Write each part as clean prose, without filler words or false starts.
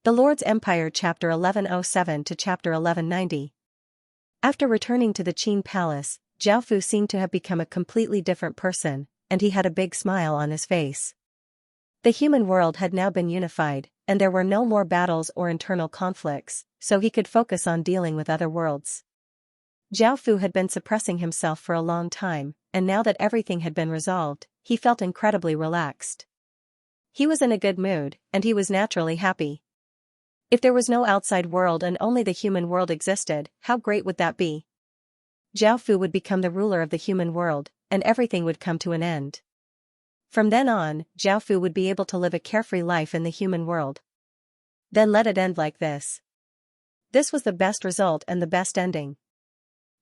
The Lord's Empire Chapter 1107 to Chapter 1190. After returning to the Qin Palace, Zhao seemed to have become a completely different person, and he had a big smile on his face. The human world had now been unified, and there were no more battles or internal conflicts, so he could focus on dealing with other worlds. Zhao had been suppressing himself for a long time, and now that everything had been resolved, he felt incredibly relaxed. He was in a good mood, and he was naturally happy. If there was no outside world and only the human world existed, how great would that be? Zhao would become the ruler of the human world, and everything would come to an end. From then on, Zhao would be able to live a carefree life in the human world. Then let it end like this. This was the best result and the best ending.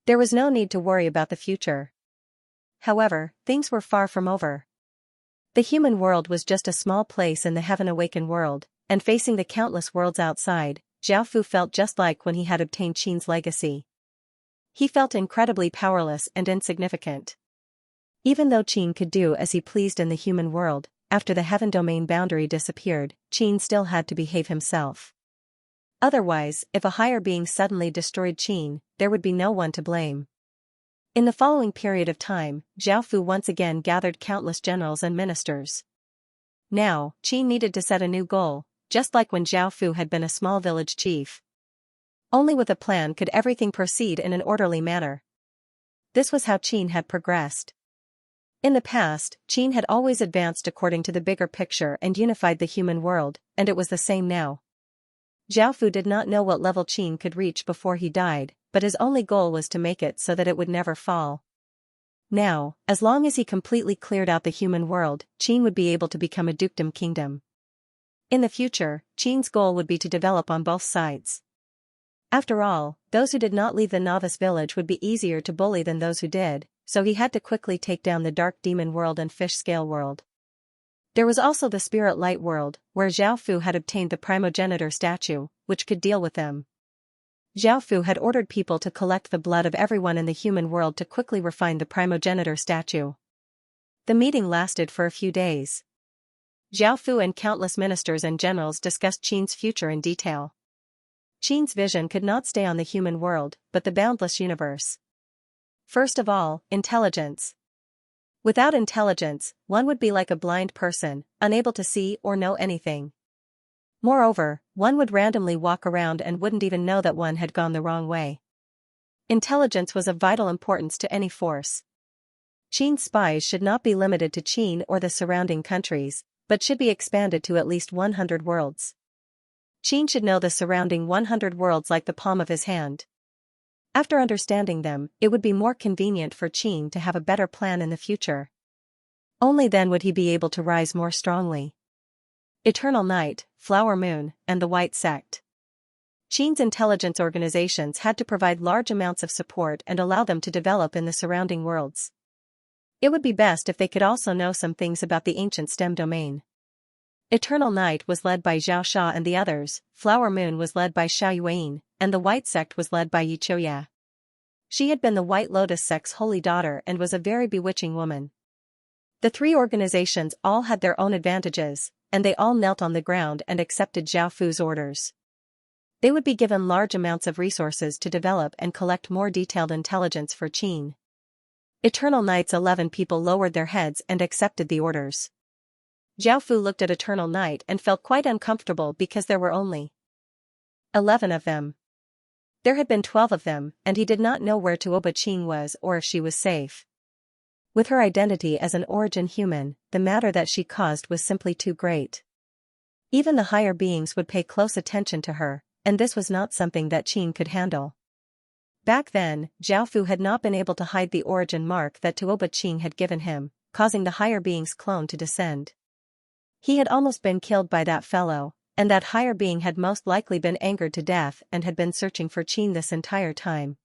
There was no need to worry about the future. However, things were far from over. The human world was just a small place in the heaven-awakened world, and facing the countless worlds outside, Zhao felt just like when he had obtained Qin's legacy. He felt incredibly powerless and insignificant. Even though Qin could do as he pleased in the human world, after the heaven domain boundary disappeared, Qin still had to behave himself. Otherwise, if a higher being suddenly destroyed Qin, there would be no one to blame. In the following period of time, Zhao once again gathered countless generals and ministers. Now, Qin needed to set a new goal, just like when Zhao had been a small village chief. Only with a plan could everything proceed in an orderly manner. This was how Qin had progressed. In the past, Qin had always advanced according to the bigger picture and unified the human world, and it was the same now. Zhao did not know what level Qin could reach before he died, but his only goal was to make it so that it would never fall. Now, as long as he completely cleared out the human world, Qin would be able to become a dukedom kingdom. In the future, Qin's goal would be to develop on both sides. After all, those who did not leave the novice village would be easier to bully than those who did, so he had to quickly take down the dark demon world and fish scale world. There was also the spirit light world, where Zhao had obtained the primogenitor statue, which could deal with them. Zhao had ordered people to collect the blood of everyone in the human world to quickly refine the primogenitor statue. The meeting lasted for a few days. Zhao and countless ministers and generals discussed Qin's future in detail. Qin's vision could not stay on the human world, but the boundless universe. First of all, intelligence. Without intelligence, one would be like a blind person, unable to see or know anything. Moreover, one would randomly walk around and wouldn't even know that one had gone the wrong way. Intelligence was of vital importance to any force. Qin's spies should not be limited to Qin or the surrounding countries, but should be expanded to at least 100 worlds. Qin should know the surrounding 100 worlds like the palm of his hand. After understanding them, it would be more convenient for Qin to have a better plan in the future. Only then would he be able to rise more strongly. Eternal Night, Flower Moon, and the White Sect. Qin's intelligence organizations had to provide large amounts of support and allow them to develop in the surrounding worlds. It would be best if they could also know some things about the ancient stem domain. Eternal Night was led by Xianxia and the others, Flower Moon was led by Xiao Yuan, and the White Sect was led by Xianxia. She had been the White Lotus sect's holy daughter and was a very bewitching woman. The three organizations all had their own advantages, and they all knelt on the ground and accepted Zhao orders. They would be given large amounts of resources to develop and collect more detailed intelligence for Qin. Eternal Night's 11 people lowered their heads and accepted the orders. Zhao looked at Eternal Night and felt quite uncomfortable because there were only 11 of them. There had been 12 of them, and he did not know where Tuoba Qin was or if she was safe. With her identity as an origin human, the matter that she caused was simply too great. Even the higher beings would pay close attention to her, and this was not something that Qin could handle. Back then, Zhao had not been able to hide the origin mark that Tuoba Qin had given him, causing the higher being's clone to descend. He had almost been killed by that fellow, and that higher being had most likely been angered to death and had been searching for Qin this entire time.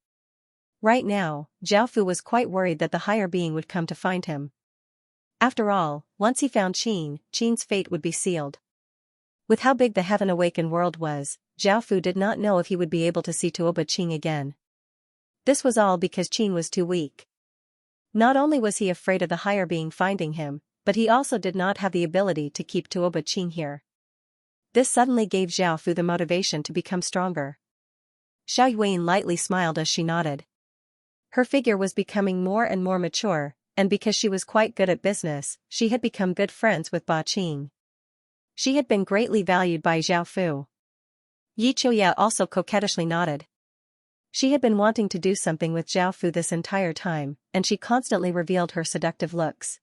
Right now, Zhao was quite worried that the higher being would come to find him. After all, once he found Qin's fate would be sealed. With how big the heaven-awakened world was, Zhao did not know if he would be able to see Tuoba Qin again. This was all because Qin was too weak. Not only was he afraid of the higher being finding him, but he also did not have the ability to keep Tuoba Qin here. This suddenly gave Zhao Fu the motivation to become stronger. Xiao Yuan lightly smiled as she nodded. Her figure was becoming more and more mature, and because she was quite good at business, she had become good friends with Ba Qing. She had been greatly valued by Zhao Fu. Yi Chuya also coquettishly nodded. She had been wanting to do something with Zhao Fu this entire time, and she constantly revealed her seductive looks.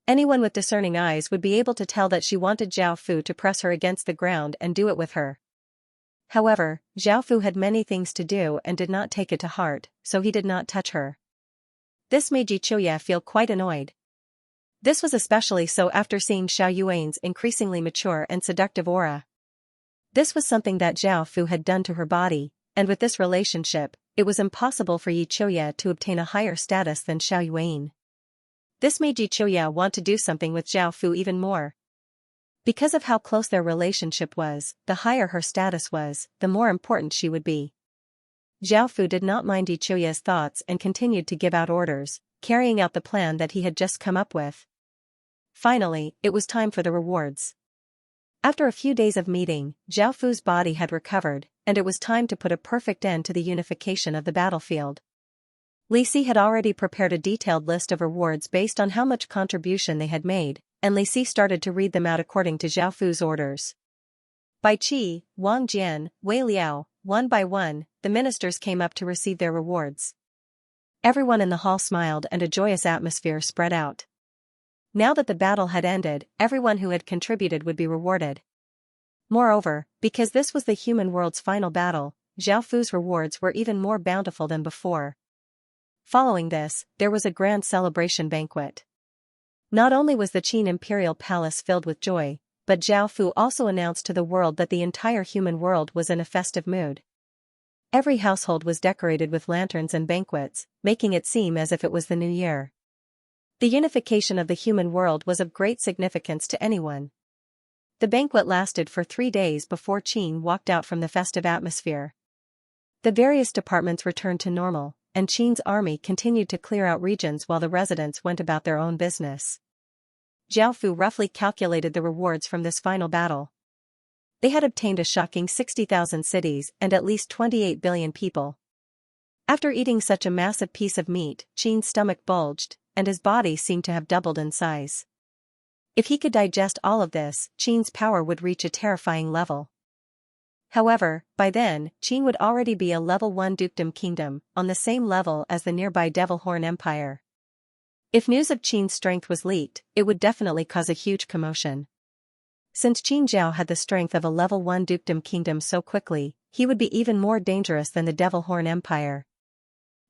Anyone with discerning eyes would be able to tell that she wanted Zhao Fu to press her against the ground and do it with her. However, Zhao Fu had many things to do and did not take it to heart, so he did not touch her. This made Yi Chuya feel quite annoyed. This was especially so after seeing Xiao Yuan's increasingly mature and seductive aura. This was something that Zhao Fu had done to her body, and with this relationship, it was impossible for Yi Chuya to obtain a higher status than Xiao Yuan. This made Yi Chuya want to do something with Zhao Fu even more. Because of how close their relationship was, the higher her status was, the more important she would be. Zhao Fu did not mind Yi Chuya's thoughts and continued to give out orders, carrying out the plan that he had just come up with. Finally, it was time for the rewards. After a few days of meeting, Zhao Fu's body had recovered, and it was time to put a perfect end to the unification of the battlefield. Li Si had already prepared a detailed list of rewards based on how much contribution they had made, and Li Si started to read them out according to Zhao Fu's orders. Bai Qi, Wang Jian, Wei Liao, one by one, the ministers came up to receive their rewards. Everyone in the hall smiled and a joyous atmosphere spread out. Now that the battle had ended, everyone who had contributed would be rewarded. Moreover, because this was the human world's final battle, Zhao Fu's rewards were even more bountiful than before. Following this, there was a grand celebration banquet. Not only was the Qin imperial palace filled with joy, but Zhao Fu also announced to the world that the entire human world was in a festive mood. Every household was decorated with lanterns and banquets, making it seem as if it was the new year. The unification of the human world was of great significance to anyone. The banquet lasted for 3 days before Qin walked out from the festive atmosphere. The various departments returned to normal, and Qin's army continued to clear out regions while the residents went about their own business. Zhao Fu roughly calculated the rewards from this final battle. They had obtained a shocking 60,000 cities and at least 28 billion people. After eating such a massive piece of meat, Qin's stomach bulged, and his body seemed to have doubled in size. If he could digest all of this, Qin's power would reach a terrifying level. However, by then, Qin would already be a level 1 dukedom kingdom, on the same level as the nearby Devil Horn Empire. If news of Qin's strength was leaked, it would definitely cause a huge commotion. Since Qin Zhao had the strength of a level 1 dukedom kingdom so quickly, he would be even more dangerous than the Devil Horn Empire.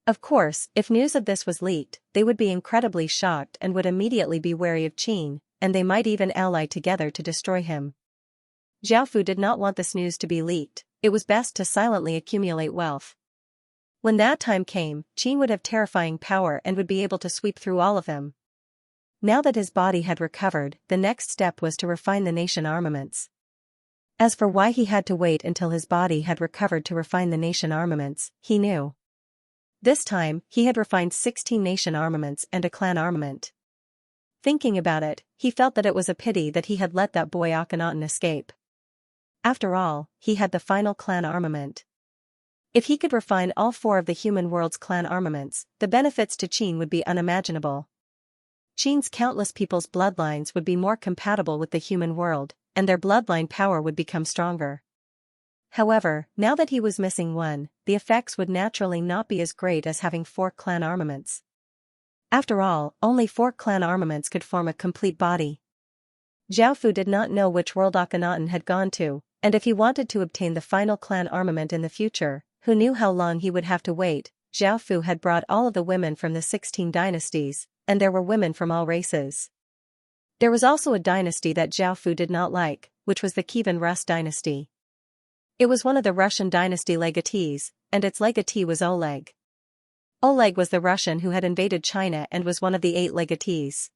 Of course, if news of this was leaked, they would be incredibly shocked and would immediately be wary of Qin, and they might even ally together to destroy him. Zhao Fu did not want this news to be leaked. It was best to silently accumulate wealth. When that time came, Qin would have terrifying power and would be able to sweep through all of them. Now that his body had recovered, the next step was to refine the nation armaments. As for why he had to wait until his body had recovered to refine the nation armaments, he knew. This time, he had refined 16 nation armaments and a clan armament. Thinking about it, he felt that it was a pity that he had let that boy Akhenaten escape. After all, he had the final clan armament. If he could refine all 4 of the human world's clan armaments, the benefits to Qin would be unimaginable. Qin's countless people's bloodlines would be more compatible with the human world, and their bloodline power would become stronger. However, now that he was missing one, the effects would naturally not be as great as having 4 clan armaments. After all, only 4 clan armaments could form a complete body. Zhao Fu did not know which world Akhenaten had gone to, and if he wanted to obtain the final clan armament in the future, who knew how long he would have to wait. Zhao Fu had brought all of the women from the 16 dynasties, and there were women from all races. There was also a dynasty that Zhao Fu did not like, which was the Kievan Rus dynasty. It was one of the Russian dynasty legatees, and its legatee was Oleg. Oleg was the Russian who had invaded China and was one of the 8 legatees.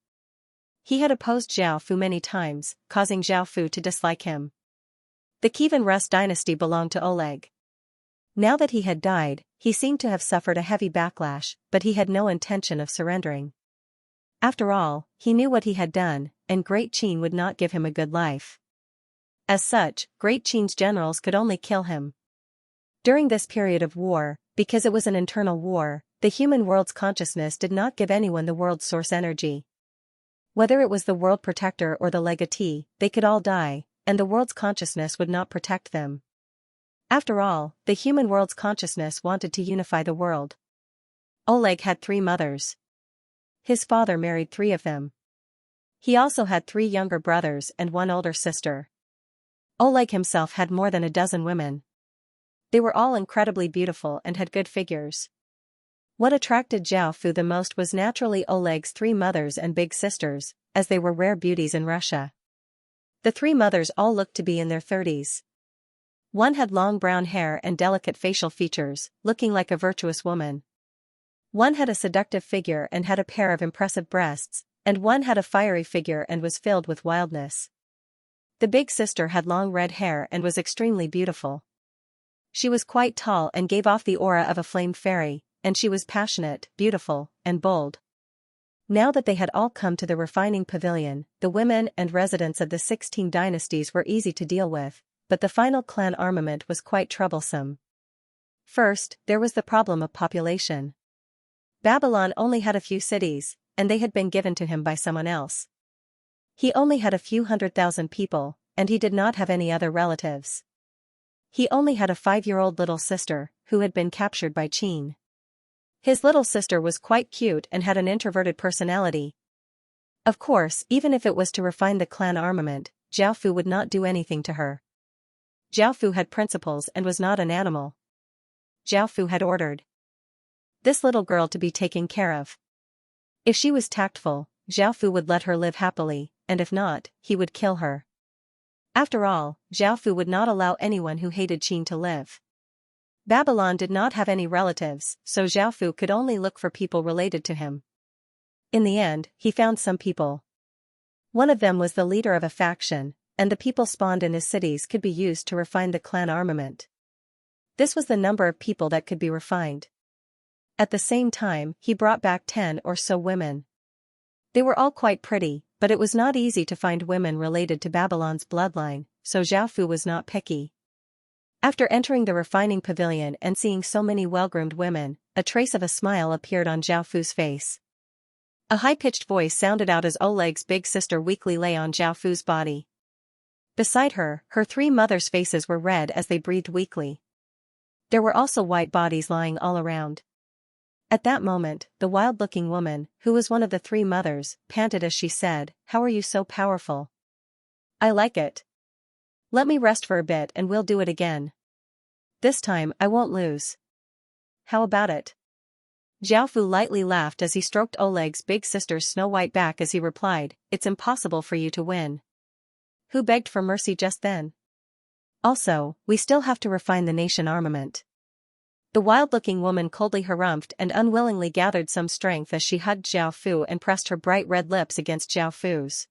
He had opposed Zhao Fu many times, causing Zhao Fu to dislike him. The Kievan Rus dynasty belonged to Oleg. Now that he had died, he seemed to have suffered a heavy backlash, but he had no intention of surrendering. After all, he knew what he had done, and Great Qin would not give him a good life. As such, Great Qin's generals could only kill him. During this period of war, because it was an internal war, the human world's consciousness did not give anyone the world's source energy. Whether it was the world protector or the legatee, they could all die, and the world's consciousness would not protect them. After all, the human world's consciousness wanted to unify the world. Oleg had 3 mothers. His father married 3 of them. He also had 3 younger brothers and 1 older sister. Oleg himself had more than a dozen women. They were all incredibly beautiful and had good figures. What attracted Zhao Fu the most was naturally Oleg's 3 mothers and big sisters, as they were rare beauties in Russia. The 3 mothers all looked to be in their 30s. One had long brown hair and delicate facial features, looking like a virtuous woman. One had a seductive figure and had a pair of impressive breasts, and one had a fiery figure and was filled with wildness. The big sister had long red hair and was extremely beautiful. She was quite tall and gave off the aura of a flame fairy, and she was passionate, beautiful, and bold. Now that they had all come to the refining pavilion, the women and residents of the 16 dynasties were easy to deal with, but the final clan armament was quite troublesome. First, there was the problem of population. Babylon only had a few cities, and they had been given to him by someone else. He only had a few 100,000 people, and he did not have any other relatives. He only had a 5-year-old little sister, who had been captured by Qin. His little sister was quite cute and had an introverted personality. Of course, even if it was to refine the clan armament, Zhao Fu would not do anything to her. Zhao Fu had principles and was not an animal. Zhao Fu had ordered this little girl to be taken care of. If she was tactful, Zhao Fu would let her live happily, and if not, he would kill her. After all, Zhao Fu would not allow anyone who hated Qin to live. Babylon did not have any relatives, so Zhao Fu could only look for people related to him. In the end, he found some people. One of them was the leader of a faction, and the people spawned in his cities could be used to refine the clan armament. This was the number of people that could be refined. At the same time, he brought back 10 or so women. They were all quite pretty, but it was not easy to find women related to Babylon's bloodline, so Zhao Fu was not picky. After entering the refining pavilion and seeing so many well-groomed women, a trace of a smile appeared on Zhao Fu's face. A high-pitched voice sounded out as Oleg's big sister weakly lay on Zhao Fu's body. Beside her, her 3 mothers' faces were red as they breathed weakly. There were also white bodies lying all around. At that moment, the wild-looking woman, who was one of the 3 mothers, panted as she said, "How are you so powerful? I like it. Let me rest for a bit and we'll do it again. This time I won't lose. How about it?" Zhao Fu lightly laughed as he stroked Oleg's big sister's snow-white back as he replied, "It's impossible for you to win." Who begged for mercy just then? Also, we still have to refine the nation armament. The wild-looking woman coldly harumphed and unwillingly gathered some strength as she hugged Zhao Fu and pressed her bright red lips against Zhao Fu's.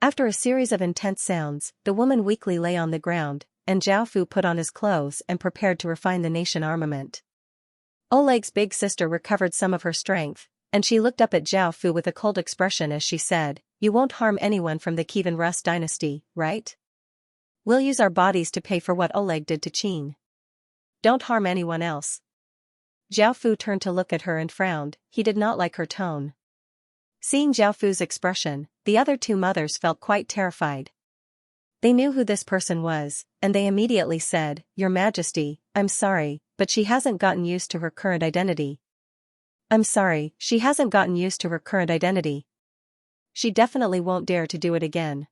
After a series of intense sounds, the woman weakly lay on the ground, and Zhao Fu put on his clothes and prepared to refine the nation armament. Oleg's big sister recovered some of her strength, and she looked up at Zhao Fu with a cold expression as she said, "You won't harm anyone from the Kievan Rus dynasty, right? We'll use our bodies to pay for what Oleg did to Qin. Don't harm anyone else." Zhao Fu turned to look at her and frowned. He did not like her tone. Seeing Zhao Fu's expression, the other 2 mothers felt quite terrified. They knew who this person was, and they immediately said, "Your Majesty, I'm sorry, but she hasn't gotten used to her current identity." "I'm sorry, she hasn't gotten used to her current identity. She definitely won't dare to do it again."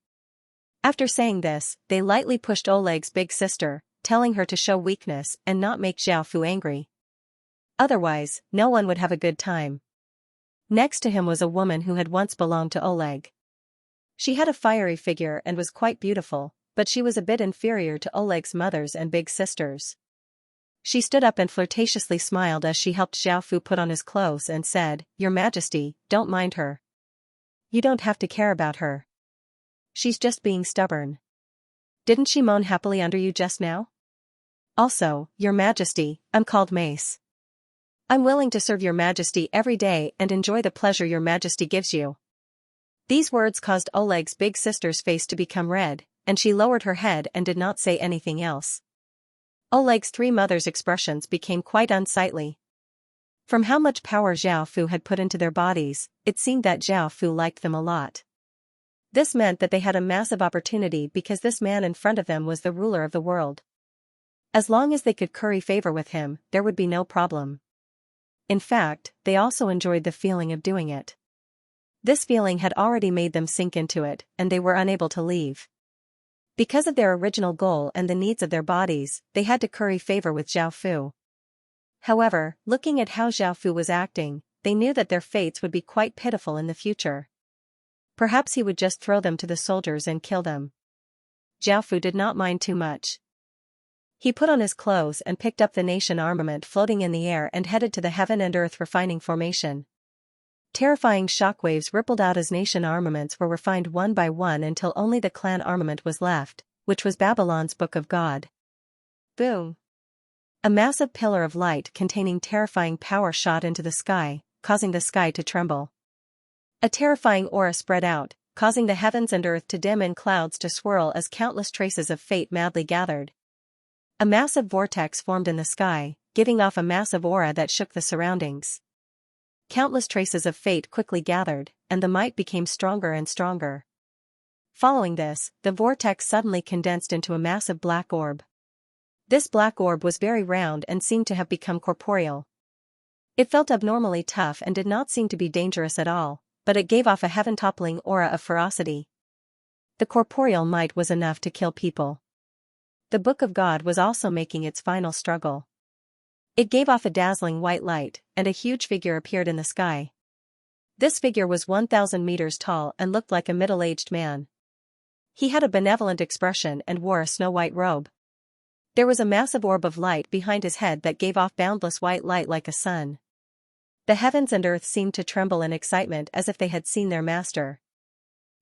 After saying this, they lightly pushed Oleg's big sister, telling her to show weakness and not make Zhao Fu angry. Otherwise, no one would have a good time. Next to him was a woman who had once belonged to Oleg. She had a fiery figure and was quite beautiful, but she was a bit inferior to Oleg's mothers and big sisters. She stood up and flirtatiously smiled as she helped Zhao Fu put on his clothes and said, "Your Majesty, don't mind her. You don't have to care about her. She's just being stubborn. Didn't she moan happily under you just now? Also, Your Majesty, I'm called Mace. I'm willing to serve Your Majesty every day and enjoy the pleasure Your Majesty gives you." These words caused Oleg's big sister's face to become red, and she lowered her head and did not say anything else. Oleg's three mothers' expressions became quite unsightly. From how much power Zhao Fu had put into their bodies, it seemed that Zhao Fu liked them a lot. This meant that they had a massive opportunity because this man in front of them was the ruler of the world. As long as they could curry favor with him, there would be no problem. In fact, they also enjoyed the feeling of doing it. This feeling had already made them sink into it, and they were unable to leave. Because of their original goal and the needs of their bodies, they had to curry favor with Zhao Fu. However, looking at how Zhao Fu was acting, they knew that their fates would be quite pitiful in the future. Perhaps he would just throw them to the soldiers and kill them. Zhao Fu did not mind too much. He put on his clothes and picked up the nation armament floating in the air and headed to the heaven and earth refining formation. Terrifying shockwaves rippled out as nation armaments were refined one by one until only the clan armament was left, which was Babylon's Book of God. Boom! A massive pillar of light containing terrifying power shot into the sky, causing the sky to tremble. A terrifying aura spread out, causing the heavens and earth to dim and clouds to swirl as countless traces of fate madly gathered. A massive vortex formed in the sky, giving off a massive aura that shook the surroundings. Countless traces of fate quickly gathered, and the might became stronger and stronger. Following this, the vortex suddenly condensed into a massive black orb. This black orb was very round and seemed to have become corporeal. It felt abnormally tough and did not seem to be dangerous at all, but it gave off a heaven-toppling aura of ferocity. The corporeal might was enough to kill people. The Book of God was also making its final struggle. It gave off a dazzling white light, and a huge figure appeared in the sky. This figure was 1,000 meters tall and looked like a middle-aged man. He had a benevolent expression and wore a snow-white robe. There was a massive orb of light behind his head that gave off boundless white light like a sun. The heavens and earth seemed to tremble in excitement as if they had seen their master.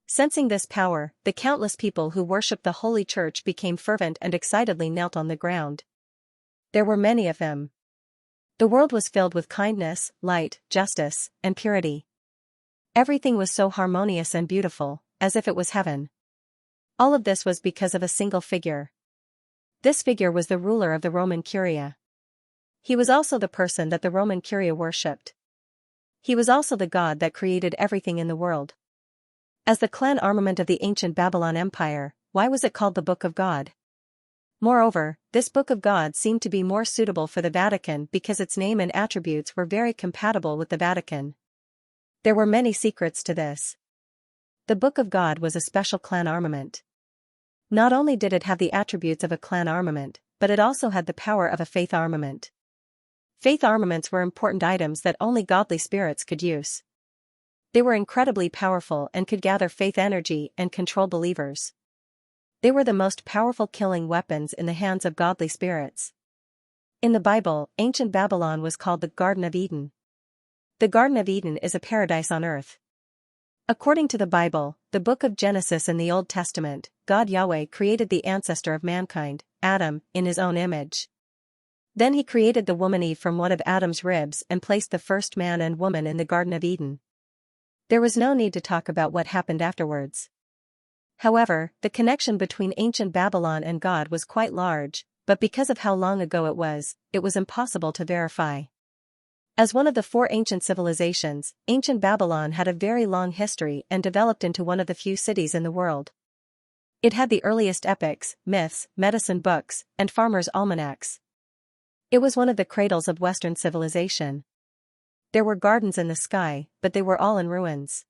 Sensing this power, the countless people who worshipped the Holy Church became fervent and excitedly knelt on the ground. There were many of them. The world was filled with kindness, light, justice, and purity. Everything was so harmonious and beautiful, as if it was heaven. All of this was because of a single figure. This figure was the ruler of the Roman Curia. He was also the person that the Roman Curia worshipped. He was also the god that created everything in the world. As the clan armament of the ancient Babylon Empire, why was it called the Book of God? Moreover, this Book of God seemed to be more suitable for the Vatican because its name and attributes were very compatible with the Vatican. There were many secrets to this. The Book of God was a special clan armament. Not only did it have the attributes of a clan armament, but it also had the power of a faith armament. Faith armaments were important items that only godly spirits could use. They were incredibly powerful and could gather faith energy and control believers. They were the most powerful killing weapons in the hands of godly spirits. In the Bible, ancient Babylon was called the Garden of Eden. The Garden of Eden is a paradise on earth. According to the Bible, the book of Genesis in the Old Testament, God Yahweh created the ancestor of mankind, Adam, in his own image. Then he created the woman Eve from one of Adam's ribs and placed the first man and woman in the Garden of Eden. There was no need to talk about what happened afterwards. However, the connection between ancient Babylon and God was quite large, but because of how long ago it was impossible to verify. As one of the four ancient civilizations, ancient Babylon had a very long history and developed into one of the few cities in the world. It had the earliest epics, myths, medicine books, and farmers' almanacs. It was one of the cradles of Western civilization. There were gardens in the sky, but they were all in ruins.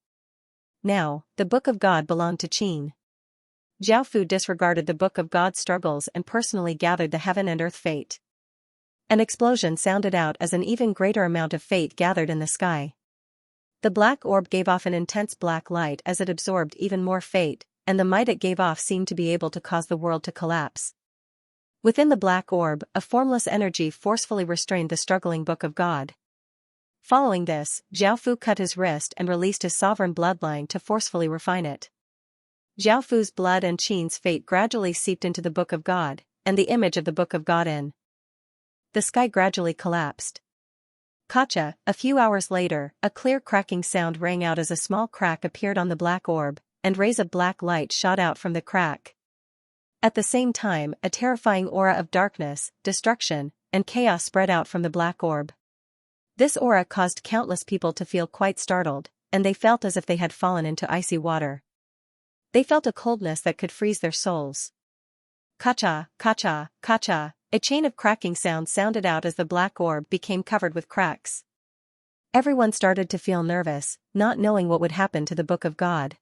Now, the Book of God belonged to Qin. Zhao Fu disregarded the Book of God's struggles and personally gathered the heaven and earth fate. An explosion sounded out as an even greater amount of fate gathered in the sky. The black orb gave off an intense black light as it absorbed even more fate, and the might it gave off seemed to be able to cause the world to collapse. Within the black orb, a formless energy forcefully restrained the struggling Book of God. Following this, Zhao Fu cut his wrist and released his sovereign bloodline to forcefully refine it. Zhao Fu's blood and Qin's fate gradually seeped into the Book of God, and the image of the Book of God in the sky gradually collapsed. Kacha, a few hours later, a clear cracking sound rang out as a small crack appeared on the black orb, and rays of black light shot out from the crack. At the same time, a terrifying aura of darkness, destruction, and chaos spread out from the black orb. This aura caused countless people to feel quite startled, and they felt as if they had fallen into icy water. They felt a coldness that could freeze their souls. Ka-cha, ka-cha, ka-cha, a chain of cracking sounds sounded out as the black orb became covered with cracks. Everyone started to feel nervous, not knowing what would happen to the Book of God.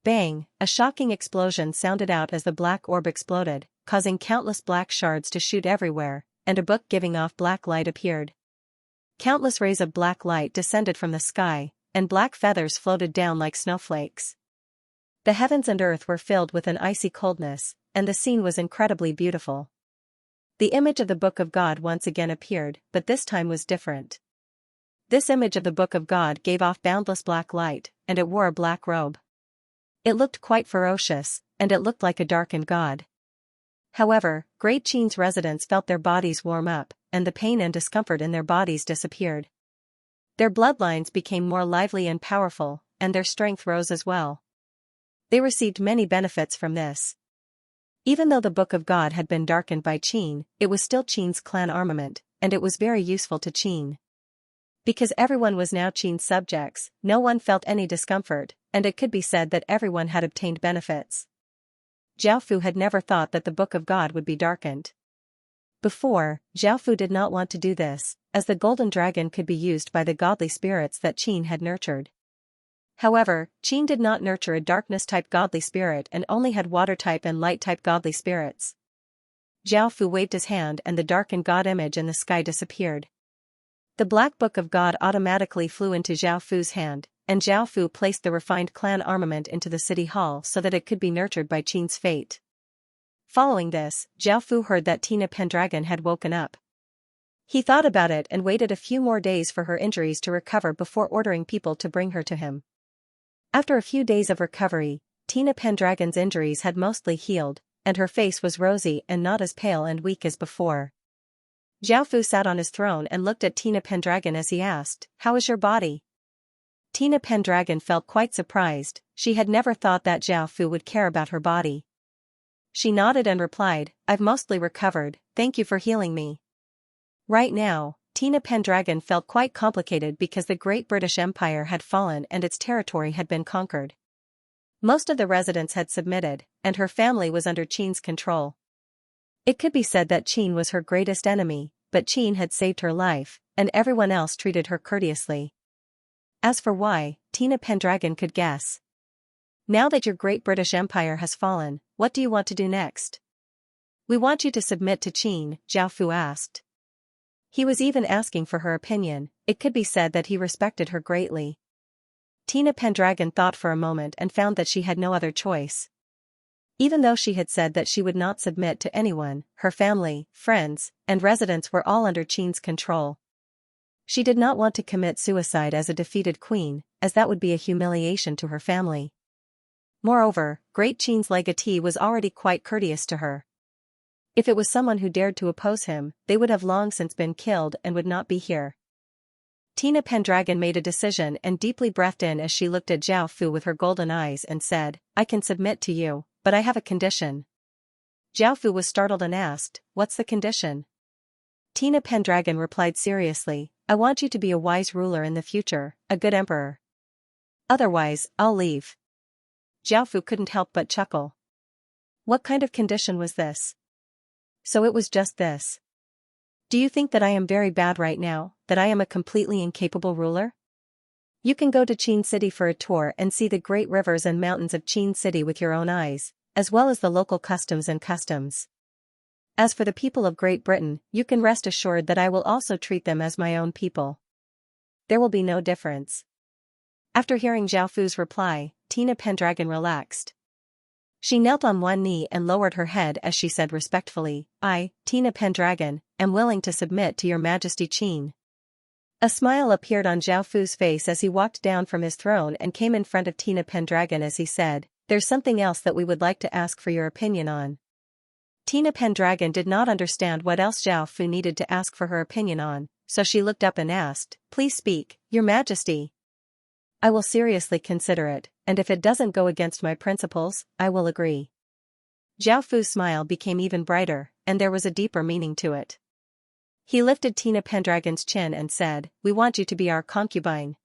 Bang, a shocking explosion sounded out as the black orb exploded, causing countless black shards to shoot everywhere, and a book giving off black light appeared. Countless rays of black light descended from the sky, and black feathers floated down like snowflakes. The heavens and earth were filled with an icy coldness, and the scene was incredibly beautiful. The image of the Book of God once again appeared, but this time was different. This image of the Book of God gave off boundless black light, and it wore a black robe. It looked quite ferocious, and it looked like a darkened god. However, Great Qin's residents felt their bodies warm up, and the pain and discomfort in their bodies disappeared. Their bloodlines became more lively and powerful, and their strength rose as well. They received many benefits from this. Even though the Book of God had been darkened by Qin, it was still Qin's clan armament, and it was very useful to Qin. Because everyone was now Qin's subjects, no one felt any discomfort, and it could be said that everyone had obtained benefits. Zhaofu had never thought that the Book of God would be darkened. Before, Zhaofu did not want to do this, as the golden dragon could be used by the godly spirits that Qin had nurtured. However, Qin did not nurture a darkness-type godly spirit and only had water-type and light-type godly spirits. Zhaofu waved his hand and the darkened god image in the sky disappeared. The Black Book of God automatically flew into Zhaofu's hand, and Zhaofu placed the refined clan armament into the city hall so that it could be nurtured by Qin's fate. Following this, Zhaofu heard that Tina Pendragon had woken up. He thought about it and waited a few more days for her injuries to recover before ordering people to bring her to him. After a few days of recovery, Tina Pendragon's injuries had mostly healed, and her face was rosy and not as pale and weak as before. Zhaofu sat on his throne and looked at Tina Pendragon as he asked, "How is your body?" Tina Pendragon felt quite surprised. She had never thought that Zhaofu would care about her body. She nodded and replied, "I've mostly recovered, thank you for healing me." Right now, Tina Pendragon felt quite complicated because the Great British Empire had fallen and its territory had been conquered. Most of the residents had submitted, and her family was under Qin's control. It could be said that Qin was her greatest enemy, but Qin had saved her life, and everyone else treated her courteously. As for why, Tina Pendragon could guess. "Now that your Great British Empire has fallen, what do you want to do next?" "We want you to submit to Qin," Zhaofu asked. He was even asking for her opinion. It could be said that he respected her greatly. Tina Pendragon thought for a moment and found that she had no other choice. Even though she had said that she would not submit to anyone, her family, friends, and residents were all under Qin's control. She did not want to commit suicide as a defeated queen, as that would be a humiliation to her family. Moreover, Great Qin's legatee was already quite courteous to her. If it was someone who dared to oppose him, they would have long since been killed and would not be here. Tina Pendragon made a decision and deeply breathed in as she looked at Zhaofu with her golden eyes and said, "I can submit to you, but I have a condition." Zhaofu was startled and asked, "What's the condition?" Tina Pendragon replied seriously, "I want you to be a wise ruler in the future, a good emperor. Otherwise, I'll leave." Zhaofu couldn't help but chuckle. What kind of condition was this? So it was just this. "Do you think that I am very bad right now, that I am a completely incapable ruler? You can go to Qin City for a tour and see the great rivers and mountains of Qin City with your own eyes, as well as the local customs and customs. As for the people of Great Britain, you can rest assured that I will also treat them as my own people. There will be no difference." After hearing Zhaofu's reply, Tina Pendragon relaxed. She knelt on one knee and lowered her head as she said respectfully, "I, Tina Pendragon, am willing to submit to your Majesty Qin." A smile appeared on Zhaofu's face as he walked down from his throne and came in front of Tina Pendragon as he said, "There's something else that we would like to ask for your opinion on." Tina Pendragon did not understand what else Zhaofu needed to ask for her opinion on, so she looked up and asked, "Please speak, Your Majesty." "I will seriously consider it, and if it doesn't go against my principles, I will agree." Zhao Fu's smile became even brighter, and there was a deeper meaning to it. He lifted Tina Pendragon's chin and said, "We want you to be our concubine."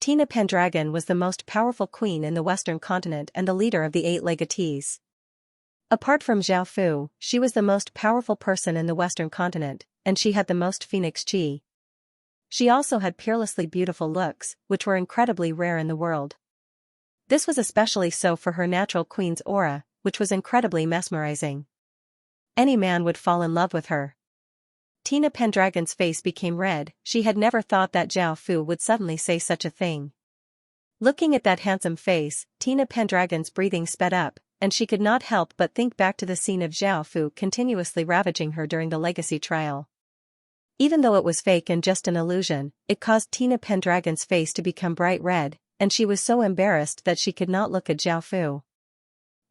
Tina Pendragon was the most powerful queen in the Western continent and the leader of the 8 legatees. Apart from Zhao Fu, she was the most powerful person in the Western continent, and she had the most phoenix chi. She also had peerlessly beautiful looks, which were incredibly rare in the world. This was especially so for her natural queen's aura, which was incredibly mesmerizing. Any man would fall in love with her. Tina Pendragon's face became red. She had never thought that Zhao Fu would suddenly say such a thing. Looking at that handsome face, Tina Pendragon's breathing sped up, and she could not help but think back to the scene of Zhao Fu continuously ravaging her during the legacy trial. Even though it was fake and just an illusion, it caused Tina Pendragon's face to become bright red, and she was so embarrassed that she could not look at Zhao Fu.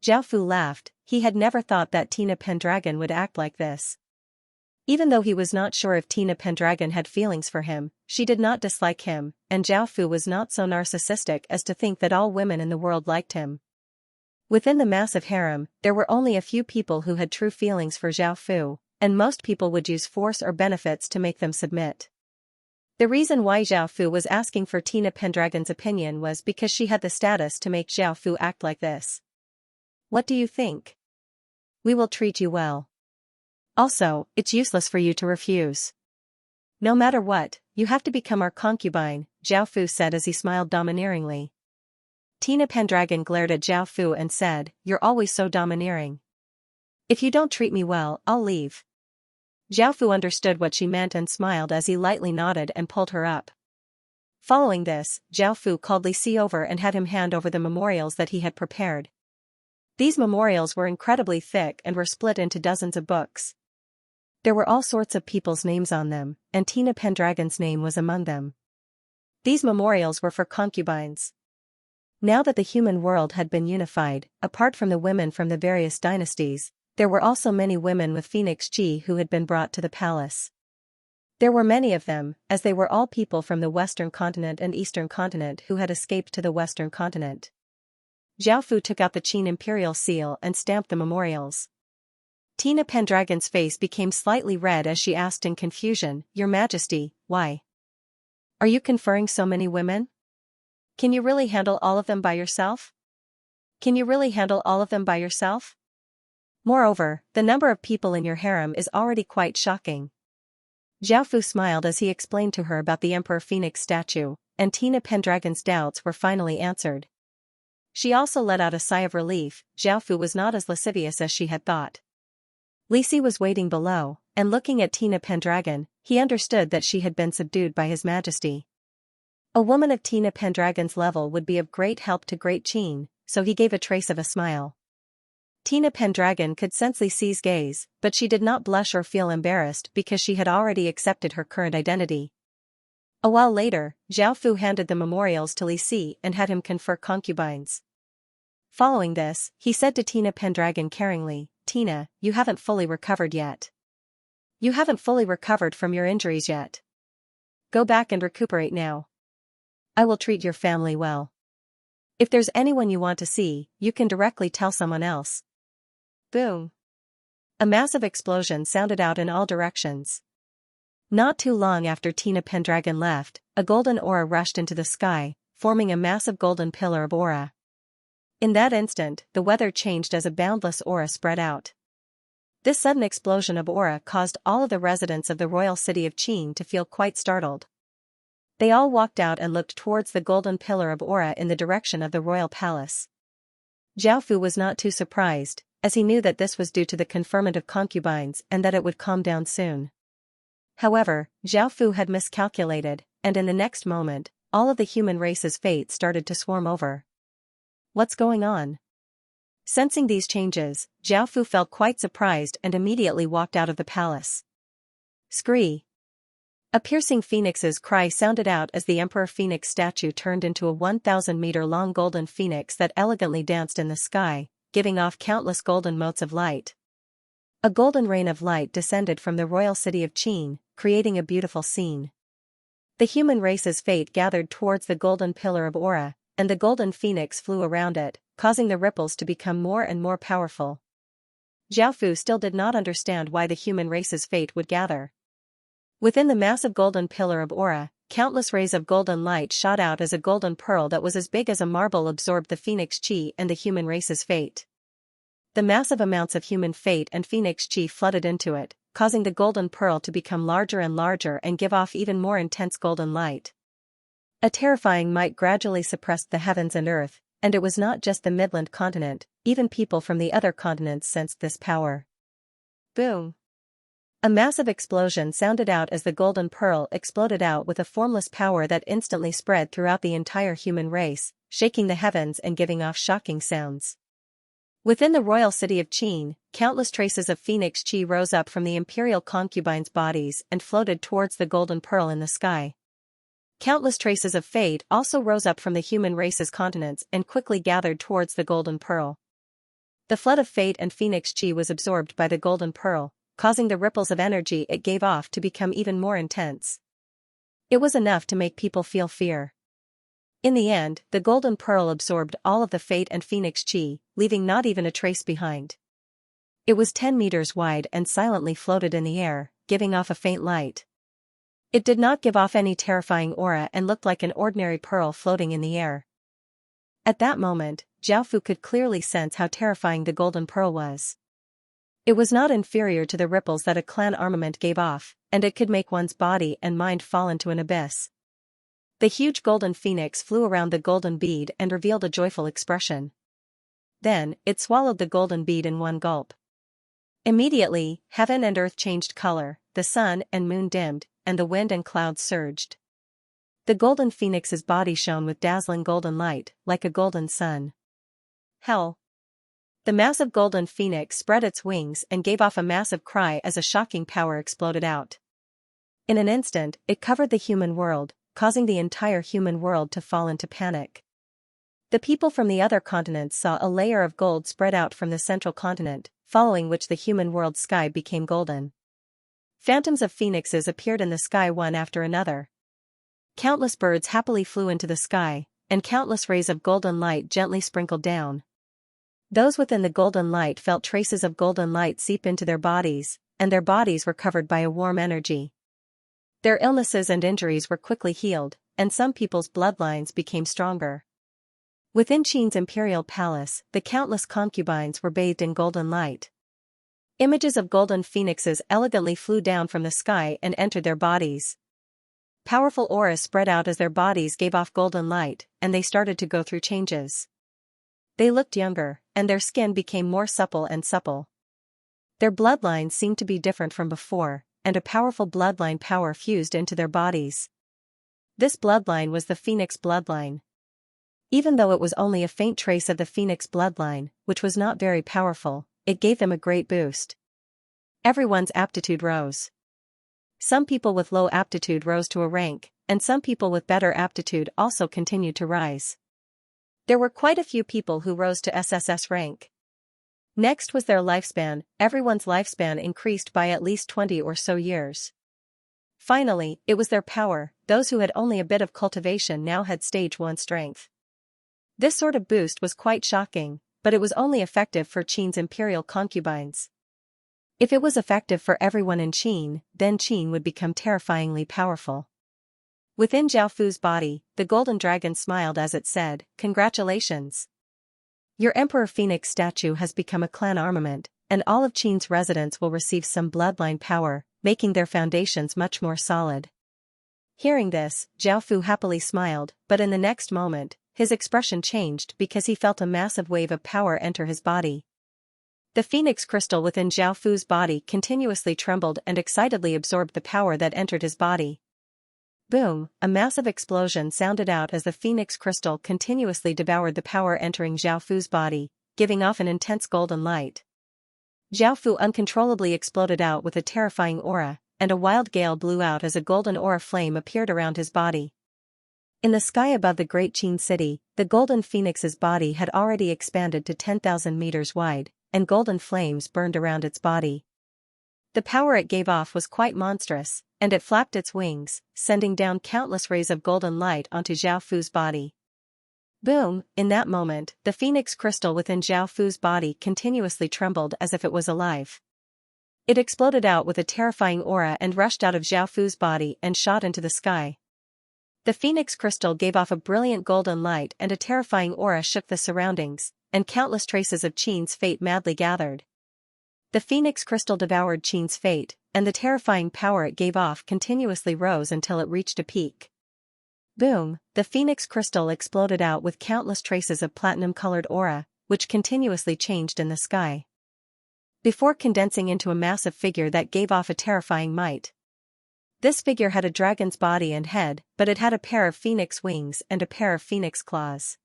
Zhao Fu laughed. He had never thought that Tina Pendragon would act like this. Even though he was not sure if Tina Pendragon had feelings for him, she did not dislike him, and Zhao Fu was not so narcissistic as to think that all women in the world liked him. Within the massive harem, there were only a few people who had true feelings for Zhao Fu, and most people would use force or benefits to make them submit. The reason why Zhao Fu was asking for Tina Pendragon's opinion was because she had the status to make Zhao Fu act like this. "What do you think? We will treat you well. Also, it's useless for you to refuse. No matter what, you have to become our concubine," Zhao Fu said as he smiled domineeringly. Tina Pendragon glared at Zhao Fu and said, "You're always so domineering. If you don't treat me well, I'll leave." Zhao Fu understood what she meant and smiled as he lightly nodded and pulled her up. Following this, Zhao Fu called Li Si over and had him hand over the memorials that he had prepared. These memorials were incredibly thick and were split into dozens of books. There were all sorts of people's names on them, and Tina Pendragon's name was among them. These memorials were for concubines. Now that the human world had been unified, apart from the women from the various dynasties, there were also many women with phoenix chi who had been brought to the palace. There were many of them, as they were all people from the Western continent and Eastern continent who had escaped to the Western continent. Zhao Fu took out the Qin imperial seal and stamped the memorials. Tina Pendragon's face became slightly red as she asked in confusion, "Your Majesty, why? Are you conferring so many women? Can you really handle all of them by yourself? Can you really handle all of them by yourself? Moreover, the number of people in your harem is already quite shocking." Zhao Fu smiled as he explained to her about the Emperor Phoenix statue, and Tina Pendragon's doubts were finally answered. She also let out a sigh of relief. Zhao Fu was not as lascivious as she had thought. Li Si was waiting below, and looking at Tina Pendragon, he understood that she had been subdued by His Majesty. A woman of Tina Pendragon's level would be of great help to Great Qin, so he gave a trace of a smile. Tina Pendragon could sense Li Si's gaze, but she did not blush or feel embarrassed because she had already accepted her current identity. A while later, Zhao Fu handed the memorials to Li Si and had him confer concubines. Following this, he said to Tina Pendragon caringly, "Tina, you haven't fully recovered yet. You haven't fully recovered from your injuries yet. Go back and recuperate now. I will treat your family well. If there's anyone you want to see, you can directly tell someone else." Boom! A massive explosion sounded out in all directions. Not too long after Tina Pendragon left, a golden aura rushed into the sky, forming a massive golden pillar of aura. In that instant, the weather changed as a boundless aura spread out. This sudden explosion of aura caused all of the residents of the royal city of Qin to feel quite startled. They all walked out and looked towards the golden pillar of aura in the direction of the royal palace. Zhao Fu was not too surprised, as he knew that this was due to the conferment of concubines and that it would calm down soon. However, Zhao Fu had miscalculated, and in the next moment, all of the human race's fate started to swarm over. What's going on? Sensing these changes, Zhao Fu felt quite surprised and immediately walked out of the palace. Scree! A piercing phoenix's cry sounded out as the Emperor Phoenix statue turned into a 1,000-meter-long golden phoenix that elegantly danced in the sky, giving off countless golden motes of light. A golden rain of light descended from the royal city of Qin, creating a beautiful scene. The human race's fate gathered towards the golden pillar of aura, and the golden phoenix flew around it, causing the ripples to become more and more powerful. Xiaofu still did not understand why the human race's fate would gather. Within the massive golden pillar of aura, countless rays of golden light shot out as a golden pearl that was as big as a marble absorbed the phoenix chi and the human race's fate. The massive amounts of human fate and phoenix chi flooded into it, causing the golden pearl to become larger and larger and give off even more intense golden light. A terrifying might gradually suppressed the heavens and earth, and it was not just the Midland continent, even people from the other continents sensed this power. Boom! A massive explosion sounded out as the golden pearl exploded out with a formless power that instantly spread throughout the entire human race, shaking the heavens and giving off shocking sounds. Within the royal city of Qin, countless traces of phoenix chi rose up from the imperial concubines' bodies and floated towards the golden pearl in the sky. Countless traces of fate also rose up from the human race's continents and quickly gathered towards the golden pearl. The flood of fate and phoenix chi was absorbed by the golden pearl, causing the ripples of energy it gave off to become even more intense. It was enough to make people feel fear. In the end, the golden pearl absorbed all of the fate and phoenix chi, leaving not even a trace behind. It was 10 meters wide and silently floated in the air, giving off a faint light. It did not give off any terrifying aura and looked like an ordinary pearl floating in the air. At that moment, Xiaofu could clearly sense how terrifying the golden pearl was. It was not inferior to the ripples that a clan armament gave off, and it could make one's body and mind fall into an abyss. The huge golden phoenix flew around the golden bead and revealed a joyful expression. Then, it swallowed the golden bead in one gulp. Immediately, heaven and earth changed color, the sun and moon dimmed, and the wind and clouds surged. The golden phoenix's body shone with dazzling golden light, like a golden sun. Hell! The massive golden phoenix spread its wings and gave off a massive cry as a shocking power exploded out. In an instant, it covered the human world, causing the entire human world to fall into panic. The people from the other continents saw a layer of gold spread out from the central continent, following which the human world's sky became golden. Phantoms of phoenixes appeared in the sky one after another. Countless birds happily flew into the sky, and countless rays of golden light gently sprinkled down. Those within the golden light felt traces of golden light seep into their bodies, and their bodies were covered by a warm energy. Their illnesses and injuries were quickly healed, and some people's bloodlines became stronger. Within Qin's imperial palace, the countless concubines were bathed in golden light. Images of golden phoenixes elegantly flew down from the sky and entered their bodies. Powerful auras spread out as their bodies gave off golden light, and they started to go through changes. They looked younger, and their skin became more supple and supple. Their bloodlines seemed to be different from before, and a powerful bloodline power fused into their bodies. This bloodline was the Phoenix bloodline. Even though it was only a faint trace of the Phoenix bloodline, which was not very powerful, it gave them a great boost. Everyone's aptitude rose. Some people with low aptitude rose to a rank, and some people with better aptitude also continued to rise. There were quite a few people who rose to SSS rank. Next was their lifespan. Everyone's lifespan increased by at least 20 or so years. Finally, it was their power. Those who had only a bit of cultivation now had stage 1 strength. This sort of boost was quite shocking, but it was only effective for Qin's imperial concubines. If it was effective for everyone in Qin, then Qin would become terrifyingly powerful. Within Xiaofu's body, the golden dragon smiled as it said, "Congratulations! Your Emperor Phoenix statue has become a clan armament, and all of Qin's residents will receive some bloodline power, making their foundations much more solid." Hearing this, Xiaofu happily smiled, but in the next moment, his expression changed because he felt a massive wave of power enter his body. The phoenix crystal within Xiaofu's body continuously trembled and excitedly absorbed the power that entered his body. Boom! A massive explosion sounded out as the phoenix crystal continuously devoured the power entering Xiaofu's body, giving off an intense golden light. Xiaofu uncontrollably exploded out with a terrifying aura, and a wild gale blew out as a golden aura flame appeared around his body. In the sky above the great Qin city, the golden phoenix's body had already expanded to 10,000 meters wide, and golden flames burned around its body. The power it gave off was quite monstrous, and it flapped its wings, sending down countless rays of golden light onto Xiaofu's body. Boom! In that moment, the phoenix crystal within Zhao Fu's body continuously trembled as if it was alive. It exploded out with a terrifying aura and rushed out of Zhao Fu's body and shot into the sky. The phoenix crystal gave off a brilliant golden light and a terrifying aura shook the surroundings, and countless traces of Qin's fate madly gathered. The phoenix crystal devoured Qin's fate, and the terrifying power it gave off continuously rose until it reached a peak. Boom! The phoenix crystal exploded out with countless traces of platinum-colored aura, which continuously changed in the sky, before condensing into a massive figure that gave off a terrifying might. This figure had a dragon's body and head, but it had a pair of phoenix wings and a pair of phoenix claws.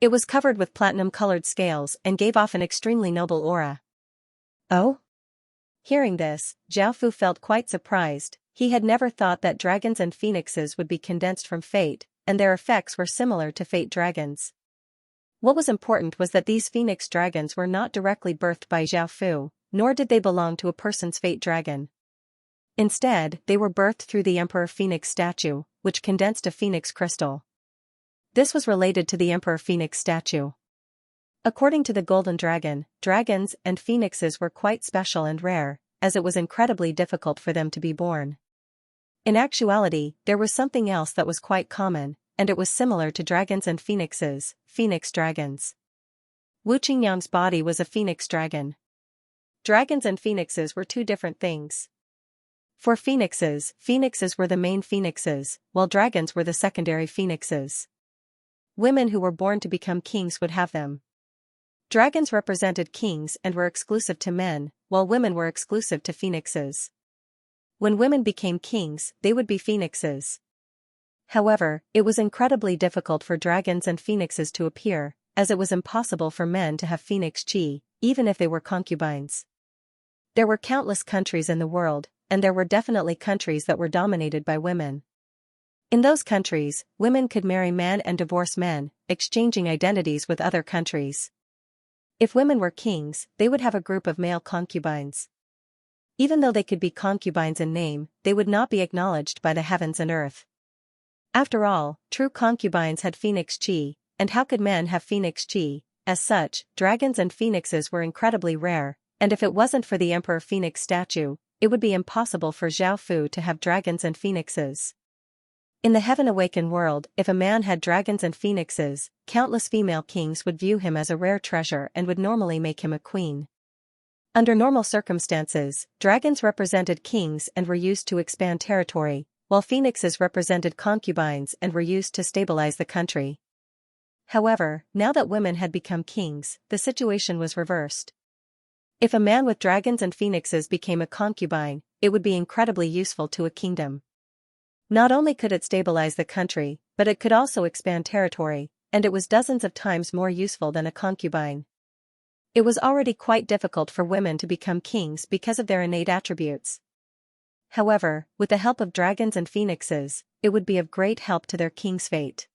It was covered with platinum-colored scales and gave off an extremely noble aura. Oh? Hearing this, Zhao Fu felt quite surprised. He had never thought that dragons and phoenixes would be condensed from fate, and their effects were similar to fate dragons. What was important was that these phoenix dragons were not directly birthed by Zhao Fu, nor did they belong to a person's fate dragon. Instead, they were birthed through the Emperor Phoenix statue, which condensed a phoenix crystal. This was related to the Emperor Phoenix statue. According to the Golden Dragon, dragons and phoenixes were quite special and rare, as it was incredibly difficult for them to be born. In actuality, there was something else that was quite common, and it was similar to dragons and phoenixes, phoenix dragons. Wu Qingyang's body was a phoenix dragon. Dragons and phoenixes were two different things. For phoenixes were the main phoenixes, while dragons were the secondary phoenixes. Women who were born to become kings would have them. Dragons represented kings and were exclusive to men, while women were exclusive to phoenixes. When women became kings, they would be phoenixes. However, it was incredibly difficult for dragons and phoenixes to appear, as it was impossible for men to have phoenix chi, even if they were concubines. There were countless countries in the world, and there were definitely countries that were dominated by women. In those countries, women could marry men and divorce men, exchanging identities with other countries. If women were kings, they would have a group of male concubines. Even though they could be concubines in name, they would not be acknowledged by the heavens and earth. After all, true concubines had phoenix chi, and how could men have phoenix chi? As such, dragons and phoenixes were incredibly rare, and if it wasn't for the Emperor Phoenix statue, it would be impossible for Zhao Fu to have dragons and phoenixes. In the Heaven Awakened world, if a man had dragons and phoenixes, countless female kings would view him as a rare treasure and would normally make him a queen. Under normal circumstances, dragons represented kings and were used to expand territory, while phoenixes represented concubines and were used to stabilize the country. However, now that women had become kings, the situation was reversed. If a man with dragons and phoenixes became a concubine, it would be incredibly useful to a kingdom. Not only could it stabilize the country, but it could also expand territory, and it was dozens of times more useful than a concubine. It was already quite difficult for women to become kings because of their innate attributes. However, with the help of dragons and phoenixes, it would be of great help to their king's fate.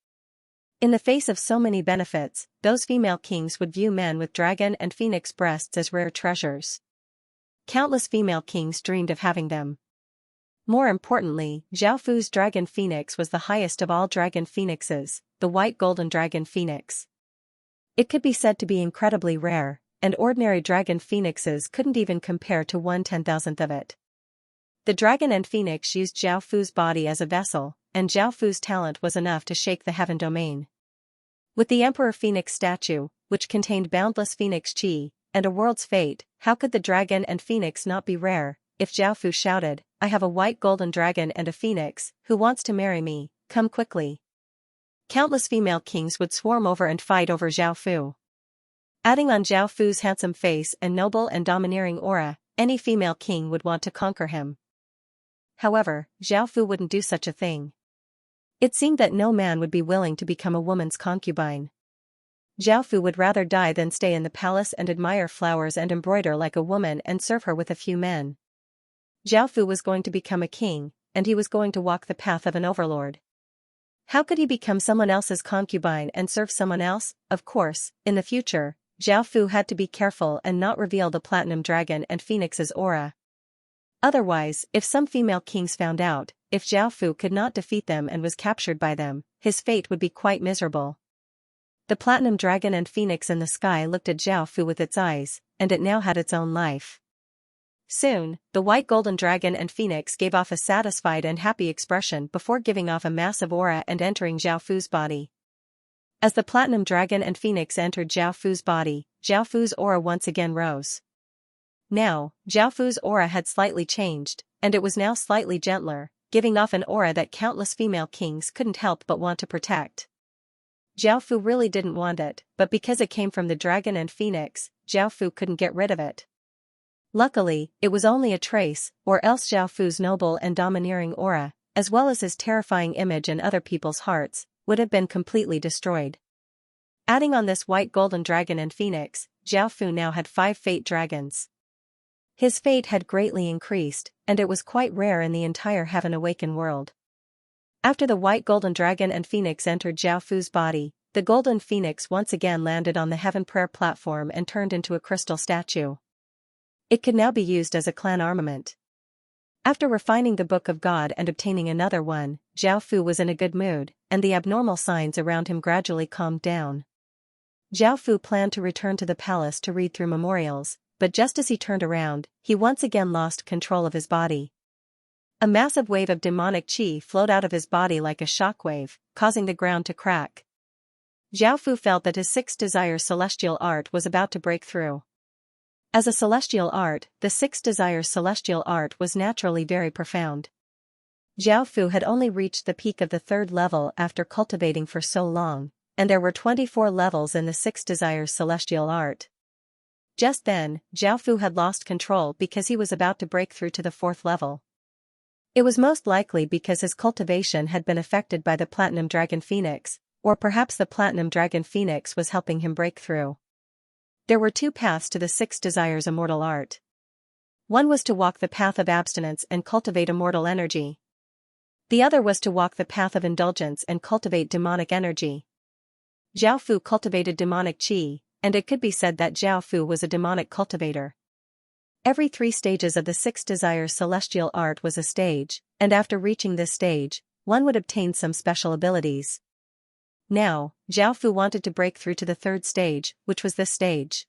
In the face of so many benefits, those female kings would view men with dragon and phoenix breasts as rare treasures. Countless female kings dreamed of having them. More importantly, Zhao Fu's dragon phoenix was the highest of all dragon phoenixes, the white golden dragon phoenix. It could be said to be incredibly rare, and ordinary dragon phoenixes couldn't even compare to 1/10,000th of it. The dragon and phoenix used Zhao Fu's body as a vessel, and Zhao Fu's talent was enough to shake the heaven domain. With the Emperor Phoenix statue, which contained boundless phoenix chi, and a world's fate, how could the dragon and phoenix not be rare? If Zhao Fu shouted, "I have a white golden dragon and a phoenix, who wants to marry me, come quickly." Countless female kings would swarm over and fight over Zhao Fu. Adding on Zhao Fu's handsome face and noble and domineering aura, any female king would want to conquer him. However, Zhao Fu wouldn't do such a thing. It seemed that no man would be willing to become a woman's concubine. Zhao Fu would rather die than stay in the palace and admire flowers and embroider like a woman and serve her with a few men. Zhao Fu was going to become a king, and he was going to walk the path of an overlord. How could he become someone else's concubine and serve someone else? Of course, in the future, Zhao Fu had to be careful and not reveal the platinum dragon and phoenix's aura. Otherwise, if some female kings found out, if Zhao Fu could not defeat them and was captured by them, his fate would be quite miserable. The platinum dragon and phoenix in the sky looked at Zhao Fu with its eyes, and it now had its own life. Soon, the white golden dragon and phoenix gave off a satisfied and happy expression before giving off a massive aura and entering Zhao Fu's body. As the platinum dragon and phoenix entered Zhao Fu's body, Zhao Fu's aura once again rose. Now, Zhao Fu's aura had slightly changed, and it was now slightly gentler, giving off an aura that countless female kings couldn't help but want to protect. Zhao Fu really didn't want it, but because it came from the dragon and phoenix, Zhao Fu couldn't get rid of it. Luckily, it was only a trace, or else Zhao Fu's noble and domineering aura, as well as his terrifying image in other people's hearts, would have been completely destroyed. Adding on this white golden dragon and phoenix, Zhao Fu now had 5 fate dragons. His fate had greatly increased, and it was quite rare in the entire Heaven Awakened world. After the white golden dragon and phoenix entered Zhao Fu's body, the golden phoenix once again landed on the heaven prayer platform and turned into a crystal statue. It could now be used as a clan armament. After refining the Book of God and obtaining another one, Zhao Fu was in a good mood, and the abnormal signs around him gradually calmed down. Zhao Fu planned to return to the palace to read through memorials, but just as he turned around, he once again lost control of his body. A massive wave of demonic qi flowed out of his body like a shockwave, causing the ground to crack. Zhao Fu felt that his 6 desires celestial art was about to break through. As a celestial art, the 6 desires celestial art was naturally very profound. Zhao Fu had only reached the peak of the 3rd level after cultivating for so long, and there were 24 levels in the 6 desires celestial art. Just then, Zhao Fu had lost control because he was about to break through to the 4th level. It was most likely because his cultivation had been affected by the platinum dragon phoenix, or perhaps the platinum dragon phoenix was helping him break through. There were 2 paths to the 6 desires immortal art. One was to walk the path of abstinence and cultivate immortal energy. The other was to walk the path of indulgence and cultivate demonic energy. Zhao Fu cultivated demonic qi, and it could be said that Zhao Fu was a demonic cultivator. Every 3 stages of the 6 desires celestial art was a stage, and after reaching this stage, one would obtain some special abilities. Now, Zhao Fu wanted to break through to the 3rd stage, which was this stage.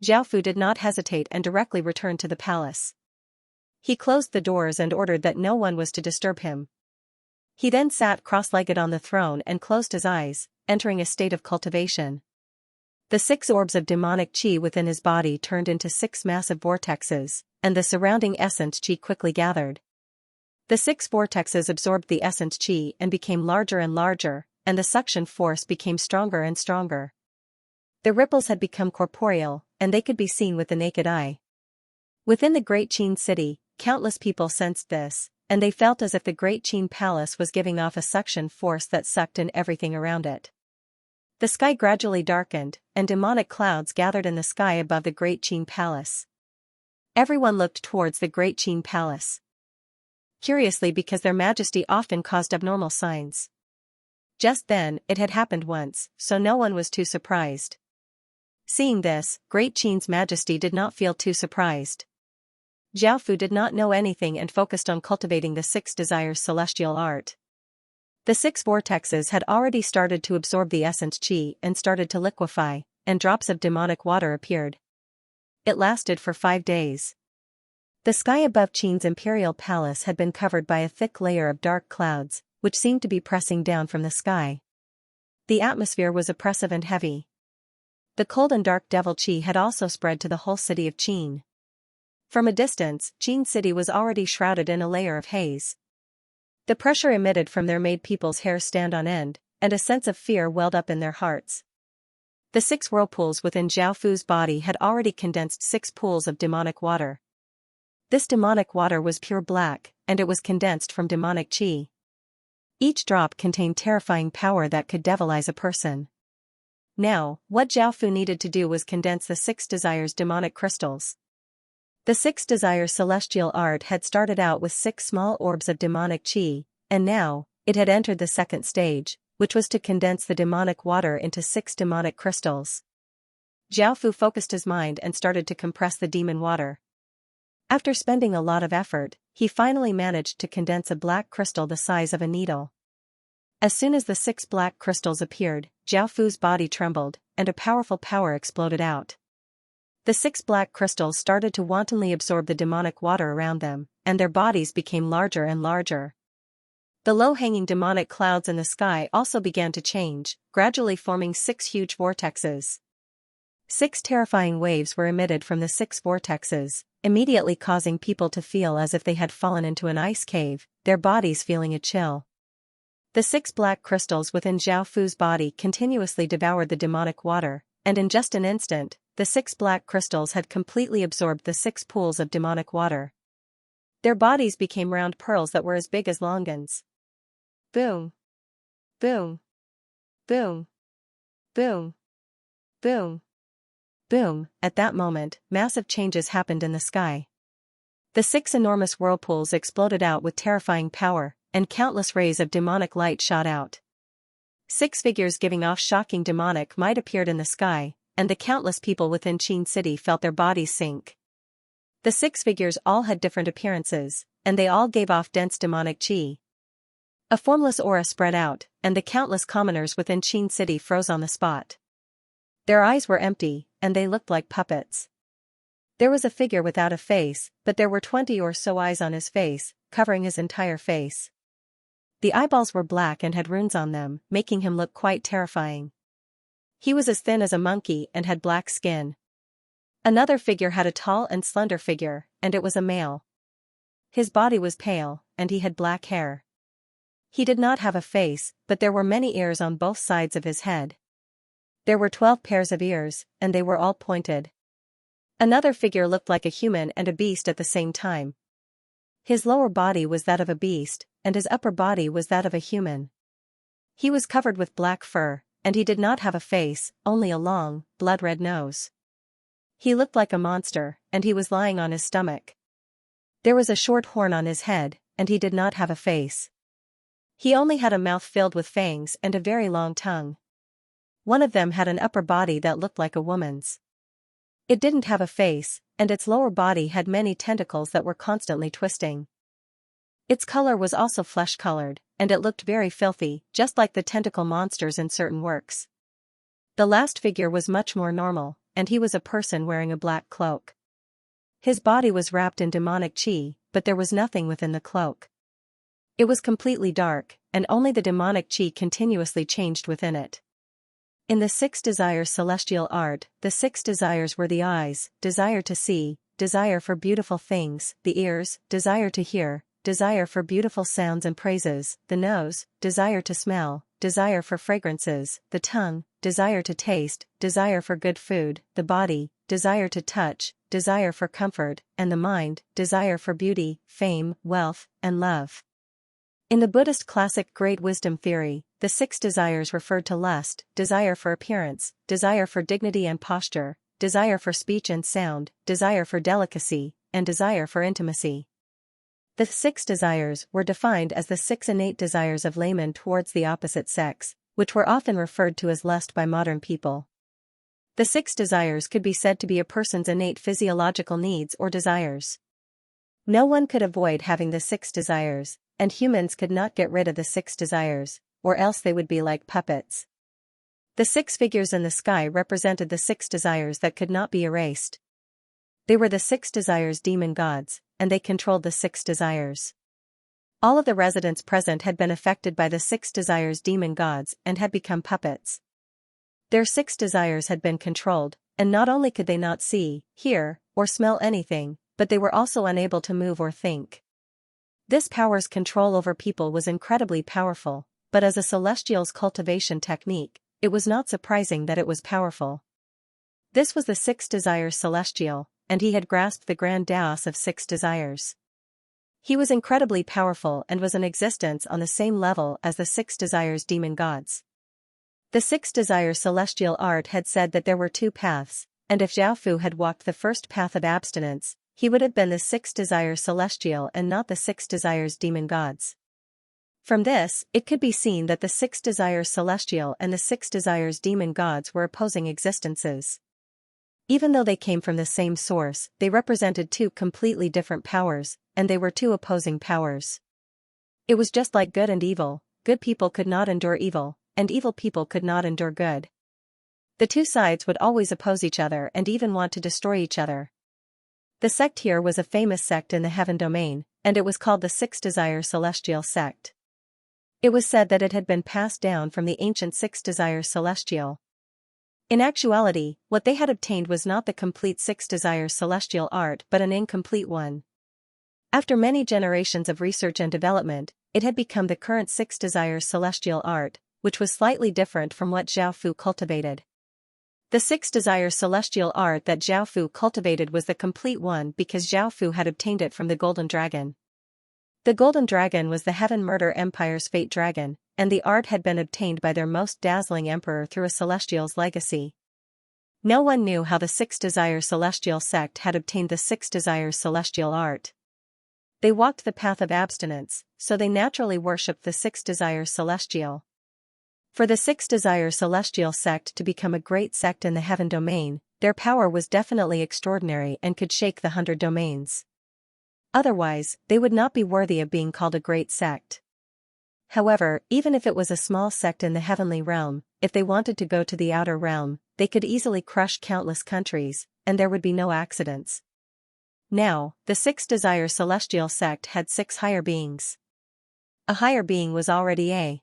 Zhao Fu did not hesitate and directly returned to the palace. He closed the doors and ordered that no one was to disturb him. He then sat cross-legged on the throne and closed his eyes, entering a state of cultivation. The 6 orbs of demonic qi within his body turned into 6 massive vortexes, and the surrounding essence qi quickly gathered. The 6 vortexes absorbed the essence qi and became larger and larger, and the suction force became stronger and stronger. The ripples had become corporeal, and they could be seen with the naked eye. Within the Great Qin city, countless people sensed this, and they felt as if the Great Qin palace was giving off a suction force that sucked in everything around it. The sky gradually darkened, and demonic clouds gathered in the sky above the Great Qin palace. Everyone looked towards the Great Qin palace. Curiously, because their majesty often caused abnormal signs. Just then, it had happened once, so no one was too surprised. Seeing this, Great Qin's majesty did not feel too surprised. Zhao Fu did not know anything and focused on cultivating the 6 desires celestial art. The 6 vortexes had already started to absorb the essence qi and started to liquefy, and drops of demonic water appeared. It lasted for 5 days. The sky above Qin's imperial palace had been covered by a thick layer of dark clouds, which seemed to be pressing down from the sky. The atmosphere was oppressive and heavy. The cold and dark devil qi had also spread to the whole city of Qin. From a distance, Qin city was already shrouded in a layer of haze. The pressure emitted from there made people's hair stand on end, and a sense of fear welled up in their hearts. The 6 whirlpools within Zhao Fu's body had already condensed 6 pools of demonic water. This demonic water was pure black, and it was condensed from demonic qi. Each drop contained terrifying power that could devilize a person. Now, what Zhao Fu needed to do was condense the 6 desires demonic crystals. The 6 desires celestial art had started out with 6 small orbs of demonic qi, and now, it had entered the 2nd stage, which was to condense the demonic water into 6 demonic crystals. Zhao Fu focused his mind and started to compress the demon water. After spending a lot of effort, he finally managed to condense a black crystal the size of a needle. As soon as the 6 black crystals appeared, Zhao Fu's body trembled, and a powerful power exploded out. The 6 black crystals started to wantonly absorb the demonic water around them, and their bodies became larger and larger. The low-hanging demonic clouds in the sky also began to change, gradually forming 6 huge vortexes. 6 terrifying waves were emitted from the 6 vortexes, immediately causing people to feel as if they had fallen into an ice cave, their bodies feeling a chill. The 6 black crystals within Zhao Fu's body continuously devoured the demonic water, and in just an instant, the 6 black crystals had completely absorbed the 6 pools of demonic water. Their bodies became round pearls that were as big as longans. Boom! Boom! Boom! Boom! Boom! Boom! At that moment, massive changes happened in the sky. The 6 enormous whirlpools exploded out with terrifying power, and countless rays of demonic light shot out. 6 figures giving off shocking demonic might appeared in the sky, and the countless people within Qin City felt their bodies sink. The 6 figures all had different appearances, and they all gave off dense demonic qi. A formless aura spread out, and the countless commoners within Qin City froze on the spot. Their eyes were empty, and they looked like puppets. There was a figure without a face, but there were 20 or so eyes on his face, covering his entire face. The eyeballs were black and had runes on them, making him look quite terrifying. He was as thin as a monkey and had black skin. Another figure had a tall and slender figure, and it was a male. His body was pale, and he had black hair. He did not have a face, but there were many ears on both sides of his head. There were 12 pairs of ears, and they were all pointed. Another figure looked like a human and a beast at the same time. His lower body was that of a beast, and his upper body was that of a human. He was covered with black fur, and he did not have a face, only a long, blood-red nose. He looked like a monster, and he was lying on his stomach. There was a short horn on his head, and he did not have a face. He only had a mouth filled with fangs and a very long tongue. One of them had an upper body that looked like a woman's. It didn't have a face, and its lower body had many tentacles that were constantly twisting. Its color was also flesh-colored, and it looked very filthy, just like the tentacle monsters in certain works. The last figure was much more normal, and he was a person wearing a black cloak. His body was wrapped in demonic qi, but there was nothing within the cloak. It was completely dark, and only the demonic qi continuously changed within it. In the 6 desires celestial art, the 6 desires were the eyes, desire to see, desire for beautiful things, the ears, desire to hear, desire for beautiful sounds and praises, the nose, desire to smell, desire for fragrances, the tongue, desire to taste, desire for good food, the body, desire to touch, desire for comfort, and the mind, desire for beauty, fame, wealth, and love. In the Buddhist classic Great Wisdom Theory, the 6 desires referred to lust, desire for appearance, desire for dignity and posture, desire for speech and sound, desire for delicacy, and desire for intimacy. The 6 desires were defined as the 6 innate desires of laymen towards the opposite sex, which were often referred to as lust by modern people. The 6 desires could be said to be a person's innate physiological needs or desires. No one could avoid having the 6 desires, and humans could not get rid of the 6 desires, or else they would be like puppets. The 6 figures in the sky represented the 6 desires that could not be erased. They were the 6 desires demon gods, and they controlled the 6 desires. All of the residents present had been affected by the 6 desires demon gods and had become puppets. Their 6 desires had been controlled, and not only could they not see, hear, or smell anything, but they were also unable to move or think. This power's control over people was incredibly powerful, but as a celestial's cultivation technique, it was not surprising that it was powerful. This was the 6 desires celestial, and he had grasped the grand dais of 6 desires. He was incredibly powerful and was in existence on the same level as the 6 desires demon gods. The 6 desires celestial art had said that there were 2 paths, and if Zhao Fu had walked the first path of abstinence, he would have been the 6 desires celestial and not the 6 desires demon gods. From this, it could be seen that the 6 desires celestial and the 6 desires demon gods were opposing existences. Even though they came from the same source, they represented 2 completely different powers, and they were 2 opposing powers. It was just like good and evil, good people could not endure evil, and evil people could not endure good. The two sides would always oppose each other and even want to destroy each other. The sect here was a famous sect in the heaven domain, and it was called the Six Desires Celestial Sect. It was said that it had been passed down from the ancient Six Desires Celestial. In actuality, what they had obtained was not the complete Six Desires Celestial art but an incomplete one. After many generations of research and development, it had become the current Six Desires Celestial art, which was slightly different from what Zhao Fu cultivated. The Six Desires Celestial art that Zhao Fu cultivated was the complete one because Zhao Fu had obtained it from the Golden Dragon. The Golden Dragon was the Heaven Murder Empire's fate dragon, and the art had been obtained by their most dazzling emperor through a celestial's legacy. No one knew how the Six Desires Celestial sect had obtained the Six Desires Celestial art. They walked the path of abstinence, so they naturally worshipped the Six Desires Celestial. For the Six Desires Celestial sect to become a great sect in the heaven domain, their power was definitely extraordinary and could shake the 100 domains. Otherwise, they would not be worthy of being called a great sect. However, even if it was a small sect in the heavenly realm, if they wanted to go to the outer realm, they could easily crush countless countries, and there would be no accidents. Now, the Six Desires Celestial sect had 6 higher beings. A higher being was already a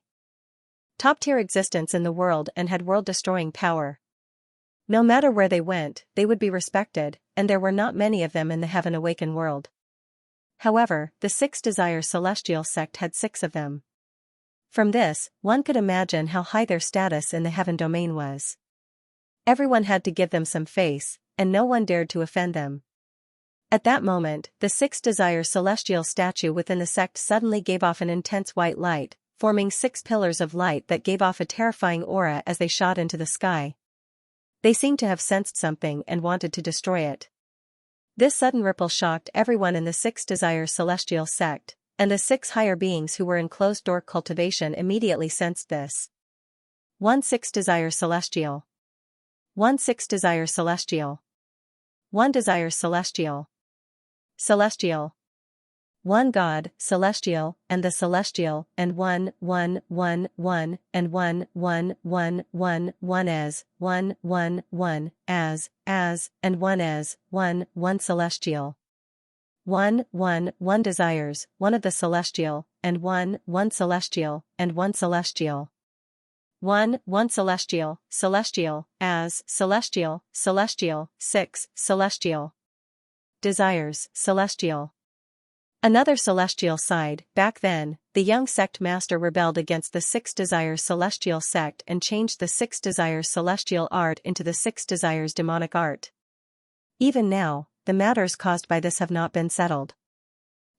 top-tier existence in the world and had world-destroying power. No matter where they went, they would be respected, and there were not many of them in the Heaven Awakened world. However, the Six Desires Celestial sect had 6 of them. From this, one could imagine how high their status in the heaven domain was. Everyone had to give them some face, and no one dared to offend them. At that moment, the Six Desires Celestial statue within the sect suddenly gave off an intense white light, forming 6 pillars of light that gave off a terrifying aura as they shot into the sky. They seemed to have sensed something and wanted to destroy it. This sudden ripple shocked everyone in the Six Desires Celestial sect, and the 6 higher beings who were in closed-door cultivation immediately sensed this. 1 Six Desires Celestial. 1 Six Desires Celestial. 1 Desires Celestial. Celestial. 1 God, Celestial, and the Celestial, and 1, 1, 1, 1, and 1, 1, 1, 1, 1 as, 1, 1, 1, as, and 1 as, 1, 1 Celestial. 1, 1, 1 Desires, 1 of the Celestial, and 1, 1 Celestial, and 1 Celestial. 1, 1 Celestial, Celestial, as, Celestial, Celestial, 6, Celestial. Desires, Celestial. Another celestial side. Back then, the young sect master rebelled against the Six Desires Celestial sect and changed the Six Desires Celestial art into the Six Desires Demonic art. Even now, the matters caused by this have not been settled.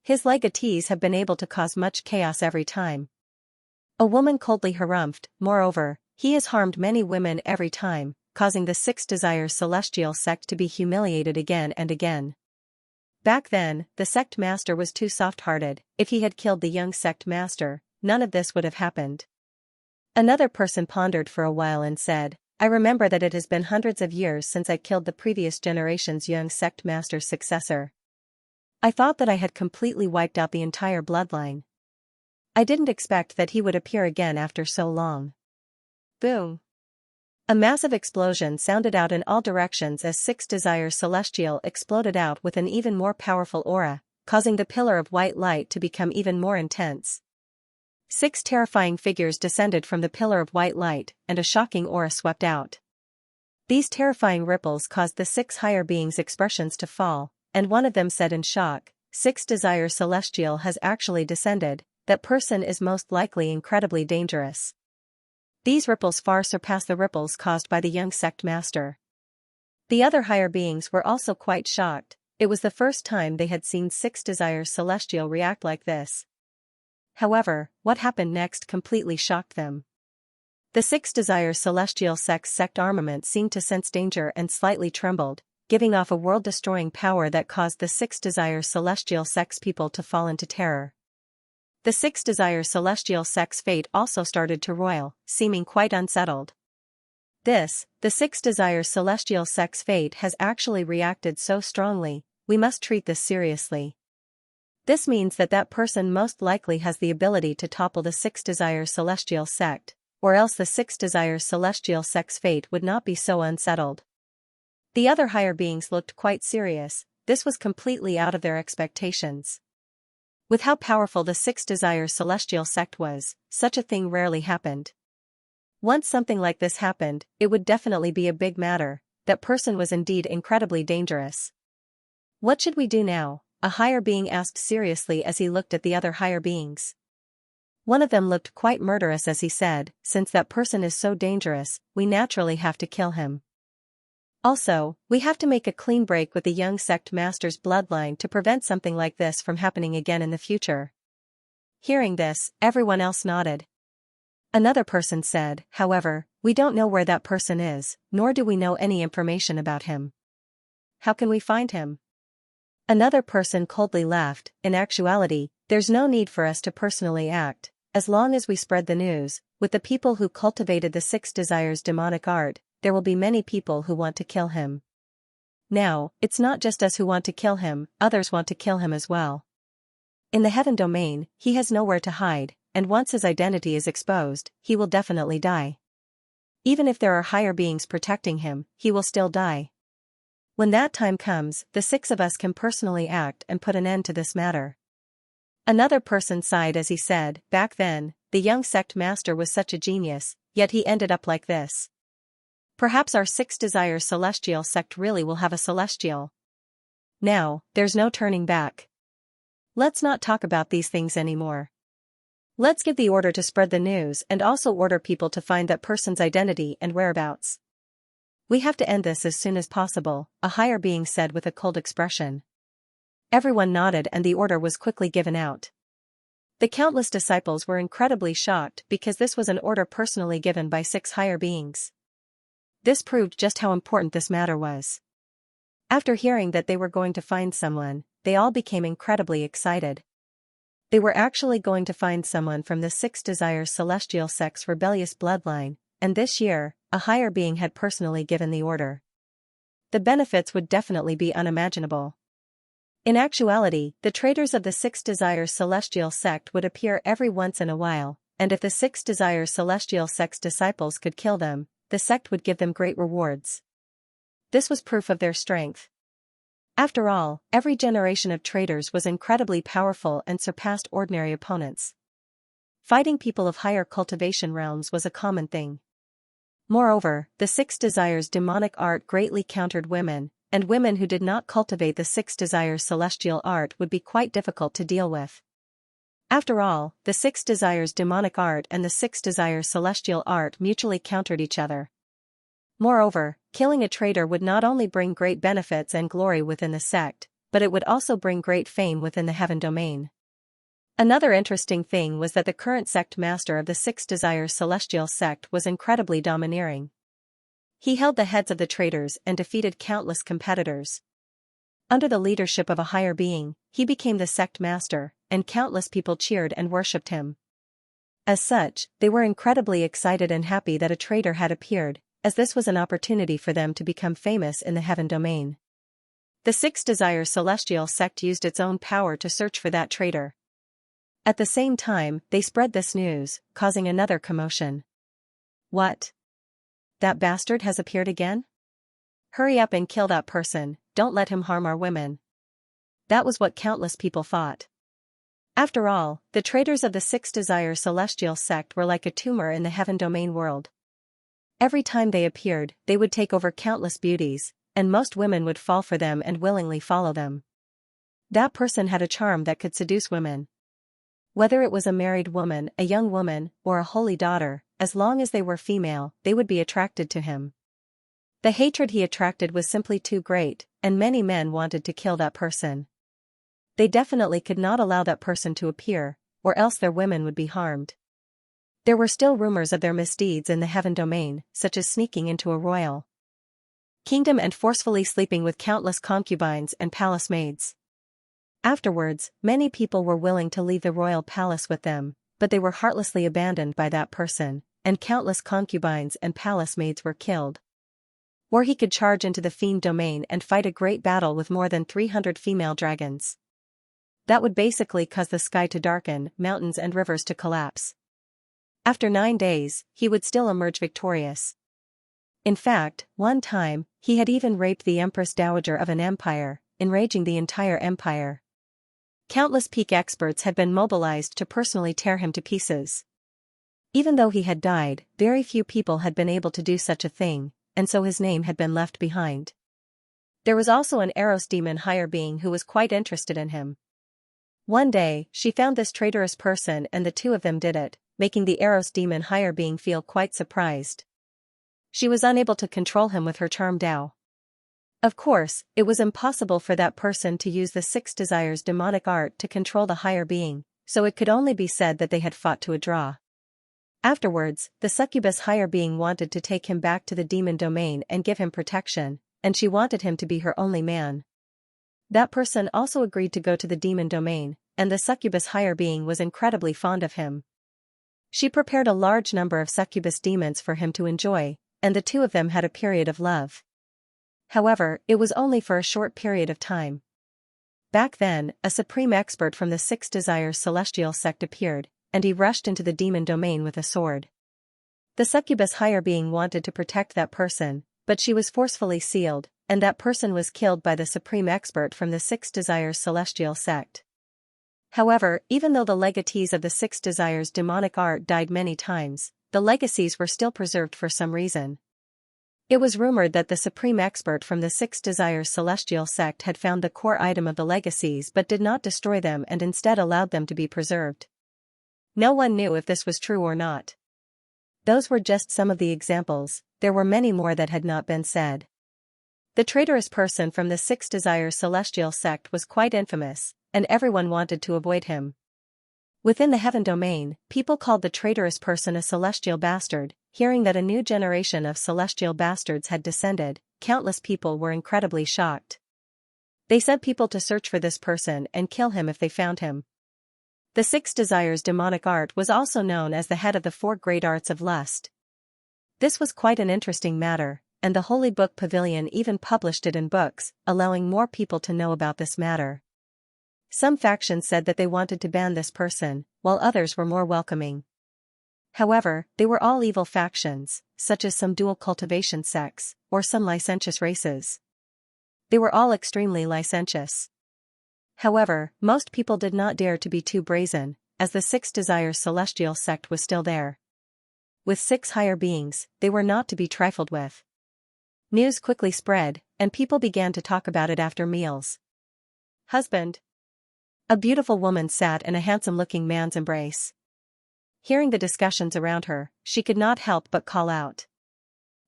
His legatees have been able to cause much chaos every time. A woman coldly harumphed, moreover, he has harmed many women every time, causing the Six Desires Celestial sect to be humiliated again and again. Back then, the sect master was too soft-hearted. If he had killed the young sect master, none of this would have happened. Another person pondered for a while and said, I remember that it has been hundreds of years since I killed the previous generation's young sect master's successor. I thought that I had completely wiped out the entire bloodline. I didn't expect that he would appear again after so long. Boom! A massive explosion sounded out in all directions as Six Desires Celestial exploded out with an even more powerful aura, causing the pillar of white light to become even more intense. 6 terrifying figures descended from the pillar of white light, and a shocking aura swept out. These terrifying ripples caused the 6 higher beings' expressions to fall, and one of them said in shock, Six Desires Celestial has actually descended, that person is most likely incredibly dangerous. These ripples far surpass the ripples caused by the young sect master. The other higher beings were also quite shocked. It was the first time they had seen Six Desires Celestial react like this. However, what happened next completely shocked them. The Six Desires Celestial sect armament seemed to sense danger and slightly trembled, giving off a world-destroying power that caused the Six Desires Celestial sect's people to fall into terror. The Six Desires Celestial sect's fate also started to roil, seeming quite unsettled. The Six Desires Celestial sect's fate has actually reacted so strongly, we must treat this seriously. This means that that person most likely has the ability to topple the Six Desires Celestial sect, or else the Six Desires Celestial sect's fate would not be so unsettled. The other higher beings looked quite serious. This was completely out of their expectations. With how powerful the Six Desires Celestial sect was, such a thing rarely happened. Once something like this happened, it would definitely be a big matter. That person was indeed incredibly dangerous. What should we do now? A higher being asked seriously as he looked at the other higher beings. One of them looked quite murderous as he said, since that person is so dangerous, we naturally have to kill him. Also, we have to make a clean break with the young sect master's bloodline to prevent something like this from happening again in the future. Hearing this, everyone else nodded. Another person said, however, we don't know where that person is, nor do we know any information about him. How can we find him? Another person coldly laughed. In actuality, there's no need for us to personally act, as long as we spread the news. With the people who cultivated the Six Desires demonic art, there will be many people who want to kill him. Now, it's not just us who want to kill him, others want to kill him as well. In the heaven domain, he has nowhere to hide, and once his identity is exposed, he will definitely die. Even if there are higher beings protecting him, he will still die. When that time comes, the six of us can personally act and put an end to this matter. Another person sighed as he said, back then, the young sect master was such a genius, yet he ended up like this. Perhaps our Six Desires Celestial sect really will have a celestial. Now, there's no turning back. Let's not talk about these things anymore. Let's give the order to spread the news and also order people to find that person's identity and whereabouts. We have to end this as soon as possible, a higher being said with a cold expression. Everyone nodded and the order was quickly given out. The countless disciples were incredibly shocked because this was an order personally given by six higher beings. This proved just how important this matter was. After hearing that they were going to find someone, they all became incredibly excited. They were actually going to find someone from the Six Desires Celestial sect's rebellious bloodline, and this year, a higher being had personally given the order. The benefits would definitely be unimaginable. In actuality, the traitors of the Six Desires Celestial sect would appear every once in a while, and if the Six Desires Celestial sect's disciples could kill them, the sect would give them great rewards. This was proof of their strength. After all, every generation of traitors was incredibly powerful and surpassed ordinary opponents. Fighting people of higher cultivation realms was a common thing. Moreover, the Six Desires demonic art greatly countered women, and women who did not cultivate the Six Desires celestial art would be quite difficult to deal with. After all, the Six Desires demonic art and the Six Desires celestial art mutually countered each other. Moreover, killing a traitor would not only bring great benefits and glory within the sect, but it would also bring great fame within the heaven domain. Another interesting thing was that the current sect master of the Six Desires Celestial sect was incredibly domineering. He held the heads of the traitors and defeated countless competitors. Under the leadership of a higher being, he became the sect master, and countless people cheered and worshipped him. As such, they were incredibly excited and happy that a traitor had appeared, as this was an opportunity for them to become famous in the heaven domain. The Six Desires Celestial sect used its own power to search for that traitor. At the same time, they spread this news, causing another commotion. What? That bastard has appeared again? Hurry up and kill that person, don't let him harm our women. That was what countless people thought. After all, the traitors of the Six Desires Celestial sect were like a tumor in the heaven domain world. Every time they appeared, they would take over countless beauties, and most women would fall for them and willingly follow them. That person had a charm that could seduce women. Whether it was a married woman, a young woman, or a holy daughter, as long as they were female, they would be attracted to him. The hatred he attracted was simply too great, and many men wanted to kill that person. They definitely could not allow that person to appear, or else their women would be harmed. There were still rumors of their misdeeds in the heaven domain, such as sneaking into a royal kingdom and forcefully sleeping with countless concubines and palace maids. Afterwards, many people were willing to leave the royal palace with them, but they were heartlessly abandoned by that person, and countless concubines and palace maids were killed. Or he could charge into the fiend domain and fight a great battle with more than 300 female dragons. That would basically cause the sky to darken, mountains and rivers to collapse. After 9 days, he would still emerge victorious. In fact, one time, he had even raped the Empress Dowager of an empire, enraging the entire empire. Countless peak experts had been mobilized to personally tear him to pieces. Even though he had died, very few people had been able to do such a thing, and so his name had been left behind. There was also an Eros demon higher being who was quite interested in him. One day, she found this traitorous person and the two of them did it, making the Eros demon higher being feel quite surprised. She was unable to control him with her charm Dao. Of course, it was impossible for that person to use the Six Desires demonic art to control the higher being, so it could only be said that they had fought to a draw. Afterwards, the succubus higher being wanted to take him back to the demon domain and give him protection, and she wanted him to be her only man. That person also agreed to go to the demon domain, and the succubus higher being was incredibly fond of him. She prepared a large number of succubus demons for him to enjoy, and the two of them had a period of love. However, it was only for a short period of time. Back then, a supreme expert from the Six Desires celestial sect appeared, and he rushed into the demon domain with a sword. The succubus higher being wanted to protect that person, but she was forcefully sealed, and that person was killed by the supreme expert from the Six Desires celestial sect. However, even though the legatees of the Six Desires demonic art died many times, the legacies were still preserved for some reason. It was rumored that the supreme expert from the Six Desires celestial sect had found the core item of the legacies but did not destroy them and instead allowed them to be preserved. No one knew if this was true or not. Those were just some of the examples, there were many more that had not been said. The traitorous person from the Six Desires celestial sect was quite infamous, and everyone wanted to avoid him. Within the heaven domain, people called the traitorous person a celestial bastard. Hearing that a new generation of celestial bastards had descended, countless people were incredibly shocked. They sent people to search for this person and kill him if they found him. The Six Desires demonic art was also known as the head of the four great arts of lust. This was quite an interesting matter, and the Holy Book Pavilion even published it in books, allowing more people to know about this matter. Some factions said that they wanted to ban this person, while others were more welcoming. However, they were all evil factions, such as some dual cultivation sects, or some licentious races. They were all extremely licentious. However, most people did not dare to be too brazen, as the Six Desires celestial sect was still there. With 6 higher beings, they were not to be trifled with. News quickly spread, and people began to talk about it after meals. Husband. A beautiful woman sat in a handsome-looking man's embrace. Hearing the discussions around her, she could not help but call out.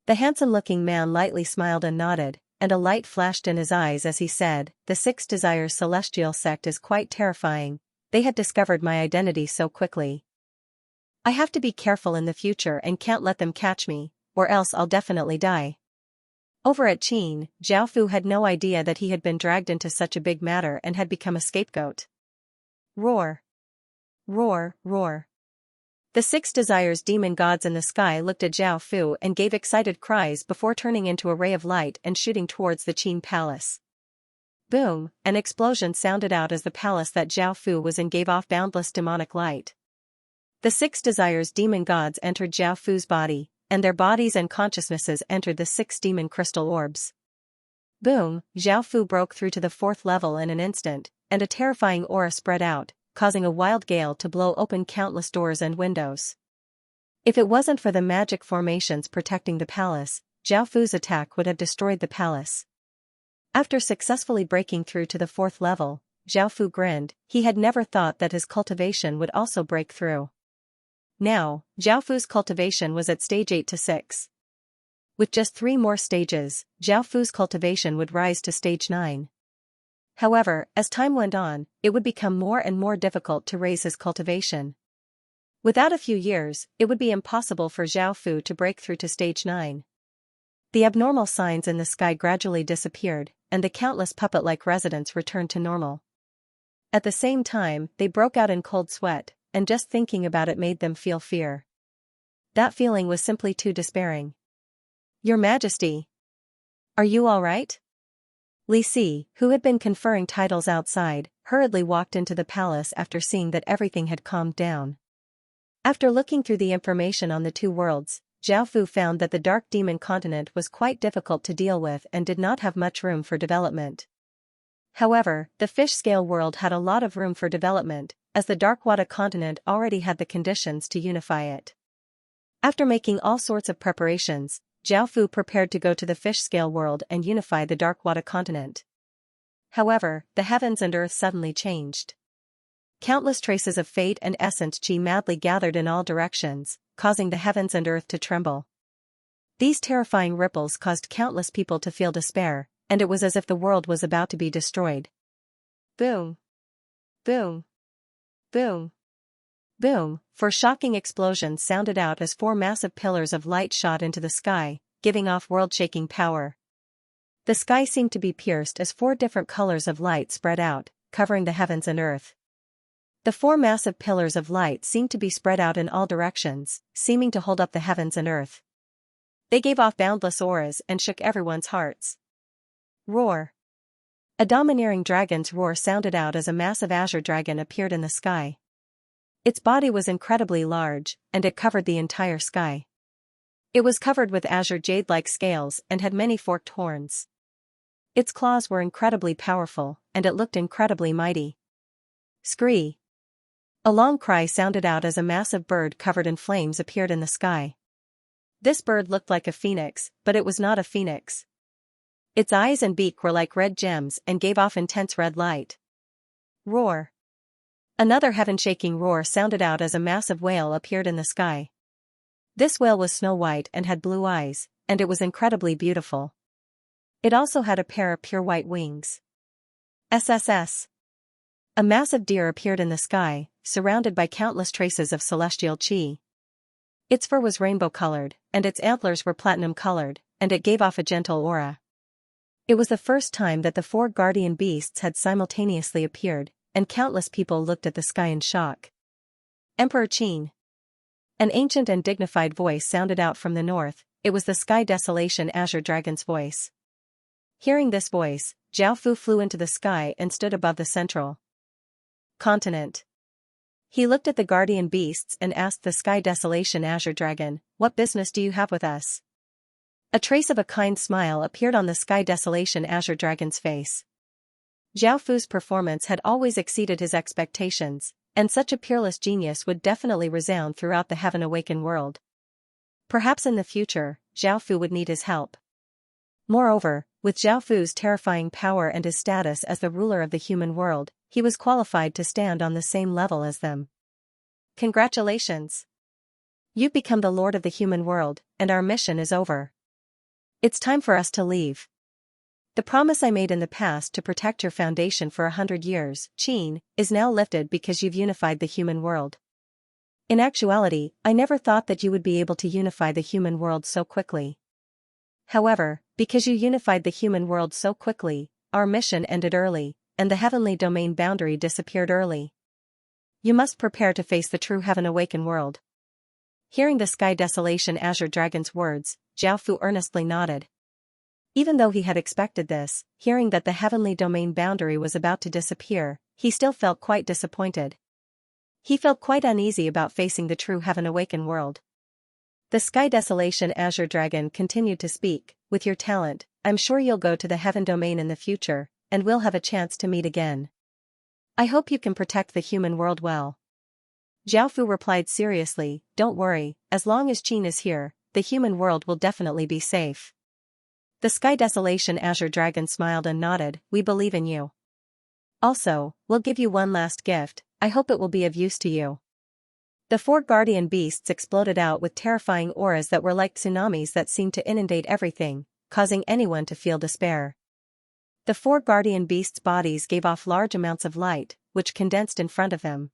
The handsome-looking man lightly smiled and nodded, and a light flashed in his eyes as he said, "The Six Desires celestial sect is quite terrifying. They had discovered my identity so quickly. I have to be careful in the future and can't let them catch me, or else I'll definitely die." Over at Qin, Zhao had no idea that he had been dragged into such a big matter and had become a scapegoat. Roar! Roar, roar! The 6 Desires demon gods in the sky looked at Zhao Fu and gave excited cries before turning into a ray of light and shooting towards the Qin palace. Boom! An explosion sounded out as the palace that Zhao Fu was in gave off boundless demonic light. The 6 Desires demon gods entered Zhao Fu's body, and their bodies and consciousnesses entered the 6 demon crystal orbs. Boom! Zhao Fu broke through to the 4th level in an instant, and a terrifying aura spread out, causing a wild gale to blow open countless doors and windows. If it wasn't for the magic formations protecting the palace, Zhao Fu's attack would have destroyed the palace. After successfully breaking through to the 4th level, Zhao Fu grinned. He had never thought that his cultivation would also break through. Now, Zhao Fu's cultivation was at stage 8 to 6. With just 3 more stages, Zhao Fu's cultivation would rise to stage 9. However, as time went on, it would become more and more difficult to raise his cultivation. Without a few years, it would be impossible for Zhao Fu to break through to stage 9. The abnormal signs in the sky gradually disappeared, and the countless puppet-like residents returned to normal. At the same time, they broke out in cold sweat, and just thinking about it made them feel fear. That feeling was simply too despairing. "Your Majesty! Are you all right?" Li Si, who had been conferring titles outside, hurriedly walked into the palace after seeing that everything had calmed down. After looking through the information on the two worlds, Zhao Fu found that the Dark Demon continent was quite difficult to deal with and did not have much room for development. However, the fish scale world had a lot of room for development, as the Dark Water continent already had the conditions to unify it. After making all sorts of preparations, Zhao Fu prepared to go to the fish scale world and unify the Dark Water continent. However, the heavens and earth suddenly changed. Countless traces of fate and essence qi madly gathered in all directions, causing the heavens and earth to tremble. These terrifying ripples caused countless people to feel despair, and it was as if the world was about to be destroyed. Boom! Boom! Boom! Boom! Four shocking explosions sounded out as four massive pillars of light shot into the sky, giving off world-shaking power. The sky seemed to be pierced as four different colors of light spread out, covering the heavens and earth. The four massive pillars of light seemed to be spread out in all directions, seeming to hold up the heavens and earth. They gave off boundless auras and shook everyone's hearts. Roar! A domineering dragon's roar sounded out as a massive azure dragon appeared in the sky. Its body was incredibly large, and it covered the entire sky. It was covered with azure jade-like scales and had many forked horns. Its claws were incredibly powerful, and it looked incredibly mighty. Scree! A long cry sounded out as a massive bird covered in flames appeared in the sky. This bird looked like a phoenix, but it was not a phoenix. Its eyes and beak were like red gems and gave off intense red light. Roar! Another heaven-shaking roar sounded out as a massive whale appeared in the sky. This whale was snow white and had blue eyes, and it was incredibly beautiful. It also had a pair of pure white wings. SSS! A massive deer appeared in the sky, surrounded by countless traces of celestial qi. Its fur was rainbow-colored, and its antlers were platinum-colored, and it gave off a gentle aura. It was the first time that the four guardian beasts had simultaneously appeared, and countless people looked at the sky in shock. Emperor Qin! An ancient and dignified voice sounded out from the north. It was the Sky Desolation Azure Dragon's voice. Hearing this voice, Zhao Fu flew into the sky and stood above the central continent. He looked at the guardian beasts and asked the Sky Desolation Azure Dragon, "What business do you have with us?" A trace of a kind smile appeared on the Sky Desolation Azure Dragon's face. Zhao Fu's performance had always exceeded his expectations, and such a peerless genius would definitely resound throughout the Heaven Awakened world. Perhaps in the future, Zhao Fu would need his help. Moreover, with Zhao Fu's terrifying power and his status as the ruler of the human world, he was qualified to stand on the same level as them. Congratulations! You've become the Lord of the human world, and our mission is over. It's time for us to leave. The promise I made in the past to protect your foundation for 100 years, Qin, is now lifted because you've unified the human world. In actuality, I never thought that you would be able to unify the human world so quickly. However, because you unified the human world so quickly, our mission ended early, and the heavenly domain boundary disappeared early. You must prepare to face the true Heaven Awakened world. Hearing the Sky Desolation Azure Dragon's words, Zhao Fu earnestly nodded. Even though he had expected this, hearing that the heavenly domain boundary was about to disappear, he still felt quite disappointed. He felt quite uneasy about facing the true Heaven Awakened world. The Sky Desolation Azure Dragon continued to speak, "With your talent, I'm sure you'll go to the Heaven domain in the future, and we'll have a chance to meet again. I hope you can protect the human world well." Zhao Fu replied seriously, "Don't worry, as long as Qin is here, the human world will definitely be safe." The Sky Desolation Azure Dragon smiled and nodded, "We believe in you. Also, we'll give you one last gift, I hope it will be of use to you." The four guardian beasts exploded out with terrifying auras that were like tsunamis that seemed to inundate everything, causing anyone to feel despair. The four guardian beasts' bodies gave off large amounts of light, which condensed in front of them.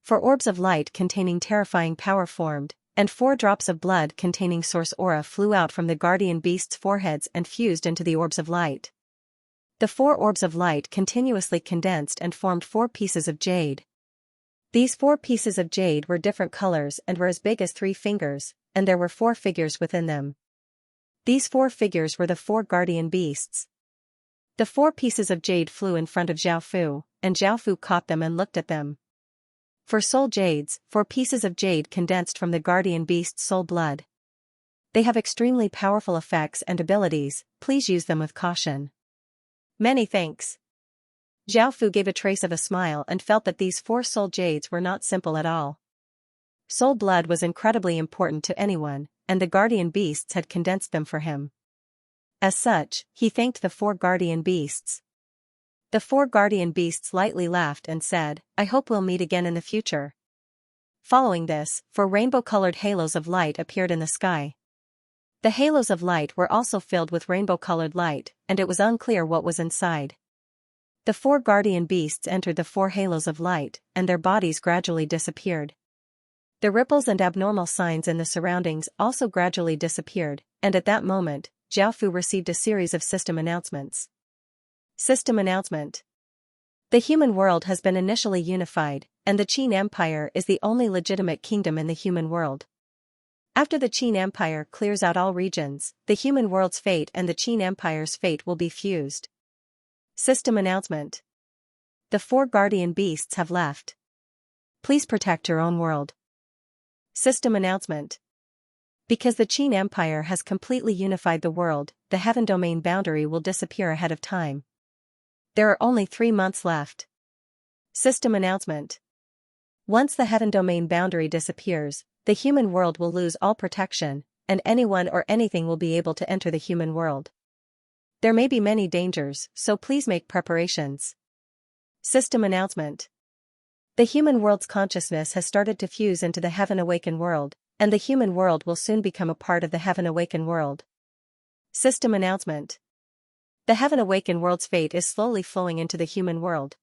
4 orbs of light containing terrifying power formed, and 4 drops of blood containing source aura flew out from the guardian beasts' foreheads and fused into the orbs of light. The 4 orbs of light continuously condensed and formed 4 pieces of jade. These 4 pieces of jade were different colors and were as big as 3 fingers, and there were 4 figures within them. These 4 figures were the 4 guardian beasts. The 4 pieces of jade flew in front of Zhao Fu, and Zhao Fu caught them and looked at them. For soul jades, 4 pieces of jade condensed from the guardian beast's soul blood. They have extremely powerful effects and abilities, please use them with caution. Many thanks. Zhao Fu gave a trace of a smile and felt that these 4 soul jades were not simple at all. Soul blood was incredibly important to anyone, and the guardian beasts had condensed them for him. As such, he thanked the 4 guardian beasts. The 4 guardian beasts lightly laughed and said, "I hope we'll meet again in the future." Following this, 4 rainbow-colored halos of light appeared in the sky. The halos of light were also filled with rainbow-colored light, and it was unclear what was inside. The 4 guardian beasts entered the 4 halos of light, and their bodies gradually disappeared. The ripples and abnormal signs in the surroundings also gradually disappeared, and at that moment, Zhao Fu received a series of system announcements. System announcement. The human world has been initially unified, and the Qin Empire is the only legitimate kingdom in the human world. After the Qin Empire clears out all regions, the human world's fate and the Qin Empire's fate will be fused. System announcement. The 4 guardian beasts have left. Please protect your own world. System announcement. Because the Qin Empire has completely unified the world, the heaven domain boundary will disappear ahead of time. There are only 3 months left. System announcement. Once the heaven domain boundary disappears, the human world will lose all protection, and anyone or anything will be able to enter the human world. There may be many dangers, so please make preparations. System announcement. The human world's consciousness has started to fuse into the Heaven Awakened world, and the human world will soon become a part of the Heaven Awakened world. System announcement. The Heaven Awakened world's fate is slowly flowing into the human world.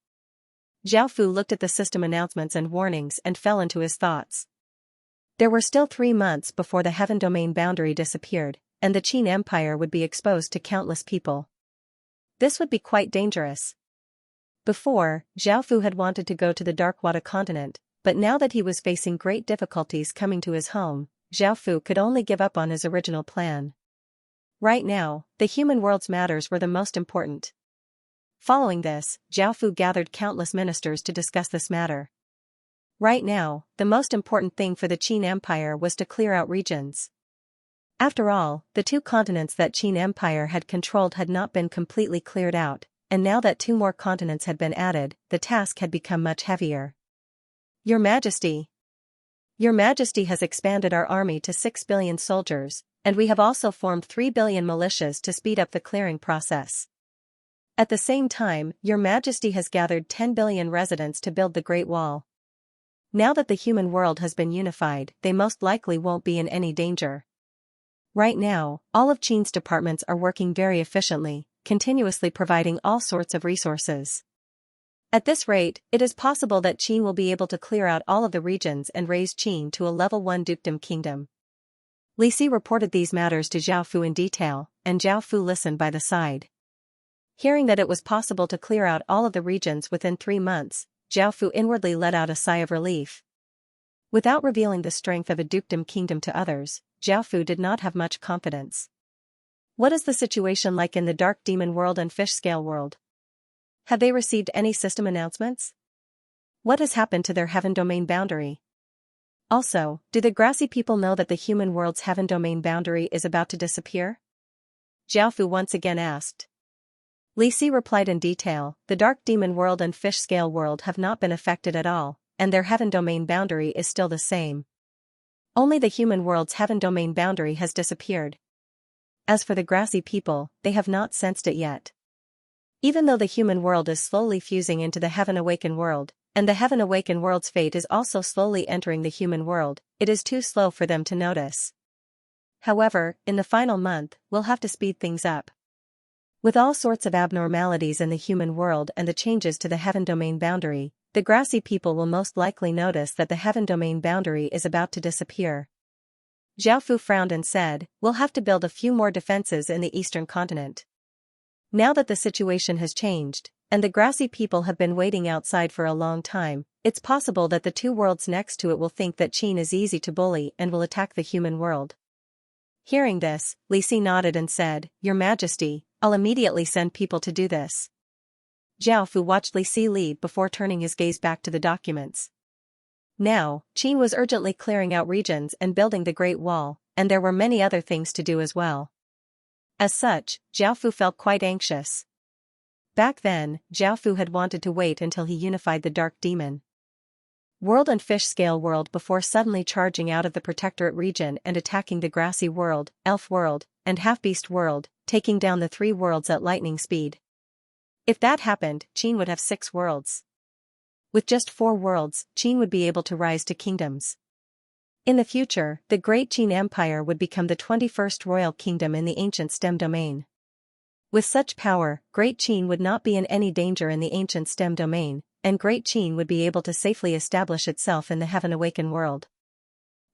Zhao Fu looked at the system announcements and warnings and fell into his thoughts. There were still 3 months before the Heaven Domain boundary disappeared, and the Qin Empire would be exposed to countless people. This would be quite dangerous. Before, Zhao Fu had wanted to go to the Darkwada continent, but now that he was facing great difficulties coming to his home, Zhao Fu could only give up on his original plan. Right now, the human world's matters were the most important. Following this, Zhao Fu gathered countless ministers to discuss this matter. Right now, the most important thing for the Qin Empire was to clear out regions. After all, the 2 continents that Qin Empire had controlled had not been completely cleared out, and now that 2 more continents had been added, the task had become much heavier. Your Majesty. Your Majesty has expanded our army to 6 billion soldiers, and we have also formed 3 billion militias to speed up the clearing process. At the same time, Your Majesty has gathered 10 billion residents to build the Great Wall. Now that the human world has been unified, they most likely won't be in any danger. Right now, all of Qin's departments are working very efficiently, continuously providing all sorts of resources. At this rate, it is possible that Qin will be able to clear out all of the regions and raise Qin to a level 1 dukedom kingdom. Li Si reported these matters to Zhao Fu in detail, and Zhao Fu listened by the side. Hearing that it was possible to clear out all of the regions within 3 months, Zhao Fu inwardly let out a sigh of relief. Without revealing the strength of a dukedom kingdom to others, Zhao Fu did not have much confidence. What is the situation like in the Dark Demon world and Fish Scale world? Have they received any system announcements? What has happened to their heaven domain boundary? Also, do the grassy people know that the human world's heaven domain boundary is about to disappear? Zhao Fu once again asked. Li Si replied in detail, the Dark Demon world and Fish Scale world have not been affected at all, and their heaven domain boundary is still the same. Only the human world's heaven domain boundary has disappeared. As for the grassy people, they have not sensed it yet. Even though the human world is slowly fusing into the Heaven Awakened world, and the Heaven Awakened world's fate is also slowly entering the human world, it is too slow for them to notice. However, in the final month, we'll have to speed things up. With all sorts of abnormalities in the human world and the changes to the heaven domain boundary, the grassy people will most likely notice that the heaven domain boundary is about to disappear. Zhao Fu frowned and said, we'll have to build a few more defenses in the eastern continent. Now that the situation has changed, and the grassy people have been waiting outside for a long time, it's possible that the 2 worlds next to it will think that Qin is easy to bully and will attack the human world. Hearing this, Li Si nodded and said, "Your Majesty, I'll immediately send people to do this." Zhao Fu watched Li Si leave before turning his gaze back to the documents. Now, Qin was urgently clearing out regions and building the Great Wall, and there were many other things to do as well. As such, Zhao Fu felt quite anxious. Back then, Zhao Fu had wanted to wait until he unified the Dark Demon World and Fish Scale World before suddenly charging out of the Protectorate region and attacking the Grassy World, Elf World, and Half-Beast World, taking down the 3 worlds at lightning speed. If that happened, Qin would have 6 worlds. With just 4 worlds, Qin would be able to rise to kingdoms. In the future, the Great Qin Empire would become the 21st royal kingdom in the ancient stem domain. With such power, Great Qin would not be in any danger in the ancient stem domain, and Great Qin would be able to safely establish itself in the Heaven Awaken world.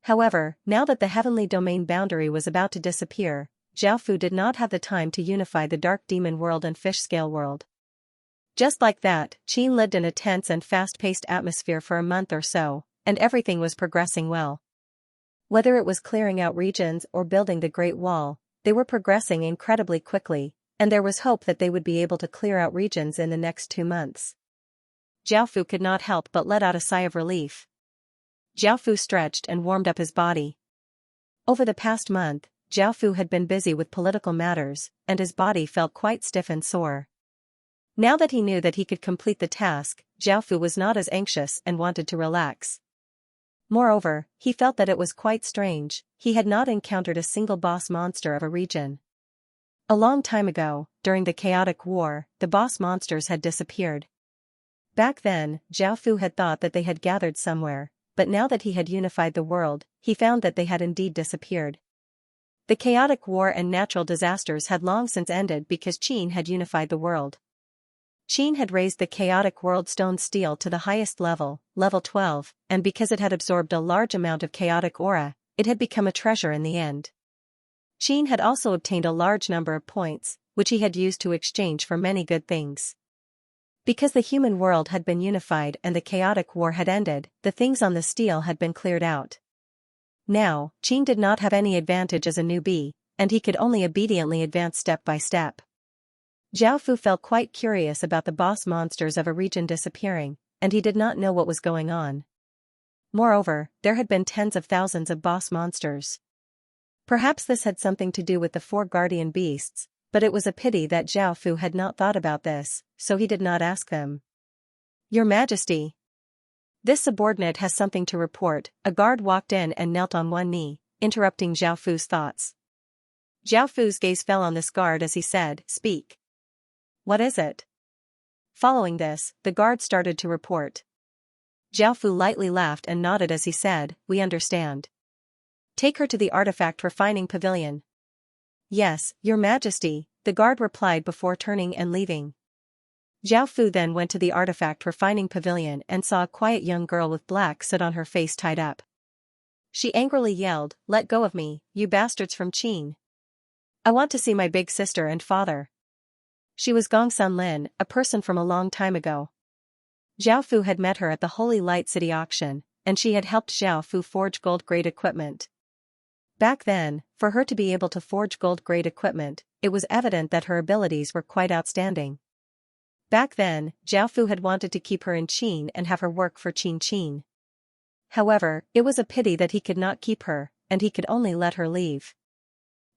However, now that the heavenly domain boundary was about to disappear, Zhao Fu did not have the time to unify the Dark Demon World and Fish Scale World. Just like that, Qin lived in a tense and fast-paced atmosphere for a month or so, and everything was progressing well. Whether it was clearing out regions or building the Great Wall, they were progressing incredibly quickly, and there was hope that they would be able to clear out regions in the next 2 months. Zhao Fu could not help but let out a sigh of relief. Zhao Fu stretched and warmed up his body. Over the past month, Zhao Fu had been busy with political matters, and his body felt quite stiff and sore. Now that he knew that he could complete the task, Zhao Fu was not as anxious and wanted to relax. Moreover, he felt that it was quite strange, he had not encountered a single boss monster of a region. A long time ago, during the chaotic war, the boss monsters had disappeared. Back then, Zhao Fu had thought that they had gathered somewhere, but now that he had unified the world, he found that they had indeed disappeared. The chaotic war and natural disasters had long since ended because Qin had unified the world. Qin had raised the chaotic world stone steel to the highest level, level 12, and because it had absorbed a large amount of chaotic aura, it had become a treasure in the end. Qin had also obtained a large number of points, which he had used to exchange for many good things. Because the human world had been unified and the chaotic war had ended, the things on the steel had been cleared out. Now, Qin did not have any advantage as a newbie, and he could only obediently advance step by step. Zhao Fu felt quite curious about the boss monsters of a region disappearing, and he did not know what was going on. Moreover, there had been tens of thousands of boss monsters. Perhaps this had something to do with the 4 guardian beasts, but it was a pity that Zhao Fu had not thought about this, so he did not ask them. "Your Majesty." "This subordinate has something to report." A guard walked in and knelt on one knee, interrupting Zhao Fu's thoughts. Zhao Fu's gaze fell on this guard as he said, "Speak." "What is it?" Following this, the guard started to report. Zhao Fu lightly laughed and nodded as he said, "We understand. Take her to the artifact refining pavilion." "Yes, Your Majesty," the guard replied before turning and leaving. Zhao Fu then went to the artifact refining pavilion and saw a quiet young girl with black soot on her face tied up. She angrily yelled, "Let go of me, you bastards from Qin. I want to see my big sister and father." She was Gong Sunlin, a person from a long time ago. Zhao Fu had met her at the Holy Light City auction, and she had helped Zhao Fu forge gold-grade equipment. Back then, for her to be able to forge gold-grade equipment, it was evident that her abilities were quite outstanding. Back then, Zhao Fu had wanted to keep her in Qin and have her work for Qin. However, it was a pity that he could not keep her, and he could only let her leave.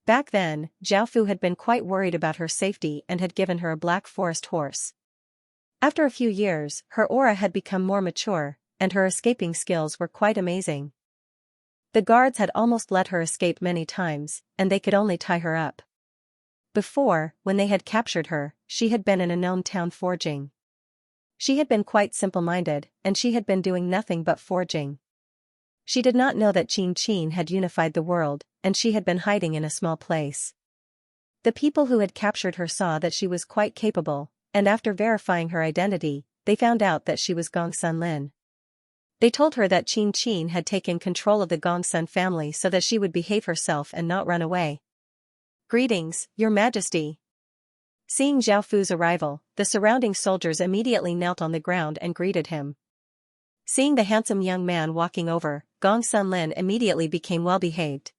Back then, Zhao Fu had been quite worried about her safety and had given her a black forest horse. After a few years, her aura had become more mature, and her escaping skills were quite amazing. The guards had almost let her escape many times, and they could only tie her up. Before, when they had captured her, she had been in a known town forging. She had been quite simple-minded, and she had been doing nothing but forging. She did not know that Qin had unified the world, and she had been hiding in a small place. The people who had captured her saw that she was quite capable, and after verifying her identity, they found out that she was Gong Sunlin. They told her that Qin had taken control of the Gongsun family so that she would behave herself and not run away. "Greetings, Your Majesty." Seeing Zhao Fu's arrival, the surrounding soldiers immediately knelt on the ground and greeted him. Seeing the handsome young man walking over, Gong Sunlin immediately became well-behaved.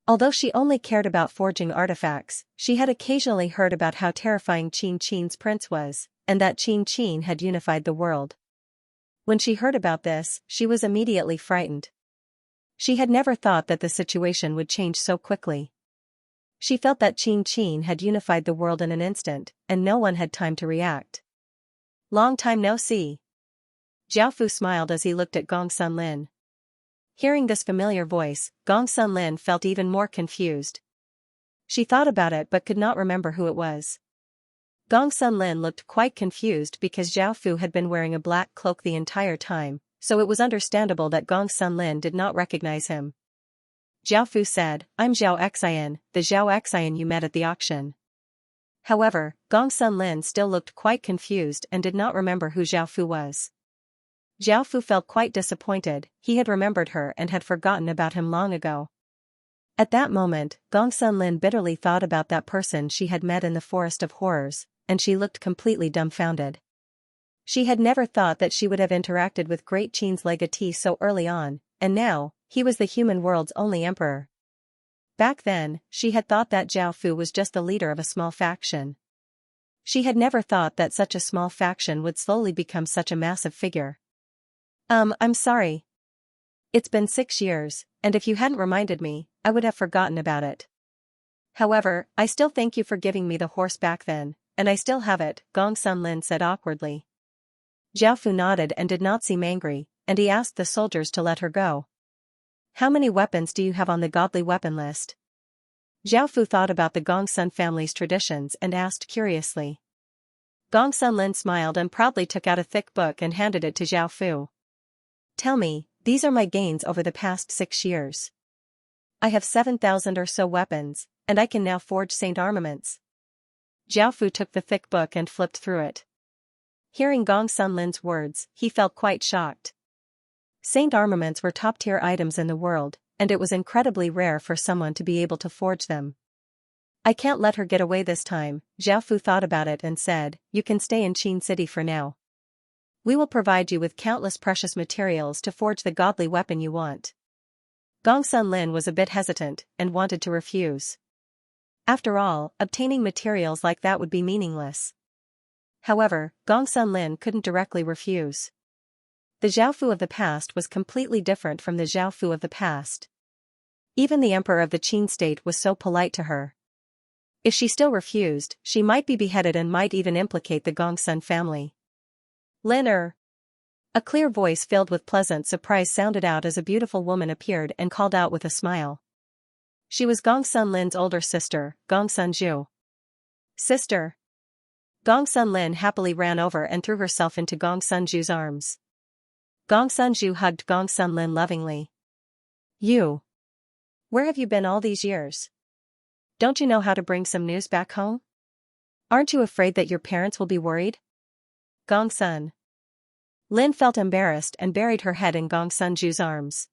Although she only cared about forging artifacts, she had occasionally heard about how terrifying Xianxia's prince was, and that Xianxia had unified the world. When she heard about this, she was immediately frightened. She had never thought that the situation would change so quickly. She felt that Xianxia had unified the world in an instant, and no one had time to react. Long time no see. Zhao Fu smiled as he looked at Gong Sunlin. Hearing this familiar voice, Gong Sunlin felt even more confused. She thought about it but could not remember who it was. Gong Sunlin looked quite confused because Zhao Fu had been wearing a black cloak the entire time, so it was understandable that Gong Sunlin did not recognize him. Zhao Fu said, "I'm Zhao Xian, the Zhao Xian you met at the auction." However, Gong Sunlin still looked quite confused and did not remember who Zhao Fu was. Zhao Fu felt quite disappointed. He had remembered her and had forgotten about him long ago. At that moment, Gong Sunlin bitterly thought about that person she had met in the Forest of Horrors, and she looked completely dumbfounded. She had never thought that she would have interacted with Great Qin's legatee so early on, and now, he was the human world's only emperor. Back then, she had thought that Zhao Fu was just the leader of a small faction. She had never thought that such a small faction would slowly become such a massive figure. I'm sorry. It's been 6 years, and if you hadn't reminded me, I would have forgotten about it. However, I still thank you for giving me the horse back then, and I still have it, Gong Sunlin said awkwardly. Zhao Fu nodded and did not seem angry, and he asked the soldiers to let her go. How many weapons do you have on the godly weapon list? Zhao Fu thought about the Gong Sun family's traditions and asked curiously. Gong Sunlin smiled and proudly took out a thick book and handed it to Zhao Fu. Tell me, these are my gains over the past 6 years. I have 7,000 or so weapons, and I can now forge saint armaments. Zhao Fu took the thick book and flipped through it. Hearing Gong Sunlin's words, he felt quite shocked. Saint armaments were top-tier items in the world, and it was incredibly rare for someone to be able to forge them. I can't let her get away this time, Zhao Fu thought about it and said, you can stay in Qin City for now. We will provide you with countless precious materials to forge the godly weapon you want. Gong Sunlin was a bit hesitant, and wanted to refuse. After all, obtaining materials like that would be meaningless. However, Gong Sunlin couldn't directly refuse. The Zhao Fu of the past was completely different from the Zhao Fu of the past. Even the emperor of the Qin state was so polite to her. If she still refused, she might be beheaded and might even implicate the Gong Sun family. Lin. A clear voice filled with pleasant surprise sounded out as a beautiful woman appeared and called out with a smile. She was Gong Sunlin's older sister, Gong Sunju. Sister. Gong Sunlin happily ran over and threw herself into Gong Sunju's arms. Gong Sunju hugged Gong Sunlin lovingly. You. Where have you been all these years? Don't you know how to bring some news back home? Aren't you afraid that your parents will be worried? Gong Sun. Lin felt embarrassed and buried her head in Gong Sunju's arms.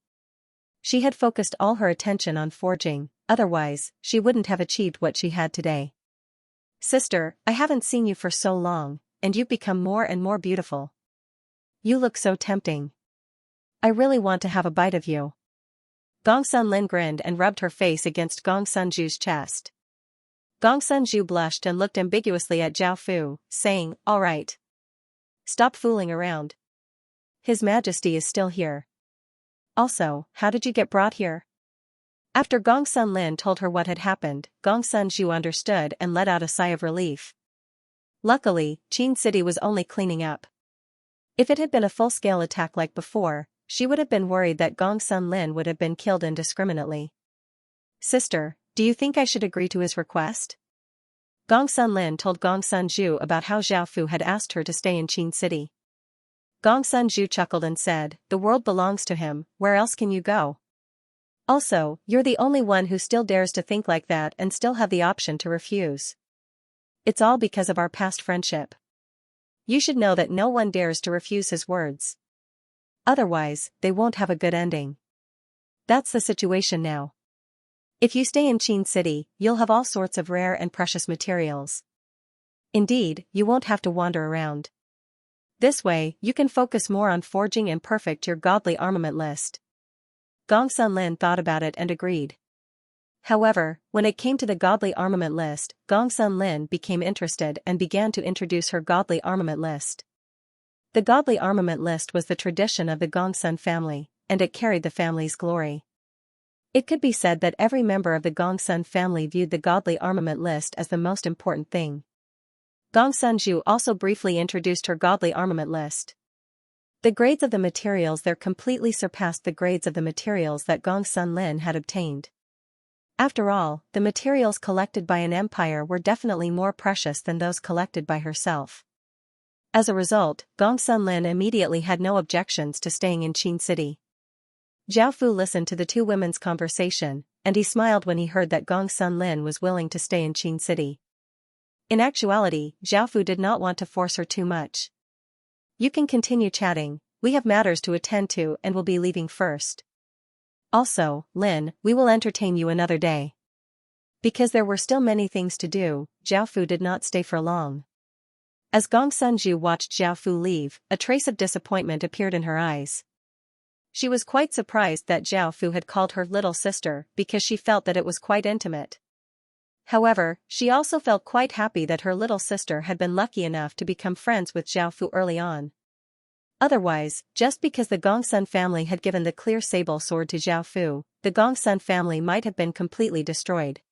She had focused all her attention on forging, otherwise, she wouldn't have achieved what she had today. Sister, I haven't seen you for so long, and you've become more and more beautiful. You look so tempting. I really want to have a bite of you. Gong Sunlin grinned and rubbed her face against Gong Sunju's chest. Gong Sunju blushed and looked ambiguously at Zhao Fu, saying, all right. Stop fooling around. His Majesty is still here. Also, how did you get brought here? After Gong Sunlin told her what had happened, Gong Sunju understood and let out a sigh of relief. Luckily, Qin City was only cleaning up. If it had been a full-scale attack like before, she would have been worried that Gong Sunlin would have been killed indiscriminately. Sister, do you think I should agree to his request? Gong Sunlin told Gong Sunju about how Zhao Fu had asked her to stay in Qin City. Gong Sunju chuckled and said, the world belongs to him, where else can you go? Also, you're the only one who still dares to think like that and still have the option to refuse. It's all because of our past friendship. You should know that no one dares to refuse his words. Otherwise, they won't have a good ending. That's the situation now. If you stay in Qin City, you'll have all sorts of rare and precious materials. Indeed, you won't have to wander around. This way, you can focus more on forging and perfect your godly armament list. Gong Sunlin thought about it and agreed. However, when it came to the godly armament list, Gongsun Lin became interested and began to introduce her godly armament list. The godly armament list was the tradition of the Gongsun family, and it carried the family's glory. It could be said that every member of the Gongsun family viewed the godly armament list as the most important thing. Gongsun Zhu also briefly introduced her godly armament list. The grades of the materials there completely surpassed the grades of the materials that Gongsun Lin had obtained. After all, the materials collected by an empire were definitely more precious than those collected by herself. As a result, Gongsun Lin immediately had no objections to staying in Qin City. Zhao Fu listened to the two women's conversation, and he smiled when he heard that Gongsun Lin was willing to stay in Qin City. In actuality, Zhao Fu did not want to force her too much. "You can continue chatting, we have matters to attend to and will be leaving first. Also, Lin, we will entertain you another day." Because there were still many things to do, Zhao Fu did not stay for long. As Gongsun Zhu watched Zhao Fu leave, a trace of disappointment appeared in her eyes. She was quite surprised that Zhao Fu had called her little sister because she felt that it was quite intimate. However, she also felt quite happy that her little sister had been lucky enough to become friends with Zhao Fu early on. Otherwise, just because the Gongsun family had given the clear sable sword to Zhao Fu, the Gongsun family might have been completely destroyed.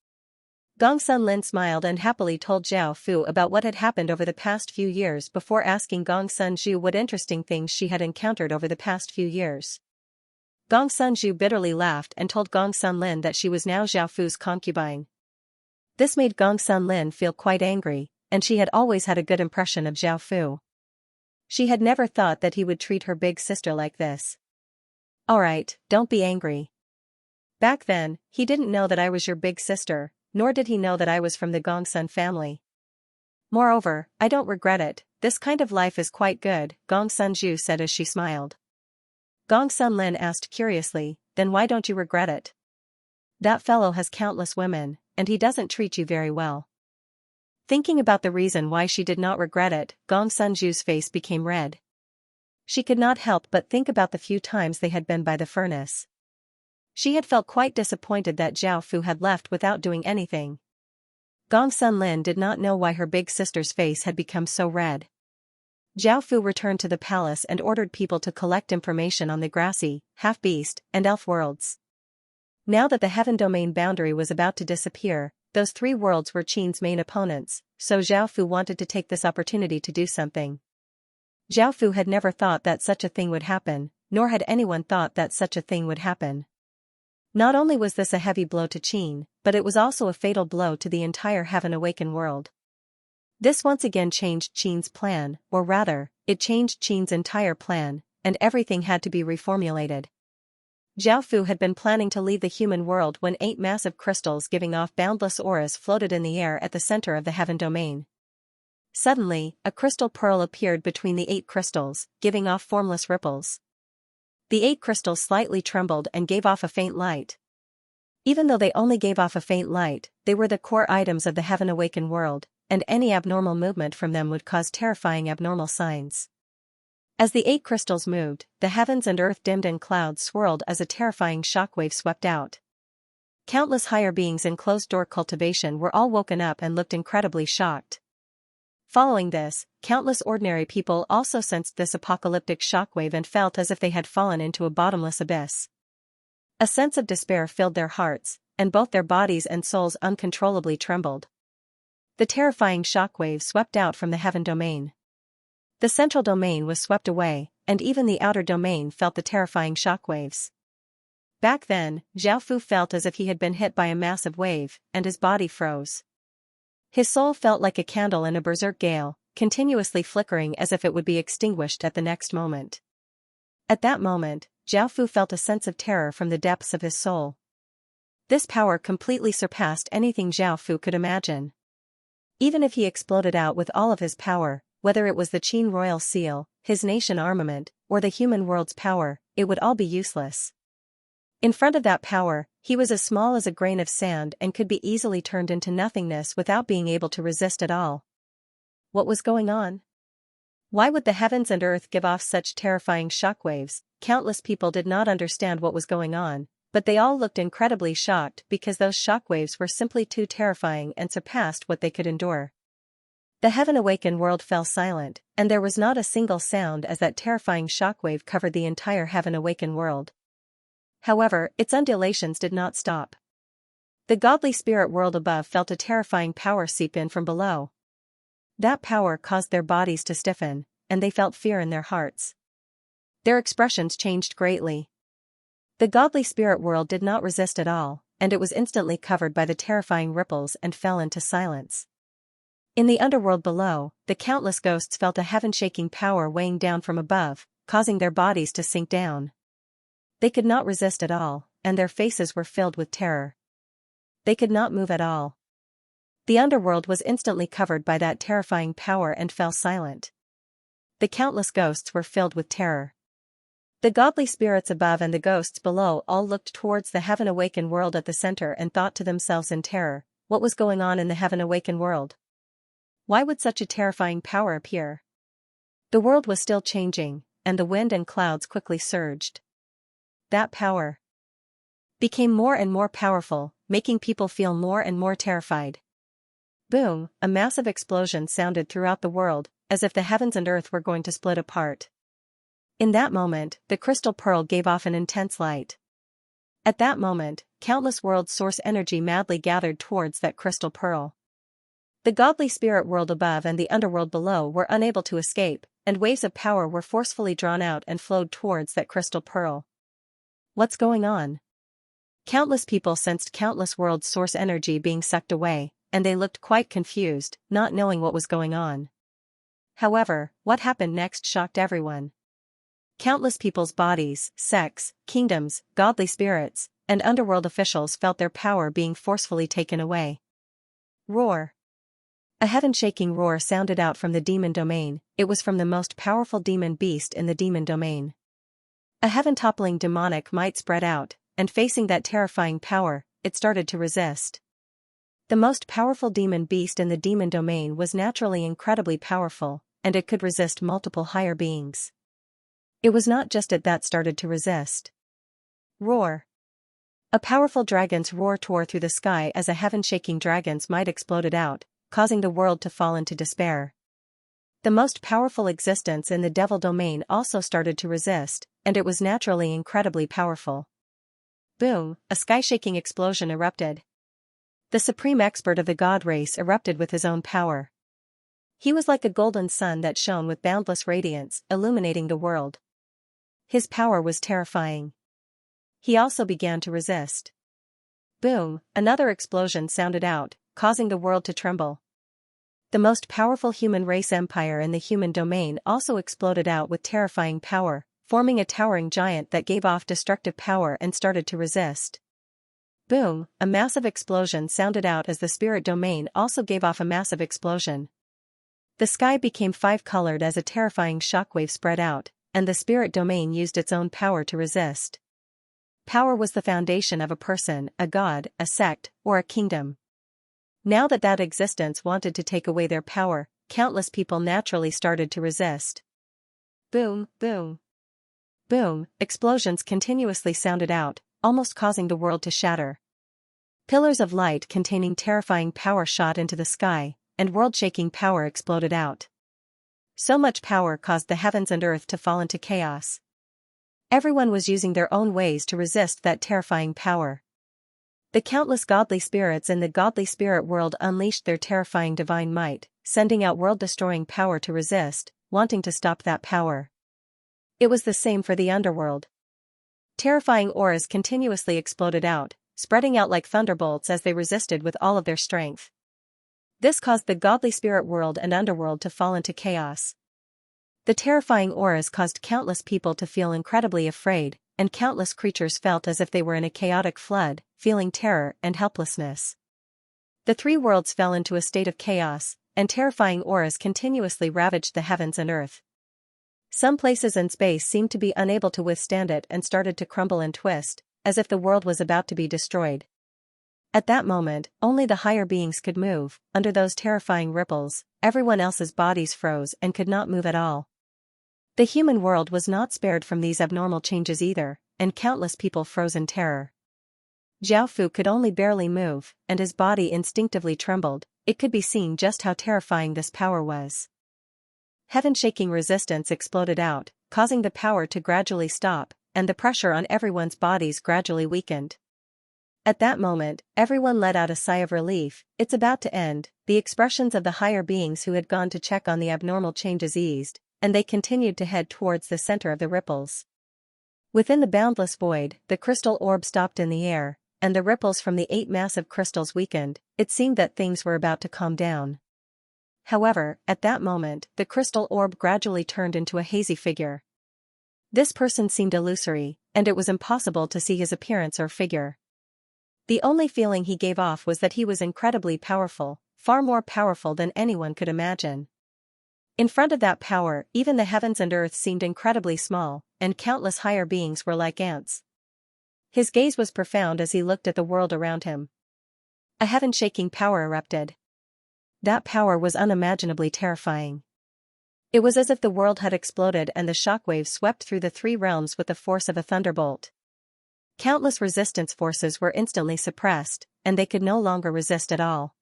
Gongsun Lin smiled and happily told Zhao Fu about what had happened over the past few years before asking Gongsun Zhu what interesting things she had encountered over the past few years. Gongsun Zhu bitterly laughed and told Gongsun Lin that she was now Zhao Fu's concubine. This made Gongsun Lin feel quite angry, and she had always had a good impression of Zhao Fu. She had never thought that he would treat her big sister like this. "Alright, don't be angry. Back then, he didn't know that I was your big sister, nor did he know that I was from the Gongsun family. Moreover, I don't regret it, this kind of life is quite good," Gongsun Zhu said as she smiled. Gongsun Lin asked curiously, "Then why don't you regret it? That fellow has countless women, and he doesn't treat you very well." Thinking about the reason why she did not regret it, Gongsun Zhu's face became red. She could not help but think about the few times they had been by the furnace. She had felt quite disappointed that Zhao Fu had left without doing anything. Gongsun Lin did not know why her big sister's face had become so red. Zhao Fu returned to the palace and ordered people to collect information on the grassy, half-beast, and elf worlds. Now that the heaven domain boundary was about to disappear, those three worlds were Qin's main opponents, so Zhao Fu wanted to take this opportunity to do something. Zhao Fu had never thought that such a thing would happen, nor had anyone thought that such a thing would happen. Not only was this a heavy blow to Qin, but it was also a fatal blow to the entire Heaven Awakened world. This once again changed Qin's plan, or rather, it changed Qin's entire plan, and everything had to be reformulated. Zhao Fu had been planning to leave the human world when 8 massive crystals giving off boundless auras floated in the air at the center of the heaven domain. Suddenly, a crystal pearl appeared between the 8 crystals, giving off formless ripples. The 8 crystals slightly trembled and gave off a faint light. Even though they only gave off a faint light, they were the core items of the Heaven Awakened world, and any abnormal movement from them would cause terrifying abnormal signs. As the 8 crystals moved, the heavens and earth dimmed and clouds swirled as a terrifying shockwave swept out. Countless higher beings in closed-door cultivation were all woken up and looked incredibly shocked. Following this, countless ordinary people also sensed this apocalyptic shockwave and felt as if they had fallen into a bottomless abyss. A sense of despair filled their hearts, and both their bodies and souls uncontrollably trembled. The terrifying shockwave swept out from the heaven domain. The central domain was swept away, and even the outer domain felt the terrifying shockwaves. Back then, Zhao Fu felt as if he had been hit by a massive wave, and his body froze. His soul felt like a candle in a berserk gale, continuously flickering as if it would be extinguished at the next moment. At that moment, Zhao Fu felt a sense of terror from the depths of his soul. This power completely surpassed anything Zhao Fu could imagine. Even if he exploded out with all of his power, whether it was the Qin royal seal, his nation armament, or the human world's power, it would all be useless. In front of that power, he was as small as a grain of sand and could be easily turned into nothingness without being able to resist at all. What was going on? Why would the heavens and earth give off such terrifying shockwaves? Countless people did not understand what was going on, But they all looked incredibly shocked because those shockwaves were simply too terrifying and surpassed what they could endure. The heaven-awakened world fell silent, and there was not a single sound as that terrifying shockwave covered the entire heaven-awakened world. However, its undulations did not stop. The godly spirit world above felt a terrifying power seep in from below. That power caused their bodies to stiffen, and they felt fear in their hearts. Their expressions changed greatly. The godly spirit world did not resist at all, and it was instantly covered by the terrifying ripples and fell into silence. In the underworld below, the countless ghosts felt a heaven-shaking power weighing down from above, causing their bodies to sink down. They could not resist at all, and their faces were filled with terror. They could not move at all. The underworld was instantly covered by that terrifying power and fell silent. The countless ghosts were filled with terror. The godly spirits above and the ghosts below all looked towards the heaven-awakened world at the center and thought to themselves in terror, what was going on in the heaven-awakened world? Why would such a terrifying power appear? The world was still changing, and the wind and clouds quickly surged. That power became more and more powerful, making people feel more and more terrified. Boom, a massive explosion sounded throughout the world, as if the heavens and earth were going to split apart. In that moment, the crystal pearl gave off an intense light. At that moment, countless world source energy madly gathered towards that crystal pearl. The godly spirit world above and the underworld below were unable to escape, and waves of power were forcefully drawn out and flowed towards that crystal pearl. What's going on? Countless people sensed countless world source energy being sucked away, and they looked quite confused, not knowing what was going on. However, what happened next shocked everyone. Countless people's bodies, sects, kingdoms, godly spirits, and underworld officials felt their power being forcefully taken away. Roar! A heaven-shaking roar sounded out from the demon domain. It was from the most powerful demon beast in the demon domain. A heaven-toppling demonic might spread out, and facing that terrifying power, it started to resist. The most powerful demon beast in the demon domain was naturally incredibly powerful, and it could resist multiple higher beings. It was not just it that started to resist. Roar! A powerful dragon's roar tore through the sky as a heaven-shaking dragon's might exploded out, causing the world to fall into despair. The most powerful existence in the devil domain also started to resist, and it was naturally incredibly powerful. Boom, a sky-shaking explosion erupted. The supreme expert of the god race erupted with his own power. He was like a golden sun that shone with boundless radiance, illuminating the world. His power was terrifying. He also began to resist. Boom, another explosion sounded out, causing the world to tremble. The most powerful human race empire in the human domain also exploded out with terrifying power, forming a towering giant that gave off destructive power and started to resist. Boom, a massive explosion sounded out as the spirit domain also gave off a massive explosion. The sky became five-colored as a terrifying shockwave spread out, and the spirit domain used its own power to resist. Power was the foundation of a person, a god, a sect, or a kingdom. Now that that existence wanted to take away their power, countless people naturally started to resist. Boom, boom. Boom, explosions continuously sounded out, almost causing the world to shatter. Pillars of light containing terrifying power shot into the sky, and world-shaking power exploded out. So much power caused the heavens and earth to fall into chaos. Everyone was using their own ways to resist that terrifying power. The countless godly spirits in the godly spirit world unleashed their terrifying divine might, sending out world-destroying power to resist, wanting to stop that power. It was the same for the underworld. Terrifying auras continuously exploded out, spreading out like thunderbolts as they resisted with all of their strength. This caused the godly spirit world and underworld to fall into chaos. The terrifying auras caused countless people to feel incredibly afraid, and countless creatures felt as if they were in a chaotic flood, feeling terror and helplessness. The three worlds fell into a state of chaos, and terrifying auras continuously ravaged the heavens and earth. Some places in space seemed to be unable to withstand it and started to crumble and twist, as if the world was about to be destroyed. At that moment, only the higher beings could move. Under those terrifying ripples, everyone else's bodies froze and could not move at all. The human world was not spared from these abnormal changes either, and countless people froze in terror. Zhao Fu could only barely move, and his body instinctively trembled. It could be seen just how terrifying this power was. Heaven-shaking resistance exploded out, causing the power to gradually stop, and the pressure on everyone's bodies gradually weakened. At that moment, everyone let out a sigh of relief. It's about to end. The expressions of the higher beings who had gone to check on the abnormal changes eased, and they continued to head towards the center of the ripples. Within the boundless void, the crystal orb stopped in the air, and the ripples from the 8 massive crystals weakened. It seemed that things were about to calm down. However, at that moment, the crystal orb gradually turned into a hazy figure. This person seemed illusory, and it was impossible to see his appearance or figure. The only feeling he gave off was that he was incredibly powerful, far more powerful than anyone could imagine. In front of that power, even the heavens and earth seemed incredibly small, and countless higher beings were like ants. His gaze was profound as he looked at the world around him. A heaven-shaking power erupted. That power was unimaginably terrifying. It was as if the world had exploded and the shockwaves swept through the 3 realms with the force of a thunderbolt. Countless resistance forces were instantly suppressed, and they could no longer resist at all.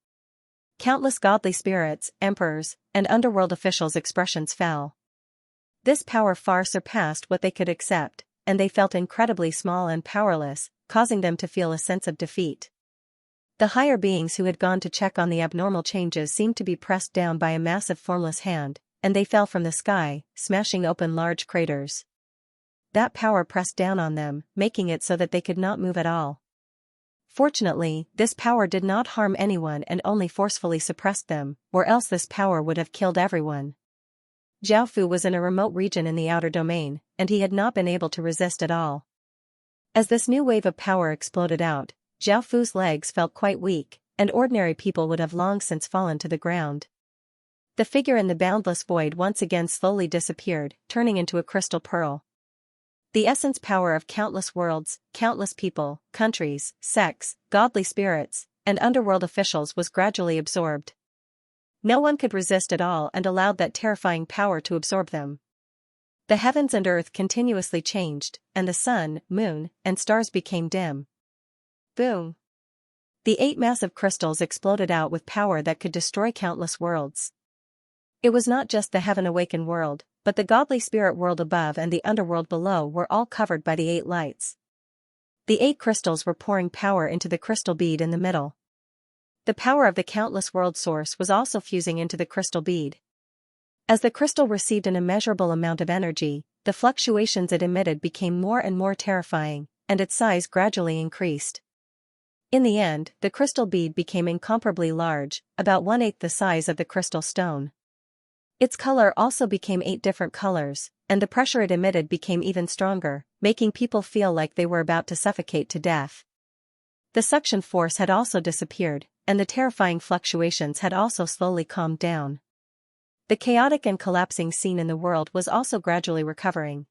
Countless godly spirits, emperors, and underworld officials' expressions fell. This power far surpassed what they could accept, and they felt incredibly small and powerless, causing them to feel a sense of defeat. The higher beings who had gone to check on the abnormal changes seemed to be pressed down by a massive formless hand, and they fell from the sky, smashing open large craters. That power pressed down on them, making it so that they could not move at all. Fortunately, this power did not harm anyone and only forcefully suppressed them, or else this power would have killed everyone. Zhao Fu was in a remote region in the outer domain, and he had not been able to resist at all. As this new wave of power exploded out, Zhao Fu's legs felt quite weak, and ordinary people would have long since fallen to the ground. The figure in the boundless void once again slowly disappeared, turning into a crystal pearl. The essence power of countless worlds, countless people, countries, sects, godly spirits, and underworld officials was gradually absorbed. No one could resist at all and allowed that terrifying power to absorb them. The heavens and earth continuously changed, and the sun, moon, and stars became dim. Boom! The 8 massive crystals exploded out with power that could destroy countless worlds. It was not just the heaven-awakened world, but the godly spirit world above and the underworld below were all covered by the 8 lights. The 8 crystals were pouring power into the crystal bead in the middle. The power of the countless world source was also fusing into the crystal bead. As the crystal received an immeasurable amount of energy, the fluctuations it emitted became more and more terrifying, and its size gradually increased. In the end, the crystal bead became incomparably large, about 1/8 the size of the crystal stone. Its color also became 8 different colors, and the pressure it emitted became even stronger, making people feel like they were about to suffocate to death. The suction force had also disappeared, and the terrifying fluctuations had also slowly calmed down. The chaotic and collapsing scene in the world was also gradually recovering.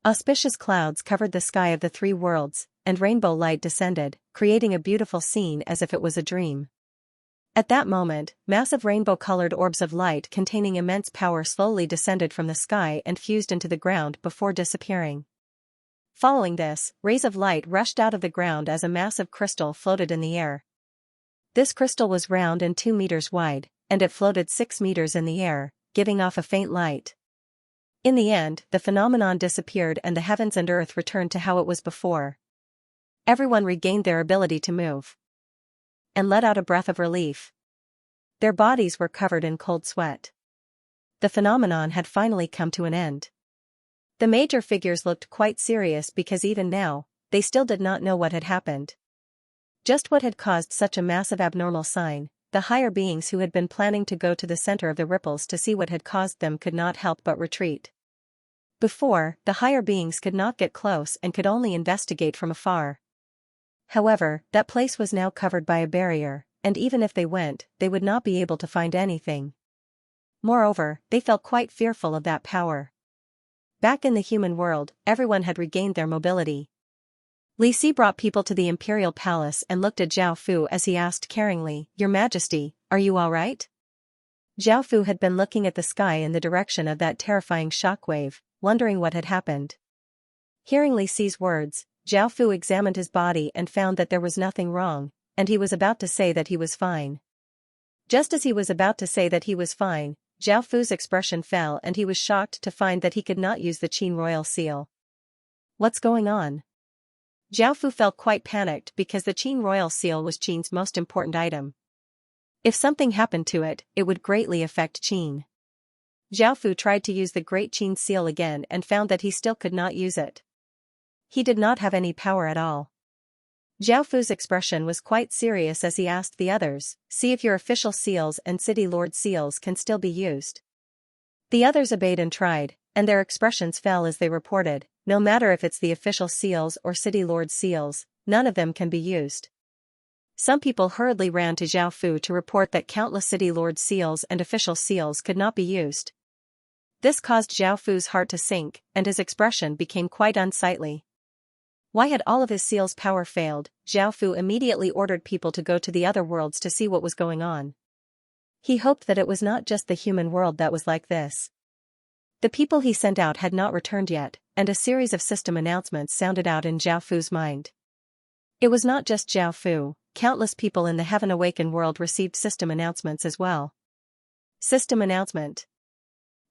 Auspicious clouds covered the sky of the 3 worlds, and rainbow light descended, creating a beautiful scene as if it was a dream. At that moment, massive rainbow-colored orbs of light containing immense power slowly descended from the sky and fused into the ground before disappearing. Following this, rays of light rushed out of the ground as a massive crystal floated in the air. This crystal was round and 2 meters wide, and it floated 6 meters in the air, giving off a faint light. In the end, the phenomenon disappeared and the heavens and earth returned to how it was before. Everyone regained their ability to move and let out a breath of relief. Their bodies were covered in cold sweat. The phenomenon had finally come to an end. The major figures looked quite serious because even now, they still did not know what had happened. Just what had caused such a massive abnormal sign. The higher beings who had been planning to go to the center of the ripples to see what had caused them could not help but retreat. Before, the higher beings could not get close and could only investigate from afar. However, that place was now covered by a barrier, and even if they went, they would not be able to find anything. Moreover, they felt quite fearful of that power. Back in the human world, everyone had regained their mobility. Li Si brought people to the imperial palace and looked at Zhao Fu as he asked caringly, "Your Majesty, are you all right?" Zhao Fu had been looking at the sky in the direction of that terrifying shockwave, wondering what had happened. Hearing Li Si's words, Zhao Fu examined his body and found that there was nothing wrong, and he was about to say that he was fine. Just as he was about to say that he was fine, Zhao Fu's expression fell and he was shocked to find that he could not use the Qin royal seal. What's going on? Zhao Fu felt quite panicked because the Qin royal seal was Qin's most important item. If something happened to it, it would greatly affect Qin. Zhao Fu tried to use the Great Qin seal again and found that he still could not use it. He did not have any power at all. Zhao Fu's expression was quite serious as he asked the others, "See if your official seals and city lord seals can still be used." The others obeyed and tried, and their expressions fell as they reported, "No matter if it's the official seals or city lord seals, none of them can be used." Some people hurriedly ran to Zhao Fu to report that countless city lord seals and official seals could not be used. This caused Zhao Fu's heart to sink, and his expression became quite unsightly. Why had all of his seals' power failed? Zhao Fu immediately ordered people to go to the other worlds to see what was going on. He hoped that it was not just the human world that was like this. The people he sent out had not returned yet, and a series of system announcements sounded out in Zhao Fu's mind. It was not just Zhao Fu, countless people in the Heaven Awakened world received system announcements as well. System announcement.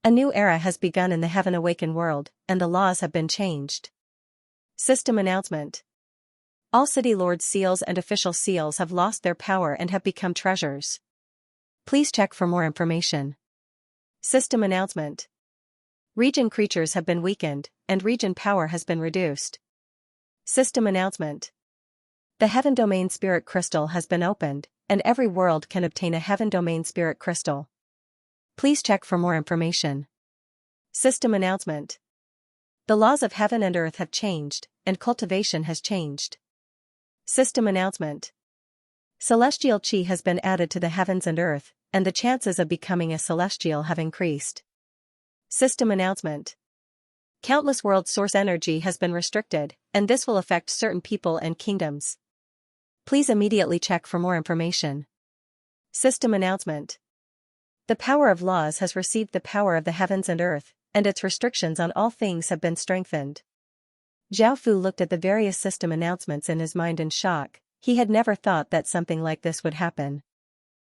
A new era has begun in the Heaven Awakened world, and the laws have been changed. System announcement. All city lord seals and official seals have lost their power and have become treasures. Please check for more information. System announcement. Region creatures have been weakened, and region power has been reduced. System announcement. The Heaven Domain Spirit Crystal has been opened, and every world can obtain a Heaven Domain Spirit Crystal. Please check for more information. System announcement. The laws of heaven and earth have changed, and cultivation has changed. System announcement. Celestial Qi has been added to the heavens and earth, and the chances of becoming a celestial have increased. System announcement. Countless world source energy has been restricted, and this will affect certain people and kingdoms. Please immediately check for more information. System announcement. The power of laws has received the power of the heavens and earth, and its restrictions on all things have been strengthened. Zhao Fu looked at the various system announcements in his mind in shock. He had never thought that something like this would happen.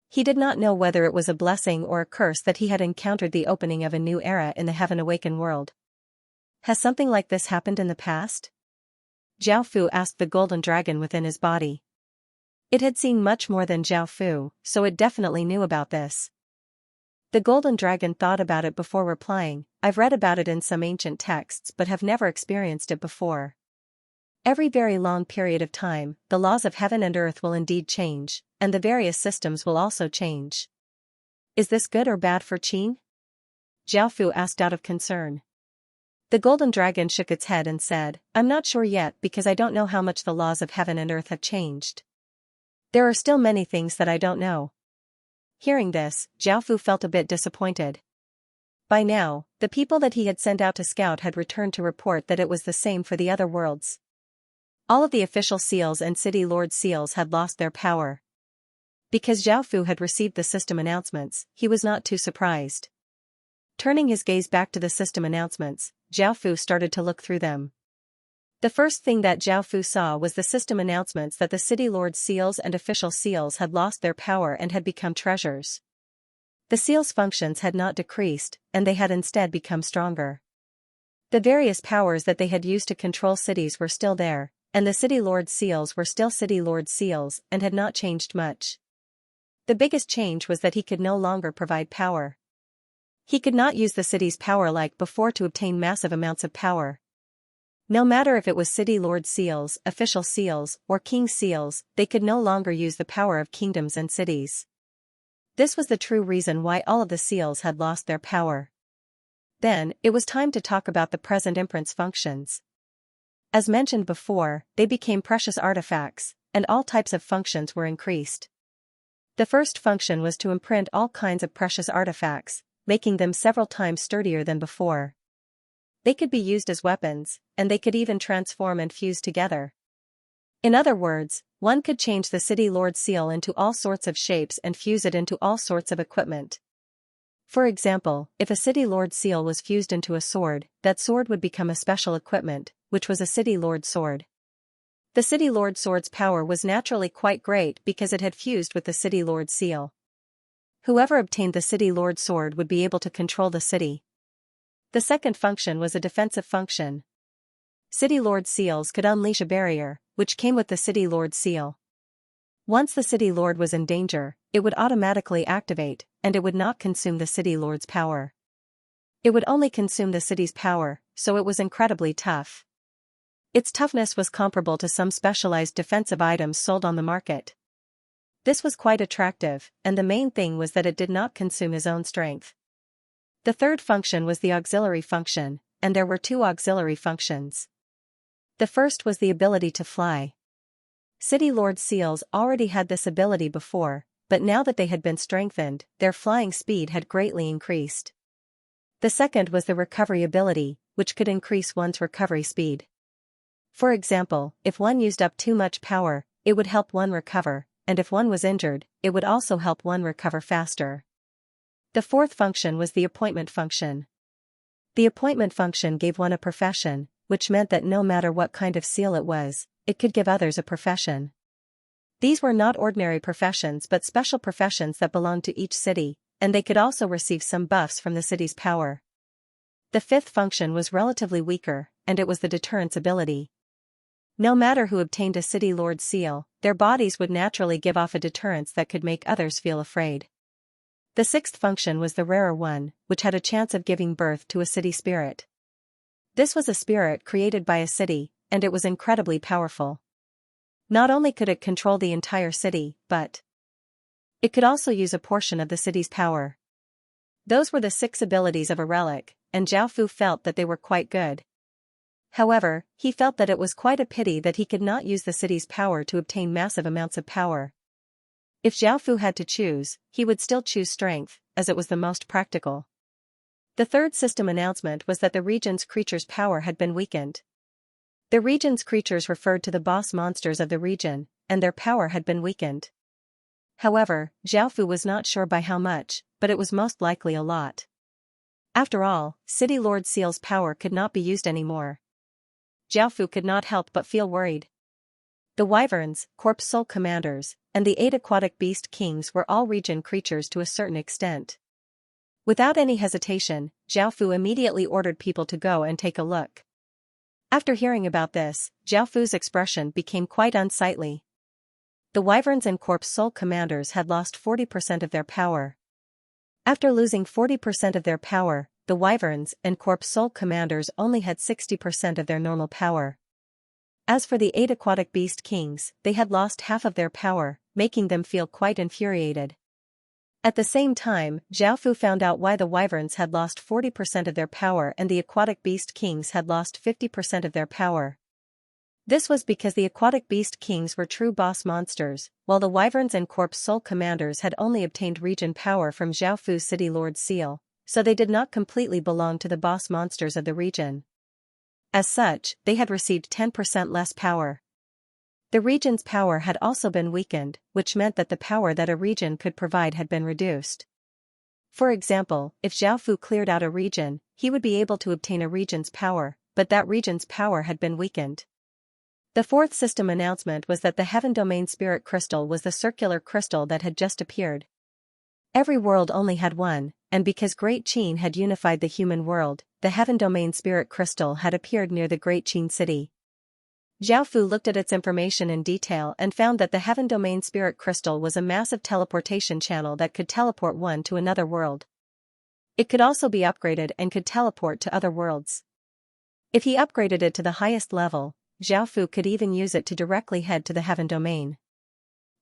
He did not know whether it was a blessing or a curse that he had encountered the opening of a new era in the Heaven Awakened world. Has something like this happened in the past? Zhao Fu asked the golden dragon within his body. It had seen much more than Zhao Fu, so it definitely knew about this. The golden dragon thought about it before replying, "I've read about it in some ancient texts but have never experienced it before. Every very long period of time, the laws of heaven and earth will indeed change, and the various systems will also change. Is this good or bad for Qin?" Zhao Fu asked out of concern. The golden dragon shook its head and said, "I'm not sure yet because I don't know how much the laws of heaven and earth have changed. There are still many things that I don't know." Hearing this, Zhao Fu felt a bit disappointed. By now, the people that he had sent out to scout had returned to report that it was the same for the other worlds. All of the official seals and city lord seals had lost their power. Because Zhao Fu had received the system announcements, he was not too surprised. Turning his gaze back to the system announcements, Zhao Fu started to look through them. The first thing that Zhao Fu saw was the system announcements that the city lord seals and official seals had lost their power and had become treasures. The seals' functions had not decreased, and they had instead become stronger. The various powers that they had used to control cities were still there, and the city lord seals were still city lord seals and had not changed much. The biggest change was that he could no longer provide power. He could not use the city's power like before to obtain massive amounts of power. No matter if it was city lord seals, official seals, or king seals, they could no longer use the power of kingdoms and cities. This was the true reason why all of the seals had lost their power. Then, it was time to talk about the present imprint's functions. As mentioned before, they became precious artifacts, and all types of functions were increased. The first function was to imprint all kinds of precious artifacts, making them several times sturdier than before. They could be used as weapons, and they could even transform and fuse together. In other words, one could change the city lord seal into all sorts of shapes and fuse it into all sorts of equipment. For example, if a city lord seal was fused into a sword, that sword would become a special equipment, which was a city lord sword. The City Lord Sword's power was naturally quite great because it had fused with the City Lord Seal. Whoever obtained the City Lord Sword would be able to control the city. The second function was a defensive function. City Lord Seals could unleash a barrier, which came with the City Lord Seal. Once the City Lord was in danger, it would automatically activate, and it would not consume the City Lord's power. It would only consume the city's power, so it was incredibly tough. Its toughness was comparable to some specialized defensive items sold on the market. This was quite attractive, and the main thing was that it did not consume his own strength. The third function was the auxiliary function, and there were two auxiliary functions. The first was the ability to fly. City Lord Seals already had this ability before, but now that they had been strengthened, their flying speed had greatly increased. The second was the recovery ability, which could increase one's recovery speed. For example, if one used up too much power, it would help one recover, and if one was injured, it would also help one recover faster. The fourth function was the appointment function. The appointment function gave one a profession, which meant that no matter what kind of seal it was, it could give others a profession. These were not ordinary professions but special professions that belonged to each city, and they could also receive some buffs from the city's power. The fifth function was relatively weaker, and it was the deterrence ability. No matter who obtained a City Lord Seal, their bodies would naturally give off a deterrence that could make others feel afraid. The sixth function was the rarer one, which had a chance of giving birth to a city spirit. This was a spirit created by a city, and it was incredibly powerful. Not only could it control the entire city, but it could also use a portion of the city's power. Those were the 6 abilities of a relic, and Zhao Fu felt that they were quite good. However, he felt that it was quite a pity that he could not use the city's power to obtain massive amounts of power. If Zhao Fu had to choose, he would still choose strength, as it was the most practical. The third system announcement was that the region's creatures' power had been weakened. The region's creatures referred to the boss monsters of the region, and their power had been weakened. However, Zhao Fu was not sure by how much, but it was most likely a lot. After all, City Lord Seal's power could not be used anymore. Zhao Fu could not help but feel worried. The Wyverns, Corpse Soul Commanders, and the 8 Aquatic Beast Kings were all region creatures to a certain extent. Without any hesitation, Zhao Fu immediately ordered people to go and take a look. After hearing about this, Zhao Fu's expression became quite unsightly. The Wyverns and Corpse Soul Commanders had lost 40% of their power. After losing 40% of their power, the Wyverns and Corpse Soul Commanders only had 60% of their normal power. As for the 8 Aquatic Beast Kings, they had lost half of their power, making them feel quite infuriated. At the same time, Zhao Fu found out why the Wyverns had lost 40% of their power and the Aquatic Beast Kings had lost 50% of their power. This was because the Aquatic Beast Kings were true boss monsters, while the Wyverns and Corpse Soul Commanders had only obtained region power from Zhao Fu's City Lord Seal, so they did not completely belong to the boss monsters of the region. As such, they had received 10% less power. The region's power had also been weakened, which meant that the power that a region could provide had been reduced. For example, if Zhao Fu cleared out a region, he would be able to obtain a region's power, but that region's power had been weakened. The fourth system announcement was that the Heaven Domain Spirit Crystal was the circular crystal that had just appeared. Every world only had one, and because Great Qin had unified the human world, the Heaven Domain Spirit Crystal had appeared near the Great Qin city. Zhao Fu looked at its information in detail and found that the Heaven Domain Spirit Crystal was a massive teleportation channel that could teleport one to another world. It could also be upgraded and could teleport to other worlds. If he upgraded it to the highest level, Zhao Fu could even use it to directly head to the Heaven Domain.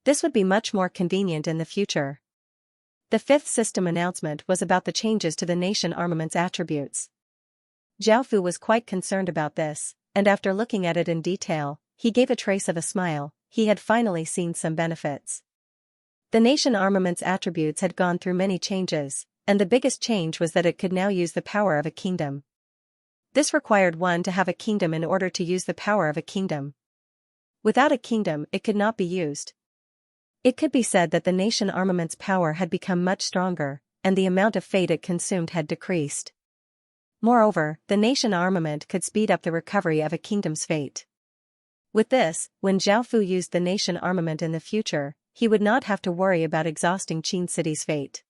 This would be much more convenient in the future. The fifth system announcement was about the changes to the nation armament's attributes. Zhao Fu was quite concerned about this, and after looking at it in detail, he gave a trace of a smile. He had finally seen some benefits. The nation armament's attributes had gone through many changes, and the biggest change was that it could now use the power of a kingdom. This required one to have a kingdom in order to use the power of a kingdom. Without a kingdom, it could not be used. It could be said that the nation armament's power had become much stronger, and the amount of fate it consumed had decreased. Moreover, the nation armament could speed up the recovery of a kingdom's fate. With this, when Zhao Fu used the nation armament in the future, he would not have to worry about exhausting Qin City's fate.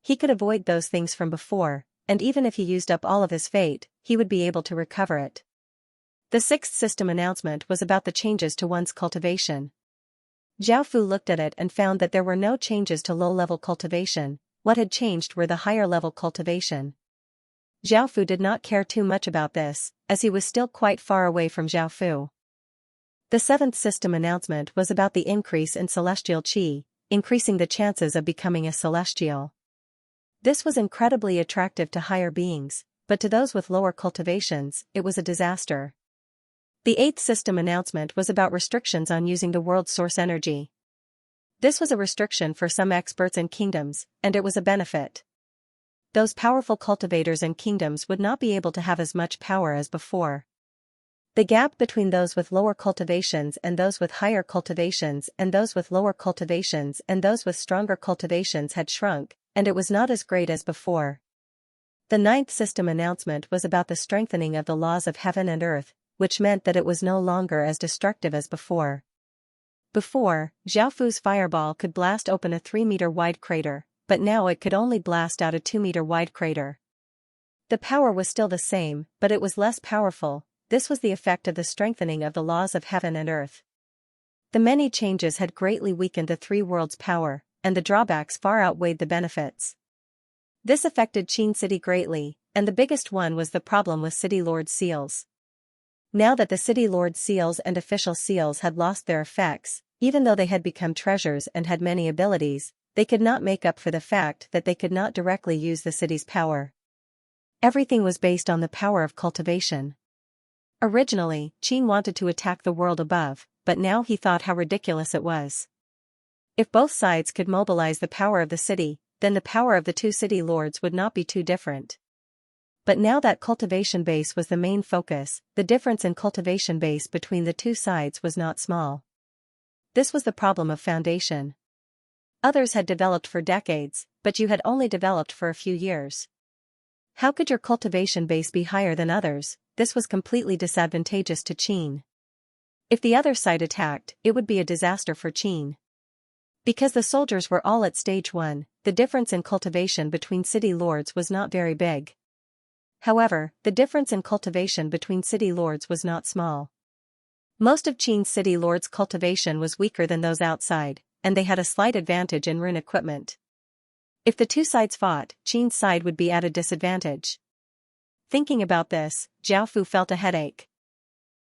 He could avoid those things from before, and even if he used up all of his fate, he would be able to recover it. The sixth system announcement was about the changes to one's cultivation. Zhao Fu looked at it and found that there were no changes to low-level cultivation. What had changed were the higher-level cultivation. Zhao Fu did not care too much about this, as he was still quite far away from Zhao Fu. The seventh system announcement was about the increase in celestial qi, increasing the chances of becoming a celestial. This was incredibly attractive to higher beings, but to those with lower cultivations, it was a disaster. The eighth system announcement was about restrictions on using the world's source energy. This was a restriction for some experts and kingdoms, and it was a benefit. Those powerful cultivators and kingdoms would not be able to have as much power as before. The gap between those with lower cultivations and those with higher cultivations and those with lower cultivations and those with stronger cultivations had shrunk, and it was not as great as before. The ninth system announcement was about the strengthening of the laws of heaven and earth, which meant that it was no longer as destructive as before. Before, Zhao Fu's fireball could blast open a 3-meter-wide crater, but now it could only blast out a 2-meter-wide crater. The power was still the same, but it was less powerful. This was the effect of the strengthening of the laws of heaven and earth. The many changes had greatly weakened the three worlds' power, and the drawbacks far outweighed the benefits. This affected Qin City greatly, and the biggest one was the problem with City Lord seals. Now that the City Lord seals and official seals had lost their effects, even though they had become treasures and had many abilities, they could not make up for the fact that they could not directly use the city's power. Everything was based on the power of cultivation. Originally, Qin wanted to attack the world above, but now he thought how ridiculous it was. If both sides could mobilize the power of the city, then the power of the two city lords would not be too different. But now that cultivation base was the main focus, the difference in cultivation base between the two sides was not small. This was the problem of foundation. Others had developed for decades, but you had only developed for a few years. How could your cultivation base be higher than others? This was completely disadvantageous to Qin. If the other side attacked, it would be a disaster for Qin. Because the soldiers were all at stage 1, the difference in cultivation between city lords was not very big. However, the difference in cultivation between city lords was not small. Most of Qin's city lords' cultivation was weaker than those outside, and they had a slight advantage in rune equipment. If the two sides fought, Qin's side would be at a disadvantage. Thinking about this, Zhao Fu felt a headache.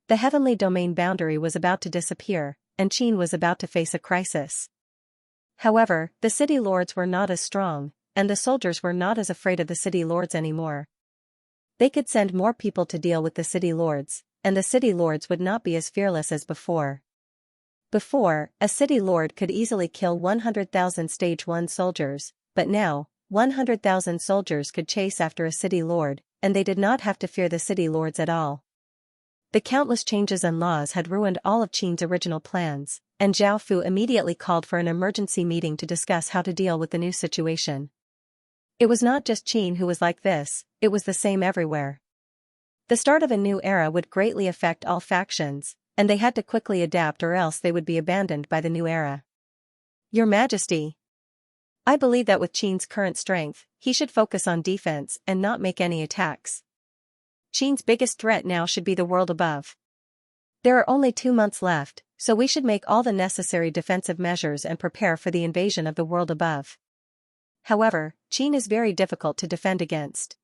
The heavenly domain boundary was about to disappear, and Qin was about to face a crisis. However, the city lords were not as strong, and the soldiers were not as afraid of the city lords anymore. They could send more people to deal with the city lords, and the city lords would not be as fearless as before. Before, a city lord could easily kill 100,000 stage 1 soldiers, but now, 100,000 soldiers could chase after a city lord, and they did not have to fear the city lords at all. The countless changes and laws had ruined all of Qin's original plans, and Zhao Fu immediately called for an emergency meeting to discuss how to deal with the new situation. It was not just Qin who was like this, it was the same everywhere. The start of a new era would greatly affect all factions, and they had to quickly adapt or else they would be abandoned by the new era. Your Majesty, I believe that with Qin's current strength, he should focus on defense and not make any attacks. Qin's biggest threat now should be the world above. There are only 2 months left, so we should make all the necessary defensive measures and prepare for the invasion of the world above. However, Qin is very difficult to defend against.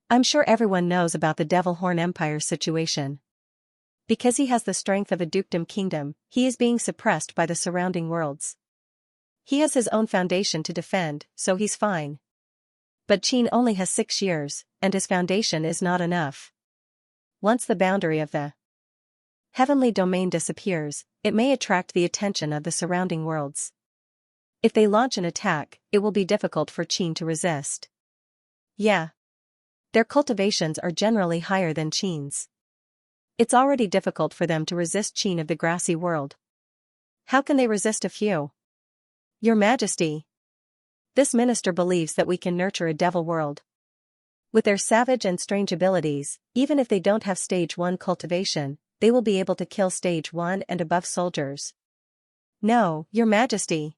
I'm sure everyone knows about the Devil Horn Empire's situation. Because he has the strength of a dukedom kingdom, he is being suppressed by the surrounding worlds. He has his own foundation to defend, so he's fine. But Qin only has 6 years, and his foundation is not enough. Once the boundary of the heavenly domain disappears, it may attract the attention of the surrounding worlds. If they launch an attack, it will be difficult for Qin to resist. Yeah. Their cultivations are generally higher than Qin's. It's already difficult for them to resist Qin of the grassy world. How can they resist a few? Your Majesty, this minister believes that we can nurture a devil world. With their savage and strange abilities, even if they don't have stage 1 cultivation, they will be able to kill stage 1 and above soldiers. No, Your Majesty.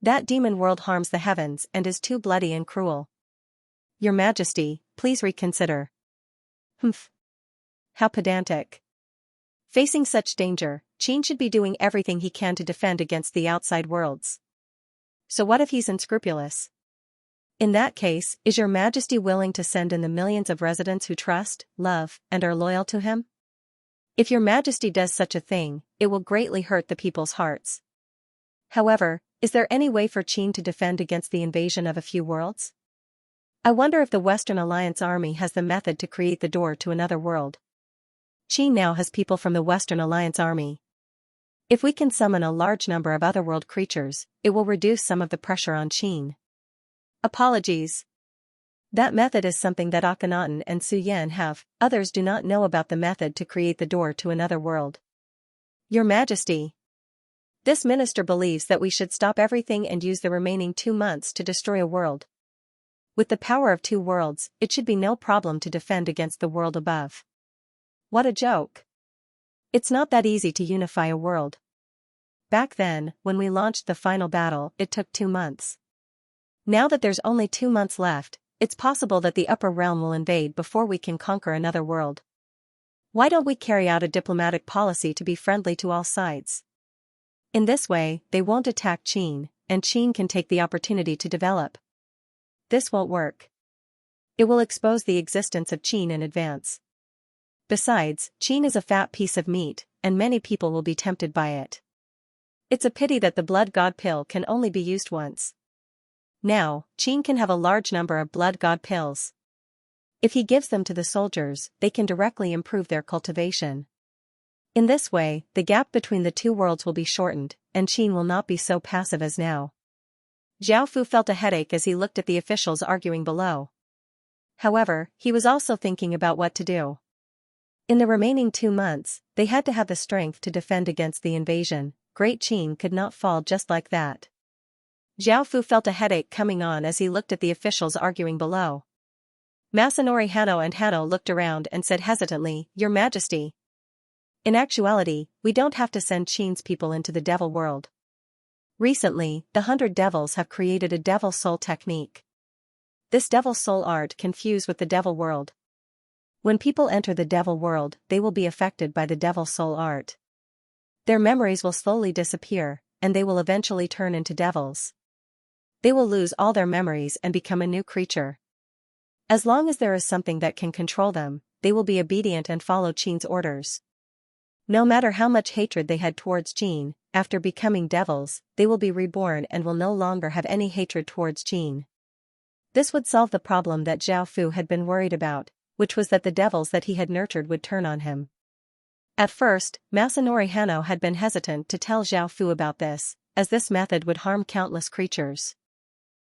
That demon world harms the heavens and is too bloody and cruel. Your Majesty, please reconsider. Humph. How pedantic. Facing such danger, Qin should be doing everything he can to defend against the outside worlds. So what if he's unscrupulous? In that case, is Your Majesty willing to send in the millions of residents who trust, love, and are loyal to him? If Your Majesty does such a thing, it will greatly hurt the people's hearts. However, is there any way for Qin to defend against the invasion of a few worlds? I wonder if the Western Alliance army has the method to create the door to another world. Qin now has people from the Western Alliance army. If we can summon a large number of otherworld creatures, it will reduce some of the pressure on Qin. Apologies. That method is something that Akhenaten and Su Yan have, others do not know about the method to create the door to another world. Your Majesty. This minister believes that we should stop everything and use the remaining 2 months to destroy a world. With the power of 2 worlds, it should be no problem to defend against the world above. What a joke. It's not that easy to unify a world. Back then, when we launched the final battle, it took 2 months. Now that there's only 2 months left, it's possible that the upper realm will invade before we can conquer another world. Why don't we carry out a diplomatic policy to be friendly to all sides? In this way, they won't attack Qin, and Qin can take the opportunity to develop. This won't work. It will expose the existence of Qin in advance. Besides, Qin is a fat piece of meat, and many people will be tempted by it. It's a pity that the blood god pill can only be used once. Now, Qin can have a large number of blood god pills. If he gives them to the soldiers, they can directly improve their cultivation. In this way, the gap between the 2 worlds will be shortened, and Qin will not be so passive as now. Zhao Fu felt a headache as he looked at the officials arguing below. However, he was also thinking about what to do. In the remaining 2 months, they had to have the strength to defend against the invasion. Great Qin could not fall just like that. Zhao Fu felt a headache coming on as he looked at the officials arguing below. Masanori Hanno and Hanno looked around and said hesitantly, Your Majesty. In actuality, we don't have to send Qin's people into the devil world. Recently, the 100 devils have created a devil soul technique. This devil soul art can fuse with the devil world. When people enter the devil world, they will be affected by the devil soul art. Their memories will slowly disappear, and they will eventually turn into devils. They will lose all their memories and become a new creature. As long as there is something that can control them, they will be obedient and follow Qin's orders. No matter how much hatred they had towards Qin, after becoming devils, they will be reborn and will no longer have any hatred towards Qin. This would solve the problem that Zhao Fu had been worried about, which was that the devils that he had nurtured would turn on him. At first, Masanori Hanno had been hesitant to tell Zhao Fu about this, as this method would harm countless creatures.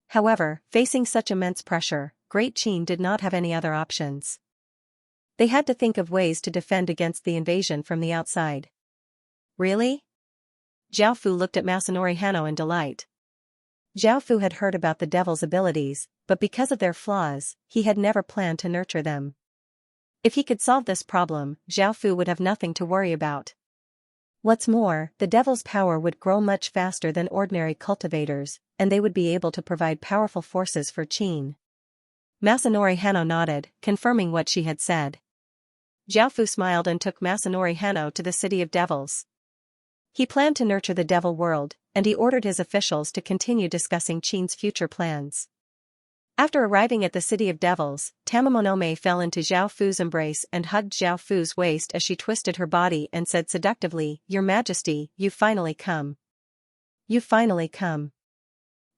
However, facing such immense pressure, Great Qin did not have any other options. They had to think of ways to defend against the invasion from the outside. Really? Zhao Fu looked at Masanori Hanno in delight. Zhao Fu had heard about the devil's abilities, but because of their flaws, he had never planned to nurture them. If he could solve this problem, Zhao Fu would have nothing to worry about. What's more, the devil's power would grow much faster than ordinary cultivators, and they would be able to provide powerful forces for Qin. Masanori Hanno nodded, confirming what she had said. Zhao Fu smiled and took Masanori Hanno to the City of Devils. He planned to nurture the devil world, and he ordered his officials to continue discussing Qin's future plans. After arriving at the City of Devils, Tamamonome fell into Zhao Fu's embrace and hugged Zhao Fu's waist as she twisted her body and said seductively, Your Majesty, you've finally come. You've finally come.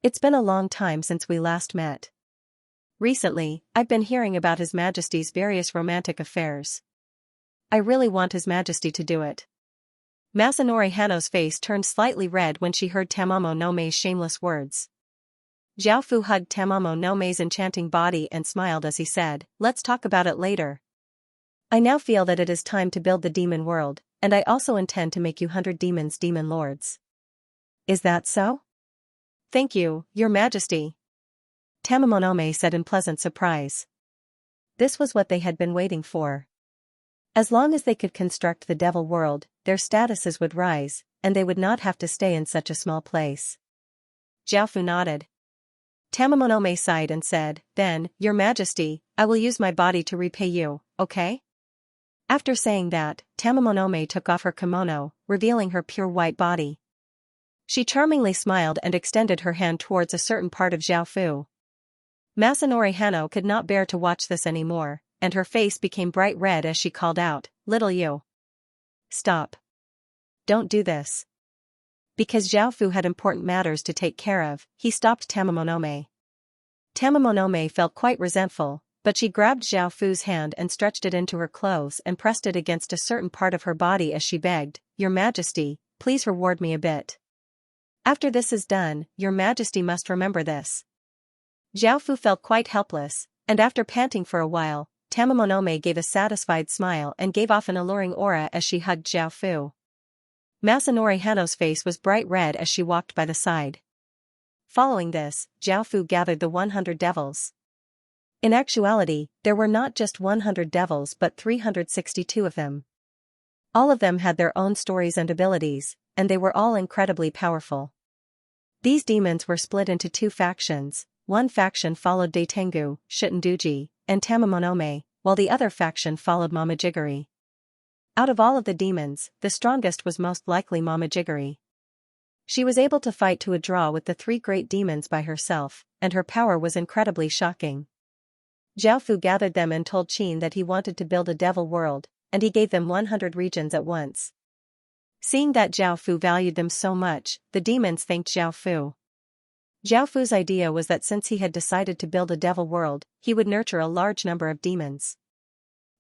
It's been a long time since we last met. Recently, I've been hearing about His Majesty's various romantic affairs. I really want His Majesty to do it. Masanori Hanno's face turned slightly red when she heard Tamamo Nome's shameless words. Zhao Fu hugged Tamamo Nome's enchanting body and smiled as he said, Let's talk about it later. I now feel that it is time to build the demon world, and I also intend to make you 100 demons demon lords. Is that so? Thank you, Your Majesty. Tamamo Nome said in pleasant surprise. This was what they had been waiting for. As long as they could construct the devil world, their statuses would rise, and they would not have to stay in such a small place. Jiaofu nodded. Tamamonome sighed and said, "Then, Your Majesty, I will use my body to repay you, okay?" After saying that, Tamamonome took off her kimono, revealing her pure white body. She charmingly smiled and extended her hand towards a certain part of Jiaofu. Masanori Hano could not bear to watch this anymore, and her face became bright red as she called out, "Little you! Stop! Don't do this." Because Jiaofu had important matters to take care of, he stopped Tamamonome. Tamamonome felt quite resentful, but she grabbed Jiaofu's hand and stretched it into her clothes and pressed it against a certain part of her body as she begged, "Your Majesty, please reward me a bit. After this is done, Your Majesty must remember this." Jiaofu felt quite helpless, and after panting for a while, Tamamonome gave a satisfied smile and gave off an alluring aura as she hugged Jiaofu. Masanori Hano's face was bright red as she walked by the side. Following this, Jiaofu gathered the 100 devils. In actuality, there were not just 100 devils but 362 of them. All of them had their own stories and abilities, and they were all incredibly powerful. These demons were split into two factions. One faction followed Daitengu, Shitanduji, and Tamamonome, while the other faction followed Momojigiri. Out of all of the demons, the strongest was most likely Momojigiri. She was able to fight to a draw with the three great demons by herself, and her power was incredibly shocking. Jiaofu gathered them and told Qin that he wanted to build a devil world, and he gave them 100 regions at once. Seeing that Jiaofu valued them so much, the demons thanked Jiaofu. Jiaofu's idea was that since he had decided to build a devil world, he would nurture a large number of demons.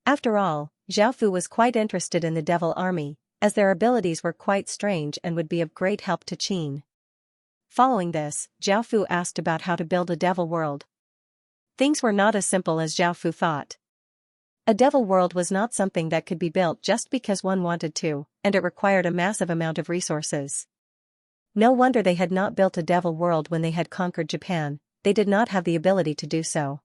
After all, Jiaofu was quite interested in the devil army, as their abilities were quite strange and would be of great help to Qin. Following this, Jiaofu asked about how to build a devil world. Things were not as simple as Jiaofu thought. A devil world was not something that could be built just because one wanted to, and it required a massive amount of resources. No wonder they had not built a devil world when they had conquered Japan. They did not have the ability to do so.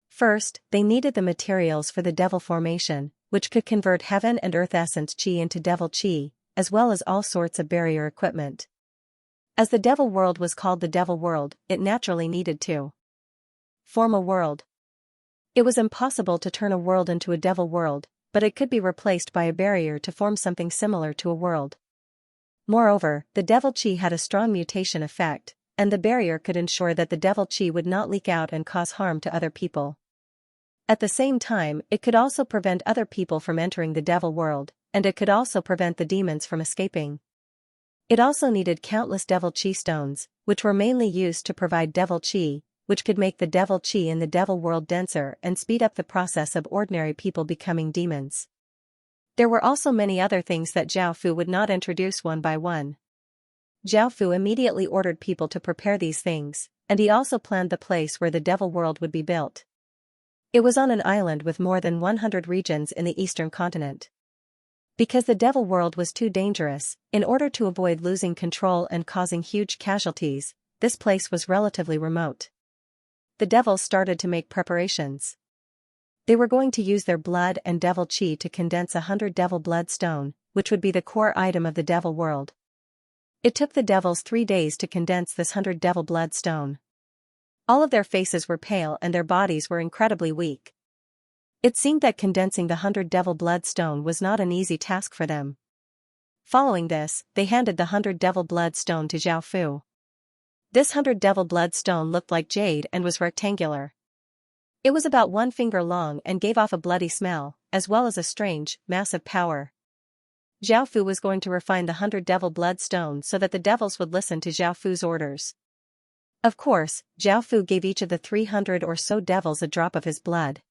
First, they needed the materials for the devil formation, which could convert heaven and earth essence chi into devil chi, as well as all sorts of barrier equipment. As the devil world was called the devil world, it naturally needed to form a world. It was impossible to turn a world into a devil world, but it could be replaced by a barrier to form something similar to a world. Moreover, the devil chi had a strong mutation effect, and the barrier could ensure that the devil chi would not leak out and cause harm to other people. At the same time, it could also prevent other people from entering the devil world, and it could also prevent the demons from escaping. It also needed countless devil chi stones, which were mainly used to provide devil chi, which could make the devil chi in the devil world denser and speed up the process of ordinary people becoming demons. There were also many other things that Jiaofu would not introduce one by one. Jiaofu immediately ordered people to prepare these things, and he also planned the place where the devil world would be built. It was on an island with more than 100 regions in the eastern continent. Because the devil world was too dangerous, in order to avoid losing control and causing huge casualties, this place was relatively remote. The devils started to make preparations. They were going to use their blood and devil chi to condense 100 devil blood stone, which would be the core item of the devil world. It took the devils 3 days to condense this 100 devil blood stone. All of their faces were pale and their bodies were incredibly weak. It seemed that condensing the 100 devil blood stone was not an easy task for them. Following this, they handed the 100 devil blood stone to Jiaofu. This 100 devil blood stone looked like jade and was rectangular. It was about 1 finger long and gave off a bloody smell, as well as a strange, massive power. Jiaofu was going to refine the 100 devil blood stone so that the devils would listen to Jiaofu's orders. Of course, Jiaofu gave each of the 300 or so devils a drop of his blood.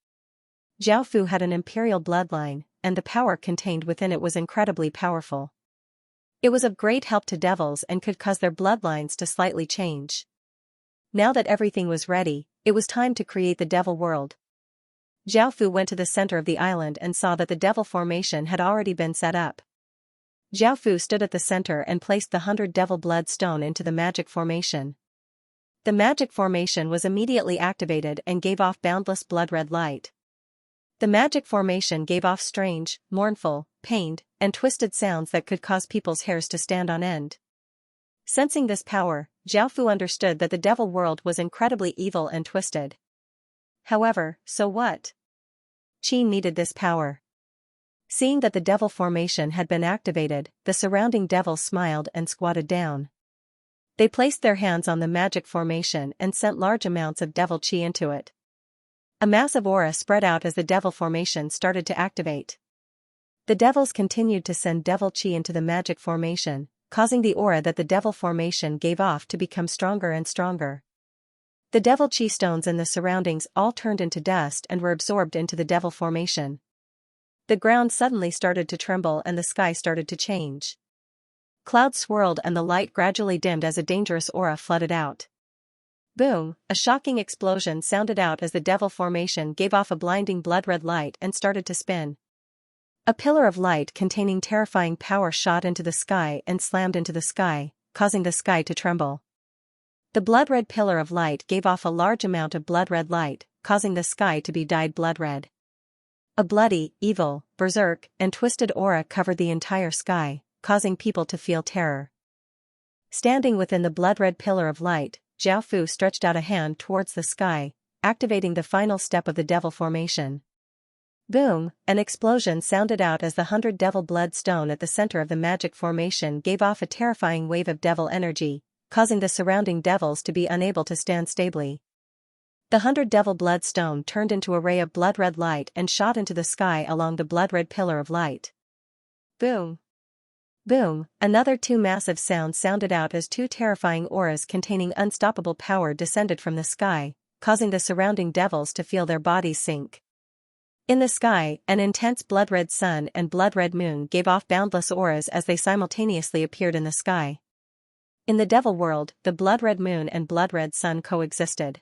Jiaofu had an imperial bloodline, and the power contained within it was incredibly powerful. It was of great help to devils and could cause their bloodlines to slightly change. Now that everything was ready, it was time to create the devil world. Jiaofu went to the center of the island and saw that the devil formation had already been set up. Jiaofu stood at the center and placed the 100 devil blood stone into the magic formation. The magic formation was immediately activated and gave off boundless blood-red light. The magic formation gave off strange, mournful, pained, and twisted sounds that could cause people's hairs to stand on end. Sensing this power, Xiaofu understood that the devil world was incredibly evil and twisted. However, so what? Qin needed this power. Seeing that the devil formation had been activated, the surrounding devils smiled and squatted down. They placed their hands on the magic formation and sent large amounts of devil qi into it. A massive aura spread out as the devil formation started to activate. The devils continued to send devil qi into the magic formation, causing the aura that the devil formation gave off to become stronger and stronger. The devil qi stones in the surroundings all turned into dust and were absorbed into the devil formation. The ground suddenly started to tremble and the sky started to change. Clouds swirled and the light gradually dimmed as a dangerous aura flooded out. Boom! A shocking explosion sounded out as the devil formation gave off a blinding blood-red light and started to spin. A pillar of light containing terrifying power shot into the sky and slammed into the sky, causing the sky to tremble. The blood-red pillar of light gave off a large amount of blood-red light, causing the sky to be dyed blood-red. A bloody, evil, berserk, and twisted aura covered the entire sky, causing people to feel terror. Standing within the blood-red pillar of light, Xiaofu stretched out a hand towards the sky, activating the final step of the devil formation. Boom! An explosion sounded out as the 100 devil blood stone at the center of the magic formation gave off a terrifying wave of devil energy, causing the surrounding devils to be unable to stand stably. The 100 devil blood stone turned into a ray of blood-red light and shot into the sky along the blood-red pillar of light. Boom! Boom! Another two massive sounds sounded out as two terrifying auras containing unstoppable power descended from the sky, causing the surrounding devils to feel their bodies sink. In the sky, an intense blood-red sun and blood-red moon gave off boundless auras as they simultaneously appeared in the sky. In the devil world, the blood-red moon and blood-red sun coexisted.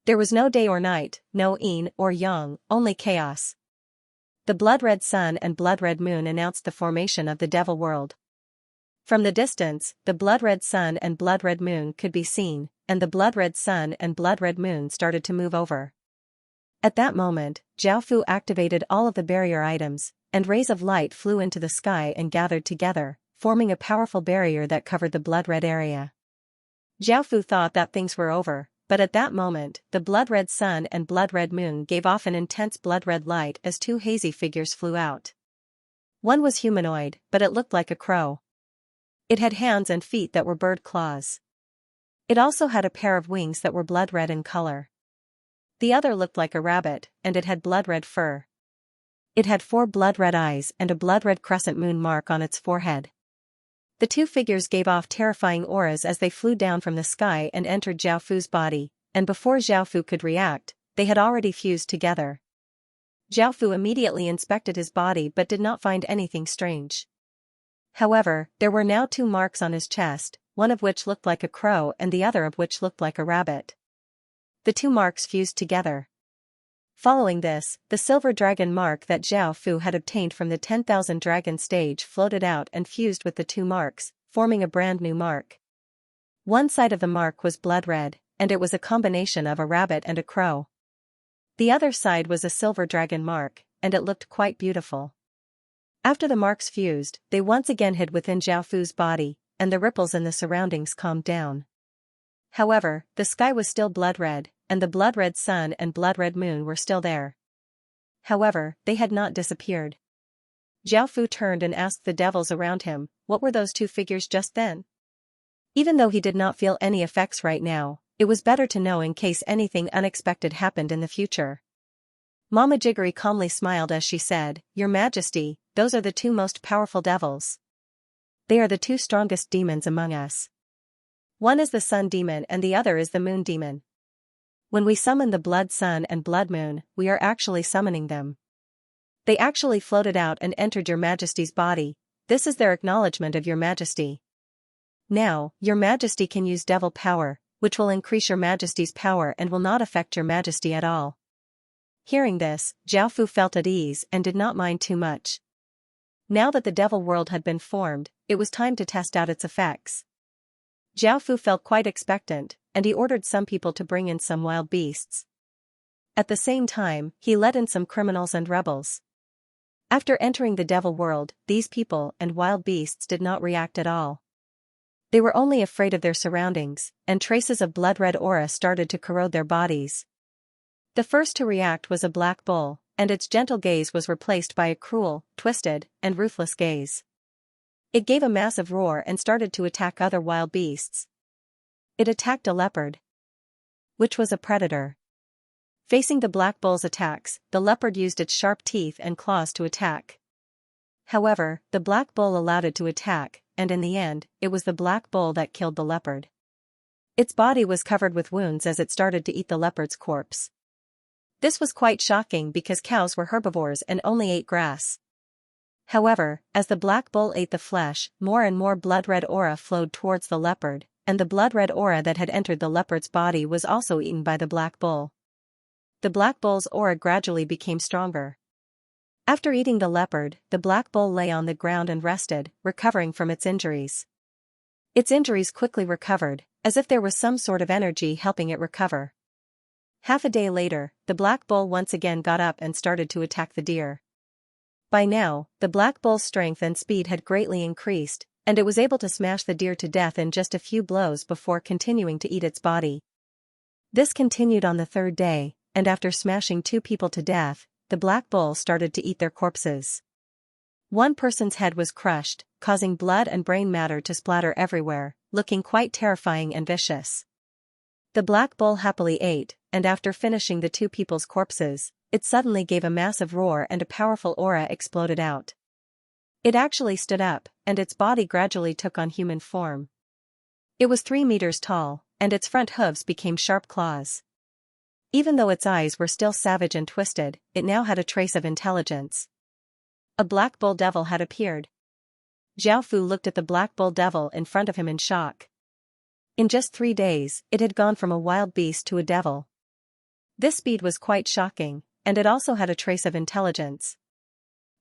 There was no day or night, no yin or yang, only chaos. The blood-red sun and blood-red moon announced the formation of the devil world. From the distance, the blood-red sun and blood-red moon could be seen, and the blood-red sun and blood-red moon started to move over. At that moment, Xiaofu activated all of the barrier items, and rays of light flew into the sky and gathered together, forming a powerful barrier that covered the blood-red area. Xiaofu thought that things were over, but at that moment, the blood-red sun and blood-red moon gave off an intense blood-red light as two hazy figures flew out. One was humanoid, but it looked like a crow. It had hands and feet that were bird claws. It also had a pair of wings that were blood-red in color. The other looked like a rabbit, and it had blood-red fur. It had 4 blood-red eyes and a blood-red crescent moon mark on its forehead. The two figures gave off terrifying auras as they flew down from the sky and entered Xiaofu's body, and before Xiaofu could react, they had already fused together. Xiaofu immediately inspected his body but did not find anything strange. However, there were now 2 marks on his chest, one of which looked like a crow and the other of which looked like a rabbit. The 2 marks fused together. Following this, the silver dragon mark that Xiaofu had obtained from the 10,000 dragon stage floated out and fused with the 2 marks, forming a brand new mark. One side of the mark was blood red, and it was a combination of a rabbit and a crow. The other side was a silver dragon mark, and it looked quite beautiful. After the marks fused, they once again hid within Xiaofu's body, and the ripples in the surroundings calmed down. However, the sky was still blood red, and the blood-red sun and blood-red moon were still there. However, they had not disappeared. Xiaofu turned and asked the devils around him, what were those 2 figures just then? Even though he did not feel any effects right now, it was better to know in case anything unexpected happened in the future. Mama Jiggery calmly smiled as she said, Your Majesty, those are the 2 most powerful devils. They are the 2 strongest demons among us. One is the sun demon and the other is the moon demon. When we summon the blood sun and blood moon, we are actually summoning them. They actually floated out and entered Your Majesty's body. This is their acknowledgement of Your Majesty. Now, Your Majesty can use devil power, which will increase Your Majesty's power and will not affect Your Majesty at all. Hearing this, Xiaofu felt at ease and did not mind too much. Now that the devil world had been formed, it was time to test out its effects. Xiaofu felt quite expectant, and he ordered some people to bring in some wild beasts. At the same time, he let in some criminals and rebels. After entering the devil world, these people and wild beasts did not react at all. They were only afraid of their surroundings, and traces of blood-red aura started to corrode their bodies. The first to react was a black bull, and its gentle gaze was replaced by a cruel, twisted, and ruthless gaze. It gave a massive roar and started to attack other wild beasts. It attacked a leopard, which was a predator. Facing the black bull's attacks, the leopard used its sharp teeth and claws to attack. However, the black bull allowed it to attack, and in the end, it was the black bull that killed the leopard. Its body was covered with wounds as it started to eat the leopard's corpse. This was quite shocking because cows were herbivores and only ate grass. However, as the black bull ate the flesh, more and more blood-red aura flowed towards the leopard, and the blood-red aura that had entered the leopard's body was also eaten by the black bull. The black bull's aura gradually became stronger. After eating the leopard, the black bull lay on the ground and rested, recovering from its injuries. Its injuries quickly recovered, as if there was some sort of energy helping it recover. Half a day later, the black bull once again got up and started to attack the deer. By now, the black bull's strength and speed had greatly increased, and it was able to smash the deer to death in just a few blows before continuing to eat its body. This continued on the third day, and after smashing 2 people to death, the black bull started to eat their corpses. One person's head was crushed, causing blood and brain matter to splatter everywhere, looking quite terrifying and vicious. The black bull happily ate, and after finishing the 2 people's corpses, it suddenly gave a massive roar and a powerful aura exploded out. It actually stood up, and its body gradually took on human form. It was 3 meters tall, and its front hooves became sharp claws. Even though its eyes were still savage and twisted, it now had a trace of intelligence. A black bull devil had appeared. Xiao Fu looked at the black bull devil in front of him in shock. In just 3 days, it had gone from a wild beast to a devil. This speed was quite shocking, and it also had a trace of intelligence.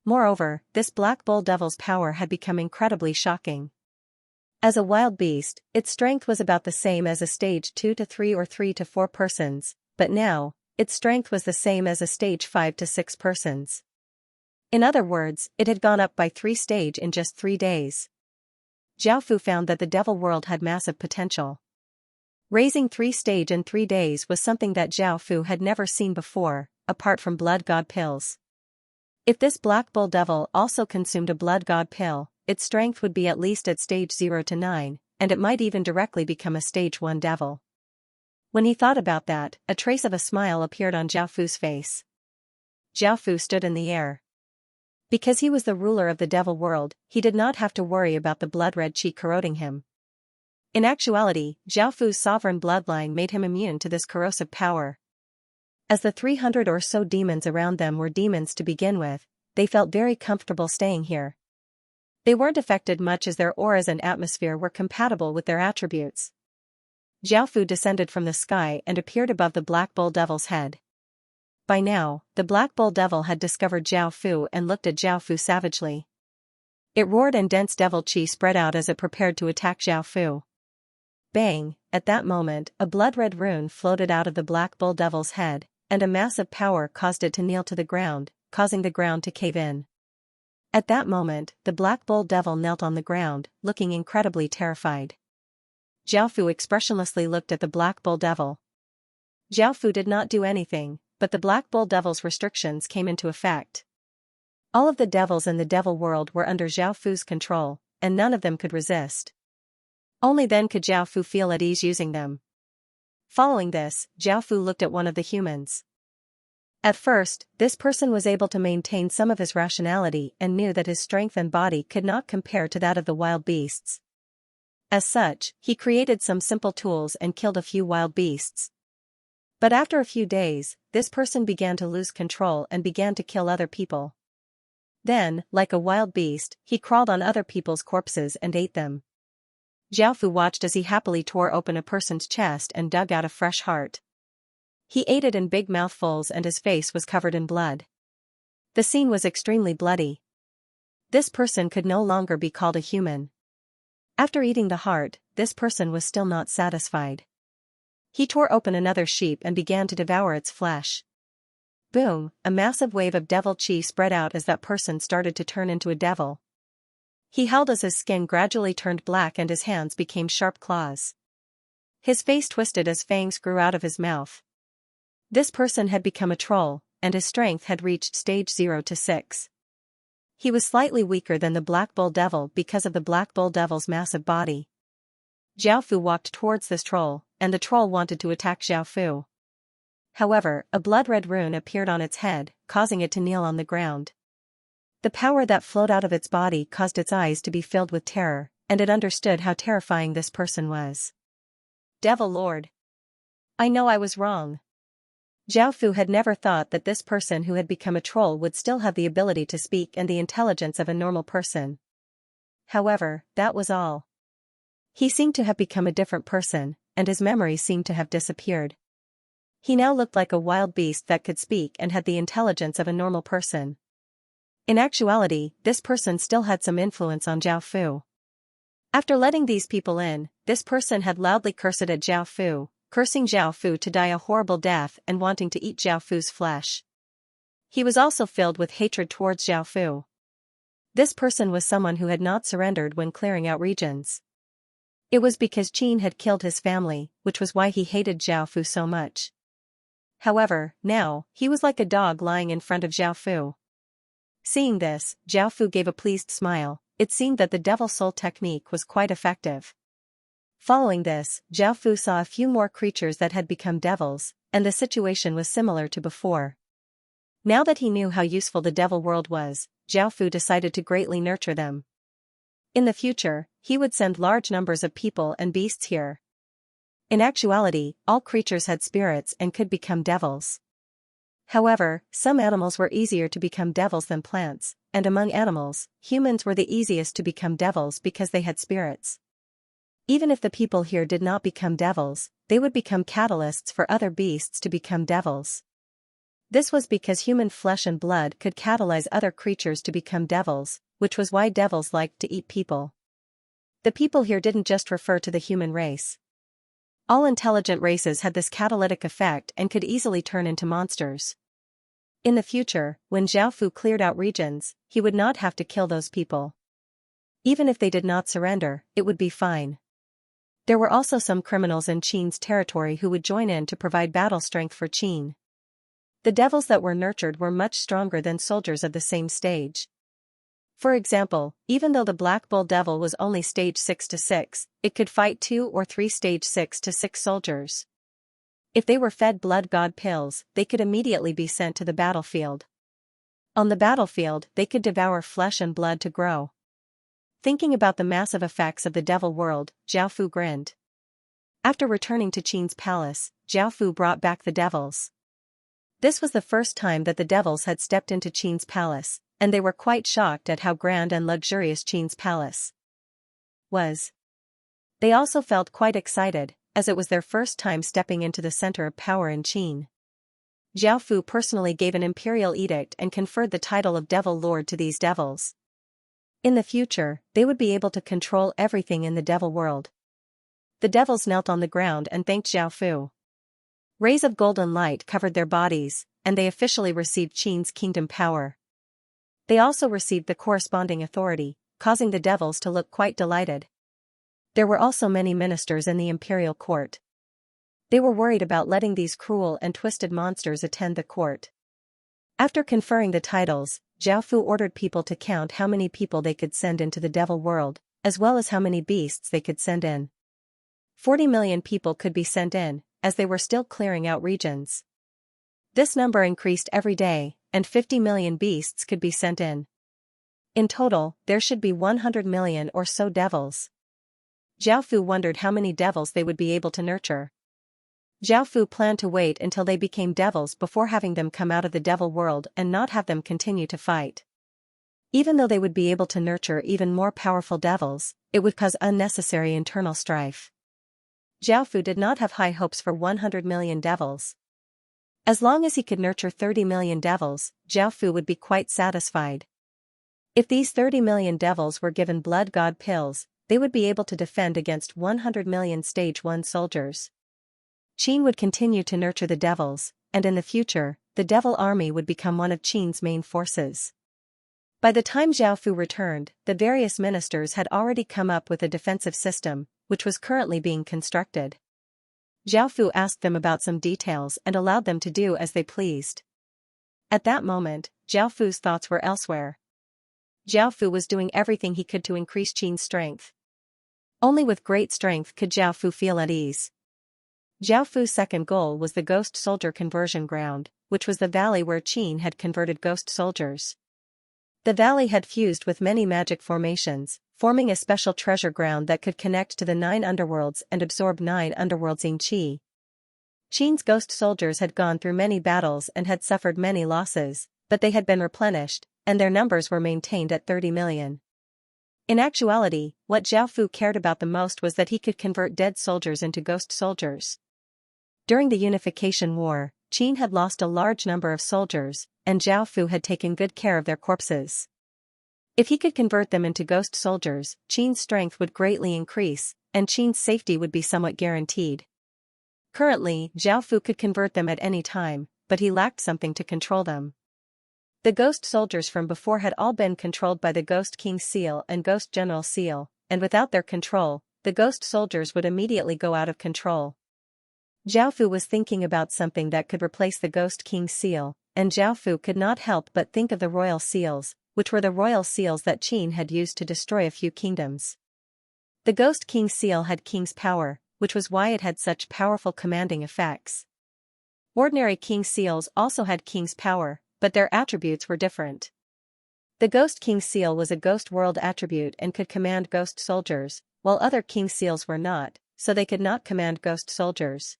Moreover, this black bull devil's power had become incredibly shocking. As a wild beast, its strength was about the same as a stage 2 to 3 or 3 to 4 persons, but now, its strength was the same as a stage 5 to 6 persons. In other words, it had gone up by 3 stages in just 3 days. Xiao Fu found that the devil world had massive potential. Raising 3 stages in 3 days was something that Xiao Fu had never seen before, apart from blood god pills. If this black bull devil also consumed a blood god pill, its strength would be at least at stage 0 to 9, and it might even directly become a stage 1 devil. When he thought about that, a trace of a smile appeared on Xiao Fu's face. Xiao Fu stood in the air. Because he was the ruler of the devil world, he did not have to worry about the blood-red chi corroding him. In actuality, Xiao Fu's sovereign bloodline made him immune to this corrosive power. As the 300 or so demons around them were demons to begin with, they felt very comfortable staying here. They weren't affected much as their auras and atmosphere were compatible with their attributes. Xiao Fu descended from the sky and appeared above the black bull devil's head. By now, the black bull devil had discovered Xiao Fu and looked at Xiao Fu savagely. It roared and dense devil chi spread out as it prepared to attack Xiao Fu. Bang! At that moment, a blood-red rune floated out of the black bull devil's head, and a massive power caused it to kneel to the ground, causing the ground to cave in. At that moment, the black bull devil knelt on the ground, looking incredibly terrified. Xiao Fu expressionlessly looked at the black bull devil. Xiao Fu did not do anything, but the black bull devil's restrictions came into effect. All of the devils in the devil world were under Xiao Fu's control, and none of them could resist. Only then could Xiao Fu feel at ease using them. Following this, Xiao Fu looked at one of the humans. At first, this person was able to maintain some of his rationality and knew that his strength and body could not compare to that of the wild beasts. As such, he created some simple tools and killed a few wild beasts. But after a few days, this person began to lose control and began to kill other people. Then, like a wild beast, he crawled on other people's corpses and ate them. Xiao Fu watched as he happily tore open a person's chest and dug out a fresh heart. He ate it in big mouthfuls and his face was covered in blood. The scene was extremely bloody. This person could no longer be called a human. After eating the heart, this person was still not satisfied. He tore open another sheep and began to devour its flesh. Boom, a massive wave of devil chi spread out as that person started to turn into a devil. He howled as his skin gradually turned black and his hands became sharp claws. His face twisted as fangs grew out of his mouth. This person had become a troll, and his strength had reached stage 0 to 6. He was slightly weaker than the Black Bull Devil because of the Black Bull Devil's massive body. Xiao Fu walked towards this troll, and the troll wanted to attack Xiao Fu. However, a blood-red rune appeared on its head, causing it to kneel on the ground. The power that flowed out of its body caused its eyes to be filled with terror, and it understood how terrifying this person was. Devil Lord. I know I was wrong. Xiao Fu had never thought that this person who had become a troll would still have the ability to speak and the intelligence of a normal person. However, that was all. He seemed to have become a different person, and his memory seemed to have disappeared. He now looked like a wild beast that could speak and had the intelligence of a normal person. In actuality, this person still had some influence on Xiao Fu. After letting these people in, this person had loudly cursed at Xiao Fu, cursing Xiao Fu to die a horrible death and wanting to eat Xiao Fu's flesh. He was also filled with hatred towards Xiao Fu. This person was someone who had not surrendered when clearing out regions. It was because Qin had killed his family, which was why he hated Xiao Fu so much. However, now, he was like a dog lying in front of Xiao Fu. Seeing this, Xiao Fu gave a pleased smile. It seemed that the Devil Soul technique was quite effective. Following this, Xiao Fu saw a few more creatures that had become devils, and the situation was similar to before. Now that he knew how useful the devil world was, Xiao Fu decided to greatly nurture them. In the future, he would send large numbers of people and beasts here. In actuality, all creatures had spirits and could become devils. However, some animals were easier to become devils than plants, and among animals, humans were the easiest to become devils because they had spirits. Even if the people here did not become devils, they would become catalysts for other beasts to become devils. This was because human flesh and blood could catalyze other creatures to become devils, which was why devils liked to eat people. The people here didn't just refer to the human race. All intelligent races had this catalytic effect and could easily turn into monsters. In the future, when Xiao Fu cleared out regions, he would not have to kill those people. Even if they did not surrender, it would be fine. There were also some criminals in Qin's territory who would join in to provide battle strength for Qin. The devils that were nurtured were much stronger than soldiers of the same stage. For example, even though the Black Bull Devil was only stage 6 to 6, it could fight 2 or 3 stage 6 to 6 soldiers. If they were fed blood god pills, they could immediately be sent to the battlefield. On the battlefield, they could devour flesh and blood to grow. Thinking about the massive effects of the devil world, Xiao Fu grinned. After returning to Qin's palace, Xiao Fu brought back the devils. This was the first time that the devils had stepped into Qin's palace, and they were quite shocked at how grand and luxurious Qin's palace was. They also felt quite excited, as it was their first time stepping into the center of power in Qin. Xiao Fu personally gave an imperial edict and conferred the title of Devil Lord to these devils. In the future, they would be able to control everything in the devil world. The devils knelt on the ground and thanked Xiao Fu. Rays of golden light covered their bodies, and they officially received Qin's kingdom power. They also received the corresponding authority, causing the devils to look quite delighted. There were also many ministers in the imperial court. They were worried about letting these cruel and twisted monsters attend the court. After conferring the titles, Xiao Fu ordered people to count how many people they could send into the devil world, as well as how many beasts they could send in. 40 million people could be sent in, as they were still clearing out regions. This number increased every day, and 50 million beasts could be sent in. In total, there should be 100 million or so devils. Xiao Fu wondered how many devils they would be able to nurture. Xiao Fu planned to wait until they became devils before having them come out of the devil world and not have them continue to fight. Even though they would be able to nurture even more powerful devils, it would cause unnecessary internal strife. Xiao Fu did not have high hopes for 100 million devils. As long as he could nurture 30 million devils, Xiao Fu would be quite satisfied. If these 30 million devils were given blood god pills, they would be able to defend against 100 million stage 1 soldiers. Qin would continue to nurture the devils, and in the future, the Devil Army would become one of Qin's main forces. By the time Zhao Fu returned, the various ministers had already come up with a defensive system, which was currently being constructed. Zhao Fu asked them about some details and allowed them to do as they pleased. At that moment, Zhao Fu's thoughts were elsewhere. Zhao Fu was doing everything he could to increase Qin's strength. Only with great strength could Zhao Fu feel at ease. Zhao Fu's second goal was the ghost soldier conversion ground, which was the valley where Qin had converted ghost soldiers. The valley had fused with many magic formations, forming a special treasure ground that could connect to the 9 underworlds and absorb 9 underworlds in Qi. Qin's ghost soldiers had gone through many battles and had suffered many losses, but they had been replenished, and their numbers were maintained at 30 million. In actuality, what Zhao Fu cared about the most was that he could convert dead soldiers into ghost soldiers. During the Unification War, Qin had lost a large number of soldiers, and Zhao Fu had taken good care of their corpses. If he could convert them into ghost soldiers, Qin's strength would greatly increase, and Qin's safety would be somewhat guaranteed. Currently, Zhao Fu could convert them at any time, but he lacked something to control them. The ghost soldiers from before had all been controlled by the Ghost King Seal and Ghost General Seal, and without their control, the ghost soldiers would immediately go out of control. Zhao Fu was thinking about something that could replace the Ghost King Seal, and Zhao Fu could not help but think of the royal seals, which were the royal seals that Qin had used to destroy a few kingdoms. The Ghost King Seal had king's power, which was why it had such powerful commanding effects. Ordinary king seals also had king's power, but their attributes were different. The Ghost King Seal was a ghost world attribute and could command ghost soldiers, while other king seals were not, so they could not command ghost soldiers.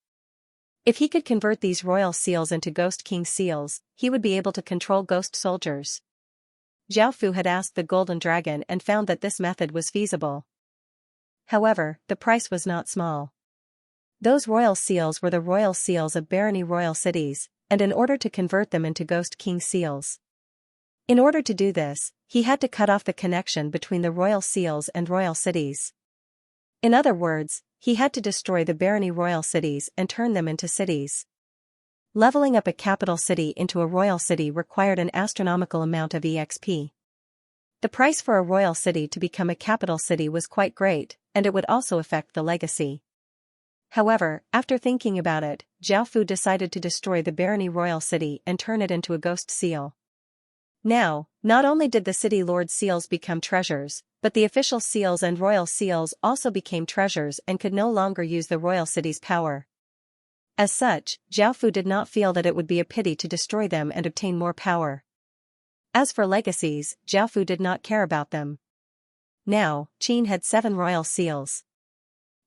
If he could convert these royal seals into Ghost King Seals, he would be able to control ghost soldiers. Zhao Fu had asked the Golden Dragon and found that this method was feasible. However, the price was not small. Those royal seals were the royal seals of barony royal cities, and in order to convert them into Ghost King Seals. In order to do this, he had to cut off the connection between the royal seals and royal cities. In other words, he had to destroy the barony royal cities and turn them into cities. Leveling up a capital city into a royal city required an astronomical amount of EXP. The price for a royal city to become a capital city was quite great, and it would also affect the legacy. However, after thinking about it, Zhao Fu decided to destroy the barony royal city and turn it into a ghost seal. Now, not only did the city lord seals become treasures, but the official seals and royal seals also became treasures and could no longer use the royal city's power. As such, Zhao Fu did not feel that it would be a pity to destroy them and obtain more power. As for legacies, Zhao Fu did not care about them. Now, Qin had 7 royal seals.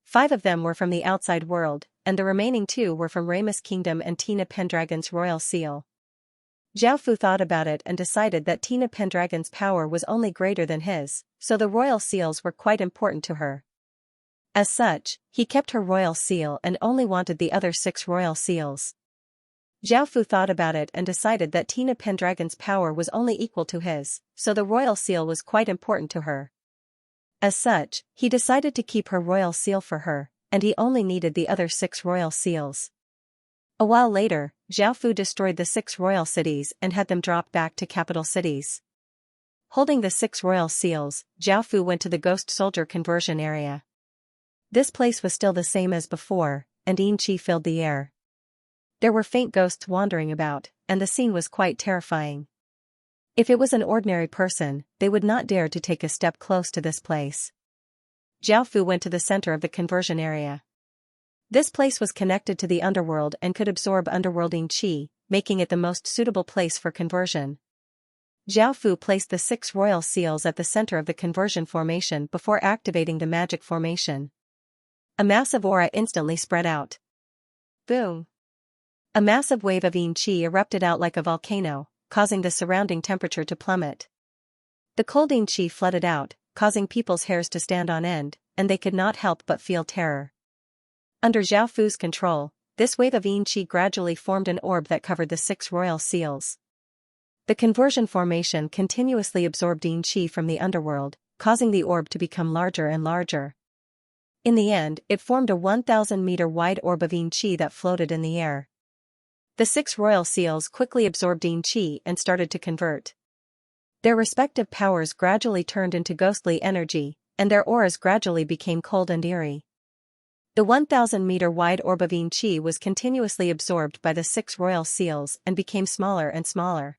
5 of them were from the outside world, and the remaining 2 were from Ramus Kingdom and Tina Pendragon's royal seal. Zhao Fu thought about it and decided that Tina Pendragon's power was only greater than his, so the royal seals were quite important to her. As such, he kept her royal seal and only wanted the other 6 royal seals. Zhao Fu thought about it and decided that Tina Pendragon's power was only equal to his, so the royal seal was quite important to her. As such, he decided to keep her royal seal for her, and he only needed the other 6 royal seals. A while later, Zhao Fu destroyed the 6 royal cities and had them dropped back to capital cities. Holding the 6 royal seals, Zhao Fu went to the ghost soldier conversion area. This place was still the same as before, and yin qi filled the air. There were faint ghosts wandering about, and the scene was quite terrifying. If it was an ordinary person, they would not dare to take a step close to this place. Zhao Fu went to the center of the conversion area. This place was connected to the underworld and could absorb underworld yin qi, making it the most suitable place for conversion. Zhao Fu placed the 6 royal seals at the center of the conversion formation before activating the magic formation. A massive aura instantly spread out. Boom! A massive wave of yin qi erupted out like a volcano, causing the surrounding temperature to plummet. The cold yin qi flooded out, causing people's hairs to stand on end, and they could not help but feel terror. Under Zhao Fu's control, this wave of yin qi gradually formed an orb that covered the 6 royal seals. The conversion formation continuously absorbed yin qi from the underworld, causing the orb to become larger and larger. In the end, it formed a 1,000-meter wide orb of yin qi that floated in the air. The 6 royal seals quickly absorbed yin qi and started to convert. Their respective powers gradually turned into ghostly energy, and their auras gradually became cold and eerie. The 1,000-meter-wide orb of yin qi was continuously absorbed by the 6 royal seals and became smaller and smaller.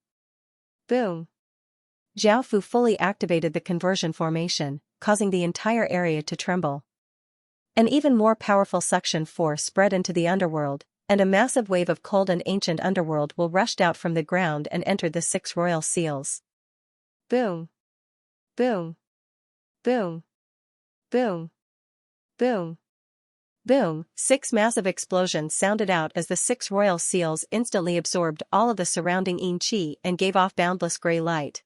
Boom! Zhao Fu fully activated the conversion formation, causing the entire area to tremble. An even more powerful suction force spread into the underworld, and a massive wave of cold and ancient underworld will rushed out from the ground and entered the 6 royal seals. Boom! Boom! Boom! Boom! Boom! Boom! 6 massive explosions sounded out as the 6 royal seals instantly absorbed all of the surrounding yin qi and gave off boundless gray light.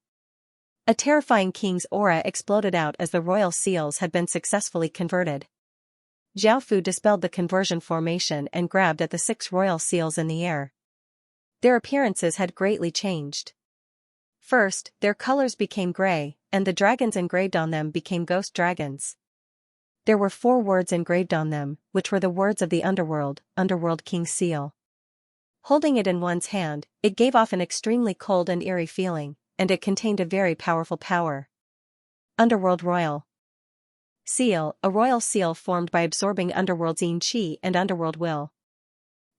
A terrifying king's aura exploded out as the royal seals had been successfully converted. Zhao Fu dispelled the conversion formation and grabbed at the 6 royal seals in the air. Their appearances had greatly changed. First, their colors became gray, and the dragons engraved on them became ghost dragons. There were 4 words engraved on them, which were the words of the underworld, Underworld King Seal. Holding it in one's hand, it gave off an extremely cold and eerie feeling, and it contained a very powerful power. Underworld Royal Seal, a royal seal formed by absorbing Underworld's yin qi and Underworld will.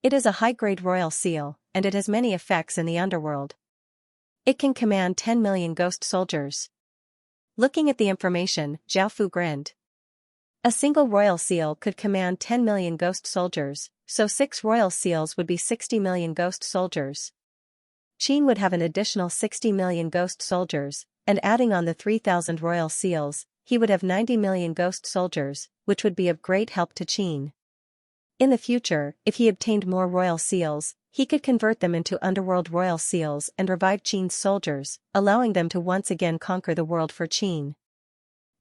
It is a high-grade royal seal, and it has many effects in the underworld. It can command 10 million ghost soldiers. Looking at the information, Zhao Fu grinned. A single royal seal could command 10 million ghost soldiers, so 6 royal seals would be 60 million ghost soldiers. Qin would have an additional 60 million ghost soldiers, and adding on the 3,000 royal seals, he would have 90 million ghost soldiers, which would be of great help to Qin. In the future, if he obtained more royal seals, he could convert them into underworld royal seals and revive Qin's soldiers, allowing them to once again conquer the world for Qin.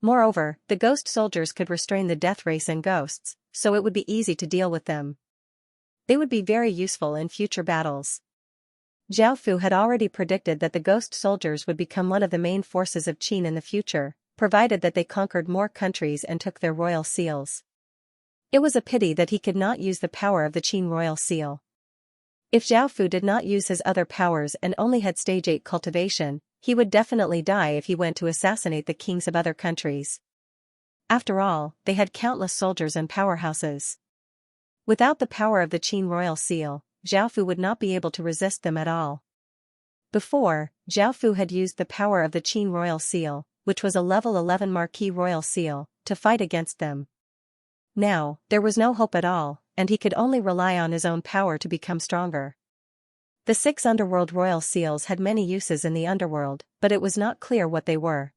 Moreover, the ghost soldiers could restrain the death race and ghosts, so it would be easy to deal with them. They would be very useful in future battles. Zhao Fu had already predicted that the ghost soldiers would become one of the main forces of Qin in the future, provided that they conquered more countries and took their royal seals. It was a pity that he could not use the power of the Qin royal seal. If Zhao Fu did not use his other powers and only had stage 8 cultivation, he would definitely die if he went to assassinate the kings of other countries. After all, they had countless soldiers and powerhouses. Without the power of the Qin royal seal, Zhao Fu would not be able to resist them at all. Before, Zhao Fu had used the power of the Qin royal seal, which was a level 11 marquis royal seal, to fight against them. Now, there was no hope at all, and he could only rely on his own power to become stronger. The 6 underworld royal seals had many uses in the underworld, but it was not clear what they were.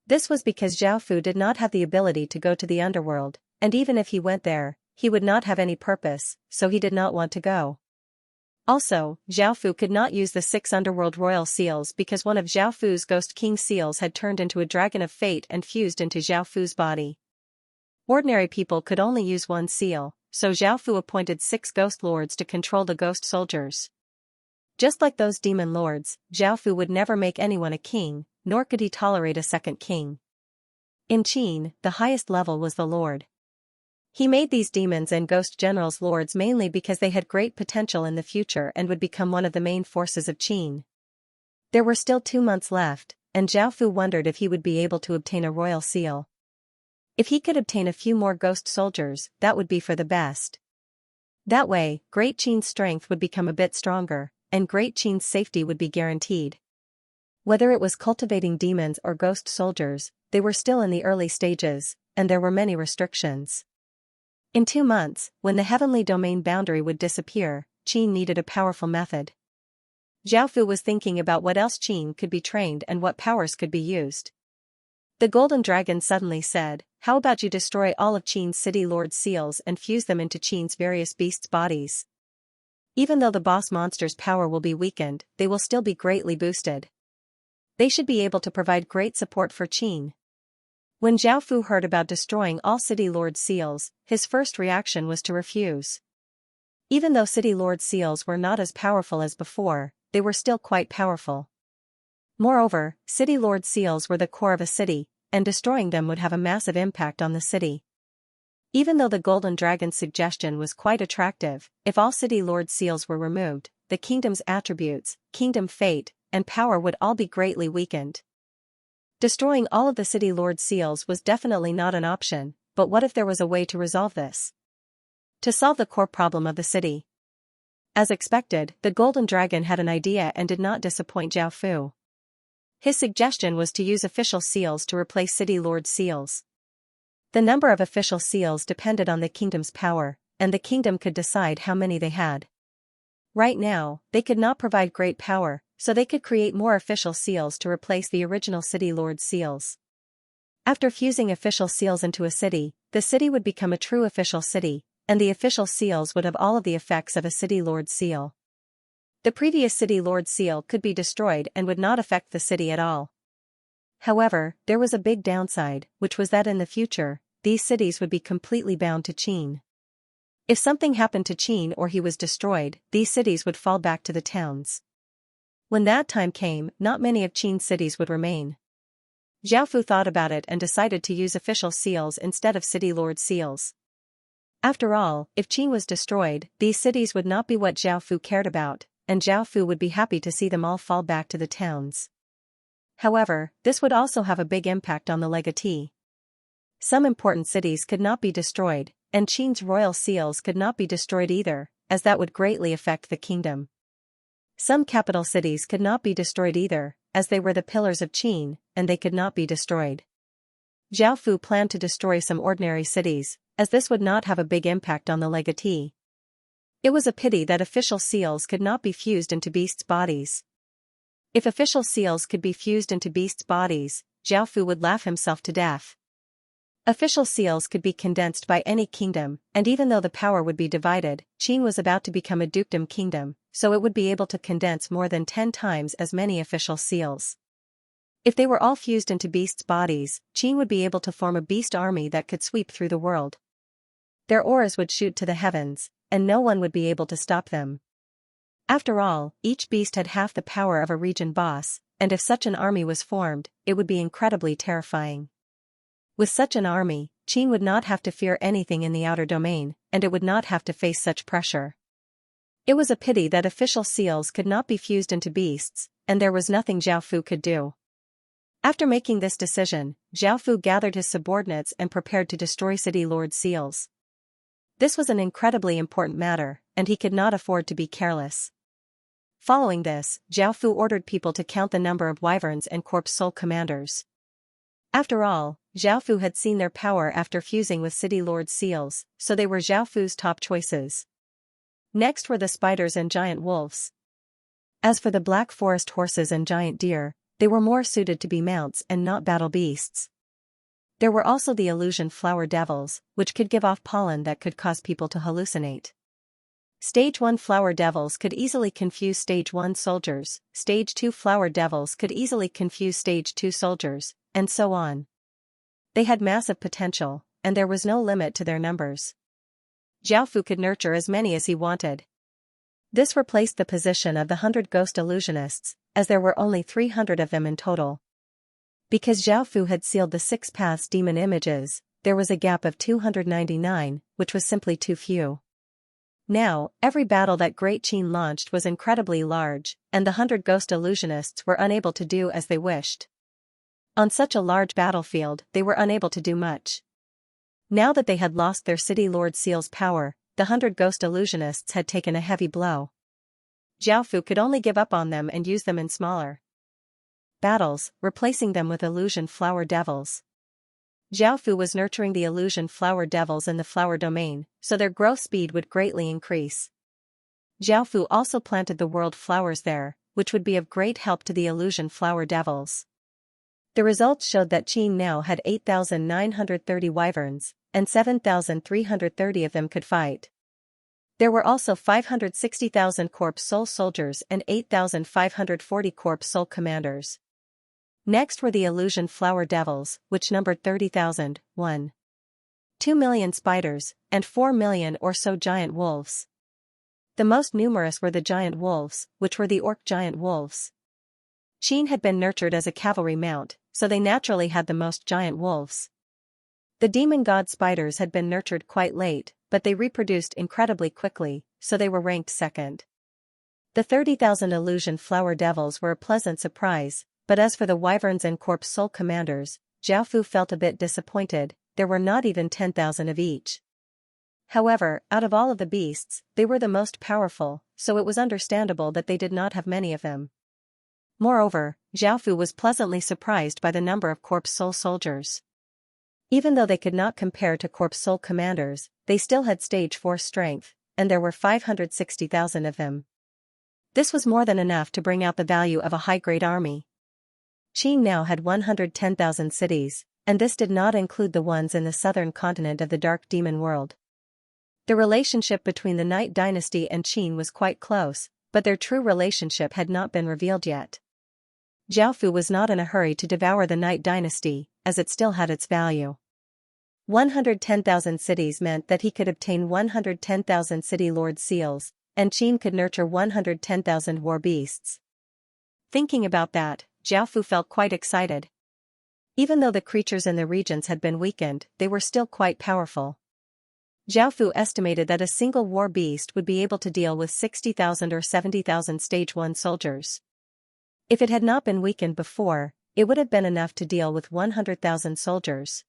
This was because Zhao Fu did not have the ability to go to the underworld, and even if he went there, he would not have any purpose, so he did not want to go. Also, Zhao Fu could not use the 6 underworld royal seals because one of Zhao Fu's ghost king seals had turned into a dragon of fate and fused into Zhao Fu's body. Ordinary people could only use one seal, so Zhao Fu appointed 6 ghost lords to control the ghost soldiers. Just like those demon lords, Zhao Fu would never make anyone a king, nor could he tolerate a second king. In Qin, the highest level was the lord. He made these demons and ghost generals lords mainly because they had great potential in the future and would become one of the main forces of Qin. There were still 2 months left, and Zhao Fu wondered if he would be able to obtain a royal seal. If he could obtain a few more ghost soldiers, that would be for the best. That way, Great Qin's strength would become a bit stronger, and Great Qin's safety would be guaranteed. Whether it was cultivating demons or ghost soldiers, they were still in the early stages, and there were many restrictions. In 2 months, when the heavenly domain boundary would disappear, Qin needed a powerful method. Zhao Fu was thinking about what else Qin could be trained and what powers could be used. The golden dragon suddenly said, "How about you destroy all of Qin's city lord seals and fuse them into Qin's various beasts' bodies? Even though the boss monster's power will be weakened, they will still be greatly boosted. They should be able to provide great support for Qin." When Zhao Fu heard about destroying all City Lord seals, his first reaction was to refuse. Even though City Lord seals were not as powerful as before, they were still quite powerful. Moreover, City Lord seals were the core of a city, and destroying them would have a massive impact on the city. Even though the Golden Dragon's suggestion was quite attractive, if all City Lord seals were removed, the kingdom's attributes, kingdom fate, and power would all be greatly weakened. Destroying all of the City Lord seals was definitely not an option, but what if there was a way to resolve this? To solve the core problem of the city. As expected, the Golden Dragon had an idea and did not disappoint Zhao Fu. His suggestion was to use official seals to replace City Lord seals. The number of official seals depended on the kingdom's power, and the kingdom could decide how many they had. Right now, they could not provide great power, so they could create more official seals to replace the original City Lord seals. After fusing official seals into a city, the city would become a true official city, and the official seals would have all of the effects of a City Lord seal. The previous City Lord seal could be destroyed and would not affect the city at all. However, there was a big downside, which was that in the future, these cities would be completely bound to Qin. If something happened to Qin or he was destroyed, these cities would fall back to the towns. When that time came, not many of Qin's cities would remain. Zhao Fu thought about it and decided to use official seals instead of City Lord seals. After all, if Qin was destroyed, these cities would not be what Zhao Fu cared about, and Zhao Fu would be happy to see them all fall back to the towns. However, this would also have a big impact on the legatee. Some important cities could not be destroyed, and Qin's royal seals could not be destroyed either, as that would greatly affect the kingdom. Some capital cities could not be destroyed either, as they were the pillars of Qin, and they could not be destroyed. Zhao Fu planned to destroy some ordinary cities, as this would not have a big impact on the legatee. It was a pity that official seals could not be fused into beasts' bodies. If official seals could be fused into beasts' bodies, Zhao Fu would laugh himself to death. Official seals could be condensed by any kingdom, and even though the power would be divided, Qin was about to become a dukedom kingdom, so it would be able to condense more than 10 times as many official seals. If they were all fused into beasts' bodies, Qin would be able to form a beast army that could sweep through the world. Their auras would shoot to the heavens, and no one would be able to stop them. After all, each beast had half the power of a region boss, and if such an army was formed, it would be incredibly terrifying. With such an army, Qin would not have to fear anything in the outer domain, and it would not have to face such pressure. It was a pity that official seals could not be fused into beasts, and there was nothing Zhao Fu could do. After making this decision, Zhao Fu gathered his subordinates and prepared to destroy City Lord seals. This was an incredibly important matter, and he could not afford to be careless. Following this, Zhao Fu ordered people to count the number of wyverns and corpse soul commanders. After all, Zhao Fu had seen their power after fusing with City Lord seals, so they were Zhao Fu's top choices. Next were the spiders and giant wolves. As for the black forest horses and giant deer, they were more suited to be mounts and not battle beasts. There were also the illusion flower devils, which could give off pollen that could cause people to hallucinate. Stage 1 flower devils could easily confuse Stage 1 soldiers, Stage 2 flower devils could easily confuse Stage 2 soldiers, and so on. They had massive potential, and there was no limit to their numbers. Zhao Fu could nurture as many as he wanted. This replaced the position of the 100 ghost illusionists, as there were only 300 of them in total. Because Zhao Fu had sealed the 6 paths demon images, there was a gap of 299, which was simply too few. Now, every battle that Great Qin launched was incredibly large, and the 100 ghost illusionists were unable to do as they wished. On such a large battlefield, they were unable to do much. Now that they had lost their City Lord seal's power, the 100 ghost illusionists had taken a heavy blow. Zhao Fu could only give up on them and use them in smaller battles, replacing them with illusion flower devils. Zhao Fu was nurturing the illusion flower devils in the flower domain, so their growth speed would greatly increase. Zhao Fu also planted the world flowers there, which would be of great help to the illusion flower devils. The results showed that Qin now had 8,930 wyverns, and 7,330 of them could fight. There were also 560,000 corpse soul soldiers and 8,540 corpse soul commanders. Next were the illusion flower devils, which numbered 30,000, 2 million spiders, and 4 million or so giant wolves. The most numerous were the giant wolves, which were the orc giant wolves. Qin had been nurtured as a cavalry mount, so they naturally had the most giant wolves. The demon god spiders had been nurtured quite late, but they reproduced incredibly quickly, so they were ranked second. The 30,000 illusion flower devils were a pleasant surprise, but as for the wyverns and corpse soul commanders, Zhaofu felt a bit disappointed. There were not even 10,000 of each. However, out of all of the beasts, they were the most powerful, so it was understandable that they did not have many of them. Moreover, Zhaofu was pleasantly surprised by the number of corpse soul soldiers. Even though they could not compare to corpse soul commanders, they still had stage 4 strength, and there were 560,000 of them. This was more than enough to bring out the value of a high-grade army. Qin now had 110,000 cities, and this did not include the ones in the southern continent of the Dark Demon world. The relationship between the Night Dynasty and Qin was quite close, but their true relationship had not been revealed yet. Zhaofu was not in a hurry to devour the Night Dynasty, as it still had its value. 110,000 cities meant that he could obtain 110,000 city lord seals, and Qin could nurture 110,000 war beasts. Thinking about that, Zhaofu felt quite excited. Even though the creatures in the regions had been weakened, they were still quite powerful. Zhaofu estimated that a single war beast would be able to deal with 60,000 or 70,000 stage 1 soldiers. If it had not been weakened before, it would have been enough to deal with 100,000 soldiers.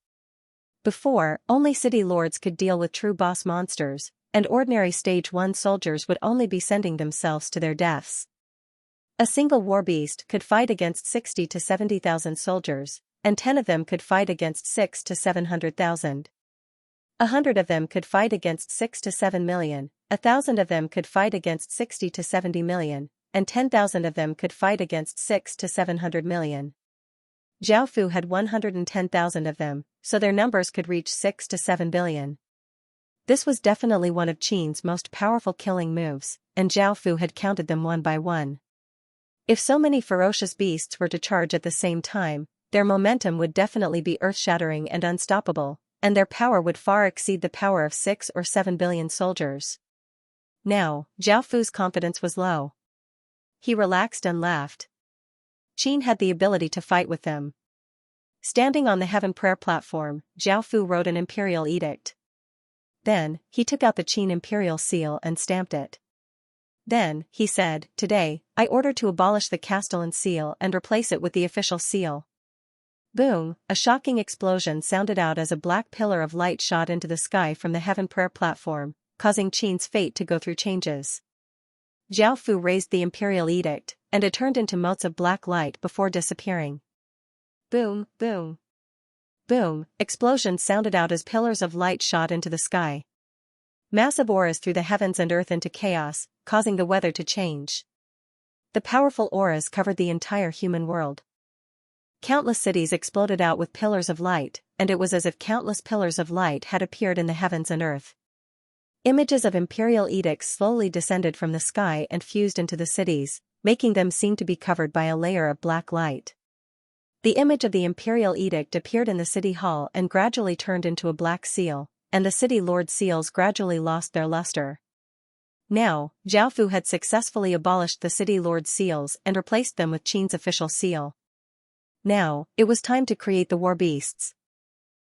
Before, only city lords could deal with true boss monsters, and ordinary stage 1 soldiers would only be sending themselves to their deaths. A single war beast could fight against 60 to 70,000 soldiers, and 10 of them could fight against 6 to 700,000. 100 of them could fight against 6 to 7 million, 1,000 of them could fight against 60 to 70 million, and 10,000 of them could fight against 6 to 700 million. Zhaofu had 110,000 of them, so their numbers could reach 6 to 7 billion. This was definitely one of Qin's most powerful killing moves, and Zhaofu had counted them one by one. If so many ferocious beasts were to charge at the same time, their momentum would definitely be earth-shattering and unstoppable, and their power would far exceed the power of 6 or 7 billion soldiers. Now, Zhaofu's confidence was low. He relaxed and laughed. Qin had the ability to fight with them. Standing on the heaven prayer platform, Zhaofu wrote an imperial edict. Then, he took out the Qin imperial seal and stamped it. Then, he said, "Today, I order to abolish the Castellan seal and replace it with the official seal." Boom! A shocking explosion sounded out as a black pillar of light shot into the sky from the heaven prayer platform, causing Qin's fate to go through changes. Zhaofu raised the imperial edict, and it turned into motes of black light before disappearing. Boom, boom. Boom! Explosions sounded out as pillars of light shot into the sky. Massive auras threw the heavens and earth into chaos, causing the weather to change. The powerful auras covered the entire human world. Countless cities exploded out with pillars of light, and it was as if countless pillars of light had appeared in the heavens and earth. Images of imperial edicts slowly descended from the sky and fused into the cities, making them seem to be covered by a layer of black light. The image of the imperial edict appeared in the city hall and gradually turned into a black seal, and the city lord seals gradually lost their luster. Now, Zhaofu had successfully abolished the city lord seals and replaced them with Qin's official seal. Now, it was time to create the war beasts.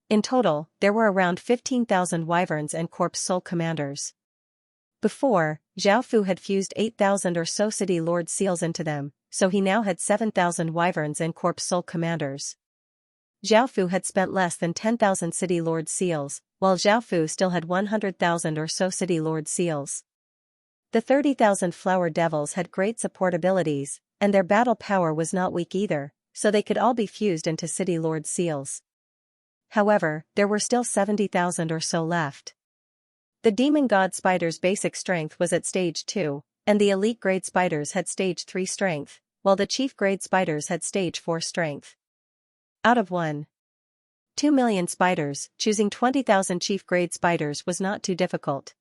In total, there were around 15,000 wyverns and corpse soul commanders. Before, Zhaofu had fused 8,000 or so city lord seals into them, so he now had 7,000 wyverns and corpse soul commanders. Zhaofu had spent less than 10,000 city lord seals, while Zhaofu still had 100,000 or so city lord seals. The 30,000 flower devils had great support abilities, and their battle power was not weak either, so they could all be fused into city lord seals. However, there were still 70,000 or so left. The demon god spider's basic strength was at stage 2, and the elite grade spiders had stage 3 strength, while the chief grade spiders had stage 4 strength. Out of 1.2 million spiders, choosing 20,000 chief grade spiders was not too difficult.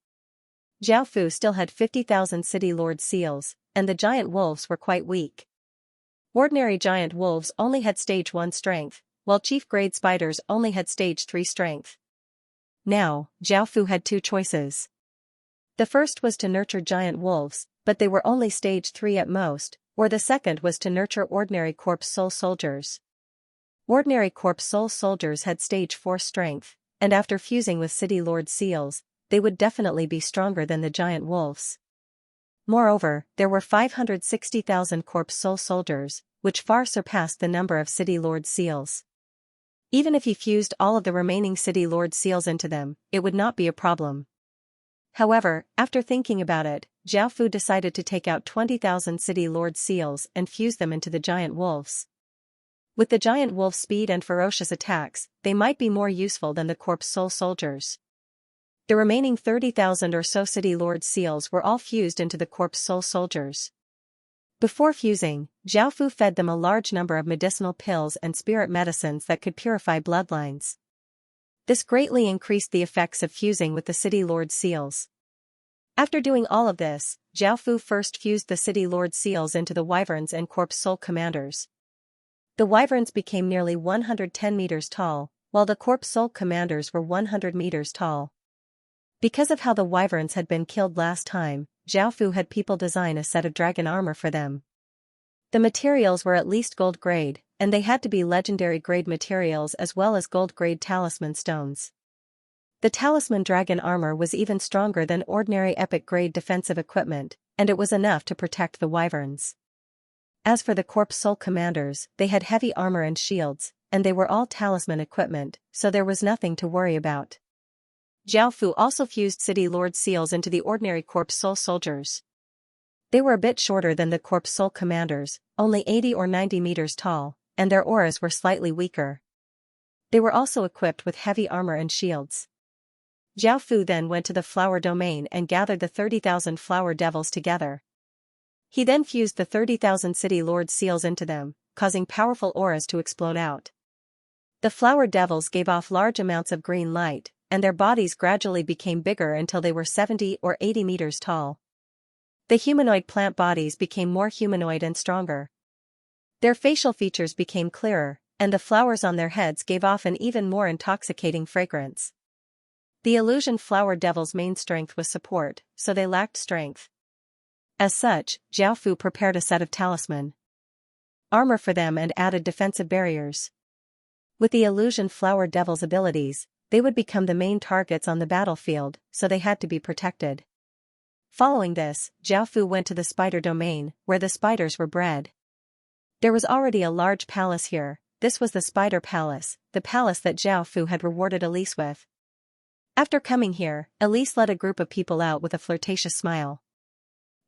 Zhaofu still had 50,000 city lord seals, and the giant wolves were quite weak. Ordinary giant wolves only had stage 1 strength, while chief grade spiders only had stage 3 strength. Now, Zhaofu had two choices. The first was to nurture giant wolves, but they were only stage 3 at most, or the second was to nurture ordinary corpse soul soldiers. Ordinary corpse soul soldiers had stage 4 strength, and after fusing with City Lord seals, they would definitely be stronger than the giant wolves. Moreover, there were 560,000 corpse soul soldiers, which far surpassed the number of City Lord seals. Even if he fused all of the remaining City Lord seals into them, it would not be a problem. However, after thinking about it, Zhao Fu decided to take out 20,000 City Lord seals and fuse them into the giant wolves. With the giant wolf's speed and ferocious attacks, they might be more useful than the corpse soul soldiers. The remaining 30,000 or so City Lord seals were all fused into the corpse soul soldiers. Before fusing, Zhao Fu fed them a large number of medicinal pills and spirit medicines that could purify bloodlines. This greatly increased the effects of fusing with the City Lord seals. After doing all of this, Zhao Fu first fused the City Lord seals into the wyverns and corpse soul commanders. The wyverns became nearly 110 meters tall, while the corpse soul commanders were 100 meters tall. Because of how the wyverns had been killed last time, Zhao Fu had people design a set of dragon armor for them. The materials were at least gold grade, and they had to be legendary grade materials as well as gold grade talisman stones. The talisman dragon armor was even stronger than ordinary epic grade defensive equipment, and it was enough to protect the wyverns. As for the corpse soul commanders, they had heavy armor and shields, and they were all talisman equipment, so there was nothing to worry about. Zhao Fu also fused City Lord seals into the ordinary corpse soul soldiers. They were a bit shorter than the corpse soul commanders, only 80 or 90 meters tall, and their auras were slightly weaker. They were also equipped with heavy armor and shields. Zhao Fu then went to the flower domain and gathered the 30,000 flower devils together. He then fused the 30,000 City Lord seals into them, causing powerful auras to explode out. The flower devils gave off large amounts of green light, and their bodies gradually became bigger until they were 70 or 80 meters tall. The humanoid plant bodies became more humanoid and stronger. Their facial features became clearer, and the flowers on their heads gave off an even more intoxicating fragrance. The illusion flower devil's main strength was support, so they lacked strength. As such, Zhao Fu prepared a set of talisman armor for them and added defensive barriers. With the illusion flower devil's abilities, they would become the main targets on the battlefield, so they had to be protected. Following this, Zhao Fu went to the spider domain, where the spiders were bred. There was already a large palace here. This was the spider palace, the palace that Zhao Fu had rewarded Elise with. After coming here, Elise led a group of people out with a flirtatious smile.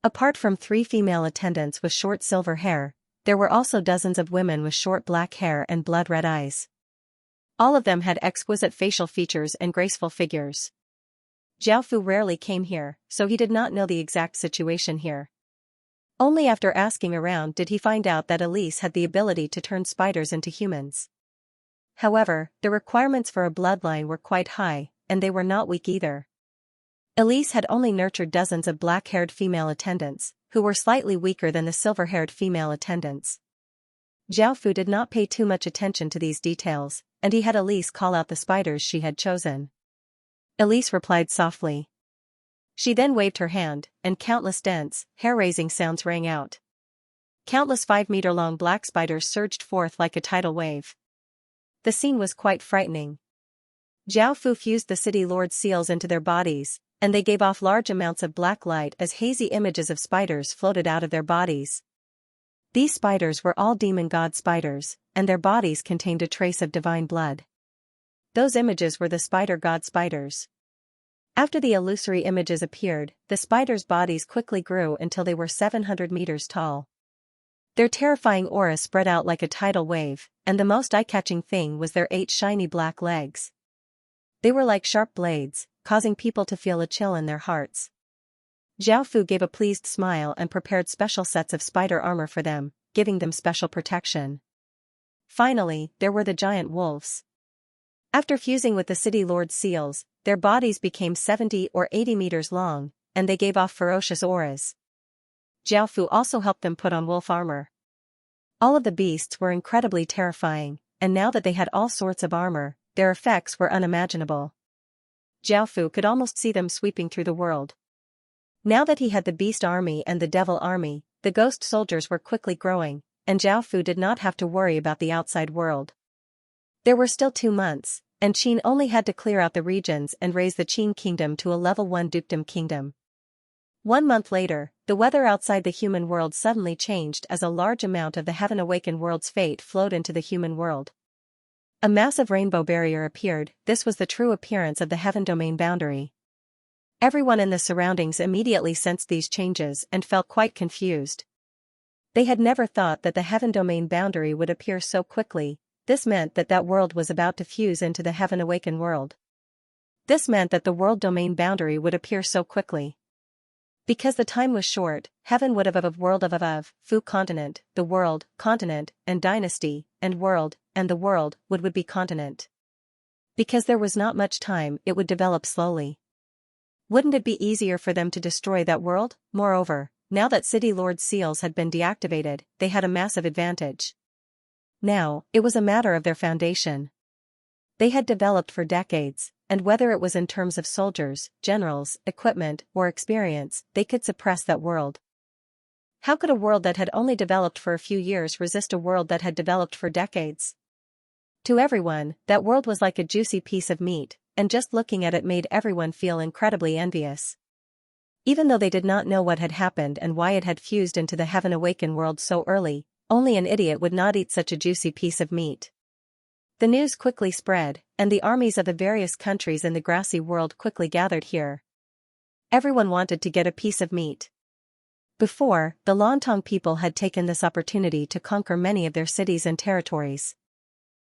Apart from 3 female attendants with short silver hair, there were also dozens of women with short black hair and blood-red eyes. All of them had exquisite facial features and graceful figures. Zhao Fu rarely came here, so he did not know the exact situation here. Only after asking around did he find out that Elise had the ability to turn spiders into humans. However, the requirements for a bloodline were quite high, and they were not weak either. Elise had only nurtured dozens of black-haired female attendants, who were slightly weaker than the silver-haired female attendants. Zhao Fu did not pay too much attention to these details, and he had Elise call out the spiders she had chosen. Elise replied softly. She then waved her hand, and countless dense, hair-raising sounds rang out. Countless 5-meter-long black spiders surged forth like a tidal wave. The scene was quite frightening. Zhao Fu fused the City Lord seals into their bodies, and they gave off large amounts of black light as hazy images of spiders floated out of their bodies. These spiders were all demon god spiders, and their bodies contained a trace of divine blood. Those images were the spider god spiders. After the illusory images appeared, the spiders' bodies quickly grew until they were 700 meters tall. Their terrifying aura spread out like a tidal wave, and the most eye-catching thing was their 8 shiny black legs. They were like sharp blades, causing people to feel a chill in their hearts. Zhao Fu gave a pleased smile and prepared special sets of spider armor for them, giving them special protection. Finally, there were the giant wolves. After fusing with the City Lord seals, their bodies became 70 or 80 meters long, and they gave off ferocious auras. Zhao Fu also helped them put on wolf armor. All of the beasts were incredibly terrifying, and now that they had all sorts of armor, their effects were unimaginable. Zhao Fu could almost see them sweeping through the world. Now that he had the beast army and the devil army, the ghost soldiers were quickly growing, and Zhao Fu did not have to worry about the outside world. There were still 2 months, and Qin only had to clear out the regions and raise the Qin kingdom to a level 1 dukedom kingdom. 1 month later, the weather outside the human world suddenly changed as a large amount of the heaven-awakened world's fate flowed into the human world. A massive rainbow barrier appeared. This was the true appearance of the heaven domain boundary. Everyone in the surroundings immediately sensed these changes and felt quite confused. They had never thought that the heaven domain boundary would appear so quickly. This meant that that world was about to fuse into the heaven-awakened world. This meant that the world domain boundary would appear so quickly. Because the time was short, heaven would have world of, fu continent, the world, continent, and dynasty, and world, and the world, would be continent. Because there was not much time, it would develop slowly. Wouldn't it be easier for them to destroy that world? Moreover, now that City Lord's seals had been deactivated, they had a massive advantage. Now, it was a matter of their foundation. They had developed for decades, and whether it was in terms of soldiers, generals, equipment, or experience, they could suppress that world. How could a world that had only developed for a few years resist a world that had developed for decades? To everyone, that world was like a juicy piece of meat, and just looking at it made everyone feel incredibly envious. Even though they did not know what had happened and why it had fused into the heaven-awakened world so early, only an idiot would not eat such a juicy piece of meat. The news quickly spread, and the armies of the various countries in the grassy world quickly gathered here. Everyone wanted to get a piece of meat. Before, the Lontong people had taken this opportunity to conquer many of their cities and territories.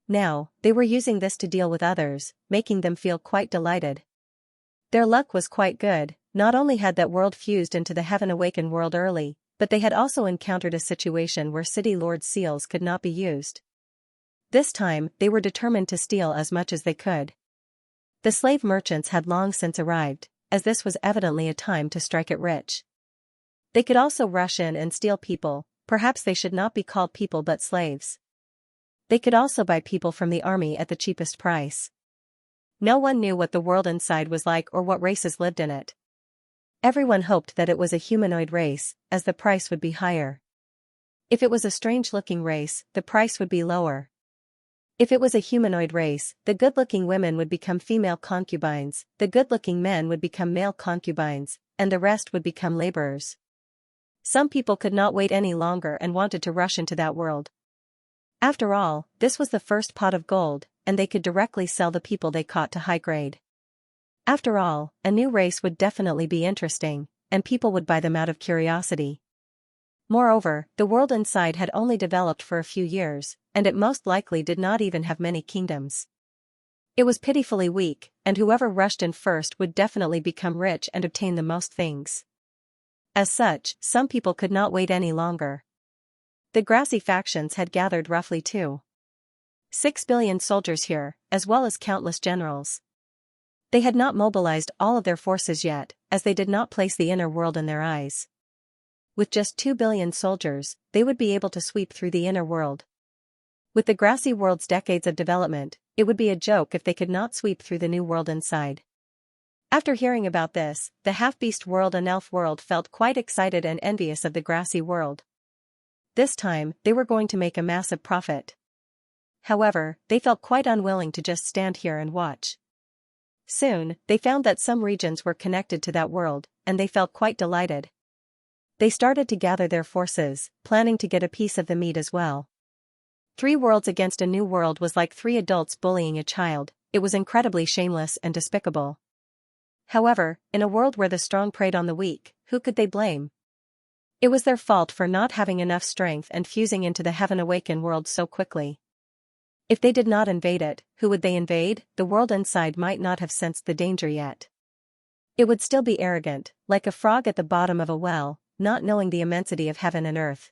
Now, they were using this to deal with others, making them feel quite delighted. Their luck was quite good. Not only had that world fused into the heaven-awakened world early, but they had also encountered a situation where City Lord's seals could not be used. This time, they were determined to steal as much as they could. The slave merchants had long since arrived, as this was evidently a time to strike it rich. They could also rush in and steal people. Perhaps they should not be called people but slaves. They could also buy people from the army at the cheapest price. No one knew what the world inside was like or what races lived in it. Everyone hoped that it was a humanoid race, as the price would be higher. If it was a strange-looking race, the price would be lower. If it was a humanoid race, the good-looking women would become female concubines, the good-looking men would become male concubines, and the rest would become laborers. Some people could not wait any longer and wanted to rush into that world. After all, this was the first pot of gold, and they could directly sell the people they caught to high grade. After all, a new race would definitely be interesting, and people would buy them out of curiosity. Moreover, the world inside had only developed for a few years, and it most likely did not even have many kingdoms. It was pitifully weak, and whoever rushed in first would definitely become rich and obtain the most things. As such, some people could not wait any longer. The grassy factions had gathered roughly 6 billion soldiers here, as well as countless generals. They had not mobilized all of their forces yet, as they did not place the inner world in their eyes. With just 2 billion soldiers, they would be able to sweep through the inner world. With the grassy world's decades of development, it would be a joke if they could not sweep through the new world inside. After hearing about this, the half-beast world and elf world felt quite excited and envious of the grassy world. This time, they were going to make a massive profit. However, they felt quite unwilling to just stand here and watch. Soon, they found that some regions were connected to that world, and they felt quite delighted. They started to gather their forces, planning to get a piece of the meat as well. 3 worlds against a new world was like 3 adults bullying a child. It was incredibly shameless and despicable. However, in a world where the strong preyed on the weak, who could they blame? It was their fault for not having enough strength and fusing into the heaven-awakened world so quickly. If they did not invade it, who would they invade? The world inside might not have sensed the danger yet. It would still be arrogant, like a frog at the bottom of a well, not knowing the immensity of heaven and earth.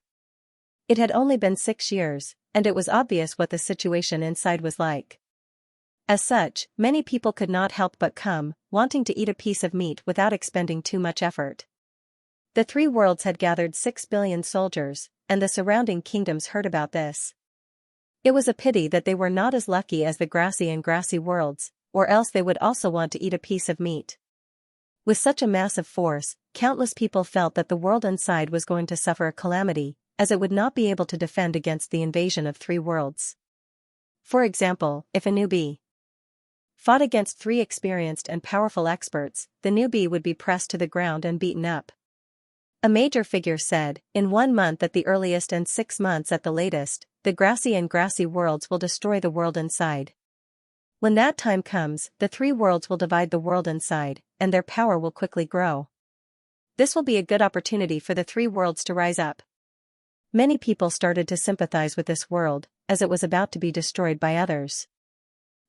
It had only been 6 years, and it was obvious what the situation inside was like. As such, many people could not help but come, wanting to eat a piece of meat without expending too much effort. The 3 worlds had gathered 6 billion soldiers, and the surrounding kingdoms heard about this. It was a pity that they were not as lucky as the grassy worlds, or else they would also want to eat a piece of meat. With such a massive force, countless people felt that the world inside was going to suffer a calamity, as it would not be able to defend against the invasion of 3 worlds. For example, if a newbie fought against 3 experienced and powerful experts, the newbie would be pressed to the ground and beaten up. A major figure said, in 1 month at the earliest and 6 months at the latest, the grassy and grassy worlds will destroy the world inside. When that time comes, the 3 worlds will divide the world inside, and their power will quickly grow. This will be a good opportunity for the 3 worlds to rise up. Many people started to sympathize with this world, as it was about to be destroyed by others.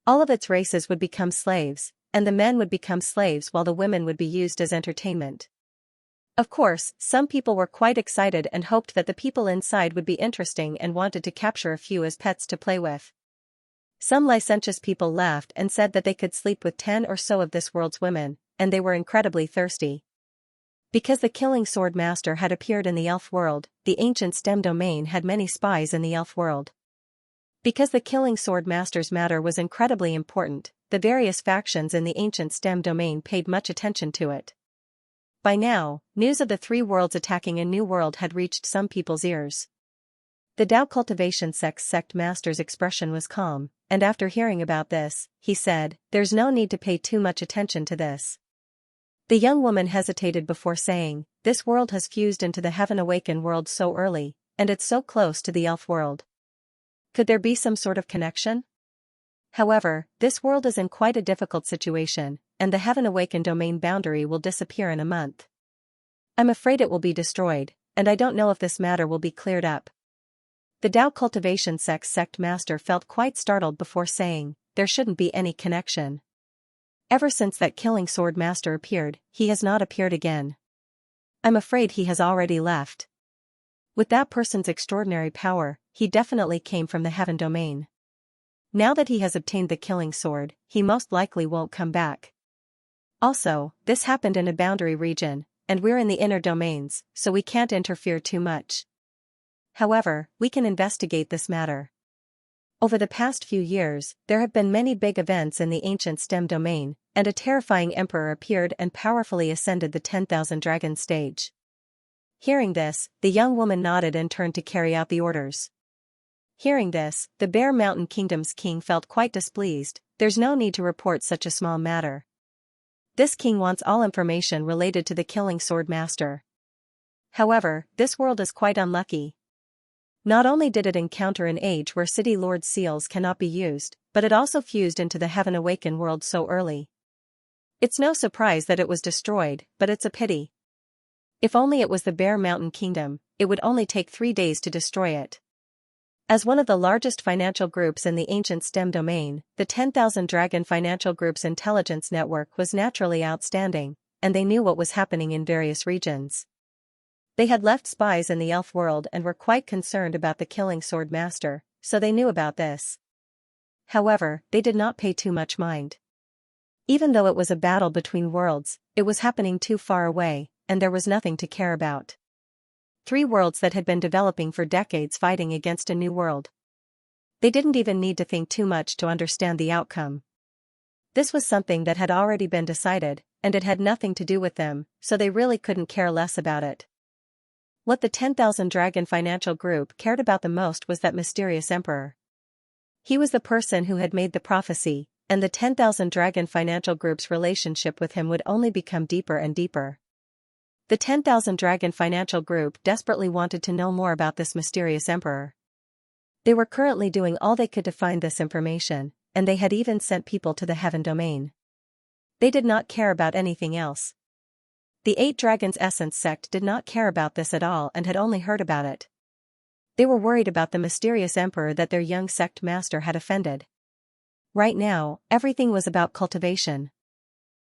All of its races would become slaves, and the men would become slaves while the women would be used as entertainment. Of course, some people were quite excited and hoped that the people inside would be interesting and wanted to capture a few as pets to play with. Some licentious people laughed and said that they could sleep with 10 or so of this world's women, and they were incredibly thirsty. Because the killing sword master had appeared in the elf world, the ancient STEM domain had many spies in the elf world. Because the killing sword master's matter was incredibly important, the various factions in the ancient STEM domain paid much attention to it. By now, news of the 3 worlds attacking a new world had reached some people's ears. The Tao Cultivation sect master's expression was calm, and after hearing about this, he said, "There's no need to pay too much attention to this." The young woman hesitated before saying, "This world has fused into the Heaven Awaken world so early, and it's so close to the elf world. Could there be some sort of connection? However, this world is in quite a difficult situation, and the Heaven Awaken domain boundary will disappear in a month. I'm afraid it will be destroyed, and I don't know if this matter will be cleared up." The Tao Cultivation sect master felt quite startled before saying, "There shouldn't be any connection. Ever since that killing sword master appeared, he has not appeared again. I'm afraid he has already left. With that person's extraordinary power, he definitely came from the Heaven domain. Now that he has obtained the killing sword, he most likely won't come back. Also, this happened in a boundary region, and we're in the inner domains, so we can't interfere too much. However, we can investigate this matter. Over the past few years, there have been many big events in the ancient STEM domain, and a terrifying emperor appeared and powerfully ascended the 10,000 dragon stage." Hearing this, the young woman nodded and turned to carry out the orders. Hearing this, the Bear Mountain Kingdom's king felt quite displeased. There's no need to report such a small matter. This king wants all information related to the killing sword master. However, this world is quite unlucky. Not only did it encounter an age where City Lord's seals cannot be used, but it also fused into the Heaven Awaken world so early. It's no surprise that it was destroyed, but it's a pity. If only it was the Bear Mountain Kingdom, it would only take 3 days to destroy it. As one of the largest financial groups in the ancient STEM domain, the 10,000 Dragon Financial Group's intelligence network was naturally outstanding, and they knew what was happening in various regions. They had left spies in the elf world and were quite concerned about the killing sword master, so they knew about this. However, they did not pay too much mind. Even though it was a battle between worlds, it was happening too far away, and there was nothing to care about. 3 worlds that had been developing for decades fighting against a new world. They didn't even need to think too much to understand the outcome. This was something that had already been decided, and it had nothing to do with them, so they really couldn't care less about it. What the 10,000 Dragon Financial Group cared about the most was that mysterious emperor. He was the person who had made the prophecy, and the 10,000 Dragon Financial Group's relationship with him would only become deeper and deeper. The 10,000 Dragon Financial Group desperately wanted to know more about this mysterious emperor. They were currently doing all they could to find this information, and they had even sent people to the Heaven domain. They did not care about anything else. The 8 Dragons Essence sect did not care about this at all and had only heard about it. They were worried about the mysterious emperor that their young sect master had offended. Right now, everything was about cultivation.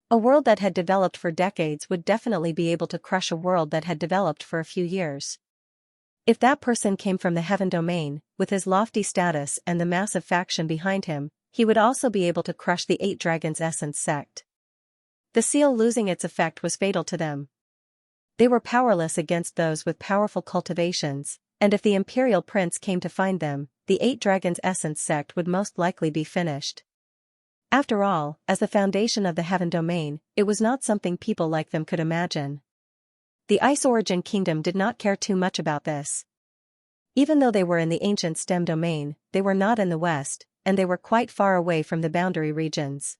A world that had developed for decades would definitely be able to crush a world that had developed for a few years. If that person came from the Heaven domain, with his lofty status and the massive faction behind him, he would also be able to crush the 8 Dragons Essence sect. The seal losing its effect was fatal to them. They were powerless against those with powerful cultivations, and if the Imperial Prince came to find them, the 8 Dragons Essence sect would most likely be finished. After all, as the foundation of the Heaven domain, it was not something people like them could imagine. The Ice Origin Kingdom did not care too much about this. Even though they were in the ancient STEM domain, they were not in the west, and they were quite far away from the boundary regions.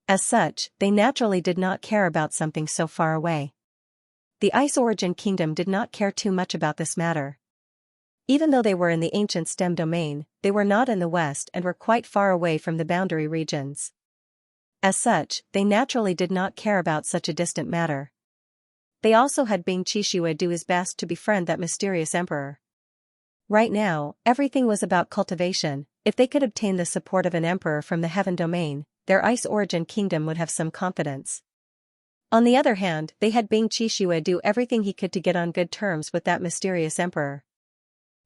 As such, they naturally did not care about something so far away. The Ice Origin Kingdom did not care too much about this matter. Even though they were in the ancient stem domain, they were not in the west and were quite far away from the boundary regions. As such, they naturally did not care about such a distant matter. They also had Bing Qixue do his best to befriend that mysterious emperor. Right now, everything was about cultivation. If they could obtain the support of an emperor from the heaven domain, their Ice Origin Kingdom would have some confidence. On the other hand, they had Bing Qixue do everything he could to get on good terms with that mysterious emperor.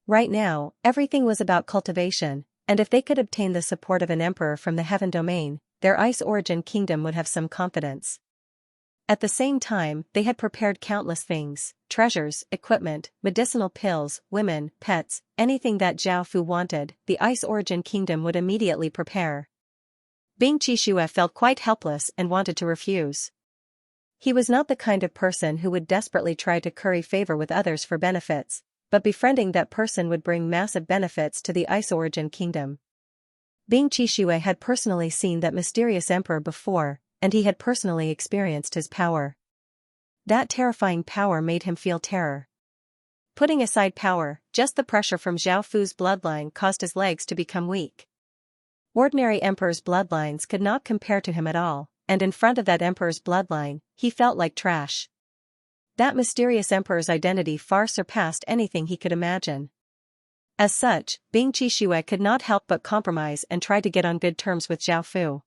Right now, everything was about cultivation, and if they could obtain the support of an emperor from the heaven domain, their Ice Origin Kingdom would have some confidence. At the same time, they had prepared countless things: treasures, equipment, medicinal pills, women, pets, anything that Zhao Fu wanted, the Ice Origin Kingdom would immediately prepare. Bing Qixue felt quite helpless and wanted to refuse. He was not the kind of person who would desperately try to curry favor with others for benefits, but befriending that person would bring massive benefits to the Ice Origin Kingdom. Bing Qixue had personally seen that mysterious emperor before, and he had personally experienced his power. That terrifying power made him feel terror. Putting aside power, just the pressure from Zhao Fu's bloodline caused his legs to become weak. Ordinary emperor's bloodlines could not compare to him at all, and in front of that emperor's bloodline, he felt like trash. That mysterious emperor's identity far surpassed anything he could imagine. As such, Bing Qixue could not help but compromise and try to get on good terms with Zhao Fu.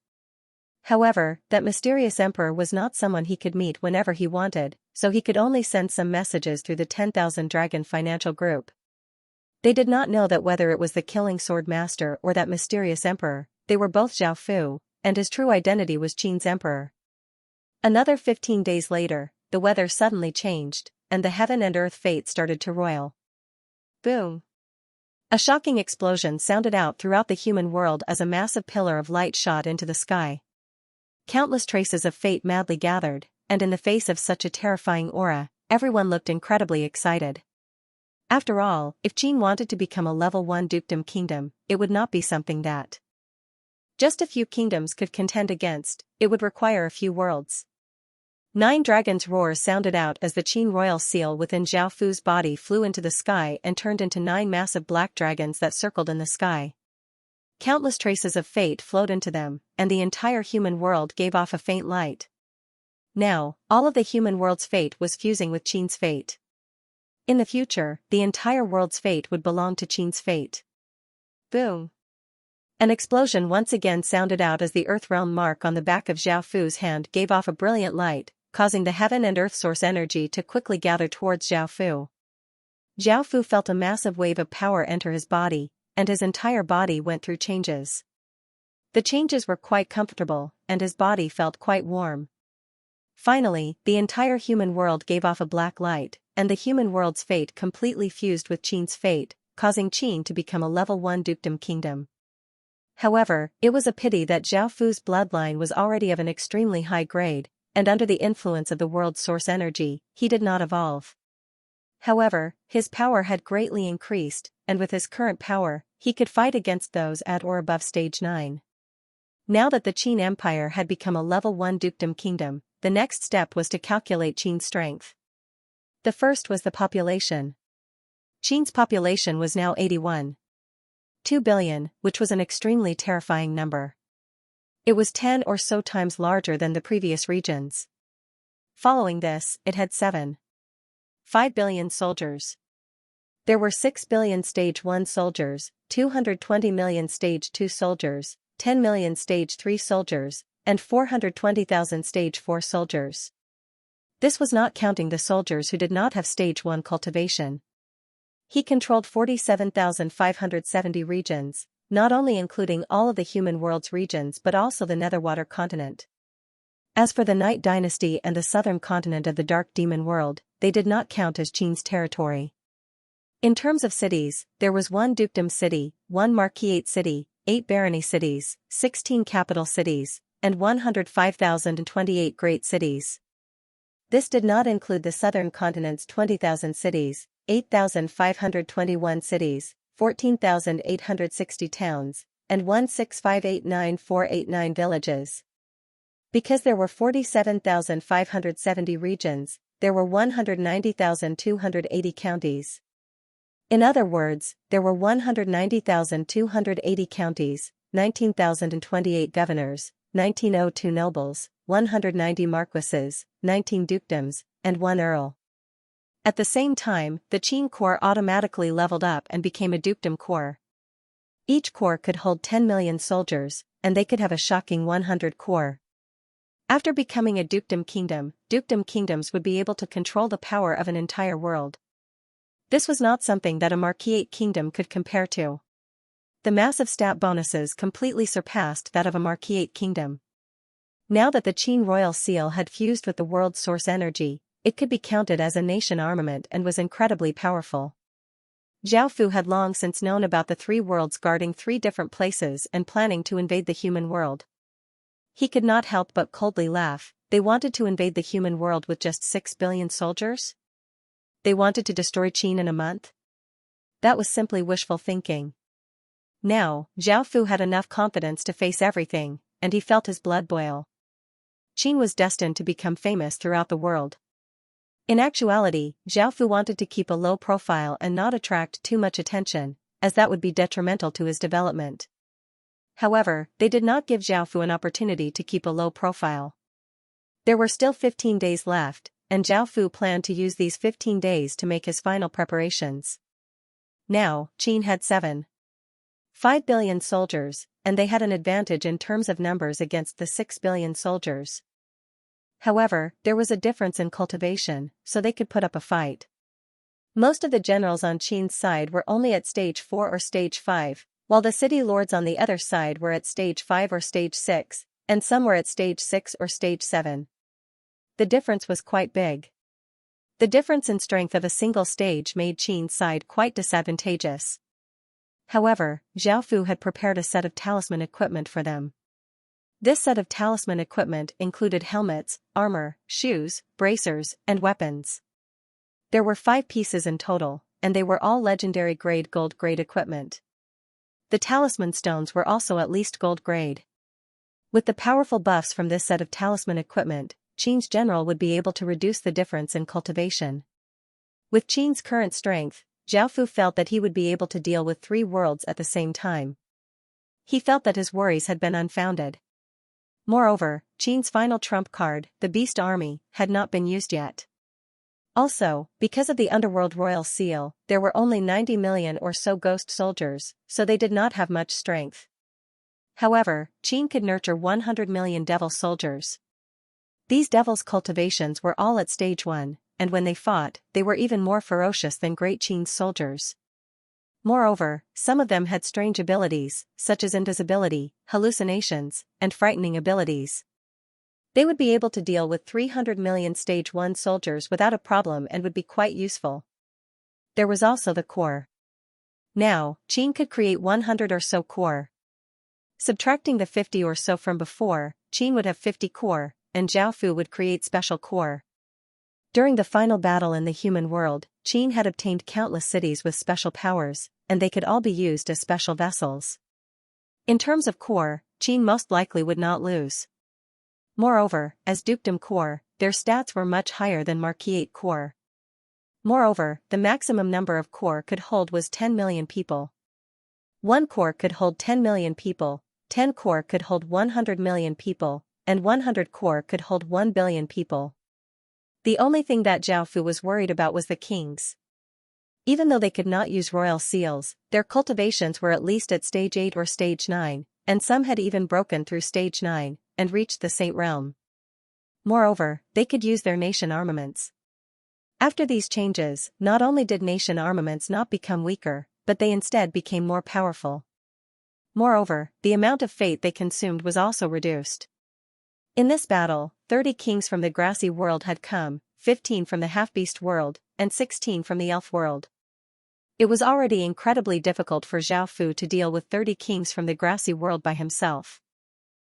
However, that mysterious emperor was not someone he could meet whenever he wanted, so he could only send some messages through the 10,000 Dragon Financial Group. They did not know that whether it was the Killing Sword Master or that mysterious emperor, they were both Zhao Fu, and his true identity was Qin's emperor. Another 15 days later, the weather suddenly changed, and the heaven and earth fate started to roil. Boom! A shocking explosion sounded out throughout the human world as a massive pillar of light shot into the sky. Countless traces of fate madly gathered, and in the face of such a terrifying aura, everyone looked incredibly excited. After all, if Qin wanted to become a level 1 dukedom kingdom, it would not be something that just a few kingdoms could contend against, it would require a few worlds. 9 dragons' roars sounded out as the Qin royal seal within Zhao Fu's body flew into the sky and turned into 9 massive black dragons that circled in the sky. Countless traces of fate flowed into them, and the entire human world gave off a faint light. Now, all of the human world's fate was fusing with Qin's fate. In the future, the entire world's fate would belong to Qin's fate. Boom! An explosion once again sounded out as the Earth Realm mark on the back of Zhao Fu's hand gave off a brilliant light, causing the heaven and earth source energy to quickly gather towards Zhao Fu. Zhao Fu felt a massive wave of power enter his body, and his entire body went through changes. The changes were quite comfortable, and his body felt quite warm. Finally, the entire human world gave off a black light, and the human world's fate completely fused with Qin's fate, causing Qin to become a level 1 dukedom kingdom. However, it was a pity that Zhao Fu's bloodline was already of an extremely high grade, and under the influence of the world's source energy, he did not evolve. However, his power had greatly increased, and with his current power, he could fight against those at or above stage 9. Now that the Qin Empire had become a level 1 dukedom kingdom, the next step was to calculate Qin's strength. The first was the population. Qin's population was now 81.2 billion, which was an extremely terrifying number. It was 10 or so times larger than the previous regions. Following this, it had 7.5 billion soldiers. There were 6 billion Stage 1 soldiers, 220 million Stage 2 soldiers, 10 million Stage 3 soldiers, and 420,000 Stage 4 soldiers. This was not counting the soldiers who did not have Stage 1 cultivation. He controlled 47,570 regions, not only including all of the human world's regions but also the Netherwater continent. As for the Night Dynasty and the southern continent of the Dark Demon world, they did not count as Qin's territory. In terms of cities, there was 1 dukedom city, 1 marquisate city, 8 barony cities, 16 capital cities, and 105,028 great cities. This did not include the southern continent's 20,000 cities, 8,521 cities, 14,860 towns, and 165,89489 villages. Because there were 47,570 regions, there were 190,280 counties. In other words, there were 190,280 counties, 19,028 governors, 1902 nobles, 190 marquises, 19 dukedoms, and 1 earl. At the same time, the Qin corps automatically leveled up and became a dukedom corps. Each corps could hold 10 million soldiers, and they could have a shocking 100 corps. After becoming a dukedom kingdoms would be able to control the power of an entire world. This was not something that a marquisate kingdom could compare to. The massive stat bonuses completely surpassed that of a marquisate kingdom. Now that the Qin royal seal had fused with the world's source energy, it could be counted as a nation armament and was incredibly powerful. Zhao Fu had long since known about the 3 worlds guarding 3 different places and planning to invade the human world. He could not help but coldly laugh. They wanted to invade the human world with just 6 billion soldiers? They wanted to destroy Qin in a month? That was simply wishful thinking. Now, Zhao Fu had enough confidence to face everything, and he felt his blood boil. Qin was destined to become famous throughout the world. In actuality, Zhao Fu wanted to keep a low profile and not attract too much attention, as that would be detrimental to his development. However, they did not give Zhao Fu an opportunity to keep a low profile. There were still 15 days left, and Zhao Fu planned to use these 15 days to make his final preparations. Now, Qin had 7.5 billion soldiers, and they had an advantage in terms of numbers against the 6 billion soldiers. However, there was a difference in cultivation, so they could put up a fight. Most of the generals on Qin's side were only at stage 4 or stage 5, while the city lords on the other side were at stage 5 or stage 6, and some were at stage 6 or stage 7. The difference was quite big. The difference in strength of a single stage made Qin's side quite disadvantageous. However, Zhao Fu had prepared a set of talisman equipment for them. This set of talisman equipment included helmets, armor, shoes, bracers, and weapons. There were 5 pieces in total, and they were all legendary grade gold grade equipment. The talisman stones were also at least gold grade. With the powerful buffs from this set of talisman equipment, Qin's general would be able to reduce the difference in cultivation. With Qin's current strength, Zhao Fu felt that he would be able to deal with 3 worlds at the same time. He felt that his worries had been unfounded. Moreover, Qin's final trump card, the Beast Army, had not been used yet. Also, because of the Underworld Royal Seal, there were only 90 million or so ghost soldiers, so they did not have much strength. However, Qin could nurture 100 million devil soldiers. These devils' cultivations were all at stage 1, and when they fought, they were even more ferocious than Great Qin's soldiers. Moreover, some of them had strange abilities, such as invisibility, hallucinations, and frightening abilities. They would be able to deal with 300 million stage 1 soldiers without a problem and would be quite useful. There was also the corps. Now, Qin could create 100 or so corps. Subtracting the 50 or so from before, Qin would have 50 corps, and Zhao Fu would create special corps. During the final battle in the human world, Qin had obtained countless cities with special powers, and they could all be used as special vessels. In terms of corps, Qin most likely would not lose. Moreover, as dukedom corps, their stats were much higher than marquisate corps. Moreover, the maximum number of corps could hold was 10 million people. 1 corps could hold 10 million people, 10 corps could hold 100 million people, and 100 corps could hold 1 billion people. The only thing that Zhao Fu was worried about was the kings. Even though they could not use royal seals, their cultivations were at least at stage 8 or stage 9, and some had even broken through stage 9, and reached the Saint Realm. Moreover, they could use their nation armaments. After these changes, not only did nation armaments not become weaker, but they instead became more powerful. Moreover, the amount of fate they consumed was also reduced. In this battle, 30 kings from the grassy world had come, 15 from the half-beast world, and 16 from the elf world. It was already incredibly difficult for Zhao Fu to deal with 30 kings from the grassy world by himself.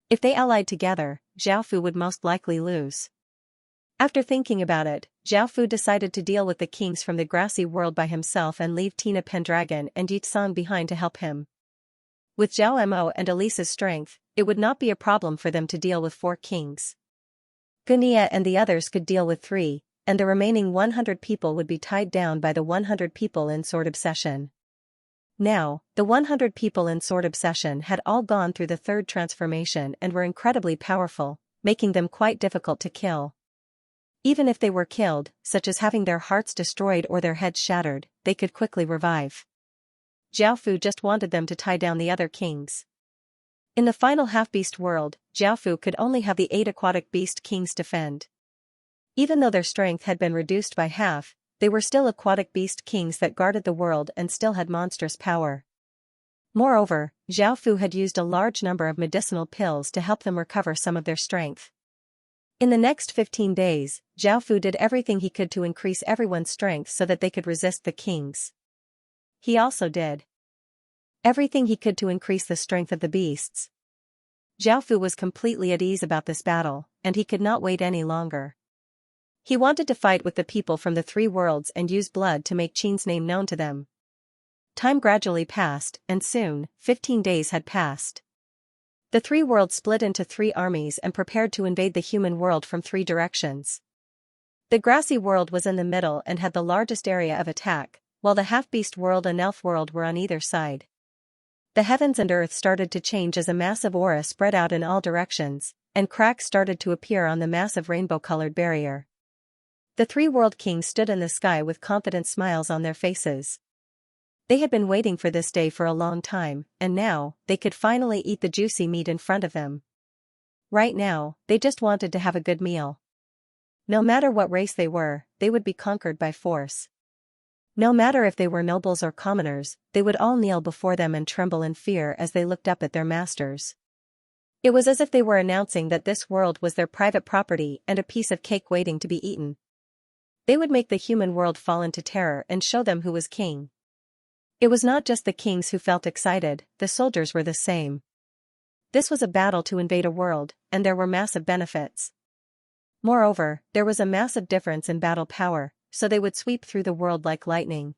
If they allied together, Zhao Fu would most likely lose. After thinking about it, Zhao Fu decided to deal with the kings from the grassy world by himself and leave Tina Pendragon and Yi Tsang behind to help him. With Zhao Mo and Elise's strength, it would not be a problem for them to deal with 4 kings. Gunia and the others could deal with 3, and the remaining 100 people would be tied down by the 100 people in Sword Obsession. Now, the 100 people in Sword Obsession had all gone through the 3rd transformation and were incredibly powerful, making them quite difficult to kill. Even if they were killed, such as having their hearts destroyed or their heads shattered, they could quickly revive. Zhao Fu just wanted them to tie down the other kings. In the final half-beast world, Zhao Fu could only have the 8 aquatic beast kings defend. Even though their strength had been reduced by half, they were still aquatic beast kings that guarded the world and still had monstrous power. Moreover, Zhao Fu had used a large number of medicinal pills to help them recover some of their strength. In the next 15 days, Zhao Fu did everything he could to increase everyone's strength so that they could resist the kings. He also did everything he could to increase the strength of the beasts. Zhao Fu was completely at ease about this battle, and he could not wait any longer. He wanted to fight with the people from the 3 worlds and use blood to make Qin's name known to them. Time gradually passed, and soon, 15 days had passed. The 3 worlds split into 3 armies and prepared to invade the human world from 3 directions. The grassy world was in the middle and had the largest area of attack, while the half-beast world and elf world were on either side. The heavens and earth started to change as a massive aura spread out in all directions, and cracks started to appear on the massive rainbow-colored barrier. The 3 world kings stood in the sky with confident smiles on their faces. They had been waiting for this day for a long time, and now, they could finally eat the juicy meat in front of them. Right now, they just wanted to have a good meal. No matter what race they were, they would be conquered by force. No matter if they were nobles or commoners, they would all kneel before them and tremble in fear as they looked up at their masters. It was as if they were announcing that this world was their private property and a piece of cake waiting to be eaten. They would make the human world fall into terror and show them who was king. It was not just the kings who felt excited, the soldiers were the same. This was a battle to invade a world, and there were massive benefits. Moreover, there was a massive difference in battle power, so they would sweep through the world like lightning.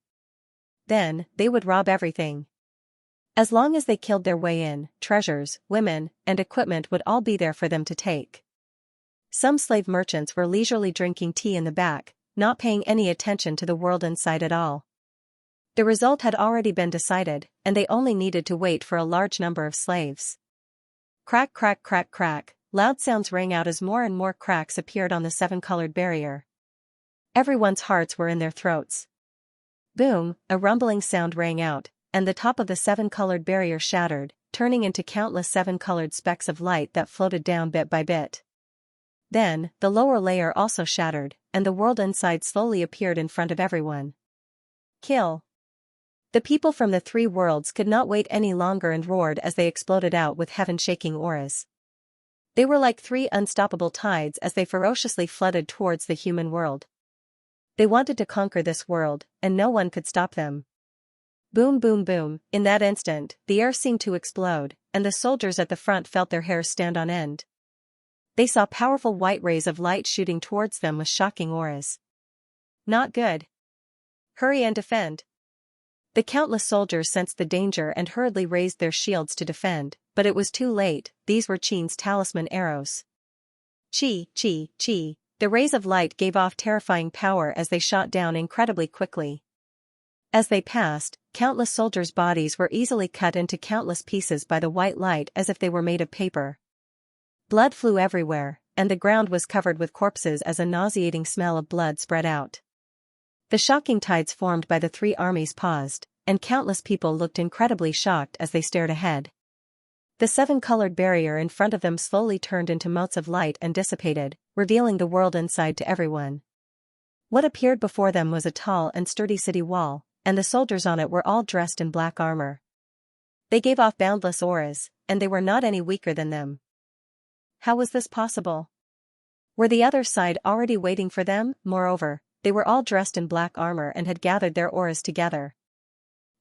Then, they would rob everything. As long as they killed their way in, treasures, women, and equipment would all be there for them to take. Some slave merchants were leisurely drinking tea in the back, not paying any attention to the world inside at all. The result had already been decided, and they only needed to wait for a large number of slaves. Crack, crack, crack, crack, loud sounds rang out as more and more cracks appeared on the 7-colored barrier. Everyone's hearts were in their throats. Boom, a rumbling sound rang out, and the top of the 7-colored barrier shattered, turning into countless 7-colored specks of light that floated down bit by bit. Then, the lower layer also shattered, and the world inside slowly appeared in front of everyone. Kill! The people from the 3 worlds could not wait any longer and roared as they exploded out with heaven-shaking auras. They were like 3 unstoppable tides as they ferociously flooded towards the human world. They wanted to conquer this world, and no one could stop them. Boom, boom, boom, in that instant, the air seemed to explode, and the soldiers at the front felt their hair stand on end. They saw powerful white rays of light shooting towards them with shocking auras. Not good. Hurry and defend. The countless soldiers sensed the danger and hurriedly raised their shields to defend, but it was too late. These were Qin's talisman arrows. Chi, chi, chi. The rays of light gave off terrifying power as they shot down incredibly quickly. As they passed, countless soldiers' bodies were easily cut into countless pieces by the white light as if they were made of paper. Blood flew everywhere, and the ground was covered with corpses as a nauseating smell of blood spread out. The shocking tides formed by the 3 armies paused, and countless people looked incredibly shocked as they stared ahead. The 7-colored barrier in front of them slowly turned into motes of light and dissipated, revealing the world inside to everyone. What appeared before them was a tall and sturdy city wall, and the soldiers on it were all dressed in black armor. They gave off boundless auras, and they were not any weaker than them. How was this possible? Were the other side already waiting for them? Moreover, they were all dressed in black armor and had gathered their auras together.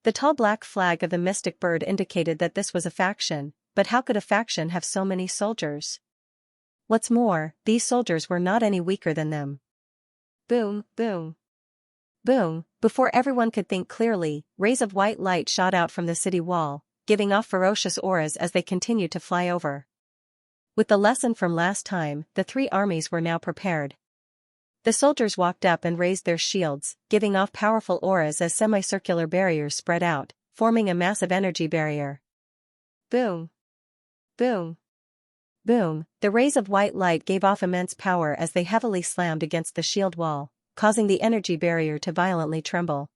The tall black flag of the mystic bird indicated that this was a faction, but how could a faction have so many soldiers? What's more, these soldiers were not any weaker than them. Boom, boom. Boom, before everyone could think clearly, rays of white light shot out from the city wall, giving off ferocious auras as they continued to fly over. With the lesson from last time, the three armies were now prepared. The soldiers walked up and raised their shields, giving off powerful auras as semicircular barriers spread out, forming a massive energy barrier. Boom! Boom! Boom! The rays of white light gave off immense power as they heavily slammed against the shield wall, causing the energy barrier to violently tremble.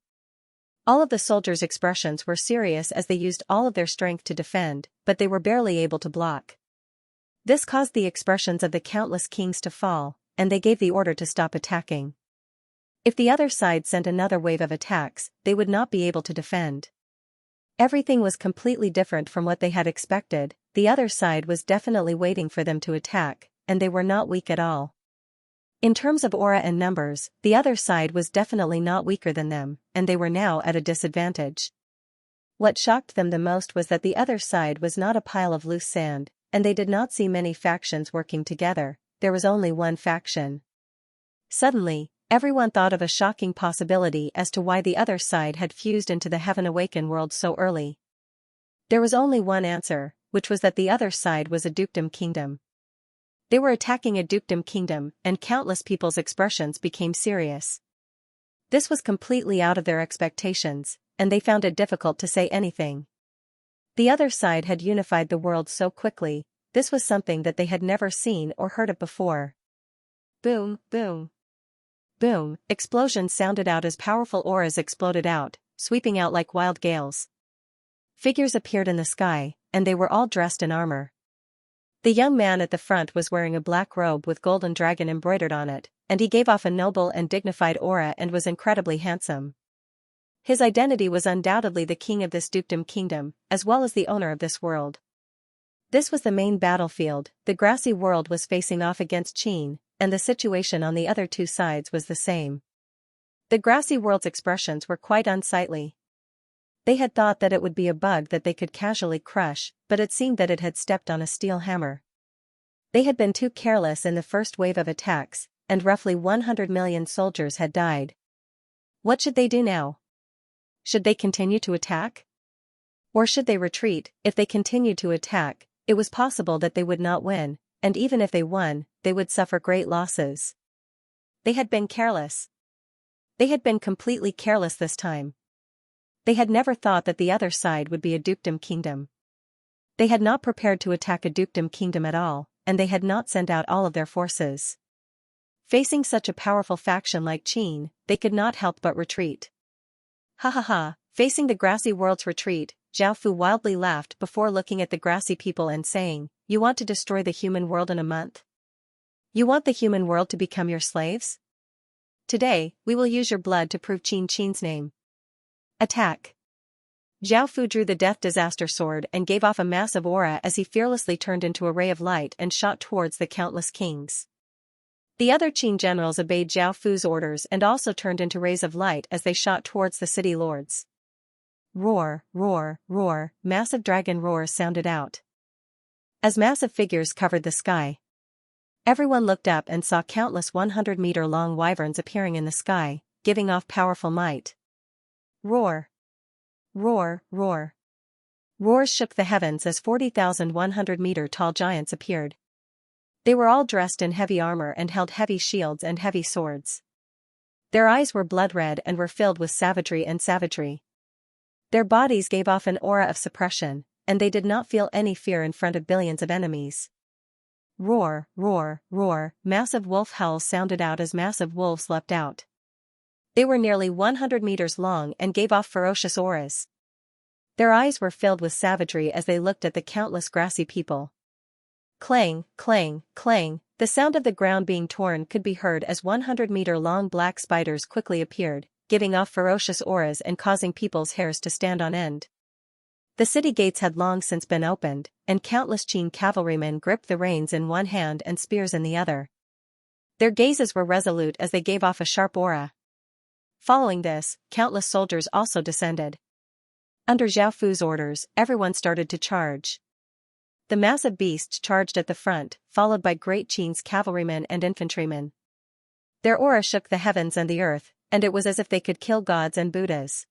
All of the soldiers' expressions were serious as they used all of their strength to defend, but they were barely able to block. This caused the expressions of the countless kings to fall, and they gave the order to stop attacking. If the other side sent another wave of attacks, they would not be able to defend. Everything was completely different from what they had expected. The other side was definitely waiting for them to attack, and they were not weak at all. In terms of aura and numbers, the other side was definitely not weaker than them, and they were now at a disadvantage. What shocked them the most was that the other side was not a pile of loose sand, and they did not see many factions working together. There was only one faction. Suddenly, everyone thought of a shocking possibility as to why the other side had fused into the Heaven Awaken world so early. There was only one answer, which was that the other side was a dukedom kingdom. They were attacking a dukedom kingdom, and countless people's expressions became serious. This was completely out of their expectations, and they found it difficult to say anything. The other side had unified the world so quickly. This was something that they had never seen or heard of before. Boom, boom. Boom, explosions sounded out as powerful auras exploded out, sweeping out like wild gales. Figures appeared in the sky, and they were all dressed in armor. The young man at the front was wearing a black robe with golden dragon embroidered on it, and he gave off a noble and dignified aura and was incredibly handsome. His identity was undoubtedly the king of this dukedom kingdom, as well as the owner of this world. This was the main battlefield. The grassy world was facing off against Qin, and the situation on the other two sides was the same. The grassy world's expressions were quite unsightly. They had thought that it would be a bug that they could casually crush, but it seemed that it had stepped on a steel hammer. They had been too careless in the first wave of attacks, and roughly 100 million soldiers had died. What should they do now? Should they continue to attack? Or should they retreat? If they continued to attack, it was possible that they would not win, and even if they won, they would suffer great losses. They had been careless. They had been completely careless this time. They had never thought that the other side would be a dukedom kingdom. They had not prepared to attack a dukedom kingdom at all, and they had not sent out all of their forces. Facing such a powerful faction like Qin, they could not help but retreat. Ha ha ha, facing the grassy world's retreat, Zhao Fu wildly laughed before looking at the grassy people and saying, "You want to destroy the human world in a month? You want the human world to become your slaves? Today, we will use your blood to prove Qin's name. Attack!" Zhao Fu drew the death disaster sword and gave off a massive aura as he fearlessly turned into a ray of light and shot towards the countless kings. The other Qin generals obeyed Zhao Fu's orders and also turned into rays of light as they shot towards the city lords. Roar, roar, roar, massive dragon roars sounded out as massive figures covered the sky. Everyone looked up and saw countless 100-meter-long wyverns appearing in the sky, giving off powerful might. Roar! Roar, roar. Roars shook the heavens as 40,000 100-meter-tall giants appeared. They were all dressed in heavy armor and held heavy shields and heavy swords. Their eyes were blood-red and were filled with savagery and savagery. Their bodies gave off an aura of suppression, and they did not feel any fear in front of billions of enemies. Roar, roar, roar, massive wolf howls sounded out as massive wolves leapt out. They were nearly 100 meters long and gave off ferocious auras. Their eyes were filled with savagery as they looked at the countless grassy people. Clang, clang, clang, the sound of the ground being torn could be heard as 100-meter-long black spiders quickly appeared, giving off ferocious auras and causing people's hairs to stand on end. The city gates had long since been opened, and countless Qin cavalrymen gripped the reins in one hand and spears in the other. Their gazes were resolute as they gave off a sharp aura. Following this, countless soldiers also descended. Under Zhao Fu's orders, everyone started to charge. The massive beasts charged at the front, followed by great Qin's cavalrymen and infantrymen. Their aura shook the heavens and the earth, and it was as if they could kill gods and Buddhas.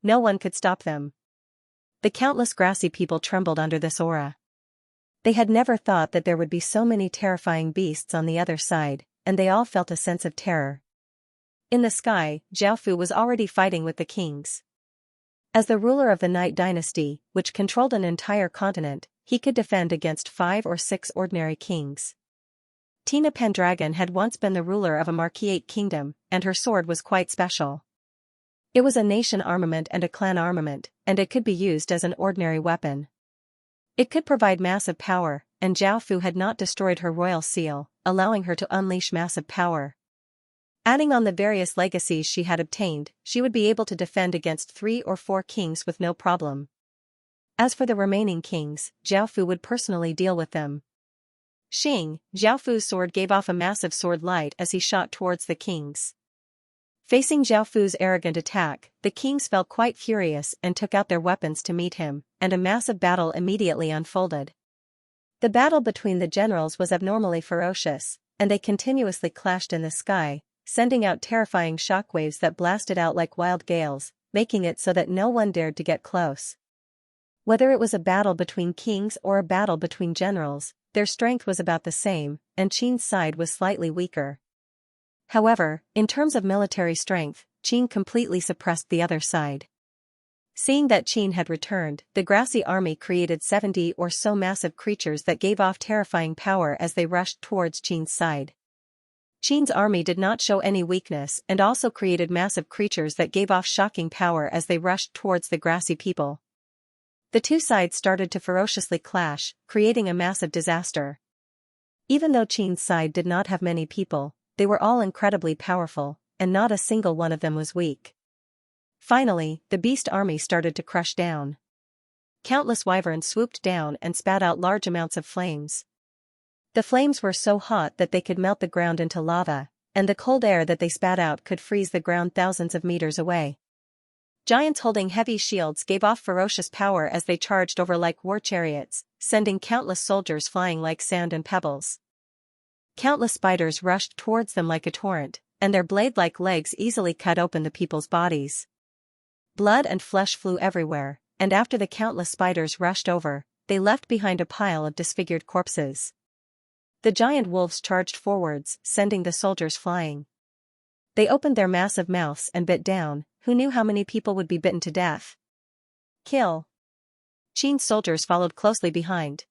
No one could stop them. The countless grassy people trembled under this aura. They had never thought that there would be so many terrifying beasts on the other side, and they all felt a sense of terror. In the sky, Zhaofu was already fighting with the kings. As the ruler of the Night Dynasty, which controlled an entire continent, he could defend against 5 or 6 ordinary kings. Tina Pendragon had once been the ruler of a Marquisate kingdom, and her sword was quite special. It was a nation armament and a clan armament, and it could be used as an ordinary weapon. It could provide massive power, and Zhaofu had not destroyed her royal seal, allowing her to unleash massive power. Adding on the various legacies she had obtained, she would be able to defend against 3 or 4 kings with no problem. As for the remaining kings, Zhaofu would personally deal with them. Xing, Zhaofu's sword gave off a massive sword light as he shot towards the kings. Facing Zhaofu's arrogant attack, the kings felt quite furious and took out their weapons to meet him, and a massive battle immediately unfolded. The battle between the generals was abnormally ferocious, and they continuously clashed in the sky, sending out terrifying shockwaves that blasted out like wild gales, making it so that no one dared to get close. Whether it was a battle between kings or a battle between generals, their strength was about the same, and Qin's side was slightly weaker. However, in terms of military strength, Qin completely suppressed the other side. Seeing that Qin had returned, the grassy army created 70 or so massive creatures that gave off terrifying power as they rushed towards Qin's side. Qin's army did not show any weakness and also created massive creatures that gave off shocking power as they rushed towards the grassy people. The two sides started to ferociously clash, creating a massive disaster. Even though Qin's side did not have many people, they were all incredibly powerful, and not a single one of them was weak. Finally, the beast army started to crush down. Countless wyverns swooped down and spat out large amounts of flames. The flames were so hot that they could melt the ground into lava, and the cold air that they spat out could freeze the ground thousands of meters away. Giants holding heavy shields gave off ferocious power as they charged over like war chariots, sending countless soldiers flying like sand and pebbles. Countless spiders rushed towards them like a torrent, and their blade-like legs easily cut open the people's bodies. Blood and flesh flew everywhere, and after the countless spiders rushed over, they left behind a pile of disfigured corpses. The giant wolves charged forwards, sending the soldiers flying. They opened their massive mouths and bit down. Who knew how many people would be bitten to death? Kill! Qin's soldiers followed closely behind.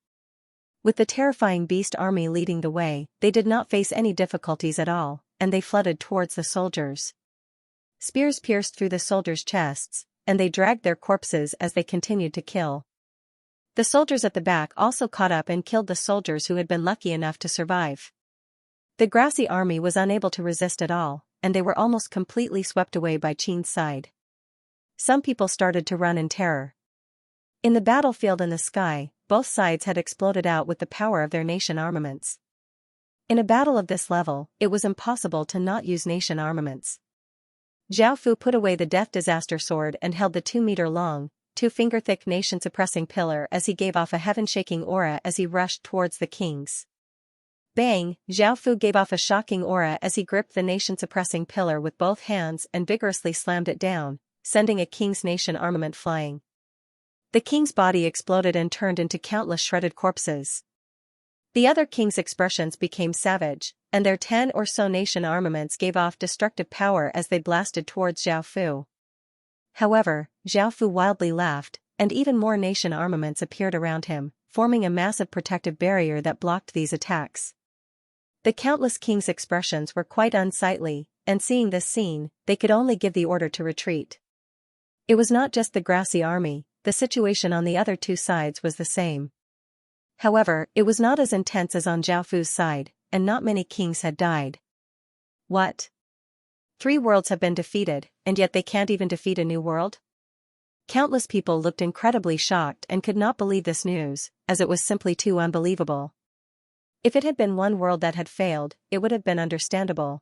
With the terrifying beast army leading the way, they did not face any difficulties at all, and they flooded towards the soldiers. Spears pierced through the soldiers' chests, and they dragged their corpses as they continued to kill. The soldiers at the back also caught up and killed the soldiers who had been lucky enough to survive. The grassy army was unable to resist at all, and they were almost completely swept away by Qin's side. Some people started to run in terror. In the battlefield in the sky, both sides had exploded out with the power of their nation armaments. In a battle of this level, it was impossible to not use nation armaments. Zhaofu put away the death disaster sword and held the 2-meter-long, 2-finger-thick nation-suppressing pillar as he gave off a heaven-shaking aura as he rushed towards the kings. Bang! Zhaofu gave off a shocking aura as he gripped the nation-suppressing pillar with both hands and vigorously slammed it down, sending a king's nation armament flying. The king's body exploded and turned into countless shredded corpses. The other kings' expressions became savage, and their 10 or so nation armaments gave off destructive power as they blasted towards Zhaofu. However, Zhaofu wildly laughed, and even more nation armaments appeared around him, forming a massive protective barrier that blocked these attacks. The countless kings' expressions were quite unsightly, and seeing this scene, they could only give the order to retreat. It was not just the grassy army, the situation on the other two sides was the same. However, it was not as intense as on Zhaofu's side, and not many kings had died. What? 3 worlds have been defeated, and yet they can't even defeat a new world? Countless people looked incredibly shocked and could not believe this news, as it was simply too unbelievable. If it had been one world that had failed, it would have been understandable.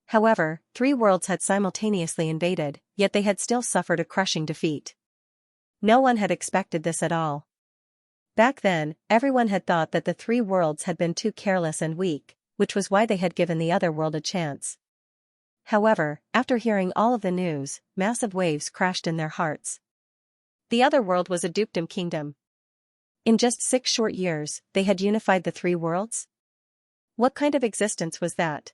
However, 3 worlds had simultaneously invaded, yet they had still suffered a crushing defeat. No one had expected this at all. Back then, everyone had thought that the 3 worlds had been too careless and weak, which was why they had given the other world a chance. However, after hearing all of the news, massive waves crashed in their hearts. The other world was a dukedom kingdom. In just 6 short years, they had unified the 3 worlds? What kind of existence was that?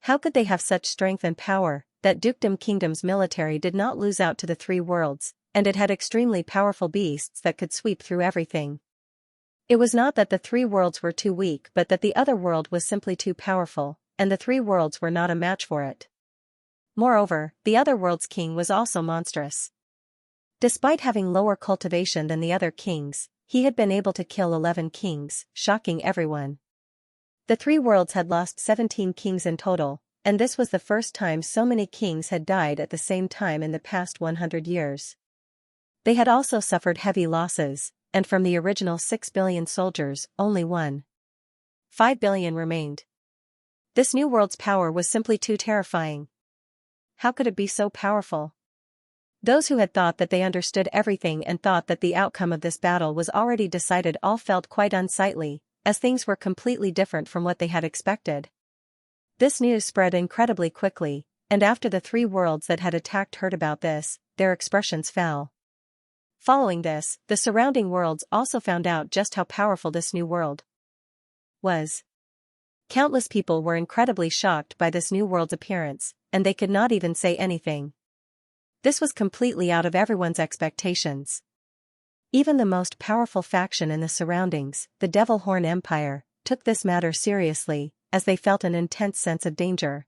How could they have such strength and power? That dukedom kingdom's military did not lose out to the 3 worlds, and it had extremely powerful beasts that could sweep through everything. It was not that the 3 worlds were too weak, but that the other world was simply too powerful, and the 3 worlds were not a match for it. Moreover, the other world's king was also monstrous. Despite having lower cultivation than the other kings, he had been able to kill 11 kings, shocking everyone. The 3 worlds had lost 17 kings in total, and this was the first time so many kings had died at the same time in the past 100 years. They had also suffered heavy losses, and from the original 6 billion soldiers, only 1.5 billion remained. This new world's power was simply too terrifying. How could it be so powerful? Those who had thought that they understood everything and thought that the outcome of this battle was already decided all felt quite unsightly, as things were completely different from what they had expected. This news spread incredibly quickly, and after the 3 worlds that had attacked heard about this, their expressions fell. Following this, the surrounding worlds also found out just how powerful this new world was. Countless people were incredibly shocked by this new world's appearance, and they could not even say anything. This was completely out of everyone's expectations. Even the most powerful faction in the surroundings, the Devil Horn Empire, took this matter seriously, as they felt an intense sense of danger.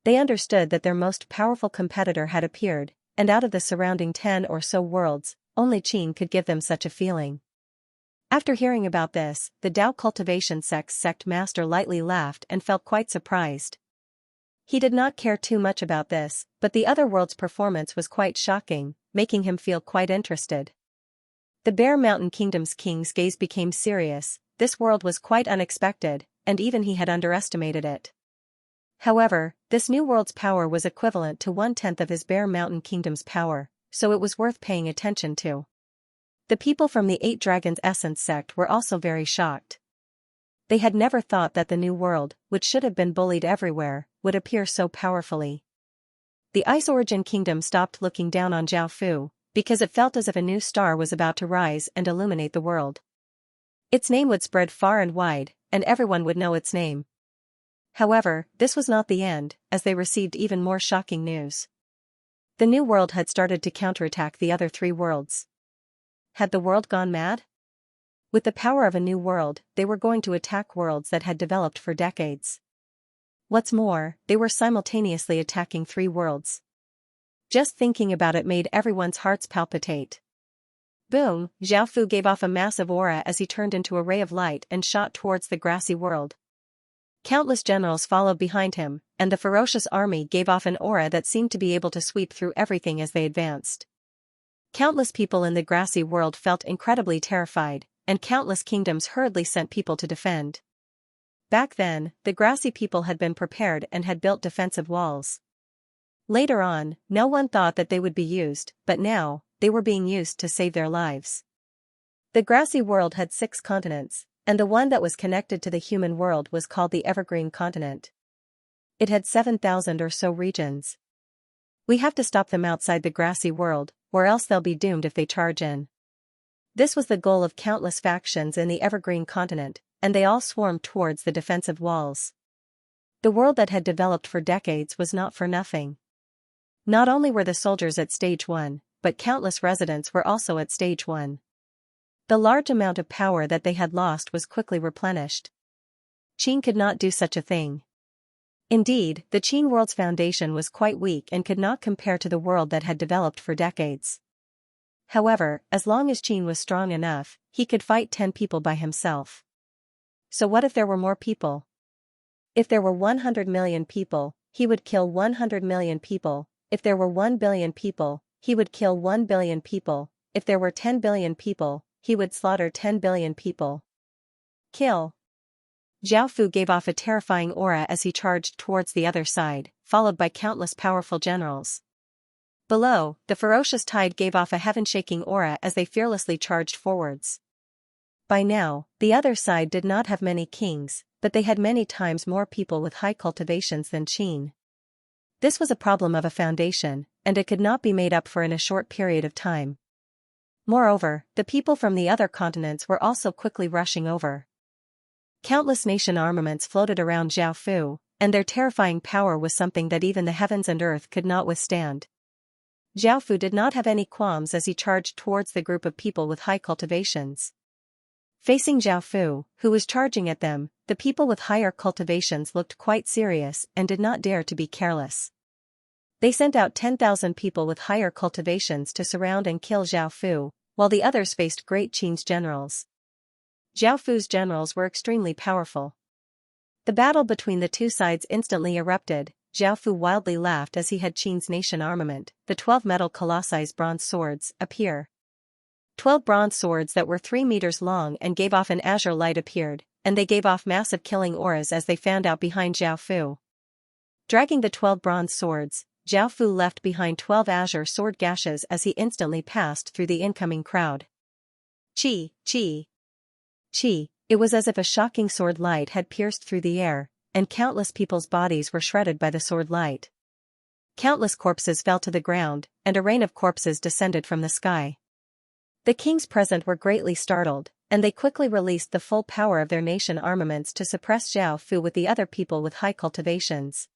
They understood that their most powerful competitor had appeared, and out of the surrounding 10 or so worlds, only Qin could give them such a feeling. After hearing about this, the Dao Cultivation sect master lightly laughed and felt quite surprised. He did not care too much about this, but the other world's performance was quite shocking, making him feel quite interested. The Bear Mountain Kingdom's king's gaze became serious. This world was quite unexpected, and even he had underestimated it. However, this new world's power was equivalent to 1/10 of his Bear Mountain Kingdom's power, so it was worth paying attention to. The people from the 8 Dragons Essence sect were also very shocked. They had never thought that the new world, which should have been bullied everywhere, would appear so powerfully. The Ice Origin Kingdom stopped looking down on Zhao Fu, because it felt as if a new star was about to rise and illuminate the world. Its name would spread far and wide, and everyone would know its name. However, this was not the end, as they received even more shocking news. The new world had started to counterattack the other 3 worlds. Had the world gone mad? With the power of a new world, they were going to attack worlds that had developed for decades. What's more, they were simultaneously attacking 3 worlds. Just thinking about it made everyone's hearts palpitate. Boom! Zhao Fu gave off a massive aura as he turned into a ray of light and shot towards the grassy world. Countless generals followed behind him, and the ferocious army gave off an aura that seemed to be able to sweep through everything as they advanced. Countless people in the grassy world felt incredibly terrified, and countless kingdoms hurriedly sent people to defend. Back then, the grassy people had been prepared and had built defensive walls. Later on, no one thought that they would be used, but now, they were being used to save their lives. The grassy world had 6 continents, and the one that was connected to the human world was called the Evergreen Continent. It had 7,000 or so regions. We have to stop them outside the grassy world, or else they'll be doomed if they charge in. This was the goal of countless factions in the Evergreen Continent, and they all swarmed towards the defensive walls. The world that had developed for decades was not for nothing. Not only were the soldiers at Stage 1, but countless residents were also at Stage 1. The large amount of power that they had lost was quickly replenished. Qin could not do such a thing. Indeed, the Qin world's foundation was quite weak and could not compare to the world that had developed for decades. However, as long as Qin was strong enough, he could fight 10 people by himself. So what if there were more people? If there were 100 million people, he would kill 100 million people. If there were 1 billion people, he would kill 1 billion people. If there were 10 billion people, he would slaughter 10 billion people. Kill. Zhao Fu gave off a terrifying aura as he charged towards the other side, followed by countless powerful generals. Below, the ferocious tide gave off a heaven-shaking aura as they fearlessly charged forwards. By now, the other side did not have many kings, but they had many times more people with high cultivations than Qin. This was a problem of a foundation, and it could not be made up for in a short period of time. Moreover, the people from the other continents were also quickly rushing over. Countless nation armaments floated around Zhao Fu, and their terrifying power was something that even the heavens and earth could not withstand. Zhao Fu did not have any qualms as he charged towards the group of people with high cultivations. Facing Zhao Fu, who was charging at them, the people with higher cultivations looked quite serious and did not dare to be careless. They sent out 10,000 people with higher cultivations to surround and kill Zhao Fu, while the others faced Great Qin's generals. Zhao Fu's generals were extremely powerful. The battle between the two sides instantly erupted. Zhao Fu wildly laughed as he had Qin's nation armament, the 12 metal colossi bronze swords, appear. 12 bronze swords that were 3 meters long and gave off an azure light appeared, and they gave off massive killing auras as they fanned out behind Zhao Fu. Dragging the 12 bronze swords, Zhao Fu left behind 12 azure sword gashes as he instantly passed through the incoming crowd. Chi, chi, chi, it was as if a shocking sword light had pierced through the air, and countless people's bodies were shredded by the sword light. Countless corpses fell to the ground, and a rain of corpses descended from the sky. The kings present were greatly startled, and they quickly released the full power of their nation armaments to suppress Zhao Fu with the other people with high cultivations.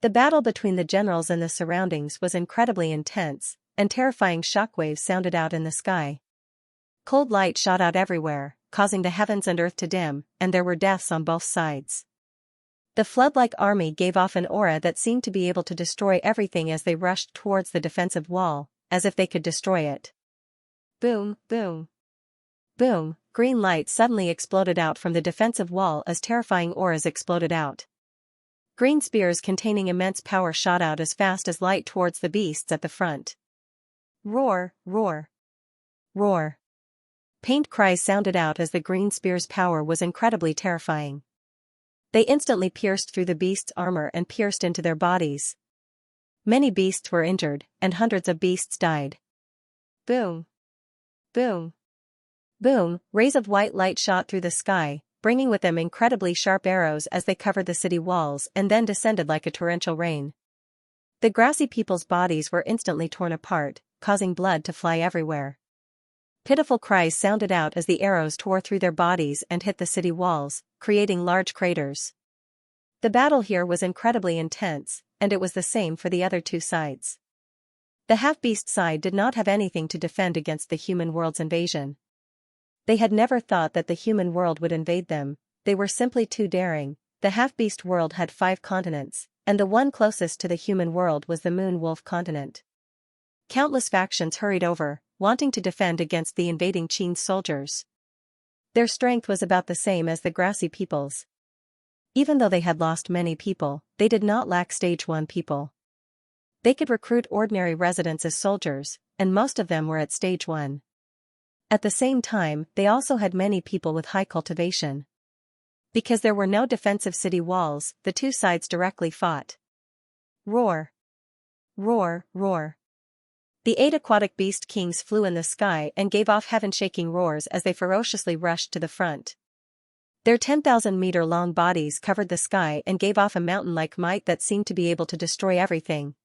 The battle between the generals and the surroundings was incredibly intense, and terrifying shockwaves sounded out in the sky. Cold light shot out everywhere, causing the heavens and earth to dim, and there were deaths on both sides. The flood-like army gave off an aura that seemed to be able to destroy everything as they rushed towards the defensive wall, as if they could destroy it. Boom, boom. Boom, green light suddenly exploded out from the defensive wall as terrifying auras exploded out. Green spears containing immense power shot out as fast as light towards the beasts at the front. Roar, roar. Roar. Pained cries sounded out as the green spear's power was incredibly terrifying. They instantly pierced through the beasts' armor and pierced into their bodies. Many beasts were injured, and hundreds of beasts died. Boom. Boom. Boom, rays of white light shot through the sky, bringing with them incredibly sharp arrows as they covered the city walls and then descended like a torrential rain. The grassy people's bodies were instantly torn apart, causing blood to fly everywhere. Pitiful cries sounded out as the arrows tore through their bodies and hit the city walls, creating large craters. The battle here was incredibly intense, and it was the same for the other two sides. The half-beast side did not have anything to defend against the human world's invasion. They had never thought that the human world would invade them, they were simply too daring. The half-beast world had 5 continents, and the one closest to the human world was the Moon Wolf continent. Countless factions hurried over, wanting to defend against the invading Qin soldiers. Their strength was about the same as the grassy people's. Even though they had lost many people, they did not lack stage 1 people. They could recruit ordinary residents as soldiers, and most of them were at stage 1. At the same time, they also had many people with high cultivation. Because there were no defensive city walls, the two sides directly fought. Roar. Roar, roar. The 8 aquatic beast kings flew in the sky and gave off heaven-shaking roars as they ferociously rushed to the front. Their 10,000-meter-long bodies covered the sky and gave off a mountain-like might that seemed to be able to destroy everything.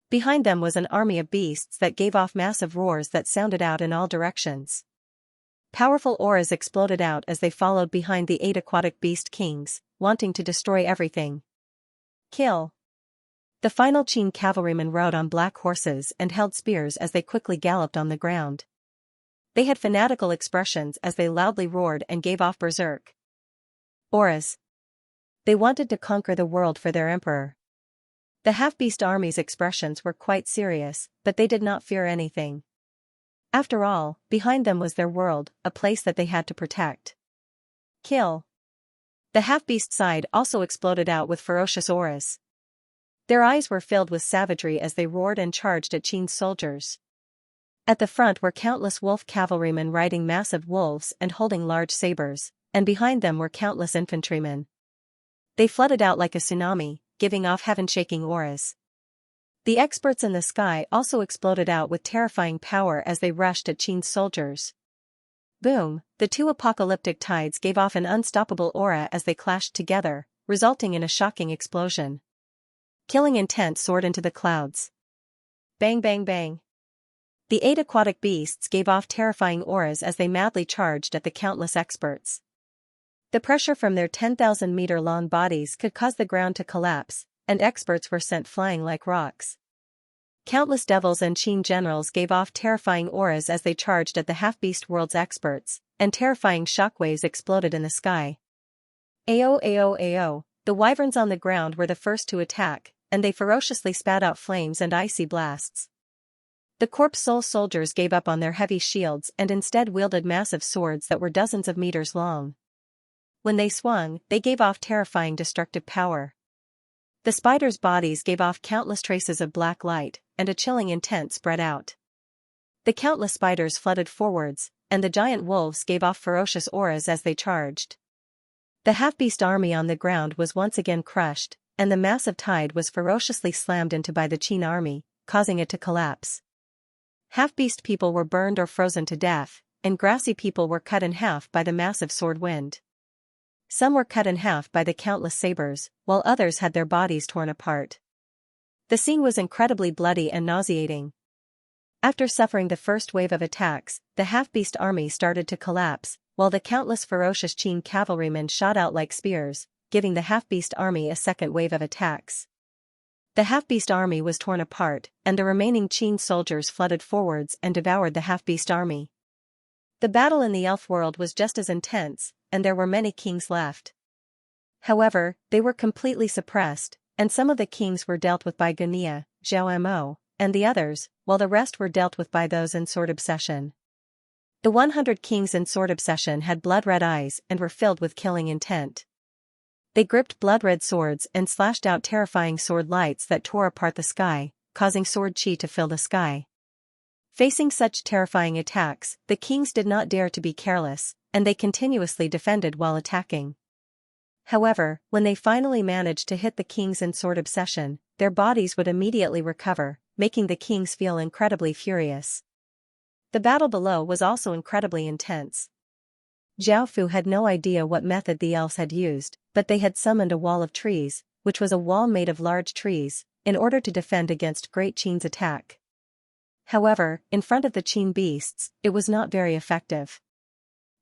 Behind them was an army of beasts that gave off massive roars that sounded out in all directions. Powerful auras exploded out as they followed behind the 8 aquatic beast kings, wanting to destroy everything. Kill. The final Qin cavalrymen rode on black horses and held spears as they quickly galloped on the ground. They had fanatical expressions as they loudly roared and gave off berserk auras. They wanted to conquer the world for their emperor. The half-beast army's expressions were quite serious, but they did not fear anything. After all, behind them was their world, a place that they had to protect. Kill. The half-beast side also exploded out with ferocious auras. Their eyes were filled with savagery as they roared and charged at Qin's soldiers. At the front were countless wolf cavalrymen riding massive wolves and holding large sabers, and behind them were countless infantrymen. They flooded out like a tsunami, giving off heaven-shaking auras. The experts in the sky also exploded out with terrifying power as they rushed at Qin's soldiers. Boom, the 2 apocalyptic tides gave off an unstoppable aura as they clashed together, resulting in a shocking explosion. Killing intent soared into the clouds. Bang bang bang. The 8 aquatic beasts gave off terrifying auras as they madly charged at the countless experts. The pressure from their 10,000-meter-long bodies could cause the ground to collapse, and experts were sent flying like rocks. Countless devils and Qin generals gave off terrifying auras as they charged at the half-beast world's experts, and terrifying shockwaves exploded in the sky. Ao ao ao, the wyverns on the ground were the first to attack, and they ferociously spat out flames and icy blasts. The corpse soul soldiers gave up on their heavy shields and instead wielded massive swords that were dozens of meters long. When they swung, they gave off terrifying destructive power. The spiders' bodies gave off countless traces of black light, and a chilling intent spread out. The countless spiders flooded forwards, and the giant wolves gave off ferocious auras as they charged. The half-beast army on the ground was once again crushed, and the massive tide was ferociously slammed into by the Qin army, causing it to collapse. Half-beast people were burned or frozen to death, and grassy people were cut in half by the massive sword wind. Some were cut in half by the countless sabers, while others had their bodies torn apart. The scene was incredibly bloody and nauseating. After suffering the first wave of attacks, the half-beast army started to collapse, while the countless ferocious Qin cavalrymen shot out like spears, giving the half-beast army a second wave of attacks. The half-beast army was torn apart, and the remaining Qin soldiers flooded forwards and devoured the half-beast army. The battle in the elf world was just as intense, and there were many kings left. However, they were completely suppressed, and some of the kings were dealt with by Gunia, Zhao Mo, and the others, while the rest were dealt with by those in sword obsession. The 100 kings in sword obsession had blood-red eyes and were filled with killing intent. They gripped blood-red swords and slashed out terrifying sword lights that tore apart the sky, causing sword chi to fill the sky. Facing such terrifying attacks, the kings did not dare to be careless, and they continuously defended while attacking. However, when they finally managed to hit the kings in sword obsession, their bodies would immediately recover, making the kings feel incredibly furious. The battle below was also incredibly intense. Zhao Fu had no idea what method the elves had used, but they had summoned a wall of trees, which was a wall made of large trees, in order to defend against Great Qin's attack. However, in front of the Qin beasts, it was not very effective.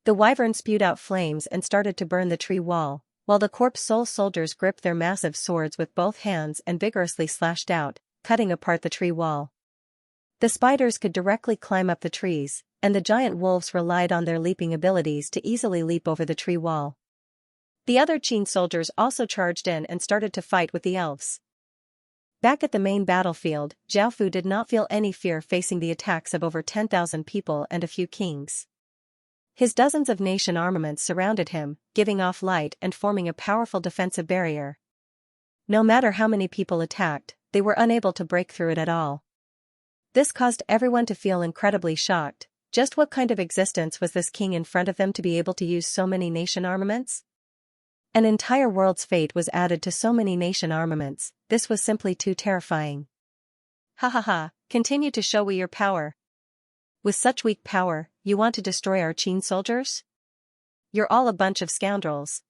The wyvern spewed out flames and started to burn the tree wall, while the corpse soul soldiers gripped their massive swords with both hands and vigorously slashed out, cutting apart the tree wall. The spiders could directly climb up the trees, and the giant wolves relied on their leaping abilities to easily leap over the tree wall. The other Qin soldiers also charged in and started to fight with the elves. Back at the main battlefield, Zhao Fu did not feel any fear facing the attacks of over 10,000 people and a few kings. His dozens of nation armaments surrounded him, giving off light and forming a powerful defensive barrier. No matter how many people attacked, they were unable to break through it at all. This caused everyone to feel incredibly shocked. Just what kind of existence was this king in front of them to be able to use so many nation armaments? An entire world's fate was added to so many nation armaments. This was simply too terrifying. Ha ha ha, continue to show we your power. With such weak power, you want to destroy our Qin soldiers? You're all a bunch of scoundrels.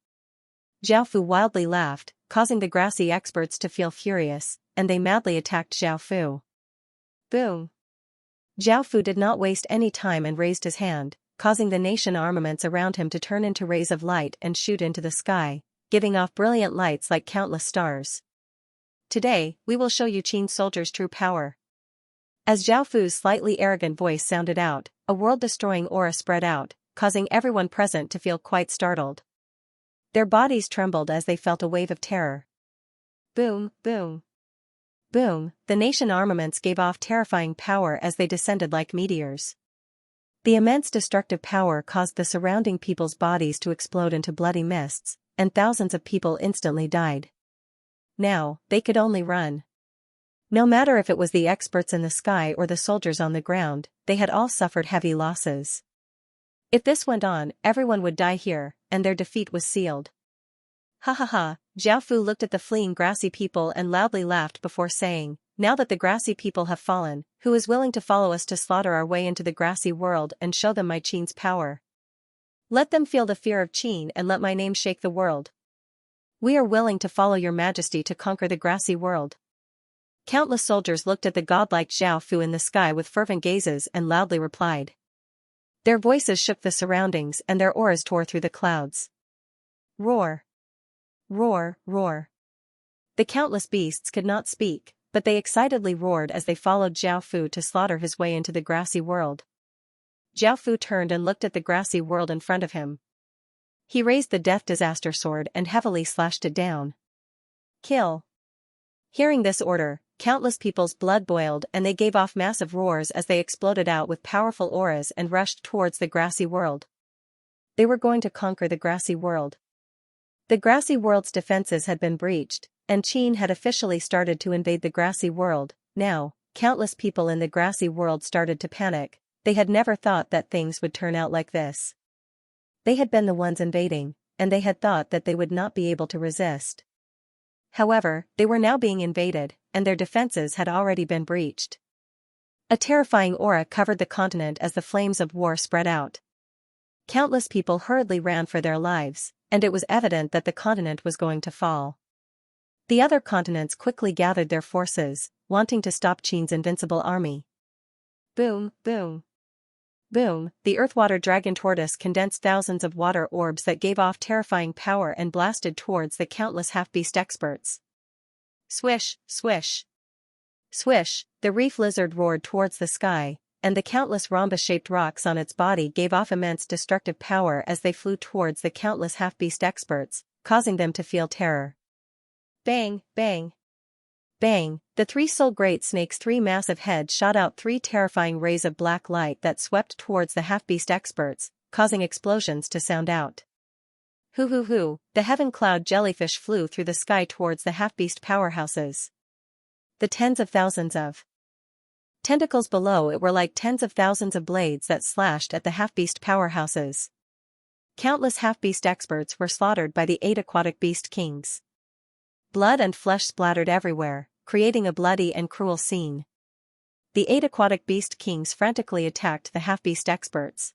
Zhao Fu wildly laughed, causing the grassy experts to feel furious, and they madly attacked Zhao Fu. Boom! Zhao Fu did not waste any time and raised his hand, causing the nation armaments around him to turn into rays of light and shoot into the sky, giving off brilliant lights like countless stars. Today, we will show you Qin soldiers' true power. As Zhao Fu's slightly arrogant voice sounded out, a world-destroying aura spread out, causing everyone present to feel quite startled. Their bodies trembled as they felt a wave of terror. Boom, boom. Boom, the nation armaments gave off terrifying power as they descended like meteors. The immense destructive power caused the surrounding people's bodies to explode into bloody mists, and thousands of people instantly died. Now, they could only run. No matter if it was the experts in the sky or the soldiers on the ground, they had all suffered heavy losses. If this went on, everyone would die here, and their defeat was sealed. Ha ha ha, Zhao Fu looked at the fleeing grassy people and loudly laughed before saying, "Now that the grassy people have fallen, who is willing to follow us to slaughter our way into the grassy world and show them my Qin's power? Let them feel the fear of Qin and let my name shake the world. We are willing to follow your majesty to conquer the grassy world." Countless soldiers looked at the godlike Zhao Fu in the sky with fervent gazes and loudly replied. Their voices shook the surroundings and their auras tore through the clouds. Roar! Roar, roar! The countless beasts could not speak, but they excitedly roared as they followed Zhao Fu to slaughter his way into the grassy world. Zhao Fu turned and looked at the grassy world in front of him. He raised the death disaster sword and heavily slashed it down. Kill! Hearing this order, countless people's blood boiled and they gave off massive roars as they exploded out with powerful auras and rushed towards the grassy world. They were going to conquer the grassy world. The grassy world's defenses had been breached, and Qin had officially started to invade the grassy world. Now, countless people in the grassy world started to panic. They had never thought that things would turn out like this. They had been the ones invading, and they had thought that they would not be able to resist. However, they were now being invaded, and their defenses had already been breached. A terrifying aura covered the continent as the flames of war spread out. Countless people hurriedly ran for their lives, and it was evident that the continent was going to fall. The other continents quickly gathered their forces, wanting to stop Qin's invincible army. Boom, boom. Boom, the earthwater dragon tortoise condensed thousands of water orbs that gave off terrifying power and blasted towards the countless half-beast experts. Swish, swish. Swish, the reef lizard roared towards the sky, and the countless rhombus-shaped rocks on its body gave off immense destructive power as they flew towards the countless half-beast experts, causing them to feel terror. Bang, bang. Bang, the three-soul great snake's three massive heads shot out three terrifying rays of black light that swept towards the half-beast experts, causing explosions to sound out. Hoo hoo hoo, the heaven cloud jellyfish flew through the sky towards the half-beast powerhouses. The tens of thousands of tentacles below it were like tens of thousands of blades that slashed at the half-beast powerhouses. Countless half-beast experts were slaughtered by the 8 aquatic beast kings. Blood and flesh splattered everywhere, creating a bloody and cruel scene. The 8 aquatic beast kings frantically attacked the half-beast experts.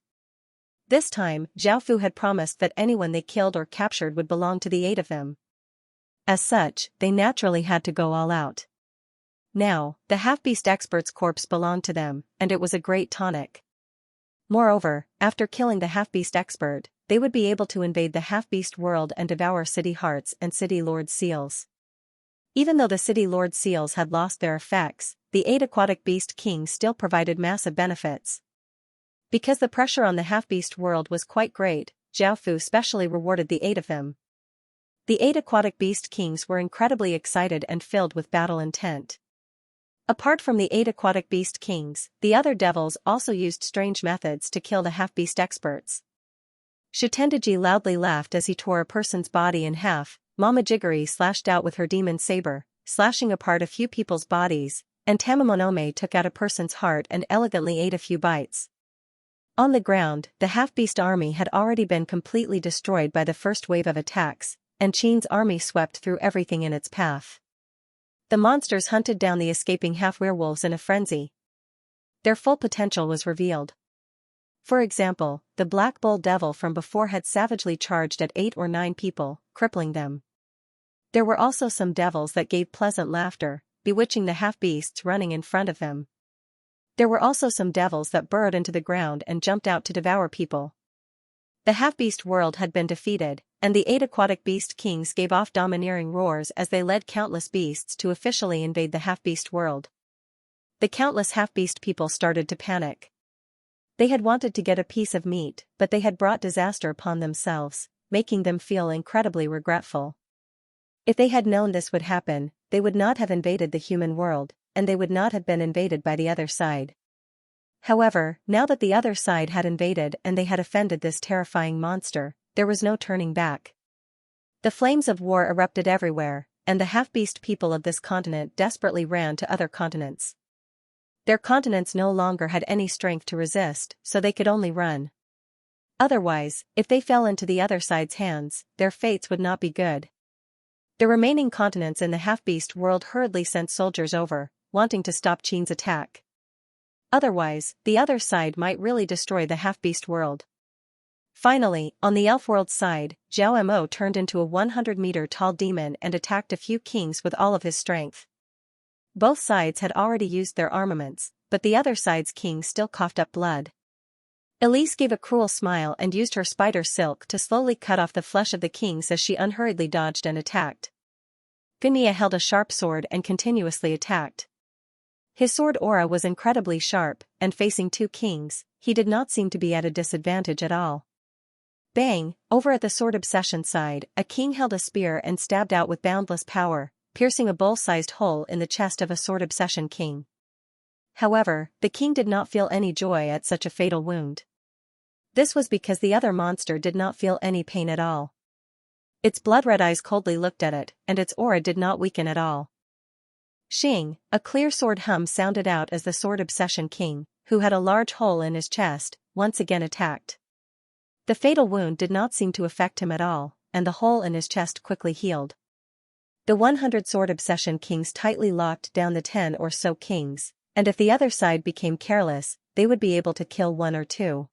This time, Zhao Fu had promised that anyone they killed or captured would belong to the 8 of them. As such, they naturally had to go all out. Now, the half-beast expert's corpse belonged to them, and it was a great tonic. Moreover, after killing the half-beast expert, they would be able to invade the half-beast world and devour city hearts and city lord seals. Even though the city lord seals had lost their effects, the 8 aquatic beast kings still provided massive benefits. Because the pressure on the half-beast world was quite great, Zhao Fu specially rewarded the 8 of them. The 8 aquatic beast kings were incredibly excited and filled with battle intent. Apart from the 8 aquatic beast kings, the other devils also used strange methods to kill the half-beast experts. Shutendaji loudly laughed as he tore a person's body in half. Mama Jiggery slashed out with her demon saber, slashing apart a few people's bodies, and Tamamonome took out a person's heart and elegantly ate a few bites. On the ground, the half-beast army had already been completely destroyed by the first wave of attacks, and Qin's army swept through everything in its path. The monsters hunted down the escaping half-werewolves in a frenzy. Their full potential was revealed. For example, the Black Bull Devil from before had savagely charged at 8 or 9 people, crippling them. There were also some devils that gave pleasant laughter, bewitching the half-beasts running in front of them. There were also some devils that burrowed into the ground and jumped out to devour people. The half-beast world had been defeated, and the 8 aquatic beast kings gave off domineering roars as they led countless beasts to officially invade the half-beast world. The countless half-beast people started to panic. They had wanted to get a piece of meat, but they had brought disaster upon themselves, making them feel incredibly regretful. If they had known this would happen, they would not have invaded the human world, and they would not have been invaded by the other side. However, now that the other side had invaded and they had offended this terrifying monster, there was no turning back. The flames of war erupted everywhere, and the half-beast people of this continent desperately ran to other continents. Their continents no longer had any strength to resist, so they could only run. Otherwise, if they fell into the other side's hands, their fates would not be good. The remaining continents in the half-beast world hurriedly sent soldiers over, wanting to stop Qin's attack. Otherwise, the other side might really destroy the half-beast world. Finally, on the elf world side, Zhao Mo turned into a 100-meter tall demon and attacked a few kings with all of his strength. Both sides had already used their armaments, but the other side's king still coughed up blood. Elise gave a cruel smile and used her spider silk to slowly cut off the flesh of the kings as she unhurriedly dodged and attacked. Xianxia held a sharp sword and continuously attacked. His sword aura was incredibly sharp, and facing two kings, he did not seem to be at a disadvantage at all. Bang! Over at the sword obsession side, a king held a spear and stabbed out with boundless power, piercing a bowl-sized hole in the chest of a sword obsession king. However, the king did not feel any joy at such a fatal wound. This was because the other monster did not feel any pain at all. Its blood-red eyes coldly looked at it, and its aura did not weaken at all. Shing, a clear sword hum sounded out as the sword obsession king, who had a large hole in his chest, once again attacked. The fatal wound did not seem to affect him at all, and the hole in his chest quickly healed. The 100 sword obsession kings tightly locked down the 10 or so kings, and if the other side became careless, they would be able to kill one or two.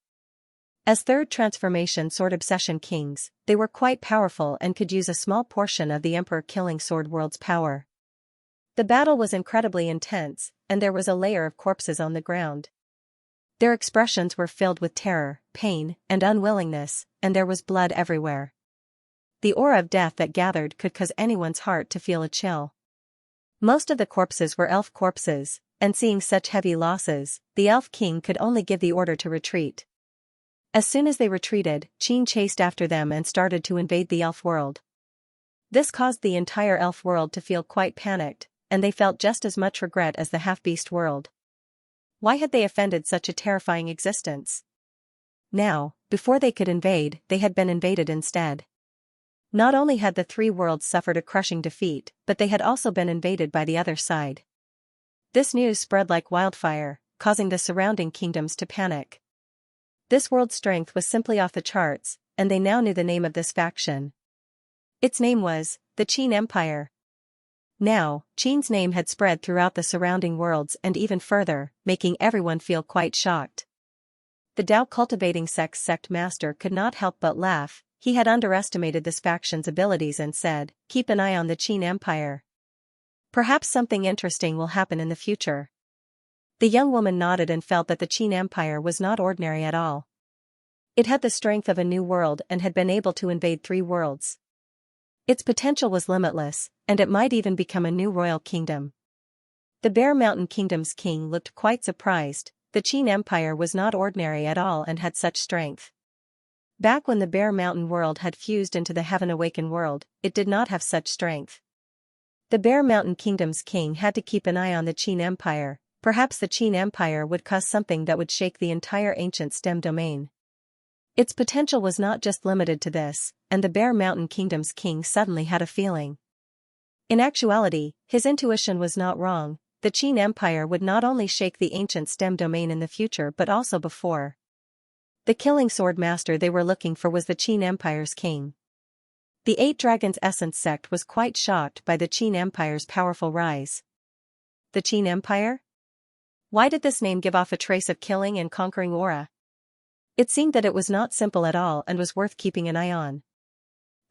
As third transformation sword obsession kings, they were quite powerful and could use a small portion of the Emperor Killing Sword World's power. The battle was incredibly intense, and there was a layer of corpses on the ground. Their expressions were filled with terror, pain, and unwillingness, and there was blood everywhere. The aura of death that gathered could cause anyone's heart to feel a chill. Most of the corpses were elf corpses, and seeing such heavy losses, the elf king could only give the order to retreat. As soon as they retreated, Qin chased after them and started to invade the elf world. This caused the entire elf world to feel quite panicked, and they felt just as much regret as the half-beast world. Why had they offended such a terrifying existence? Now, before they could invade, they had been invaded instead. Not only had the three worlds suffered a crushing defeat, but they had also been invaded by the other side. This news spread like wildfire, causing the surrounding kingdoms to panic. This world's strength was simply off the charts, and they now knew the name of this faction. Its name was the Qin Empire. Now, Qin's name had spread throughout the surrounding worlds and even further, making everyone feel quite shocked. The Tao cultivating sect master could not help but laugh. He had underestimated this faction's abilities and said, "Keep an eye on the Qin Empire. Perhaps something interesting will happen in the future." The young woman nodded and felt that the Qin Empire was not ordinary at all. It had the strength of a new world and had been able to invade 3 worlds. Its potential was limitless, and it might even become a new royal kingdom. The Bear Mountain Kingdom's king looked quite surprised. The Qin Empire was not ordinary at all and had such strength. Back when the Bear Mountain world had fused into the Heaven Awakened world, it did not have such strength. The Bear Mountain Kingdom's king had to keep an eye on the Qin Empire. Perhaps the Qin Empire would cause something that would shake the entire ancient STEM domain. Its potential was not just limited to this, and the Bear Mountain Kingdom's king suddenly had a feeling. In actuality, his intuition was not wrong. The Qin Empire would not only shake the ancient STEM domain in the future but also before. The killing sword master they were looking for was the Qin Empire's king. The 8 Dragons Essence sect was quite shocked by the Qin Empire's powerful rise. The Qin Empire? Why did this name give off a trace of killing and conquering aura? It seemed that it was not simple at all and was worth keeping an eye on.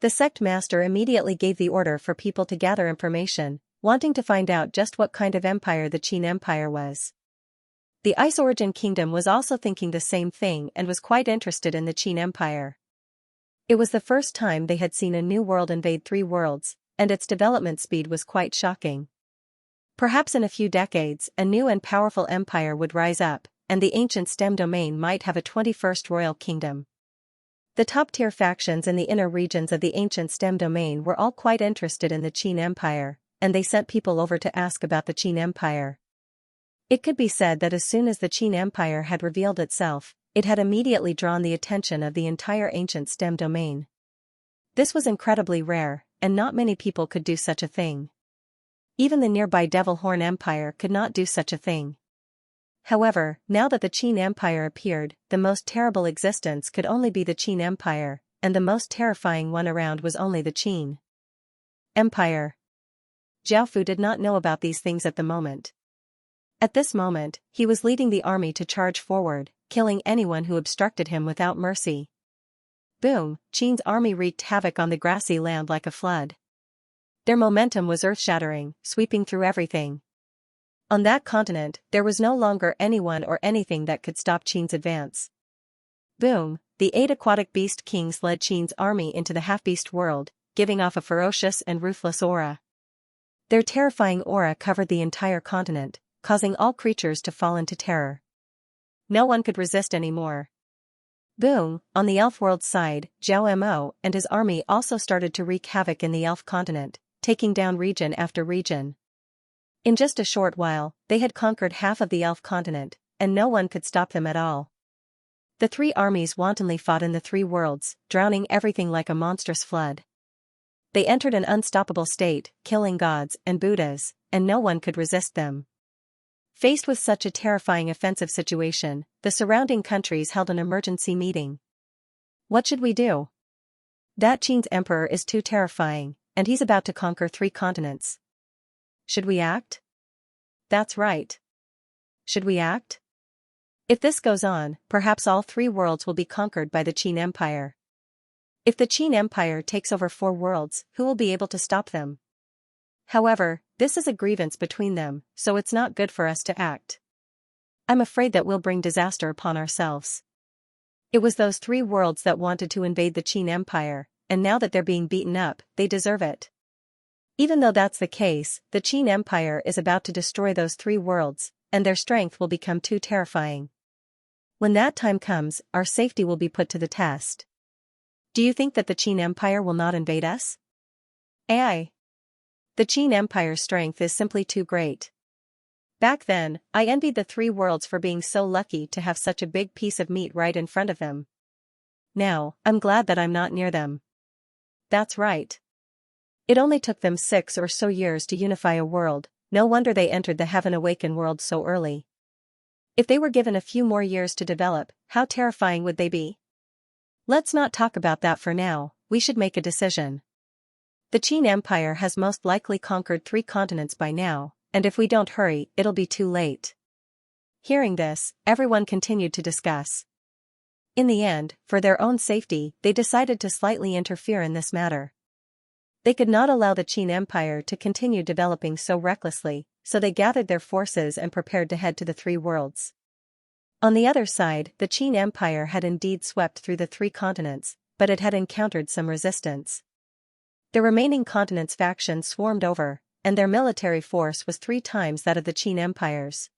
The sect master immediately gave the order for people to gather information, wanting to find out just what kind of empire the Qin Empire was. The Ice Origin Kingdom was also thinking the same thing and was quite interested in the Qin Empire. It was the first time they had seen a new world invade 3 worlds, and its development speed was quite shocking. Perhaps in a few decades, a new and powerful empire would rise up, and the ancient STEM domain might have a 21st royal kingdom. The top-tier factions in the inner regions of the ancient STEM domain were all quite interested in the Qin Empire, and they sent people over to ask about the Qin Empire. It could be said that as soon as the Qin Empire had revealed itself, it had immediately drawn the attention of the entire ancient STEM domain. This was incredibly rare, and not many people could do such a thing. Even the nearby Devil Horn Empire could not do such a thing. However, now that the Qin Empire appeared, the most terrible existence could only be the Qin Empire, and the most terrifying one around was only the Qin Empire. Jiaofu did not know about these things at the moment. At this moment, he was leading the army to charge forward, killing anyone who obstructed him without mercy. Boom! Qin's army wreaked havoc on the grassy land like a flood. Their momentum was earth-shattering, sweeping through everything. On that continent, there was no longer anyone or anything that could stop Qin's advance. Boom, the 8 aquatic beast kings led Qin's army into the half-beast world, giving off a ferocious and ruthless aura. Their terrifying aura covered the entire continent, causing all creatures to fall into terror. No one could resist anymore. Boom, on the elf world side, Zhao Mo and his army also started to wreak havoc in the elf continent, taking down region after region. In just a short while, they had conquered half of the elf continent, and no one could stop them at all. The 3 armies wantonly fought in the 3 worlds, drowning everything like a monstrous flood. They entered an unstoppable state, killing gods and Buddhas, and no one could resist them. Faced with such a terrifying offensive situation, the surrounding countries held an emergency meeting. What should we do? That Qin's emperor is too terrifying, and he's about to conquer 3 continents. Should we act? That's right. Should we act? If this goes on, perhaps all 3 worlds will be conquered by the Qin Empire. If the Qin Empire takes over 4 worlds, who will be able to stop them? However, this is a grievance between them, so it's not good for us to act. I'm afraid that we'll bring disaster upon ourselves. It was those 3 worlds that wanted to invade the Qin Empire, and now that they're being beaten up, they deserve it. Even though that's the case, the Qin Empire is about to destroy those 3 worlds, and their strength will become too terrifying. When that time comes, our safety will be put to the test. Do you think that the Qin Empire will not invade us? Aye. The Qin Empire's strength is simply too great. Back then, I envied the 3 worlds for being so lucky to have such a big piece of meat right in front of them. Now, I'm glad that I'm not near them. That's right. It only took them 6 or so years to unify a world, no wonder they entered the Heaven Awaken world so early. If they were given a few more years to develop, how terrifying would they be? Let's not talk about that for now, we should make a decision. The Qin Empire has most likely conquered 3 continents by now, and if we don't hurry, it'll be too late. Hearing this, everyone continued to discuss. In the end, for their own safety, they decided to slightly interfere in this matter. They could not allow the Qin Empire to continue developing so recklessly, so they gathered their forces and prepared to head to the 3 worlds. On the other side, the Qin Empire had indeed swept through the 3 continents, but it had encountered some resistance. The remaining continents' factions swarmed over, and their military force was 3 times that of the Qin Empire's.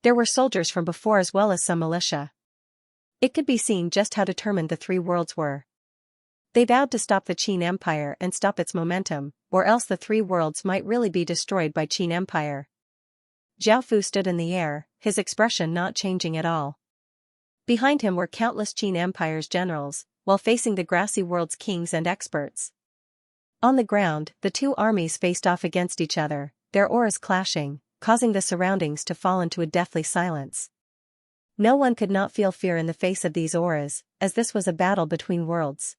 There were soldiers from before as well as some militia. It could be seen just how determined the 3 worlds were. They vowed to stop the Qin Empire and stop its momentum, or else the 3 worlds might really be destroyed by Qin Empire. Zhao Fu stood in the air, his expression not changing at all. Behind him were countless Qin Empire's generals, while facing the grassy world's kings and experts. On the ground, the 2 armies faced off against each other, their auras clashing, causing the surroundings to fall into a deathly silence. No one could not feel fear in the face of these auras, as this was a battle between worlds.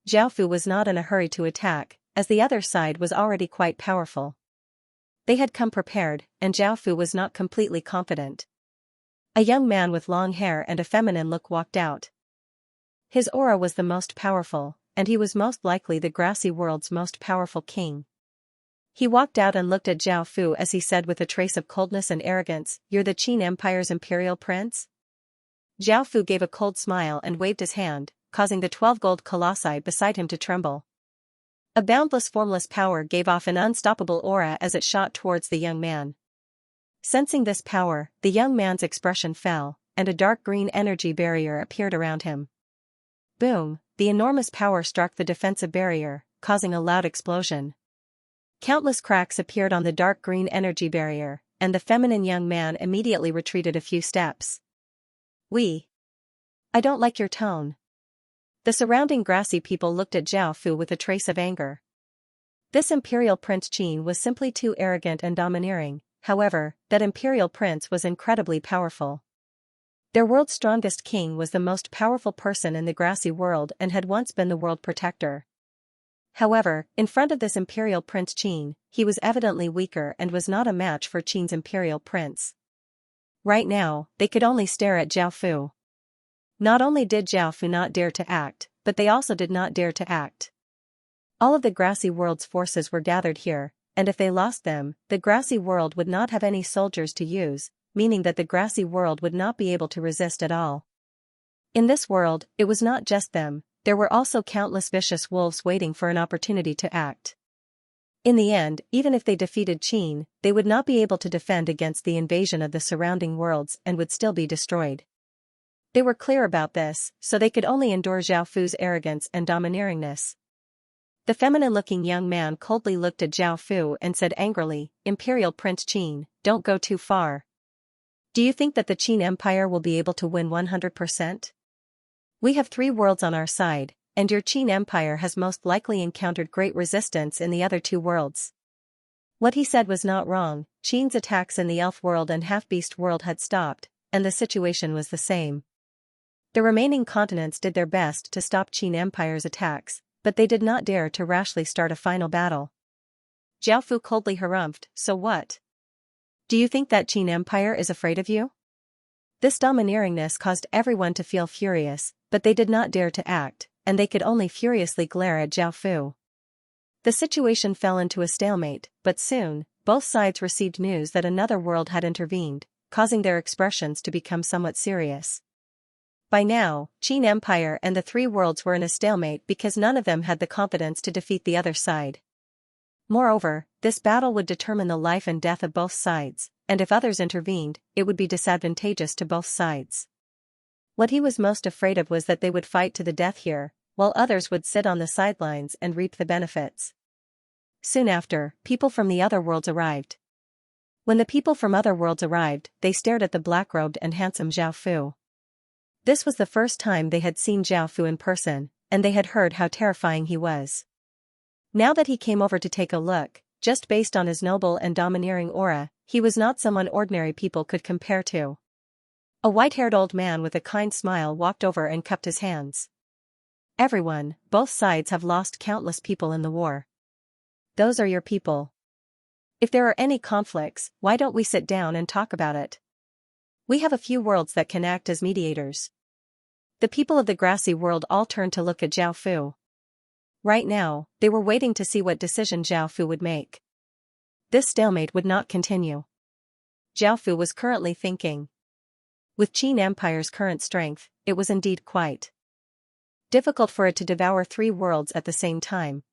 Zhao Fu was not in a hurry to attack, as the other side was already quite powerful. They had come prepared, and Zhao Fu was not completely confident. A young man with long hair and a feminine look walked out. His aura was the most powerful, and he was most likely the grassy world's most powerful king. He walked out and looked at Zhao Fu as he said with a trace of coldness and arrogance, "You're the Qin Empire's imperial prince?" Zhao Fu gave a cold smile and waved his hand, causing the 12 gold colossi beside him to tremble. A boundless formless power gave off an unstoppable aura as it shot towards the young man. Sensing this power, the young man's expression fell, and a dark green energy barrier appeared around him. Boom, the enormous power struck the defensive barrier, causing a loud explosion. Countless cracks appeared on the dark green energy barrier, and the feminine young man immediately retreated a few steps. I don't like your tone. The surrounding grassy people looked at Zhao Fu with a trace of anger. This imperial prince Qin was simply too arrogant and domineering, however, that imperial prince was incredibly powerful. Their world's strongest king was the most powerful person in the grassy world and had once been the world protector. However, in front of this imperial prince Qin, he was evidently weaker and was not a match for Qin's imperial prince. Right now, they could only stare at Zhao Fu. Not only did Zhao Fu not dare to act, but they also did not dare to act. All of the grassy world's forces were gathered here, and if they lost them, the grassy world would not have any soldiers to use, meaning that the grassy world would not be able to resist at all. In this world, it was not just them, there were also countless vicious wolves waiting for an opportunity to act. In the end, even if they defeated Qin, they would not be able to defend against the invasion of the surrounding worlds and would still be destroyed. They were clear about this, so they could only endure Zhao Fu's arrogance and domineeringness. The feminine-looking young man coldly looked at Zhao Fu and said angrily, "Imperial Prince Qin, don't go too far. Do you think that the Qin Empire will be able to win 100%? We have 3 worlds on our side, and your Qin Empire has most likely encountered great resistance in the other 2 worlds." What he said was not wrong. Qin's attacks in the elf world and half-beast world had stopped, and the situation was the same. The remaining continents did their best to stop Qin Empire's attacks, but they did not dare to rashly start a final battle. Zhao Fu coldly harumphed, "So what? Do you think that Qin Empire is afraid of you?" This domineeringness caused everyone to feel furious, but they did not dare to act, and they could only furiously glare at Zhao Fu. The situation fell into a stalemate, but soon, both sides received news that another world had intervened, causing their expressions to become somewhat serious. By now, Qin Empire and the 3 worlds were in a stalemate because none of them had the confidence to defeat the other side. Moreover, this battle would determine the life and death of both sides, and if others intervened, it would be disadvantageous to both sides. What he was most afraid of was that they would fight to the death here, while others would sit on the sidelines and reap the benefits. Soon after, people from the other worlds arrived. When the people from other worlds arrived, they stared at the black-robed and handsome Zhao Fu. This was the first time they had seen Zhao Fu in person, and they had heard how terrifying he was. Now that he came over to take a look, just based on his noble and domineering aura, he was not someone ordinary people could compare to. A white-haired old man with a kind smile walked over and cupped his hands. "Everyone, both sides have lost countless people in the war. Those are your people. If there are any conflicts, why don't we sit down and talk about it? We have a few worlds that can act as mediators." The people of the grassy world all turned to look at Zhao Fu. Right now, they were waiting to see what decision Zhao Fu would make. This stalemate would not continue. Zhao Fu was currently thinking. With Qin Empire's current strength, it was indeed quite difficult for it to devour 3 worlds at the same time.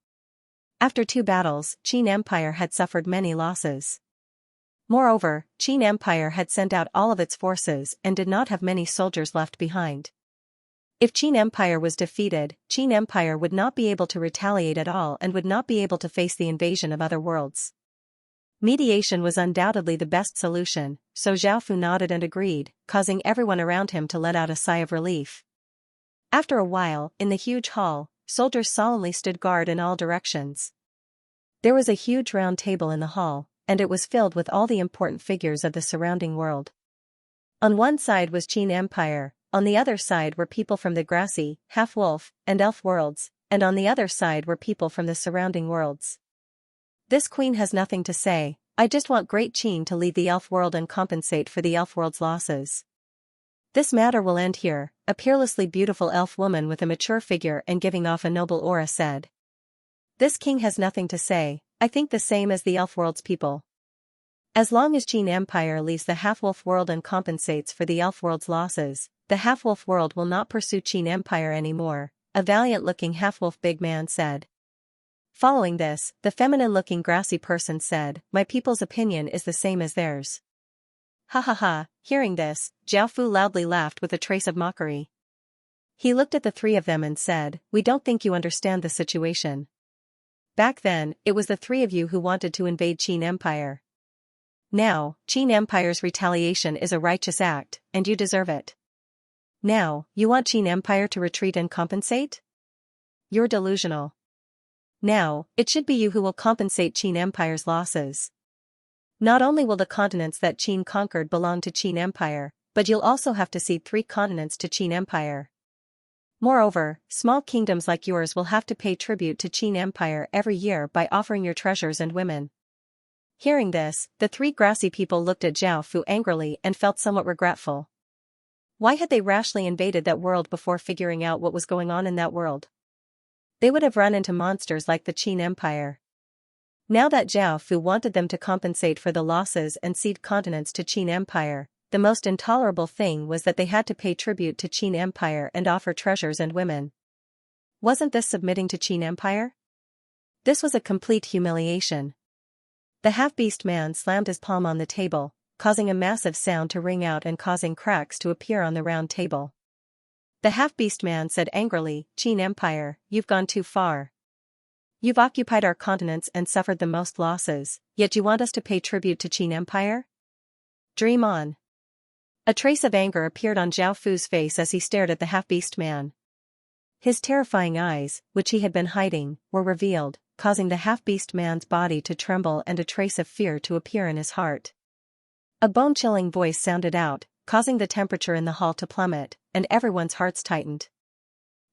After 2 battles, Qin Empire had suffered many losses. Moreover, Qin Empire had sent out all of its forces and did not have many soldiers left behind. If Qin Empire was defeated, Qin Empire would not be able to retaliate at all and would not be able to face the invasion of other worlds. Mediation was undoubtedly the best solution, so Zhao Fu nodded and agreed, causing everyone around him to let out a sigh of relief. After a while, in the huge hall, soldiers solemnly stood guard in all directions. There was a huge round table in the hall, and it was filled with all the important figures of the surrounding world. On one side was Qin Empire, on the other side were people from the grassy, half-wolf, and elf worlds, and on the other side were people from the surrounding worlds. "This queen has nothing to say. I just want Great Qin to lead the elf world and compensate for the elf world's losses. This matter will end here," a peerlessly beautiful elf woman with a mature figure and giving off a noble aura said. "This king has nothing to say. I think the same as the elf world's people. As long as Qin Empire leaves the half-wolf world and compensates for the elf world's losses, the half-wolf world will not pursue Qin Empire anymore," a valiant-looking half-wolf big man said. Following this, the feminine-looking grassy person said, "My people's opinion is the same as theirs." Ha ha ha, hearing this, Zhao Fu loudly laughed with a trace of mockery. He looked at the 3 of them and said, "We don't think you understand the situation. Back then, it was the 3 of you who wanted to invade Qin Empire. Now, Qin Empire's retaliation is a righteous act, and you deserve it. Now, you want Qin Empire to retreat and compensate? You're delusional. Now, it should be you who will compensate Qin Empire's losses. Not only will the continents that Qin conquered belong to Qin Empire, but you'll also have to cede 3 continents to Qin Empire. Moreover, small kingdoms like yours will have to pay tribute to Qin Empire every year by offering your treasures and women." Hearing this, the 3 grassy people looked at Zhao Fu angrily and felt somewhat regretful. Why had they rashly invaded that world before figuring out what was going on in that world? They would have run into monsters like the Qin Empire. Now that Zhao Fu wanted them to compensate for the losses and cede continents to Qin Empire, the most intolerable thing was that they had to pay tribute to Qin Empire and offer treasures and women. Wasn't this submitting to Qin Empire? This was a complete humiliation. The half-beast man slammed his palm on the table, causing a massive sound to ring out and causing cracks to appear on the round table. The half-beast man said angrily, "Qin Empire, you've gone too far. You've occupied our continents and suffered the most losses, yet you want us to pay tribute to Qin Empire? Dream on." A trace of anger appeared on Zhao Fu's face as he stared at the half-beast man. His terrifying eyes, which he had been hiding, were revealed, causing the half-beast man's body to tremble and a trace of fear to appear in his heart. A bone-chilling voice sounded out, causing the temperature in the hall to plummet, and everyone's hearts tightened.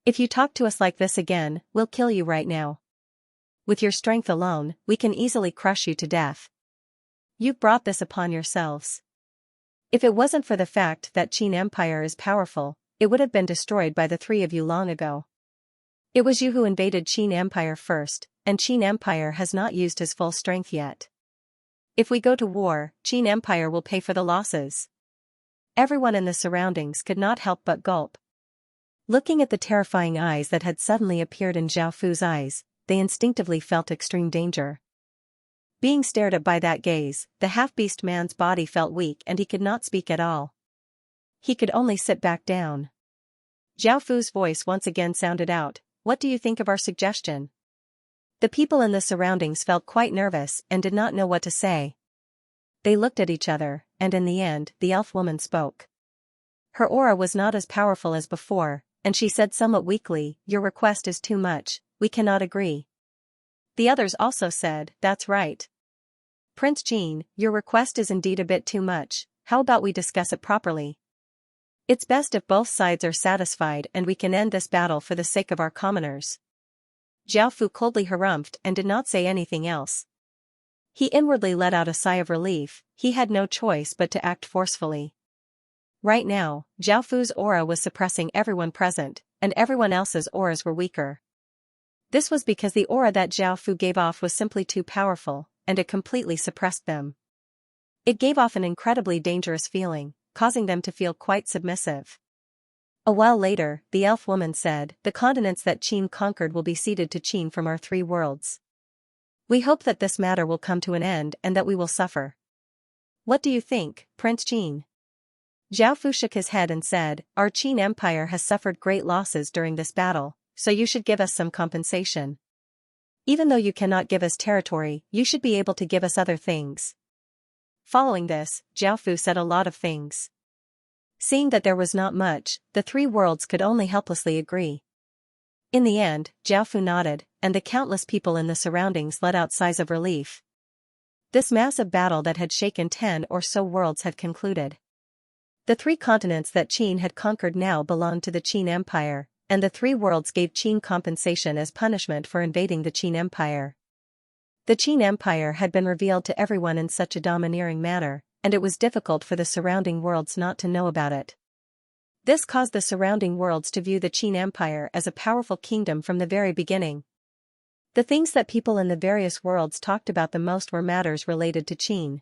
"If you talk to us like this again, we'll kill you right now. With your strength alone, we can easily crush you to death. You've brought this upon yourselves. If it wasn't for the fact that Qin Empire is powerful, it would have been destroyed by the three of you long ago. It was you who invaded Qin Empire first, and Qin Empire has not used his full strength yet. If we go to war, Qin Empire will pay for the losses." Everyone in the surroundings could not help but gulp. Looking at the terrifying eyes that had suddenly appeared in Zhao Fu's eyes, they instinctively felt extreme danger. Being stared at by that gaze, the half-beast man's body felt weak and he could not speak at all. He could only sit back down. Zhao Fu's voice once again sounded out, "What do you think of our suggestion?" The people in the surroundings felt quite nervous and did not know what to say. They looked at each other, and in the end, the elf woman spoke. Her aura was not as powerful as before, and she said somewhat weakly, "Your request is too much, we cannot agree." The others also said, "That's right. Prince Qin, your request is indeed a bit too much, how about we discuss it properly? It's best if both sides are satisfied and we can end this battle for the sake of our commoners." Zhao Fu coldly harumphed and did not say anything else. He inwardly let out a sigh of relief, he had no choice but to act forcefully. Right now, Zhao Fu's aura was suppressing everyone present, and everyone else's auras were weaker. This was because the aura that Zhao Fu gave off was simply too powerful, and it completely suppressed them. It gave off an incredibly dangerous feeling, causing them to feel quite submissive. A while later, the elf woman said, "The continents that Qin conquered will be ceded to Qin from our three worlds. We hope that this matter will come to an end and that we will suffer. What do you think, Prince Qin?" Zhao Fu shook his head and said, "Our Qin Empire has suffered great losses during this battle, so you should give us some compensation. Even though you cannot give us territory, you should be able to give us other things." Following this, Zhao Fu said a lot of things. Seeing that there was not much, the three worlds could only helplessly agree. In the end, Zhao Fu nodded, and the countless people in the surroundings let out sighs of relief. This massive battle that had shaken 10 or so worlds had concluded. The three continents that Qin had conquered now belonged to the Qin Empire, and the three worlds gave Qin compensation as punishment for invading the Qin Empire. The Qin Empire had been revealed to everyone in such a domineering manner, and it was difficult for the surrounding worlds not to know about it. This caused the surrounding worlds to view the Qin Empire as a powerful kingdom from the very beginning. The things that people in the various worlds talked about the most were matters related to Qin.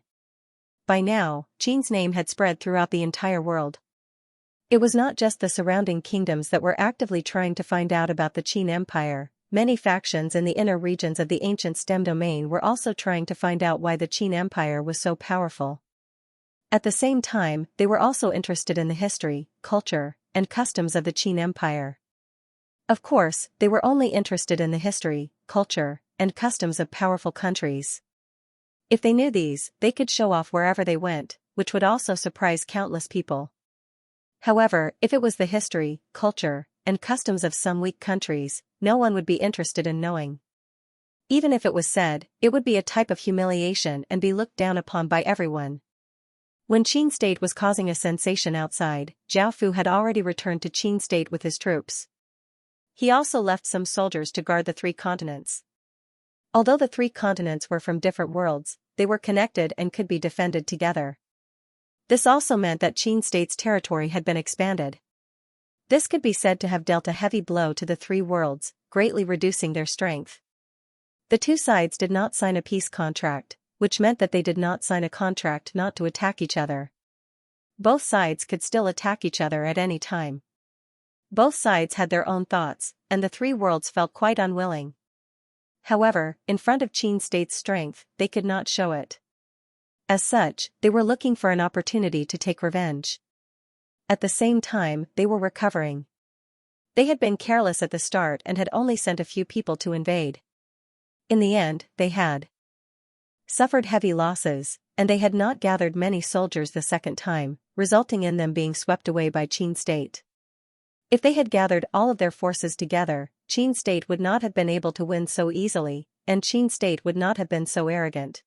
By now, Qin's name had spread throughout the entire world. It was not just the surrounding kingdoms that were actively trying to find out about the Qin Empire, many factions in the inner regions of the ancient STEM domain were also trying to find out why the Qin Empire was so powerful. At the same time, they were also interested in the history, culture, and customs of the Qin Empire. Of course, they were only interested in the history, culture, and customs of powerful countries. If they knew these, they could show off wherever they went, which would also surprise countless people. However, if it was the history, culture, and customs of some weak countries, no one would be interested in knowing. Even if it was said, it would be a type of humiliation and be looked down upon by everyone. When Qin State was causing a sensation outside, Zhao Fu had already returned to Qin State with his troops. He also left some soldiers to guard the three continents. Although the three continents were from different worlds, they were connected and could be defended together. This also meant that Qin State's territory had been expanded. This could be said to have dealt a heavy blow to the three worlds, greatly reducing their strength. The two sides did not sign a peace contract, which meant that they did not sign a contract not to attack each other. Both sides could still attack each other at any time. Both sides had their own thoughts, and the three worlds felt quite unwilling. However, in front of Qin State's strength, they could not show it. As such, they were looking for an opportunity to take revenge. At the same time, they were recovering. They had been careless at the start and had only sent a few people to invade. In the end, they had suffered heavy losses, and they had not gathered many soldiers the second time, resulting in them being swept away by Qin State. If they had gathered all of their forces together, Qin State would not have been able to win so easily, and Qin State would not have been so arrogant.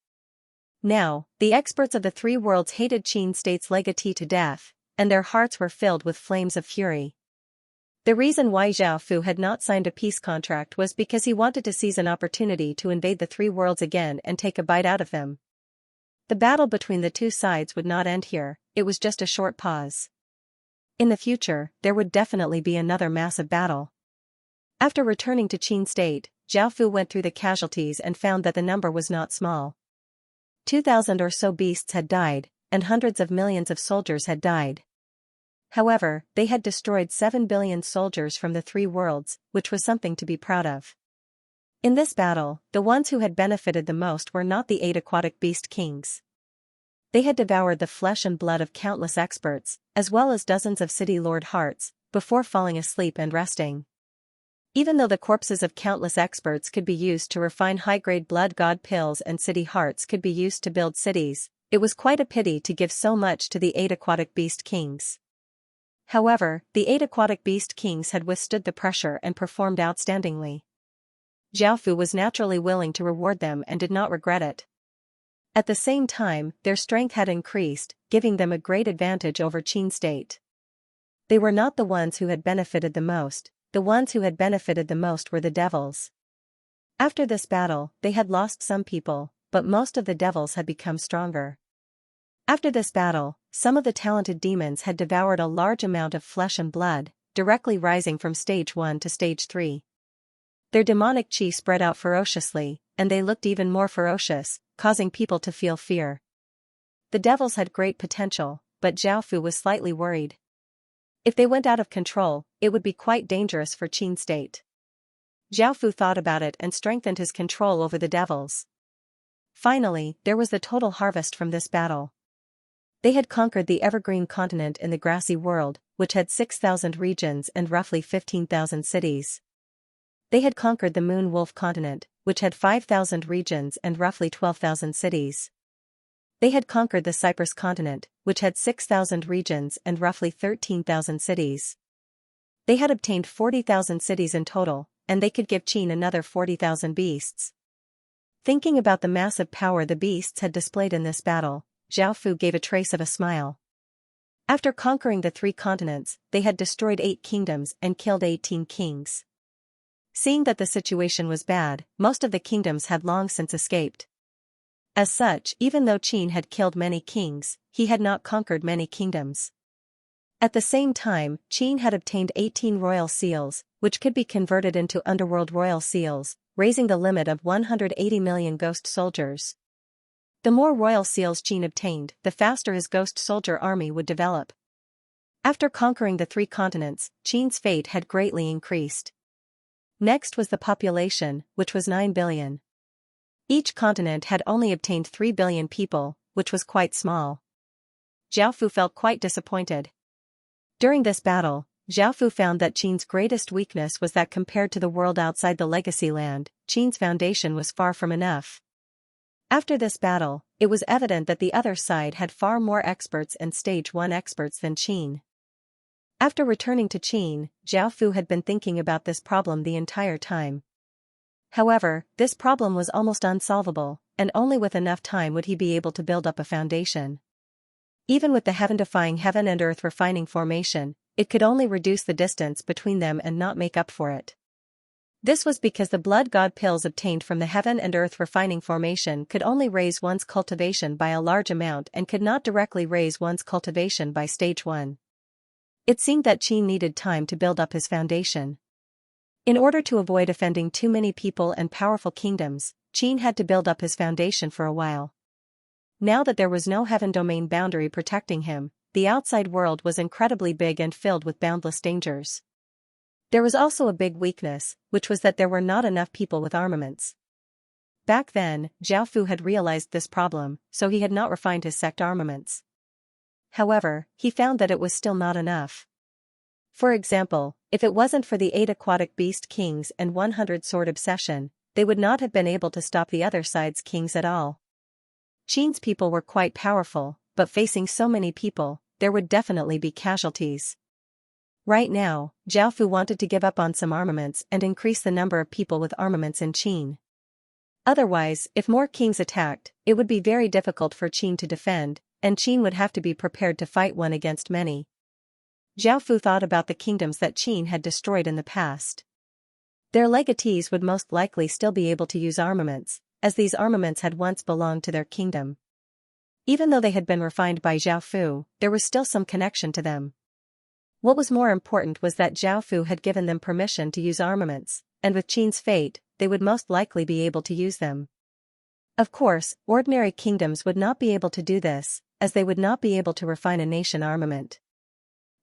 Now, the experts of the three worlds hated Qin State's legatee to death, and their hearts were filled with flames of fury. The reason why Zhao Fu had not signed a peace contract was because he wanted to seize an opportunity to invade the three worlds again and take a bite out of them. The battle between the two sides would not end here, it was just a short pause. In the future, there would definitely be another massive battle. After returning to Qin State, Zhao Fu went through the casualties and found that the number was not small. 2,000 or so beasts had died, and hundreds of millions of soldiers had died. However, they had destroyed 7 billion soldiers from the three worlds, which was something to be proud of. In this battle, the ones who had benefited the most were not the 8 aquatic beast kings. They had devoured the flesh and blood of countless experts, as well as dozens of city lord hearts, before falling asleep and resting. Even though the corpses of countless experts could be used to refine high-grade blood god pills and city hearts could be used to build cities, it was quite a pity to give so much to the 8 aquatic beast kings. However, the 8 aquatic beast kings had withstood the pressure and performed outstandingly. Zhao Fu was naturally willing to reward them and did not regret it. At the same time, their strength had increased, giving them a great advantage over Qin State. They were not the ones who had benefited the most, the ones who had benefited the most were the devils. After this battle, they had lost some people, but most of the devils had become stronger. After this battle, some of the talented demons had devoured a large amount of flesh and blood, directly rising from stage 1 to stage 3. Their demonic chi spread out ferociously, and they looked even more ferocious, causing people to feel fear. The devils had great potential, but Zhao Fu was slightly worried. If they went out of control, it would be quite dangerous for Qin State. Zhao Fu thought about it and strengthened his control over the devils. Finally, there was the total harvest from this battle. They had conquered the evergreen continent in the grassy world, which had 6,000 regions and roughly 15,000 cities. They had conquered the Moon Wolf continent, which had 5,000 regions and roughly 12,000 cities. They had conquered the Cyprus continent, which had 6,000 regions and roughly 13,000 cities. They had obtained 40,000 cities in total, and they could give Qin another 40,000 beasts. Thinking about the massive power the beasts had displayed in this battle, Zhao Fu gave a trace of a smile. After conquering the 3 continents, they had destroyed 8 kingdoms and killed 18 kings. Seeing that the situation was bad, most of the kingdoms had long since escaped. As such, even though Qin had killed many kings, he had not conquered many kingdoms. At the same time, Qin had obtained 18 royal seals, which could be converted into underworld royal seals, raising the limit of 180 million ghost soldiers. The more royal seals Qin obtained, the faster his ghost soldier army would develop. After conquering the 3 continents, Qin's fate had greatly increased. Next was the population, which was 9 billion. Each continent had only obtained 3 billion people, which was quite small. Zhao Fu felt quite disappointed. During this battle, Zhao Fu found that Qin's greatest weakness was that compared to the world outside the legacy land, Qin's foundation was far from enough. After this battle, it was evident that the other side had far more experts and stage 1 experts than Qin. After returning to Qin, Zhao Fu had been thinking about this problem the entire time. However, this problem was almost unsolvable, and only with enough time would he be able to build up a foundation. Even with the heaven-defying heaven and earth refining formation, it could only reduce the distance between them and not make up for it. This was because the blood god pills obtained from the heaven and earth refining formation could only raise one's cultivation by a large amount and could not directly raise one's cultivation by stage 1. It seemed that Qin needed time to build up his foundation. In order to avoid offending too many people and powerful kingdoms, Qin had to build up his foundation for a while. Now that there was no heaven domain boundary protecting him, the outside world was incredibly big and filled with boundless dangers. There was also a big weakness, which was that there were not enough people with armaments. Back then, Zhao Fu had realized this problem, so he had not refined his sect armaments. However, he found that it was still not enough. For example, if it wasn't for the 8 aquatic beast kings and 100 sword obsession, they would not have been able to stop the other side's kings at all. Qin's people were quite powerful, but facing so many people, there would definitely be casualties. Right now, Zhao Fu wanted to give up on some armaments and increase the number of people with armaments in Qin. Otherwise, if more kings attacked, it would be very difficult for Qin to defend, and Qin would have to be prepared to fight one against many. Zhao Fu thought about the kingdoms that Qin had destroyed in the past. Their legatees would most likely still be able to use armaments, as these armaments had once belonged to their kingdom. Even though they had been refined by Zhao Fu, there was still some connection to them. What was more important was that Zhao Fu had given them permission to use armaments, and with Qin's fate, they would most likely be able to use them. Of course, ordinary kingdoms would not be able to do this, as they would not be able to refine a nation armament.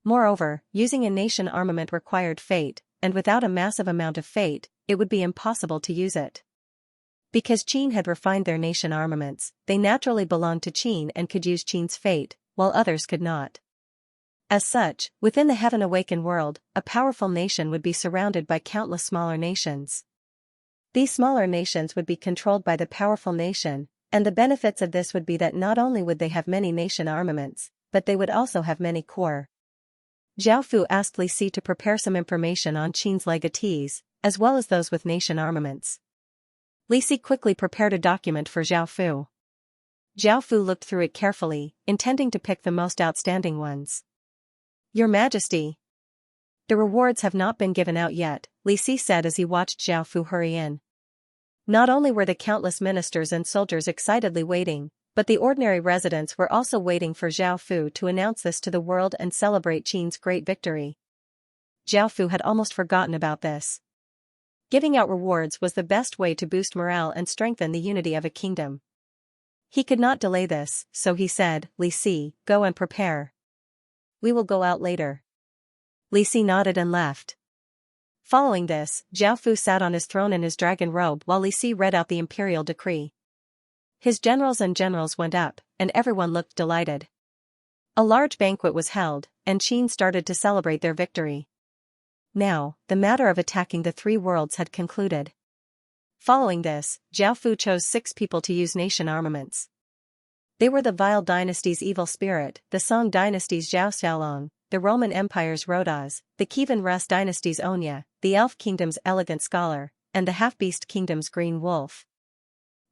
Moreover, using a nation armament required fate, and without a massive amount of fate, it would be impossible to use it. Because Qin had refined their nation armaments, they naturally belonged to Qin and could use Qin's fate, while others could not. As such, within the Heaven Awakened world, a powerful nation would be surrounded by countless smaller nations. These smaller nations would be controlled by the powerful nation, and the benefits of this would be that not only would they have many nation armaments, but they would also have many core. Zhao Fu asked Li Si to prepare some information on Qin's legatees, as well as those with nation armaments. Li Si quickly prepared a document for Zhao Fu. Zhao Fu looked through it carefully, intending to pick the most outstanding ones. Your Majesty. The rewards have not been given out yet, Li Si said as he watched Zhao Fu hurry in. Not only were the countless ministers and soldiers excitedly waiting, but the ordinary residents were also waiting for Zhao Fu to announce this to the world and celebrate Qin's great victory. Zhao Fu had almost forgotten about this. Giving out rewards was the best way to boost morale and strengthen the unity of a kingdom. He could not delay this, so he said, Li Si, go and prepare. We will go out later. Li Si nodded and left. Following this, Zhao Fu sat on his throne in his dragon robe while Li Si read out the imperial decree. His generals went up, and everyone looked delighted. A large banquet was held, and Qin started to celebrate their victory. Now, the matter of attacking the 3 worlds had concluded. Following this, Zhao Fu chose 6 people to use nation armaments. They were the Vile dynasty's evil spirit, the Song dynasty's Zhao Xiaolong, the Roman Empire's Rodaz, the Kievan Rus dynasty's Onya, the Elf Kingdom's Elegant Scholar, and the Half-Beast Kingdom's Green Wolf.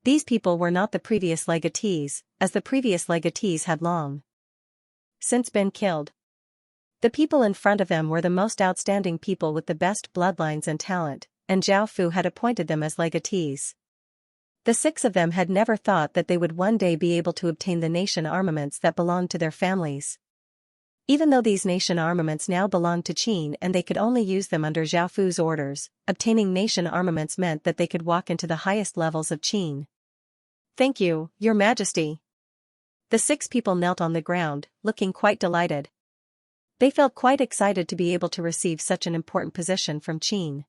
These people were not the previous legatees, as the previous legatees had long since been killed. The people in front of them were the most outstanding people with the best bloodlines and talent, and Zhao Fu had appointed them as legatees. The 6 of them had never thought that they would one day be able to obtain the nation armaments that belonged to their families. Even though these nation armaments now belonged to Qin and they could only use them under Zhao Fu's orders, obtaining nation armaments meant that they could walk into the highest levels of Qin. Thank you, Your Majesty. The 6 people knelt on the ground, looking quite delighted. They felt quite excited to be able to receive such an important position from Qin.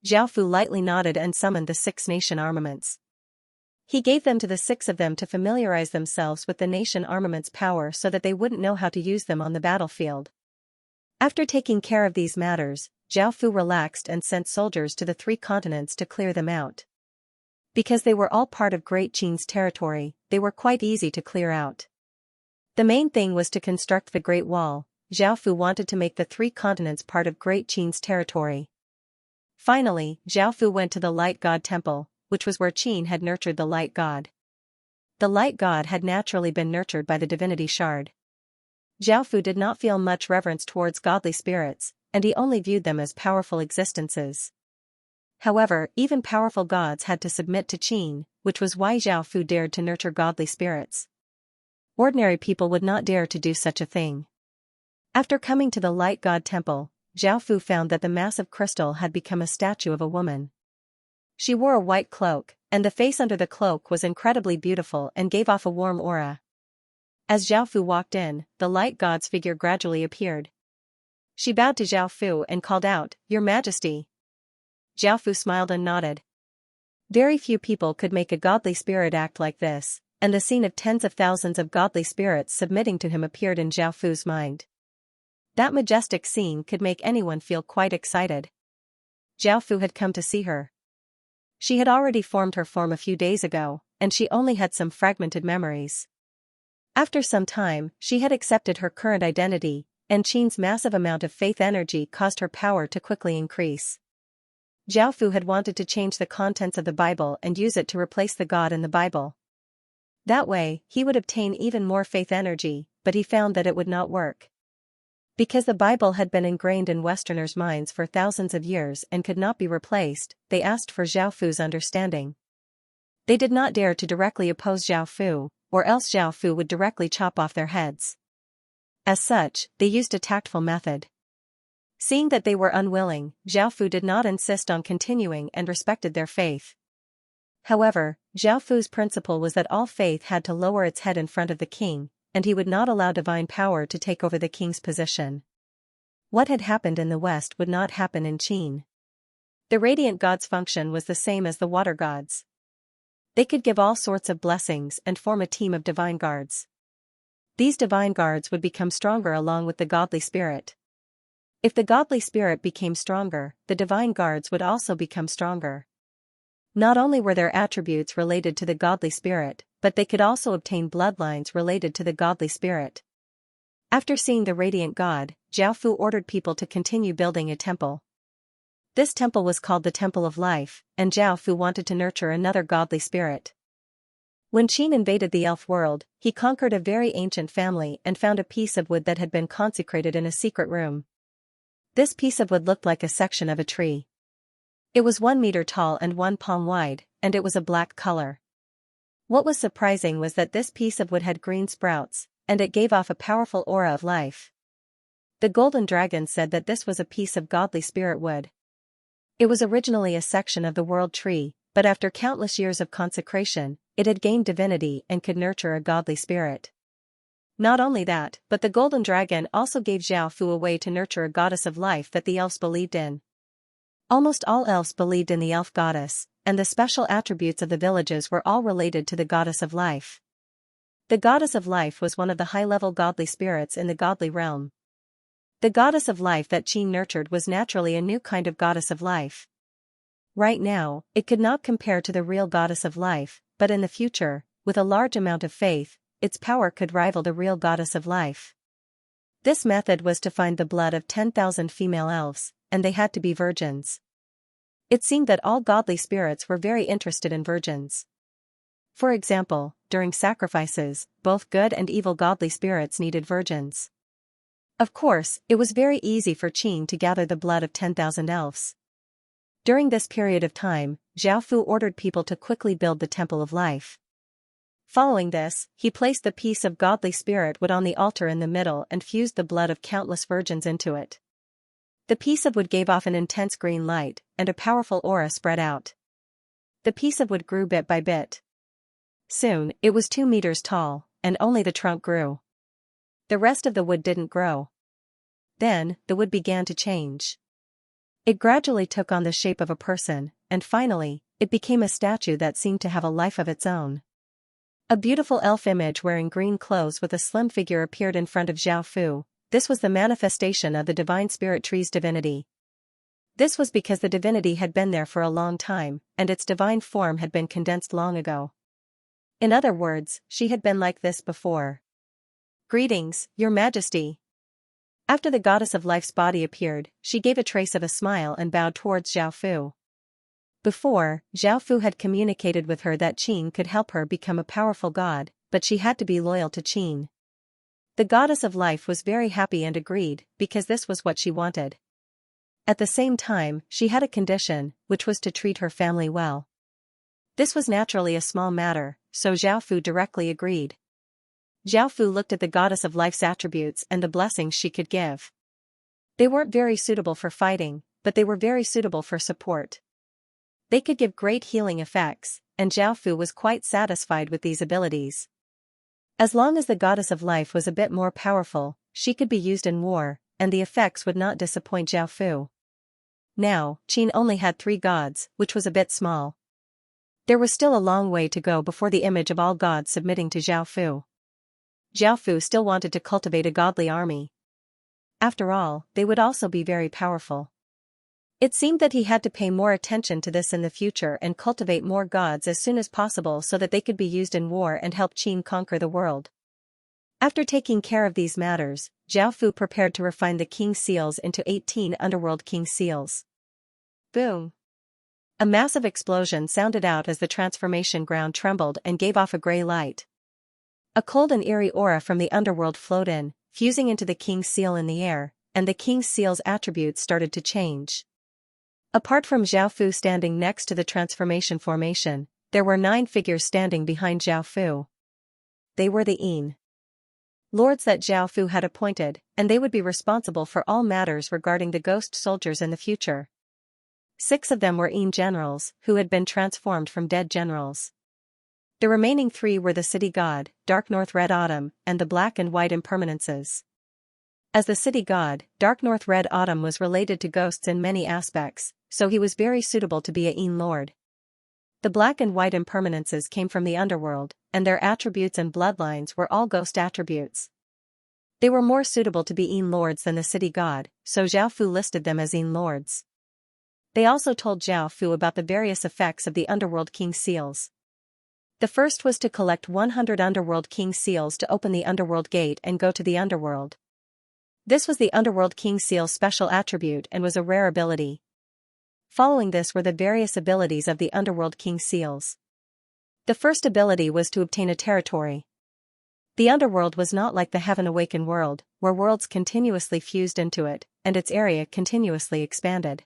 Zhao Fu lightly nodded and summoned the 6 nation armaments. He gave them to the 6 of them to familiarize themselves with the nation armament's power so that they wouldn't know how to use them on the battlefield. After taking care of these matters, Zhao Fu relaxed and sent soldiers to the 3 continents to clear them out. Because they were all part of Great Qin's territory, they were quite easy to clear out. The main thing was to construct the Great Wall. Zhao Fu wanted to make the 3 continents part of Great Qin's territory. Finally, Zhao Fu went to the Light God Temple, which was where Qin had nurtured the Light God. The Light God had naturally been nurtured by the divinity shard. Zhao Fu did not feel much reverence towards godly spirits, and he only viewed them as powerful existences. However, even powerful gods had to submit to Qin, which was why Zhao Fu dared to nurture godly spirits. Ordinary people would not dare to do such a thing. After coming to the Light God Temple, Zhao Fu found that the massive crystal had become a statue of a woman. She wore a white cloak, and the face under the cloak was incredibly beautiful and gave off a warm aura. As Zhao Fu walked in, the light god's figure gradually appeared. She bowed to Zhao Fu and called out, "Your Majesty." Zhao Fu smiled and nodded. Very few people could make a godly spirit act like this, and the scene of tens of thousands of godly spirits submitting to him appeared in Zhao Fu's mind. That majestic scene could make anyone feel quite excited. Zhao Fu had come to see her. She had already formed her form a few days ago, and she only had some fragmented memories. After some time, she had accepted her current identity, and Qin's massive amount of faith energy caused her power to quickly increase. Zhao Fu had wanted to change the contents of the Bible and use it to replace the God in the Bible. That way, he would obtain even more faith energy, but he found that it would not work. Because the Bible had been ingrained in Westerners' minds for thousands of years and could not be replaced, they asked for Zhao Fu's understanding. They did not dare to directly oppose Zhao Fu, or else Zhao Fu would directly chop off their heads. As such, they used a tactful method. Seeing that they were unwilling, Zhao Fu did not insist on continuing and respected their faith. However, Zhao Fu's principle was that all faith had to lower its head in front of the king, and he would not allow divine power to take over the king's position. What had happened in the West would not happen in Qin. The radiant gods' function was the same as the water gods. They could give all sorts of blessings and form a team of divine guards. These divine guards would become stronger along with the godly spirit. If the godly spirit became stronger, the divine guards would also become stronger. Not only were their attributes related to the godly spirit, but they could also obtain bloodlines related to the godly spirit. After seeing the radiant god, Zhao Fu ordered people to continue building a temple. This temple was called the Temple of Life, and Zhao Fu wanted to nurture another godly spirit. When Qin invaded the elf world, he conquered a very ancient family and found a piece of wood that had been consecrated in a secret room. This piece of wood looked like a section of a tree. It was 1 meter tall and 1 palm wide, and it was a black color. What was surprising was that this piece of wood had green sprouts, and it gave off a powerful aura of life. The golden dragon said that this was a piece of godly spirit wood. It was originally a section of the world tree, but after countless years of consecration, it had gained divinity and could nurture a godly spirit. Not only that, but the golden dragon also gave Zhao Fu a way to nurture a goddess of life that the elves believed in. Almost all elves believed in the elf goddess, and the special attributes of the villages were all related to the goddess of life. The goddess of life was one of the high-level godly spirits in the godly realm. The goddess of life that Qin nurtured was naturally a new kind of goddess of life. Right now, it could not compare to the real goddess of life, but in the future, with a large amount of faith, its power could rival the real goddess of life. This method was to find the blood of 10,000 female elves, and they had to be virgins. It seemed that all godly spirits were very interested in virgins. For example, during sacrifices, both good and evil godly spirits needed virgins. Of course, it was very easy for Qin to gather the blood of 10,000 elves. During this period of time, Zhao Fu ordered people to quickly build the Temple of Life. Following this, he placed the piece of godly spirit wood on the altar in the middle and fused the blood of countless virgins into it. The piece of wood gave off an intense green light, and a powerful aura spread out. The piece of wood grew bit by bit. Soon, it was 2 meters tall, and only the trunk grew. The rest of the wood didn't grow. Then, the wood began to change. It gradually took on the shape of a person, and finally, it became a statue that seemed to have a life of its own. A beautiful elf image wearing green clothes with a slim figure appeared in front of Zhao Fu. This was the manifestation of the divine spirit tree's divinity. This was because the divinity had been there for a long time, and its divine form had been condensed long ago. In other words, she had been like this before. "Greetings, Your Majesty." After the goddess of life's body appeared, she gave a trace of a smile and bowed towards Zhao Fu. Before, Zhao Fu had communicated with her that Qin could help her become a powerful god, but she had to be loyal to Qin. The goddess of life was very happy and agreed, because this was what she wanted. At the same time, she had a condition, which was to treat her family well. This was naturally a small matter, so Zhao Fu directly agreed. Zhao Fu looked at the goddess of life's attributes and the blessings she could give. They weren't very suitable for fighting, but they were very suitable for support. They could give great healing effects, and Zhao Fu was quite satisfied with these abilities. As long as the goddess of life was a bit more powerful, she could be used in war, and the effects would not disappoint Zhao Fu. Now, Qin only had 3 gods, which was a bit small. There was still a long way to go before the image of all gods submitting to Zhao Fu. Zhao Fu still wanted to cultivate a godly army. After all, they would also be very powerful. It seemed that he had to pay more attention to this in the future and cultivate more gods as soon as possible so that they could be used in war and help Qin conquer the world. After taking care of these matters, Zhao Fu prepared to refine the king seals into 18 underworld king seals. Boom! A massive explosion sounded out as the transformation ground trembled and gave off a gray light. A cold and eerie aura from the underworld flowed in, fusing into the king seal in the air, and the king seal's attributes started to change. Apart from Zhao Fu standing next to the transformation formation, there were 9 figures standing behind Zhao Fu. They were the Yin lords that Zhao Fu had appointed, and they would be responsible for all matters regarding the ghost soldiers in the future. 6 of them were Yin generals, who had been transformed from dead generals. The remaining 3 were the city god, Dark North Red Autumn, and the black and white impermanences. As the city god, Dark North Red Autumn was related to ghosts in many aspects, so he was very suitable to be a Yin lord. The black and white impermanences came from the underworld, and their attributes and bloodlines were all ghost attributes. They were more suitable to be Yin lords than the city god, so Zhao Fu listed them as Yin lords. They also told Zhao Fu about the various effects of the underworld king seals. The first was to collect 100 underworld king seals to open the underworld gate and go to the underworld. This was the underworld king seal's special attribute and was a rare ability. Following this were the various abilities of the underworld king seals. The first ability was to obtain a territory. The underworld was not like the Heaven Awakened world, where worlds continuously fused into it, and its area continuously expanded.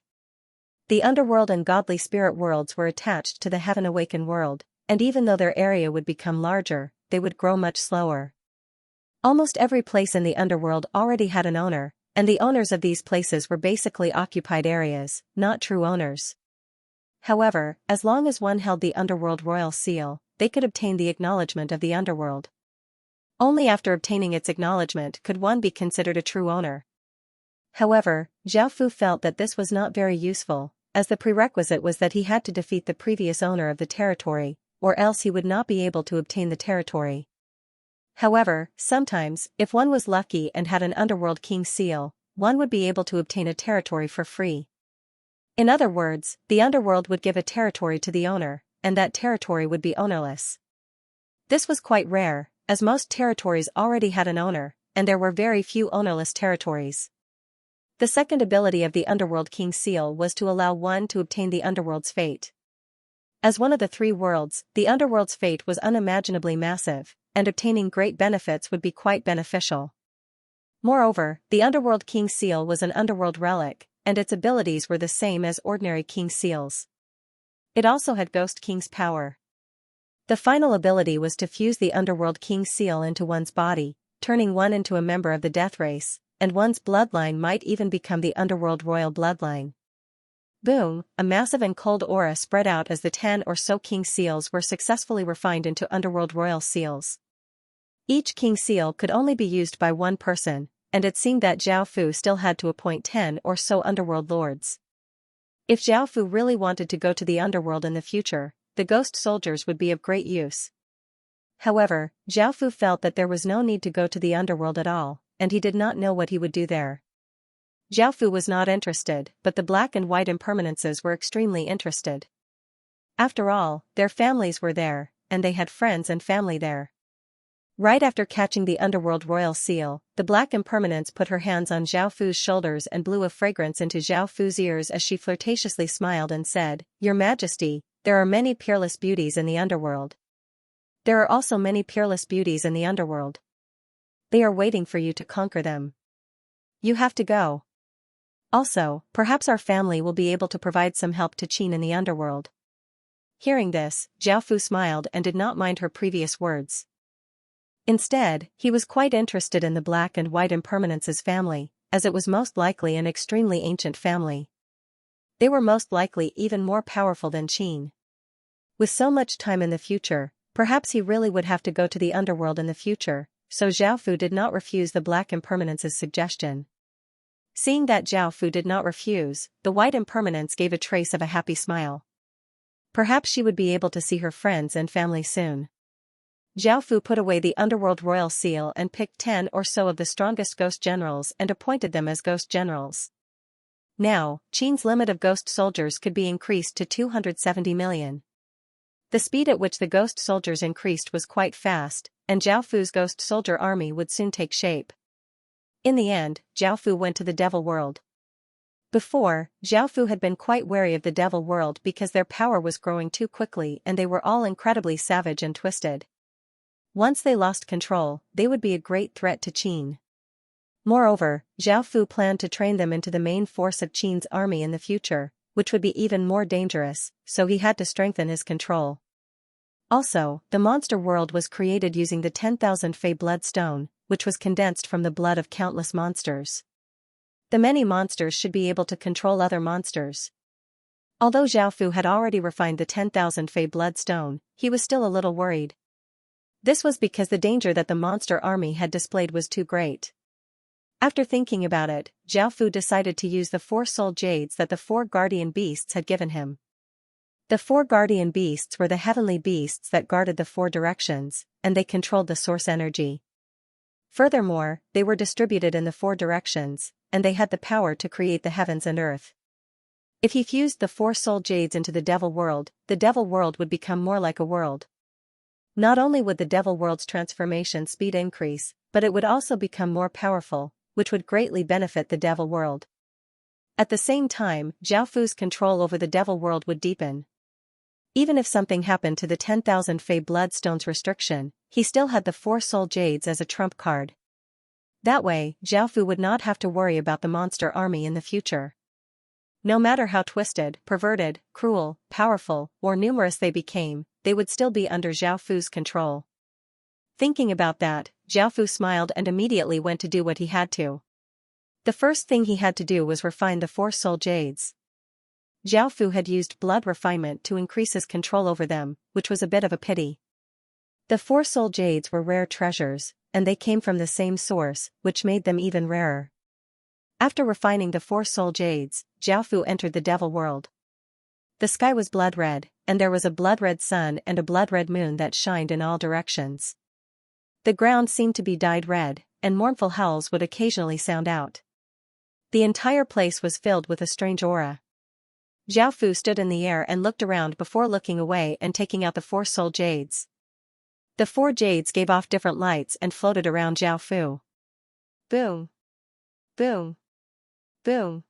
The underworld and godly spirit worlds were attached to the Heaven Awakened world, and even though their area would become larger, they would grow much slower. Almost every place in the underworld already had an owner, and the owners of these places were basically occupied areas, not true owners. However, as long as one held the underworld royal seal, they could obtain the acknowledgement of the underworld. Only after obtaining its acknowledgement could one be considered a true owner. However, Zhao Fu felt that this was not very useful, as the prerequisite was that he had to defeat the previous owner of the territory, or else he would not be able to obtain the territory. However, sometimes, if one was lucky and had an underworld king seal, one would be able to obtain a territory for free. In other words, the underworld would give a territory to the owner, and that territory would be ownerless. This was quite rare, as most territories already had an owner, and there were very few ownerless territories. The second ability of the underworld king seal was to allow one to obtain the underworld's fate. As one of the 3 worlds, the underworld's fate was unimaginably massive, and obtaining great benefits would be quite beneficial. Moreover, the underworld king seal was an underworld relic, and its abilities were the same as ordinary king seals. It also had ghost king's power. The final ability was to fuse the underworld king seal into one's body, turning one into a member of the death race, and one's bloodline might even become the underworld royal bloodline. Boom, a massive and cold aura spread out as the 10 or so king seals were successfully refined into underworld royal seals. Each king seal could only be used by one person, and it seemed that Zhao Fu still had to appoint 10 or so underworld lords. If Zhao Fu really wanted to go to the underworld in the future, the ghost soldiers would be of great use. However, Zhao Fu felt that there was no need to go to the underworld at all, and he did not know what he would do there. Zhao Fu was not interested, but the black and white impermanences were extremely interested. After all, their families were there, and they had friends and family there. Right after catching the underworld royal seal, the black impermanence put her hands on Zhao Fu's shoulders and blew a fragrance into Zhao Fu's ears as she flirtatiously smiled and said, "Your Majesty, there are many peerless beauties in the underworld. There are also many peerless beauties in the underworld. They are waiting for you to conquer them. You have to go. Also, perhaps our family will be able to provide some help to Qin in the underworld." Hearing this, Zhao Fu smiled and did not mind her previous words. Instead, he was quite interested in the black and white impermanence's family, as it was most likely an extremely ancient family. They were most likely even more powerful than Qin. With so much time in the future, perhaps he really would have to go to the underworld in the future, so Zhao Fu did not refuse the Black Impermanence's suggestion. Seeing that Zhao Fu did not refuse, the White Impermanence gave a trace of a happy smile. Perhaps she would be able to see her friends and family soon. Zhao Fu put away the underworld royal seal and picked 10 or so of the strongest ghost generals and appointed them as ghost generals. Now, Qin's limit of ghost soldiers could be increased to 270 million. The speed at which the ghost soldiers increased was quite fast, and Zhao Fu's ghost soldier army would soon take shape. In the end, Zhao Fu went to the Devil World. Before, Zhao Fu had been quite wary of the Devil World because their power was growing too quickly and they were all incredibly savage and twisted. Once they lost control, they would be a great threat to Qin. Moreover, Zhao Fu planned to train them into the main force of Qin's army in the future, which would be even more dangerous, so he had to strengthen his control. Also, the monster world was created using the 10,000 Fey bloodstone, which was condensed from the blood of countless monsters. The many monsters should be able to control other monsters. Although Zhao Fu had already refined the 10,000 Fey bloodstone, he was still a little worried. This was because the danger that the monster army had displayed was too great. After thinking about it, Zhao Fu decided to use the 4 soul jades that the 4 guardian beasts had given him. The 4 guardian beasts were the heavenly beasts that guarded the 4 directions, and they controlled the source energy. Furthermore, they were distributed in the 4 directions, and they had the power to create the heavens and earth. If he fused the 4 soul jades into the Devil World would become more like a world. Not only would the Devil World's transformation speed increase, but it would also become more powerful, which would greatly benefit the Devil World. At the same time, Zhao Fu's control over the Devil World would deepen. Even if something happened to the 10,000 Fey Bloodstones restriction, he still had the 4 soul jades as a trump card. That way, Zhao Fu would not have to worry about the monster army in the future. No matter how twisted, perverted, cruel, powerful, or numerous they became, they would still be under Zhao Fu's control. Thinking about that, Zhao Fu smiled and immediately went to do what he had to. The first thing he had to do was refine the 4 soul jades. Zhao Fu had used blood refinement to increase his control over them, which was a bit of a pity. The 4 soul jades were rare treasures, and they came from the same source, which made them even rarer. After refining the 4 soul jades, Zhao Fu entered the Devil World. The sky was blood red, and there was a blood red sun and a blood red moon that shined in all directions. The ground seemed to be dyed red, and mournful howls would occasionally sound out. The entire place was filled with a strange aura. Zhao Fu stood in the air and looked around before looking away and taking out the 4 soul jades. The 4 jades gave off different lights and floated around Zhao Fu. Boom! Boom! Boom!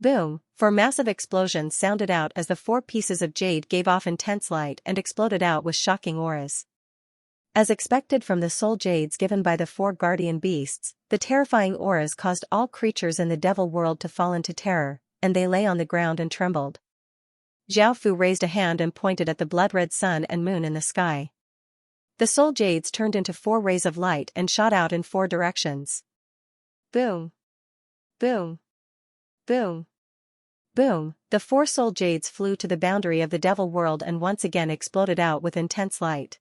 Boom! 4 massive explosions sounded out as the 4 pieces of jade gave off intense light and exploded out with shocking auras. As expected from the soul jades given by the 4 guardian beasts, the terrifying auras caused all creatures in the Devil World to fall into terror, and they lay on the ground and trembled. Zhao Fu raised a hand and pointed at the blood-red sun and moon in the sky. The soul jades turned into 4 rays of light and shot out in 4 directions. Boom! Boom! Boom! Boom! The 4 soul jades flew to the boundary of the Devil World and once again exploded out with intense light.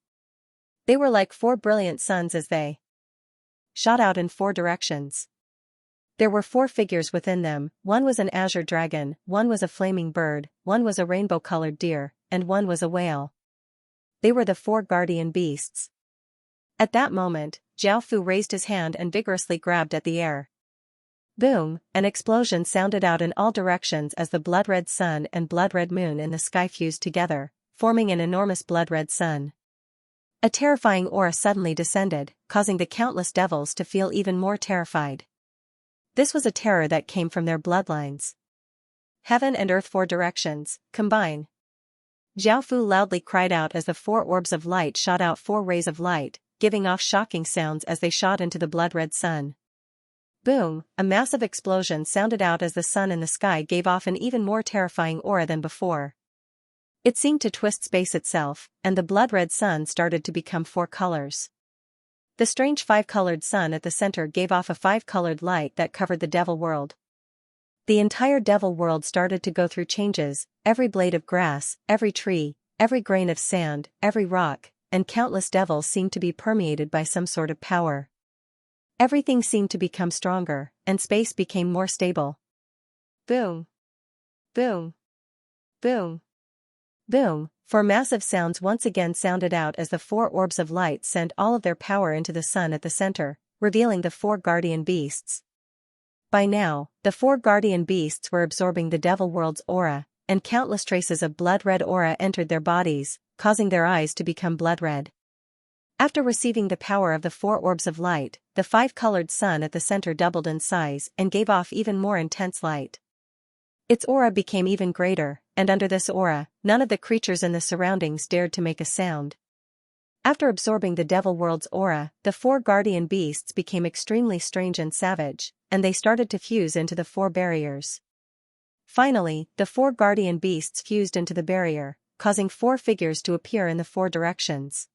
They were like 4 brilliant suns as they shot out in 4 directions. There were 4 figures within them, one was an azure dragon, one was a flaming bird, one was a rainbow-colored deer, and one was a whale. They were the 4 guardian beasts. At that moment, Zhao Fu raised his hand and vigorously grabbed at the air. Boom! An explosion sounded out in all directions as the blood-red sun and blood-red moon in the sky fused together, forming an enormous blood-red sun. A terrifying aura suddenly descended, causing the countless devils to feel even more terrified. This was a terror that came from their bloodlines. Heaven and earth 4 directions, combine. Zhao Fu loudly cried out as the 4 orbs of light shot out 4 rays of light, giving off shocking sounds as they shot into the blood-red sun. Boom! A massive explosion sounded out as the sun in the sky gave off an even more terrifying aura than before. It seemed to twist space itself, and the blood-red sun started to become 4 colors. The strange five-colored sun at the center gave off a five-colored light that covered the devil world. The entire devil world started to go through changes, every blade of grass, every tree, every grain of sand, every rock, and countless devils seemed to be permeated by some sort of power. Everything seemed to become stronger, and space became more stable. Boom. Boom. Boom. Boom. Four massive sounds once again sounded out as the four orbs of light sent all of their power into the sun at the center, revealing the four guardian beasts. By now, the four guardian beasts were absorbing the devil world's aura, and countless traces of blood-red aura entered their bodies, causing their eyes to become blood-red. After receiving the power of the four orbs of light, the five-colored sun at the center doubled in size and gave off even more intense light. Its aura became even greater, and under this aura, none of the creatures in the surroundings dared to make a sound. After absorbing the devil world's aura, the four guardian beasts became extremely strange and savage, and they started to fuse into the four barriers. Finally, the four guardian beasts fused into the barrier, causing four figures to appear in the four directions.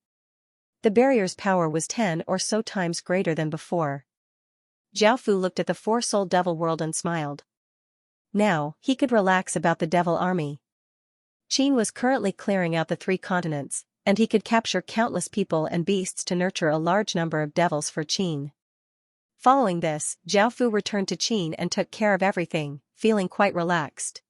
The barrier's power was 10 or so times greater than before. Zhao Fu looked at the four-souled devil world and smiled. Now, he could relax about the devil army. Qin was currently clearing out the 3 continents, and he could capture countless people and beasts to nurture a large number of devils for Qin. Following this, Zhao Fu returned to Qin and took care of everything, feeling quite relaxed.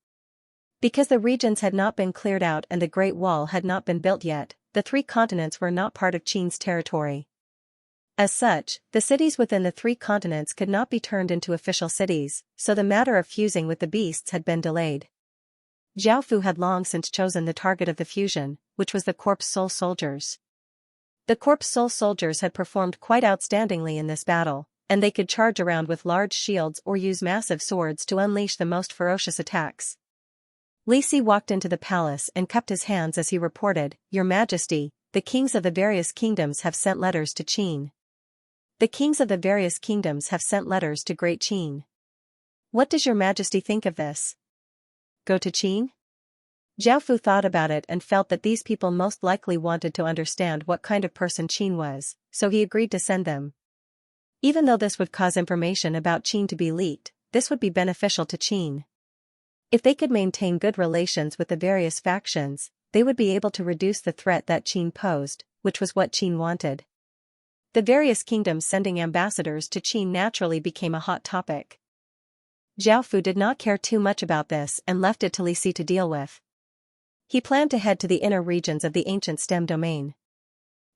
Because the regions had not been cleared out and the Great Wall had not been built yet, the 3 continents were not part of Qin's territory. As such, the cities within the 3 continents could not be turned into official cities, so the matter of fusing with the beasts had been delayed. Zhao Fu had long since chosen the target of the fusion, which was the Corpse Soul Soldiers. The Corpse Soul Soldiers had performed quite outstandingly in this battle, and they could charge around with large shields or use massive swords to unleash the most ferocious attacks. Li Si walked into the palace and cupped his hands as he reported, "Your Majesty, the kings of the various kingdoms have sent letters to Qin. The kings of the various kingdoms have sent letters to Great Qin. What does your Majesty think of this? Go to Qin?" Zhao Fu thought about it and felt that these people most likely wanted to understand what kind of person Qin was, so he agreed to send them. Even though this would cause information about Qin to be leaked, this would be beneficial to Qin. If they could maintain good relations with the various factions, they would be able to reduce the threat that Qin posed, which was what Qin wanted. The various kingdoms sending ambassadors to Qin naturally became a hot topic. Zhao Fu did not care too much about this and left it to Li Si to deal with. He planned to head to the inner regions of the ancient stem domain.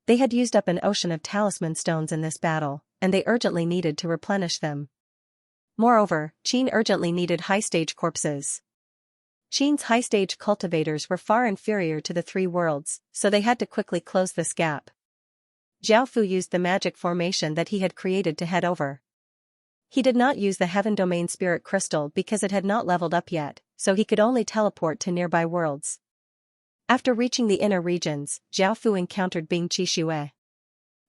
They had used up an ocean of talisman stones in this battle, and they urgently needed to replenish them. Moreover, Qin urgently needed high-stage corpses. Qin's high-stage cultivators were far inferior to the 3 worlds, so they had to quickly close this gap. Zhao Fu used the magic formation that he had created to head over. He did not use the Heaven Domain Spirit Crystal because it had not leveled up yet, so he could only teleport to nearby worlds. After reaching the inner regions, Zhao Fu encountered Bing Qixue.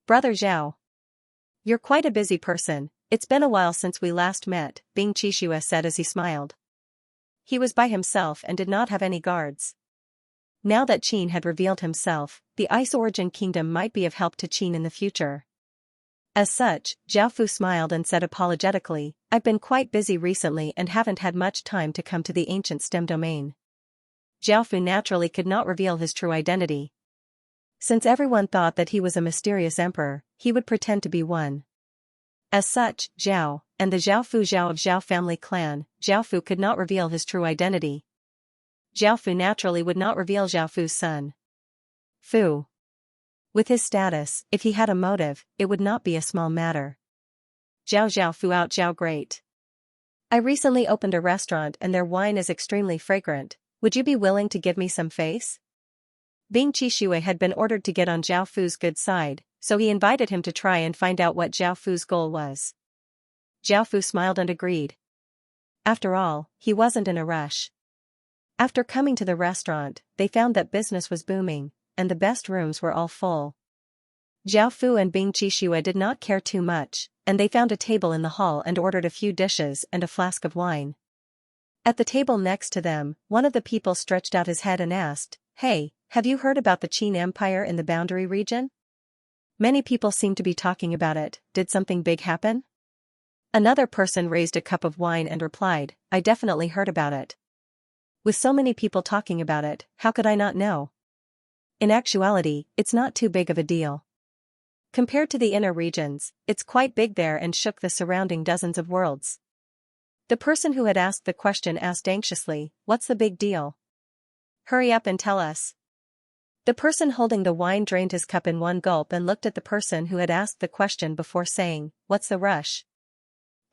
"Brother Zhao. You're quite a busy person, it's been a while since we last met," Bing Qixue said as he smiled. He was by himself and did not have any guards. Now that Qin had revealed himself, the Ice Origin Kingdom might be of help to Qin in the future. As such, Zhao Fu smiled and said apologetically, "I've been quite busy recently and haven't had much time to come to the ancient stem domain." Zhao Fu naturally could not reveal his true identity. Since everyone thought that he was a mysterious emperor, he would pretend to be one. As such, Zhao, and the Zhao Fu Zhao of Zhao family clan, Zhao Fu could not reveal his true identity. Zhao Fu naturally would not reveal Zhao Fu's son. Fu. With his status, if he had a motive, it would not be a small matter. Zhao Fu out Zhao great. I recently opened a restaurant and their wine is extremely fragrant, would you be willing to give me some face? Bing Qixue had been ordered to get on Zhao Fu's good side, so he invited him to try and find out what Zhao Fu's goal was. Zhao Fu smiled and agreed. After all, he wasn't in a rush. After coming to the restaurant, they found that business was booming, and the best rooms were all full. Zhao Fu and Bing Qixue did not care too much, and they found a table in the hall and ordered a few dishes and a flask of wine. At the table next to them, one of the people stretched out his head and asked, "Hey, have you heard about the Qin Empire in the Boundary region?" Many people seem to be talking about it. Did something big happen? Another person raised a cup of wine and replied, I definitely heard about it. With so many people talking about it, how could I not know? In actuality, it's not too big of a deal. Compared to the inner regions, it's quite big there and shook the surrounding dozens of worlds. The person who had asked the question asked anxiously, what's the big deal? Hurry up and tell us. The person holding the wine drained his cup in one gulp and looked at the person who had asked the question before saying, what's the rush?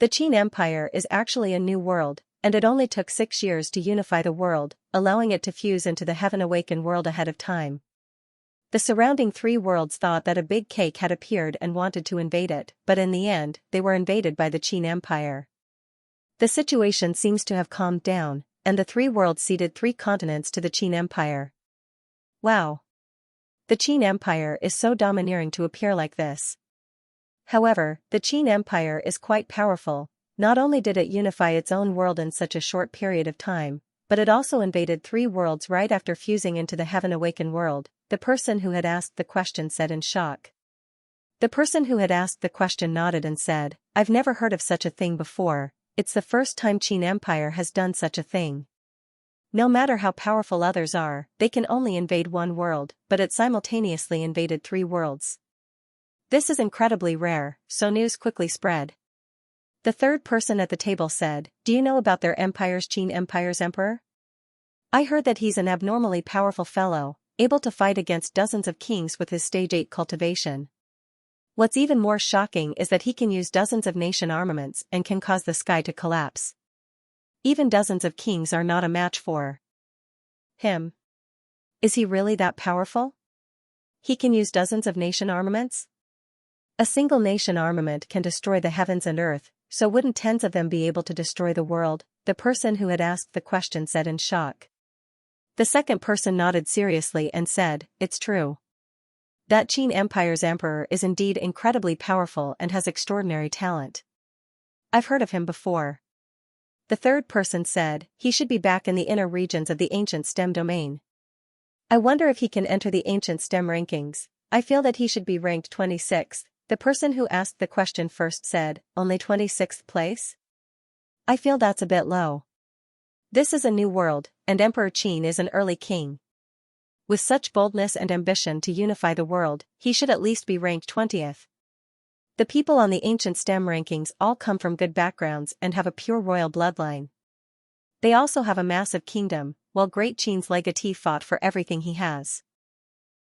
The Qin Empire is actually a new world, and it only took 6 years to unify the world, allowing it to fuse into the heaven-awakened world ahead of time. The surrounding 3 worlds thought that a big cake had appeared and wanted to invade it, but in the end, they were invaded by the Qin Empire. The situation seems to have calmed down, and the 3 worlds ceded 3 continents to the Qin Empire. Wow! The Qin Empire is so domineering to appear like this. However, the Qin Empire is quite powerful. Not only did it unify its own world in such a short period of time, but it also invaded 3 worlds right after fusing into the heaven-awakened world, the person who had asked the question said in shock. The person who had asked the question nodded and said, I've never heard of such a thing before, it's the first time Qin Empire has done such a thing. No matter how powerful others are, they can only invade one world, but it simultaneously invaded 3 worlds. This is incredibly rare, so news quickly spread. The third person at the table said, do you know about their empire's Qin Empire's emperor? I heard that he's an abnormally powerful fellow, able to fight against dozens of kings with his stage 8 cultivation. What's even more shocking is that he can use dozens of nation armaments and can cause the sky to collapse. Even dozens of kings are not a match for him. Is he really that powerful? He can use dozens of nation armaments? A single nation armament can destroy the heavens and earth, so wouldn't tens of them be able to destroy the world? The person who had asked the question said in shock. The second person nodded seriously and said, it's true. That Qin Empire's emperor is indeed incredibly powerful and has extraordinary talent. I've heard of him before. The third person said, he should be back in the inner regions of the ancient STEM domain. I wonder if he can enter the ancient STEM rankings. I feel that he should be ranked 26th. The person who asked the question first said, only 26th place? I feel that's a bit low. This is a new world, and Emperor Qin is an early king. With such boldness and ambition to unify the world, he should at least be ranked 20th. The people on the ancient STEM rankings all come from good backgrounds and have a pure royal bloodline. They also have a massive kingdom, while Great Qin's legatee fought for everything he has.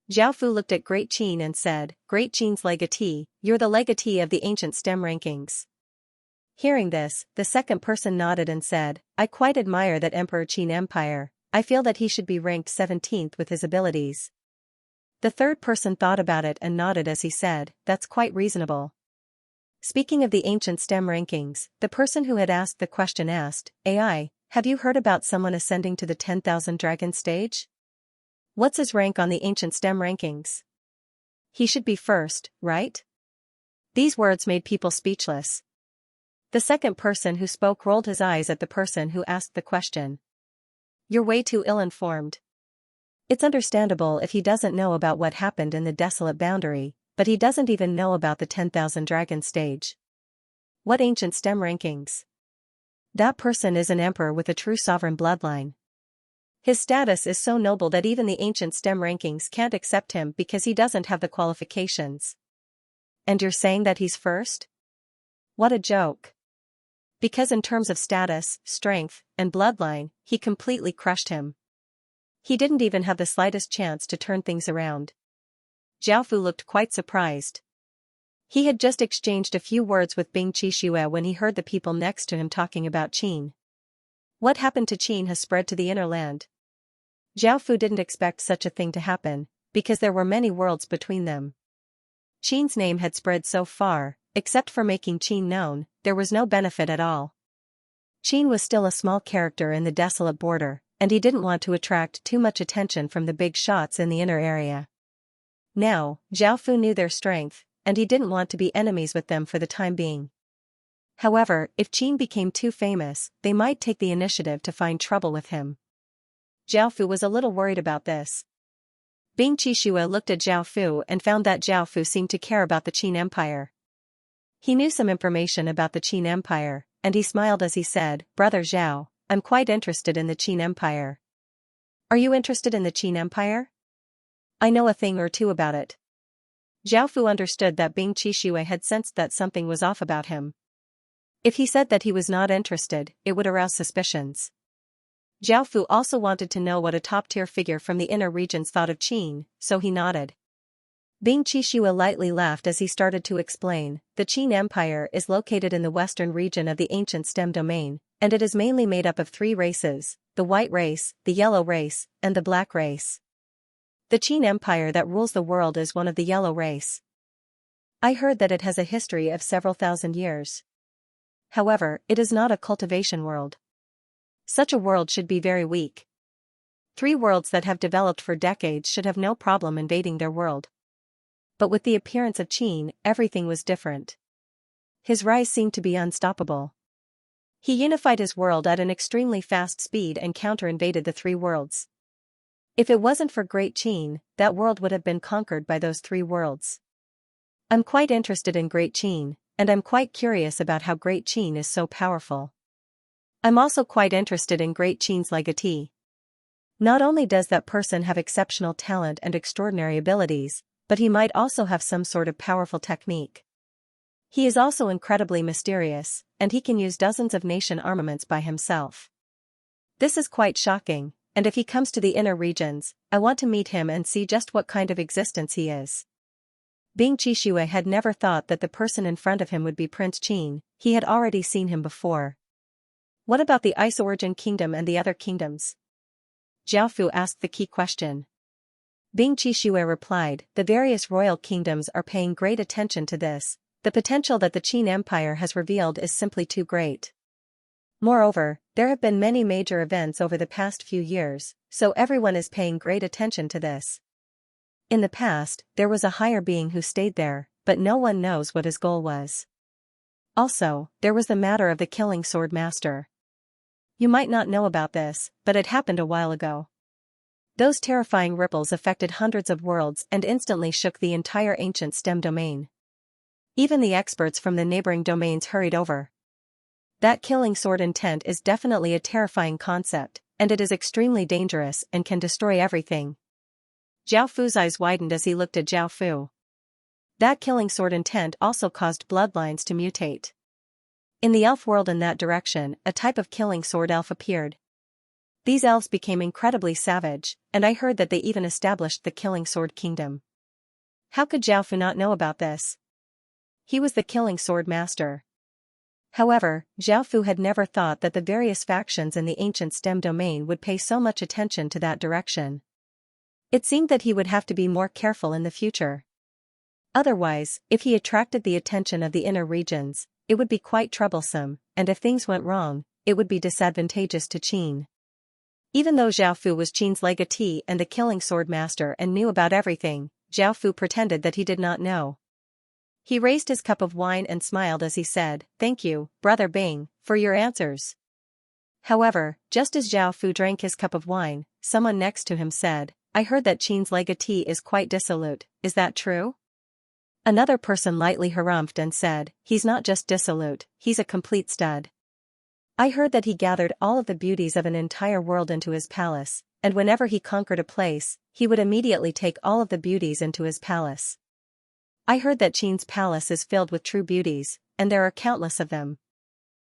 Zhao Fu looked at Great Qin and said, Great Qin's legatee, you're the legatee of the ancient STEM rankings. Hearing this, the second person nodded and said, I quite admire that Emperor Qin Empire. I feel that he should be ranked 17th with his abilities. The third person thought about it and nodded as he said, that's quite reasonable. Speaking of the ancient STEM rankings, the person who had asked the question asked, AI, have you heard about someone ascending to the 10,000 dragon stage? What's his rank on the ancient STEM rankings? He should be first, right? These words made people speechless. The second person who spoke rolled his eyes at the person who asked the question. You're way too ill-informed. It's understandable if he doesn't know about what happened in the desolate boundary, but he doesn't even know about the 10,000 dragon stage. What ancient STEM rankings? That person is an emperor with a true sovereign bloodline. His status is so noble that even the ancient STEM rankings can't accept him because he doesn't have the qualifications. And you're saying that he's first? What a joke. Because in terms of status, strength, and bloodline, he completely crushed him. He didn't even have the slightest chance to turn things around. Zhao Fu looked quite surprised. He had just exchanged a few words with Bing Qixue when he heard the people next to him talking about Qin. What happened to Qin has spread to the inner land. Zhao Fu didn't expect such a thing to happen, because there were many worlds between them. Qin's name had spread so far, except for making Qin known, there was no benefit at all. Qin was still a small character in the desolate border, and he didn't want to attract too much attention from the big shots in the inner area. Now, Zhao Fu knew their strength, and he didn't want to be enemies with them for the time being. However, if Qin became too famous, they might take the initiative to find trouble with him. Zhao Fu was a little worried about this. Bing Qixue looked at Zhao Fu and found that Zhao Fu seemed to care about the Qin Empire. He knew some information about the Qin Empire, and he smiled as he said, "Brother Zhao, I'm quite interested in the Qin Empire." "Are you interested in the Qin Empire?" "I know a thing or two about it." Zhao Fu understood that Bing Qixue had sensed that something was off about him. If he said that he was not interested, it would arouse suspicions. Zhao Fu also wanted to know what a top-tier figure from the inner regions thought of Qin, so he nodded. Bing Qixue lightly laughed as he started to explain, the Qin Empire is located in the western region of the ancient stem domain, and it is mainly made up of three races, the white race, the yellow race, and the black race. The Qin Empire that rules the world is one of the yellow race. I heard that it has a history of several thousand years. However, it is not a cultivation world. Such a world should be very weak. Three worlds that have developed for decades should have no problem invading their world. But with the appearance of Qin, everything was different. His rise seemed to be unstoppable. He unified his world at an extremely fast speed and counter-invaded the three worlds. If it wasn't for Great Qin, that world would have been conquered by those three worlds. I'm quite interested in Great Qin, and I'm quite curious about how Great Qin is so powerful. I'm also quite interested in Great Qin's legatee. Not only does that person have exceptional talent and extraordinary abilities, but he might also have some sort of powerful technique. He is also incredibly mysterious, and he can use dozens of nation armaments by himself. This is quite shocking, and if he comes to the inner regions, I want to meet him and see just what kind of existence he is. Bing Qixue had never thought that the person in front of him would be Prince Qin. He had already seen him before. What about the Ice Origin Kingdom and the other kingdoms? Zhao Fu asked the key question. Bing Qixue replied, the various royal kingdoms are paying great attention to this. The potential that the Qin Empire has revealed is simply too great. Moreover, there have been many major events over the past few years, so everyone is paying great attention to this. In the past, there was a higher being who stayed there, but no one knows what his goal was. Also, there was the matter of the Killing Sword Master. You might not know about this, but it happened a while ago. Those terrifying ripples affected hundreds of worlds and instantly shook the entire ancient stem domain. Even the experts from the neighboring domains hurried over. That killing sword intent is definitely a terrifying concept, and it is extremely dangerous and can destroy everything. Zhao Fu's eyes widened as he looked at Zhao Fu. That killing sword intent also caused bloodlines to mutate. In the elf world in that direction, a type of killing sword elf appeared. These elves became incredibly savage, and I heard that they even established the Killing Sword Kingdom. How could Zhao Fu not know about this? He was the Killing Sword Master. However, Zhao Fu had never thought that the various factions in the ancient stem domain would pay so much attention to that direction. It seemed that he would have to be more careful in the future. Otherwise, if he attracted the attention of the inner regions, it would be quite troublesome, and if things went wrong, it would be disadvantageous to Qin. Even though Zhao Fu was Qin's legatee and the Killing Sword Master and knew about everything, Zhao Fu pretended that he did not know. He raised his cup of wine and smiled as he said, "Thank you, Brother Bing, for your answers." However, just as Zhao Fu drank his cup of wine, someone next to him said, "I heard that Qin's legatee is quite dissolute, is that true?" Another person lightly harumphed and said, "He's not just dissolute, he's a complete stud. I heard that he gathered all of the beauties of an entire world into his palace, and whenever he conquered a place, he would immediately take all of the beauties into his palace. I heard that Qin's palace is filled with true beauties, and there are countless of them.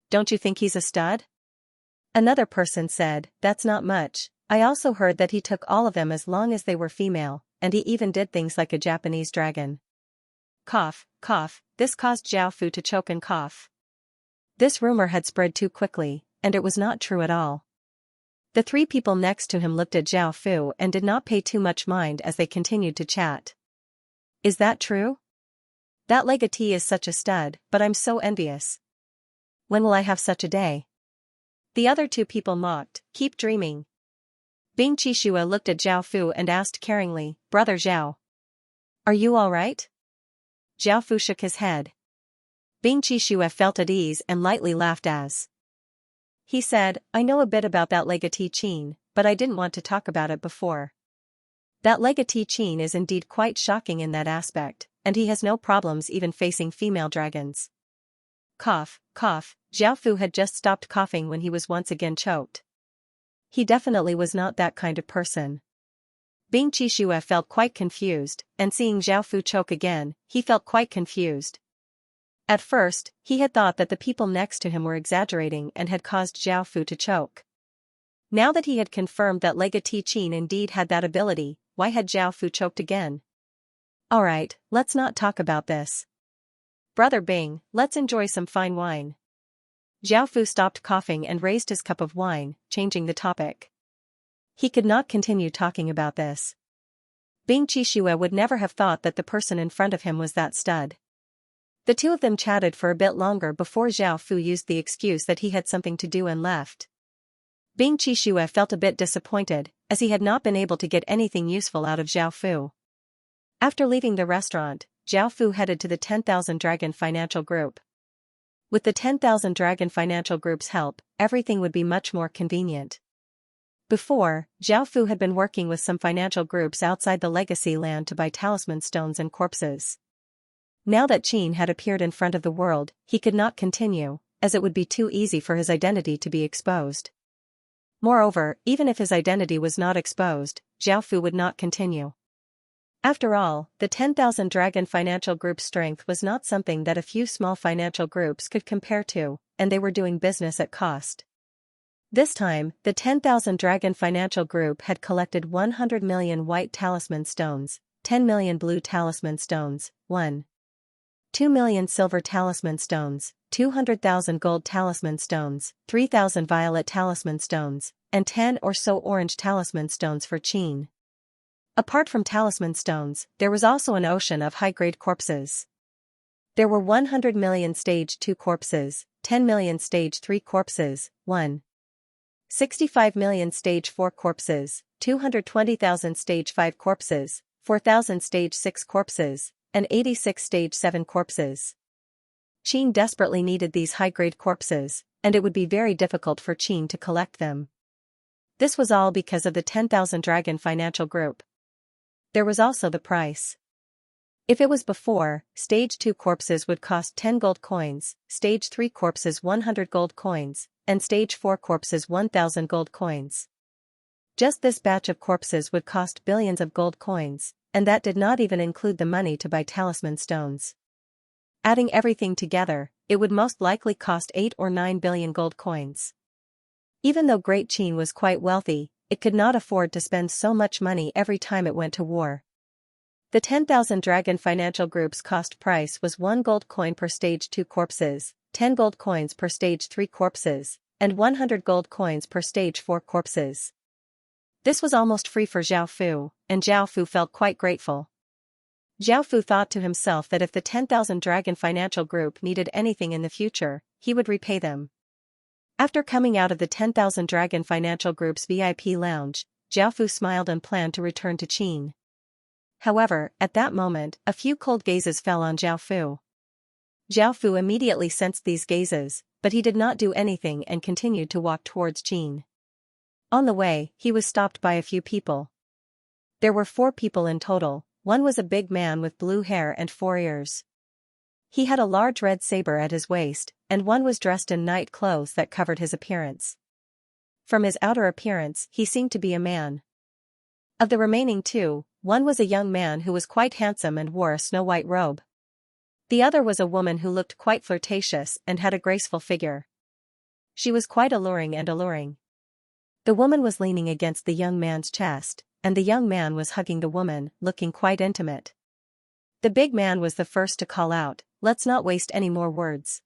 Don't you think he's a stud?" Another person said, "That's not much. I also heard that he took all of them as long as they were female, and he even did things like a Japanese dragon." Cough, cough, this caused Zhao Fu to choke and cough. This rumor had spread too quickly, and it was not true at all. The three people next to him looked at Zhao Fu and did not pay too much mind as they continued to chat. "Is that true? That legatee is such a stud, but I'm so envious. When will I have such a day?" The other two people mocked, "Keep dreaming." Bing Qixue looked at Zhao Fu and asked caringly, "Brother Zhao, are you all right?" Zhao Fu shook his head. Bing Qixue felt at ease and lightly laughed as he said, "I know a bit about that legatee Qin, but I didn't want to talk about it before. That legatee Qin is indeed quite shocking in that aspect, and he has no problems even facing female dragons. Cough, cough, Zhao Fu had just stopped coughing when he was once again choked. He definitely was not that kind of person. Bing Qixue felt quite confused, and seeing Zhao Fu choke again, he felt quite confused. At first, he had thought that the people next to him were exaggerating and had caused Zhao Fu to choke. Now that he had confirmed that legatee Qin indeed had that ability, why had Zhao Fu choked again? Alright, let's not talk about this. Brother Bing, let's enjoy some fine wine. Zhao Fu stopped coughing and raised his cup of wine, changing the topic. He could not continue talking about this. Bing Qixue would never have thought that the person in front of him was that stud. The two of them chatted for a bit longer before Zhao Fu used the excuse that he had something to do and left. Bing Qixue felt a bit disappointed, as he had not been able to get anything useful out of Zhao Fu. After leaving the restaurant, Zhao Fu headed to the 10,000 Dragon Financial Group. With the 10,000 Dragon Financial Group's help, everything would be much more convenient. Before, Zhao Fu had been working with some financial groups outside the legacy land to buy talisman stones and corpses. Now that Qin had appeared in front of the world, he could not continue, as it would be too easy for his identity to be exposed. Moreover, even if his identity was not exposed, Zhao Fu would not continue. After all, the 10,000 Dragon Financial Group's strength was not something that a few small financial groups could compare to, and they were doing business at cost. This time, the 10,000 Dragon Financial Group had collected 100 million white talisman stones, 10 million blue talisman stones, 2 million silver talisman stones, 200,000 gold talisman stones, 3,000 violet talisman stones, and 10 or so orange talisman stones for Qin. Apart from talisman stones, there was also an ocean of high-grade corpses. There were 100 million Stage 2 corpses, 10 million Stage 3 corpses, 65 million Stage 4 corpses, 220,000 Stage 5 corpses, 4,000 Stage 6 corpses, and 86 Stage 7 corpses. Qin desperately needed these high-grade corpses, and it would be very difficult for Qin to collect them. This was all because of the 10,000 Dragon Financial Group. There was also the price. If it was before, Stage 2 corpses would cost 10 gold coins, Stage 3 corpses 100 gold coins, and Stage 4 corpses 1,000 gold coins. Just this batch of corpses would cost billions of gold coins, and that did not even include the money to buy talisman stones. Adding everything together, it would most likely cost 8 or 9 billion gold coins. Even though Great Qin was quite wealthy, it could not afford to spend so much money every time it went to war. The 10,000 Dragon Financial Group's cost price was 1 gold coin per Stage 2 corpses, 10 gold coins per Stage 3 corpses, and 100 gold coins per Stage 4 corpses. This was almost free for Zhao Fu, and Zhao Fu felt quite grateful. Zhao Fu thought to himself that if the 10,000 Dragon Financial Group needed anything in the future, he would repay them. After coming out of the 10,000 Dragon Financial Group's VIP lounge, Zhao Fu smiled and planned to return to Qin. However, at that moment, a few cold gazes fell on Zhao Fu. Zhao Fu immediately sensed these gazes, but he did not do anything and continued to walk towards Qin. On the way, he was stopped by a few people. There were 4 people in total. One was a big man with blue hair and 4 ears. He had a large red saber at his waist, and one was dressed in night clothes that covered his appearance. From his outer appearance, he seemed to be a man. Of the remaining 2, one was a young man who was quite handsome and wore a snow-white robe. The other was a woman who looked quite flirtatious and had a graceful figure. She was quite alluring. The woman was leaning against the young man's chest, and the young man was hugging the woman, looking quite intimate. The big man was the first to call out, "Let's not waste any more words.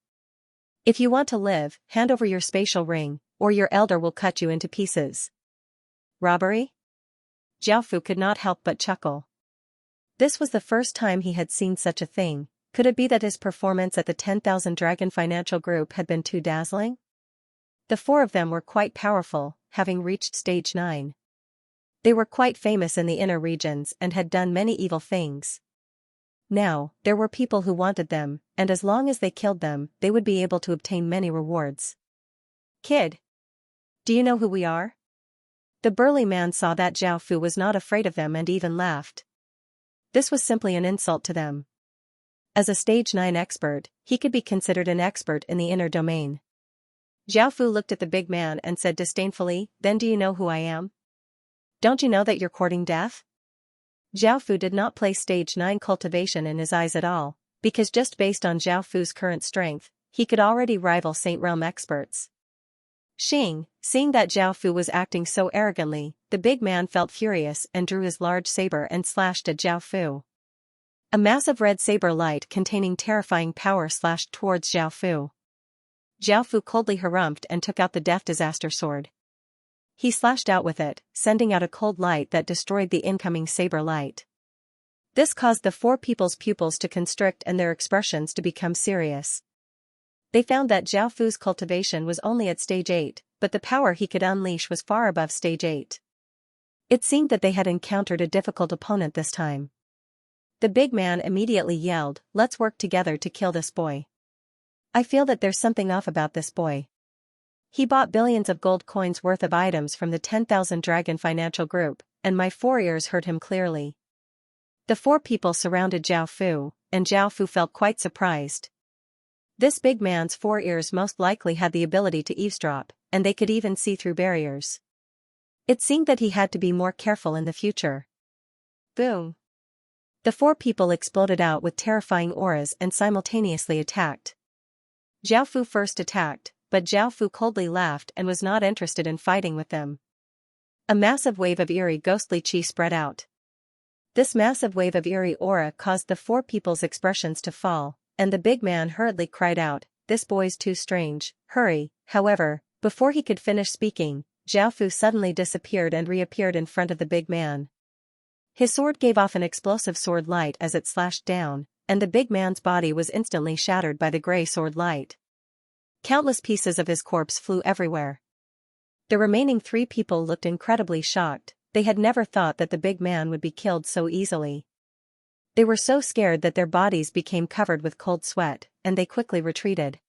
If you want to live, hand over your spatial ring, or your elder will cut you into pieces." Robbery? Zhao Fu could not help but chuckle. This was the first time he had seen such a thing. Could it be that his performance at the 10,000 Dragon Financial Group had been too dazzling? The 4 of them were quite powerful, having reached Stage 9. They were quite famous in the inner regions and had done many evil things. Now, there were people who wanted them, and as long as they killed them, they would be able to obtain many rewards. "Kid, do you know who we are?" The burly man saw that Zhao Fu was not afraid of them and even laughed. This was simply an insult to them. As a stage 9 expert, he could be considered an expert in the inner domain. Zhao Fu looked at the big man and said disdainfully, "Then do you know who I am? Don't you know that you're courting death?" Zhao Fu did not place stage 9 cultivation in his eyes at all, because just based on Zhao Fu's current strength, he could already rival Saint Realm experts. Seeing that Zhao Fu was acting so arrogantly, the big man felt furious and drew his large saber and slashed at Zhao Fu. A massive red saber light containing terrifying power slashed towards Zhao Fu. Zhao Fu coldly harumphed and took out the Death Disaster sword. He slashed out with it, sending out a cold light that destroyed the incoming saber light. This caused the four people's pupils to constrict and their expressions to become serious. They found that Zhao Fu's cultivation was only at stage 8, but the power he could unleash was far above stage 8. It seemed that they had encountered a difficult opponent this time. The big man immediately yelled, "Let's work together to kill this boy. I feel that there's something off about this boy." He bought billions of gold coins worth of items from the 10,000 Dragon Financial Group, and my 4 ears heard him clearly. The 4 people surrounded Zhao Fu, and Zhao Fu felt quite surprised. This big man's 4 ears most likely had the ability to eavesdrop, and they could even see through barriers. It seemed that he had to be more careful in the future. Boom! The 4 people exploded out with terrifying auras and simultaneously attacked. Zhao Fu first attacked, but Zhao Fu coldly laughed and was not interested in fighting with them. A massive wave of eerie ghostly chi spread out. This massive wave of eerie aura caused the 4 people's expressions to fall, and the big man hurriedly cried out, "This boy's too strange, hurry." However, before he could finish speaking, Zhao Fu suddenly disappeared and reappeared in front of the big man. His sword gave off an explosive sword light as it slashed down, and the big man's body was instantly shattered by the gray sword light. Countless pieces of his corpse flew everywhere. The remaining 3 people looked incredibly shocked. They had never thought that the big man would be killed so easily. They were so scared that their bodies became covered with cold sweat, and they quickly retreated.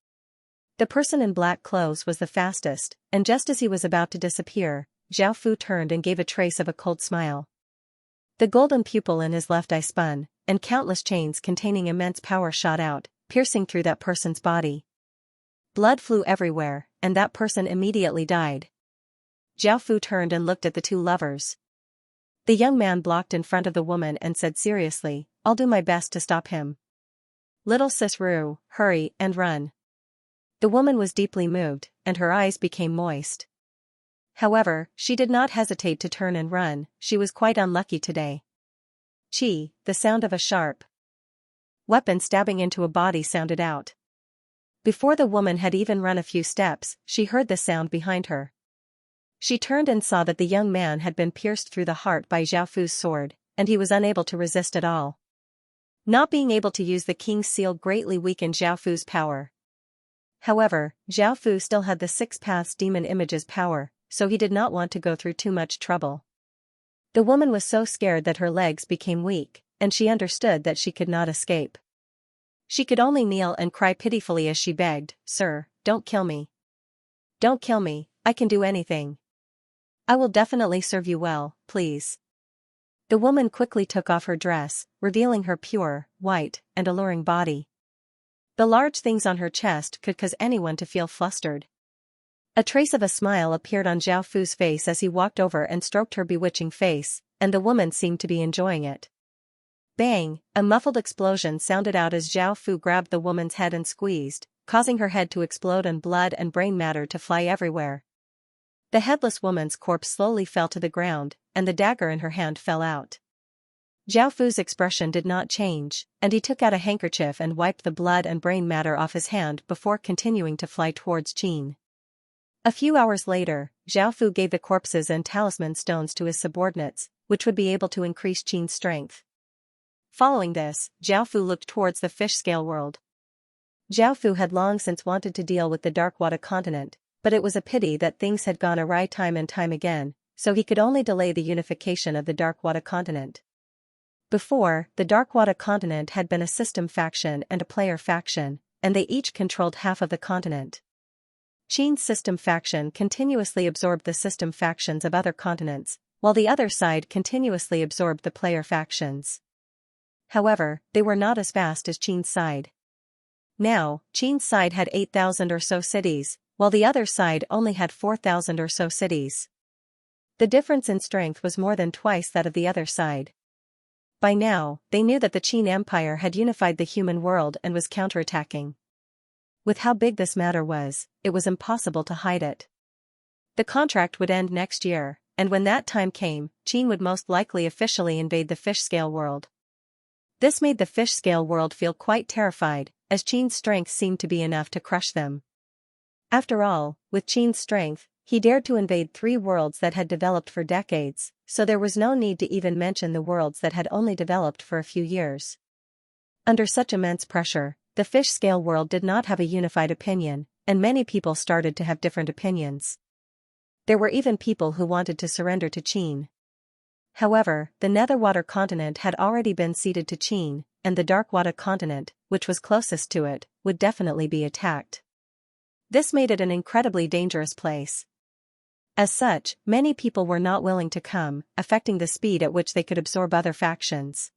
The person in black clothes was the fastest, and just as he was about to disappear, Zhao Fu turned and gave a trace of a cold smile. The golden pupil in his left eye spun, and countless chains containing immense power shot out, piercing through that person's body. Blood flew everywhere, and that person immediately died. Zhao Fu turned and looked at the 2 lovers. The young man blocked in front of the woman and said seriously, "I'll do my best to stop him. Little sis Rue, hurry and run." The woman was deeply moved, and her eyes became moist. However, she did not hesitate to turn and run. She was quite unlucky today. Chi, the sound of a sharp weapon stabbing into a body sounded out. Before the woman had even run a few steps, she heard the sound behind her. She turned and saw that the young man had been pierced through the heart by Zhao Fu's sword, and he was unable to resist at all. Not being able to use the king's seal greatly weakened Zhao Fu's power. However, Zhao Fu still had the 6 paths demon image's power, so he did not want to go through too much trouble. The woman was so scared that her legs became weak, and she understood that she could not escape. She could only kneel and cry pitifully as she begged, "Sir, don't kill me. Don't kill me, I can do anything. I will definitely serve you well, please." The woman quickly took off her dress, revealing her pure, white, and alluring body. The large things on her chest could cause anyone to feel flustered. A trace of a smile appeared on Zhao Fu's face as he walked over and stroked her bewitching face, and the woman seemed to be enjoying it. Bang! A muffled explosion sounded out as Zhao Fu grabbed the woman's head and squeezed, causing her head to explode and blood and brain matter to fly everywhere. The headless woman's corpse slowly fell to the ground, and the dagger in her hand fell out. Zhao Fu's expression did not change, and he took out a handkerchief and wiped the blood and brain matter off his hand before continuing to fly towards Qin. A few hours later, Zhao Fu gave the corpses and talisman stones to his subordinates, which would be able to increase Qin's strength. Following this, Zhao Fu looked towards the fish scale world. Zhao Fu had long since wanted to deal with the Darkwada continent, but it was a pity that things had gone awry time and time again, so he could only delay the unification of the Darkwada continent. Before, the Darkwada continent had been a system faction and a player faction, and they each controlled half of the continent. Qin's system faction continuously absorbed the system factions of other continents, while the other side continuously absorbed the player factions. However, they were not as fast as Qin's side. Now, Qin's side had 8,000 or so cities, while the other side only had 4,000 or so cities. The difference in strength was more than twice that of the other side. By now, they knew that the Qin Empire had unified the human world and was counterattacking. With how big this matter was, it was impossible to hide it. The contract would end next year, and when that time came, Qin would most likely officially invade the fish-scale world. This made the fish-scale world feel quite terrified, as Qin's strength seemed to be enough to crush them. After all, with Qin's strength, he dared to invade 3 worlds that had developed for decades, so there was no need to even mention the worlds that had only developed for a few years. Under such immense pressure, the fish-scale world did not have a unified opinion, and many people started to have different opinions. There were even people who wanted to surrender to Qin. However, the Netherwater continent had already been ceded to Qin, and the Darkwater continent, which was closest to it, would definitely be attacked. This made it an incredibly dangerous place. As such, many people were not willing to come, affecting the speed at which they could absorb other factions.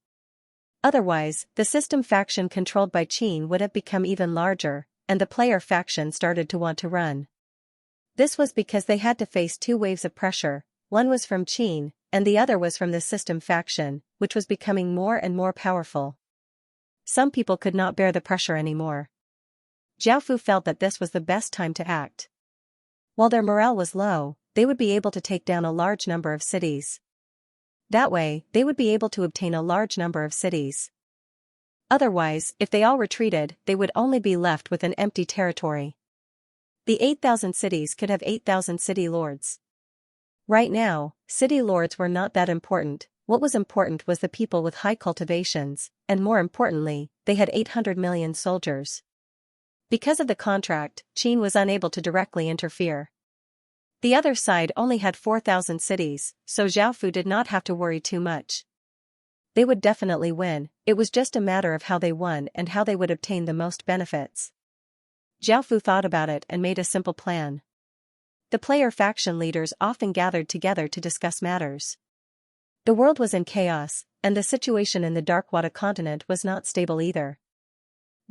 Otherwise, the system faction controlled by Qin would have become even larger, and the player faction started to want to run. This was because they had to face 2 waves of pressure, one was from Qin, and the other was from the system faction, which was becoming more and more powerful. Some people could not bear the pressure anymore. Jiaofu felt that this was the best time to act. While their morale was low, they would be able to take down a large number of cities. That way, they would be able to obtain a large number of cities. Otherwise, if they all retreated, they would only be left with an empty territory. The 8,000 cities could have 8,000 city lords. Right now, city lords were not that important. What was important was the people with high cultivations, and more importantly, they had 800 million soldiers. Because of the contract, Qin was unable to directly interfere. The other side only had 4,000 cities, so Jiaofu did not have to worry too much. They would definitely win, it was just a matter of how they won and how they would obtain the most benefits. Jiaofu thought about it and made a simple plan. The player faction leaders often gathered together to discuss matters. The world was in chaos, and the situation in the Darkwater continent was not stable either.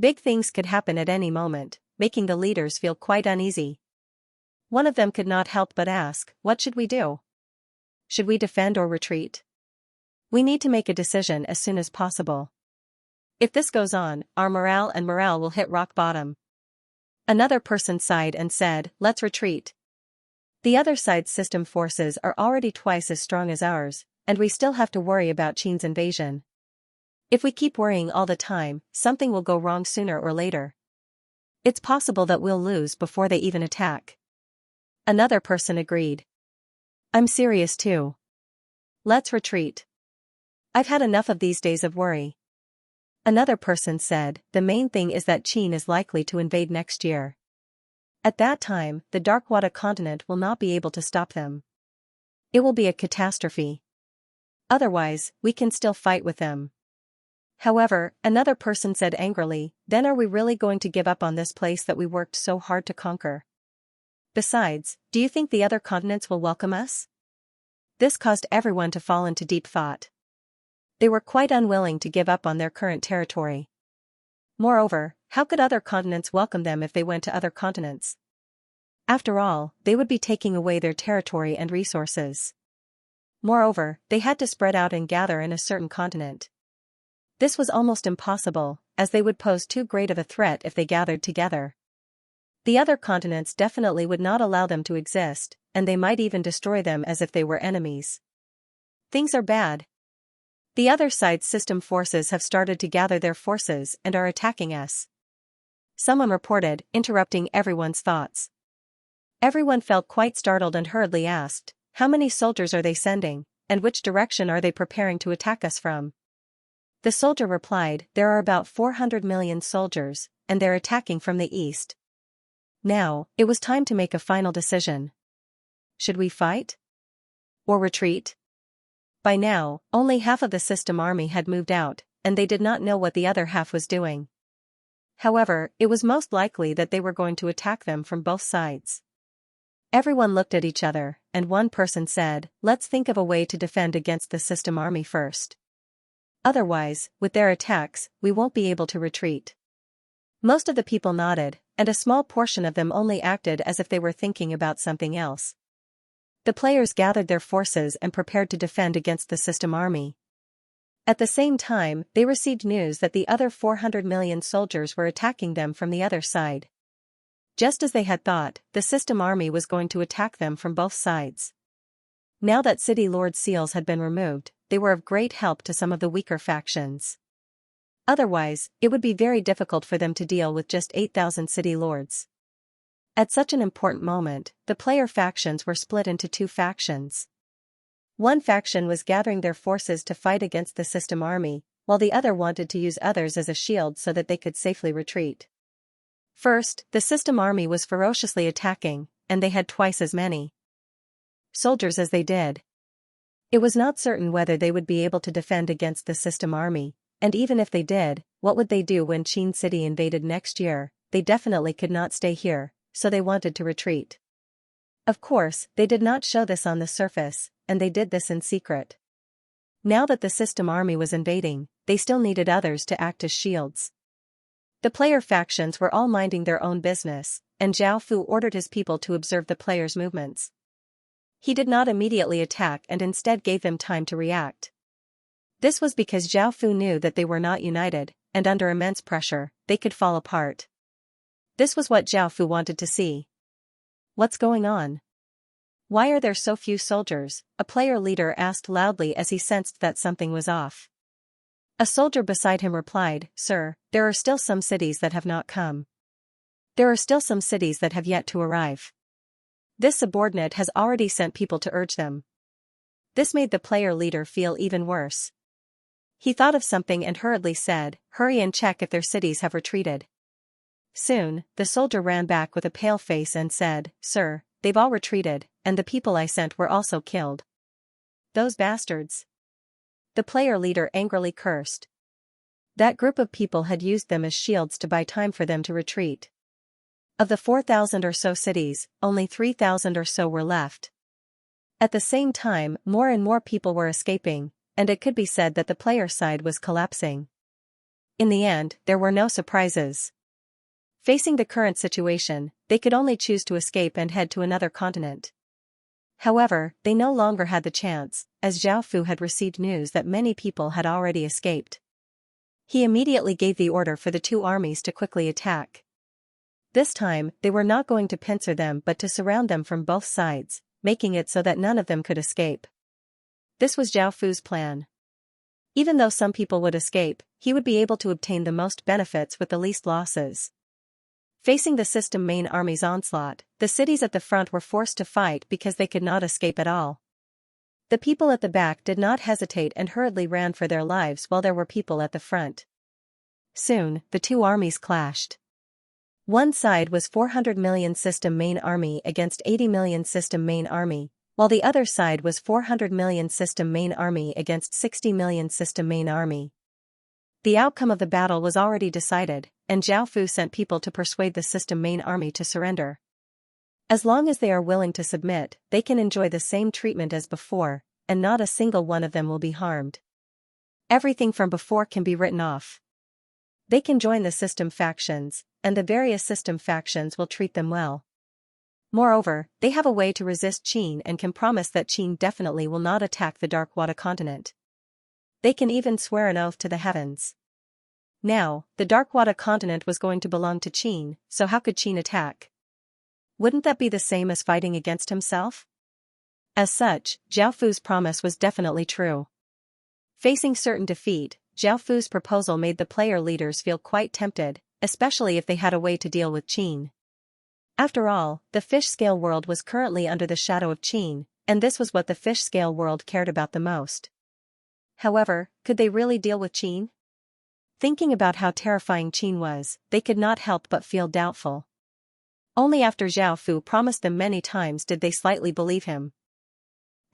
Big things could happen at any moment, making the leaders feel quite uneasy. One of them could not help but ask, "What should we do? Should we defend or retreat? We need to make a decision as soon as possible. If this goes on, our morale will hit rock bottom." Another person sighed and said, "Let's retreat. The other side's system forces are already twice as strong as ours, and we still have to worry about Qin's invasion. If we keep worrying all the time, something will go wrong sooner or later. It's possible that we'll lose before they even attack." Another person agreed. "I'm serious too. Let's retreat. I've had enough of these days of worry." Another person said, "The main thing is that Qin is likely to invade next year. At that time, the Darkwater continent will not be able to stop them. It will be a catastrophe. Otherwise, we can still fight with them." However, another person said angrily, "Then are we really going to give up on this place that we worked so hard to conquer? Besides, do you think the other continents will welcome us?" This caused everyone to fall into deep thought. They were quite unwilling to give up on their current territory. Moreover, how could other continents welcome them if they went to other continents? After all, they would be taking away their territory and resources. Moreover, they had to spread out and gather in a certain continent. This was almost impossible, as they would pose too great of a threat if they gathered together. The other continents definitely would not allow them to exist, and they might even destroy them as if they were enemies. Things are bad. The other side's system forces have started to gather their forces and are attacking us. Someone reported, interrupting everyone's thoughts. Everyone felt quite startled and hurriedly asked, "How many soldiers are they sending, and which direction are they preparing to attack us from?" The soldier replied, "There are about 400 million soldiers, and they're attacking from the east." Now, it was time to make a final decision. Should we fight? Or retreat? By now, only half of the system army had moved out, and they did not know what the other half was doing. However, it was most likely that they were going to attack them from both sides. Everyone looked at each other, and one person said, "Let's think of a way to defend against the system army first. Otherwise, with their attacks, we won't be able to retreat." Most of the people nodded, and a small portion of them only acted as if they were thinking about something else. The players gathered their forces and prepared to defend against the system army. At the same time, they received news that the other 400 million soldiers were attacking them from the other side. Just as they had thought, the system army was going to attack them from both sides. Now that city lord seals had been removed, they were of great help to some of the weaker factions. Otherwise, it would be very difficult for them to deal with just 8,000 city lords. At such an important moment, the player factions were split into two factions. One faction was gathering their forces to fight against the system army, while the other wanted to use others as a shield so that they could safely retreat. First, the system army was ferociously attacking, and they had twice as many soldiers as they did. It was not certain whether they would be able to defend against the system army, and even if they did, what would they do when Qin City invaded next year? They definitely could not stay here, so they wanted to retreat. Of course, they did not show this on the surface, and they did this in secret. Now that the system army was invading, they still needed others to act as shields. The player factions were all minding their own business, and Zhao Fu ordered his people to observe the players' movements. He did not immediately attack and instead gave them time to react. This was because Zhao Fu knew that they were not united, and under immense pressure, they could fall apart. This was what Zhao Fu wanted to see. "What's going on? Why are there so few soldiers?" a player leader asked loudly as he sensed that something was off. A soldier beside him replied, "Sir, there are still some cities that have not come. There are still some cities that have yet to arrive. This subordinate has already sent people to urge them." This made the player leader feel even worse. He thought of something and hurriedly said, "Hurry and check if their cities have retreated." Soon, the soldier ran back with a pale face and said, "Sir, they've all retreated, and the people I sent were also killed." "Those bastards!" the player leader angrily cursed. That group of people had used them as shields to buy time for them to retreat. Of the 4,000 or so cities, only 3,000 or so were left. At the same time, more and more people were escaping, and it could be said that the player side was collapsing. In the end, there were no surprises. Facing the current situation, they could only choose to escape and head to another continent. However, they no longer had the chance, as Zhao Fu had received news that many people had already escaped. He immediately gave the order for the two armies to quickly attack. This time, they were not going to pincer them but to surround them from both sides, making it so that none of them could escape. This was Zhao Fu's plan. Even though some people would escape, he would be able to obtain the most benefits with the least losses. Facing the system main army's onslaught, the cities at the front were forced to fight because they could not escape at all. The people at the back did not hesitate and hurriedly ran for their lives while there were people at the front. Soon, the two armies clashed. One side was 400 million system main army against 80 million system main army, while the other side was 400 million system main army against 60 million system main army. The outcome of the battle was already decided, and Zhao Fu sent people to persuade the system main army to surrender. As long as they are willing to submit, they can enjoy the same treatment as before, and not a single one of them will be harmed. Everything from before can be written off. They can join the system factions, and the various system factions will treat them well. Moreover, they have a way to resist Qin and can promise that Qin definitely will not attack the Dark Wada continent. They can even swear an oath to the heavens. Now, the Dark Wada continent was going to belong to Qin, so how could Qin attack? Wouldn't that be the same as fighting against himself? As such, Zhao Fu's promise was definitely true. Facing certain defeat, Zhao Fu's proposal made the player leaders feel quite tempted, especially if they had a way to deal with Qin. After all, the fish-scale world was currently under the shadow of Qin, and this was what the fish-scale world cared about the most. However, could they really deal with Qin? Thinking about how terrifying Qin was, they could not help but feel doubtful. Only after Zhao Fu promised them many times did they slightly believe him.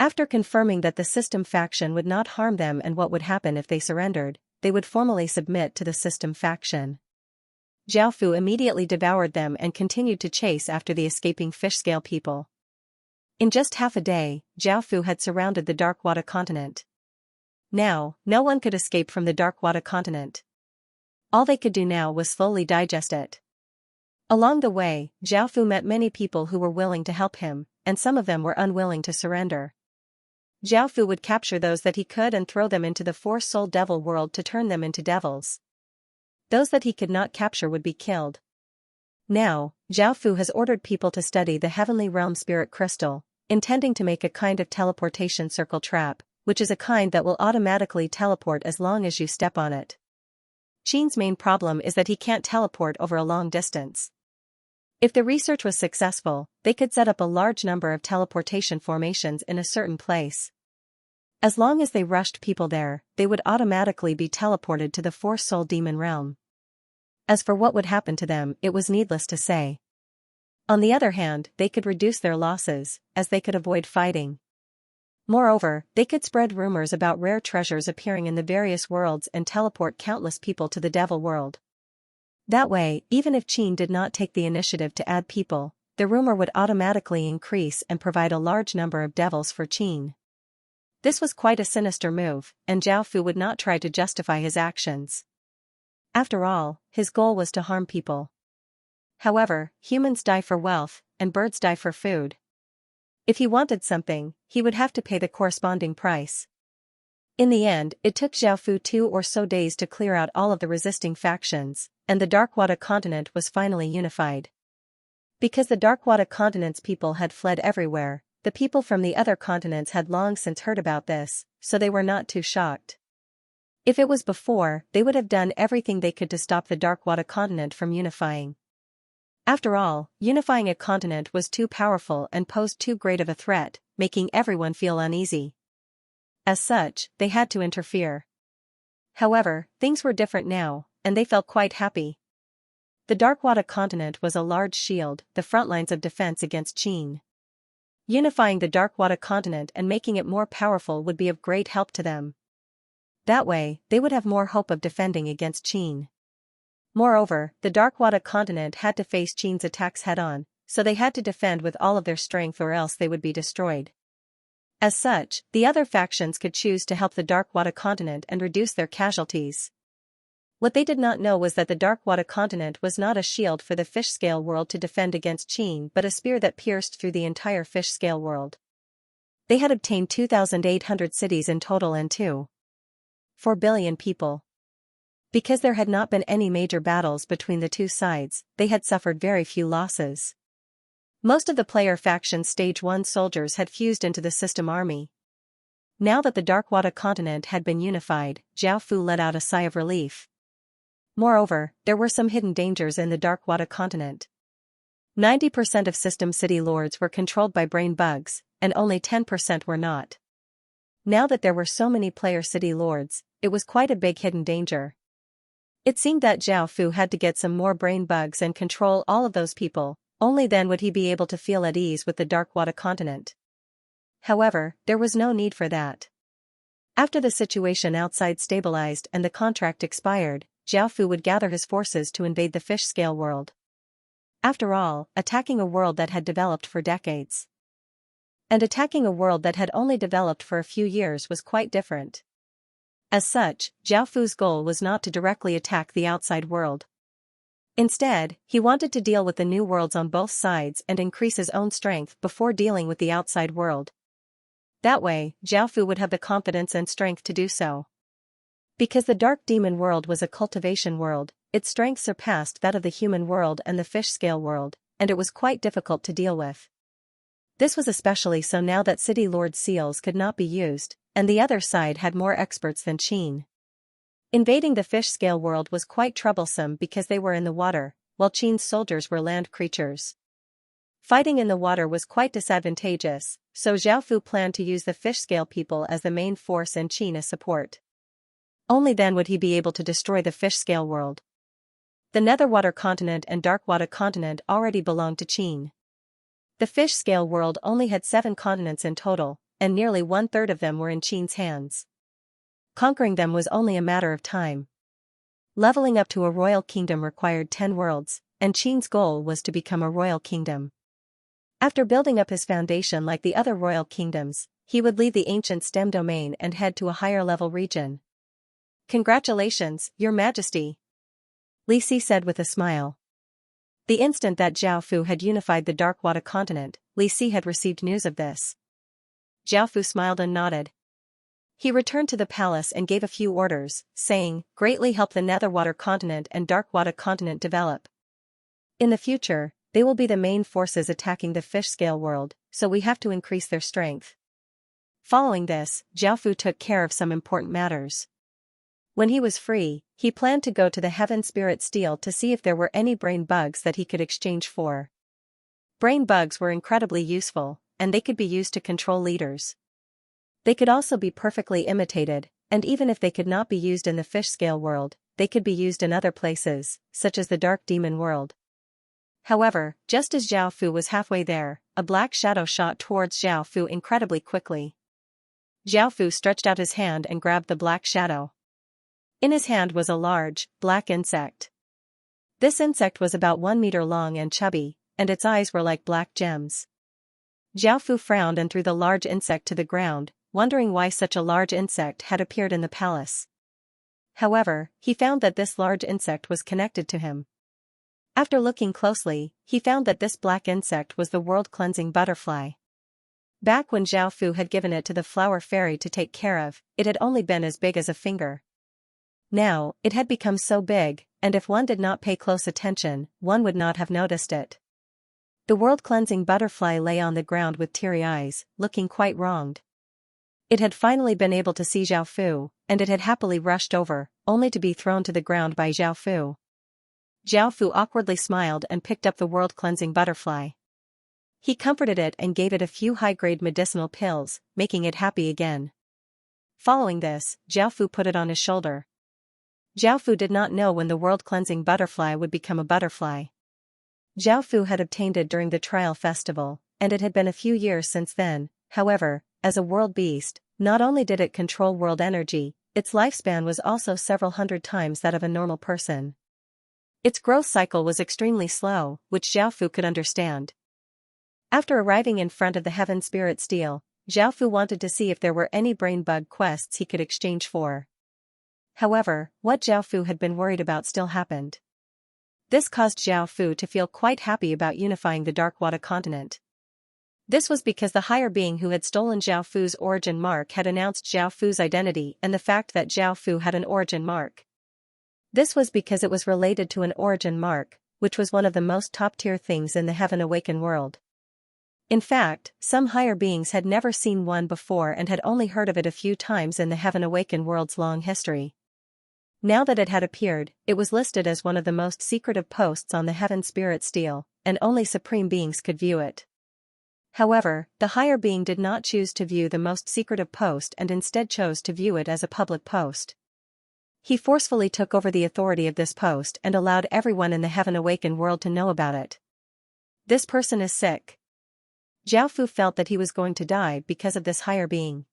After confirming that the system faction would not harm them and what would happen if they surrendered, they would formally submit to the system faction. Zhao Fu immediately devoured them and continued to chase after the escaping fish-scale people. In just half a day, Zhao Fu had surrounded the Dark-Water continent. Now, no one could escape from the Dark-Water continent. All they could do now was slowly digest it. Along the way, Zhao Fu met many people who were willing to help him, and some of them were unwilling to surrender. Zhao Fu would capture those that he could and throw them into the four-soul devil world to turn them into devils. Those that he could not capture would be killed. Now, Zhao Fu has ordered people to study the Heavenly Realm Spirit Crystal, intending to make a kind of teleportation circle trap, which is a kind that will automatically teleport as long as you step on it. Qin's main problem is that he can't teleport over a long distance. If the research was successful, they could set up a large number of teleportation formations in a certain place. As long as they rushed people there, they would automatically be teleported to the four-soul demon realm. As for what would happen to them, it was needless to say. On the other hand, they could reduce their losses, as they could avoid fighting. Moreover, they could spread rumors about rare treasures appearing in the various worlds and teleport countless people to the devil world. That way, even if Qin did not take the initiative to add people, the rumor would automatically increase and provide a large number of devils for Qin. This was quite a sinister move, and Zhao Fu would not try to justify his actions. After all, his goal was to harm people. However, humans die for wealth, and birds die for food. If he wanted something, he would have to pay the corresponding price. In the end, it took Zhao Fu 2 or so days to clear out all of the resisting factions, and the Darkwater continent was finally unified. Because the Darkwater continent's people had fled everywhere, the people from the other continents had long since heard about this, so they were not too shocked. If it was before, they would have done everything they could to stop the Darkwater continent from unifying. After all, unifying a continent was too powerful and posed too great of a threat, making everyone feel uneasy. As such, they had to interfere. However, things were different now, and they felt quite happy. The Darkwater continent was a large shield, the front lines of defense against Qin. Unifying the Darkwater continent and making it more powerful would be of great help to them. That way, they would have more hope of defending against Qin. Moreover, the Darkwater continent had to face Qin's attacks head-on, so they had to defend with all of their strength or else they would be destroyed. As such, the other factions could choose to help the Darkwater continent and reduce their casualties. What they did not know was that the Darkwater continent was not a shield for the fish-scale world to defend against Qin but a spear that pierced through the entire fish-scale world. They had obtained 2,800 cities in total and 2.4 billion people. Because there had not been any major battles between the two sides, they had suffered very few losses. Most of the player faction's Stage 1 soldiers had fused into the system army. Now that the Darkwater continent had been unified, Zhao Fu let out a sigh of relief. Moreover, there were some hidden dangers in the Darkwater continent. 90% of system city lords were controlled by brain bugs, and only 10% were not. Now that there were so many player city lords, it was quite a big hidden danger. It seemed that Zhao Fu had to get some more brain bugs and control all of those people, only then would he be able to feel at ease with the Darkwater continent. However, there was no need for that. After the situation outside stabilized and the contract expired, Zhao Fu would gather his forces to invade the fish-scale world. After all, attacking a world that had developed for decades. And attacking a world that had only developed for a few years was quite different. As such, Zhao Fu's goal was not to directly attack the outside world. Instead, he wanted to deal with the new worlds on both sides and increase his own strength before dealing with the outside world. That way, Zhao Fu would have the confidence and strength to do so. Because the Dark Demon world was a cultivation world, its strength surpassed that of the human world and the fish-scale world, and it was quite difficult to deal with. This was especially so now that City Lord seals could not be used, and the other side had more experts than Qin. Invading the fish-scale world was quite troublesome because they were in the water, while Qin's soldiers were land creatures. Fighting in the water was quite disadvantageous, so Zhao Fu planned to use the fish-scale people as the main force and Qin as support. Only then would he be able to destroy the fish-scale world. The Netherwater continent and Darkwater continent already belonged to Qin. The fish-scale world only had 7 continents in total, and nearly 1/3 of them were in Qin's hands. Conquering them was only a matter of time. Leveling up to a royal kingdom required 10 worlds, and Qin's goal was to become a royal kingdom. After building up his foundation like the other royal kingdoms, he would leave the ancient stem domain and head to a higher level region. "Congratulations, Your Majesty," Li Si said with a smile. The instant that Zhao Fu had unified the Dark Wada continent, Li Si had received news of this. Zhao Fu smiled and nodded. He returned to the palace and gave a few orders, saying, "Greatly help the Netherwater continent and Dark Wada continent develop. In the future, they will be the main forces attacking the fish scale world, so we have to increase their strength." Following this, Zhao Fu took care of some important matters. When he was free, he planned to go to the Heaven Spirit Steel to see if there were any brain bugs that he could exchange for. Brain bugs were incredibly useful, and they could be used to control leaders. They could also be perfectly imitated, and even if they could not be used in the fish scale world, they could be used in other places, such as the Dark Demon world. However, just as Zhao Fu was halfway there, a black shadow shot towards Zhao Fu incredibly quickly. Zhao Fu stretched out his hand and grabbed the black shadow. In his hand was a large, black insect. This insect was about 1 meter long and chubby, and its eyes were like black gems. Zhao Fu frowned and threw the large insect to the ground, wondering why such a large insect had appeared in the palace. However, he found that this large insect was connected to him. After looking closely, he found that this black insect was the world-cleansing butterfly. Back when Zhao Fu had given it to the flower fairy to take care of, it had only been as big as a finger. Now, it had become so big, and if one did not pay close attention, one would not have noticed it. The world-cleansing butterfly lay on the ground with teary eyes, looking quite wronged. It had finally been able to see Zhao Fu, and it had happily rushed over, only to be thrown to the ground by Zhao Fu. Zhao Fu awkwardly smiled and picked up the world-cleansing butterfly. He comforted it and gave it a few high-grade medicinal pills, making it happy again. Following this, Zhao Fu put it on his shoulder. Zhao Fu did not know when the world-cleansing butterfly would become a butterfly. Zhao Fu had obtained it during the trial festival, and it had been a few years since then. However, as a world beast, not only did it control world energy, its lifespan was also several hundred times that of a normal person. Its growth cycle was extremely slow, which Zhao Fu could understand. After arriving in front of the Heaven Spirit Steel, Zhao Fu wanted to see if there were any brain bug quests he could exchange for. However, what Zhao Fu had been worried about still happened. This caused Zhao Fu to feel quite happy about unifying the Dark Wada continent. This was because the higher being who had stolen Zhao Fu's origin mark had announced Zhao Fu's identity and the fact that Zhao Fu had an origin mark. This was because it was related to an origin mark, which was one of the most top-tier things in the Heaven Awakened world. In fact, some higher beings had never seen one before and had only heard of it a few times in the Heaven Awakened world's long history. Now that it had appeared, it was listed as one of the most secretive posts on the Heaven Spirit Steel, and only supreme beings could view it. However, the higher being did not choose to view the most secretive post and instead chose to view it as a public post. He forcefully took over the authority of this post and allowed everyone in the Heaven Awakened world to know about it. This person is sick. Zhao Fu felt that he was going to die because of this higher being.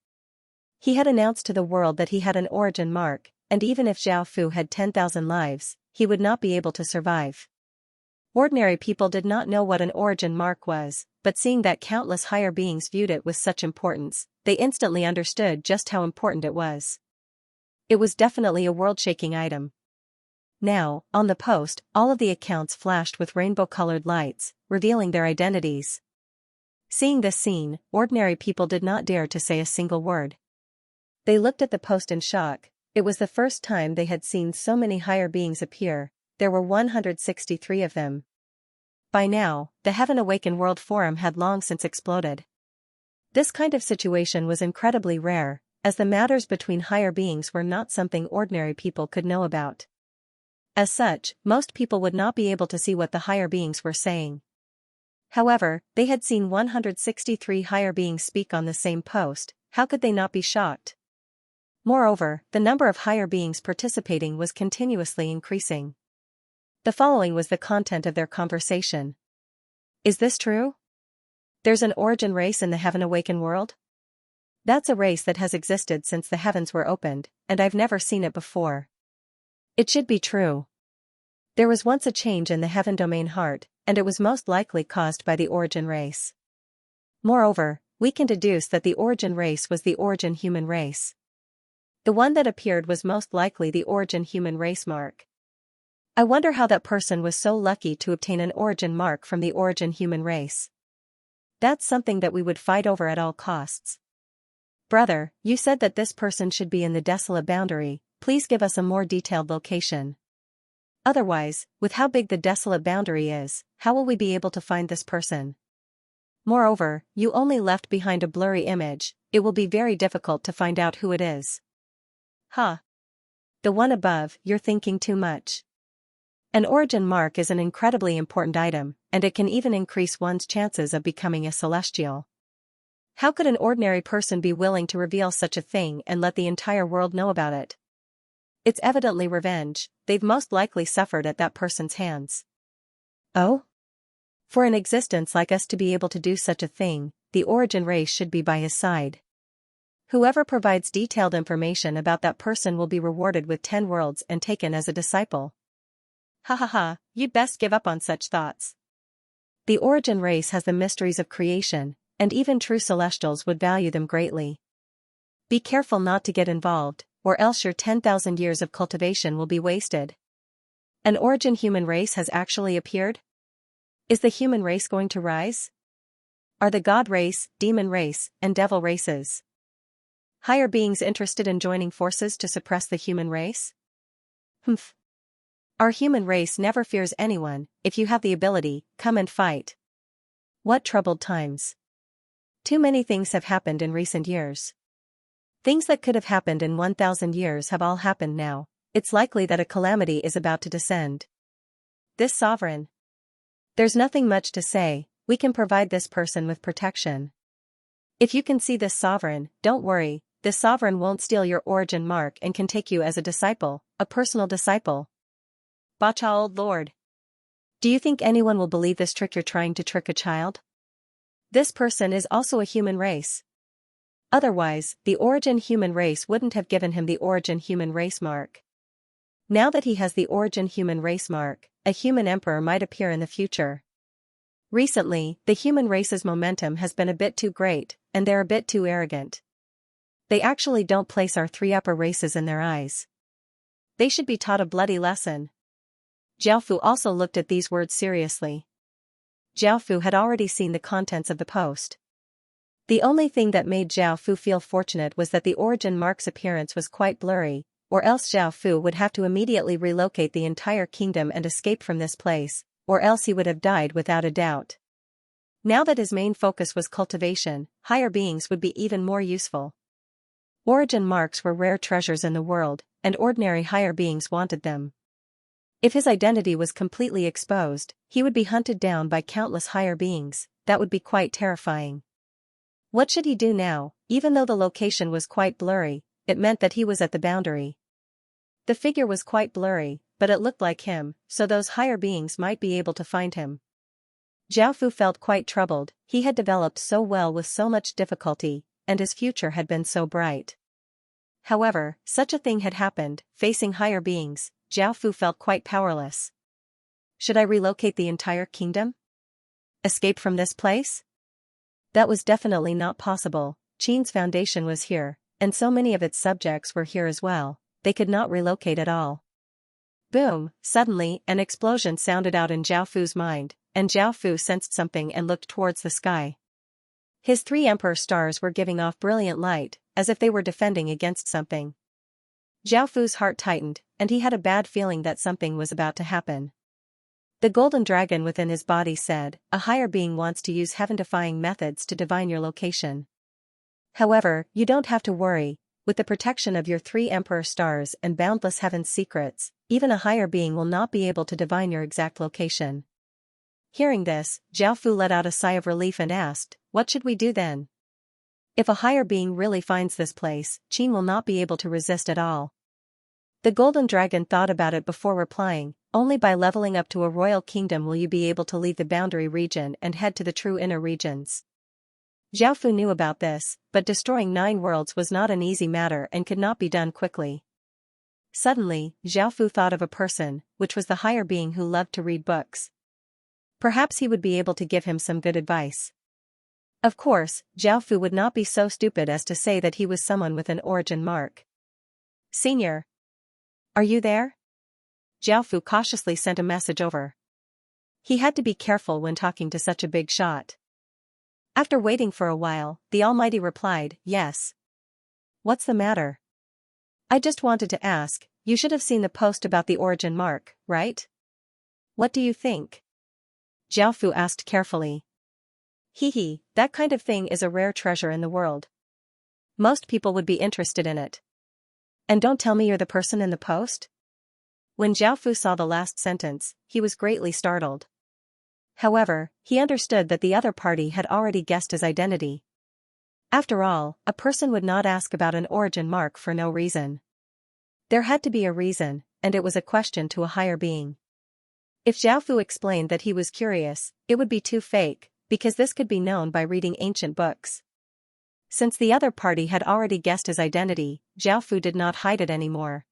He had announced to the world that he had an origin mark, and even if Zhao Fu had 10,000 lives, he would not be able to survive. Ordinary people did not know what an origin mark was, but seeing that countless higher beings viewed it with such importance, they instantly understood just how important it was. It was definitely a world-shaking item. Now, on the post, all of the accounts flashed with rainbow-colored lights, revealing their identities. Seeing this scene, ordinary people did not dare to say a single word. They looked at the post in shock. It was the first time they had seen so many higher beings appear. There were 163 of them. By now, the Heaven Awakened World Forum had long since exploded. This kind of situation was incredibly rare, as the matters between higher beings were not something ordinary people could know about. As such, most people would not be able to see what the higher beings were saying. However, they had seen 163 higher beings speak on the same post. How could they not be shocked? Moreover, the number of higher beings participating was continuously increasing. The following was the content of their conversation. Is this true? There's an origin race in the Heaven Awakened world? That's a race that has existed since the heavens were opened, and I've never seen it before. It should be true. There was once a change in the heaven domain heart, and it was most likely caused by the origin race. Moreover, we can deduce that the origin race was the origin human race. The one that appeared was most likely the origin human race mark. I wonder how that person was so lucky to obtain an origin mark from the origin human race. That's something that we would fight over at all costs. Brother, you said that this person should be in the desolate boundary, please give us a more detailed location. Otherwise, with how big the desolate boundary is, how will we be able to find this person? Moreover, you only left behind a blurry image, it will be very difficult to find out who it is. Huh. The one above, you're thinking too much. An origin mark is an incredibly important item, and it can even increase one's chances of becoming a celestial. How could an ordinary person be willing to reveal such a thing and let the entire world know about it? It's evidently revenge, they've most likely suffered at that person's hands. Oh? For an existence like us to be able to do such a thing, the origin race should be by his side. Whoever provides detailed information about that person will be rewarded with 10 worlds and taken as a disciple. Ha ha ha, you'd best give up on such thoughts. The origin race has the mysteries of creation, and even true celestials would value them greatly. Be careful not to get involved, or else your 10,000 years of cultivation will be wasted. An origin human race has actually appeared? Is the human race going to rise? Are the god race, demon race, and devil races higher beings interested in joining forces to suppress the human race? Humph. Our human race never fears anyone, if you have the ability, come and fight. What troubled times. Too many things have happened in recent years. Things that could have happened in 1,000 years have all happened now, it's likely that a calamity is about to descend. This sovereign. There's nothing much to say, we can provide this person with protection. If you can see this sovereign, don't worry, this sovereign won't steal your origin mark and can take you as a disciple, a personal disciple. Bacha old lord. Do you think anyone will believe this trick you're trying to trick a child? This person is also a human race. Otherwise, the origin human race wouldn't have given him the origin human race mark. Now that he has the origin human race mark, a human emperor might appear in the future. Recently, the human race's momentum has been a bit too great, and they're a bit too arrogant. They actually don't place our 3 upper races in their eyes. They should be taught a bloody lesson. Jiaofu also looked at these words seriously. Jiaofu had already seen the contents of the post. The only thing that made Jiaofu feel fortunate was that the origin mark's appearance was quite blurry, or else Jiaofu would have to immediately relocate the entire kingdom and escape from this place, or else he would have died without a doubt. Now that his main focus was cultivation, higher beings would be even more useful. Origin marks were rare treasures in the world, and ordinary higher beings wanted them. If his identity was completely exposed, he would be hunted down by countless higher beings, that would be quite terrifying. What should he do now? Even though the location was quite blurry, it meant that he was at the boundary. The figure was quite blurry, but it looked like him, so those higher beings might be able to find him. Jiaofu felt quite troubled, he had developed so well with so much difficulty, and his future had been so bright. However, such a thing had happened, facing higher beings, Jiaofu felt quite powerless. Should I relocate the entire kingdom? Escape from this place? That was definitely not possible. Qin's foundation was here, and so many of its subjects were here as well, they could not relocate at all. Boom, suddenly an explosion sounded out in Jiaofu's mind, and Jiaofu sensed something and looked towards the sky. His 3 emperor stars were giving off brilliant light, as if they were defending against something. Jiaofu's heart tightened, and he had a bad feeling that something was about to happen. The golden dragon within his body said, a higher being wants to use heaven-defying methods to divine your location. However, you don't have to worry, with the protection of your 3 emperor stars and boundless heaven's secrets, even a higher being will not be able to divine your exact location. Hearing this, Jiaofu let out a sigh of relief and asked, what should we do then? If a higher being really finds this place, Qin will not be able to resist at all. The golden dragon thought about it before replying, only by leveling up to a royal kingdom will you be able to leave the boundary region and head to the true inner regions. Jiaofu knew about this, but destroying 9 worlds was not an easy matter and could not be done quickly. Suddenly, Xiaofu thought of a person, which was the higher being who loved to read books. Perhaps he would be able to give him some good advice. Of course, Xiaofu would not be so stupid as to say that he was someone with an origin mark. "Senior. Are you there?" Xiaofu cautiously sent a message over. He had to be careful when talking to such a big shot. After waiting for a while, the Almighty replied, "Yes." "What's the matter?" "I just wanted to ask, you should have seen the post about the origin mark, right?" "What do you think?" Xiaofu asked carefully. "Hee, that kind of thing is a rare treasure in the world. Most people would be interested in it. And don't tell me you're the person in the post?" When Xiaofu saw the last sentence, he was greatly startled. However, he understood that the other party had already guessed his identity. After all, a person would not ask about an origin mark for no reason. There had to be a reason, and it was a question to a higher being. If Xiaofu explained that he was curious, it would be too fake, because this could be known by reading ancient books. Since the other party had already guessed his identity, Xiaofu did not hide it anymore.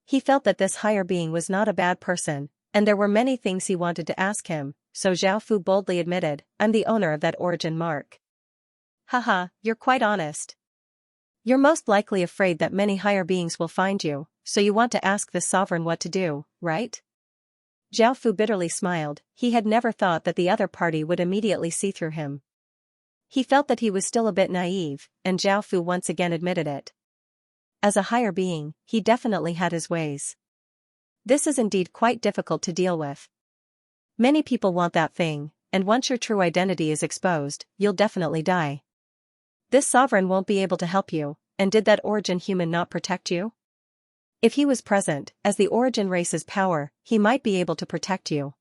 He felt that this higher being was not a bad person, and there were many things he wanted to ask him, so Xiaofu boldly admitted, "I'm the owner of that origin mark." "Haha, you're quite honest. You're most likely afraid that many higher beings will find you, so you want to ask the sovereign what to do, right?" Xiaofu bitterly smiled. He had never thought that the other party would immediately see through him. He felt that he was still a bit naive, and Xiaofu once again admitted it. As a higher being, he definitely had his ways. This is indeed quite difficult to deal with. Many people want that thing, and once your true identity is exposed, you'll definitely die. This sovereign won't be able to help you, and did that origin human not protect you? If he was present, as the origin race's power, he might be able to protect you.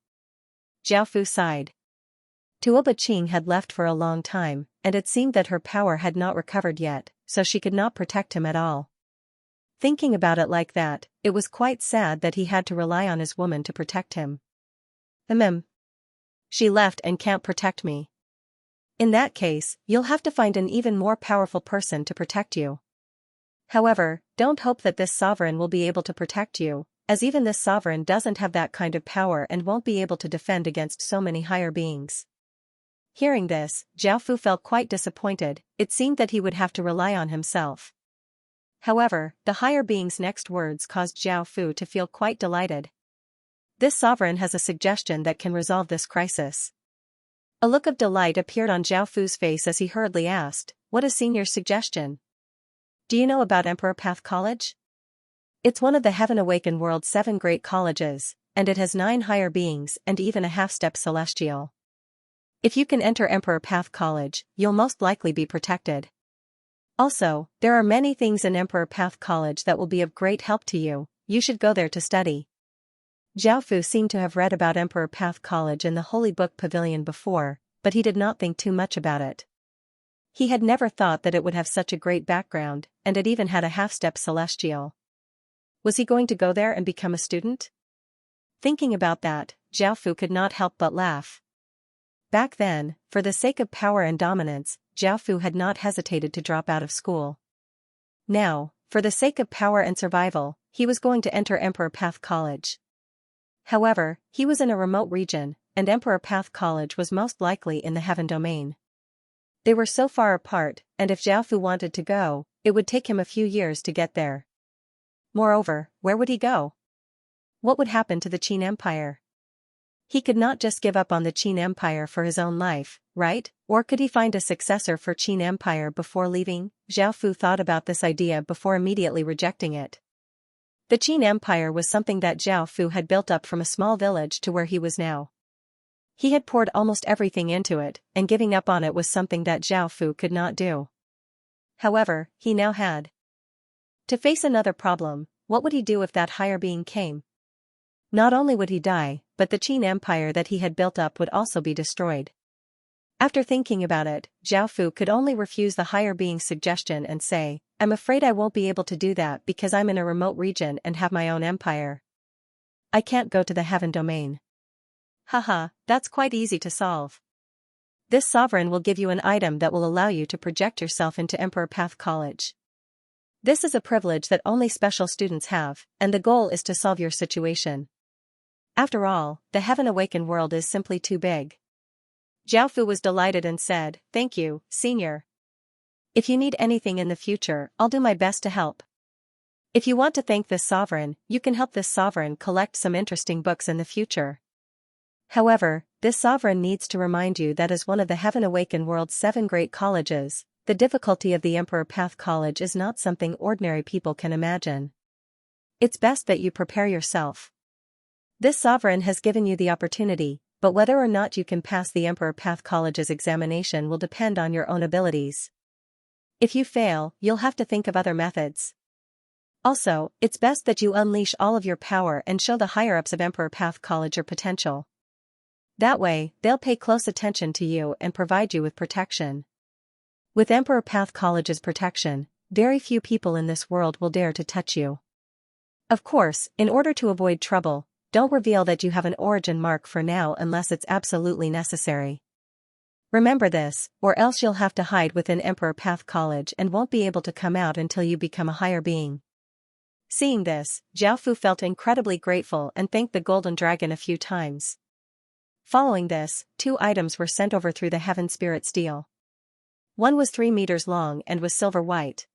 Xiaofu sighed. Tuoba Qing had left for a long time, and it seemed that her power had not recovered yet, so she could not protect him at all. Thinking about it like that, it was quite sad that he had to rely on his woman to protect him. She left and can't protect me. In that case, you'll have to find an even more powerful person to protect you. However, don't hope that this sovereign will be able to protect you, as even this sovereign doesn't have that kind of power and won't be able to defend against so many higher beings." Hearing this, Xiaofu felt quite disappointed. It seemed that he would have to rely on himself. However, the higher being's next words caused Xiaofu to feel quite delighted. This sovereign has a suggestion that can resolve this crisis. A look of delight appeared on Xiaofu's face as he hurriedly asked, "What is Senior's suggestion?" "Do you know about Emperor Path College? It's one of the Heaven Awakened World's 7 great colleges, and it has 9 higher beings and even a half-step celestial. If you can enter Emperor Path College, you'll most likely be protected. Also, there are many things in Emperor Path College that will be of great help to you. You should go there to study." Xiaofu seemed to have read about Emperor Path College in the Holy Book Pavilion before, but he did not think too much about it. He had never thought that it would have such a great background, and it even had a half-step celestial. Was he going to go there and become a student? Thinking about that, Xiaofu could not help but laugh. Back then, for the sake of power and dominance, Xiaofu had not hesitated to drop out of school. Now, for the sake of power and survival, he was going to enter Emperor Path College. However, he was in a remote region, and Emperor Path College was most likely in the Heaven Domain. They were so far apart, and if Xiaofu wanted to go, it would take him a few years to get there. Moreover, where would he go? What would happen to the Qin Empire? He could not just give up on the Qin Empire for his own life, right? Or could he find a successor for Qin Empire before leaving? Xiaofu thought about this idea before immediately rejecting it. The Qin Empire was something that Xiaofu had built up from a small village to where he was now. He had poured almost everything into it, and giving up on it was something that Xiaofu could not do. However, he now had to face another problem. What would he do if that higher being came? Not only would he die, but the Qin Empire that he had built up would also be destroyed. After thinking about it, Xiaofu could only refuse the higher being's suggestion and say, "I'm afraid I won't be able to do that because I'm in a remote region and have my own empire. I can't go to the Heaven Domain." Haha, that's quite easy to solve. This sovereign will give you an item that will allow you to project yourself into Emperor Path College. This is a privilege that only special students have, and the goal is to solve your situation. After all, the Heaven Awakened world is simply too big. Xiaofu was delighted and said, "Thank you, Senior. If you need anything in the future, I'll do my best to help. If you want to thank this sovereign, you can help this sovereign collect some interesting books in the future. However, this sovereign needs to remind you that as one of the Heaven Awakened world's 7 great colleges, the difficulty of the Emperor Path College is not something ordinary people can imagine. It's best that you prepare yourself. This sovereign has given you the opportunity, but whether or not you can pass the Emperor Path College's examination will depend on your own abilities. If you fail, you'll have to think of other methods. Also, it's best that you unleash all of your power and show the higher-ups of Emperor Path College your potential. That way, they'll pay close attention to you and provide you with protection. With Emperor Path College's protection, very few people in this world will dare to touch you. Of course, in order to avoid trouble, don't reveal that you have an origin mark for now unless it's absolutely necessary. Remember this, or else you'll have to hide within Emperor Path College and won't be able to come out until you become a higher being." Seeing this, Xiaofu felt incredibly grateful and thanked the Golden Dragon a few times. Following this, 2 items were sent over through the Heaven Spirit Steel. One was 3 meters long and was silver white.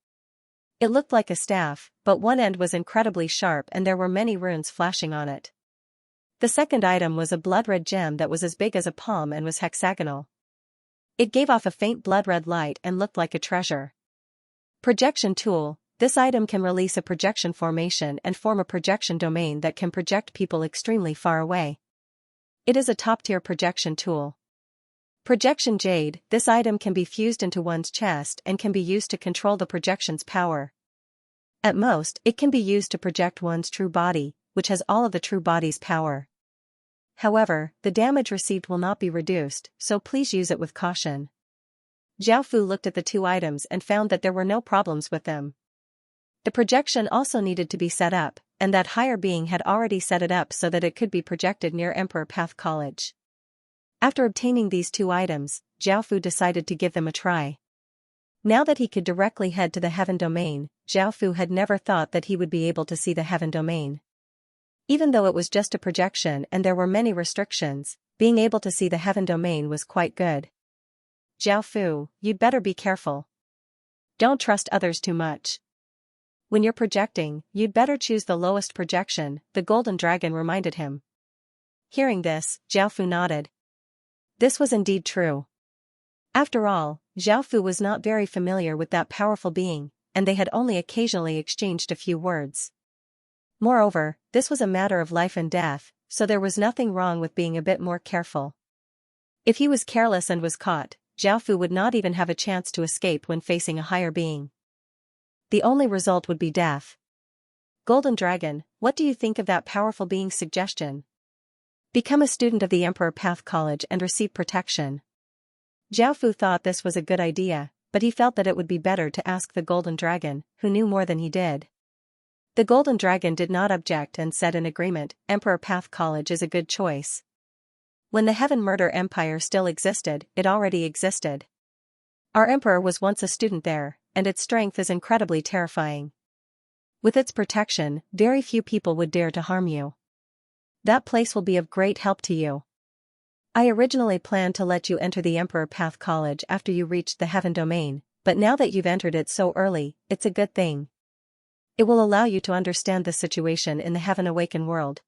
It looked like a staff, but one end was incredibly sharp and there were many runes flashing on it. The second item was a blood-red gem that was as big as a palm and was hexagonal. It gave off a faint blood-red light and looked like a treasure. Projection Tool. This item can release a projection formation and form a projection domain that can project people extremely far away. It is a top-tier projection tool. Projection Jade. This item can be fused into one's chest and can be used to control the projection's power. At most, it can be used to project one's true body, which has all of the true body's power. However, the damage received will not be reduced, so please use it with caution. Xiaofu looked at the 2 items and found that there were no problems with them. The projection also needed to be set up, and that higher being had already set it up so that it could be projected near Emperor Path College. After obtaining these 2 items, Xiaofu decided to give them a try. Now that he could directly head to the Heaven Domain, Xiaofu had never thought that he would be able to see the Heaven Domain. Even though it was just a projection and there were many restrictions, being able to see the Heaven Domain was quite good. "Xiaofu, you'd better be careful. Don't trust others too much. When you're projecting, you'd better choose the lowest projection," the Golden Dragon reminded him. Hearing this, Xiaofu nodded. This was indeed true. After all, Xiaofu was not very familiar with that powerful being, and they had only occasionally exchanged a few words. Moreover, this was a matter of life and death, so there was nothing wrong with being a bit more careful. If he was careless and was caught, Xiaofu would not even have a chance to escape when facing a higher being. The only result would be death. "Golden Dragon, what do you think of that powerful being's suggestion? Become a student of the Emperor Path College and receive protection." Xiaofu thought this was a good idea, but he felt that it would be better to ask the Golden Dragon, who knew more than he did. The Golden Dragon did not object and said in agreement, "Emperor Path College is a good choice. When the Heaven Murder Empire still existed, it already existed. Our Emperor was once a student there, and its strength is incredibly terrifying. With its protection, very few people would dare to harm you. That place will be of great help to you. I originally planned to let you enter the Emperor Path College after you reached the Heaven Domain, but now that you've entered it so early, it's a good thing. It will allow you to understand the situation in the Heaven Awakened world."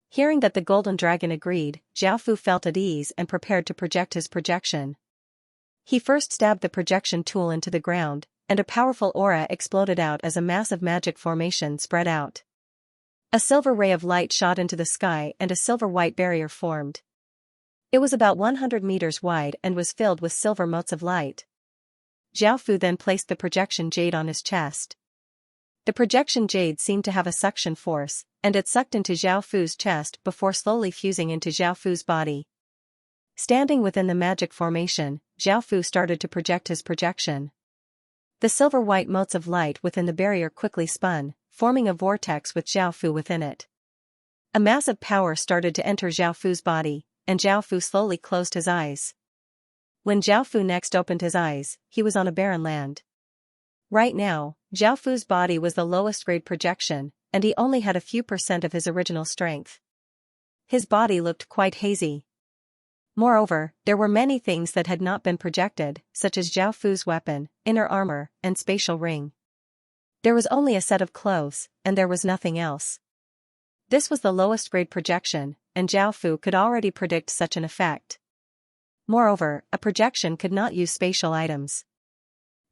Hearing that the Golden Dragon agreed, Xiaofu felt at ease and prepared to project his projection. He first stabbed the projection tool into the ground, and a powerful aura exploded out as a massive magic formation spread out. A silver ray of light shot into the sky and a silver-white barrier formed. It was about 100 meters wide and was filled with silver motes of light. Xiaofu then placed the projection jade on his chest. The projection jade seemed to have a suction force, and it sucked into Xiaofu's chest before slowly fusing into Xiaofu's body. Standing within the magic formation, Xiaofu started to project his projection. The silver-white motes of light within the barrier quickly spun, forming a vortex with Xiaofu within it. A massive power started to enter Xiaofu's body, and Xiaofu slowly closed his eyes. When Xiaofu next opened his eyes, he was on a barren land. Right now, Zhao Fu's body was the lowest grade projection, and he only had a few % of his original strength. His body looked quite hazy. Moreover, there were many things that had not been projected, such as Zhao Fu's weapon, inner armor, and spatial ring. There was only a set of clothes, and there was nothing else. This was the lowest grade projection, and Zhao Fu could already predict such an effect. Moreover, a projection could not use spatial items.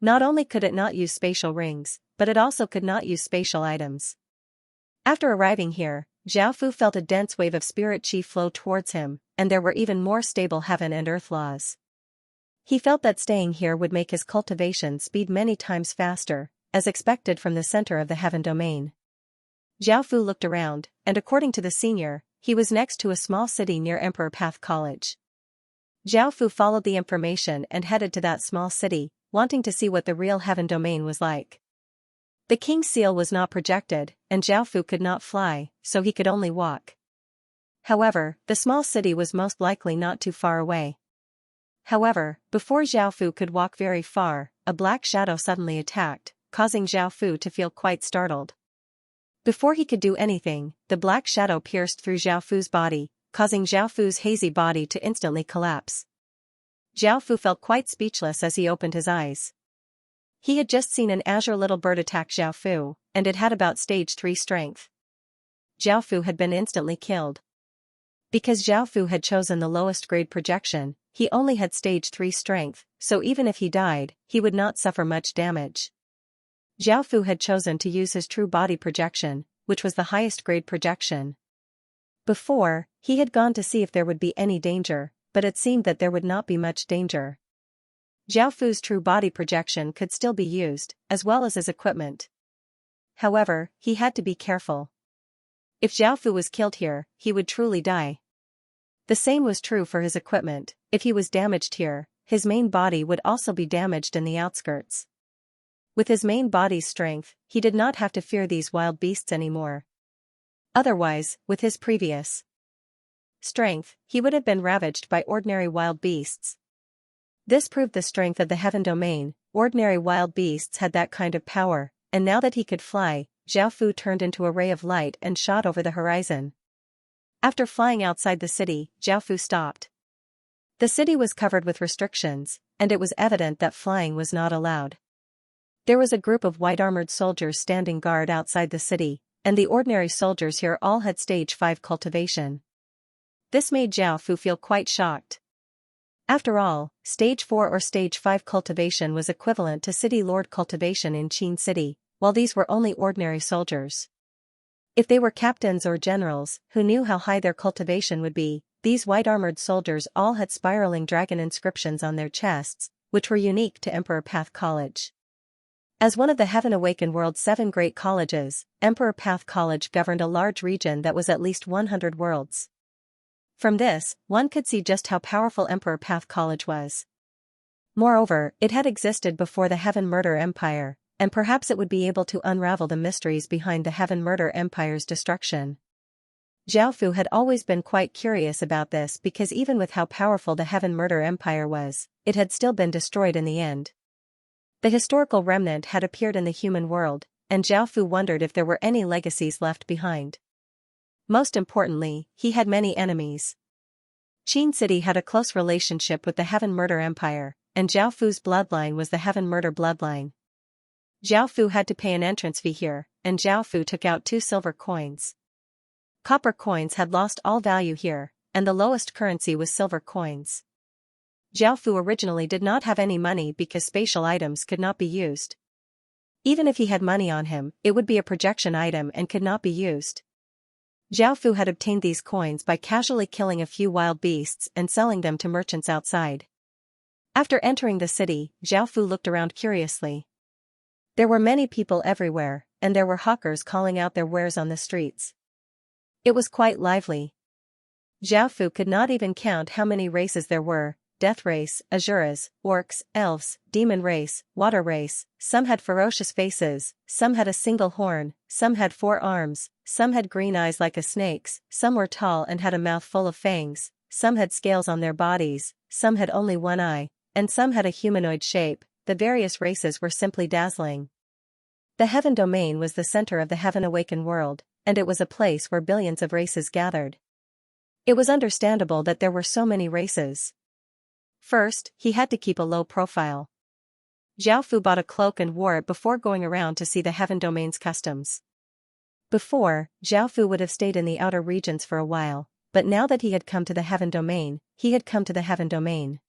Not only could it not use spatial rings, but it also could not use spatial items. After arriving here, Zhao Fu felt a dense wave of spirit chi flow towards him, and there were even more stable heaven and earth laws. He felt that staying here would make his cultivation speed many times faster, as expected from the center of the heaven domain. Zhao Fu looked around, and according to the senior, he was next to a small city near Emperor Path College. Zhao Fu followed the information and headed to that small city, wanting to see what the real heaven domain was like. The king's seal was not projected, and Zhao Fu could not fly, so he could only walk. However, the small city was most likely not too far away. However, before Zhao Fu could walk very far, a black shadow suddenly attacked, causing Zhao Fu to feel quite startled. Before he could do anything, the black shadow pierced through Zhao Fu's body, causing Zhao Fu's hazy body to instantly collapse. Zhao Fu felt quite speechless as he opened his eyes. He had just seen an azure little bird attack Zhao Fu, and it had about stage 3 strength. Zhao Fu had been instantly killed. Because Zhao Fu had chosen the lowest grade projection, he only had stage 3 strength, so even if he died, he would not suffer much damage. Zhao Fu had chosen to use his true body projection, which was the highest grade projection. Before, he had gone to see if there would be any danger, but it seemed that there would not be much danger. Zhao Fu's true body projection could still be used, as well as his equipment. However, he had to be careful. If Zhao Fu was killed here, he would truly die. The same was true for his equipment. If he was damaged here, his main body would also be damaged in the outskirts. With his main body's strength, he did not have to fear these wild beasts anymore. Otherwise, with his previous strength, he would have been ravaged by ordinary wild beasts. This proved the strength of the heaven domain. Ordinary wild beasts had that kind of power, and now that he could fly, Zhao Fu turned into a ray of light and shot over the horizon. After flying outside the city, Zhao Fu stopped. The city was covered with restrictions, and it was evident that flying was not allowed. There was a group of white-armored soldiers standing guard outside the city, and the ordinary soldiers here all had stage 5 cultivation. This made Zhao Fu feel quite shocked. After all, stage 4 or stage 5 cultivation was equivalent to city lord cultivation in Qin City, while these were only ordinary soldiers. If they were captains or generals, who knew how high their cultivation would be, these white-armored soldiers all had spiraling dragon inscriptions on their chests, which were unique to Emperor Path College. As one of the Heaven Awakened World's 7 great colleges, Emperor Path College governed a large region that was at least 100 worlds. From this, one could see just how powerful Emperor Path College was. Moreover, it had existed before the Heaven Murder Empire, and perhaps it would be able to unravel the mysteries behind the Heaven Murder Empire's destruction. Zhao Fu had always been quite curious about this because even with how powerful the Heaven Murder Empire was, it had still been destroyed in the end. The historical remnant had appeared in the human world, and Zhao Fu wondered if there were any legacies left behind. Most importantly, he had many enemies. Qin City had a close relationship with the Heaven Murder Empire, and Zhao Fu's bloodline was the Heaven Murder bloodline. Zhao Fu had to pay an entrance fee here, and Zhao Fu took out 2 silver coins. Copper coins had lost all value here, and the lowest currency was silver coins. Zhao Fu originally did not have any money because spatial items could not be used. Even if he had money on him, it would be a projection item and could not be used. Zhao Fu had obtained these coins by casually killing a few wild beasts and selling them to merchants outside. After entering the city, Zhao Fu looked around curiously. There were many people everywhere, and there were hawkers calling out their wares on the streets. It was quite lively. Zhao Fu could not even count how many races there were: death race, asuras, orcs, elves, demon race, water race. Some had ferocious faces, some had a single horn, some had 4 arms, some had green eyes like a snake's, some were tall and had a mouth full of fangs, some had scales on their bodies, some had only 1 eye, and some had a humanoid shape. the various races were simply dazzling. The Heaven Domain was the center of the Heaven-awakened world, and it was a place where billions of races gathered. It was understandable that there were so many races. First, he had to keep a low profile. Zhao Fu bought a cloak and wore it before going around to see the Heaven Domain's customs. Before, Zhao Fu would have stayed in the outer regions for a while, but now that he had come to the Heaven Domain, he had come to the Heaven Domain.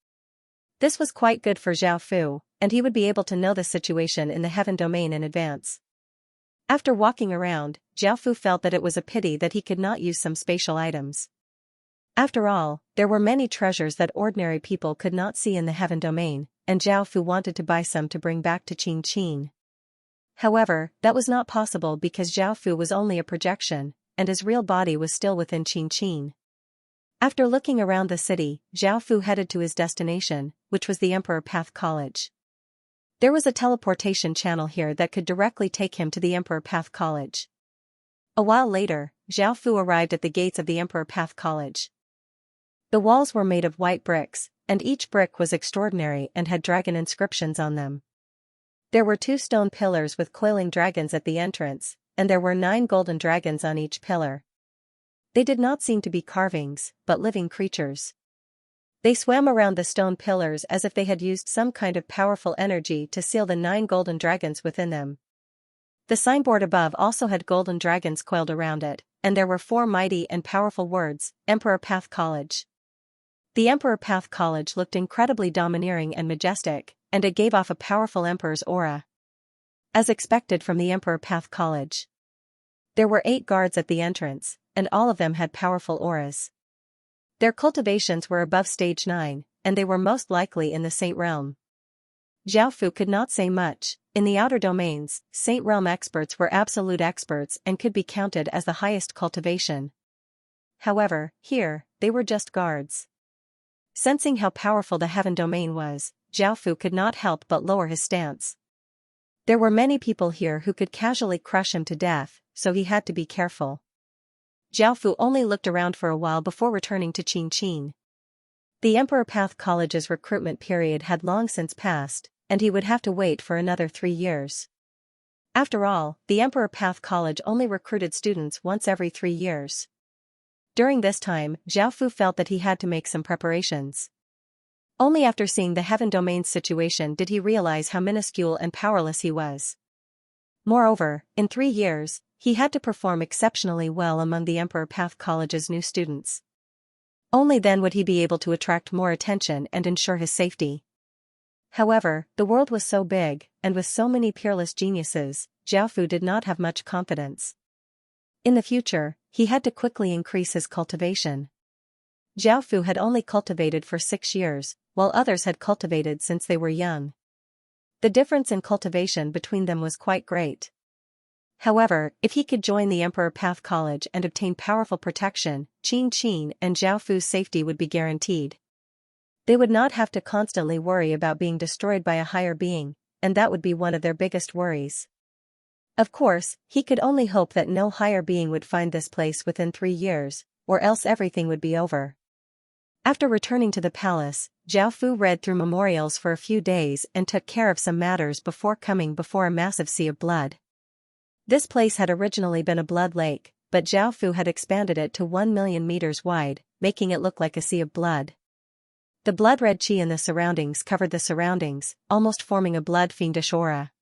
This was quite good for Zhao Fu, and he would be able to know the situation in the Heaven Domain in advance. After walking around, Zhao Fu felt that it was a pity that he could not use some spatial items. After all, there were many treasures that ordinary people could not see in the Heaven Domain, and Zhao Fu wanted to buy some to bring back to Xianxia. However, that was not possible because Zhao Fu was only a projection, and his real body was still within Xianxia. After looking around the city, Zhao Fu headed to his destination, which was the Emperor Path College. There was a teleportation channel here that could directly take him to the Emperor Path College. A while later, Zhao Fu arrived at the gates of the Emperor Path College. The walls were made of white bricks, and each brick was extraordinary and had dragon inscriptions on them. There were 2 stone pillars with coiling dragons at the entrance, and there were 9 golden dragons on each pillar. They did not seem to be carvings, but living creatures. They swam around the stone pillars as if they had used some kind of powerful energy to seal the 9 golden dragons within them. The signboard above also had golden dragons coiled around it, and there were 4 mighty and powerful words, Emperor Path College. The Emperor Path College looked incredibly domineering and majestic, and it gave off a powerful emperor's aura. As expected from the Emperor Path College. There were 8 guards at the entrance, and all of them had powerful auras. Their cultivations were above stage 9, and they were most likely in the Saint Realm. Zhao Fu could not say much. In the outer domains, Saint Realm experts were absolute experts and could be counted as the highest cultivation. However, here, they were just guards. Sensing how powerful the Heaven Domain was, Zhao Fu could not help but lower his stance. There were many people here who could casually crush him to death, so he had to be careful. Zhao Fu only looked around for a while before returning to Xianxia. The Emperor Path College's recruitment period had long since passed, and he would have to wait for another 3 years. After all, the Emperor Path College only recruited students once every 3 years. During this time, Zhao Fu felt that he had to make some preparations. Only after seeing the Heaven Domain's situation did he realize how minuscule and powerless he was. Moreover, in 3 years, he had to perform exceptionally well among the Emperor Path College's new students. Only then would he be able to attract more attention and ensure his safety. However, the world was so big, and with so many peerless geniuses, Zhao Fu did not have much confidence. In the future, he had to quickly increase his cultivation. Zhao Fu had only cultivated for 6 years, while others had cultivated since they were young. The difference in cultivation between them was quite great. However, if he could join the Emperor Path College and obtain powerful protection, Xianxia and Zhao Fu's safety would be guaranteed. They would not have to constantly worry about being destroyed by a higher being, and that would be one of their biggest worries. Of course, he could only hope that no higher being would find this place within 3 years, or else everything would be over. After returning to the palace, Zhao Fu read through memorials for a few days and took care of some matters before coming before a massive sea of blood. This place had originally been a blood lake, but Zhao Fu had expanded it to 1 million meters wide, making it look like a sea of blood. The blood-red chi in the surroundings covered the surroundings, almost forming a blood-fiendish aura.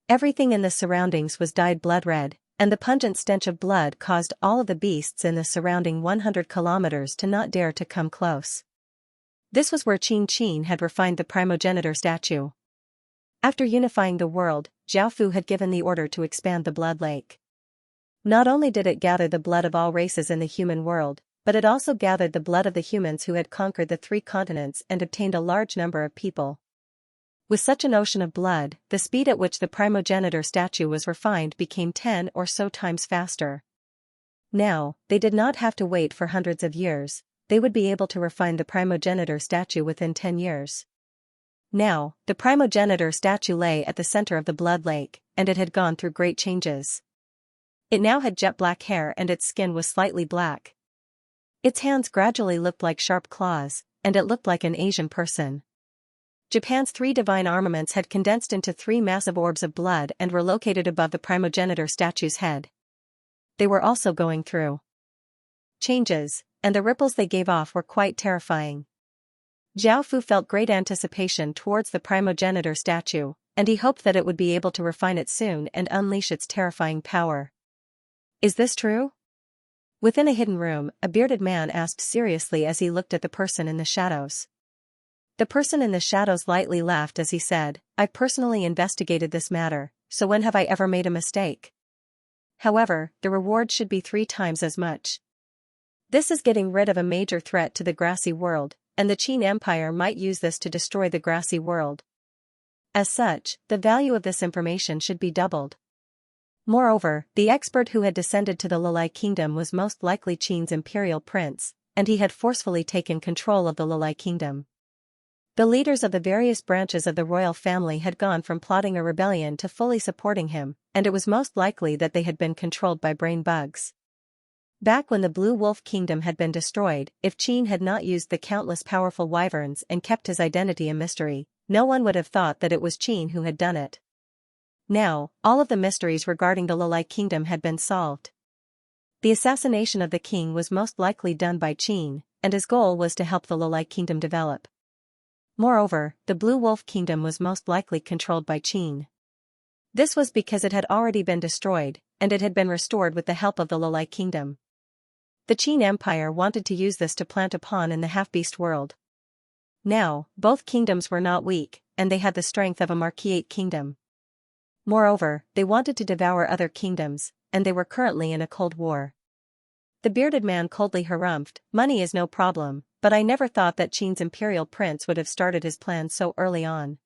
Everything in the surroundings was dyed blood-red, and the pungent stench of blood caused all of the beasts in the surrounding 100 kilometers to not dare to come close. This was where Xianxia had refined the primogenitor statue. After unifying the world, Zhao Fu had given the order to expand the blood lake. Not only did it gather the blood of all races in the human world, but it also gathered the blood of the humans who had conquered the 3 continents and obtained a large number of people. With such an ocean of blood, the speed at which the primogenitor statue was refined became 10 or so times faster. Now, they did not have to wait for hundreds of years, they would be able to refine the primogenitor statue within 10 years. Now, the primogenitor statue lay at the center of the blood lake, and it had gone through great changes. It now had jet black hair and its skin was slightly black. Its hands gradually looked like sharp claws, and it looked like an Asian person. Japan's 3 divine armaments had condensed into 3 massive orbs of blood and were located above the primogenitor statue's head. They were also going through changes, and the ripples they gave off were quite terrifying. Zhao Fu felt great anticipation towards the primogenitor statue, and he hoped that it would be able to refine it soon and unleash its terrifying power. Is this true? Within a hidden room, a bearded man asked seriously as he looked at the person in the shadows. The person in the shadows lightly laughed as he said, "I've personally investigated this matter, so when have I ever made a mistake? However, the reward should be 3 times as much. This is getting rid of a major threat to the grassy world, and the Qin Empire might use this to destroy the grassy world. As such, the value of this information should be doubled." Moreover, the expert who had descended to the Lulai kingdom was most likely Qin's imperial prince, and he had forcefully taken control of the Lulai kingdom. The leaders of the various branches of the royal family had gone from plotting a rebellion to fully supporting him, and it was most likely that they had been controlled by brain bugs. Back when the Blue Wolf Kingdom had been destroyed, if Qin had not used the countless powerful wyverns and kept his identity a mystery, no one would have thought that it was Qin who had done it. Now, all of the mysteries regarding the Lulai Kingdom had been solved. The assassination of the king was most likely done by Qin, and his goal was to help the Lulai Kingdom develop. Moreover, the Blue Wolf Kingdom was most likely controlled by Qin. This was because it had already been destroyed, and it had been restored with the help of the Lulai Kingdom. The Qin Empire wanted to use this to plant a pawn in the half-beast world. Now, both kingdoms were not weak, and they had the strength of a Marquisate kingdom. Moreover, they wanted to devour other kingdoms, and they were currently in a cold war. The bearded man coldly harumphed, "Money is no problem, but I never thought that Qin's imperial prince would have started his plan so early on.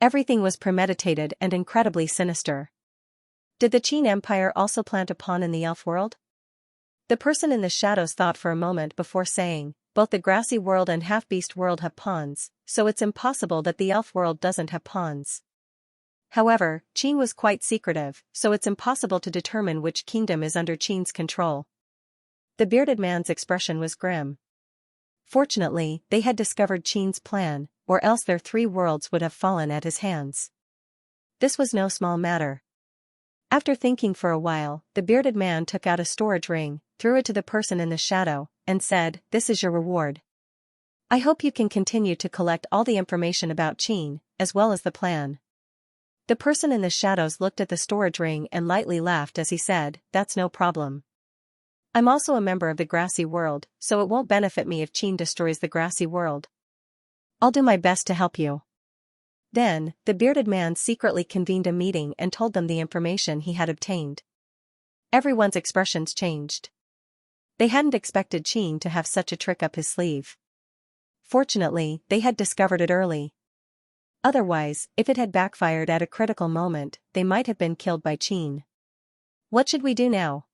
Everything was premeditated and incredibly sinister." Did the Qin Empire also plant a pawn in the elf world? The person in the shadows thought for a moment before saying, "Both the grassy world and half-beast world have pawns, so it's impossible that the elf world doesn't have pawns. However, Qin was quite secretive, so it's impossible to determine which kingdom is under Qin's control." The bearded man's expression was grim. Fortunately, they had discovered Qin's plan, or else their 3 worlds would have fallen at his hands. This was no small matter. After thinking for a while, the bearded man took out a storage ring, threw it to the person in the shadow, and said, "This is your reward. I hope you can continue to collect all the information about Qin, as well as the plan." The person in the shadows looked at the storage ring and lightly laughed as he said, "That's no problem. I'm also a member of the grassy world, so it won't benefit me if Qin destroys the grassy world. I'll do my best to help you." Then, the bearded man secretly convened a meeting and told them the information he had obtained. Everyone's expressions changed. They hadn't expected Qin to have such a trick up his sleeve. Fortunately, they had discovered it early. Otherwise, if it had backfired at a critical moment, they might have been killed by Qin. What should we do now?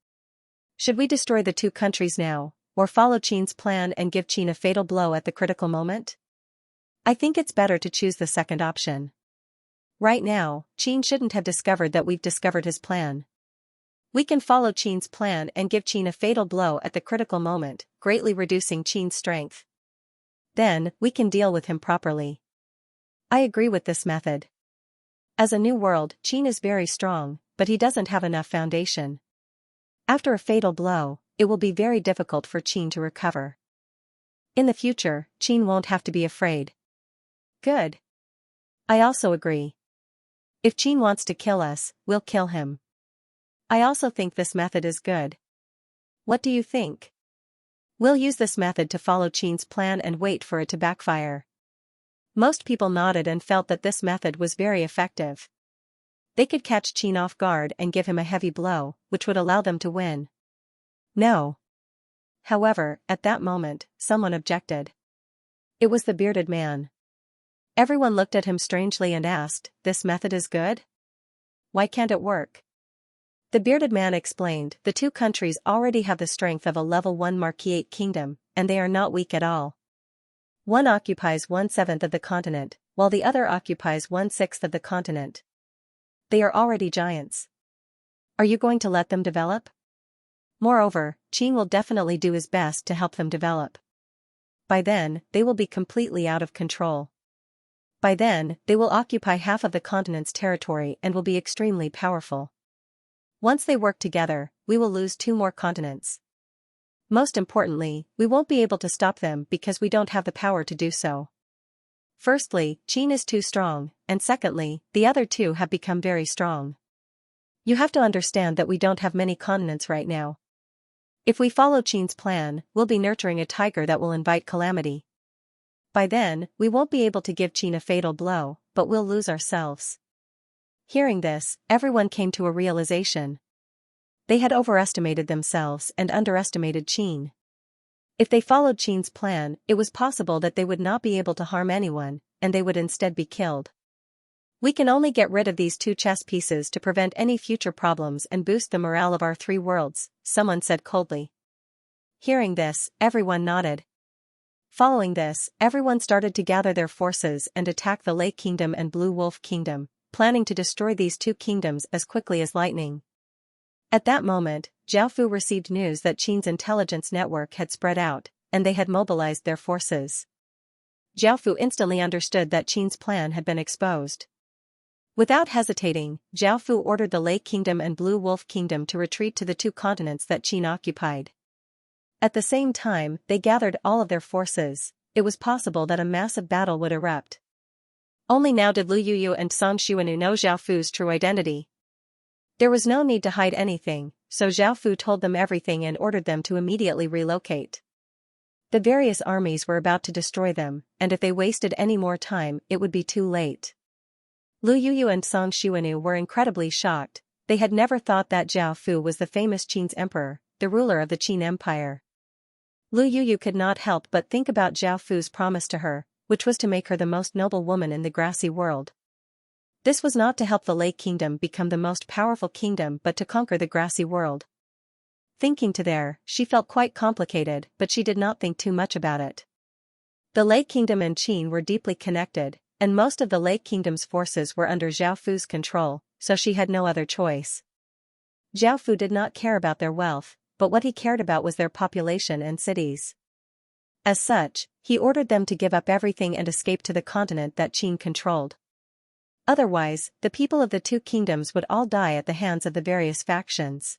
Should we destroy the 2 countries now, or follow Qin's plan and give Qin a fatal blow at the critical moment? I think it's better to choose the second option. Right now, Qin shouldn't have discovered that we've discovered his plan. We can follow Qin's plan and give Qin a fatal blow at the critical moment, greatly reducing Qin's strength. Then, we can deal with him properly. I agree with this method. As a new world, Qin is very strong, but he doesn't have enough foundation. After a fatal blow, it will be very difficult for Qin to recover. In the future, Qin won't have to be afraid. Good. I also agree. If Qin wants to kill us, we'll kill him. I also think this method is good. What do you think? We'll use this method to follow Qin's plan and wait for it to backfire. Most people nodded and felt that this method was very effective. They could catch Qin off guard and give him a heavy blow, which would allow them to win. No. However, at that moment, someone objected. It was the bearded man. Everyone looked at him strangely and asked, "This method is good? Why can't it work?" The bearded man explained, "The 2 countries already have the strength of a level 1 Marquisate kingdom, and they are not weak at all. One occupies 1/7 of the continent, while the other occupies 1/6 of the continent. They are already giants. Are you going to let them develop? Moreover, Qin will definitely do his best to help them develop. By then, they will be completely out of control. By then, they will occupy half of the continent's territory and will be extremely powerful. Once they work together, we will lose 2 more continents. Most importantly, we won't be able to stop them because we don't have the power to do so. Firstly, Qin is too strong, and secondly, the other 2 have become very strong. You have to understand that we don't have many continents right now. If we follow Qin's plan, we'll be nurturing a tiger that will invite calamity. By then, we won't be able to give Qin a fatal blow, but we'll lose ourselves. Hearing this, everyone came to a realization. They had overestimated themselves and underestimated Qin. If they followed Qin's plan, it was possible that they would not be able to harm anyone, and they would instead be killed. We can only get rid of these 2 chess pieces to prevent any future problems and boost the morale of our 3 worlds, someone said coldly. Hearing this, everyone nodded. Following this, everyone started to gather their forces and attack the Lake Kingdom and Blue Wolf Kingdom, planning to destroy these 2 kingdoms as quickly as lightning. At that moment, Zhao received news that Qin's intelligence network had spread out, and they had mobilized their forces. Zhao instantly understood that Qin's plan had been exposed. Without hesitating, Zhao ordered the Lake Kingdom and Blue Wolf Kingdom to retreat to the 2 continents that Qin occupied. At the same time, they gathered all of their forces. It was possible that a massive battle would erupt. Only now did Lu Yuyu and Song Xuanyu know Zhao true identity. There was no need to hide anything, so Zhao told them everything and ordered them to immediately relocate. The various armies were about to destroy them, and if they wasted any more time, it would be too late. Lu Yuyu and Song Xuanyu were incredibly shocked. They had never thought that Zhao was the famous Qin's emperor, the ruler of the Qin Empire. Lu Yuyu could not help but think about Zhao promise to her, which was to make her the most noble woman in the grassy world. This was not to help the Lake Kingdom become the most powerful kingdom but to conquer the grassy world. Thinking to there, she felt quite complicated, but she did not think too much about it. The Lake Kingdom and Qin were deeply connected, and most of the Lake Kingdom's forces were under Zhao control, so she had no other choice. Zhao did not care about their wealth, but what he cared about was their population and cities. As such, he ordered them to give up everything and escape to the continent that Qin controlled. Otherwise, the people of the 2 kingdoms would all die at the hands of the various factions.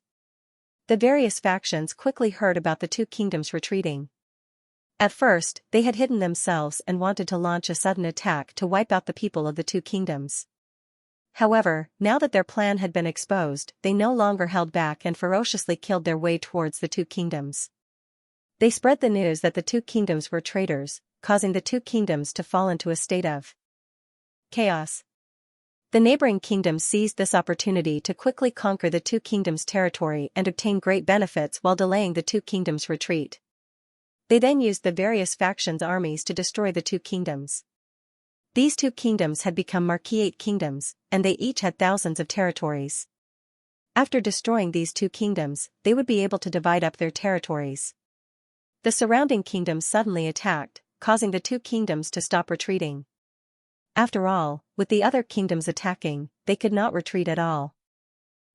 The various factions quickly heard about the 2 kingdoms retreating. At first, they had hidden themselves and wanted to launch a sudden attack to wipe out the people of the 2 kingdoms. However, now that their plan had been exposed, they no longer held back and ferociously killed their way towards the 2 kingdoms. They spread the news that the 2 kingdoms were traitors, causing the 2 kingdoms to fall into a state of chaos. The neighboring kingdoms seized this opportunity to quickly conquer the 2 kingdoms' territory and obtain great benefits while delaying the 2 kingdoms' retreat. They then used the various factions' armies to destroy the 2 kingdoms. These 2 kingdoms had become Marquisate kingdoms, and they each had thousands of territories. After destroying these 2 kingdoms, they would be able to divide up their territories. The surrounding kingdoms suddenly attacked, causing the 2 kingdoms to stop retreating. After all, with the other kingdoms attacking, they could not retreat at all.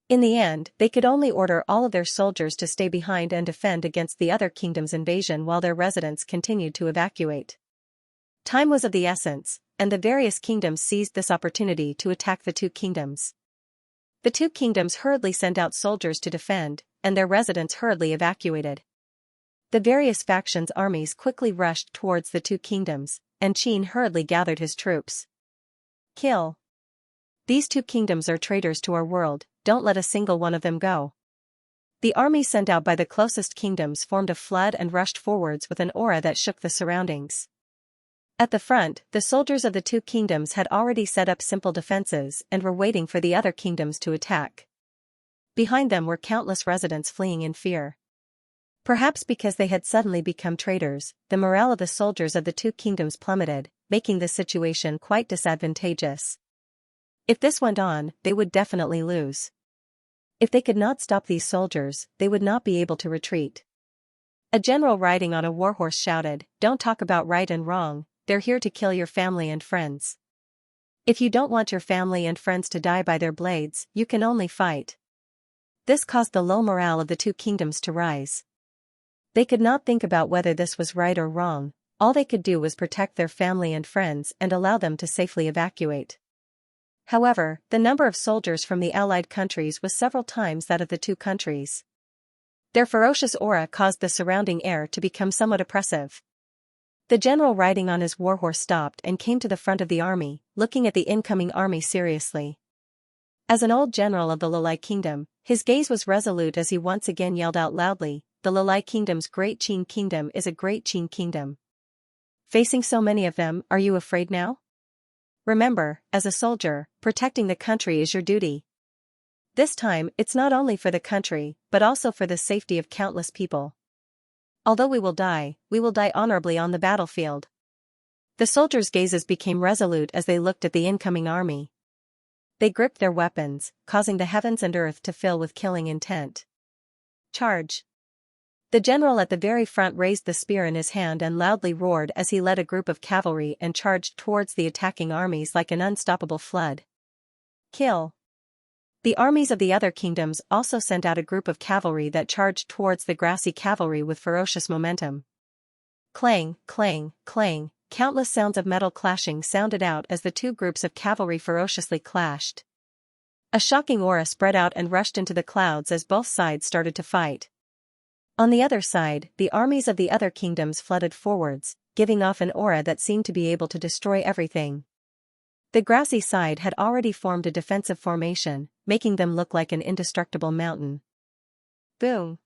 In the end, they could only order all of their soldiers to stay behind and defend against the other kingdoms' invasion while their residents continued to evacuate. Time was of the essence, and the various kingdoms seized this opportunity to attack the 2 kingdoms. The 2 kingdoms hurriedly sent out soldiers to defend, and their residents hurriedly evacuated. The various factions' armies quickly rushed towards the 2 kingdoms, and Qin hurriedly gathered his troops. Kill. These 2 kingdoms are traitors to our world, don't let a single one of them go. The army sent out by the closest kingdoms formed a flood and rushed forwards with an aura that shook the surroundings. At the front, the soldiers of the 2 kingdoms had already set up simple defenses and were waiting for the other kingdoms to attack. Behind them were countless residents fleeing in fear. Perhaps because they had suddenly become traitors, the morale of the soldiers of the 2 kingdoms plummeted, making the situation quite disadvantageous. If this went on, they would definitely lose. If they could not stop these soldiers, they would not be able to retreat. A general riding on a warhorse shouted, "Don't talk about right and wrong, they're here to kill your family and friends. If you don't want your family and friends to die by their blades, you can only fight." This caused the low morale of the 2 kingdoms to rise. They could not think about whether this was right or wrong, all they could do was protect their family and friends and allow them to safely evacuate. However, the number of soldiers from the allied countries was several times that of the two countries. Their ferocious aura caused the surrounding air to become somewhat oppressive. The general riding on his warhorse stopped and came to the front of the army, looking at the incoming army seriously. As an old general of the Lalai kingdom, his gaze was resolute as he once again yelled out loudly, "The Lalai kingdom's great Qin kingdom is a great Qin kingdom. Facing so many of them, are you afraid now? Remember, as a soldier, protecting the country is your duty. This time, it's not only for the country, but also for the safety of countless people. Although we will die honorably on the battlefield." The soldiers' gazes became resolute as they looked at the incoming army. They gripped their weapons, causing the heavens and earth to fill with killing intent. Charge! The general at the very front raised the spear in his hand and loudly roared as he led a group of cavalry and charged towards the attacking armies like an unstoppable flood. Kill! The armies of the other kingdoms also sent out a group of cavalry that charged towards the grassy cavalry with ferocious momentum. Clang, clang, clang, countless sounds of metal clashing sounded out as the two groups of cavalry ferociously clashed. A shocking aura spread out and rushed into the clouds as both sides started to fight. On the other side, the armies of the other kingdoms flooded forwards, giving off an aura that seemed to be able to destroy everything. The grassy side had already formed a defensive formation, making them look like an indestructible mountain. Boom!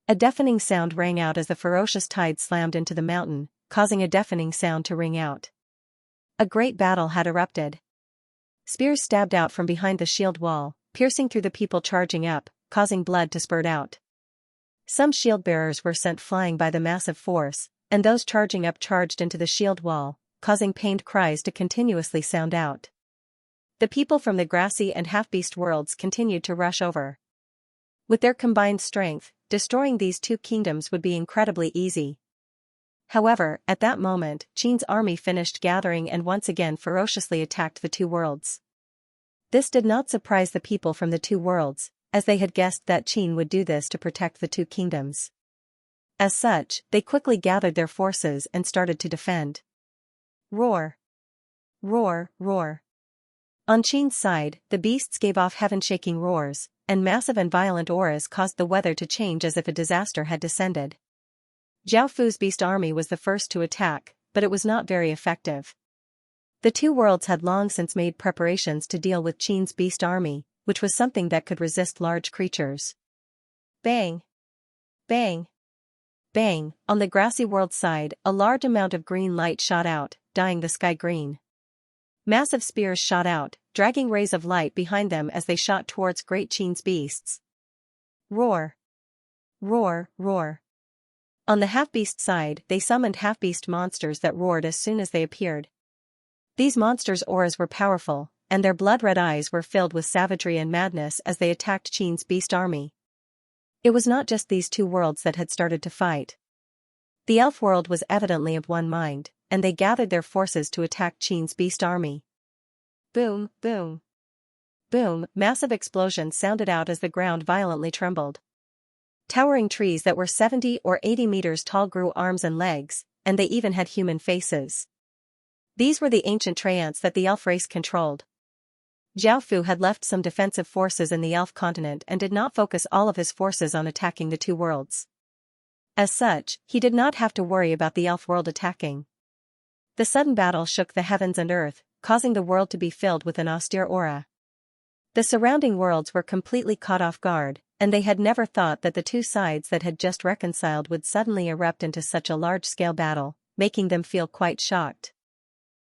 A deafening sound rang out as the ferocious tide slammed into the mountain, causing a deafening sound to ring out. A great battle had erupted. Spears stabbed out from behind the shield wall, piercing through the people charging up, causing blood to spurt out. Some shield bearers were sent flying by the massive force, and those charging up charged into the shield wall, causing pained cries to continuously sound out. The people from the grassy and half-beast worlds continued to rush over. With their combined strength, destroying these two kingdoms would be incredibly easy. However, at that moment, Qin's army finished gathering and once again ferociously attacked the two worlds. This did not surprise the people from the two worlds, as they had guessed that Qin would do this to protect the two kingdoms. As such, they quickly gathered their forces and started to defend. Roar! Roar, roar! On Qin's side, the beasts gave off heaven-shaking roars, and massive and violent auras caused the weather to change as if a disaster had descended. Zhao Fu's beast army was the first to attack, but it was not very effective. The two worlds had long since made preparations to deal with Qin's beast army, which was something that could resist large creatures. Bang! Bang! Bang! On the grassy world side, a large amount of green light shot out, dyeing the sky green. Massive spears shot out, dragging rays of light behind them as they shot towards Great Qin's beasts. Roar! Roar, roar! On the half-beast side, they summoned half-beast monsters that roared as soon as they appeared. These monsters' auras were powerful, and their blood-red eyes were filled with savagery and madness as they attacked Qin's beast army. It was not just these two worlds that had started to fight. The elf world was evidently of one mind, and they gathered their forces to attack Qin's beast army. Boom, boom. Boom, massive explosions sounded out as the ground violently trembled. Towering trees that were 70 or 80 meters tall grew arms and legs, and they even had human faces. These were the ancient treants that the elf race controlled. Zhao Fu had left some defensive forces in the elf continent and did not focus all of his forces on attacking the two worlds. As such, he did not have to worry about the elf world attacking. The sudden battle shook the heavens and earth, causing the world to be filled with an austere aura. The surrounding worlds were completely caught off guard, and they had never thought that the two sides that had just reconciled would suddenly erupt into such a large-scale battle, making them feel quite shocked.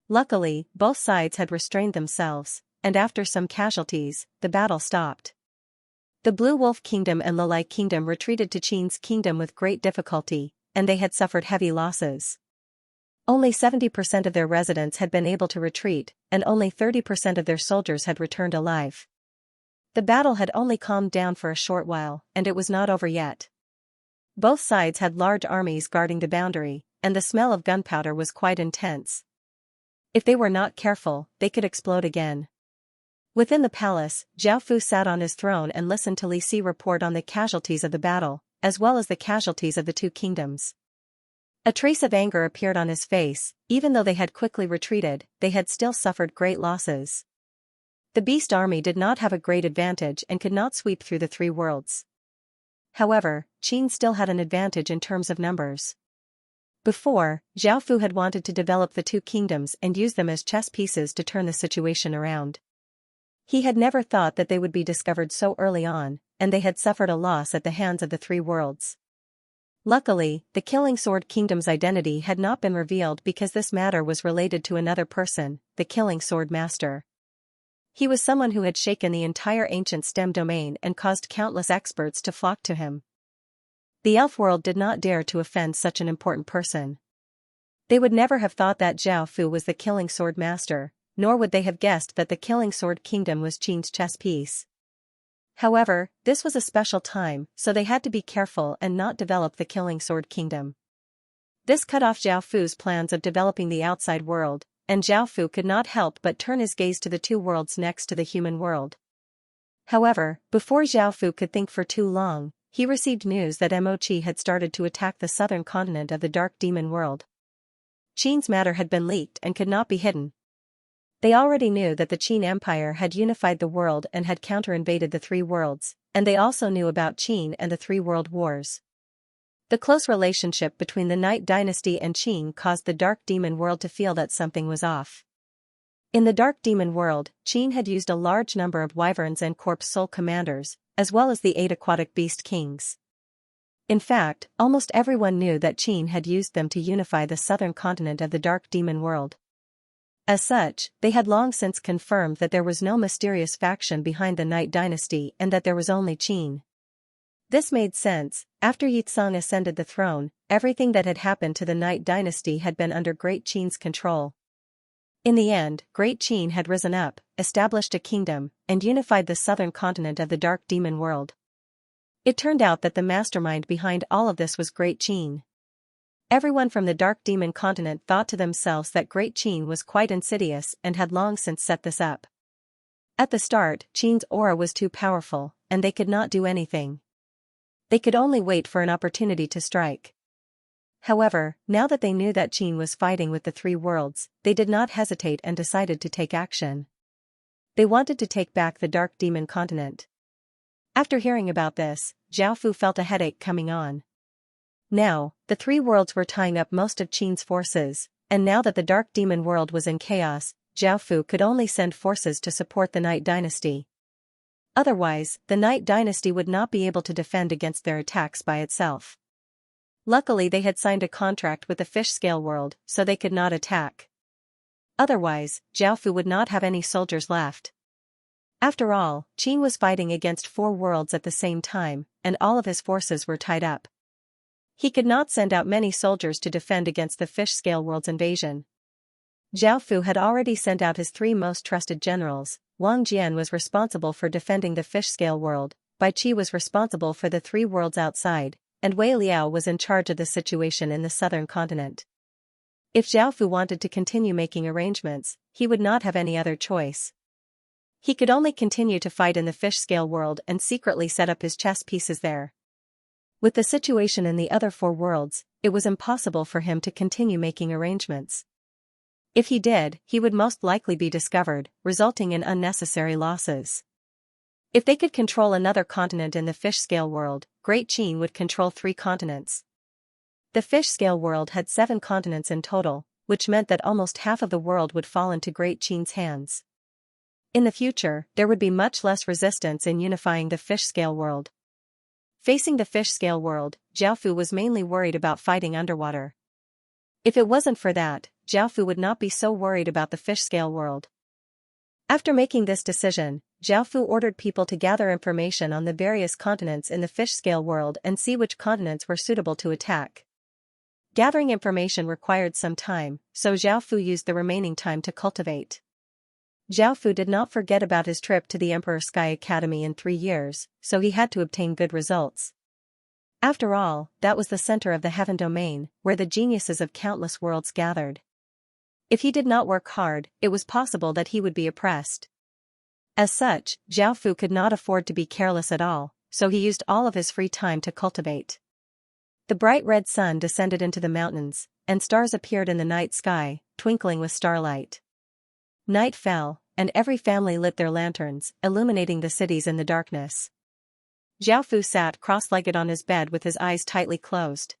Luckily, both sides had restrained themselves, and after some casualties, the battle stopped. The Blue Wolf Kingdom and Lalai Kingdom retreated to Qin's kingdom with great difficulty, and they had suffered heavy losses. Only 70% of their residents had been able to retreat, and only 30% of their soldiers had returned alive. The battle had only calmed down for a short while, and it was not over yet. Both sides had large armies guarding the boundary, and the smell of gunpowder was quite intense. If they were not careful, they could explode again. Within the palace, Zhao Fu sat on his throne and listened to Li Si report on the casualties of the battle, as well as the casualties of the two kingdoms. A trace of anger appeared on his face. Even though they had quickly retreated, they had still suffered great losses. The beast army did not have a great advantage and could not sweep through the three worlds. However, Qin still had an advantage in terms of numbers. Before, Zhao Fu had wanted to develop the two kingdoms and use them as chess pieces to turn the situation around. He had never thought that they would be discovered so early on, and they had suffered a loss at the hands of the three worlds. Luckily, the Killing Sword Kingdom's identity had not been revealed because this matter was related to another person, the Killing Sword Master. He was someone who had shaken the entire ancient STEM domain and caused countless experts to flock to him. The elf world did not dare to offend such an important person. They would never have thought that Zhao Fu was the Killing Sword Master, nor would they have guessed that the Killing Sword Kingdom was Qin's chess piece. However, this was a special time, so they had to be careful and not develop the Killing Sword Kingdom. This cut off Zhao Fu's plans of developing the outside world, and Zhao Fu could not help but turn his gaze to the two worlds next to the human world. However, before Zhao Fu could think for too long, he received news that Mochi had started to attack the southern continent of the Dark Demon world. Qin's matter had been leaked and could not be hidden. They already knew that the Qin Empire had unified the world and had counter-invaded the three worlds, and they also knew about Qin and the Three World Wars. The close relationship between the Night Dynasty and Qin caused the Dark Demon world to feel that something was off. In the Dark Demon world, Qin had used a large number of wyverns and corpse soul commanders, as well as the 8 aquatic beast kings. In fact, almost everyone knew that Qin had used them to unify the southern continent of the Dark Demon world. As such, they had long since confirmed that there was no mysterious faction behind the Night Dynasty and that there was only Qin. This made sense. After Yizong ascended the throne, everything that had happened to the Night Dynasty had been under Great Qin's control. In the end, Great Qin had risen up, established a kingdom, and unified the southern continent of the Dark Demon world. It turned out that the mastermind behind all of this was Great Qin. Everyone from the Dark Demon continent thought to themselves that Great Qin was quite insidious and had long since set this up. At the start, Qin's aura was too powerful, and they could not do anything. They could only wait for an opportunity to strike. However, now that they knew that Qin was fighting with the three worlds, they did not hesitate and decided to take action. They wanted to take back the Dark Demon continent. After hearing about this, Zhao Fu felt a headache coming on. Now, the three worlds were tying up most of Qin's forces, and now that the Dark Demon world was in chaos, Zhao Fu could only send forces to support the Night Dynasty. Otherwise, the Night Dynasty would not be able to defend against their attacks by itself. Luckily they had signed a contract with the Fish Scale world, so they could not attack. Otherwise, Zhao Fu would not have any soldiers left. After all, Qin was fighting against 4 worlds at the same time, and all of his forces were tied up. He could not send out many soldiers to defend against the Fish Scale world's invasion. Zhao Fu had already sent out his 3 most trusted generals. Wang Jian was responsible for defending the Fish Scale world, Bai Qi was responsible for the 3 worlds outside, and Wei Liao was in charge of the situation in the southern continent. If Zhao Fu wanted to continue making arrangements, he would not have any other choice. He could only continue to fight in the Fish Scale world and secretly set up his chess pieces there. With the situation in the other 4 worlds, it was impossible for him to continue making arrangements. If he did, he would most likely be discovered, resulting in unnecessary losses. If they could control another continent in the Fish Scale world, Great Qin would control 3 continents. The Fish Scale world had 7 continents in total, which meant that almost half of the world would fall into Great Qin's hands. In the future, there would be much less resistance in unifying the Fish Scale world. Facing the Fish Scale world, Zhao Fu was mainly worried about fighting underwater. If it wasn't for that, Zhao Fu would not be so worried about the Fish Scale world. After making this decision, Zhao Fu ordered people to gather information on the various continents in the Fish Scale world and see which continents were suitable to attack. Gathering information required some time, so Zhao Fu used the remaining time to cultivate. Zhao Fu did not forget about his trip to the Emperor Sky Academy in 3 years, so he had to obtain good results. After all, that was the center of the heaven domain, where the geniuses of countless worlds gathered. If he did not work hard, it was possible that he would be oppressed. As such, Zhao Fu could not afford to be careless at all, so he used all of his free time to cultivate. The bright red sun descended into the mountains, and stars appeared in the night sky, twinkling with starlight. Night fell, and every family lit their lanterns, illuminating the cities in the darkness. Zhao Fu sat cross-legged on his bed with his eyes tightly closed.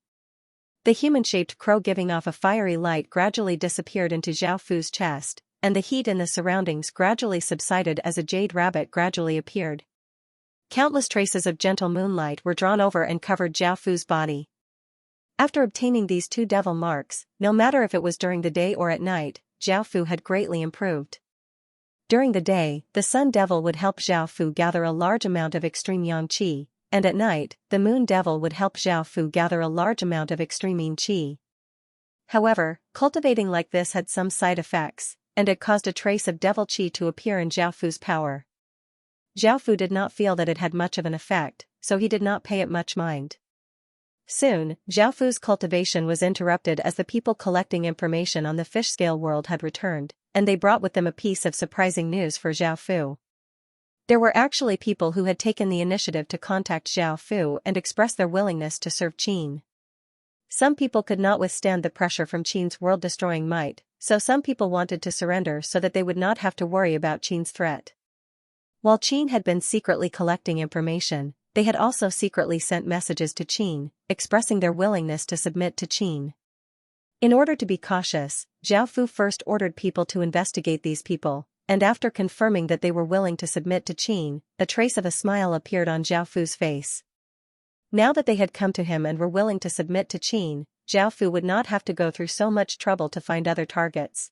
The human-shaped crow giving off a fiery light gradually disappeared into Zhao Fu's chest, and the heat in the surroundings gradually subsided as a jade rabbit gradually appeared. Countless traces of gentle moonlight were drawn over and covered Zhao Fu's body. After obtaining these 2 devil marks, no matter if it was during the day or at night, Zhao Fu had greatly improved. During the day, the Sun Devil would help Zhao Fu gather a large amount of extreme yang qi, and at night, the Moon Devil would help Zhao Fu gather a large amount of extreme yin qi. However, cultivating like this had some side effects, and it caused a trace of devil qi to appear in Zhao Fu's power. Zhao Fu did not feel that it had much of an effect, so he did not pay it much mind. Soon, Zhao Fu's cultivation was interrupted as the people collecting information on the fish-scale world had returned, and they brought with them a piece of surprising news for Zhao Fu. There were actually people who had taken the initiative to contact Zhao Fu and express their willingness to serve Qin. Some people could not withstand the pressure from Qin's world-destroying might, so some people wanted to surrender so that they would not have to worry about Qin's threat. While Qin had been secretly collecting information, they had also secretly sent messages to Qin, expressing their willingness to submit to Qin. In order to be cautious, Zhao Fu first ordered people to investigate these people, and after confirming that they were willing to submit to Qin, a trace of a smile appeared on Zhao Fu's face. Now that they had come to him and were willing to submit to Qin, Zhao Fu would not have to go through so much trouble to find other targets.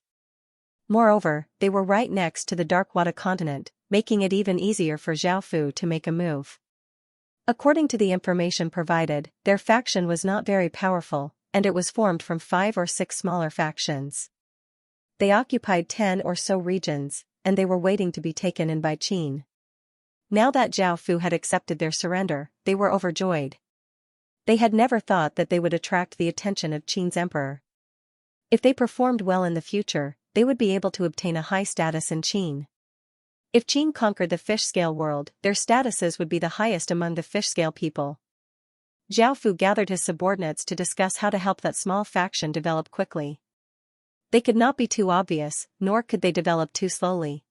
Moreover, they were right next to the Darkwada continent, making it even easier for Zhao Fu to make a move. According to the information provided, their faction was not very powerful, and it was formed from 5 or 6 smaller factions. They occupied 10 or so regions, and they were waiting to be taken in by Qin. Now that Zhao Fu had accepted their surrender, they were overjoyed. They had never thought that they would attract the attention of Qin's emperor. If they performed well in the future, they would be able to obtain a high status in Qin. If Qin conquered the fish-scale world, their statuses would be the highest among the fish-scale people. Zhao Fu gathered his subordinates to discuss how to help that small faction develop quickly. They could not be too obvious, nor could they develop too slowly.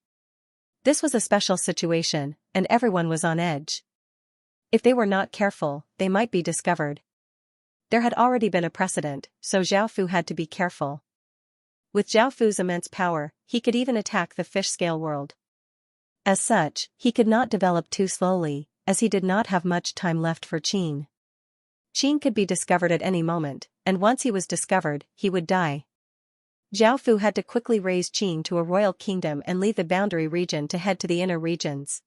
This was a special situation, and everyone was on edge. If they were not careful, they might be discovered. There had already been a precedent, so Zhao Fu had to be careful. With Zhao Fu's immense power, he could even attack the fish-scale world. As such, he could not develop too slowly, as he did not have much time left for Qin. Qin could be discovered at any moment, and once he was discovered, he would die. Zhao Fu had to quickly raise Qin to a royal kingdom and leave the boundary region to head to the inner regions.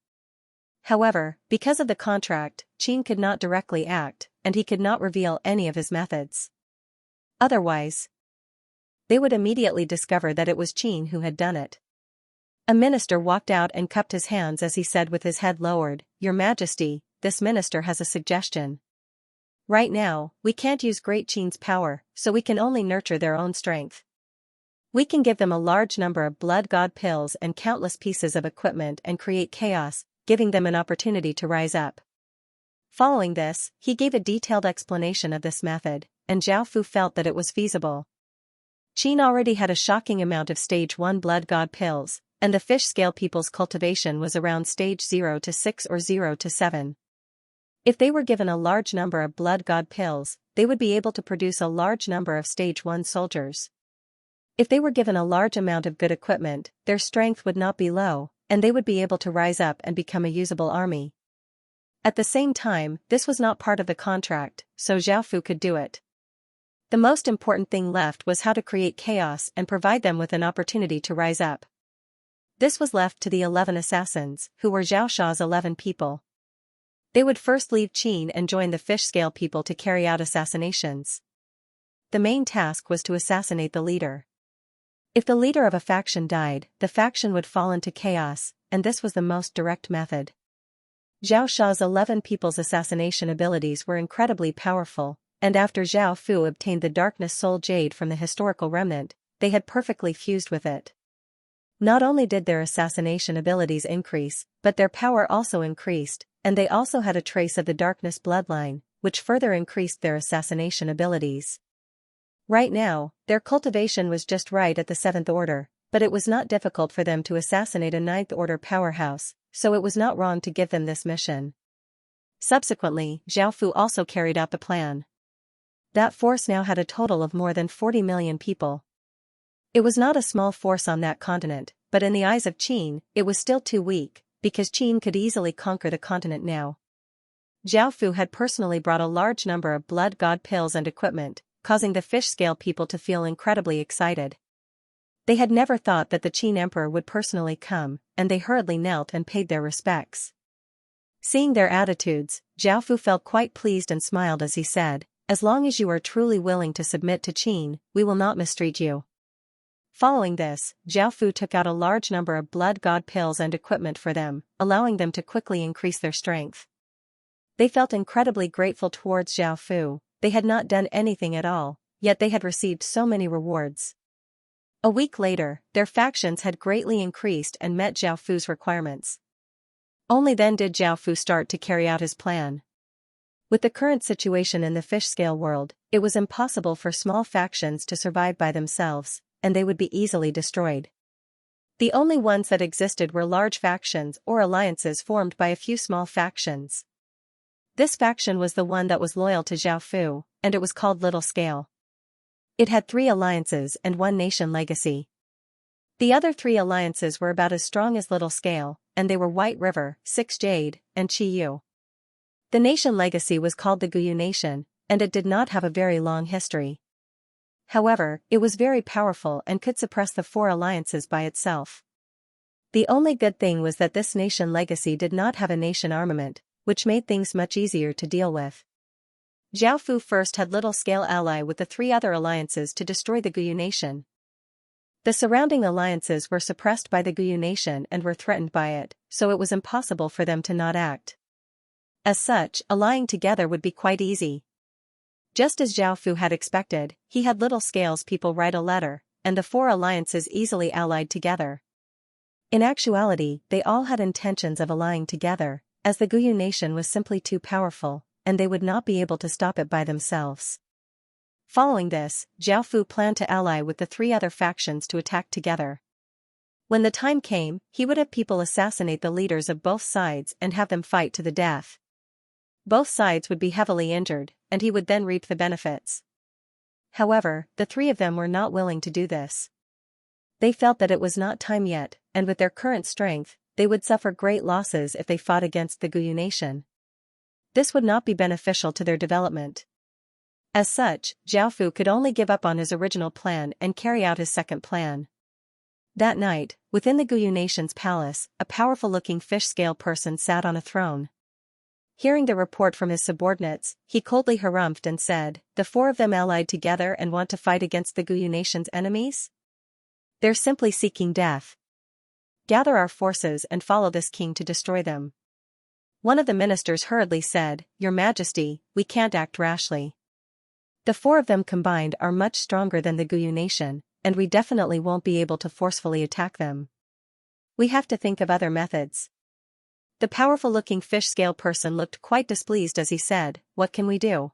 However, because of the contract, Qin could not directly act, and he could not reveal any of his methods. Otherwise, they would immediately discover that it was Qin who had done it. A minister walked out and cupped his hands as he said with his head lowered, "Your Majesty, this minister has a suggestion. Right now, we can't use Great Qin's power, so we can only nurture their own strength. We can give them a large number of blood god pills and countless pieces of equipment and create chaos, giving them an opportunity to rise up." Following this, he gave a detailed explanation of this method, and Zhao Fu felt that it was feasible. Qin already had a shocking amount of stage 1 blood god pills, and the fish-scale people's cultivation was around stage 0 to 6 or 0 to 7. If they were given a large number of blood god pills, they would be able to produce a large number of stage 1 soldiers. If they were given a large amount of good equipment, their strength would not be low, and they would be able to rise up and become a usable army. At the same time, this was not part of the contract, so Zhao Fu could do it. The most important thing left was how to create chaos and provide them with an opportunity to rise up. This was left to the 11 assassins, who were Zhao Sha's 11 people. They would first leave Qin and join the fish-scale people to carry out assassinations. The main task was to assassinate the leader. If the leader of a faction died, the faction would fall into chaos, and this was the most direct method. Zhao Sha's 11 people's assassination abilities were incredibly powerful, and after Zhao Fu obtained the Darkness Soul Jade from the historical remnant, they had perfectly fused with it. Not only did their assassination abilities increase, but their power also increased, and they also had a trace of the darkness bloodline, which further increased their assassination abilities. Right now, their cultivation was just right at the 7th order, but it was not difficult for them to assassinate a 9th order powerhouse, so it was not wrong to give them this mission. Subsequently, Zhao Fu also carried out the plan. That force now had a total of more than 40 million people. It was not a small force on that continent, but in the eyes of Qin, it was still too weak, because Qin could easily conquer the continent now. Zhao Fu had personally brought a large number of blood god pills and equipment, causing the fish scale people to feel incredibly excited. They had never thought that the Qin emperor would personally come, and they hurriedly knelt and paid their respects. Seeing their attitudes, Zhao Fu felt quite pleased and smiled as he said, "As long as you are truly willing to submit to Qin, we will not mistreat you." Following this, Zhao Fu took out a large number of blood god pills and equipment for them, allowing them to quickly increase their strength. They felt incredibly grateful towards Zhao Fu. They had not done anything at all, yet they had received so many rewards. A week later, their factions had greatly increased and met Zhao Fu's requirements. Only then did Zhao Fu start to carry out his plan. With the current situation in the fish scale world, it was impossible for small factions to survive by themselves, and they would be easily destroyed. The only ones that existed were large factions or alliances formed by a few small factions. This faction was the one that was loyal to Zhao Fu, and it was called Little Scale. It had 3 alliances and 1 nation legacy. The other 3 alliances were about as strong as Little Scale, and they were White River, 6 Jade, and Qiyu. The nation legacy was called the Guyu Nation, and it did not have a very long history. However, it was very powerful and could suppress the 4 alliances by itself. The only good thing was that this nation legacy did not have a nation armament, which made things much easier to deal with. Zhao Fu first had Little Scale ally with the 3 other alliances to destroy the Guyu Nation. The surrounding alliances were suppressed by the Guyu Nation and were threatened by it, so it was impossible for them to not act. As such, allying together would be quite easy. Just as Zhao Fu had expected, he had Little Scale's people write a letter, and the 4 alliances easily allied together. In actuality, they all had intentions of allying together, as the Guyu Nation was simply too powerful, and they would not be able to stop it by themselves. Following this, Zhao Fu planned to ally with the 3 other factions to attack together. When the time came, he would have people assassinate the leaders of both sides and have them fight to the death. Both sides would be heavily injured, and he would then reap the benefits. However, the 3 of them were not willing to do this. They felt that it was not time yet, and with their current strength, they would suffer great losses if they fought against the Guyu Nation. This would not be beneficial to their development. As such, Zhao Fu could only give up on his original plan and carry out his second plan. That night, within the Guyu Nation's palace, a powerful-looking fish-scale person sat on a throne. Hearing the report from his subordinates, he coldly harumphed and said, "The 4 of them allied together and want to fight against the Guyu Nation's enemies? They're simply seeking death. Gather our forces and follow this king to destroy them." One of the ministers hurriedly said, "Your Majesty, we can't act rashly. The 4 of them combined are much stronger than the Guyu Nation, and we definitely won't be able to forcefully attack them. We have to think of other methods." The powerful-looking fish-scale person looked quite displeased as he said, "What can we do?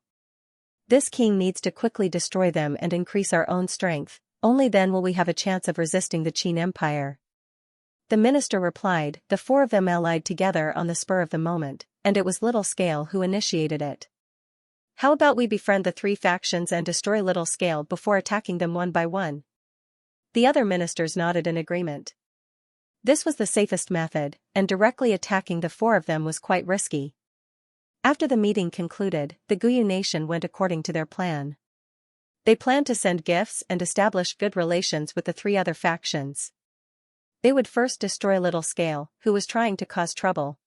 This king needs to quickly destroy them and increase our own strength, only then will we have a chance of resisting the Qin Empire." The minister replied, "The 4 of them allied together on the spur of the moment, and it was Little Scale who initiated it. How about we befriend the 3 factions and destroy Little Scale before attacking them one by one?" The other ministers nodded in agreement. This was the safest method, and directly attacking the 4 of them was quite risky. After the meeting concluded, the Guyu Nation went according to their plan. They planned to send gifts and establish good relations with the 3 other factions. They would first destroy Little Scale, who was trying to cause trouble.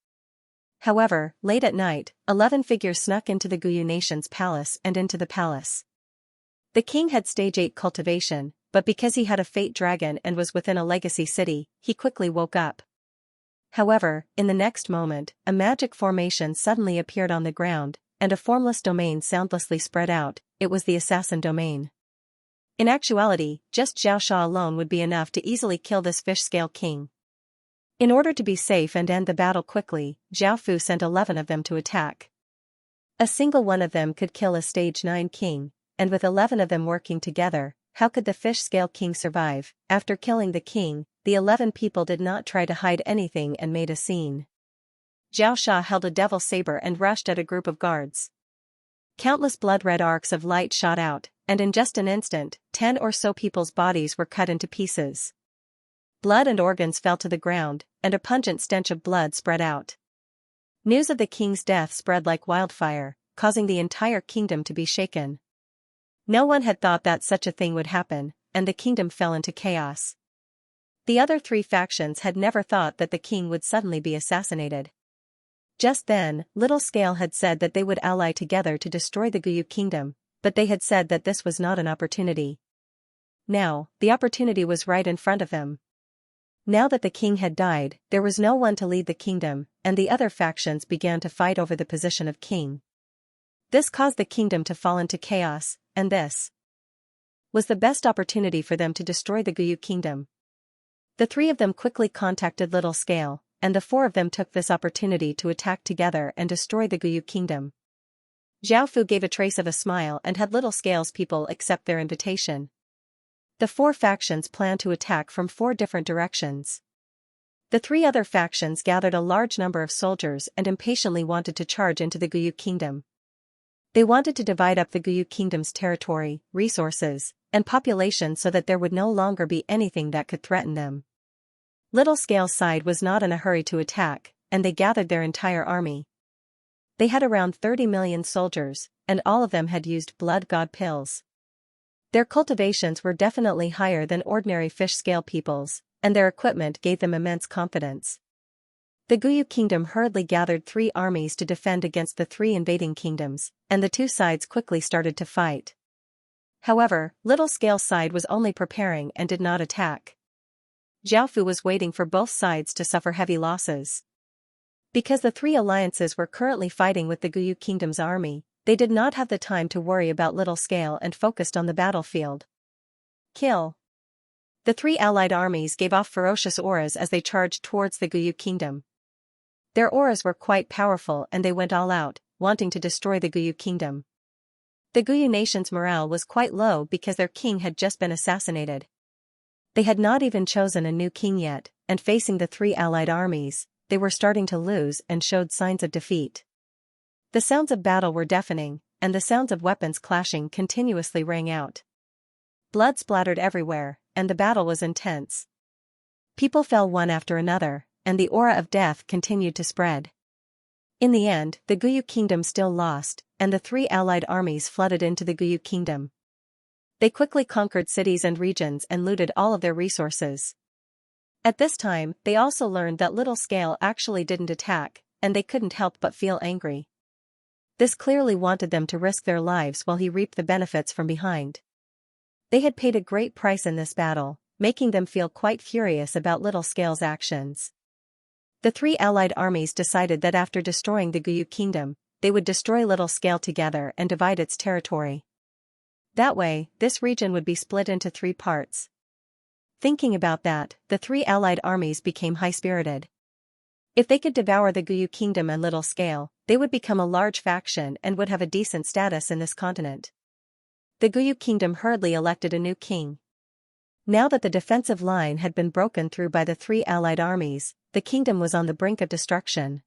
However, late at night, 11 figures snuck into the Guyu Nation's palace and into the palace. The king had stage 8 cultivation, but because he had a fate dragon and was within a legacy city, he quickly woke up. However, in the next moment, a magic formation suddenly appeared on the ground, and a formless domain soundlessly spread out. It was the assassin domain. In actuality, just Zhao Sha alone would be enough to easily kill this fish-scale king. In order to be safe and end the battle quickly, Zhao Fu sent 11 of them to attack. A single one of them could kill a stage 9 king, and with 11 of them working together, how could the fish-scale king survive? After killing the king, the 11 people did not try to hide anything and made a scene. Xianxia held a devil saber and rushed at a group of guards. Countless blood-red arcs of light shot out, and in just an instant, 10 or so people's bodies were cut into pieces. Blood and organs fell to the ground, and a pungent stench of blood spread out. News of the king's death spread like wildfire, causing the entire kingdom to be shaken. No one had thought that such a thing would happen, and the kingdom fell into chaos. The other 3 factions had never thought that the king would suddenly be assassinated. Just then, Little Scale had said that they would ally together to destroy the Guyu kingdom, but they had said that this was not an opportunity. Now, the opportunity was right in front of him. Now that the king had died, there was no one to lead the kingdom, and the other factions began to fight over the position of king. This caused the kingdom to fall into chaos, and this was the best opportunity for them to destroy the Guyu kingdom. The 3 of them quickly contacted Little Scale, and the 4 of them took this opportunity to attack together and destroy the Guyu kingdom. Xiaofu gave a trace of a smile and had Little Scale's people accept their invitation. The 4 factions planned to attack from 4 different directions. The 3 other factions gathered a large number of soldiers and impatiently wanted to charge into the Guyu kingdom. They wanted to divide up the Guyu kingdom's territory, resources, and population so that there would no longer be anything that could threaten them. Little Scale's side was not in a hurry to attack, and they gathered their entire army. They had around 30 million soldiers, and all of them had used blood god pills. Their cultivations were definitely higher than ordinary fish-scale people's, and their equipment gave them immense confidence. The Guyu kingdom hurriedly gathered 3 armies to defend against the 3 invading kingdoms, and the 2 sides quickly started to fight. However, Little Scale's side was only preparing and did not attack. Xiaofu was waiting for both sides to suffer heavy losses. Because the 3 alliances were currently fighting with the Guyu kingdom's army, they did not have the time to worry about Little Scale and focused on the battlefield. Kill. The 3 allied armies gave off ferocious auras as they charged towards the Guyu kingdom. Their auras were quite powerful and they went all out, wanting to destroy the Guyu kingdom. The Guyu nation's morale was quite low because their king had just been assassinated. They had not even chosen a new king yet, and facing the 3 allied armies, they were starting to lose and showed signs of defeat. The sounds of battle were deafening, and the sounds of weapons clashing continuously rang out. Blood splattered everywhere, and the battle was intense. People fell one after another, and the aura of death continued to spread. In the end, the Guyu kingdom still lost, and the 3 allied armies flooded into the Guyu kingdom. They quickly conquered cities and regions and looted all of their resources. At this time, they also learned that Little Scale actually didn't attack, and they couldn't help but feel angry. This clearly wanted them to risk their lives while he reaped the benefits from behind. They had paid a great price in this battle, making them feel quite furious about Little Scale's actions. The 3 allied armies decided that after destroying the Guyu kingdom, they would destroy Little Scale together and divide its territory. That way, this region would be split into 3 parts. Thinking about that, the 3 allied armies became high-spirited. If they could devour the Guyu kingdom and Little Scale, they would become a large faction and would have a decent status in this continent. The Guyu kingdom hurriedly elected a new king. Now that the defensive line had been broken through by the 3 allied armies, the kingdom was on the brink of destruction.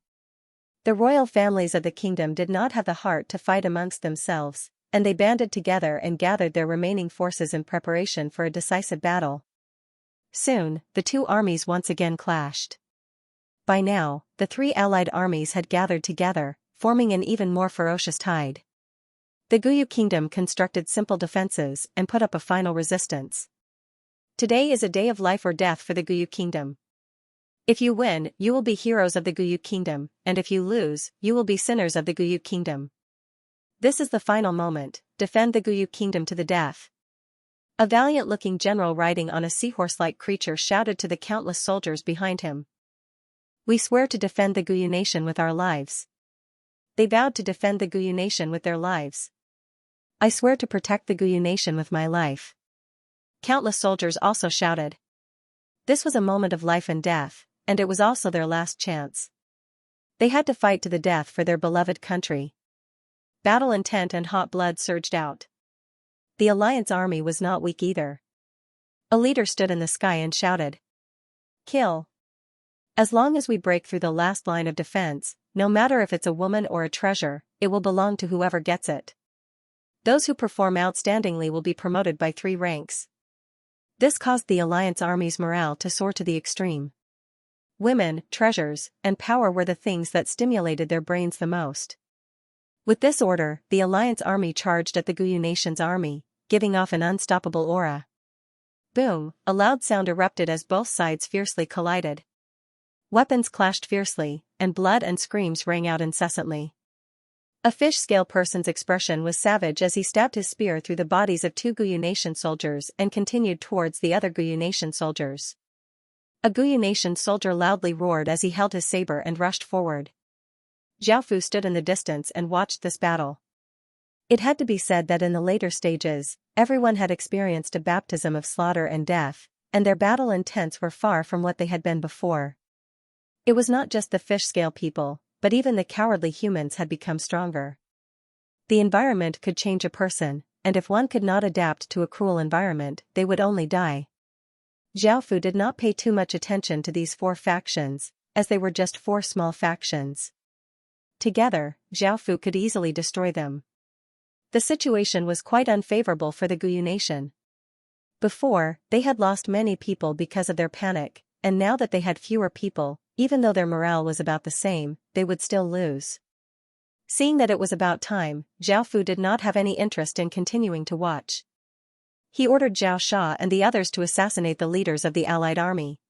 The royal families of the kingdom did not have the heart to fight amongst themselves, and they banded together and gathered their remaining forces in preparation for a decisive battle. Soon, the 2 armies once again clashed. By now, the 3 allied armies had gathered together, forming an even more ferocious tide. The Guyu kingdom constructed simple defenses and put up a final resistance. Today is a day of life or death for the Guyu kingdom. If you win, you will be heroes of the Guyu kingdom, and if you lose, you will be sinners of the Guyu kingdom. This is the final moment, defend the Guyu kingdom to the death. A valiant-looking general riding on a seahorse-like creature shouted to the countless soldiers behind him. We swear to defend the Guyu nation with our lives. They vowed to defend the Guyu nation with their lives. I swear to protect the Guyu nation with my life. Countless soldiers also shouted. This was a moment of life and death, and it was also their last chance. They had to fight to the death for their beloved country. battle intent and hot blood surged out. The Alliance army was not weak either. A leader stood in the sky and shouted, "Kill! As long as we break through the last line of defense, no matter if it's a woman or a treasure, it will belong to whoever gets it. Those who perform outstandingly will be promoted by 3 ranks." This caused the Alliance army's morale to soar to the extreme. Women, treasures, and power were the things that stimulated their brains the most. With this order, the Alliance army charged at the Guyu nation's army, giving off an unstoppable aura. Boom, a loud sound erupted as both sides fiercely collided. Weapons clashed fiercely, and blood and screams rang out incessantly. A fish-scale person's expression was savage as he stabbed his spear through the bodies of 2 Guyu nation soldiers and continued towards the other Guyu nation soldiers. A Guyu nation soldier loudly roared as he held his saber and rushed forward. Zhao Fu stood in the distance and watched this battle. It had to be said that in the later stages, everyone had experienced a baptism of slaughter and death, and their battle intents were far from what they had been before. It was not just the fish-scale people, but even the cowardly humans had become stronger. The environment could change a person, and if one could not adapt to a cruel environment, they would only die. Zhao Fu did not pay too much attention to these 4 factions, as they were just 4 small factions. Together, Zhao Fu could easily destroy them. The situation was quite unfavorable for the Guyu nation. Before, they had lost many people because of their panic, and now that they had fewer people, even though their morale was about the same, they would still lose. Seeing that it was about time, Zhao Fu did not have any interest in continuing to watch. He ordered Zhao Sha and the others to assassinate the leaders of the Allied army.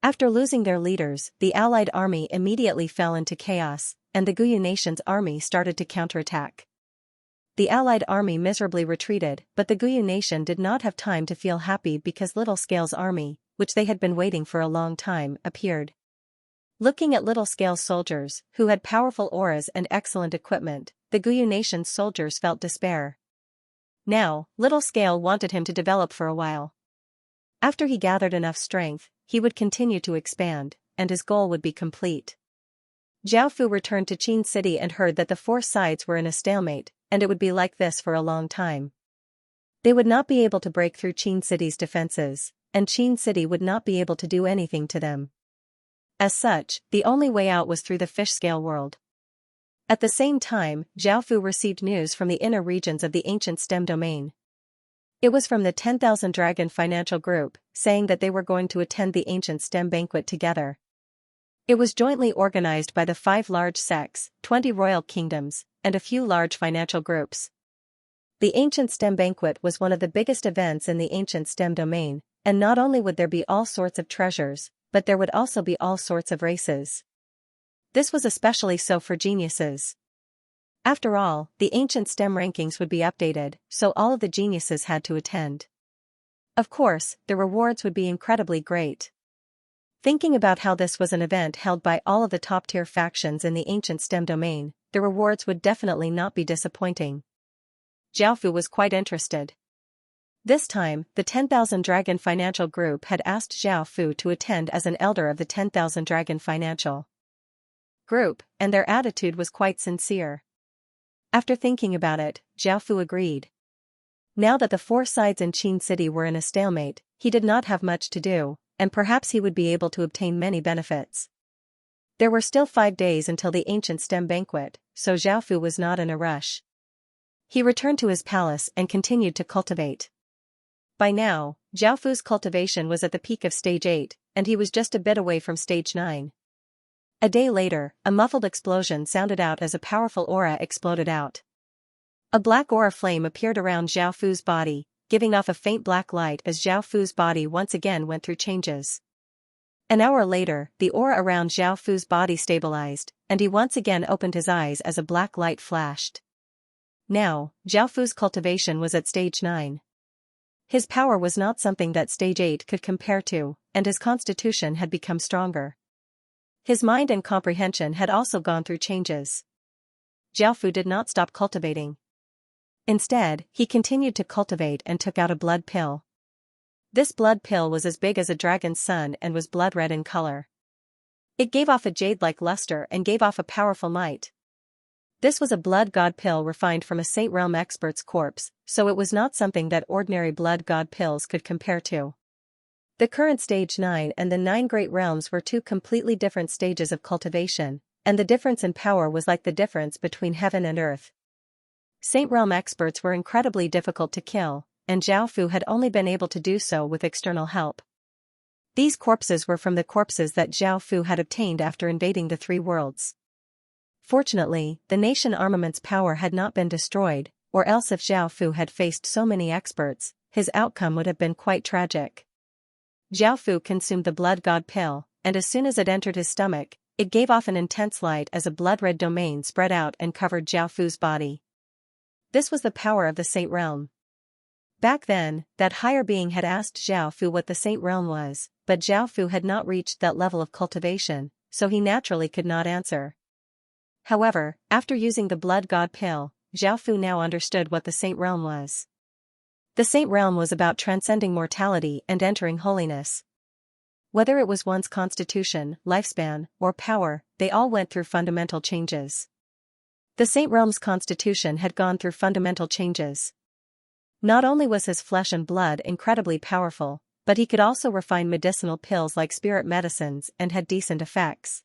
After losing their leaders, the Allied army immediately fell into chaos, and the Guyu nation's army started to counterattack. The Allied army miserably retreated, but the Guyu nation did not have time to feel happy because Little Scale's army, which they had been waiting for a long time, appeared. Looking at Little Scale's soldiers, who had powerful auras and excellent equipment, the Guyu nation's soldiers felt despair. Now, Little Scale wanted him to develop for a while. After he gathered enough strength, he would continue to expand, and his goal would be complete. Zhao Fu returned to Qin City and heard that the 4 sides were in a stalemate, and it would be like this for a long time. They would not be able to break through Qin City's defenses, and Qin City would not be able to do anything to them. As such, the only way out was through the fish-scale world. At the same time, Zhao Fu received news from the inner regions of the ancient STEM domain. It was from the 10,000 Dragon Financial Group, saying that they were going to attend the ancient STEM banquet together. It was jointly organized by the 5 large sects, 20 royal kingdoms, and a few large financial groups. The ancient STEM banquet was one of the biggest events in the ancient STEM domain, and not only would there be all sorts of treasures, but there would also be all sorts of races. This was especially so for geniuses. After all, the ancient STEM rankings would be updated, so all of the geniuses had to attend. Of course, the rewards would be incredibly great. Thinking about how this was an event held by all of the top-tier factions in the ancient STEM domain, the rewards would definitely not be disappointing. Zhao Fu was quite interested. This time, the 10,000 Dragon Financial Group had asked Zhao Fu to attend as an elder of the 10,000 Dragon Financial Group, and their attitude was quite sincere. After thinking about it, Zhao Fu agreed. Now that the 4 sides in Qin City were in a stalemate, he did not have much to do, and perhaps he would be able to obtain many benefits. There were still 5 days until the ancient STEM banquet, so Zhao Fu was not in a rush. He returned to his palace and continued to cultivate. By now, Zhao Fu's cultivation was at the peak of stage 8, and he was just a bit away from stage 9. A day later, a muffled explosion sounded out as a powerful aura exploded out. A black aura flame appeared around Zhao Fu's body, giving off a faint black light as Zhao Fu's body once again went through changes. An hour later, the aura around Zhao Fu's body stabilized, and he once again opened his eyes as a black light flashed. Now, Zhao Fu's cultivation was at stage 9. His power was not something that stage 8 could compare to, and his constitution had become stronger. His mind and comprehension had also gone through changes. Zhao Fu did not stop cultivating. Instead, he continued to cultivate and took out a blood pill. This blood pill was as big as a dragon's sun and was blood red in color. It gave off a jade-like luster and gave off a powerful might. This was a blood god pill refined from a Saint Realm expert's corpse, so it was not something that ordinary blood god pills could compare to. The current stage 9 and the 9 great realms were two completely different stages of cultivation, and the difference in power was like the difference between heaven and earth. Saint Realm experts were incredibly difficult to kill, and Zhao Fu had only been able to do so with external help. These corpses were from the corpses that Zhao Fu had obtained after invading the three worlds. Fortunately, the nation armament's power had not been destroyed, or else if Zhao Fu had faced so many experts, his outcome would have been quite tragic. Zhao Fu consumed the blood god pill, and as soon as it entered his stomach, it gave off an intense light as a blood-red domain spread out and covered Zhao Fu's body. This was the power of the Saint Realm. Back then, that higher being had asked Zhao Fu what the Saint Realm was, but Zhao Fu had not reached that level of cultivation, so he naturally could not answer. However, after using the blood god pill, Zhao Fu now understood what the Saint Realm was. The Saint Realm was about transcending mortality and entering holiness. Whether it was one's constitution, lifespan, or power, they all went through fundamental changes. The Saint Realm's constitution had gone through fundamental changes. Not only was his flesh and blood incredibly powerful, but he could also refine medicinal pills like spirit medicines and had decent effects.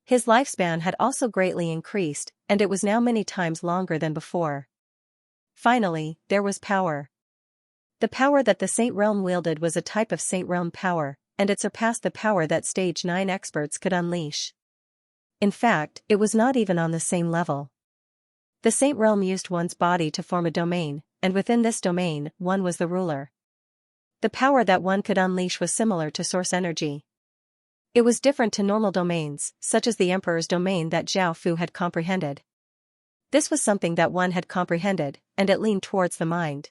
His lifespan had also greatly increased, and it was now many times longer than before. Finally, there was power. The power that the Saint Realm wielded was a type of Saint Realm power, and it surpassed the power that Stage 9 experts could unleash. In fact, it was not even on the same level. The Saint Realm used one's body to form a domain, and within this domain, one was the ruler. The power that one could unleash was similar to source energy. It was different to normal domains, such as the Emperor's domain that Zhao Fu had comprehended. This was something that one had comprehended, and it leaned towards the mind.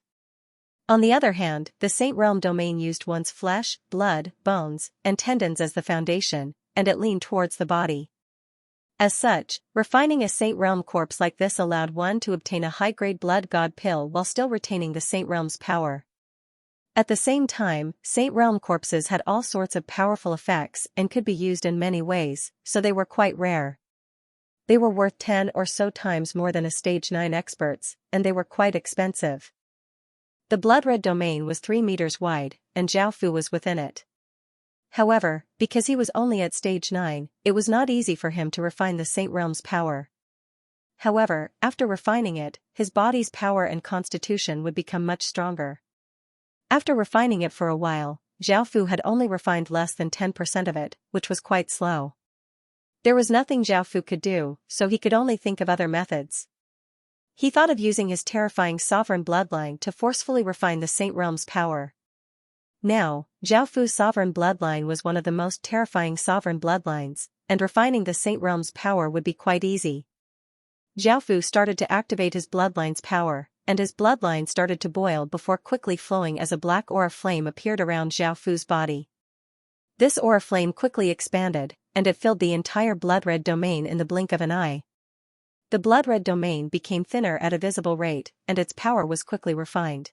On the other hand, the Saint Realm domain used one's flesh, blood, bones, and tendons as the foundation, and it leaned towards the body. As such, refining a Saint Realm corpse like this allowed one to obtain a high-grade blood god pill while still retaining the Saint Realm's power. At the same time, Saint Realm corpses had all sorts of powerful effects and could be used in many ways, so they were quite rare. They were worth 10 or so times more than a Stage 9 expert's, and they were quite expensive. The blood-red domain was 3 meters wide, and Zhao Fu was within it. However, because he was only at Stage 9, it was not easy for him to refine the Saint Realm's power. However, after refining it, his body's power and constitution would become much stronger. After refining it for a while, Zhao Fu had only refined less than 10% of it, which was quite slow. There was nothing Zhao Fu could do, so he could only think of other methods. He thought of using his terrifying sovereign bloodline to forcefully refine the Saint Realm's power. Now, Zhao Fu's sovereign bloodline was one of the most terrifying sovereign bloodlines, and refining the Saint Realm's power would be quite easy. Zhao Fu started to activate his bloodline's power, and his bloodline started to boil before quickly flowing as a black aura flame appeared around Zhao Fu's body. This aura flame quickly expanded, and it filled the entire blood-red domain in the blink of an eye. The blood-red domain became thinner at a visible rate, and its power was quickly refined.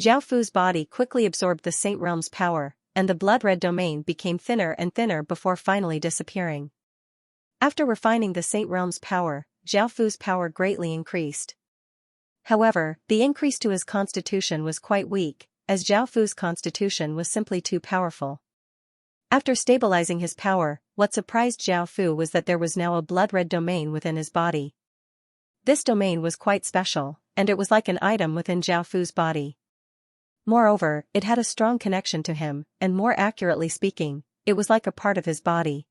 Zhao Fu's body quickly absorbed the Saint Realm's power, and the blood-red domain became thinner and thinner before finally disappearing. After refining the Saint Realm's power, Zhao Fu's power greatly increased. However, the increase to his constitution was quite weak, as Zhao Fu's constitution was simply too powerful. After stabilizing his power, what surprised Zhao Fu was that there was now a blood-red domain within his body. This domain was quite special, and it was like an item within Zhao Fu's body. Moreover, it had a strong connection to him, and more accurately speaking, it was like a part of his body.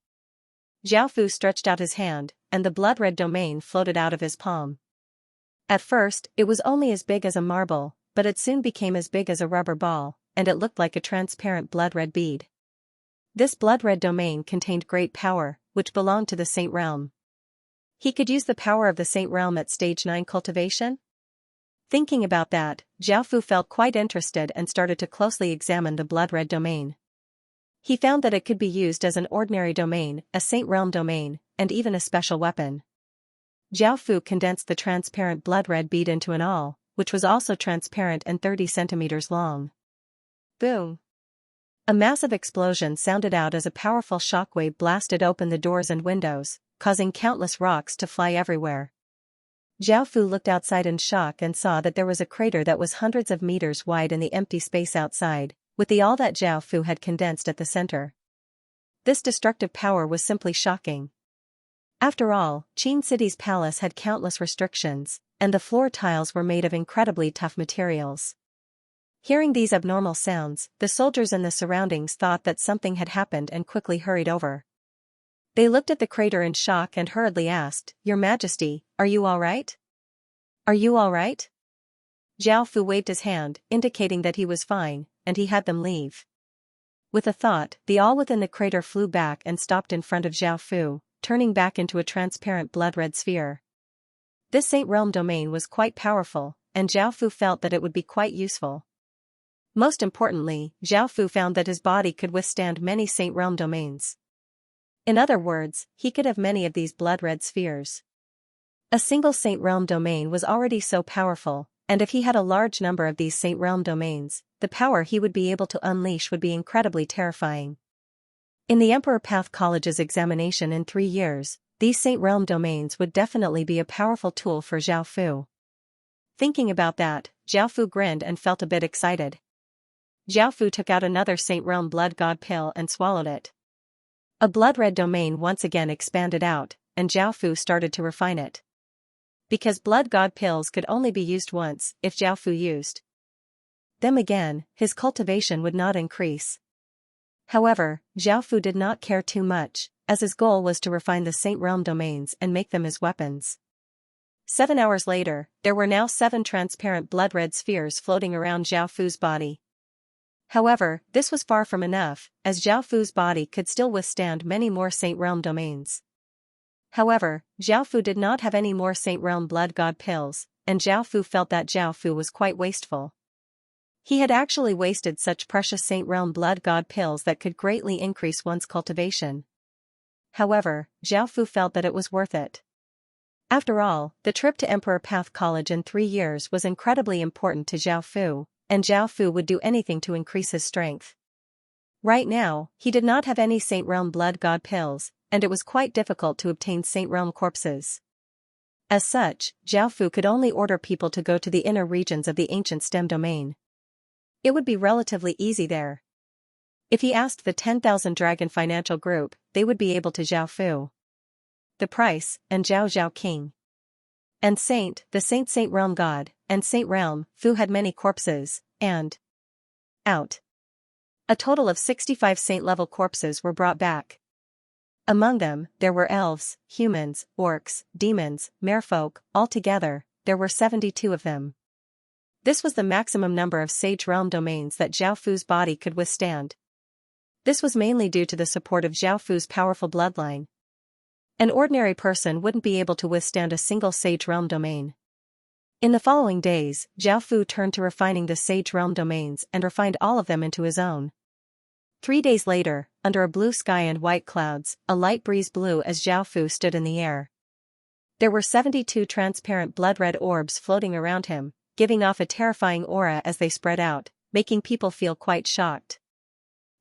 Zhao Fu stretched out his hand, and the blood-red domain floated out of his palm. At first, it was only as big as a marble, but it soon became as big as a rubber ball, and it looked like a transparent blood-red bead. This blood-red domain contained great power, which belonged to the Saint Realm. He could use the power of the Saint Realm at Stage 9 cultivation? Thinking about that, Zhao Fu felt quite interested and started to closely examine the blood-red domain. He found that it could be used as an ordinary domain, a Saint Realm domain, and even a special weapon. Zhao Fu condensed the transparent blood-red bead into an awl, which was also transparent and 30 centimeters long. Boom! A massive explosion sounded out as a powerful shockwave blasted open the doors and windows, causing countless rocks to fly everywhere. Zhao Fu looked outside in shock and saw that there was a crater that was hundreds of meters wide in the empty space outside, with all that Zhao Fu had condensed at the center. This destructive power was simply shocking. After all, Qin City's palace had countless restrictions, and the floor tiles were made of incredibly tough materials. Hearing these abnormal sounds, the soldiers in the surroundings thought that something had happened and quickly hurried over. They looked at the crater in shock and hurriedly asked, "Your Majesty, are you all right? Are you all right?" Zhao Fu waved his hand, indicating that he was fine, and he had them leave. With a thought, the all within the crater flew back and stopped in front of Zhao Fu, turning back into a transparent blood-red sphere. This Saint Realm domain was quite powerful, and Zhao Fu felt that it would be quite useful. Most importantly, Zhao Fu found that his body could withstand many Saint Realm domains. In other words, he could have many of these blood-red spheres. A single Saint Realm domain was already so powerful, and if he had a large number of these Saint Realm domains, the power he would be able to unleash would be incredibly terrifying. In the Emperor Path College's examination in 3 years, these Saint Realm domains would definitely be a powerful tool for Zhao Fu. Thinking about that, Zhao Fu grinned and felt a bit excited. Zhao Fu took out another Saint Realm Blood God pill and swallowed it. A blood-red domain once again expanded out, and Zhao Fu started to refine it. Because Blood God pills could only be used once, if Zhao Fu used them again, his cultivation would not increase. However, Zhao Fu did not care too much, as his goal was to refine the Saint Realm domains and make them his weapons. 7 hours later, there were now 7 transparent blood-red spheres floating around Zhao Fu's body. However, this was far from enough, as Zhao Fu's body could still withstand many more Saint Realm domains. However, Zhao Fu did not have any more Saint Realm Blood God pills, and Zhao Fu felt that Zhao Fu was quite wasteful. He had actually wasted such precious Saint Realm Blood God pills that could greatly increase one's cultivation. However, Zhao Fu felt that it was worth it. After all, the trip to Emperor Path College in 3 years was incredibly important to Zhao Fu, and Zhao Fu would do anything to increase his strength. Right now, he did not have any Saint Realm Blood God pills, and it was quite difficult to obtain Saint Realm corpses. As such, Zhao Fu could only order people to go to the inner regions of the ancient stem domain. It would be relatively easy there. If he asked the 10,000 Dragon Financial Group, they would be able to Zhao Fu. The price, and Zhao King. And the Saint Realm God, and Saint Realm, Fu had many corpses, and out. A total of 65 saint-level corpses were brought back. Among them, there were elves, humans, orcs, demons, merfolk, altogether, there were 72 of them. This was the maximum number of Sage Realm domains that Zhao Fu's body could withstand. This was mainly due to the support of Zhao Fu's powerful bloodline. An ordinary person wouldn't be able to withstand a single Sage Realm domain. In the following days, Zhao Fu turned to refining the Sage Realm domains and refined all of them into his own. 3 days later, under a blue sky and white clouds, a light breeze blew as Zhao Fu stood in the air. There were 72 transparent blood-red orbs floating around him, giving off a terrifying aura as they spread out, making people feel quite shocked.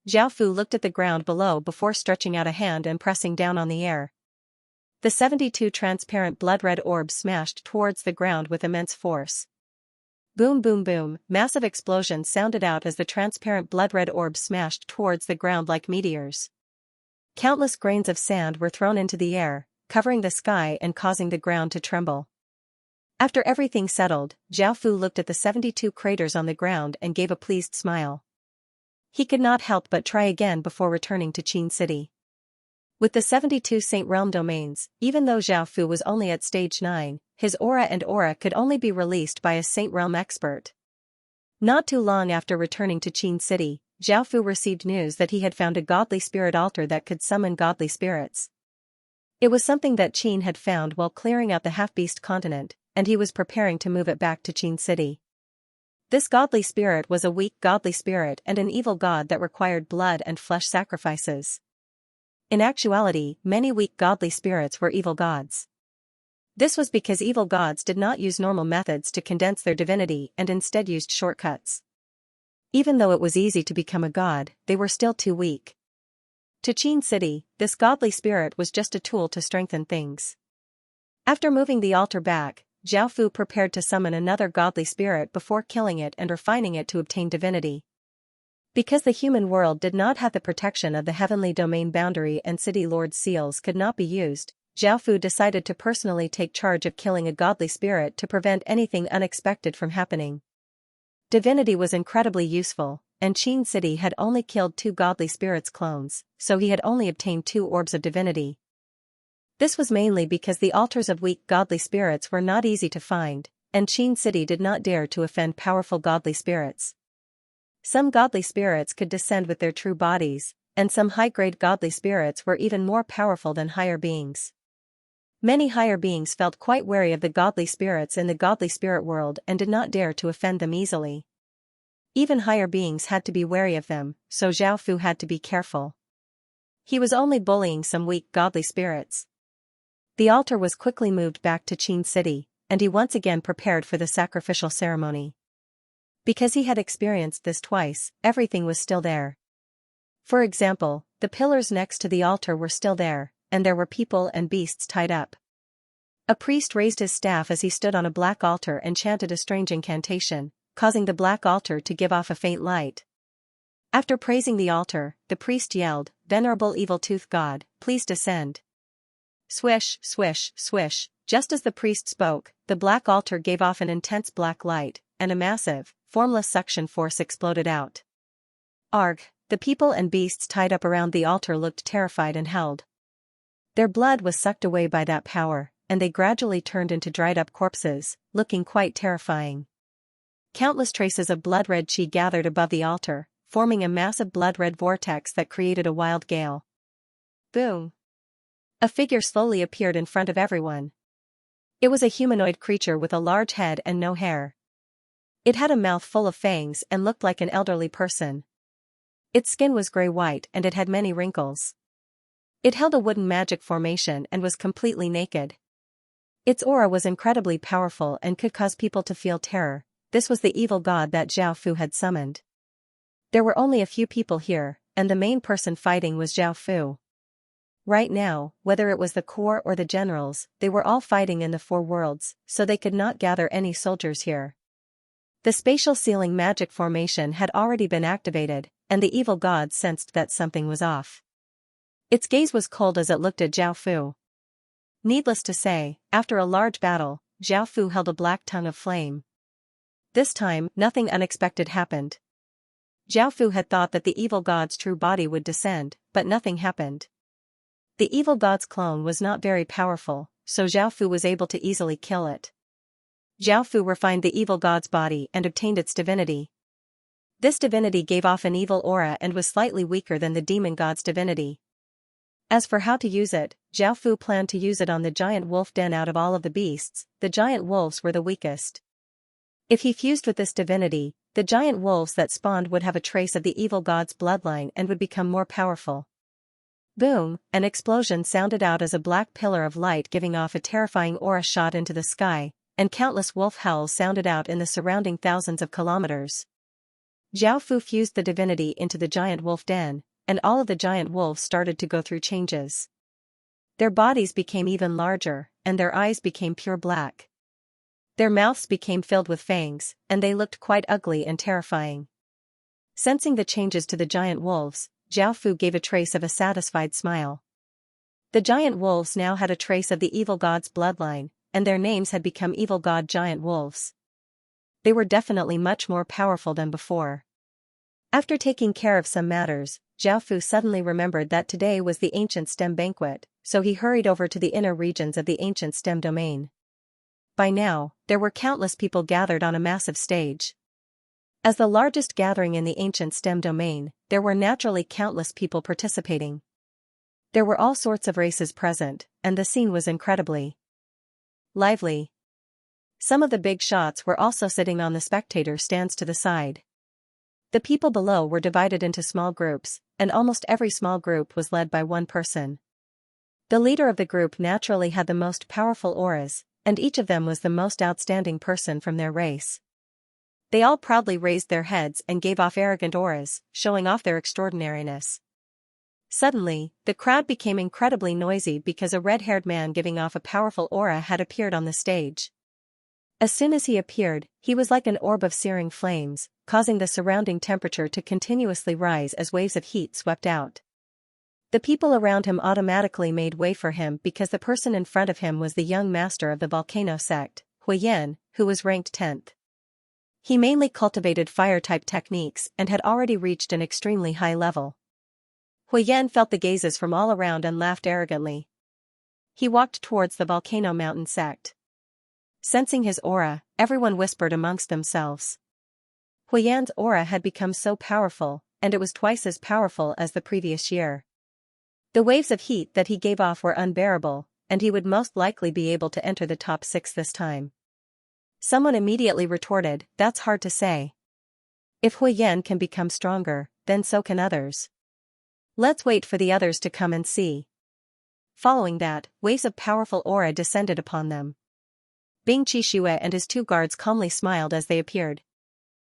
Zhao Fu looked at the ground below before stretching out a hand and pressing down on the air. The 72 transparent blood-red orbs smashed towards the ground with immense force. Boom boom boom, massive explosions sounded out as the transparent blood-red orbs smashed towards the ground like meteors. Countless grains of sand were thrown into the air, covering the sky and causing the ground to tremble. After everything settled, Zhao Fu looked at the 72 craters on the ground and gave a pleased smile. He could not help but try again before returning to Qin City. With the 72 Saint Realm domains, even though Zhao Fu was only at stage 9, his aura could only be released by a Saint Realm expert. Not too long after returning to Qin City, Zhao Fu received news that he had found a godly spirit altar that could summon godly spirits. It was something that Qin had found while clearing out the half-beast continent, and he was preparing to move it back to Qin City. This godly spirit was a weak godly spirit and an evil god that required blood and flesh sacrifices. In actuality, many weak godly spirits were evil gods. This was because evil gods did not use normal methods to condense their divinity and instead used shortcuts. Even though it was easy to become a god, they were still too weak. To Qin City, this godly spirit was just a tool to strengthen things. After moving the altar back, Zhao Fu prepared to summon another godly spirit before killing it and refining it to obtain divinity. Because the human world did not have the protection of the heavenly domain boundary and city lord's seals could not be used, Zhao Fu decided to personally take charge of killing a godly spirit to prevent anything unexpected from happening. Divinity was incredibly useful, and Qin City had only killed 2 godly spirits clones, so he had only obtained 2 orbs of divinity. This was mainly because the altars of weak godly spirits were not easy to find, and Qin City did not dare to offend powerful godly spirits. Some godly spirits could descend with their true bodies, and some high-grade godly spirits were even more powerful than higher beings. Many higher beings felt quite wary of the godly spirits in the godly spirit world and did not dare to offend them easily. Even higher beings had to be wary of them, so Zhao Fu had to be careful. He was only bullying some weak godly spirits. The altar was quickly moved back to Qin City, and he once again prepared for the sacrificial ceremony. Because he had experienced this twice, everything was still there. For example, the pillars next to the altar were still there, and there were people and beasts tied up. A priest raised his staff as he stood on a black altar and chanted a strange incantation, causing the black altar to give off a faint light. After praising the altar, the priest yelled, "Venerable evil-toothed god, please descend." Swish, swish, swish, just as the priest spoke, the black altar gave off an intense black light, and a massive, formless suction force exploded out. Arg! The people and beasts tied up around the altar looked terrified and held. Their blood was sucked away by that power, and they gradually turned into dried-up corpses, looking quite terrifying. Countless traces of blood-red qi gathered above the altar, forming a massive blood-red vortex that created a wild gale. Boom! A figure slowly appeared in front of everyone. It was a humanoid creature with a large head and no hair. It had a mouth full of fangs and looked like an elderly person. Its skin was gray-white and it had many wrinkles. It held a wooden magic formation and was completely naked. Its aura was incredibly powerful and could cause people to feel terror. This was the evil god that Zhao Fu had summoned. There were only a few people here, and the main person fighting was Zhao Fu. Right now, whether it was the core or the generals, they were all fighting in the 4 worlds, so they could not gather any soldiers here. The spatial ceiling magic formation had already been activated, and the evil god sensed that something was off. Its gaze was cold as it looked at Zhao Fu. Needless to say, after a large battle, Zhao Fu held a black tongue of flame. This time, nothing unexpected happened. Zhao Fu had thought that the evil god's true body would descend, but nothing happened. The evil god's clone was not very powerful, so Zhao Fu was able to easily kill it. Zhao Fu refined the evil god's body and obtained its divinity. This divinity gave off an evil aura and was slightly weaker than the demon god's divinity. As for how to use it, Zhao Fu planned to use it on the giant wolf den. Out of all of the beasts, the giant wolves were the weakest. If he fused with this divinity, the giant wolves that spawned would have a trace of the evil god's bloodline and would become more powerful. Boom! An explosion sounded out as a black pillar of light giving off a terrifying aura shot into the sky, and countless wolf howls sounded out in the surrounding thousands of kilometers. Zhao Fu fused the divinity into the giant wolf den, and all of the giant wolves started to go through changes. Their bodies became even larger, and their eyes became pure black. Their mouths became filled with fangs, and they looked quite ugly and terrifying. Sensing the changes to the giant wolves, Zhao Fu gave a trace of a satisfied smile. The giant wolves now had a trace of the evil god's bloodline, and their names had become evil god giant wolves. They were definitely much more powerful than before. After taking care of some matters, Zhao Fu suddenly remembered that today was the ancient stem banquet, so he hurried over to the inner regions of the ancient stem domain. By now, there were countless people gathered on a massive stage. As the largest gathering in the ancient stem domain, there were naturally countless people participating. There were all sorts of races present, and the scene was incredibly lively. Some of the big shots were also sitting on the spectator stands to the side. The people below were divided into small groups, and almost every small group was led by one person. The leader of the group naturally had the most powerful auras, and each of them was the most outstanding person from their race. They all proudly raised their heads and gave off arrogant auras, showing off their extraordinariness. Suddenly, the crowd became incredibly noisy because a red-haired man giving off a powerful aura had appeared on the stage. As soon as he appeared, he was like an orb of searing flames, causing the surrounding temperature to continuously rise as waves of heat swept out. The people around him automatically made way for him because the person in front of him was the young master of the volcano sect, Huiyan, who was ranked 10th. He mainly cultivated fire-type techniques and had already reached an extremely high level. Huiyan felt the gazes from all around and laughed arrogantly. He walked towards the volcano mountain sect. Sensing his aura, everyone whispered amongst themselves. Huiyan's aura had become so powerful, and it was twice as powerful as the previous year. The waves of heat that he gave off were unbearable, and he would most likely be able to enter the top 6 this time. Someone immediately retorted, "That's hard to say. If Huiyan can become stronger, then so can others. Let's wait for the others to come and see." Following that, waves of powerful aura descended upon them. Bing Qixue and his 2 guards calmly smiled as they appeared.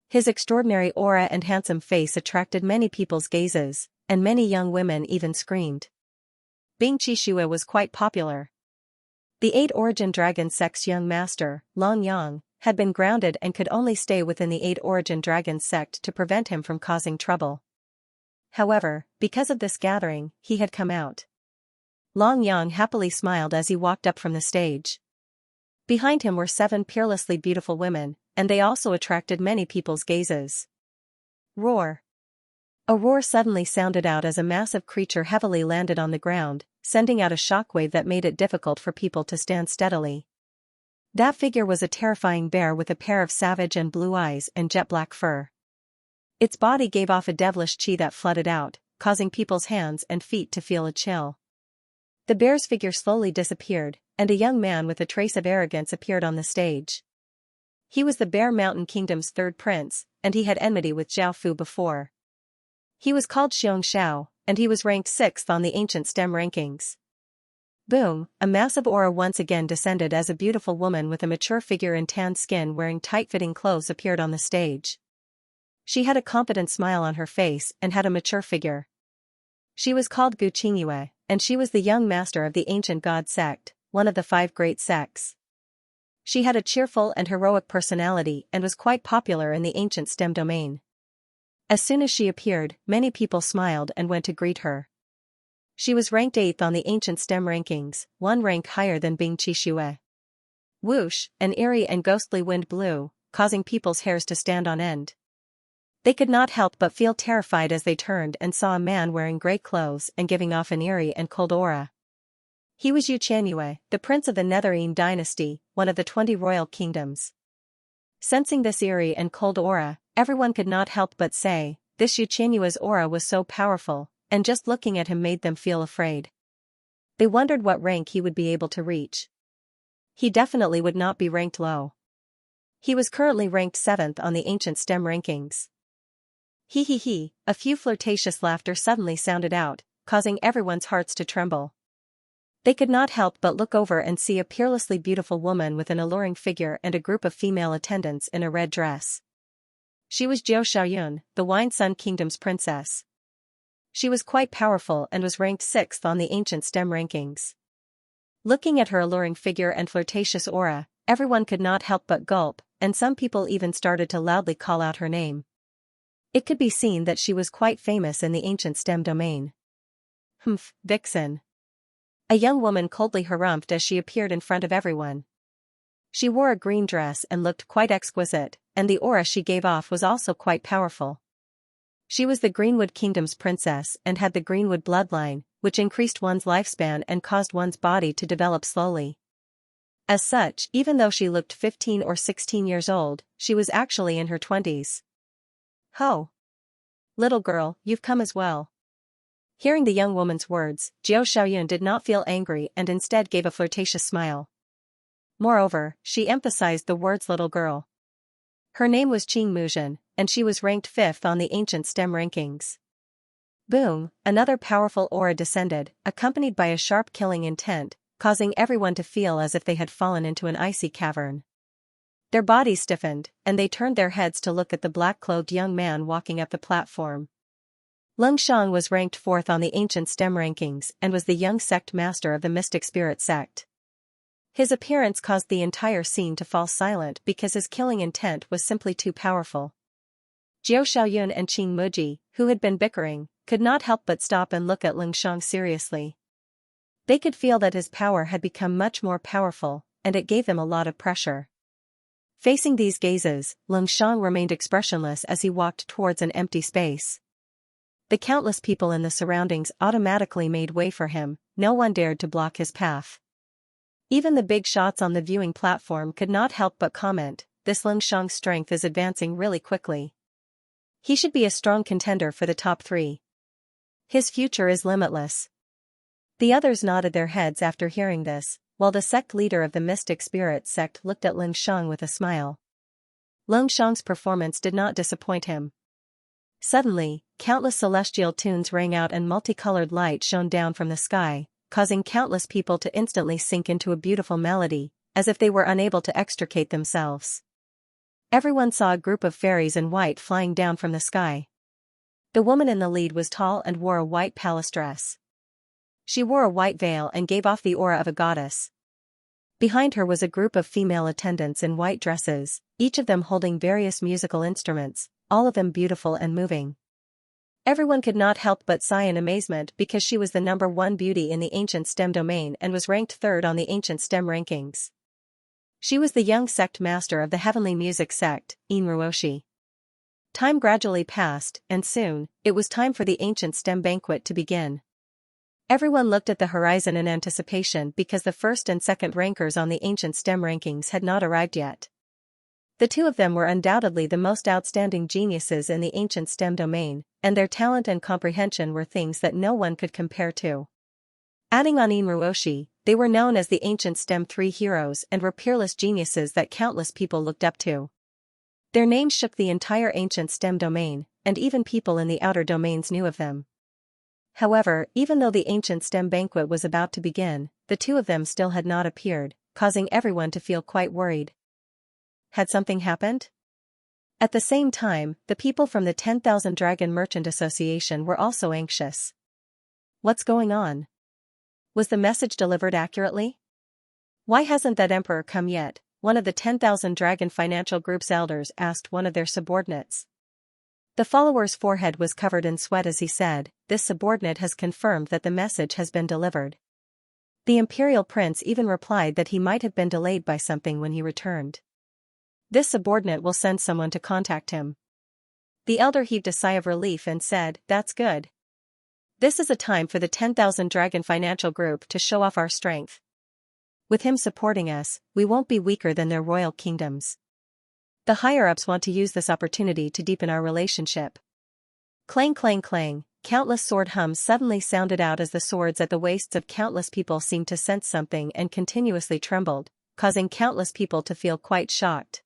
His extraordinary aura and handsome face attracted many people's gazes, and many young women even screamed. Bing Qixue was quite popular. The 8 Origin Dragon sect's young master, Long Yang, had been grounded and could only stay within the 8 Origin Dragon sect to prevent him from causing trouble. However, because of this gathering, he had come out. Long Yang happily smiled as he walked up from the stage. Behind him were 7 peerlessly beautiful women, and they also attracted many people's gazes. Roar! A roar suddenly sounded out as a massive creature heavily landed on the ground, sending out a shockwave that made it difficult for people to stand steadily. That figure was a terrifying bear with a pair of savage and blue eyes and jet black fur. Its body gave off a devilish chi that flooded out, causing people's hands and feet to feel a chill. The bear's figure slowly disappeared, and a young man with a trace of arrogance appeared on the stage. He was the Bear Mountain Kingdom's 3rd prince, and he had enmity with Zhao Fu before. He was called Xianxia, and he was ranked 6th on the ancient STEM rankings. Boom! A massive aura once again descended as a beautiful woman with a mature figure in tanned skin wearing tight-fitting clothes appeared on the stage. She had a confident smile on her face and had a mature figure. She was called Gu Qingyue, and she was the young master of the ancient god sect, one of the 5 great sects. She had a cheerful and heroic personality and was quite popular in the ancient STEM domain. As soon as she appeared, many people smiled and went to greet her. She was ranked 8th on the ancient STEM rankings, 1 rank higher than Bing Qixue. Whoosh! An eerie and ghostly wind blew, causing people's hairs to stand on end. They could not help but feel terrified as they turned and saw a man wearing grey clothes and giving off an eerie and cold aura. He was Yu Qianyue, the prince of the Netherine dynasty, one of the 20 royal kingdoms. Sensing this eerie and cold aura, everyone could not help but say, this Yu Qianyue's aura was so powerful, and just looking at him made them feel afraid. They wondered what rank he would be able to reach. He definitely would not be ranked low. He was currently ranked 7th on the ancient STEM rankings. He, a few flirtatious laughter suddenly sounded out, causing everyone's hearts to tremble. They could not help but look over and see a peerlessly beautiful woman with an alluring figure and a group of female attendants in a red dress. She was Zhou Xiaoyun, the Wine Sun Kingdom's princess. She was quite powerful and was ranked 6th on the ancient STEM rankings. Looking at her alluring figure and flirtatious aura, everyone could not help but gulp, and some people even started to loudly call out her name. It could be seen that she was quite famous in the ancient STEM domain. Humph, vixen. A young woman coldly harumphed as she appeared in front of everyone. She wore a green dress and looked quite exquisite, and the aura she gave off was also quite powerful. She was the Greenwood Kingdom's princess and had the Greenwood bloodline, which increased one's lifespan and caused one's body to develop slowly. As such, even though she looked 15 or 16 years old, she was actually in her 20s. Ho! Little girl, you've come as well. Hearing the young woman's words, Zhou Xiaoyun did not feel angry and instead gave a flirtatious smile. Moreover, she emphasized the words little girl. Her name was Qing Muzhen, and she was ranked 5th on the ancient STEM rankings. Boom! Another powerful aura descended, accompanied by a sharp killing intent, causing everyone to feel as if they had fallen into an icy cavern. Their bodies stiffened, and they turned their heads to look at the black-clothed young man walking up the platform. Leng Shang was ranked 4th on the ancient STEM rankings and was the young sect master of the Mystic Spirit sect. His appearance caused the entire scene to fall silent because his killing intent was simply too powerful. Jiao Xiaoyun and Qing Muji, who had been bickering, could not help but stop and look at Lingxiang seriously. They could feel that his power had become much more powerful, and it gave them a lot of pressure. Facing these gazes, Lingxiang remained expressionless as he walked towards an empty space. The countless people in the surroundings automatically made way for him, no one dared to block his path. Even the big shots on the viewing platform could not help but comment, "This Lingxiang's strength is advancing really quickly. He should be a strong contender for the top 3. His future is limitless." The others nodded their heads after hearing this, while the sect leader of the Mystic Spirit sect looked at Lingxiang with a smile. Lingxiang's performance did not disappoint him. Suddenly, countless celestial tunes rang out and multicolored light shone down from the sky, causing countless people to instantly sink into a beautiful melody, as if they were unable to extricate themselves. Everyone saw a group of fairies in white flying down from the sky. The woman in the lead was tall and wore a white palace dress. She wore a white veil and gave off the aura of a goddess. Behind her was a group of female attendants in white dresses, each of them holding various musical instruments, all of them beautiful and moving. Everyone could not help but sigh in amazement because she was the #1 beauty in the ancient STEM domain and was ranked 3rd on the ancient STEM rankings. She was the young sect master of the heavenly music sect, Inruoshi. Time gradually passed, and soon, it was time for the ancient STEM banquet to begin. Everyone looked at the horizon in anticipation because the first and second rankers on the ancient STEM rankings had not arrived yet. The two of them were undoubtedly the most outstanding geniuses in the ancient STEM domain, and their talent and comprehension were things that no one could compare to. Adding on Inruoshi, they were known as the ancient STEM 3 heroes and were peerless geniuses that countless people looked up to. Their names shook the entire ancient STEM domain, and even people in the outer domains knew of them. However, even though the ancient STEM banquet was about to begin, the two of them still had not appeared, causing everyone to feel quite worried. Had something happened? At the same time, the people from the 10,000 Dragon Merchant Association were also anxious. What's going on? Was the message delivered accurately? Why hasn't that emperor come yet? One of the 10,000 Dragon Financial Group's elders asked one of their subordinates. The follower's forehead was covered in sweat as he said, "This subordinate has confirmed that the message has been delivered." The imperial prince even replied that he might have been delayed by something when he returned. This subordinate will send someone to contact him. The elder heaved a sigh of relief and said, "That's good. This is a time for the 10,000 Dragon Financial Group to show off our strength. With him supporting us, we won't be weaker than their royal kingdoms. The higher-ups want to use this opportunity to deepen our relationship." Clang clang clang, countless sword hums suddenly sounded out as the swords at the waists of countless people seemed to sense something and continuously trembled, causing countless people to feel quite shocked.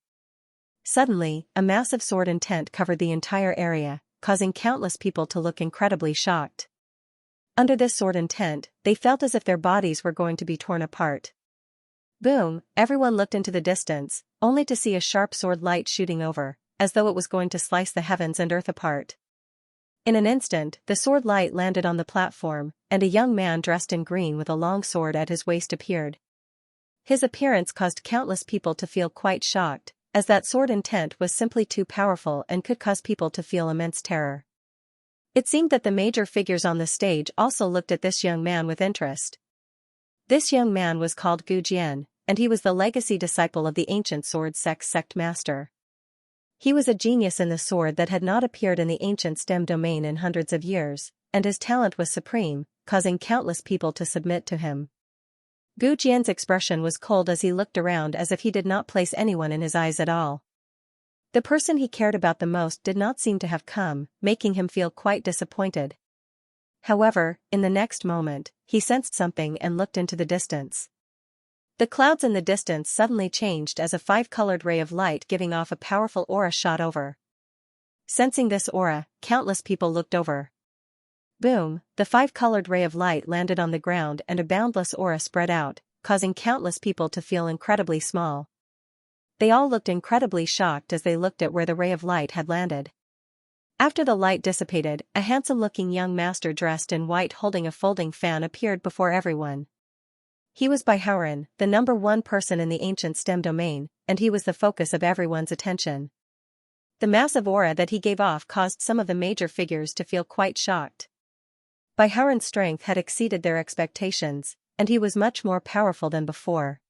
Suddenly, a massive sword intent covered the entire area, causing countless people to look incredibly shocked. Under this sword intent, they felt as if their bodies were going to be torn apart. Boom, everyone looked into the distance, only to see a sharp sword light shooting over, as though it was going to slice the heavens and earth apart. In an instant, the sword light landed on the platform, and a young man dressed in green with a long sword at his waist appeared. His appearance caused countless people to feel quite shocked, as that sword intent was simply too powerful and could cause people to feel immense terror. It seemed that the major figures on the stage also looked at this young man with interest. This young man was called Gu Jian, and he was the legacy disciple of the ancient sword sect master. He was a genius in the sword that had not appeared in the ancient STEM domain in hundreds of years, and his talent was supreme, causing countless people to submit to him. Gu Jian's expression was cold as he looked around as if he did not place anyone in his eyes at all. The person he cared about the most did not seem to have come, making him feel quite disappointed. However, in the next moment, he sensed something and looked into the distance. The clouds in the distance suddenly changed as a 5-colored ray of light giving off a powerful aura shot over. Sensing this aura, countless people looked over. Boom, the 5-colored ray of light landed on the ground and a boundless aura spread out, causing countless people to feel incredibly small. They all looked incredibly shocked as they looked at where the ray of light had landed. After the light dissipated, a handsome-looking young master dressed in white holding a folding fan appeared before everyone. He was Baihaoren, the number one person in the ancient STEM domain, and he was the focus of everyone's attention. The massive aura that he gave off caused some of the major figures to feel quite shocked. Baihaoren's strength had exceeded their expectations, and he was much more powerful than before.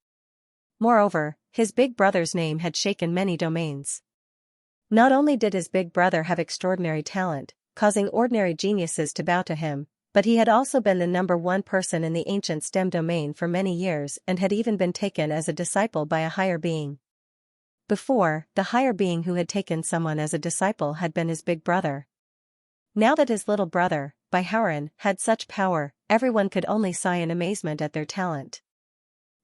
Moreover, his big brother's name had shaken many domains. Not only did his big brother have extraordinary talent, causing ordinary geniuses to bow to him, but he had also been the number one person in the ancient STEM domain for many years and had even been taken as a disciple by a higher being. Before, the higher being who had taken someone as a disciple had been his big brother. Now that his little brother, Baihaoren, had such power, everyone could only sigh in amazement at their talent.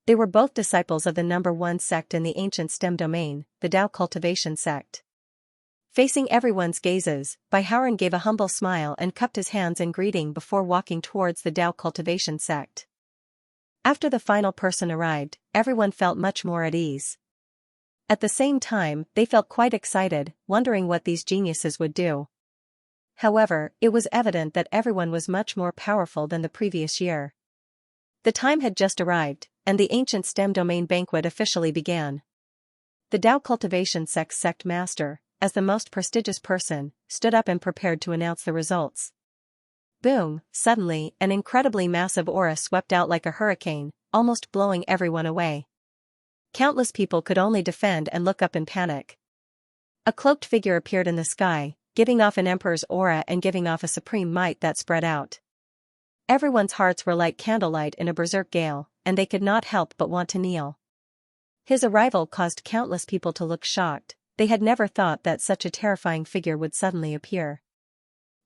They were both disciples of the number one sect in the ancient STEM domain, the Tao Cultivation sect. Facing everyone's gazes, Baihaoren gave a humble smile and cupped his hands in greeting before walking towards the Tao Cultivation sect. After the final person arrived, everyone felt much more at ease. At the same time, they felt quite excited, wondering what these geniuses would do. However, it was evident that everyone was much more powerful than the previous year. The time had just arrived, and the ancient STEM domain banquet officially began. The Tao Cultivation sect master, as the most prestigious person, stood up and prepared to announce the results. Boom! Suddenly, an incredibly massive aura swept out like a hurricane, almost blowing everyone away. Countless people could only defend and look up in panic. A cloaked figure appeared in the sky, giving off an emperor's aura and giving off a supreme might that spread out. Everyone's hearts were like candlelight in a berserk gale, and they could not help but want to kneel. His arrival caused countless people to look shocked. They had never thought that such a terrifying figure would suddenly appear.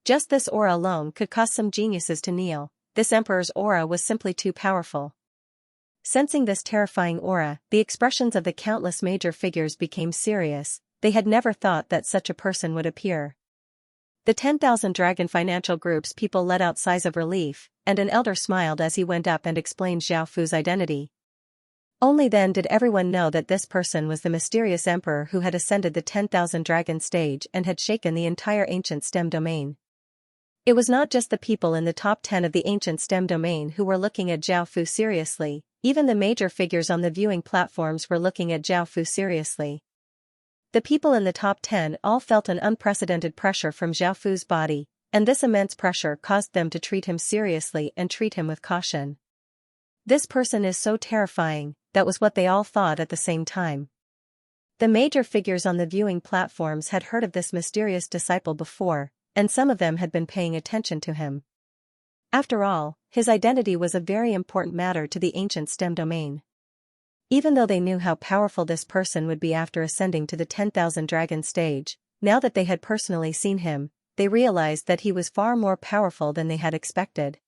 Just this aura alone could cause some geniuses to kneel. This emperor's aura was simply too powerful. Sensing this terrifying aura, the expressions of the countless major figures became serious. They had never thought that such a person would appear. The 10,000 Dragon Financial Group's people let out sighs of relief, and an elder smiled as he went up and explained Zhao Fu's identity. Only then did everyone know that this person was the mysterious emperor who had ascended the 10,000 Dragon stage and had shaken the entire ancient STEM domain. It was not just the people in the top 10 of the ancient STEM domain who were looking at Zhao Fu seriously, even the major figures on the viewing platforms were looking at Zhao Fu seriously. The people in the top 10 all felt an unprecedented pressure from Zhao Fu's body, and this immense pressure caused them to treat him seriously and treat him with caution. This person is so terrifying, that was what they all thought at the same time. The major figures on the viewing platforms had heard of this mysterious disciple before, and some of them had been paying attention to him. After all, his identity was a very important matter to the ancient STEM domain. Even though they knew how powerful this person would be after ascending to the 10,000 Dragon stage, now that they had personally seen him, they realized that he was far more powerful than they had expected.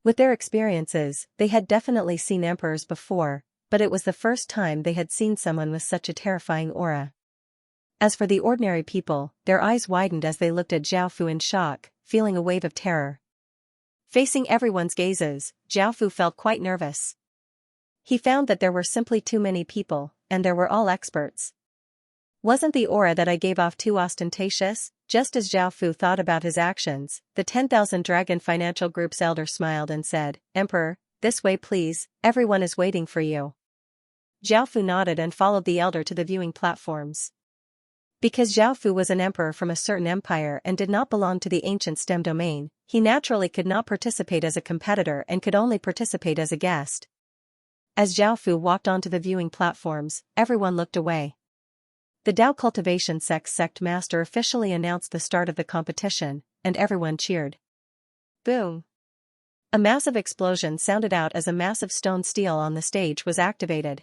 With their experiences, they had definitely seen emperors before, but it was the first time they had seen someone with such a terrifying aura. As for the ordinary people, their eyes widened as they looked at Zhao Fu in shock, feeling a wave of terror. Facing everyone's gazes, Zhao Fu felt quite nervous. He found that there were simply too many people, and they were all experts. Wasn't the aura that I gave off too ostentatious? Just as Zhao Fu thought about his actions, the 10,000 Dragon Financial Group's elder smiled and said, "Emperor, this way please, everyone is waiting for you." Zhao Fu nodded and followed the elder to the viewing platforms. Because Zhao Fu was an emperor from a certain empire and did not belong to the ancient STEM domain, he naturally could not participate as a competitor and could only participate as a guest. As Zhao Fu walked onto the viewing platforms, everyone looked away. The Tao Cultivation sect master officially announced the start of the competition, and everyone cheered. Boom! A massive explosion sounded out as a massive stone stele on the stage was activated.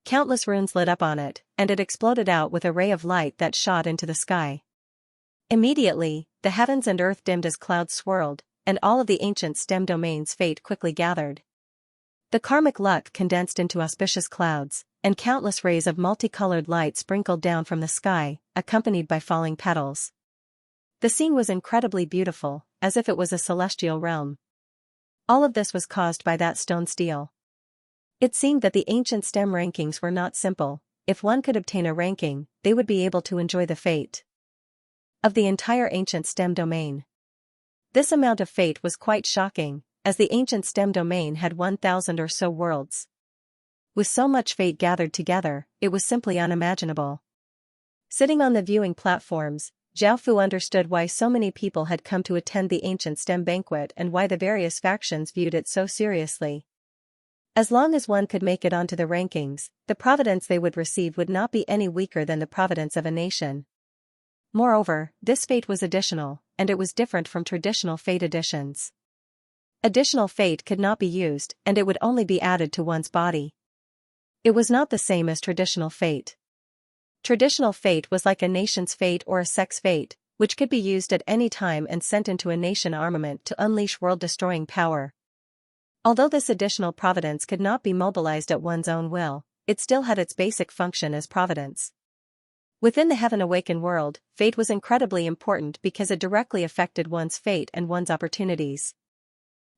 Countless runes lit up on it, and it exploded out with a ray of light that shot into the sky. Immediately, the heavens and earth dimmed as clouds swirled, and all of the ancient STEM domain's fate quickly gathered. The karmic luck condensed into auspicious clouds, and countless rays of multicolored light sprinkled down from the sky, accompanied by falling petals. The scene was incredibly beautiful, as if it was a celestial realm. All of this was caused by that stone stele. It seemed that the ancient STEM rankings were not simple. If one could obtain a ranking, they would be able to enjoy the fate of the entire ancient STEM domain. This amount of fate was quite shocking, as the ancient stem domain had 1,000 or so worlds. With so much fate gathered together, it was simply unimaginable. Sitting on the viewing platforms, Zhao Fu understood why so many people had come to attend the ancient stem banquet and why the various factions viewed it so seriously. As long as one could make it onto the rankings, the providence they would receive would not be any weaker than the providence of a nation. Moreover, this fate was additional, and it was different from traditional fate additions. Additional fate could not be used, and it would only be added to one's body. It was not the same as traditional fate. Traditional fate was like a nation's fate or a sect's fate, which could be used at any time and sent into a nation armament to unleash world-destroying power. Although this additional providence could not be mobilized at one's own will, it still had its basic function as providence. Within the heaven-awakened world, fate was incredibly important because it directly affected one's fate and one's opportunities.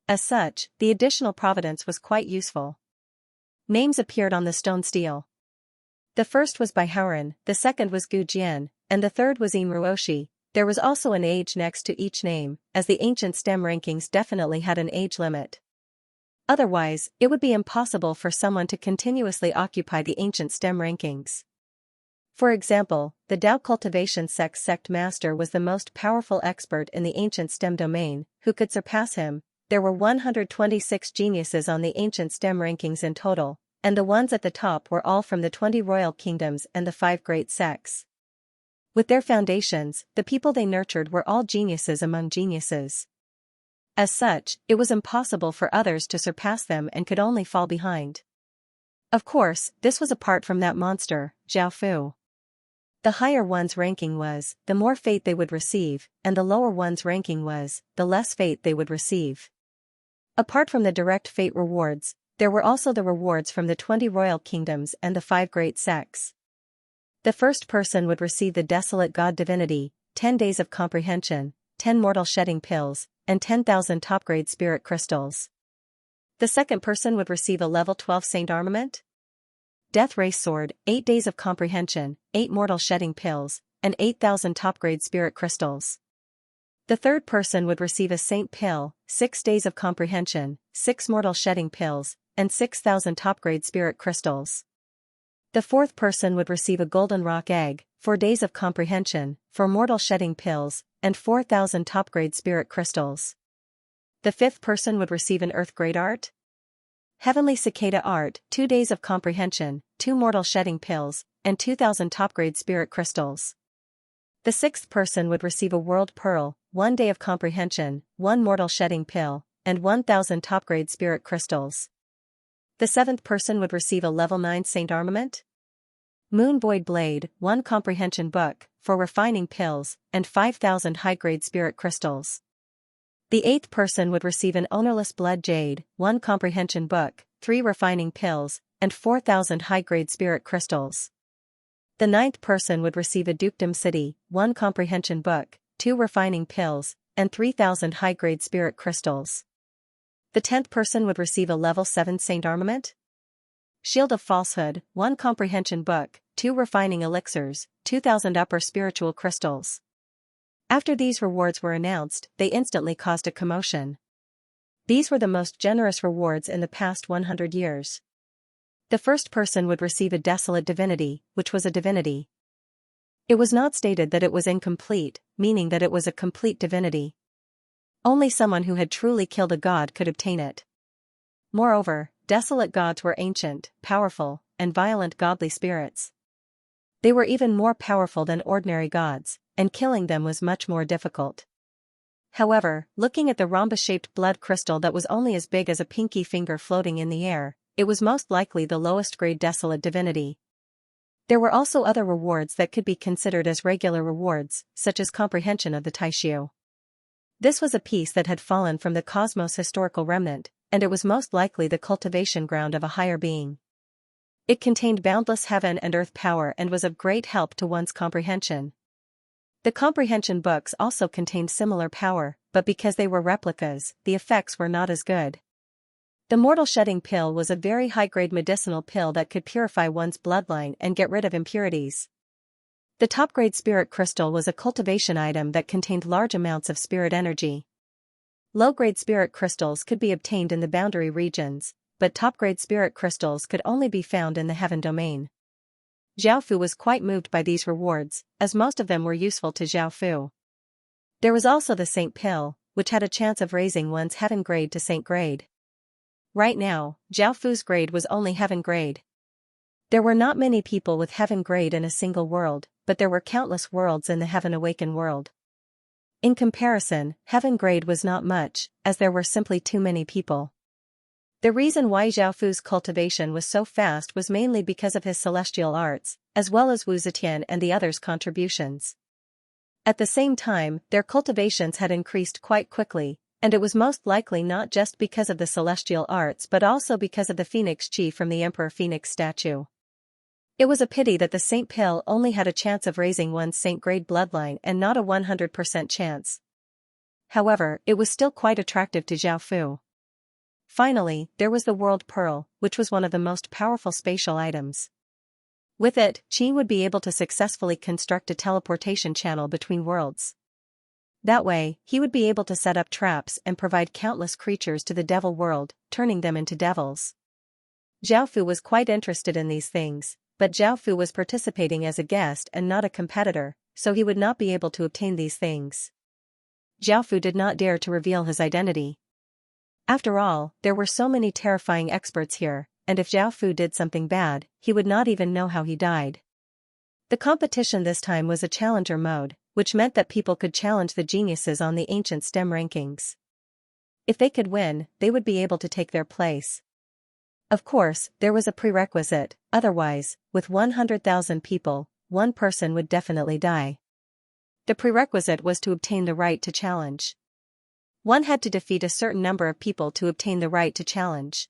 As such, the additional providence was quite useful. Names appeared on the stone stele. The first was Bai Haoran, the second was Gu Jian, and the third was Yin Ruoshi. There was also an age next to each name, as the ancient stem rankings definitely had an age limit. Otherwise, it would be impossible for someone to continuously occupy the ancient stem rankings. For example, the Tao Cultivation sect master was the most powerful expert in the ancient stem domain. Who could surpass him? There were 126 geniuses on the ancient stem rankings in total, and the ones at the top were all from the 20 royal kingdoms and the 5 great sects. With their foundations, the people they nurtured were all geniuses among geniuses. As such, it was impossible for others to surpass them and could only fall behind. Of course, this was apart from that monster, Zhao Fu. The higher one's ranking was, the more fate they would receive, and the lower one's ranking was, the less fate they would receive. Apart from the direct fate rewards, there were also the rewards from the 20 royal kingdoms and the 5 great sects. The first person would receive the Desolate God Divinity, 10 days of comprehension, 10 mortal shedding pills, and 10,000 top-grade spirit crystals. The second person would receive a level 12 saint armament, Death Race Sword, 8 days of comprehension, 8 mortal shedding pills, and 8,000 top-grade spirit crystals. The third person would receive a saint pill, 6 days of comprehension, 6 mortal shedding pills, and 6,000 top-grade spirit crystals. The fourth person would receive a golden rock egg, 4 days of comprehension, 4 mortal shedding pills, and 4,000 top-grade spirit crystals. The fifth person would receive an earth grade art, Heavenly Cicada art, 2 days of comprehension, 2 mortal shedding pills, and 2,000 top-grade spirit crystals. The sixth person would receive a world pearl, 1 day of comprehension, 1 mortal shedding pill, and 1,000 top-grade spirit crystals. The seventh person would receive a level 9 saint armament, Moon Void Blade, 1 comprehension book, 4 refining pills, and 5,000 high-grade spirit crystals. The eighth person would receive an ownerless blood jade, 1 comprehension book, 3 refining pills, and 4,000 high-grade spirit crystals. The ninth person would receive a dukedom city, 1 comprehension book, 2 refining pills, and 3,000 high-grade spirit crystals. The 10th person would receive a level 7 saint armament, Shield of Falsehood, 1 comprehension book, 2 refining elixirs, 2,000 upper spiritual crystals. After these rewards were announced, they instantly caused a commotion. These were the most generous rewards in the past 100 years. The first person would receive a Desolate Divinity, which was a divinity. It was not stated that it was incomplete, meaning that it was a complete divinity. Only someone who had truly killed a god could obtain it. Moreover, desolate gods were ancient, powerful, and violent godly spirits. They were even more powerful than ordinary gods, and killing them was much more difficult. However, looking at the rhombus-shaped blood crystal that was only as big as a pinky finger floating in the air, it was most likely the lowest grade desolate divinity. There were also other rewards that could be considered as regular rewards, such as comprehension of the Taishu. This was a piece that had fallen from the cosmos historical remnant, and it was most likely the cultivation ground of a higher being. It contained boundless heaven and earth power and was of great help to one's comprehension. The comprehension books also contained similar power, but because they were replicas, the effects were not as good. The mortal shedding pill was a very high-grade medicinal pill that could purify one's bloodline and get rid of impurities. The top-grade spirit crystal was a cultivation item that contained large amounts of spirit energy. Low-grade spirit crystals could be obtained in the boundary regions, but top-grade spirit crystals could only be found in the heaven domain. Xiaofu was quite moved by these rewards, as most of them were useful to Xiaofu. There was also the Saint Pill, which had a chance of raising one's heaven grade to Saint grade. Right now, Xiaofu's grade was only heaven grade. There were not many people with heaven grade in a single world, but there were countless worlds in the heaven awaken world. In comparison, heaven grade was not much, as there were simply too many people. The reason why Xiaofu's cultivation was so fast was mainly because of his celestial arts, as well as Wu Zetian and the others' contributions. At the same time, their cultivations had increased quite quickly, and it was most likely not just because of the celestial arts but also because of the phoenix chi from the Emperor Phoenix statue. It was a pity that the Saint Pill only had a chance of raising one's Saint grade bloodline and not a 100% chance. However, it was still quite attractive to Xiaofu. Finally, there was the World Pearl, which was one of the most powerful spatial items. With it, Qi would be able to successfully construct a teleportation channel between worlds. That way, he would be able to set up traps and provide countless creatures to the devil world, turning them into devils. Xiaofu was quite interested in these things, but Xiaofu was participating as a guest and not a competitor, so he would not be able to obtain these things. Xiaofu did not dare to reveal his identity. After all, there were so many terrifying experts here, and if Xiaofu did something bad, he would not even know how he died. The competition this time was a challenger mode, which meant that people could challenge the geniuses on the ancient STEM rankings. If they could win, they would be able to take their place. Of course, there was a prerequisite, otherwise, with 100,000 people, one person would definitely die. The prerequisite was to obtain the right to challenge. One had to defeat a certain number of people to obtain the right to challenge.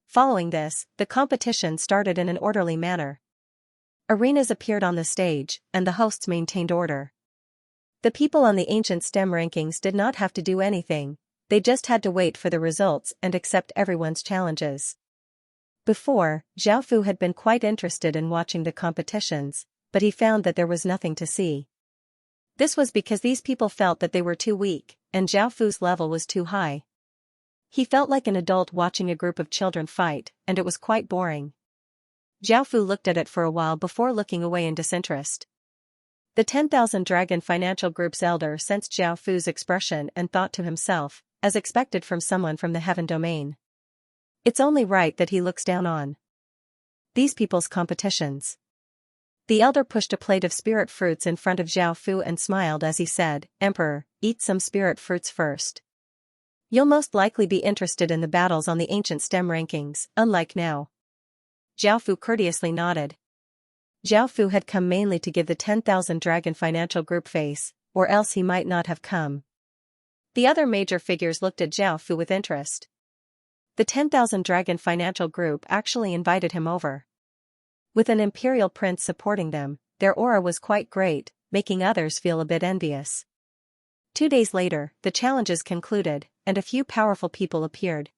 Following this, the competition started in an orderly manner. Arenas appeared on the stage, and the hosts maintained order. The people on the ancient STEM rankings did not have to do anything, they just had to wait for the results and accept everyone's challenges. Before, Xiaofu had been quite interested in watching the competitions, but he found that there was nothing to see. This was because these people felt that they were too weak, and Xiaofu's level was too high. He felt like an adult watching a group of children fight, and it was quite boring. Xiaofu looked at it for a while before looking away in disinterest. The 10,000 Dragon Financial Group's elder sensed Xiaofu's expression and thought to himself, as expected from someone from the heaven domain. It's only right that he looks down on these people's competitions. The elder pushed a plate of spirit fruits in front of Xiaofu and smiled as he said, "Emperor, eat some spirit fruits first. You'll most likely be interested in the battles on the ancient STEM rankings, unlike now." Xiaofu courteously nodded. Xiaofu had come mainly to give the 10,000 Dragon Financial Group face, or else he might not have come. The other major figures looked at Xiaofu with interest. The 10,000 Dragon Financial Group actually invited him over. With an imperial prince supporting them, their aura was quite great, making others feel a bit envious. 2 days later, the challenges concluded, and a few powerful people appeared.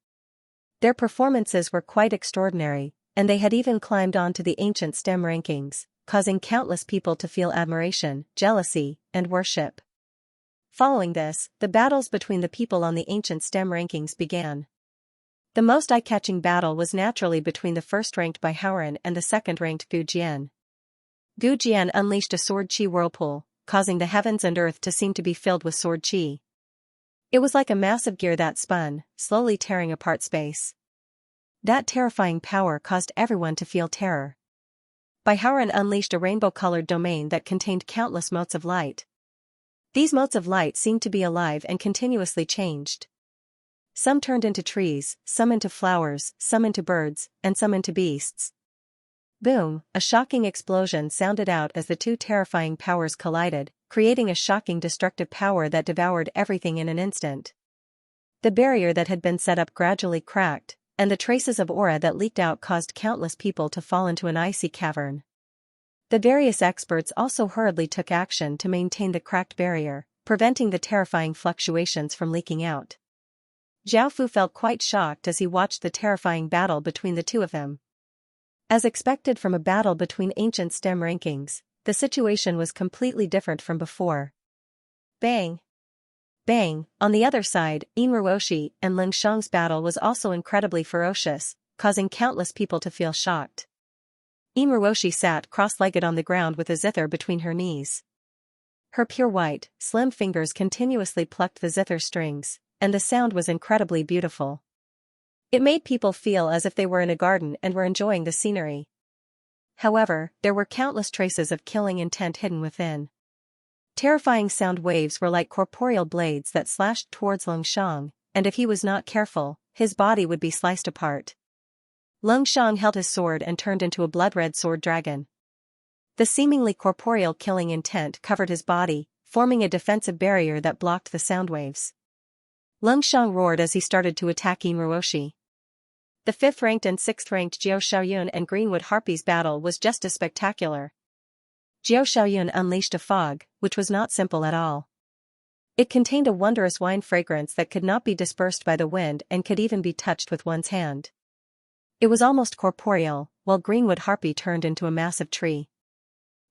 Their performances were quite extraordinary, and they had even climbed onto the ancient STEM rankings, causing countless people to feel admiration, jealousy, and worship. Following this, the battles between the people on the ancient STEM rankings began. The most eye-catching battle was naturally between the first-ranked Baihaoran and the second-ranked Gu Jian. Gu Jian unleashed a sword chi whirlpool, causing the heavens and earth to seem to be filled with sword chi. It was like a massive gear that spun, slowly tearing apart space. That terrifying power caused everyone to feel terror. Baihaoran unleashed a rainbow-colored domain that contained countless motes of light. These motes of light seemed to be alive and continuously changed. Some turned into trees, some into flowers, some into birds, and some into beasts. Boom, a shocking explosion sounded out as the two terrifying powers collided, creating a shocking destructive power that devoured everything in an instant. The barrier that had been set up gradually cracked, and the traces of aura that leaked out caused countless people to fall into an icy cavern. The various experts also hurriedly took action to maintain the cracked barrier, preventing the terrifying fluctuations from leaking out. Xiaofu felt quite shocked as he watched the terrifying battle between the two of them. As expected from a battle between ancient STEM rankings, the situation was completely different from before. Bang! Bang! On the other side, Inruoshi and Ling Shang's battle was also incredibly ferocious, causing countless people to feel shocked. Inruoshi sat cross-legged on the ground with a zither between her knees. Her pure white, slim fingers continuously plucked the zither strings, and the sound was incredibly beautiful. It made people feel as if they were in a garden and were enjoying the scenery. However, there were countless traces of killing intent hidden within. Terrifying sound waves were like corporeal blades that slashed towards Lung Shang, and if he was not careful, his body would be sliced apart. Lung Shang held his sword and turned into a blood-red sword dragon. The seemingly corporeal killing intent covered his body, forming a defensive barrier that blocked the sound waves. Lung Shang roared as he started to attack Inruoshi. The 5th-ranked and 6th-ranked Jiao Xiaoyun and Greenwood Harpies battle was just as spectacular. Jiao Xiaoyun unleashed a fog, which was not simple at all. It contained a wondrous wine fragrance that could not be dispersed by the wind and could even be touched with one's hand. It was almost corporeal, while Greenwood Harpy turned into a massive tree.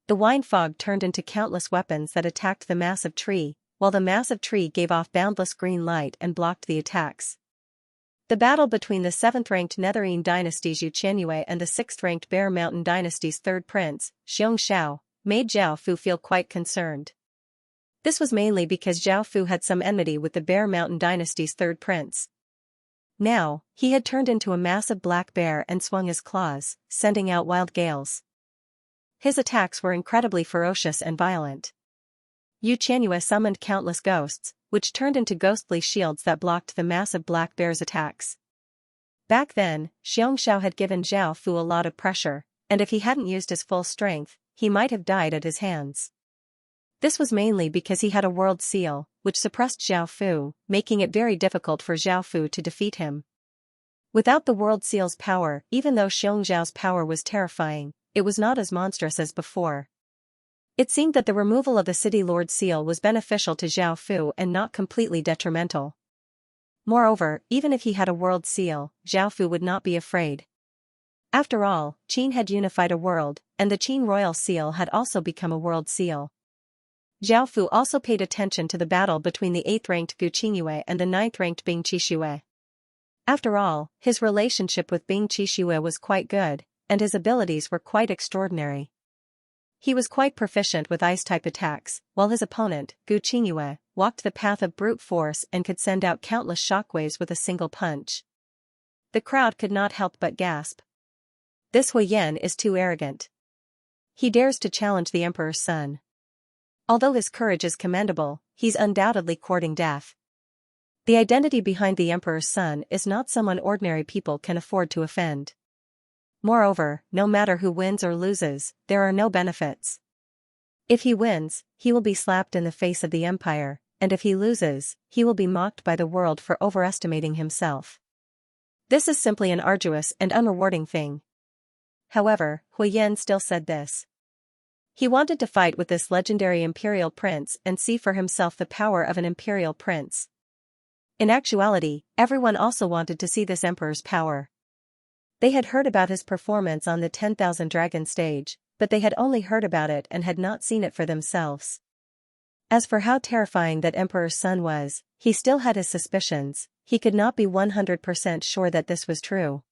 The wine fog turned into countless weapons that attacked the massive tree, while the massive tree gave off boundless green light and blocked the attacks. The battle between the 7th-ranked Netherine dynasty's Yu Qianyue and the 6th-ranked Bear Mountain dynasty's 3rd prince, Xianxia, made Zhao Fu feel quite concerned. This was mainly because Zhao Fu had some enmity with the Bear Mountain dynasty's 3rd prince. Now, he had turned into a massive black bear and swung his claws, sending out wild gales. His attacks were incredibly ferocious and violent. Yu Qianyue summoned countless ghosts, which turned into ghostly shields that blocked the massive black bear's attacks. Back then, Xianxiao had given Zhao Fu a lot of pressure, and if he hadn't used his full strength, he might have died at his hands. This was mainly because he had a world seal, which suppressed Zhao Fu, making it very difficult for Zhao Fu to defeat him. Without the world seal's power, even though Xianxiao's power was terrifying, it was not as monstrous as before. It seemed that the removal of the City Lord seal was beneficial to Zhao Fu and not completely detrimental. Moreover, even if he had a world seal, Zhao Fu would not be afraid. After all, Qin had unified a world, and the Qin royal seal had also become a world seal. Zhao Fu also paid attention to the battle between the 8th-ranked Gu Qingyue and the 9th-ranked Bing Qixue. After all, his relationship with Bing Qixue was quite good, and his abilities were quite extraordinary. He was quite proficient with ice-type attacks, while his opponent, Gu Qingyue, walked the path of brute force and could send out countless shockwaves with a single punch. The crowd could not help but gasp. This Huiyan is too arrogant. He dares to challenge the Emperor's son. Although his courage is commendable, he's undoubtedly courting death. The identity behind the Emperor's son is not someone ordinary people can afford to offend. Moreover, no matter who wins or loses, there are no benefits. If he wins, he will be slapped in the face of the Empire, and if he loses, he will be mocked by the world for overestimating himself. This is simply an arduous and unrewarding thing. However, Huiyan still said this. He wanted to fight with this legendary imperial prince and see for himself the power of an imperial prince. In actuality, everyone also wanted to see this emperor's power. They had heard about his performance on the 10,000 Dragon stage, but they had only heard about it and had not seen it for themselves. As for how terrifying that emperor's son was, he still had his suspicions. He could not be 100% sure that this was true.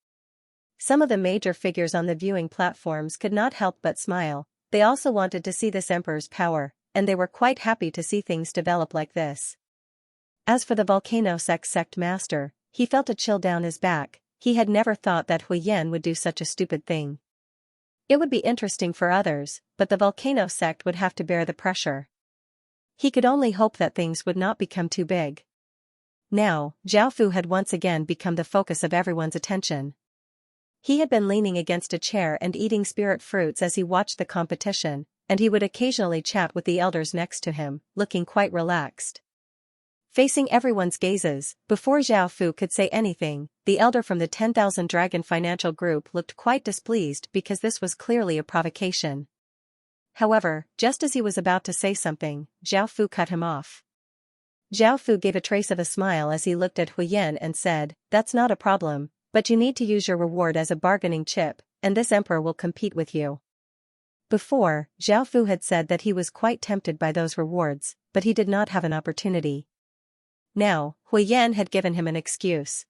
Some of the major figures on the viewing platforms could not help but smile. They also wanted to see this emperor's power, and they were quite happy to see things develop like this. As for the Volcano sect master, he felt a chill down his back. He had never thought that Huiyan would do such a stupid thing. It would be interesting for others, but the Volcano sect would have to bear the pressure. He could only hope that things would not become too big. Now, Zhao Fu had once again become the focus of everyone's attention. He had been leaning against a chair and eating spirit fruits as he watched the competition, and he would occasionally chat with the elders next to him, looking quite relaxed. Facing everyone's gazes, before Zhao Fu could say anything, the elder from the 10,000 Dragon Financial Group looked quite displeased because this was clearly a provocation. However, just as he was about to say something, Zhao Fu cut him off. Zhao Fu gave a trace of a smile as he looked at Huiyan and said, "That's not a problem, but you need to use your reward as a bargaining chip, and this emperor will compete with you." Before, Zhao Fu had said that he was quite tempted by those rewards, but he did not have an opportunity. Now, Huiyan had given him an excuse.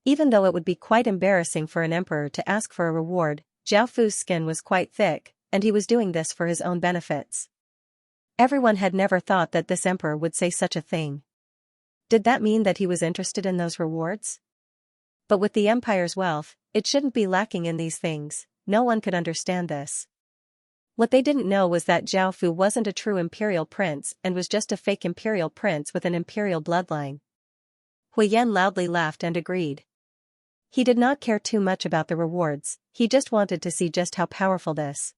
Even though it would be quite embarrassing for an emperor to ask for a reward, Zhao Fu's skin was quite thick, and he was doing this for his own benefits. Everyone had never thought that this emperor would say such a thing. Did that mean that he was interested in those rewards? But with the empire's wealth, it shouldn't be lacking in these things. No one could understand this. What they didn't know was that Zhao Fu wasn't a true imperial prince and was just a fake imperial prince with an imperial bloodline. Huiyan loudly laughed and agreed. He did not care too much about the rewards, he just wanted to see just how powerful this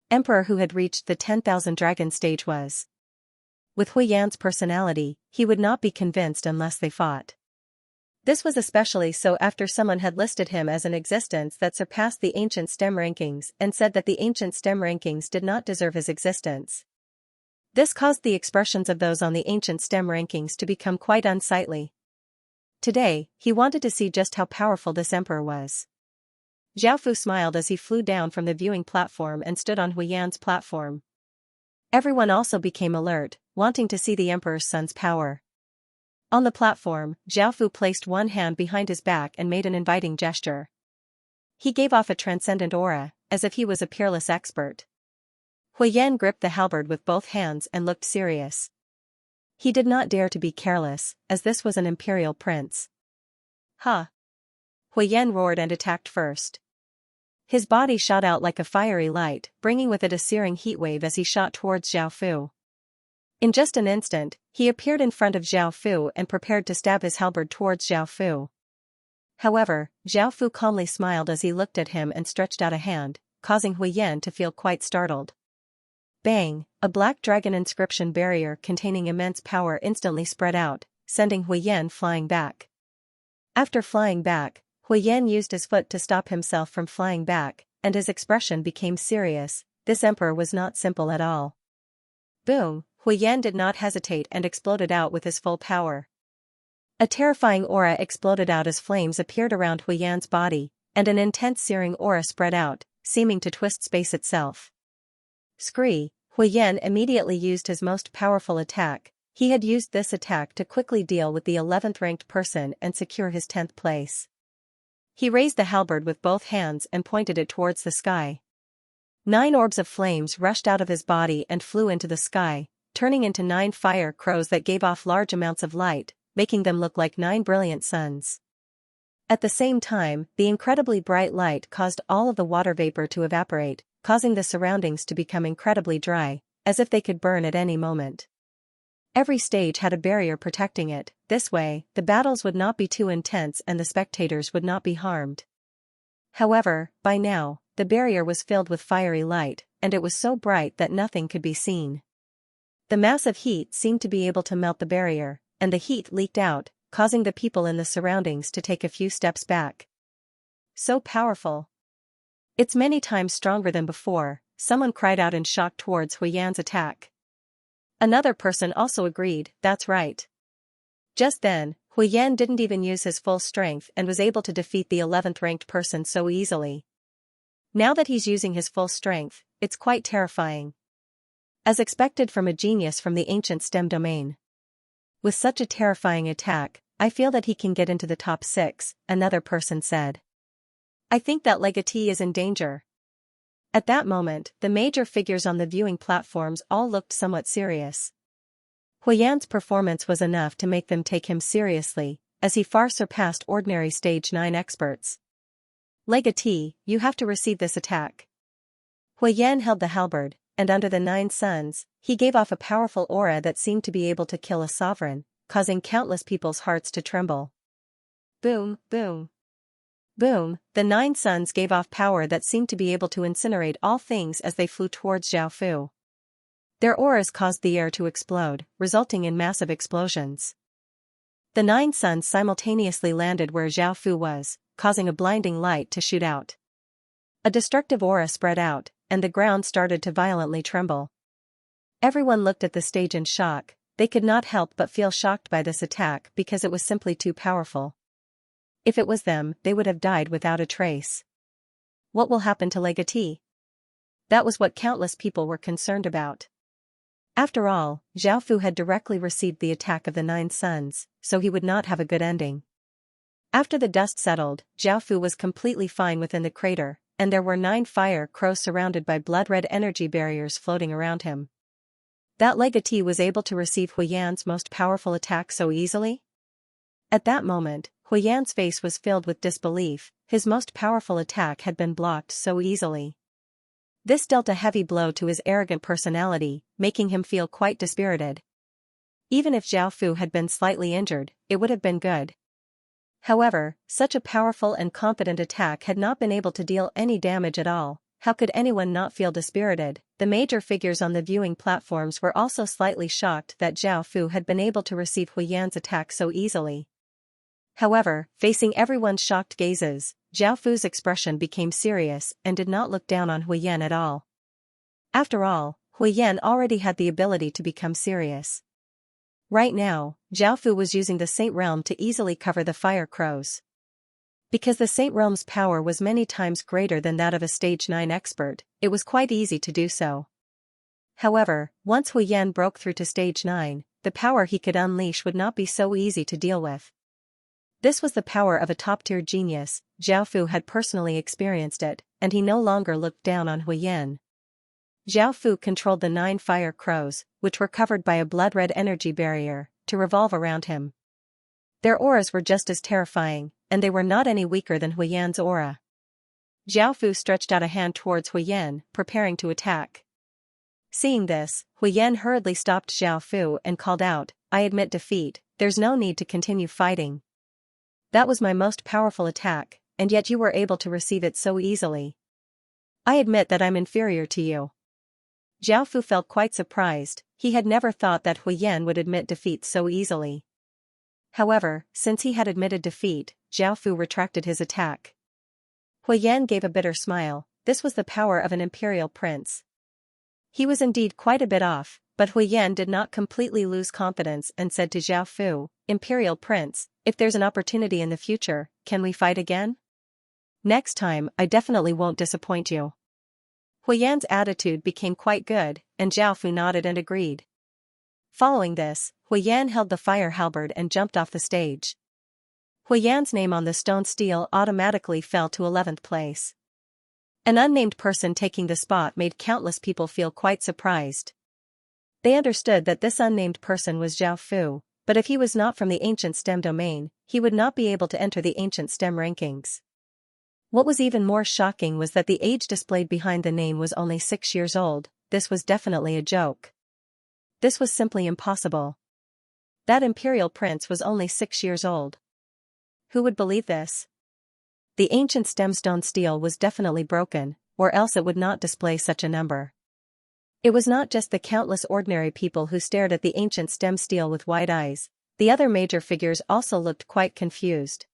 emperor who had reached the 10,000 dragon stage was. With Huiyan's personality, he would not be convinced unless they fought. This was especially so after someone had listed him as an existence that surpassed the ancient STEM rankings and said that the ancient STEM rankings did not deserve his existence. This caused the expressions of those on the ancient STEM rankings to become quite unsightly. Today, he wanted to see just how powerful this emperor was. Zhao Fu smiled as he flew down from the viewing platform and stood on Huiyan's platform. Everyone also became alert, wanting to see the emperor's son's power. On the platform, Zhao Fu placed one hand behind his back and made an inviting gesture. He gave off a transcendent aura, as if he was a peerless expert. Huiyan gripped the halberd with both hands and looked serious. He did not dare to be careless, as this was an imperial prince. Ha! Huiyan roared and attacked first. His body shot out like a fiery light, bringing with it a searing heatwave as he shot towards Zhao Fu. In just an instant, he appeared in front of Zhao Fu and prepared to stab his halberd towards Zhao Fu. However, Zhao Fu calmly smiled as he looked at him and stretched out a hand, causing Huiyan to feel quite startled. Bang! A black dragon inscription barrier containing immense power instantly spread out, sending Huiyan flying back. After flying back, Huiyan used his foot to stop himself from flying back, and his expression became serious. This emperor was not simple at all. Boom! Huiyan did not hesitate and exploded out with his full power. A terrifying aura exploded out as flames appeared around Huiyan's body, and an intense searing aura spread out, seeming to twist space itself. Scree! Huiyan immediately used his most powerful attack. He had used this attack to quickly deal with the 11th ranked person and secure his 10th place. He raised the halberd with both hands and pointed it towards the sky. 9 orbs of flames rushed out of his body and flew into the sky, turning into 9 fire crows that gave off large amounts of light, making them look like 9 brilliant suns. At the same time, the incredibly bright light caused all of the water vapor to evaporate, causing the surroundings to become incredibly dry, as if they could burn at any moment. Every stage had a barrier protecting it. This way, the battles would not be too intense and the spectators would not be harmed. However, by now, the barrier was filled with fiery light, and it was so bright that nothing could be seen. The massive heat seemed to be able to melt the barrier, and the heat leaked out, causing the people in the surroundings to take a few steps back. So powerful! It's many times stronger than before, someone cried out in shock towards Huiyan's attack. Another person also agreed, that's right. Just then, Huiyan didn't even use his full strength and was able to defeat the 11th ranked person so easily. Now that he's using his full strength, it's quite terrifying. As expected from a genius from the ancient STEM domain. With such a terrifying attack, I feel that he can get into the top 6, another person said. I think that legatee is in danger. At that moment, the major figures on the viewing platforms all looked somewhat serious. Huiyan's performance was enough to make them take him seriously, as he far surpassed ordinary stage 9 experts. Legatee, you have to receive this attack. Huiyan held the halberd, and under the 9 suns, he gave off a powerful aura that seemed to be able to kill a sovereign, causing countless people's hearts to tremble. Boom, boom. Boom, the 9 suns gave off power that seemed to be able to incinerate all things as they flew towards Zhao Fu. Their auras caused the air to explode, resulting in massive explosions. The 9 suns simultaneously landed where Zhao Fu was, causing a blinding light to shoot out. A destructive aura spread out, and the ground started to violently tremble. Everyone looked at the stage in shock. They could not help but feel shocked by this attack because it was simply too powerful. If it was them, they would have died without a trace. What will happen to Legatee? That was what countless people were concerned about. After all, Zhao Fu had directly received the attack of the 9 suns, so he would not have a good ending. After the dust settled, Zhao Fu was completely fine within the crater, and there were 9 fire crows surrounded by blood-red energy barriers floating around him. That legatee was able to receive Huiyan's most powerful attack so easily? At that moment, Huiyan's face was filled with disbelief. His most powerful attack had been blocked so easily. This dealt a heavy blow to his arrogant personality, making him feel quite dispirited. Even if Zhao Fu had been slightly injured, it would have been good. However, such a powerful and competent attack had not been able to deal any damage at all. How could anyone not feel dispirited? The major figures on the viewing platforms were also slightly shocked that Zhao Fu had been able to receive Huiyan's attack so easily. However, facing everyone's shocked gazes, Zhao Fu's expression became serious and did not look down on Huiyan at all. After all, Huiyan already had the ability to become serious. Right now, Zhao Fu was using the Saint Realm to easily cover the fire crows. Because the Saint Realm's power was many times greater than that of a Stage 9 expert, it was quite easy to do so. However, once Huiyan broke through to Stage 9, the power he could unleash would not be so easy to deal with. This was the power of a top-tier genius. Zhao Fu had personally experienced it, and he no longer looked down on Huiyan. Zhao Fu controlled the 9 fire crows, which were covered by a blood-red energy barrier, to revolve around him. Their auras were just as terrifying, and they were not any weaker than Huiyan's aura. Zhao Fu stretched out a hand towards Huiyan, preparing to attack. Seeing this, Huiyan hurriedly stopped Zhao Fu and called out, "I admit defeat, there's no need to continue fighting. That was my most powerful attack, and yet you were able to receive it so easily. I admit that I'm inferior to you." Zhao Fu felt quite surprised. He had never thought that Huiyan would admit defeat so easily. However, since he had admitted defeat, Zhao Fu retracted his attack. Huiyan gave a bitter smile. This was the power of an imperial prince. He was indeed quite a bit off, but Huiyan did not completely lose confidence and said to Zhao Fu, "Imperial Prince, if there's an opportunity in the future, can we fight again? Next time, I definitely won't disappoint you." Huiyan's attitude became quite good, and Zhao Fu nodded and agreed. Following this, Huiyan held the fire halberd and jumped off the stage. Huiyan's name on the stone stele automatically fell to 11th place. An unnamed person taking the spot made countless people feel quite surprised. They understood that this unnamed person was Zhao Fu, but if he was not from the ancient STEM domain, he would not be able to enter the ancient STEM rankings. What was even more shocking was that the age displayed behind the name was only 6 years old. This was definitely a joke. This was simply impossible. That imperial prince was only 6 years old. Who would believe this? The ancient STEM stone stele was definitely broken, or else it would not display such a number. It was not just the countless ordinary people who stared at the ancient STEM stele with wide eyes. The other major figures also looked quite confused.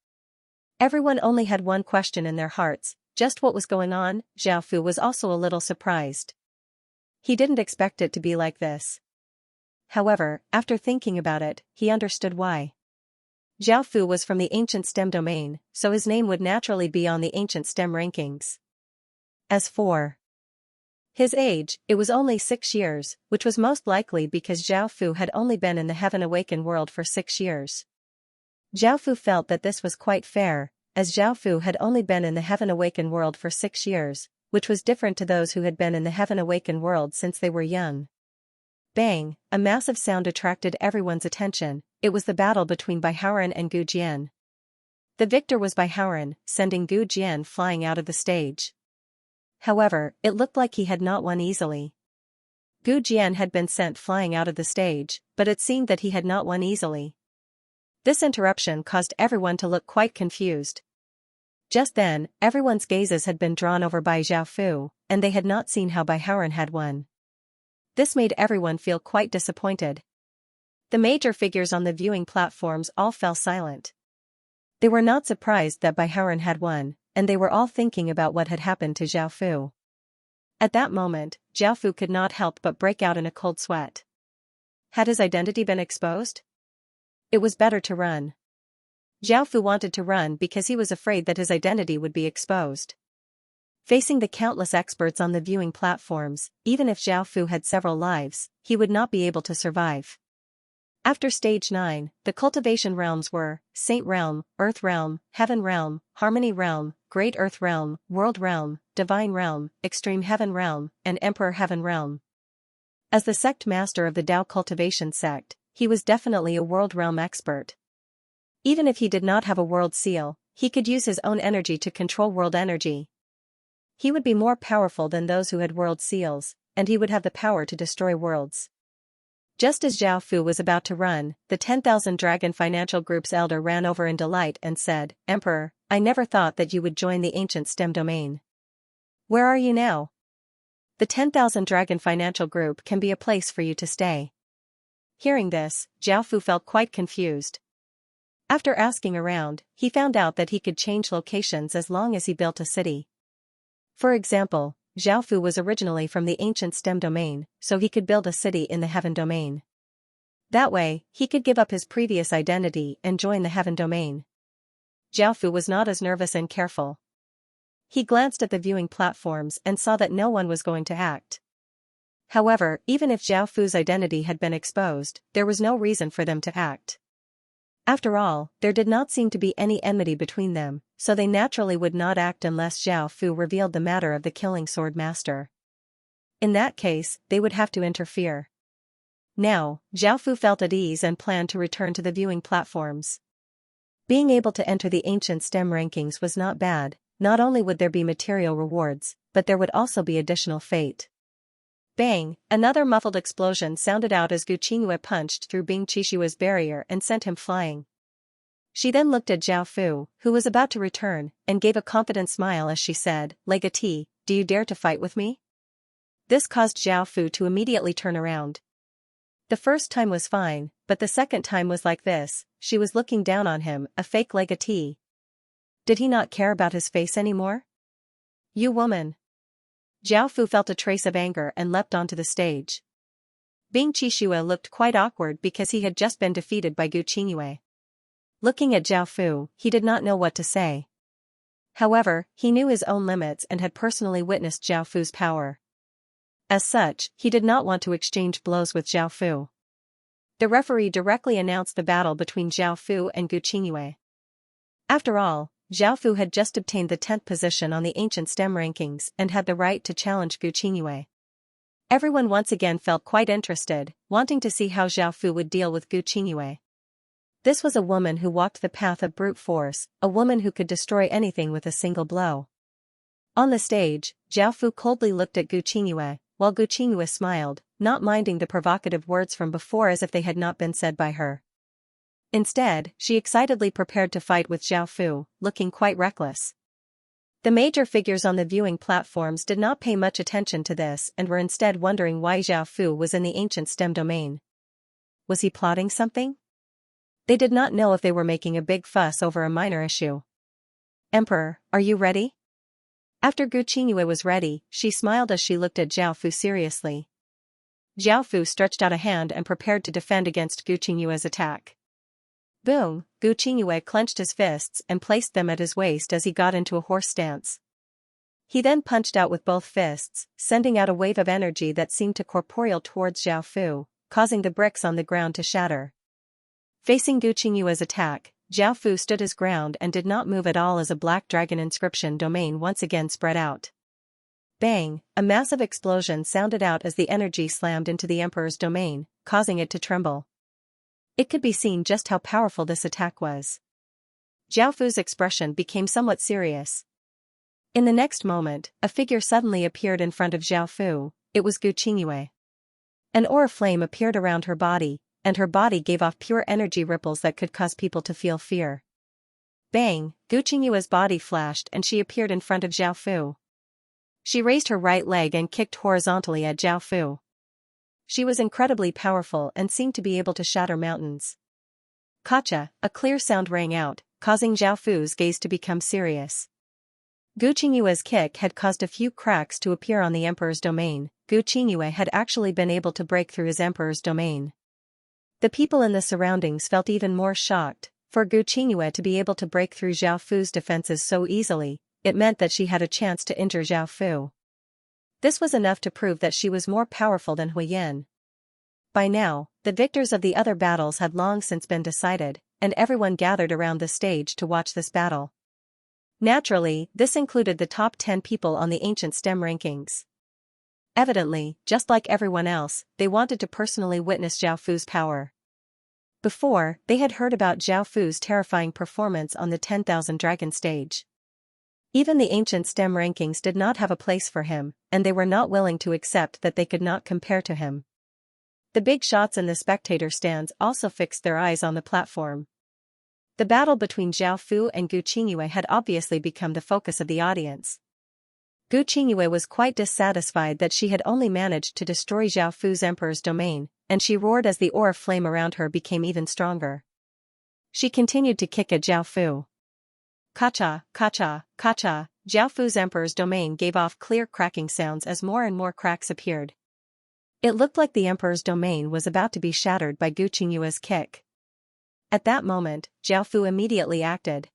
Everyone only had one question in their hearts: just what was going on? Zhao Fu was also a little surprised. He didn't expect it to be like this. However, after thinking about it, he understood why. Zhao Fu was from the ancient STEM domain, so his name would naturally be on the ancient STEM rankings. As for his age, it was only 6 years, which was most likely because Zhao Fu had only been in the Heaven Awakened world for 6 years. Zhao Fu felt that this was quite fair, as Zhao Fu had only been in the Heaven Awakened world for 6 years, which was different to those who had been in the Heaven Awakened world since they were young. Bang! A massive sound attracted everyone's attention. It was the battle between Baihaoren and Gu Jian. The victor was Baihaoren, sending Gu Jian flying out of the stage. However, it looked like he had not won easily. Gu Jian had been sent flying out of the stage, but it seemed that he had not won easily. This interruption caused everyone to look quite confused. Just then, everyone's gazes had been drawn over by Zhao Fu, and they had not seen how Baihaoren had won. This made everyone feel quite disappointed. The major figures on the viewing platforms all fell silent. They were not surprised that Baihaoren had won, and they were all thinking about what had happened to Zhao Fu. At that moment, Zhao Fu could not help but break out in a cold sweat. Had his identity been exposed? It was better to run. Zhao Fu wanted to run because he was afraid that his identity would be exposed. Facing the countless experts on the viewing platforms, even if Zhao Fu had several lives, he would not be able to survive. After Stage 9, the cultivation realms were Saint Realm, Earth Realm, Heaven Realm, Harmony Realm, Great Earth Realm, World Realm, Divine Realm, Extreme Heaven Realm, and Emperor Heaven Realm. As the sect master of the Tao Cultivation sect, he was definitely a World Realm expert. Even if he did not have a world seal, he could use his own energy to control world energy. He would be more powerful than those who had world seals, and he would have the power to destroy worlds. Just as Zhao Fu was about to run, the 10,000 Dragon Financial Group's elder ran over in delight and said, "Emperor, I never thought that you would join the ancient STEM domain. Where are you now? The 10,000 Dragon Financial Group can be a place for you to stay." Hearing this, Zhao Fu felt quite confused. After asking around, he found out that he could change locations as long as he built a city. For example, Zhao Fu was originally from the ancient STEM domain, so he could build a city in the Heaven domain. That way, he could give up his previous identity and join the Heaven domain. Zhao Fu was not as nervous and careful. He glanced at the viewing platforms and saw that no one was going to act. However, even if Zhao Fu's identity had been exposed, there was no reason for them to act. After all, there did not seem to be any enmity between them, so they naturally would not act unless Zhao Fu revealed the matter of the killing sword master. In that case, they would have to interfere. Now, Zhao Fu felt at ease and planned to return to the viewing platforms. Being able to enter the ancient STEM rankings was not bad. Not only would there be material rewards, but there would also be additional fate. Bang! Another muffled explosion sounded out as Gu Qingyue punched through Bing Qixue's barrier and sent him flying. She then looked at Zhao Fu, who was about to return, and gave a confident smile as she said, "Legatee, do you dare to fight with me?" This caused Zhao Fu to immediately turn around. The first time was fine, but the second time was like this. She was looking down on him, a fake legatee. Did he not care about his face anymore? "You woman!" Zhao Fu felt a trace of anger and leapt onto the stage. Bing Qixue looked quite awkward because he had just been defeated by Gu Qingyue. Looking at Zhao Fu, he did not know what to say. However, he knew his own limits and had personally witnessed Zhao Fu's power. As such, he did not want to exchange blows with Zhao Fu. The referee directly announced the battle between Zhao Fu and Gu Qingyue. After all, Zhao Fu had just obtained the 10th position on the ancient STEM rankings and had the right to challenge Gu Qingyue. Everyone once again felt quite interested, wanting to see how Zhao Fu would deal with Gu Qingyue. This was a woman who walked the path of brute force, a woman who could destroy anything with a single blow. On the stage, Zhao Fu coldly looked at Gu Qingyue, while Gu Qingyue smiled, not minding the provocative words from before as if they had not been said by her. Instead, she excitedly prepared to fight with Zhao Fu, looking quite reckless. The major figures on the viewing platforms did not pay much attention to this and were instead wondering why Zhao Fu was in the ancient STEM domain. Was he plotting something? They did not know if they were making a big fuss over a minor issue. "Emperor, are you ready?" After Gu Qingyue was ready, she smiled as she looked at Zhao Fu seriously. Zhao Fu stretched out a hand and prepared to defend against Gu Qingyue's attack. Boom! Gu Qingyue clenched his fists and placed them at his waist as he got into a horse stance. He then punched out with both fists, sending out a wave of energy that seemed to corporeal towards Zhao Fu, causing the bricks on the ground to shatter. Facing Gu Qingyue's attack, Zhao Fu stood his ground and did not move at all as a black dragon inscription domain once again spread out. Bang! A massive explosion sounded out as the energy slammed into the Emperor's domain, causing it to tremble. It could be seen just how powerful this attack was. Zhao Fu's expression became somewhat serious. In the next moment, a figure suddenly appeared in front of Zhao Fu. It was Gu Qingyue. An aura flame appeared around her body, and her body gave off pure energy ripples that could cause people to feel fear. Bang! Gu Qingyue's body flashed and she appeared in front of Zhao Fu. She raised her right leg and kicked horizontally at Zhao Fu. She was incredibly powerful and seemed to be able to shatter mountains. Gotcha! A clear sound rang out, causing Zhao Fu's gaze to become serious. Gu Qingyue's kick had caused a few cracks to appear on the Emperor's domain. Gu Qingyue had actually been able to break through his Emperor's domain. The people in the surroundings felt even more shocked. For Gu Qingyue to be able to break through Zhao Fu's defenses so easily, it meant that she had a chance to injure Zhao Fu. This was enough to prove that she was more powerful than Hui Yin. By now, the victors of the other battles had long since been decided, and everyone gathered around the stage to watch this battle. Naturally, this included the top 10 people on the ancient STEM rankings. Evidently, just like everyone else, they wanted to personally witness Zhao Fu's power. Before, they had heard about Zhao Fu's terrifying performance on the 10,000 Dragon stage. Even the ancient STEM rankings did not have a place for him, and they were not willing to accept that they could not compare to him. The big shots in the spectator stands also fixed their eyes on the platform. The battle between Zhao Fu and Gu Qingyue had obviously become the focus of the audience. Gu Qingyue was quite dissatisfied that she had only managed to destroy Zhao Fu's emperor's domain, and she roared as the aura flame around her became even stronger. She continued to kick at Zhao Fu. Kacha, kacha, kacha, Zhao Fu's emperor's domain gave off clear cracking sounds as more and more cracks appeared. It looked like the emperor's domain was about to be shattered by Gu Qingyue's kick. At that moment, Zhao Fu immediately acted.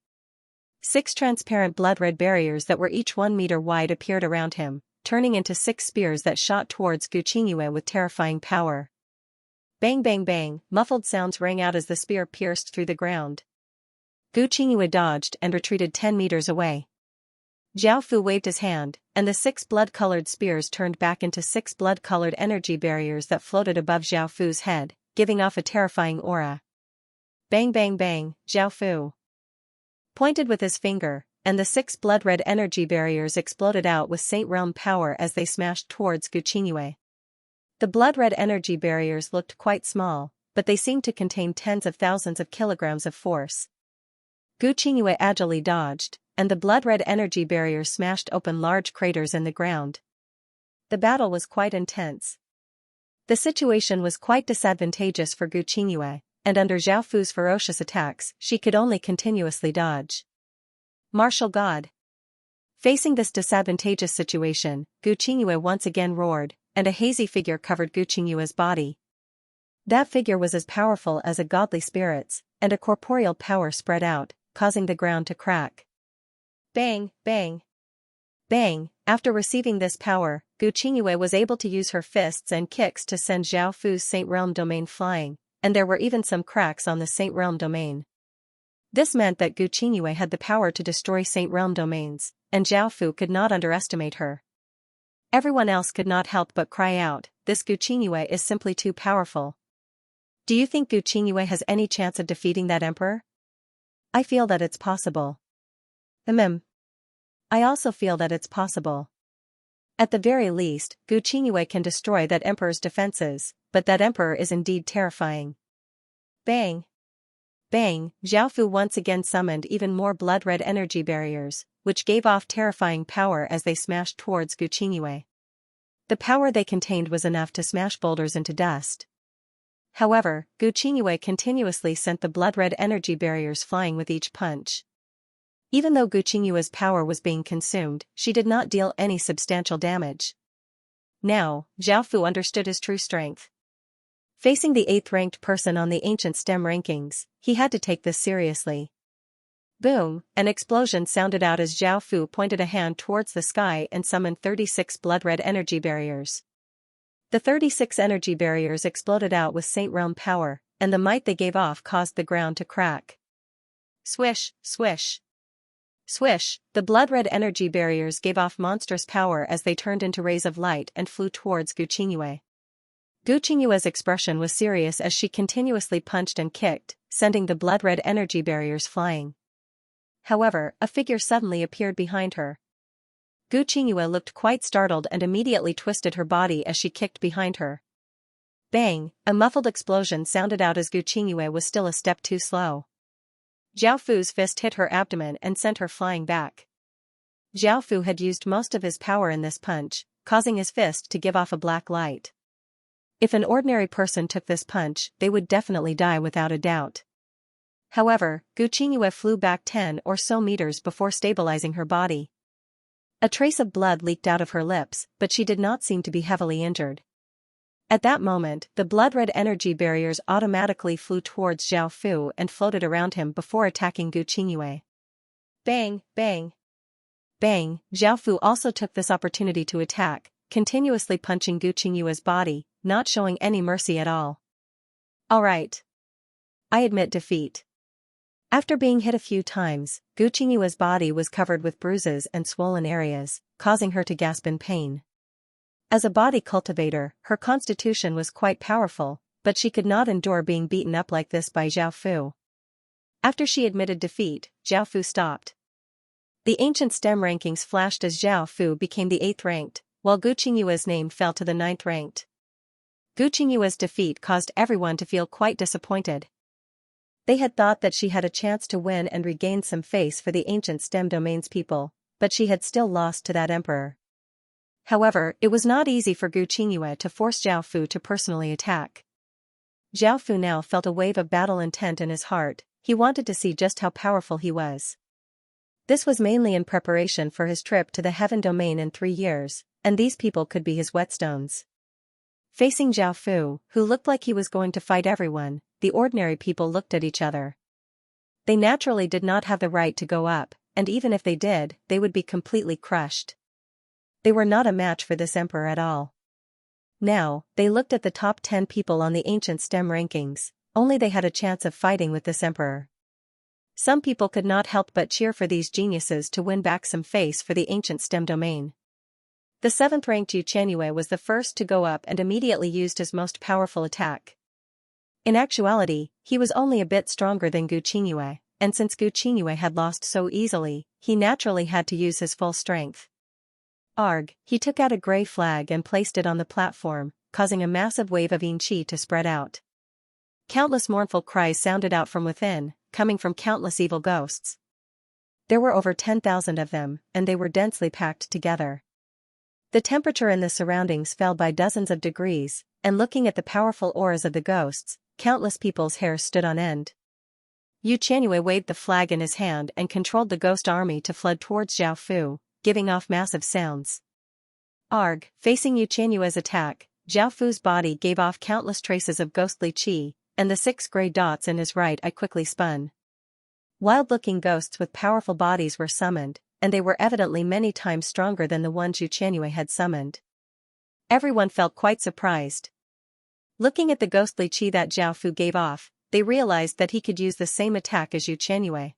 6 transparent blood-red barriers that were each 1 meter wide appeared around him, turning into 6 spears that shot towards Gu Qingyue with terrifying power. Bang bang bang, muffled sounds rang out as the spear pierced through the ground. Gu Qingyue dodged and retreated 10 meters away. Zhao Fu waved his hand, and the 6 blood-colored spears turned back into 6 blood-colored energy barriers that floated above Zhao Fu's head, giving off a terrifying aura. Bang bang bang, Zhao Fu pointed with his finger, and the 6 blood-red energy barriers exploded out with Saint Realm power as they smashed towards Gu Qingyue. The blood-red energy barriers looked quite small, but they seemed to contain tens of thousands of kilograms of force. Gu Qingyue agilely dodged, and the blood-red energy barriers smashed open large craters in the ground. The battle was quite intense. The situation was quite disadvantageous for Gu Qingyue, and under Zhao Fu's ferocious attacks, she could only continuously dodge. Martial God. Facing this disadvantageous situation, Gu Qingyue once again roared, and a hazy figure covered Gu Qingyue's body. That figure was as powerful as a godly spirit's, and a corporeal power spread out, causing the ground to crack. Bang, bang, bang. After receiving this power, Gu Qingyue was able to use her fists and kicks to send Zhao Fu's Saint Realm domain flying, and there were even some cracks on the Saint Realm domain. This meant that Gu Qingyue had the power to destroy Saint Realm domains, and Zhao Fu could not underestimate her. Everyone else could not help but cry out, "This Gu Qingyue is simply too powerful." Do you think Gu Qingyue has any chance of defeating that emperor? I feel that it's possible. I also feel that it's possible. At the very least, Gu Qingyue can destroy that emperor's defenses, but that emperor is indeed terrifying. Bang! Bang! Zhao Fu once again summoned even more blood-red energy barriers, which gave off terrifying power as they smashed towards Gu Qingyue. The power they contained was enough to smash boulders into dust. However, Gu Qingyue continuously sent the blood-red energy barriers flying with each punch. Even though Gu Qingyue's power was being consumed, she did not deal any substantial damage. Now, Zhao Fu understood his true strength. Facing the 8th-ranked person on the ancient STEM rankings, he had to take this seriously. Boom! An explosion sounded out as Zhao Fu pointed a hand towards the sky and summoned 36 blood-red energy barriers. The 36 energy barriers exploded out with Saint Realm power, and the might they gave off caused the ground to crack. Swish, swish. Swish, the blood-red energy barriers gave off monstrous power as they turned into rays of light and flew towards Gu Qingyue. Gu Qingyue's expression was serious as she continuously punched and kicked, sending the blood-red energy barriers flying. However, a figure suddenly appeared behind her. Gu Qingyue looked quite startled and immediately twisted her body as she kicked behind her. Bang! A muffled explosion sounded out as Gu Qingyue was still a step too slow. Zhao Fu's fist hit her abdomen and sent her flying back. Zhao Fu had used most of his power in this punch, causing his fist to give off a black light. If an ordinary person took this punch, they would definitely die without a doubt. However, Gu Qingyue flew back 10 or so meters before stabilizing her body. A trace of blood leaked out of her lips, but she did not seem to be heavily injured. At that moment, the blood-red energy barriers automatically flew towards Zhao Fu and floated around him before attacking Gu Qingyue. Bang, bang, Bang, Zhao Fu also took this opportunity to attack, continuously punching Gu Qingyue's body, not showing any mercy at all. Alright. I admit defeat. After being hit a few times, Gu Qingyue's body was covered with bruises and swollen areas, causing her to gasp in pain. As a body cultivator, her constitution was quite powerful, but she could not endure being beaten up like this by Zhao Fu. After she admitted defeat, Zhao Fu stopped. The ancient STEM rankings flashed as Zhao Fu became the 8th ranked, while Gu Qingyue's name fell to the 9th ranked. Gu Qingyue's defeat caused everyone to feel quite disappointed. They had thought that she had a chance to win and regain some face for the ancient STEM domains people, but she had still lost to that emperor. However, it was not easy for Gu Qingyue to force Zhao Fu to personally attack. Zhao Fu now felt a wave of battle intent in his heart. He wanted to see just how powerful he was. This was mainly in preparation for his trip to the Heaven Domain in 3 years, and these people could be his whetstones. Facing Zhao Fu, who looked like he was going to fight everyone, the ordinary people looked at each other. They naturally did not have the right to go up, and even if they did, they would be completely crushed. They were not a match for this emperor at all. Now, they looked at the top 10 people on the ancient STEM rankings. Only they had a chance of fighting with this emperor. Some people could not help but cheer for these geniuses to win back some face for the ancient STEM domain. The 7th ranked Yu Qianyue was the first to go up and immediately used his most powerful attack. In actuality, he was only a bit stronger than Gu Qingyue, and since Gu Qingyue had lost so easily, he naturally had to use his full strength. Arg, he took out a grey flag and placed it on the platform, causing a massive wave of yin qi to spread out. Countless mournful cries sounded out from within, coming from countless evil ghosts. There were over 10,000 of them, and they were densely packed together. The temperature in the surroundings fell by dozens of degrees, and looking at the powerful auras of the ghosts, countless people's hair stood on end. Yu Qianyue waved the flag in his hand and controlled the ghost army to flood towards Zhao Fu, giving off massive sounds. Arg, facing Yu Qianyue's attack, Zhao Fu's body gave off countless traces of ghostly qi, and the 6 grey dots in his right eye quickly spun. Wild-looking ghosts with powerful bodies were summoned, and they were evidently many times stronger than the ones Yu Qianyue had summoned. Everyone felt quite surprised. Looking at the ghostly qi that Zhao Fu gave off, they realized that he could use the same attack as Yu Qianyue.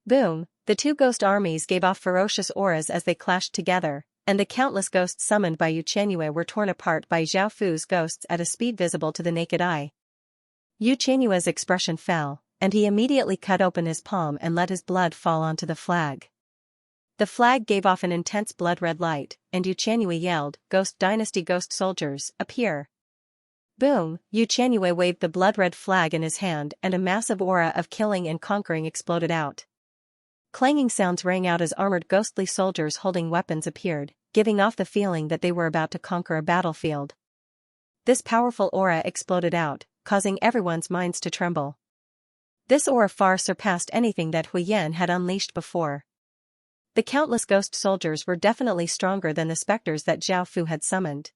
Boom, the 2 ghost armies gave off ferocious auras as they clashed together, and the countless ghosts summoned by Yu Qianyue were torn apart by Zhao Fu's ghosts at a speed visible to the naked eye. Yu Qianyue's expression fell, and he immediately cut open his palm and let his blood fall onto the flag. The flag gave off an intense blood-red light, and Yu Qianyue yelled, "Ghost Dynasty Ghost Soldiers, appear!" Boom, Yu Qianyue waved the blood-red flag in his hand and a massive aura of killing and conquering exploded out. Clanging sounds rang out as armored ghostly soldiers holding weapons appeared, giving off the feeling that they were about to conquer a battlefield. This powerful aura exploded out, causing everyone's minds to tremble. This aura far surpassed anything that Hui Yan had unleashed before. The countless ghost soldiers were definitely stronger than the specters that Zhao Fu had summoned.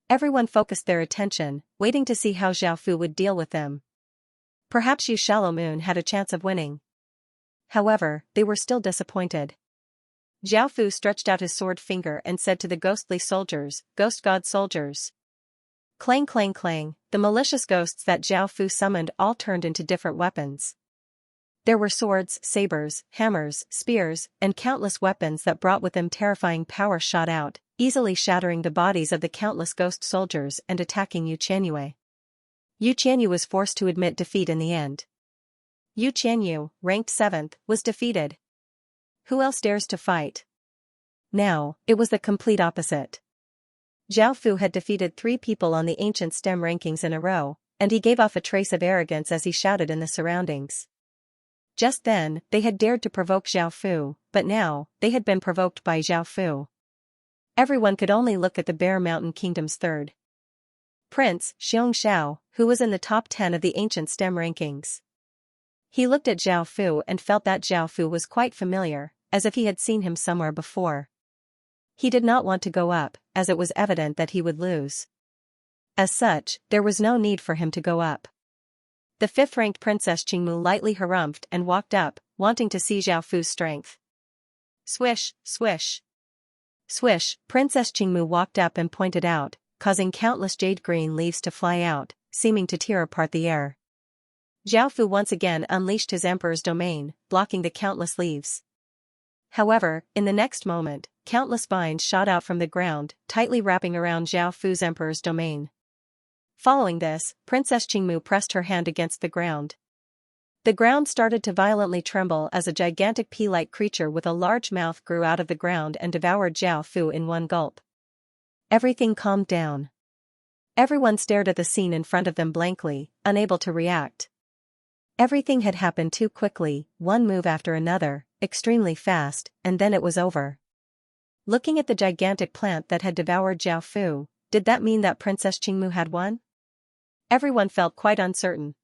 Everyone focused their attention, waiting to see how Zhao Fu would deal with them. Perhaps Yu Shallow Moon had a chance of winning. However, they were still disappointed. Zhao Fu stretched out his sword finger and said to the ghostly soldiers, "Ghost God soldiers." Clang clang clang, the malicious ghosts that Zhao Fu summoned all turned into different weapons. There were swords, sabers, hammers, spears, and countless weapons that brought with them terrifying power shot out, easily shattering the bodies of the countless ghost soldiers and attacking Yu Qianyue. Yu Qianyue was forced to admit defeat in the end. Yu Qianyue, ranked 7th, was defeated. Who else dares to fight? Now, it was the complete opposite. Zhao Fu had defeated 3 people on the ancient STEM rankings in a row, and he gave off a trace of arrogance as he shouted in the surroundings. Just then, they had dared to provoke Zhao Fu, but now, they had been provoked by Zhao Fu. Everyone could only look at the Bear Mountain Kingdom's 3rd Prince, Xianxia, who was in the top 10 of the ancient STEM rankings. He looked at Zhao Fu and felt that Zhao Fu was quite familiar, as if he had seen him somewhere before. He did not want to go up, as it was evident that he would lose. As such, there was no need for him to go up. The 5th-ranked Princess Qingmu lightly harumphed and walked up, wanting to see Zhao Fu's strength. Swish, swish. Swish, Princess Qingmu walked up and pointed out, causing countless jade green leaves to fly out, seeming to tear apart the air. Zhao Fu once again unleashed his emperor's domain, blocking the countless leaves. However, in the next moment, countless vines shot out from the ground, tightly wrapping around Zhao Fu's emperor's domain. Following this, Princess Qingmu pressed her hand against the ground. The ground started to violently tremble as a gigantic pea-like creature with a large mouth grew out of the ground and devoured Zhao Fu in one gulp. Everything calmed down. Everyone stared at the scene in front of them blankly, unable to react. Everything had happened too quickly, one move after another, extremely fast, and then it was over. Looking at the gigantic plant that had devoured Zhao Fu, did that mean that Princess Qingmu had won? Everyone felt quite uncertain.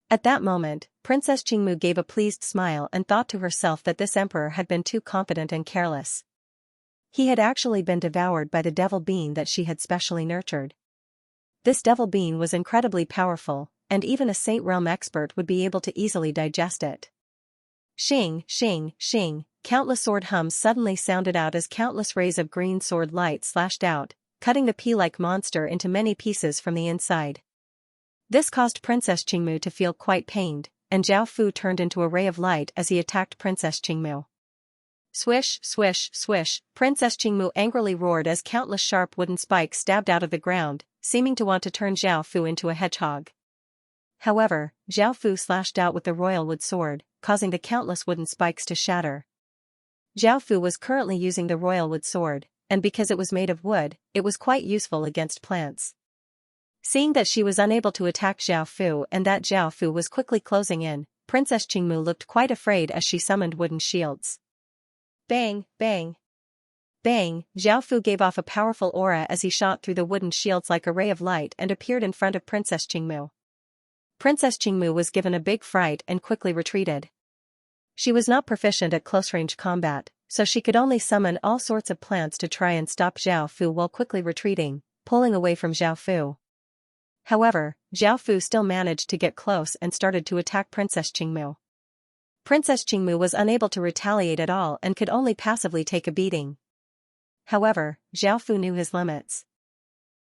At that moment, Princess Qingmu gave a pleased smile and thought to herself that this emperor had been too confident and careless. He had actually been devoured by the devil bean that she had specially nurtured. This devil bean was incredibly powerful, and even a Saint Realm expert would be able to easily digest it. Shing, shing, shing, countless sword hums suddenly sounded out as countless rays of green sword light slashed out, cutting the pea-like monster into many pieces from the inside. This caused Princess Qingmu to feel quite pained, and Zhao Fu turned into a ray of light as he attacked Princess Qingmu. Swish, swish, swish, Princess Qingmu angrily roared as countless sharp wooden spikes stabbed out of the ground, seeming to want to turn Zhao Fu into a hedgehog. However, Zhao Fu slashed out with the royal wood sword, causing the countless wooden spikes to shatter. Zhao Fu was currently using the royal wood sword, and because it was made of wood, it was quite useful against plants. Seeing that she was unable to attack Zhao Fu and that Zhao Fu was quickly closing in, Princess Qingmu looked quite afraid as she summoned wooden shields. Bang, bang. Bang, Zhao Fu gave off a powerful aura as he shot through the wooden shields like a ray of light and appeared in front of Princess Qingmu. Princess Qingmu was given a big fright and quickly retreated. She was not proficient at close-range combat, so she could only summon all sorts of plants to try and stop Zhao Fu while quickly retreating, pulling away from Zhao Fu. However, Zhao Fu still managed to get close and started to attack Princess Qingmu. Princess Qingmu was unable to retaliate at all and could only passively take a beating. However, Zhao Fu knew his limits.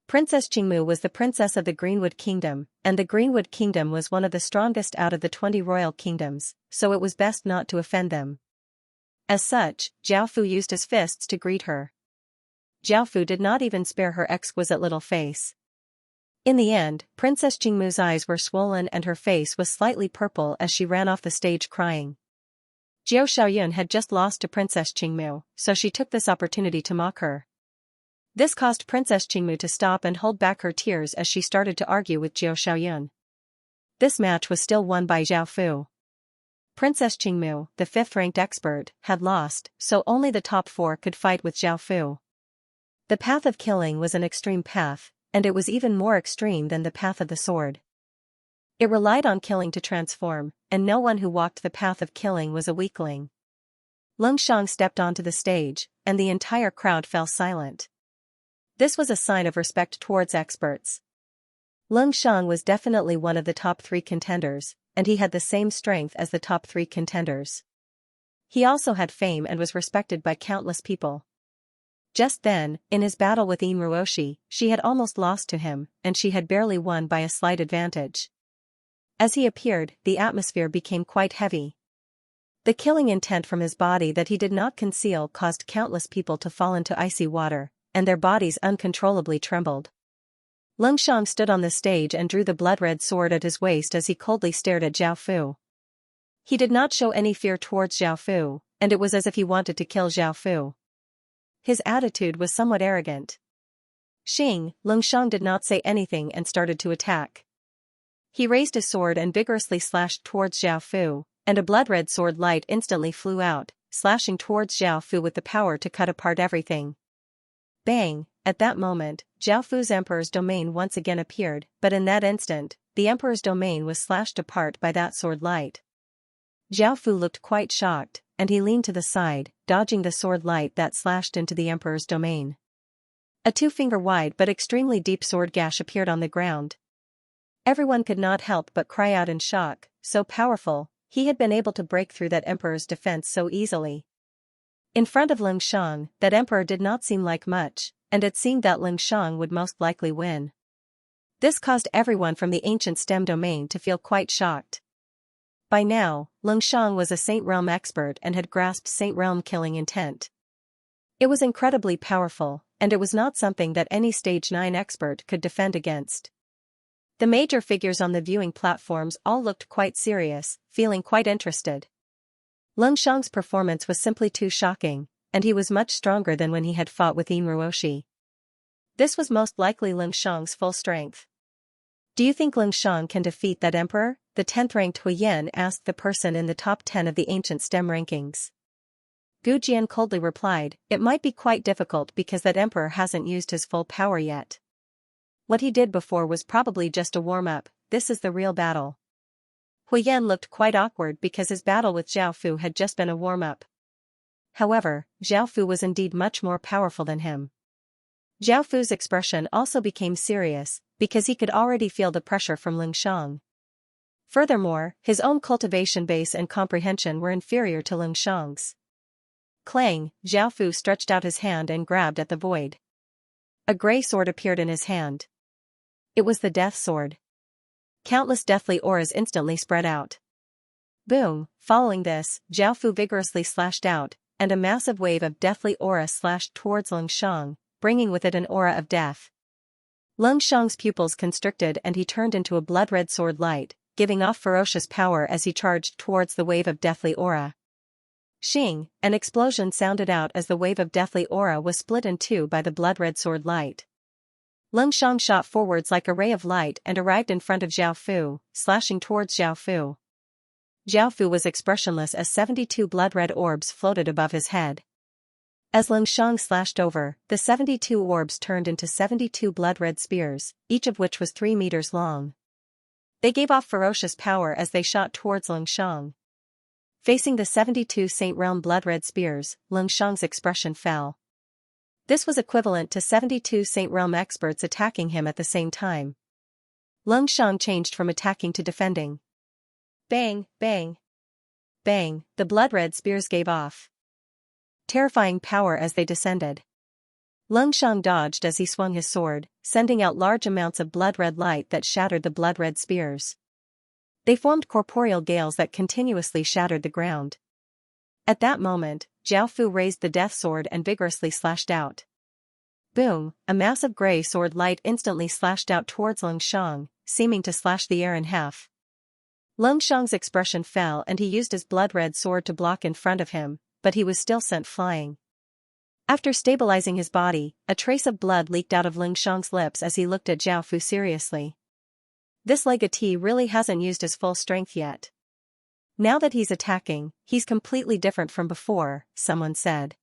Princess Qingmu was the princess of the Greenwood Kingdom, and the Greenwood Kingdom was one of the strongest out of the 20 royal kingdoms, so it was best not to offend them. As such, Zhao Fu used his fists to greet her. Zhao Fu did not even spare her exquisite little face. In the end, Princess Qingmu's eyes were swollen and her face was slightly purple as she ran off the stage crying. Jiao Xiaoyun had just lost to Princess Qingmu, so she took this opportunity to mock her. This caused Princess Qingmu to stop and hold back her tears as she started to argue with Jiao Xiaoyun. This match was still won by Zhao Fu. Princess Qingmu, the 5th-ranked expert, had lost, so only the top 4 could fight with Zhao Fu. The path of killing was an extreme path, and it was even more extreme than the path of the sword. It relied on killing to transform, and no one who walked the path of killing was a weakling. Lung Shang stepped onto the stage, and the entire crowd fell silent. This was a sign of respect towards experts. Lung Shang was definitely one of the top 3 contenders, and he had the same strength as the top 3 contenders. He also had fame and was respected by countless people. Just then, in his battle with Yin Ruoshi, she had almost lost to him, and she had barely won by a slight advantage. As he appeared, the atmosphere became quite heavy. The killing intent from his body that he did not conceal caused countless people to fall into icy water, and their bodies uncontrollably trembled. Lung Shang stood on the stage and drew the blood-red sword at his waist as he coldly stared at Zhao Fu. He did not show any fear towards Zhao Fu, and it was as if he wanted to kill Zhao Fu. His attitude was somewhat arrogant. Lung Shang did not say anything and started to attack. He raised his sword and vigorously slashed towards Zhao Fu, and a blood-red sword light instantly flew out, slashing towards Zhao Fu with the power to cut apart everything. Bang! At that moment, Zhao Fu's emperor's domain once again appeared, but in that instant, the emperor's domain was slashed apart by that sword light. Zhao Fu looked quite shocked, and he leaned to the side, dodging the sword light that slashed into the emperor's domain. A 2-finger-wide but extremely deep sword gash appeared on the ground. Everyone could not help but cry out in shock, so powerful, he had been able to break through that emperor's defense so easily. In front of Ling Shang, that emperor did not seem like much, and it seemed that Ling Shang would most likely win. This caused everyone from the ancient STEM domain to feel quite shocked. By now, Ling Shang was a Saint Realm expert and had grasped Saint Realm killing intent. It was incredibly powerful, and it was not something that any Stage 9 expert could defend against. The major figures on the viewing platforms all looked quite serious, feeling quite interested. Ling Shang's performance was simply too shocking, and he was much stronger than when he had fought with Yin Ruoshi. This was most likely Ling Shang's full strength. Do you think Ling Shang can defeat that emperor? The 10th-ranked Huyen asked the person in the top 10 of the ancient STEM rankings. Gu Jian coldly replied, "It might be quite difficult because that emperor hasn't used his full power yet. What he did before was probably just a warm-up, this is the real battle." Huyen looked quite awkward because his battle with Zhao Fu had just been a warm-up. However, Zhao Fu was indeed much more powerful than him. Zhao Fu's expression also became serious, because he could already feel the pressure from Ling Shang. Furthermore, his own cultivation base and comprehension were inferior to Ling Shang's. Clang, Zhao Fu stretched out his hand and grabbed at the void. A grey sword appeared in his hand. It was the death sword. Countless deathly auras instantly spread out. Boom, following this, Zhao Fu vigorously slashed out, and a massive wave of deathly aura slashed towards Ling Shang, bringing with it an aura of death. Ling Shang's pupils constricted and he turned into a blood-red sword light, giving off ferocious power as he charged towards the wave of deathly aura. Shing, an explosion sounded out as the wave of deathly aura was split in two by the blood-red sword light. Ling Shang shot forwards like a ray of light and arrived in front of Zhao Fu, slashing towards Zhao Fu. Zhao Fu was expressionless as 72 blood-red orbs floated above his head. As Ling Shang slashed over, the 72 orbs turned into 72 blood-red spears, each of which was 3 meters long. They gave off ferocious power as they shot towards Ling Shang. Facing the 72 Saint Realm blood-red spears, Ling Shang's expression fell. This was equivalent to 72 Saint Realm experts attacking him at the same time. Ling Shang changed from attacking to defending. Bang, bang. Bang, the blood-red spears gave off terrifying power as they descended. Ling Shang dodged as he swung his sword, sending out large amounts of blood-red light that shattered the blood-red spears. They formed corporeal gales that continuously shattered the ground. At that moment, Zhao Fu raised the death sword and vigorously slashed out. Boom, a massive grey sword light instantly slashed out towards Ling Shang, seeming to slash the air in half. Ling Shang's expression fell and he used his blood-red sword to block in front of him, but he was still sent flying. After stabilizing his body, a trace of blood leaked out of Ling Shang's lips as he looked at Zhao Fu seriously. This legatee really hasn't used his full strength yet. Now that he's attacking, he's completely different from before, someone said.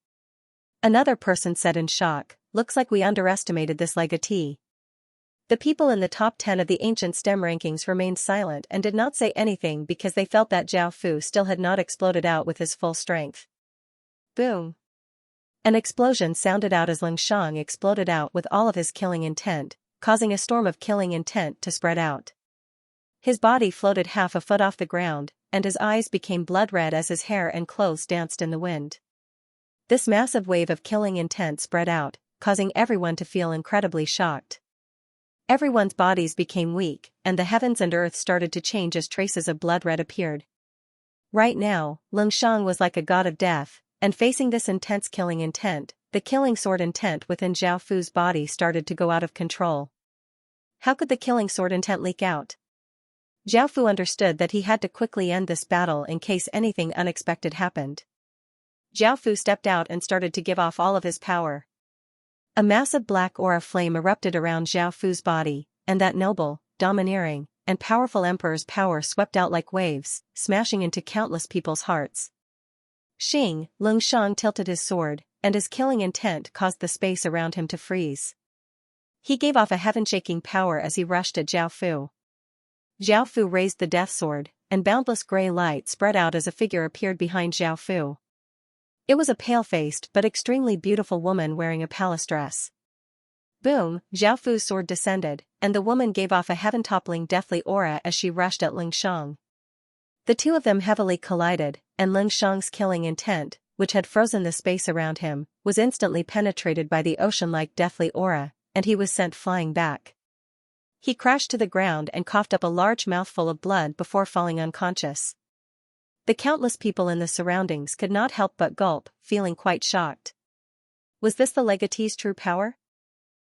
Another person said in shock, looks like we underestimated this legatee. The people in the top 10 of the ancient STEM rankings remained silent and did not say anything because they felt that Zhao Fu still had not exploded out with his full strength. Boom. An explosion sounded out as Ling Shang exploded out with all of his killing intent, causing a storm of killing intent to spread out. His body floated half a foot off the ground, and his eyes became blood-red as his hair and clothes danced in the wind. This massive wave of killing intent spread out, causing everyone to feel incredibly shocked. Everyone's bodies became weak, and the heavens and earth started to change as traces of blood-red appeared. Right now, Ling Shang was like a god of death, and facing this intense killing intent, the killing sword intent within Zhao Fu's body started to go out of control. How could the killing sword intent leak out? Zhao Fu understood that he had to quickly end this battle in case anything unexpected happened. Zhao Fu stepped out and started to give off all of his power. A massive black aura flame erupted around Zhao Fu's body, and that noble, domineering, and powerful emperor's power swept out like waves, smashing into countless people's hearts. Shing, Ling Shang tilted his sword, and his killing intent caused the space around him to freeze. He gave off a heaven-shaking power as he rushed at Zhao Fu. Zhao Fu raised the death sword, and boundless grey light spread out as a figure appeared behind Zhao Fu. It was a pale-faced but extremely beautiful woman wearing a palace dress. Boom, Zhao Fu's sword descended, and the woman gave off a heaven-toppling deathly aura as she rushed at Ling Shang. The two of them heavily collided, and Ling Shang's killing intent, which had frozen the space around him, was instantly penetrated by the ocean-like deathly aura, and he was sent flying back. He crashed to the ground and coughed up a large mouthful of blood before falling unconscious. The countless people in the surroundings could not help but gulp, feeling quite shocked. Was this the legatee's true power?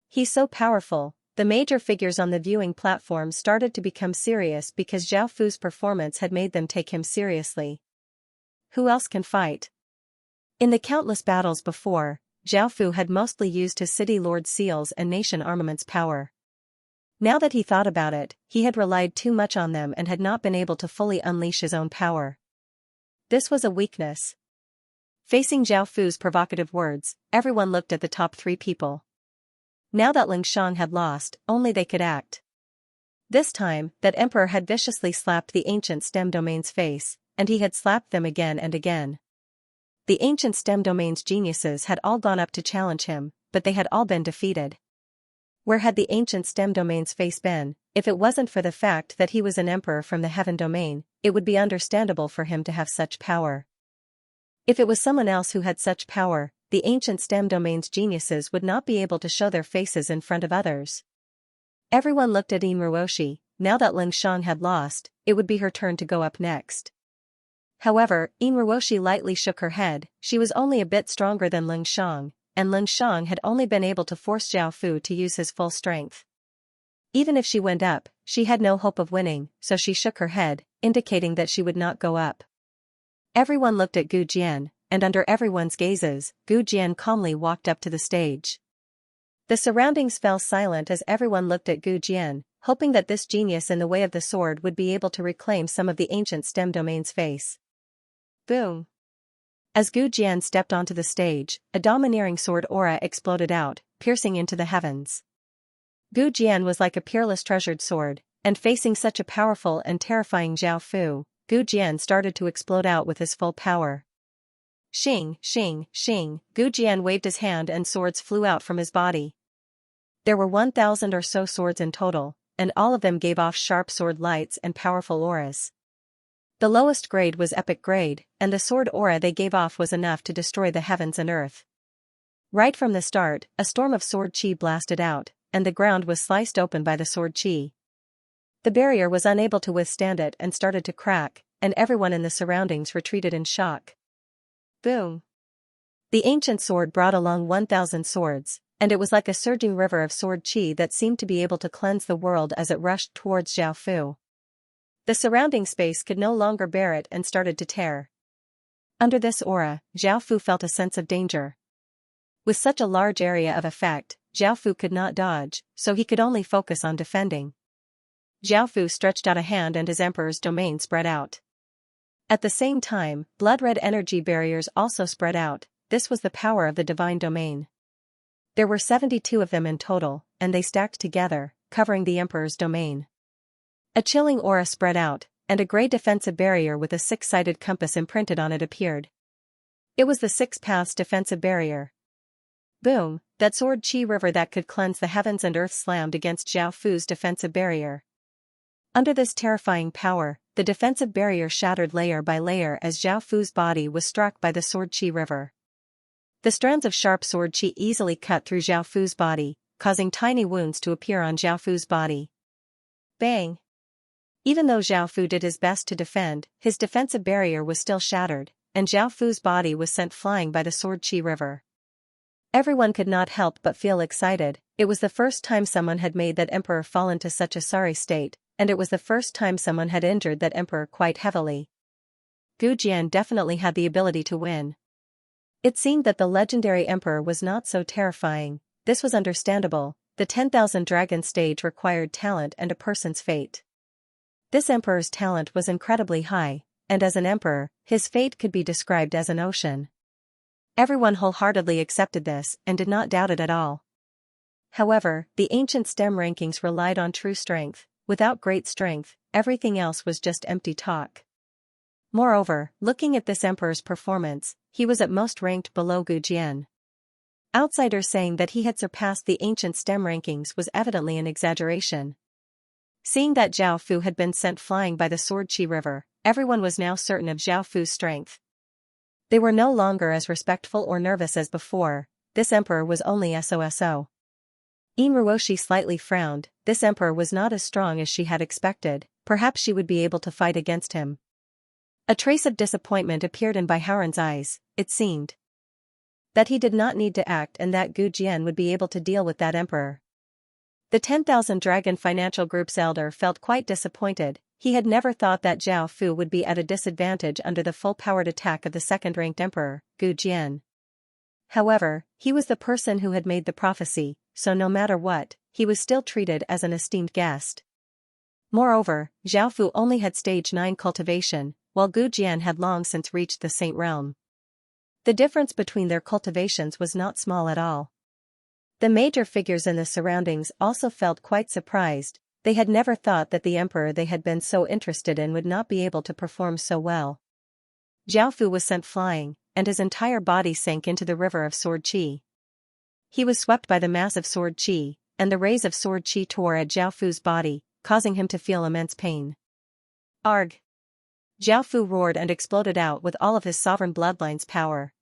He's so powerful. The major figures on the viewing platform started to become serious because Zhao Fu's performance had made them take him seriously. Who else can fight? In the countless battles before, Zhao Fu had mostly used his city lord seals and nation armaments power. Now that he thought about it, he had relied too much on them and had not been able to fully unleash his own power. This was a weakness. Facing Zhao Fu's provocative words, everyone looked at the top 3 people. Now that Xianxia had lost, only they could act. This time, that emperor had viciously slapped the ancient stem domain's face, and he had slapped them again and again. The ancient stem domain's geniuses had all gone up to challenge him, but they had all been defeated. Where had the ancient stem domain's face been? If it wasn't for the fact that he was an emperor from the heaven domain, it would be understandable for him to have such power. If it was someone else who had such power, the ancient stem domain's geniuses would not be able to show their faces in front of others. Everyone looked at Ruoshi. Now that Xianxia had lost, it would be her turn to go up next. However, Ruoshi lightly shook her head. She was only a bit stronger than Xianxia, and Xianxia had only been able to force Zhao Fu to use his full strength. Even if she went up, she had no hope of winning, so she shook her head, indicating that she would not go up. Everyone looked at Gu Jian, and under everyone's gazes, Gu Jian calmly walked up to the stage. The surroundings fell silent as everyone looked at Gu Jian, hoping that this genius in the way of the sword would be able to reclaim some of the ancient stem domain's face. Boom! As Gu Jian stepped onto the stage, a domineering sword aura exploded out, piercing into the heavens. Gu Jian was like a peerless treasured sword, and facing such a powerful and terrifying Zhao Fu, Gu Jian started to explode out with his full power. Xing, xing, xing, Gu Jian waved his hand and swords flew out from his body. There were 1,000 or so swords in total, and all of them gave off sharp sword lights and powerful auras. The lowest grade was epic grade, and the sword aura they gave off was enough to destroy the heavens and earth. Right from the start, a storm of sword chi blasted out, and the ground was sliced open by the sword chi. The barrier was unable to withstand it and started to crack, and everyone in the surroundings retreated in shock. Boom! The ancient sword brought along 1,000 swords, and it was like a surging river of sword chi that seemed to be able to cleanse the world as it rushed towards Zhao Fu. The surrounding space could no longer bear it and started to tear. Under this aura, Zhao Fu felt a sense of danger. With such a large area of effect, Zhao Fu could not dodge, so he could only focus on defending. Zhao Fu stretched out a hand and his emperor's domain spread out. At the same time, blood-red energy barriers also spread out. This was the power of the divine domain. There were 72 of them in total, and they stacked together, covering the emperor's domain. A chilling aura spread out, and a grey defensive barrier with a 6-sided compass imprinted on it appeared. It was the 6 Paths defensive barrier. Boom! That sword chi river that could cleanse the heavens and earth slammed against Zhao Fu's defensive barrier. Under this terrifying power, the defensive barrier shattered layer by layer as Zhao Fu's body was struck by the sword chi river. The strands of sharp sword chi easily cut through Zhao Fu's body, causing tiny wounds to appear on Zhao Fu's body. Bang! Even though Zhao Fu did his best to defend, his defensive barrier was still shattered, and Zhao Fu's body was sent flying by the sword chi river. Everyone could not help but feel excited. It was the first time someone had made that emperor fall into such a sorry state, and it was the first time someone had injured that emperor quite heavily. Gu Jian definitely had the ability to win. It seemed that the legendary emperor was not so terrifying. This was understandable. The 10,000 dragon stage required talent and a person's fate. This emperor's talent was incredibly high, and as an emperor, his fate could be described as an ocean. Everyone wholeheartedly accepted this and did not doubt it at all. However, the ancient stem rankings relied on true strength. Without great strength, everything else was just empty talk. Moreover, looking at this emperor's performance, he was at most ranked below Gu Jian. Outsiders saying that he had surpassed the ancient stem rankings was evidently an exaggeration. Seeing that Zhao Fu had been sent flying by the sword chi river, everyone was now certain of Zhao Fu's strength. They were no longer as respectful or nervous as before. This emperor was only SOSO. Inuoshi slightly frowned. This emperor was not as strong as she had expected. Perhaps she would be able to fight against him. A trace of disappointment appeared in Baiharan's eyes. It seemed that he did not need to act and that Gu Jian would be able to deal with that emperor. The 10,000 Dragon Financial Group's elder felt quite disappointed. He had never thought that Zhao Fu would be at a disadvantage under the full-powered attack of the second-ranked emperor, Gu Jian. However, he was the person who had made the prophecy, so no matter what, he was still treated as an esteemed guest. Moreover, Zhao Fu only had stage 9 cultivation, while Gu Jian had long since reached the Saint Realm. The difference between their cultivations was not small at all. The major figures in the surroundings also felt quite surprised. They had never thought that the emperor they had been so interested in would not be able to perform so well. Zhao Fu was sent flying, and his entire body sank into the river of sword qi. He was swept by the mass of sword qi, and the rays of sword qi tore at Zhao Fu's body, causing him to feel immense pain. Arg! Zhao Fu roared and exploded out with all of his sovereign bloodline's power.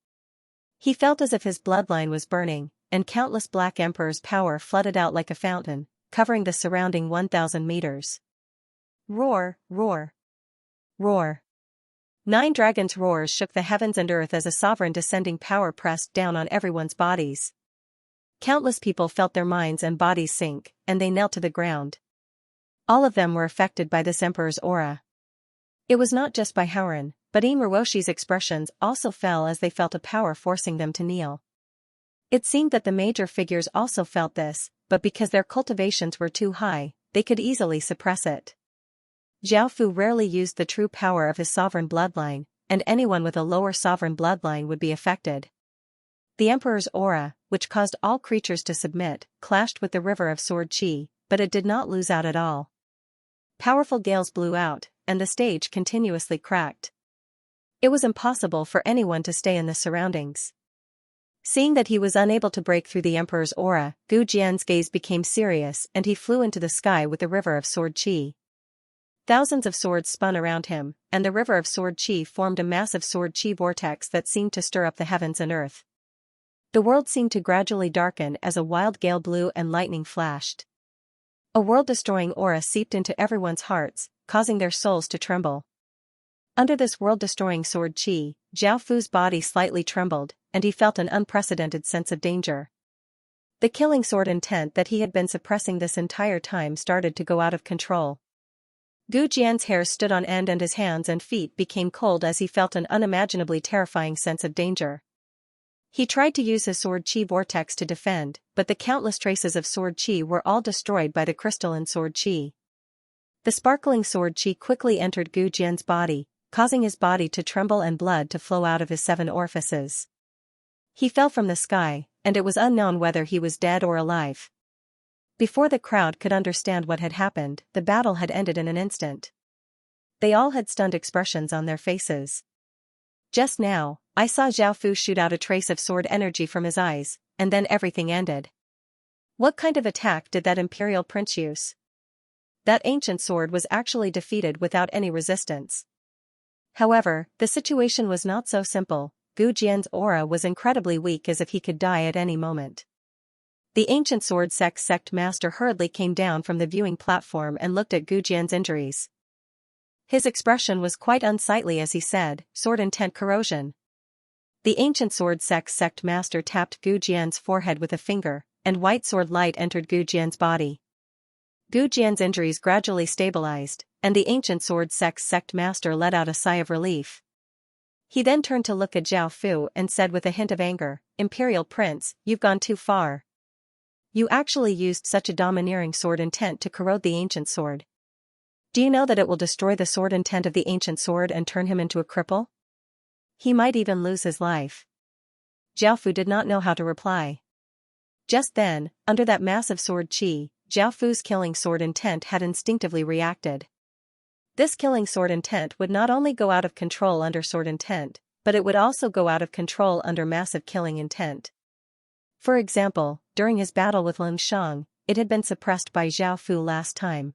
He felt as if his bloodline was burning, and countless Black Emperor's power flooded out like a fountain, covering the surrounding 1,000 meters. Roar, roar, roar. 9 dragons' roars shook the heavens and earth as a sovereign descending power pressed down on everyone's bodies. Countless people felt their minds and bodies sink, and they knelt to the ground. All of them were affected by this emperor's aura. It was not just Baiharan, but Inuoshi's expressions also fell as they felt a power forcing them to kneel. It seemed that the major figures also felt this, but because their cultivations were too high, they could easily suppress it. Zhao Fu rarely used the true power of his sovereign bloodline, and anyone with a lower sovereign bloodline would be affected. The emperor's aura, which caused all creatures to submit, clashed with the river of sword qi, but it did not lose out at all. Powerful gales blew out, and the stage continuously cracked. It was impossible for anyone to stay in the surroundings. Seeing that he was unable to break through the emperor's aura, Gu Jian's gaze became serious and he flew into the sky with the river of sword qi. Thousands of swords spun around him, and the river of sword qi formed a massive sword qi vortex that seemed to stir up the heavens and earth. The world seemed to gradually darken as a wild gale blew and lightning flashed. A world-destroying aura seeped into everyone's hearts, causing their souls to tremble. Under this world-destroying sword qi, Zhao Fu's body slightly trembled, and he felt an unprecedented sense of danger. The killing sword intent that he had been suppressing this entire time started to go out of control. Gu Jian's hair stood on end and his hands and feet became cold as he felt an unimaginably terrifying sense of danger. He tried to use his sword qi vortex to defend, but the countless traces of sword qi were all destroyed by the crystal in sword qi. The sparkling sword qi quickly entered Gu Jian's body, causing his body to tremble and blood to flow out of his 7 orifices. He fell from the sky, and it was unknown whether he was dead or alive. Before the crowd could understand what had happened, the battle had ended in an instant. They all had stunned expressions on their faces. Just now, I saw Zhao Fu shoot out a trace of sword energy from his eyes, and then everything ended. What kind of attack did that imperial prince use? That ancient sword was actually defeated without any resistance. However, the situation was not so simple. Gu Jian's aura was incredibly weak, as if he could die at any moment. The ancient sword sect master hurriedly came down from the viewing platform and looked at Gu Jian's injuries. His expression was quite unsightly as he said, "Sword intent corrosion." The ancient sword sect master tapped Gu Jian's forehead with a finger, and white sword light entered Gu Jian's body. Gu Jian's injuries gradually stabilized, and the ancient sword sect master let out a sigh of relief. He then turned to look at Zhao Fu and said with a hint of anger, "Imperial Prince, you've gone too far. You actually used such a domineering sword intent to corrode the ancient sword. Do you know that it will destroy the sword intent of the ancient sword and turn him into a cripple? He might even lose his life." Zhao Fu did not know how to reply. Just then, under that massive sword qi, Zhao Fu's killing sword intent had instinctively reacted. This killing sword intent would not only go out of control under sword intent, but it would also go out of control under massive killing intent. For example, during his battle with Lin Shang, it had been suppressed by Zhao Fu last time.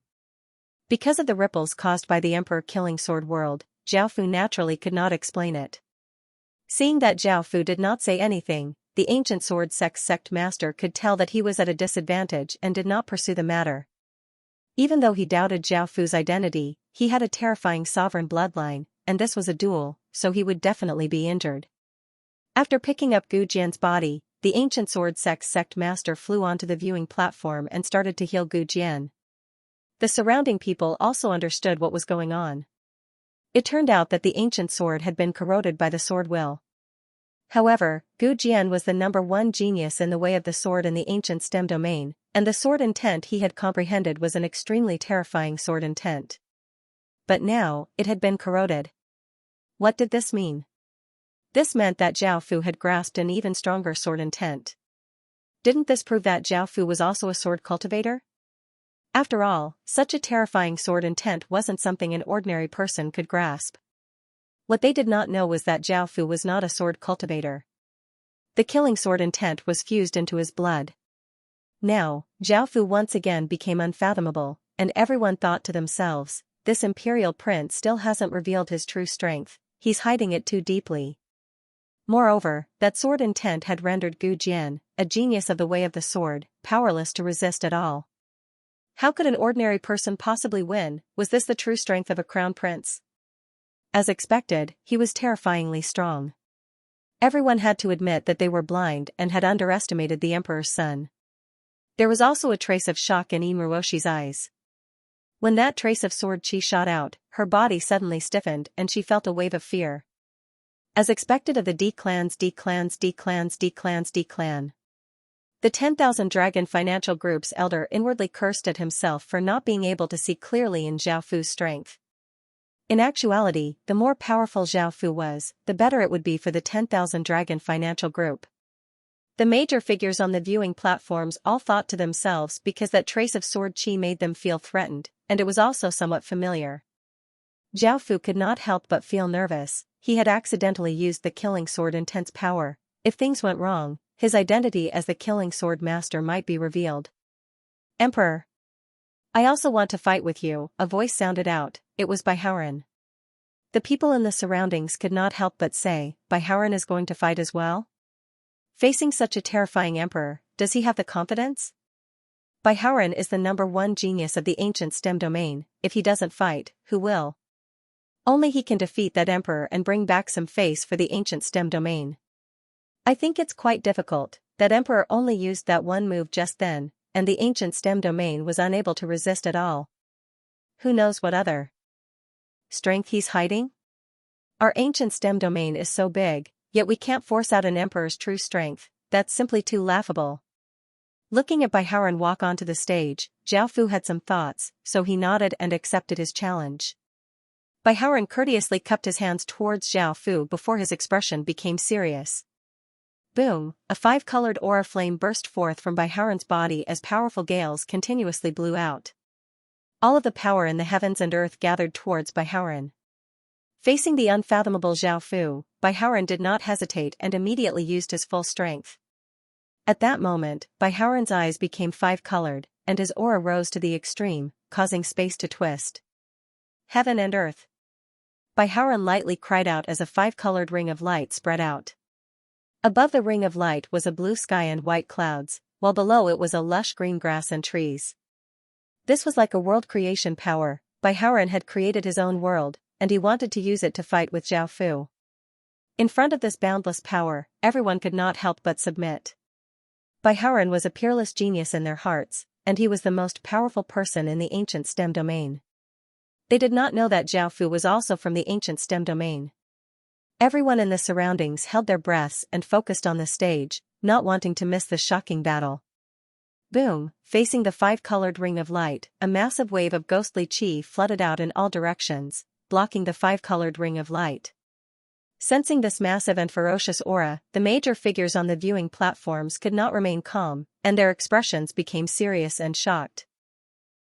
Because of the ripples caused by the Emperor killing sword world, Zhao Fu naturally could not explain it. Seeing that Zhao Fu did not say anything, the ancient sword sect master could tell that he was at a disadvantage and did not pursue the matter. Even though he doubted Zhao Fu's identity, he had a terrifying sovereign bloodline, and this was a duel, so he would definitely be injured. After picking up Gu Jian's body, the ancient sword sect master flew onto the viewing platform and started to heal Gu Jian. The surrounding people also understood what was going on. It turned out that the ancient sword had been corroded by the sword will. However, Gu Jian was the #1 genius in the way of the sword in the ancient stem domain, and the sword intent he had comprehended was an extremely terrifying sword intent. But now, it had been corroded. What did this mean? This meant that Zhao Fu had grasped an even stronger sword intent. Didn't this prove that Zhao Fu was also a sword cultivator? After all, such a terrifying sword intent wasn't something an ordinary person could grasp. What they did not know was that Zhao Fu was not a sword cultivator. The killing sword intent was fused into his blood. Now, Zhao Fu once again became unfathomable, and everyone thought to themselves, this imperial prince still hasn't revealed his true strength, he's hiding it too deeply. Moreover, that sword intent had rendered Gu Jian, a genius of the way of the sword, powerless to resist at all. How could an ordinary person possibly win? Was this the true strength of a crown prince? As expected, he was terrifyingly strong. Everyone had to admit that they were blind and had underestimated the emperor's son. There was also a trace of shock in Inuoshi's eyes. When that trace of sword chi shot out, her body suddenly stiffened and she felt a wave of fear. As expected of the D-clans. The 10,000 Dragon Financial Group's elder inwardly cursed at himself for not being able to see clearly in Zhao Fu's strength. In actuality, the more powerful Zhao Fu was, the better it would be for the 10,000 Dragon Financial Group. The major figures on the viewing platforms all thought to themselves because that trace of sword chi made them feel threatened, and it was also somewhat familiar. Zhao Fu could not help but feel nervous. He had accidentally used the killing sword intense power. If things went wrong, his identity as the killing sword master might be revealed. Emperor! I also want to fight with you, a voice sounded out. It was Baihaoren. The people in the surroundings could not help but say, Baihaoren is going to fight as well? Facing such a terrifying emperor, does he have the confidence? Baihaoren is the #1 genius of the ancient stem domain. If he doesn't fight, who will? Only he can defeat that emperor and bring back some face for the ancient stem domain. I think it's quite difficult. That emperor only used that one move just then, and the ancient stem domain was unable to resist at all. Who knows what other strength he's hiding? Our ancient stem domain is so big, yet we can't force out an emperor's true strength. That's simply too laughable. Looking at Baihaoren walk onto the stage, Zhao Fu had some thoughts, so he nodded and accepted his challenge. Baihaoren courteously cupped his hands towards Zhao Fu before his expression became serious. Boom, a 5-colored aura flame burst forth from Baihaoren's body as powerful gales continuously blew out. All of the power in the heavens and earth gathered towards Baihaoren. Facing the unfathomable Zhao Fu, Baihaoren did not hesitate and immediately used his full strength. At that moment, Baihaoren's eyes became 5-colored, and his aura rose to the extreme, causing space to twist. Heaven and earth. Baihaoren lightly cried out as a 5-colored ring of light spread out. Above the ring of light was a blue sky and white clouds, while below it was a lush green grass and trees. This was like a world creation power. Baihaoren had created his own world, and he wanted to use it to fight with Zhao Fu. In front of this boundless power, everyone could not help but submit. Baihaoren was a peerless genius in their hearts, and he was the most powerful person in the ancient stem domain. They did not know that Zhao Fu was also from the ancient stem domain. Everyone in the surroundings held their breaths and focused on the stage, not wanting to miss the shocking battle. Boom, facing the 5-colored ring of light, a massive wave of ghostly chi flooded out in all directions, blocking the 5-colored ring of light. Sensing this massive and ferocious aura, the major figures on the viewing platforms could not remain calm, and their expressions became serious and shocked.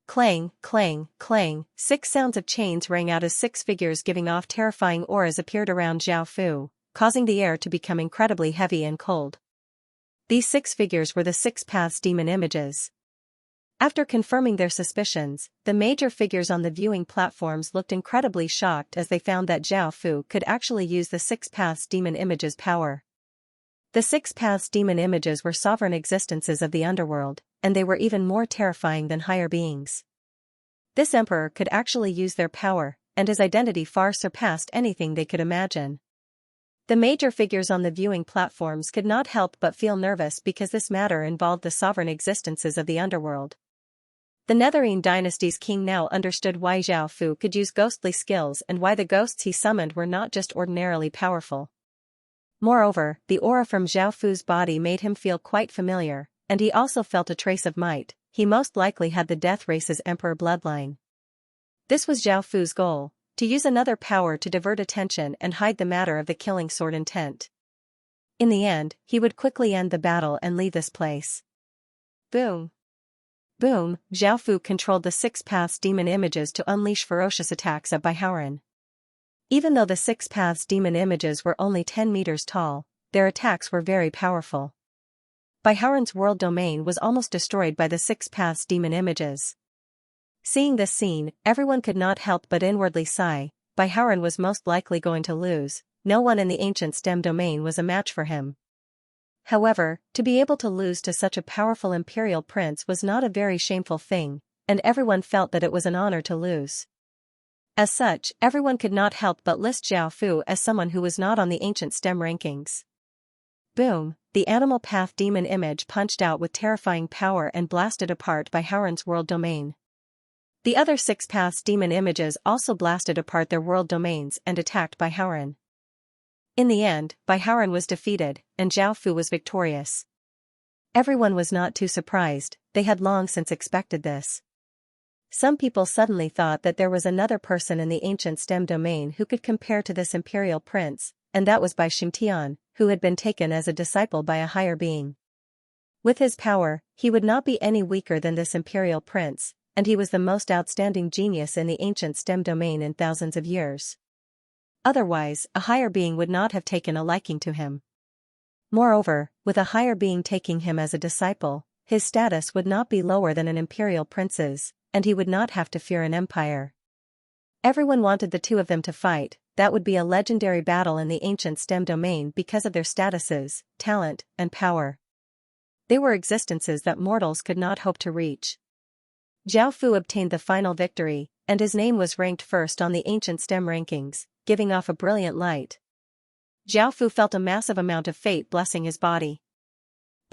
Clang, clang, clang, 6 sounds of chains rang out as 6 figures giving off terrifying auras appeared around Zhao Fu, causing the air to become incredibly heavy and cold. These 6 figures were the 6 paths demon images. After confirming their suspicions, the major figures on the viewing platforms looked incredibly shocked as they found that Zhao Fu could actually use the Six Paths Demon Image's power. The Six Paths Demon Images were sovereign existences of the underworld, and they were even more terrifying than higher beings. This emperor could actually use their power, and his identity far surpassed anything they could imagine. The major figures on the viewing platforms could not help but feel nervous because this matter involved the sovereign existences of the underworld. The Netherine dynasty's king now understood why Zhao Fu could use ghostly skills and why the ghosts he summoned were not just ordinarily powerful. Moreover, the aura from Zhao Fu's body made him feel quite familiar, and he also felt a trace of might. He most likely had the Death Race's emperor bloodline. This was Zhao Fu's goal, to use another power to divert attention and hide the matter of the killing sword intent. In the end, he would quickly end the battle and leave this place. Boom. Boom, Zhao Fu controlled the Six Paths Demon Images to unleash ferocious attacks at Baihaoren. Even though the Six Paths Demon Images were only 10 meters tall, their attacks were very powerful. Baihaoren's world domain was almost destroyed by the Six Paths Demon Images. Seeing this scene, everyone could not help but inwardly sigh. Baihaoren was most likely going to lose. No one in the ancient STEM domain was a match for him. However, to be able to lose to such a powerful imperial prince was not a very shameful thing, and everyone felt that it was an honor to lose. As such, everyone could not help but list Zhao Fu as someone who was not on the ancient STEM rankings. Boom, the Animal Path Demon Image punched out with terrifying power and blasted apart Baihaoren's world domain. The other Six Paths Demon Images also blasted apart their world domains and attacked Baihaoren. In the end, Baihaoren was defeated, and Zhao Fu was victorious. Everyone was not too surprised, they had long since expected this. Some people suddenly thought that there was another person in the ancient STEM domain who could compare to this imperial prince, and that was Bai Xingtian, who had been taken as a disciple by a higher being. With his power, he would not be any weaker than this imperial prince, and he was the most outstanding genius in the ancient STEM domain in thousands of years. Otherwise, a higher being would not have taken a liking to him. Moreover, with a higher being taking him as a disciple, his status would not be lower than an imperial prince's, and he would not have to fear an empire. Everyone wanted the two of them to fight. That would be a legendary battle in the ancient STEM domain because of their statuses, talent, and power. They were existences that mortals could not hope to reach. Zhao Fu obtained the final victory, and his name was ranked first on the ancient STEM rankings, giving off a brilliant light. Zhao Fu felt a massive amount of fate blessing his body.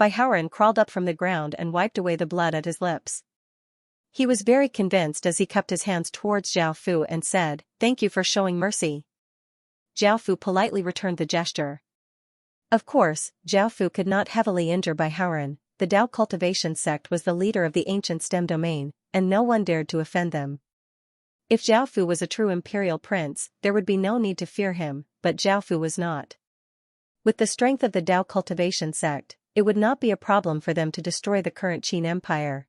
Baihaoren crawled up from the ground and wiped away the blood at his lips. He was very convinced as he cupped his hands towards Zhao Fu and said, "Thank you for showing mercy." Zhao Fu politely returned the gesture. Of course, Zhao Fu could not heavily injure Baihaoren. The Dao Cultivation sect was the leader of the ancient STEM domain, and no one dared to offend them. If Zhao Fu was a true imperial prince, there would be no need to fear him, but Zhao Fu was not. With the strength of the Dao Cultivation sect, it would not be a problem for them to destroy the current Qin Empire.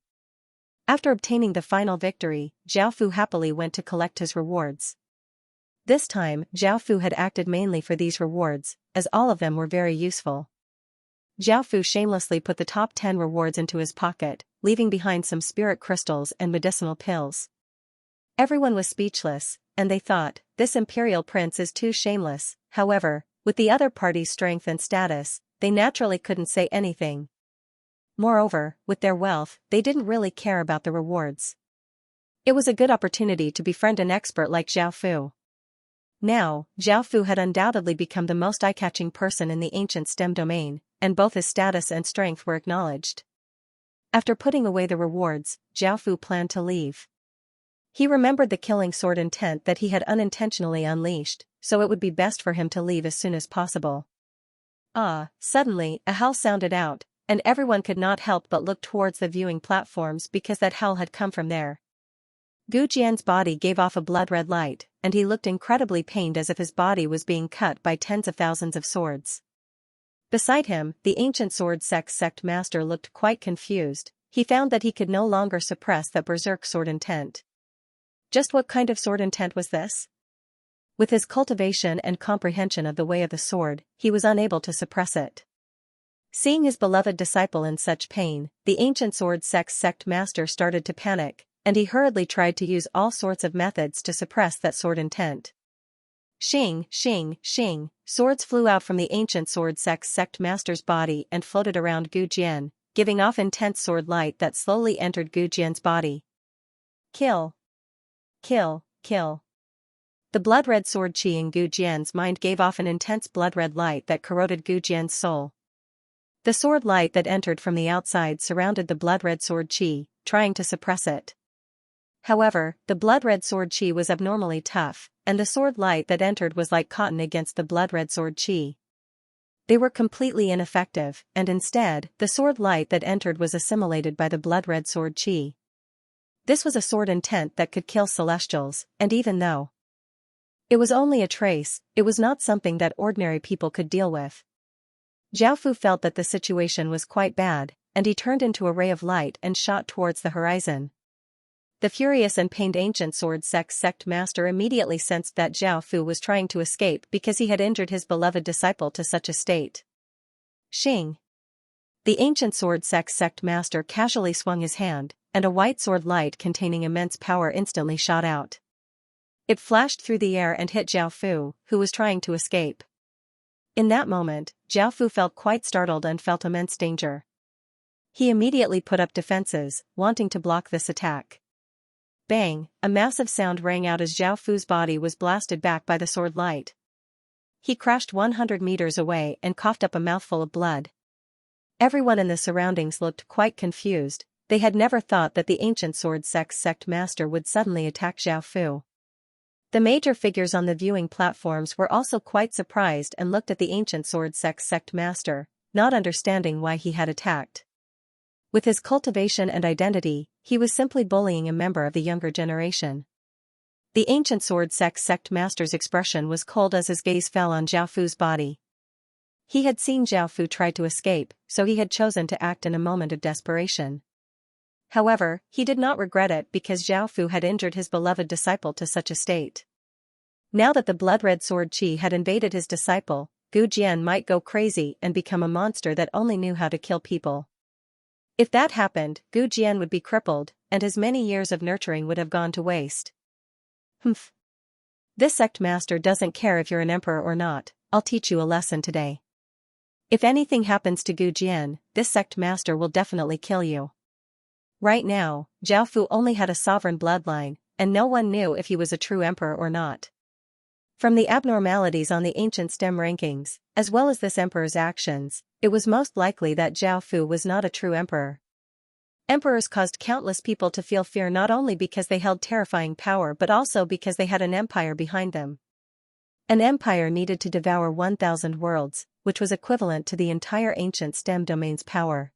After obtaining the final victory, Zhao Fu happily went to collect his rewards. This time, Zhao Fu had acted mainly for these rewards, as all of them were very useful. Zhao Fu shamelessly put the top 10 rewards into his pocket, leaving behind some spirit crystals and medicinal pills. Everyone was speechless, and they thought, this imperial prince is too shameless. However, with the other party's strength and status, they naturally couldn't say anything. Moreover, with their wealth, they didn't really care about the rewards. It was a good opportunity to befriend an expert like Zhao Fu. Now, Zhao Fu had undoubtedly become the most eye-catching person in the ancient STEM domain, and both his status and strength were acknowledged. After putting away the rewards, Zhao Fu planned to leave. He remembered the killing sword intent that he had unintentionally unleashed, so it would be best for him to leave as soon as possible. Suddenly, a howl sounded out, and everyone could not help but look towards the viewing platforms because that howl had come from there. Gu Jian's body gave off a blood-red light, and he looked incredibly pained as if his body was being cut by tens of thousands of swords. Beside him, the ancient sword sect master looked quite confused. He found that he could no longer suppress that berserk sword intent. Just what kind of sword intent was this? With his cultivation and comprehension of the way of the sword, he was unable to suppress it. Seeing his beloved disciple in such pain, the ancient sword sect master started to panic, and he hurriedly tried to use all sorts of methods to suppress that sword intent. Shing, shing, shing, swords flew out from the ancient sword sect master's body and floated around Gu Jian, giving off intense sword light that slowly entered Gu Jian's body. Kill. Kill, kill. The blood-red sword qi in Gu Jian's mind gave off an intense blood-red light that corroded Gu Jian's soul. The sword light that entered from the outside surrounded the blood-red sword qi, trying to suppress it. However, the blood-red sword qi was abnormally tough, and the sword light that entered was like cotton against the blood-red sword qi. They were completely ineffective, and instead, the sword light that entered was assimilated by the blood-red sword qi. This was a sword intent that could kill celestials, and even though it was only a trace, it was not something that ordinary people could deal with. Zhao Fu felt that the situation was quite bad, and he turned into a ray of light and shot towards the horizon. The furious and pained ancient sword sect master immediately sensed that Zhao Fu was trying to escape because he had injured his beloved disciple to such a state. Xing. The ancient sword sect master casually swung his hand, and a white sword light containing immense power instantly shot out. It flashed through the air and hit Zhao Fu, who was trying to escape. In that moment, Zhao Fu felt quite startled and felt immense danger. He immediately put up defenses, wanting to block this attack. Bang, a massive sound rang out as Zhao Fu's body was blasted back by the sword light. He crashed 100 meters away and coughed up a mouthful of blood. Everyone in the surroundings looked quite confused. They had never thought that the ancient sword sect master would suddenly attack Zhao Fu. The major figures on the viewing platforms were also quite surprised and looked at the ancient sword sect master, not understanding why he had attacked. With his cultivation and identity, he was simply bullying a member of the younger generation. The ancient sword sect master's expression was cold as his gaze fell on Zhao Fu's body. He had seen Zhao Fu try to escape, so he had chosen to act in a moment of desperation. However, he did not regret it because Zhao Fu had injured his beloved disciple to such a state. Now that the blood-red sword qi had invaded his disciple, Gu Jian might go crazy and become a monster that only knew how to kill people. If that happened, Gu Jian would be crippled, and his many years of nurturing would have gone to waste. Humph. This sect master doesn't care if you're an emperor or not. I'll teach you a lesson today. If anything happens to Gu Jian, this sect master will definitely kill you. Right now, Zhao Fu only had a sovereign bloodline, and no one knew if he was a true emperor or not. From the abnormalities on the ancient stem rankings, as well as this emperor's actions, it was most likely that Zhao Fu was not a true emperor. Emperors caused countless people to feel fear not only because they held terrifying power but also because they had an empire behind them. An empire needed to devour 1,000 worlds, which was equivalent to the entire ancient stem domain's power.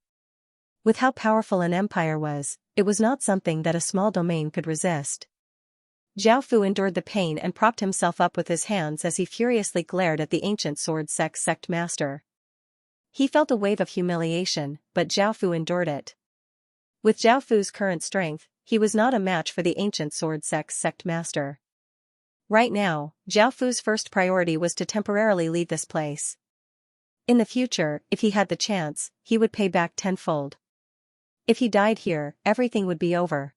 With how powerful an empire was, it was not something that a small domain could resist. Zhao Fu endured the pain and propped himself up with his hands as he furiously glared at the ancient sword sect master. He felt a wave of humiliation, but Zhao Fu endured it. With Zhao Fu's current strength, he was not a match for the ancient sword sect master. Right now, Zhao Fu's first priority was to temporarily leave this place. In the future, if he had the chance, he would pay back tenfold. If he died here, everything would be over.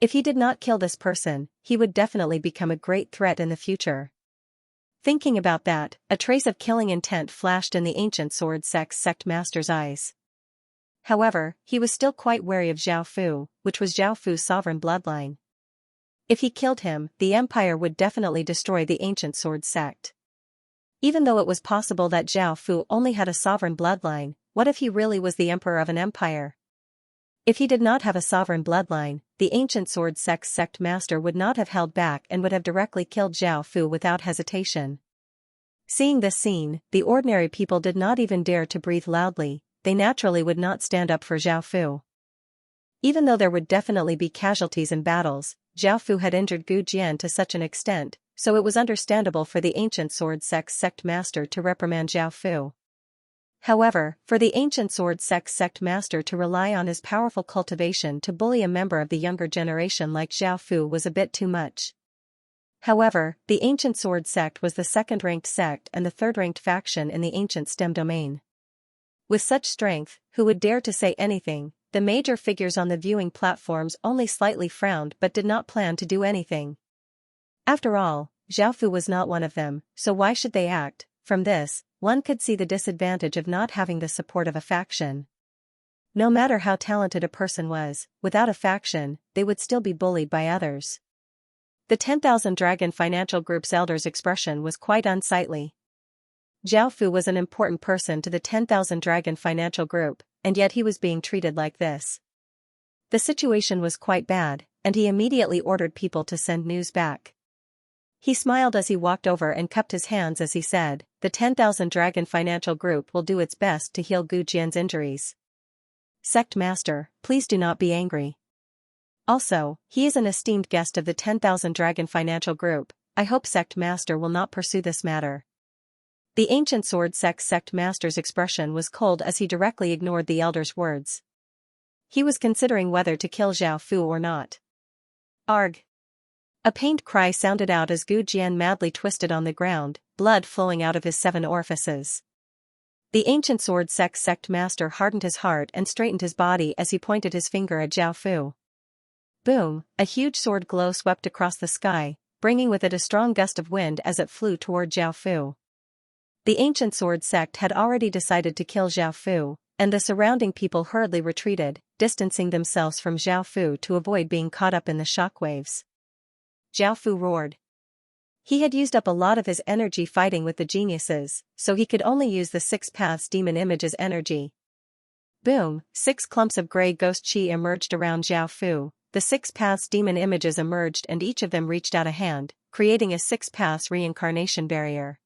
If he did not kill this person, he would definitely become a great threat in the future. Thinking about that, a trace of killing intent flashed in the ancient sword sect master's eyes. However, he was still quite wary of Zhao Fu, which was Zhao Fu's sovereign bloodline. If he killed him, the empire would definitely destroy the ancient sword sect. Even though it was possible that Zhao Fu only had a sovereign bloodline, what if he really was the emperor of an empire? If he did not have a sovereign bloodline, the ancient sword sect master would not have held back and would have directly killed Zhao Fu without hesitation. Seeing this scene, the ordinary people did not even dare to breathe loudly. They naturally would not stand up for Zhao Fu. Even though there would definitely be casualties in battles, Zhao Fu had injured Gu Jian to such an extent, so it was understandable for the ancient sword sect master to reprimand Zhao Fu. However, for the ancient sword sect master to rely on his powerful cultivation to bully a member of the younger generation like Zhao Fu was a bit too much. However, the ancient sword sect was the second-ranked sect and the third-ranked faction in the ancient stem domain. With such strength, who would dare to say anything? The major figures on the viewing platforms only slightly frowned but did not plan to do anything. After all, Xiaofu was not one of them, so why should they act? From this, one could see the disadvantage of not having the support of a faction. No matter how talented a person was, without a faction, they would still be bullied by others. The 10,000 Dragon Financial Group's elder's expression was quite unsightly. Xiaofu was an important person to the 10,000 Dragon Financial Group, and yet he was being treated like this. The situation was quite bad, and he immediately ordered people to send news back. He smiled as he walked over and cupped his hands as he said, "The 10,000 Dragon Financial Group will do its best to heal Gu Jian's injuries. Sect Master, please do not be angry. Also, he is an esteemed guest of the 10,000 Dragon Financial Group. I hope Sect Master will not pursue this matter." The Ancient Sword Sect Master's expression was cold as he directly ignored the elder's words. He was considering whether to kill Xiaofu or not. Arg! A pained cry sounded out as Gu Jian madly twisted on the ground, blood flowing out of his 7 orifices. The Ancient Sword Sect Master hardened his heart and straightened his body as he pointed his finger at Xiaofu. Boom! A huge sword glow swept across the sky, bringing with it a strong gust of wind as it flew toward Xiaofu. The Ancient Sword Sect had already decided to kill Xiaofu, and the surrounding people hurriedly retreated, distancing themselves from Xiaofu to avoid being caught up in the shockwaves. Xiaofu roared. He had used up a lot of his energy fighting with the geniuses, so he could only use the 6 paths demon image's energy. Boom! 6 clumps of grey ghost chi emerged around Xiaofu. The 6 paths demon images emerged and each of them reached out a hand, creating a 6 paths reincarnation barrier.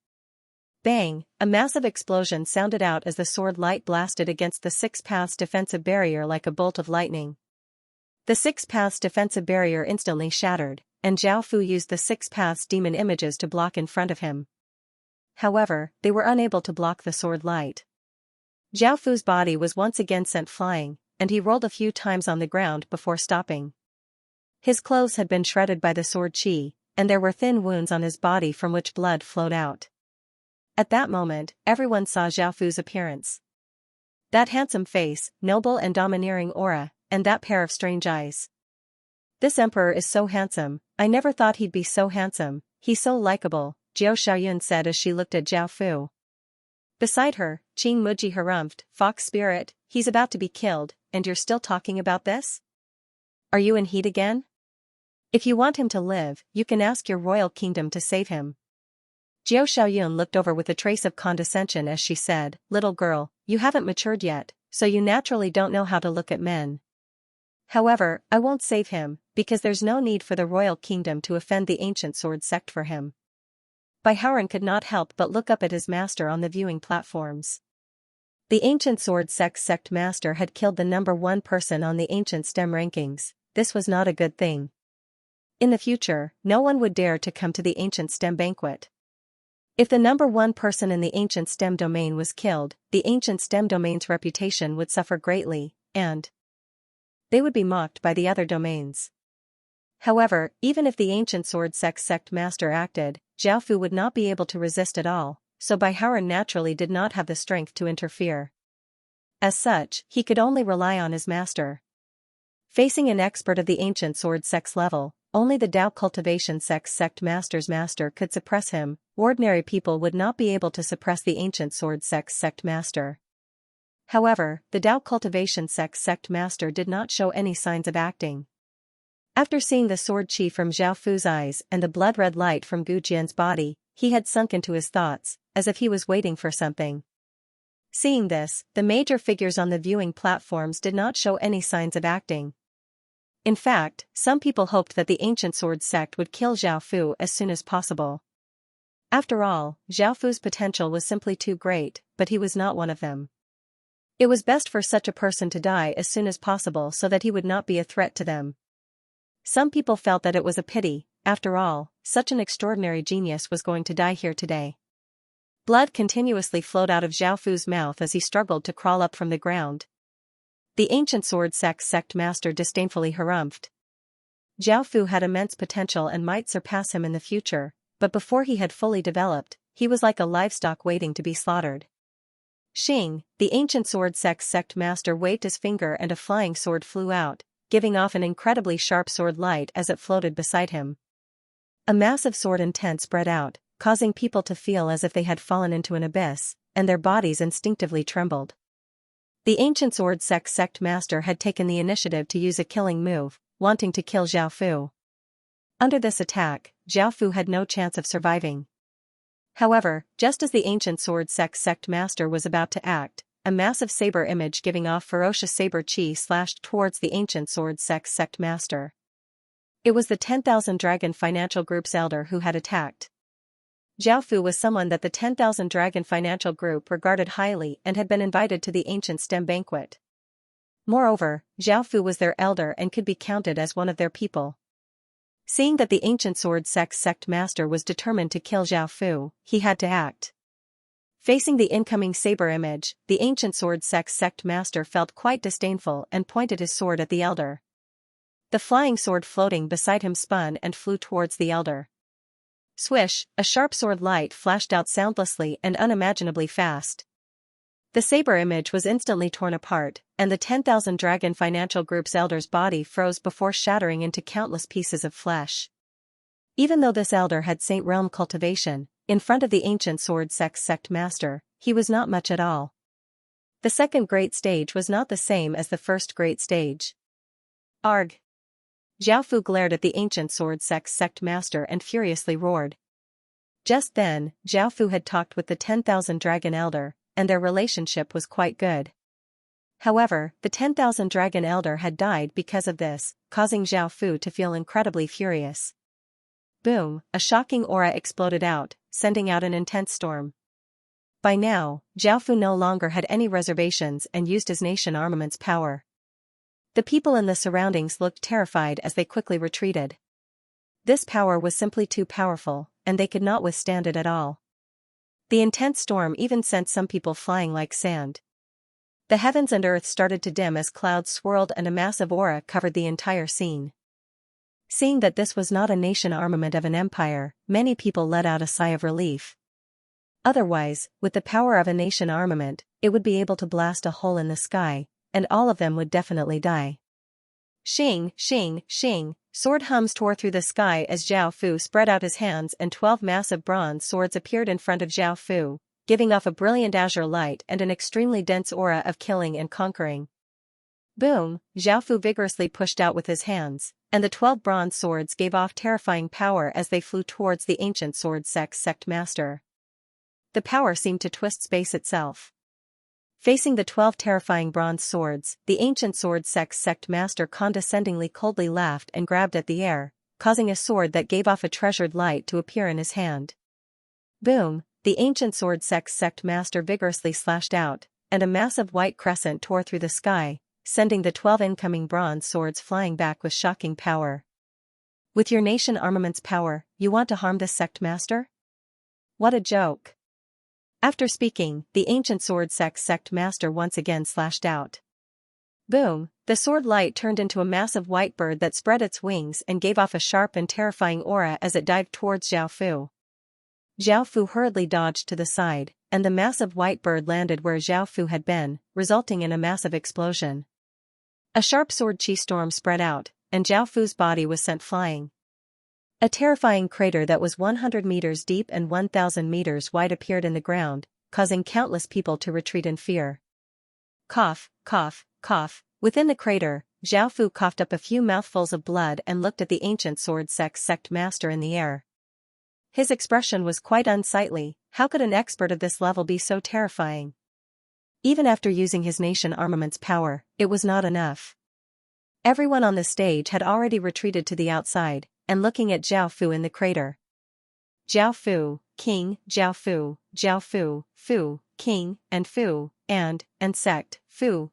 Bang! A massive explosion sounded out as the sword light blasted against the 6 paths defensive barrier like a bolt of lightning. The 6 paths defensive barrier instantly shattered, and Xiaofu used the 6 paths demon images to block in front of him. However, they were unable to block the sword light. Xiaofu's body was once again sent flying, and he rolled a few times on the ground before stopping. His clothes had been shredded by the sword chi, and there were thin wounds on his body from which blood flowed out. At that moment, everyone saw Xiaofu's appearance. That handsome face, noble and domineering aura, and that pair of strange eyes. "This emperor is so handsome, I never thought he'd be so handsome, he's so likable," Jiao Xiaoyun said as she looked at Xiaofu. Beside her, Qing Muji harumphed, "Fox spirit, he's about to be killed, and you're still talking about this? Are you in heat again? If you want him to live, you can ask your royal kingdom to save him." Jiao Xiaoyun looked over with a trace of condescension as she said, "Little girl, you haven't matured yet, so you naturally don't know how to look at men. However, I won't save him, because there's no need for the royal kingdom to offend the Ancient Sword Sect for him." Baiharan could not help but look up at his master on the viewing platforms. The Ancient Sword Sect master had killed the number 1 person on the Ancient STEM rankings. This was not a good thing. In the future, no one would dare to come to the Ancient STEM banquet. If the number 1 person in the Ancient STEM domain was killed, the Ancient STEM domain's reputation would suffer greatly, and they would be mocked by the other domains. However, even if the Ancient Sword Sect master acted, Xiaofu would not be able to resist at all, so Baiharan naturally did not have the strength to interfere. As such, he could only rely on his master. Facing an expert of the Ancient Sword Sect's level, only the Dao Cultivation Sect master's master could suppress him. Ordinary people would not be able to suppress the Ancient Sword Sect master. However, the Dao Cultivation Sect master did not show any signs of acting. After seeing the sword chi from Xiaofu's eyes and the blood-red light from Gu Jian's body, he had sunk into his thoughts, as if he was waiting for something. Seeing this, the major figures on the viewing platforms did not show any signs of acting. In fact, some people hoped that the Ancient Sword Sect would kill Xiaofu as soon as possible. After all, Xiaofu's potential was simply too great, but he was not one of them. It was best for such a person to die as soon as possible so that he would not be a threat to them. Some people felt that it was a pity, after all, such an extraordinary genius was going to die here today. Blood continuously flowed out of Xiaofu's mouth as he struggled to crawl up from the ground. The Ancient Sword Sect master disdainfully harumphed. Xiaofu had immense potential and might surpass him in the future, but before he had fully developed, he was like a livestock waiting to be slaughtered. Xing, the ancient sword sect master waved his finger and a flying sword flew out, giving off an incredibly sharp sword light as it floated beside him. A massive sword intent spread out, causing people to feel as if they had fallen into an abyss, and their bodies instinctively trembled. The ancient sword sect master had taken the initiative to use a killing move, wanting to kill Zhao Fu. Under this attack, Zhao Fu had no chance of surviving. However, just as the ancient sword sect master was about to act, a massive saber image giving off ferocious saber chi slashed towards the ancient sword sect master. It was the 10,000 Dragon Financial Group's elder who had attacked. Zhao Fu was someone that the 10,000 Dragon Financial Group regarded highly and had been invited to the ancient STEM banquet. Moreover, Zhao Fu was their elder and could be counted as one of their people. Seeing that the ancient sword sect master was determined to kill Zhao Fu, he had to act. Facing the incoming saber image, the ancient sword sect master felt quite disdainful and pointed his sword at the elder. The flying sword floating beside him spun and flew towards the elder. Swish, a sharp sword light flashed out soundlessly and unimaginably fast. The saber image was instantly torn apart, and the 10,000 Dragon Financial Group's elder's body froze before shattering into countless pieces of flesh. Even though this elder had Saint Realm cultivation, in front of the ancient sword sect master, he was not much at all. The second great stage was not the same as the first great stage. Arg! Zhao Fu glared at the ancient sword sect master and furiously roared. Just then, Zhao Fu had talked with the 10,000 Dragon Elder, and their relationship was quite good. However, the 10,000 Dragon Elder had died because of this, causing Zhao Fu to feel incredibly furious. Boom, a shocking aura exploded out, sending out an intense storm. By now, Zhao Fu no longer had any reservations and used his nation armament's power. The people in the surroundings looked terrified as they quickly retreated. This power was simply too powerful, and they could not withstand it at all. The intense storm even sent some people flying like sand. The heavens and earth started to dim as clouds swirled and a massive aura covered the entire scene. Seeing that this was not a nation armament of an empire, many people let out a sigh of relief. Otherwise, with the power of a nation armament, it would be able to blast a hole in the sky, and all of them would definitely die. Xing, xing, xing, sword hums tore through the sky as Zhao Fu spread out his hands and 12 massive bronze swords appeared in front of Zhao Fu, giving off a brilliant azure light and an extremely dense aura of killing and conquering. Boom, Zhao Fu vigorously pushed out with his hands, and the 12 bronze swords gave off terrifying power as they flew towards the ancient sword sect master. The power seemed to twist space itself. Facing the 12 terrifying bronze swords, the ancient sword sect master condescendingly coldly laughed and grabbed at the air, causing a sword that gave off a treasured light to appear in his hand. Boom, the ancient sword sect master vigorously slashed out, and a massive white crescent tore through the sky, sending the 12 incoming bronze swords flying back with shocking power. With your nation armament's power, you want to harm this sect master? What a joke. After speaking, the ancient sword sect master once again slashed out. Boom, the sword light turned into a massive white bird that spread its wings and gave off a sharp and terrifying aura as it dived towards Zhao Fu. Zhao Fu hurriedly dodged to the side, and the massive white bird landed where Zhao Fu had been, resulting in a massive explosion. A sharp sword chi storm spread out, and Zhao Fu's body was sent flying. A terrifying crater that was 100 meters deep and 1,000 meters wide appeared in the ground, causing countless people to retreat in fear. Cough, cough, cough. Within the crater, Zhao Fu coughed up a few mouthfuls of blood and looked at the ancient sword sect master in the air. His expression was quite unsightly. How could an expert of this level be so terrifying? Even after using his nation armament's power, it was not enough. Everyone on the stage had already retreated to the outside, and looking at Zhao Fu in the crater. Zhao Fu, King, Zhao Fu, Zhao Fu, Fu, King, and Fu, and sect, Fu,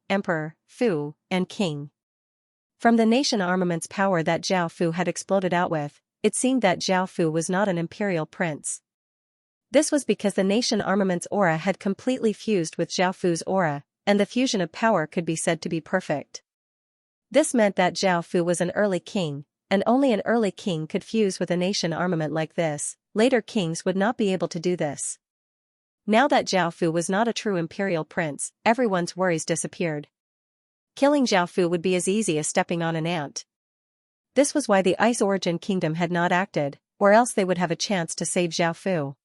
Emperor, Fu, and King. From the nation armament's power that Zhao Fu had exploded out with, it seemed that Zhao Fu was not an imperial prince. This was because the nation armament's aura had completely fused with Zhao Fu's aura, and the fusion of power could be said to be perfect. This meant that Zhao Fu was an early king, and only an early king could fuse with a nation armament like this. Later kings would not be able to do this. Now that Zhao Fu was not a true imperial prince, everyone's worries disappeared. Killing Zhao Fu would be as easy as stepping on an ant. This was why the Ice Origin Kingdom had not acted, or else they would have a chance to save Zhao Fu.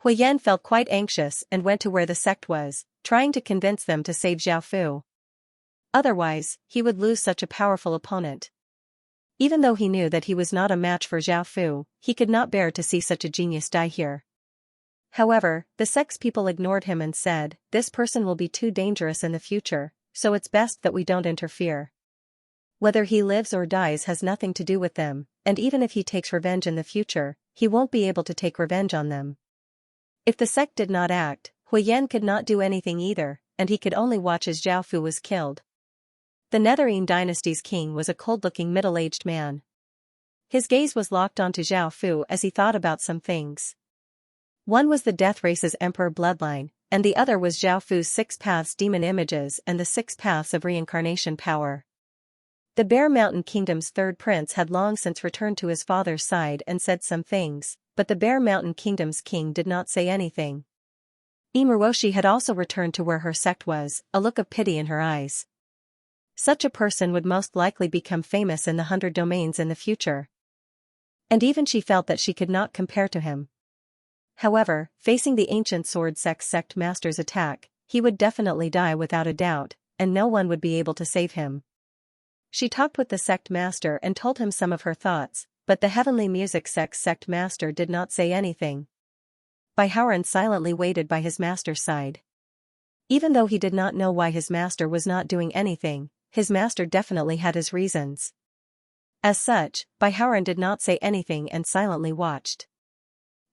Hui Yan felt quite anxious and went to where the sect was, trying to convince them to save Zhao Fu. Otherwise, he would lose such a powerful opponent. Even though he knew that he was not a match for Zhao Fu, he could not bear to see such a genius die here. However, the sect's people ignored him and said, "This person will be too dangerous in the future, so it's best that we don't interfere. Whether he lives or dies has nothing to do with them, and even if he takes revenge in the future, he won't be able to take revenge on them." If the sect did not act, Hui Yan could not do anything either, and he could only watch as Zhao Fu was killed. The Netherine dynasty's king was a cold-looking middle-aged man. His gaze was locked onto Zhao Fu as he thought about some things. One was the Death Race's Emperor bloodline, and the other was Zhao Fu's 6 paths demon images and the 6 paths of reincarnation power. The Bear Mountain Kingdom's third prince had long since returned to his father's side and said some things, but the Bear Mountain Kingdom's king did not say anything. Imuroshi had also returned to where her sect was, a look of pity in her eyes. Such a person would most likely become famous in the 100 domains in the future. And even she felt that she could not compare to him. However, facing the ancient sword sect master's attack, he would definitely die without a doubt, and no one would be able to save him. She talked with the sect master and told him some of her thoughts, but the heavenly music sect master did not say anything. Baihaoran silently waited by his master's side. Even though he did not know why his master was not doing anything, his master definitely had his reasons. As such, Baihaoran did not say anything and silently watched.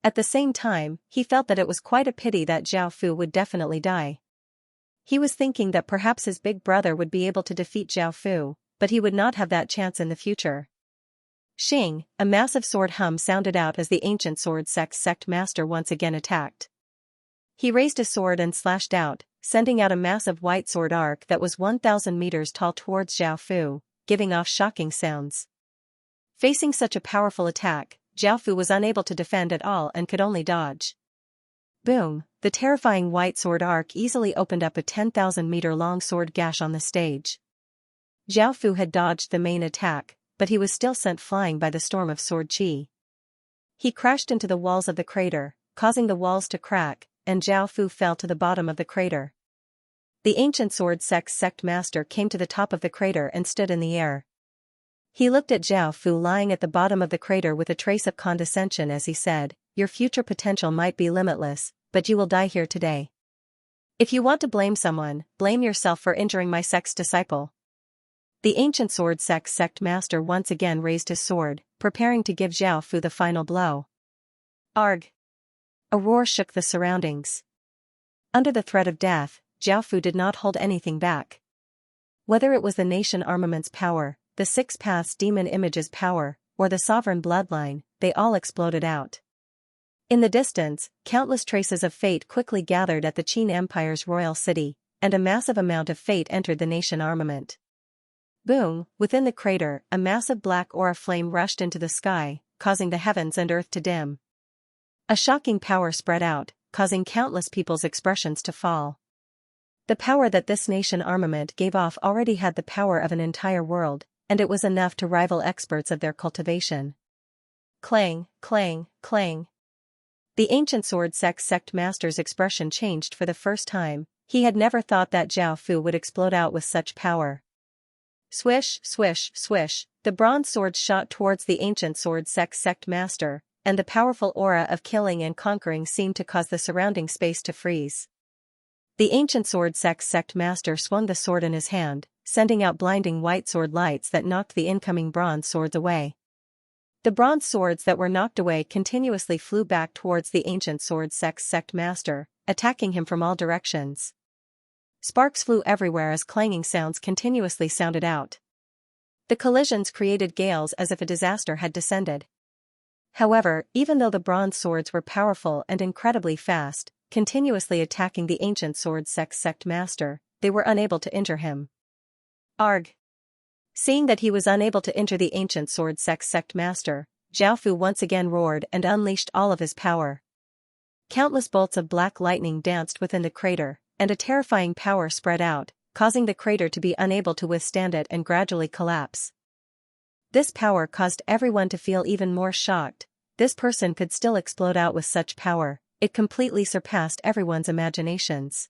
At the same time, he felt that it was quite a pity that Zhao Fu would definitely die. He was thinking that perhaps his big brother would be able to defeat Zhao Fu, but he would not have that chance in the future. Xing, a massive sword hum sounded out as the ancient sword sect master once again attacked. He raised his sword and slashed out, sending out a massive white sword arc that was 1,000 meters tall towards Zhao Fu, giving off shocking sounds. Facing such a powerful attack, Zhao Fu was unable to defend at all and could only dodge. Boom, the terrifying white sword arc easily opened up a 10,000-meter-long sword gash on the stage. Zhao Fu had dodged the main attack, but he was still sent flying by the storm of sword chi. He crashed into the walls of the crater, causing the walls to crack, and Zhao Fu fell to the bottom of the crater. The ancient sword sect master came to the top of the crater and stood in the air. He looked at Zhao Fu lying at the bottom of the crater with a trace of condescension as he said, "Your future potential might be limitless, but you will die here today. If you want to blame someone, blame yourself for injuring my sect's disciple." The ancient sword sect master once again raised his sword, preparing to give Zhao Fu the final blow. Arg! A roar shook the surroundings. Under the threat of death, Zhao Fu did not hold anything back. Whether it was the nation armament's power, the 6 paths demon image's power, or the sovereign bloodline, they all exploded out. In the distance, countless traces of fate quickly gathered at the Qin Empire's royal city, and a massive amount of fate entered the nation armament. Boom, within the crater, a massive black aura flame rushed into the sky, causing the heavens and earth to dim. A shocking power spread out, causing countless people's expressions to fall. The power that this nation armament gave off already had the power of an entire world, and it was enough to rival experts of their cultivation. Clang, clang, clang. The ancient sword sect master's expression changed for the first time. He had never thought that Zhao Fu would explode out with such power. Swish, swish, swish, the bronze swords shot towards the ancient sword sect master, and the powerful aura of killing and conquering seemed to cause the surrounding space to freeze. The ancient sword sect master swung the sword in his hand, sending out blinding white sword lights that knocked the incoming bronze swords away. The bronze swords that were knocked away continuously flew back towards the ancient sword sect master, attacking him from all directions. Sparks flew everywhere as clanging sounds continuously sounded out. The collisions created gales as if a disaster had descended. However, even though the bronze swords were powerful and incredibly fast, continuously attacking the ancient sword sect master, they were unable to injure him. Arg! Seeing that he was unable to injure the ancient sword sect master, Zhao Fu once again roared and unleashed all of his power. Countless bolts of black lightning danced within the crater, and a terrifying power spread out, causing the crater to be unable to withstand it and gradually collapse. This power caused everyone to feel even more shocked. This person could still explode out with such power. It completely surpassed everyone's imaginations.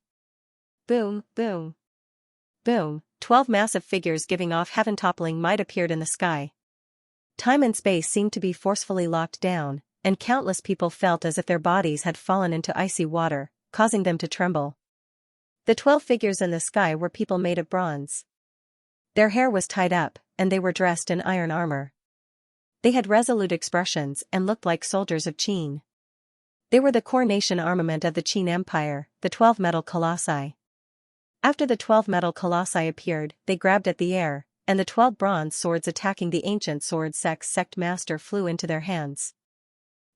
Boom, boom, boom. 12 massive figures giving off heaven-toppling might appeared in the sky. Time and space seemed to be forcefully locked down, and countless people felt as if their bodies had fallen into icy water, causing them to tremble. The 12 figures in the sky were people made of bronze. Their hair was tied up, and they were dressed in iron armor. They had resolute expressions and looked like soldiers of Qin. They were the coronation armament of the Qin Empire, the 12 metal colossi. After the 12 metal colossi appeared, they grabbed at the air, and the 12 bronze swords attacking the ancient sword sect master flew into their hands.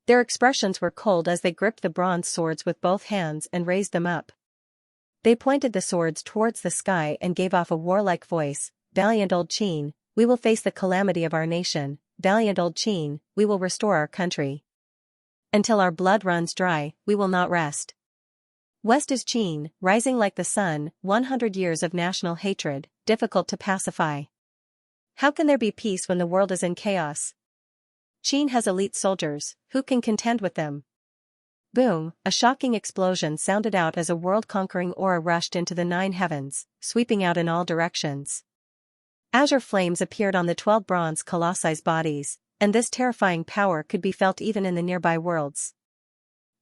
Their expressions were cold as they gripped the bronze swords with both hands and raised them up. They pointed the swords towards the sky and gave off a warlike voice, "Valiant old Qin, we will face the calamity of our nation. Valiant old Qin, we will restore our country. Until our blood runs dry, we will not rest." West is Qin, rising like the sun, 100 years of national hatred, difficult to pacify. How can there be peace when the world is in chaos? Qin has elite soldiers, who can contend with them? Boom, a shocking explosion sounded out as a world-conquering aura rushed into the 9 heavens, sweeping out in all directions. Azure flames appeared on the 12 bronze colossi bodies, and this terrifying power could be felt even in the nearby worlds.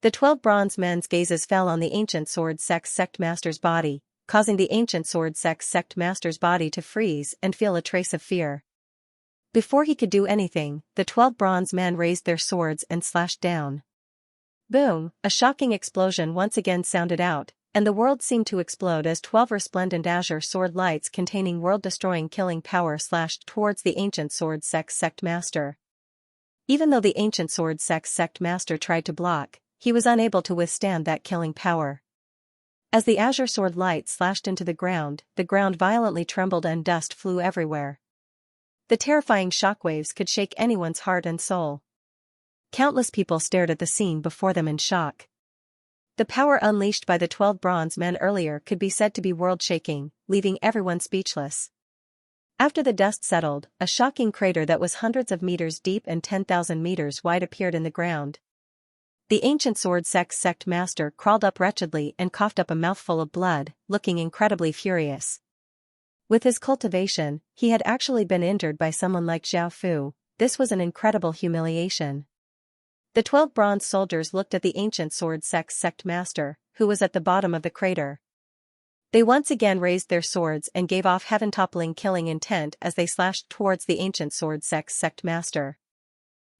The 12 bronze men's gazes fell on the ancient sword sect master's body, causing the ancient sword sect master's body to freeze and feel a trace of fear. Before he could do anything, the 12 bronze men raised their swords and slashed down. Boom, a shocking explosion once again sounded out, and the world seemed to explode as 12 resplendent azure sword lights containing world-destroying killing power slashed towards the ancient sword sect master. Even though the ancient sword sect master tried to block, he was unable to withstand that killing power. As the azure sword light slashed into the ground violently trembled and dust flew everywhere. The terrifying shockwaves could shake anyone's heart and soul. Countless people stared at the scene before them in shock. The power unleashed by the 12 bronze men earlier could be said to be world-shaking, leaving everyone speechless. After the dust settled, a shocking crater that was hundreds of meters deep and 10,000 meters wide appeared in the ground. The ancient sword sect master crawled up wretchedly and coughed up a mouthful of blood, looking incredibly furious. With his cultivation, he had actually been injured by someone like Xiao Fu. This was an incredible humiliation. The 12 bronze soldiers looked at the ancient sword sect master, who was at the bottom of the crater. They once again raised their swords and gave off heaven-toppling killing intent as they slashed towards the ancient sword sect master.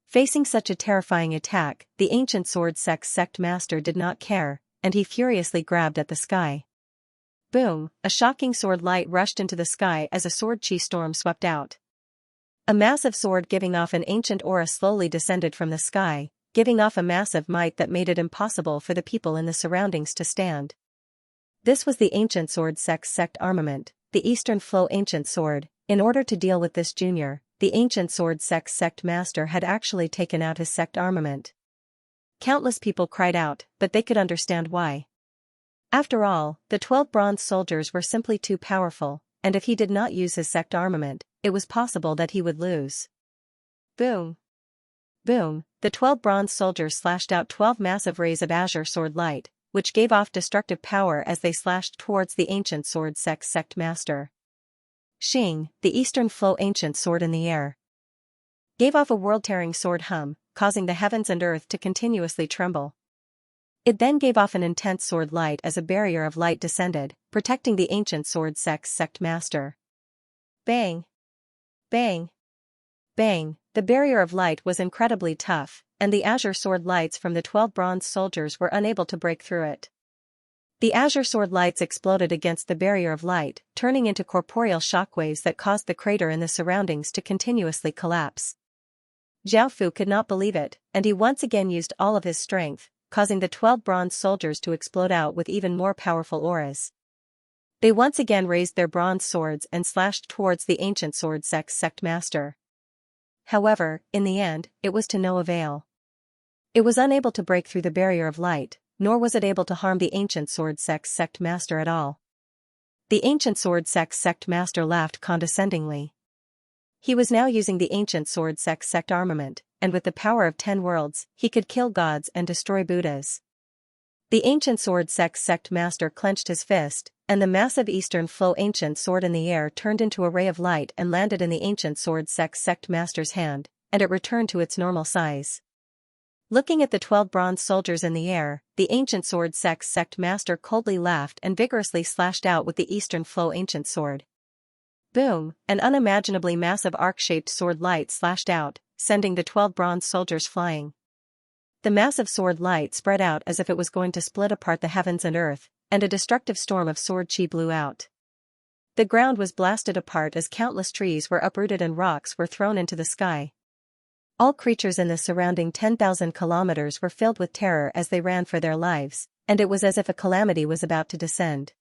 Facing such a terrifying attack, the ancient sword sect master did not care, and he furiously grabbed at the sky. Boom, a shocking sword light rushed into the sky as a sword chi storm swept out. A massive sword giving off an ancient aura slowly descended from the sky, giving off a massive might that made it impossible for the people in the surroundings to stand. This was the ancient sword sect armament, the Eastern Flow ancient sword. In order to deal with this junior, the ancient sword sect master had actually taken out his sect armament. Countless people cried out, but they could understand why. After all, the 12 bronze soldiers were simply too powerful, and if he did not use his sect armament, it was possible that he would lose. Boom. Boom, the 12 bronze soldiers slashed out 12 massive rays of azure sword light, which gave off destructive power as they slashed towards the ancient sword sect master. Xing, the Eastern Flow ancient sword in the air, gave off a world-tearing sword hum, causing the heavens and earth to continuously tremble. It then gave off an intense sword light as a barrier of light descended, protecting the ancient sword sect master. Bang! Bang! Bang! The barrier of light was incredibly tough, and the azure sword lights from the 12 bronze soldiers were unable to break through it. The azure sword lights exploded against the barrier of light, turning into corporeal shockwaves that caused the crater and the surroundings to continuously collapse. Xiao Fu could not believe it, and he once again used all of his strength, causing the 12 bronze soldiers to explode out with even more powerful auras. They once again raised their bronze swords and slashed towards the ancient sword sect master. However, in the end, it was to no avail. It was unable to break through the barrier of light, nor was it able to harm the ancient sword sect master at all. The ancient sword sect master laughed condescendingly. He was now using the ancient sword sect armament, and with the power of 10 worlds, he could kill gods and destroy Buddhas. The ancient sword sect master clenched his fist, and the massive Eastern Flow ancient sword in the air turned into a ray of light and landed in the ancient sword sect master's hand, and it returned to its normal size. Looking at the 12 bronze soldiers in the air, the ancient sword sect master coldly laughed and vigorously slashed out with the Eastern Flow ancient sword. Boom! An unimaginably massive arc-shaped sword light slashed out, sending the 12 bronze soldiers flying. The massive sword light spread out as if it was going to split apart the heavens and earth, and a destructive storm of sword chi blew out. The ground was blasted apart as countless trees were uprooted and rocks were thrown into the sky. All creatures in the surrounding 10,000 kilometers were filled with terror as they ran for their lives, and it was as if a calamity was about to descend.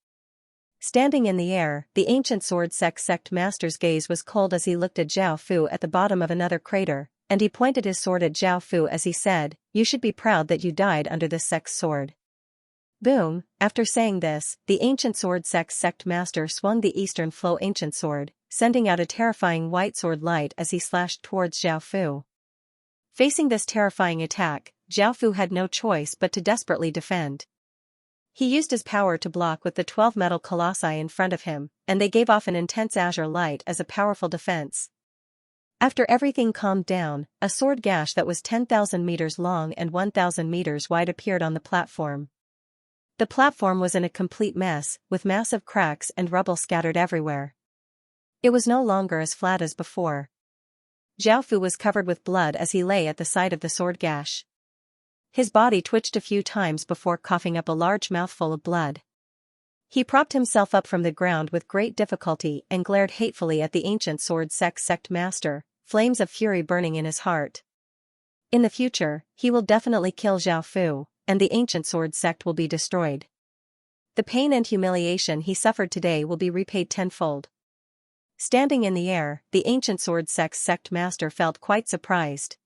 Standing in the air, the ancient sword sect master's gaze was cold as he looked at Zhao Fu at the bottom of another crater, and he pointed his sword at Zhao Fu as he said, "You should be proud that you died under this sect's sword." Boom! After saying this, the ancient sword sect master swung the Eastern Flow ancient sword, sending out a terrifying white sword light as he slashed towards Zhao Fu. Facing this terrifying attack, Zhao Fu had no choice but to desperately defend. He used his power to block with the 12 metal colossi in front of him, and they gave off an intense azure light as a powerful defense. After everything calmed down, a sword gash that was 10,000 meters long and 1,000 meters wide appeared on the platform. The platform was in a complete mess, with massive cracks and rubble scattered everywhere. It was no longer as flat as before. Zhao Fu was covered with blood as he lay at the side of the sword gash. His body twitched a few times before coughing up a large mouthful of blood. He propped himself up from the ground with great difficulty and glared hatefully at the ancient sword sect master, flames of fury burning in his heart. In the future, he will definitely kill Zhao Fu, and the ancient sword sect will be destroyed. The pain and humiliation he suffered today will be repaid tenfold. Standing in the air, the ancient sword sect master felt quite surprised.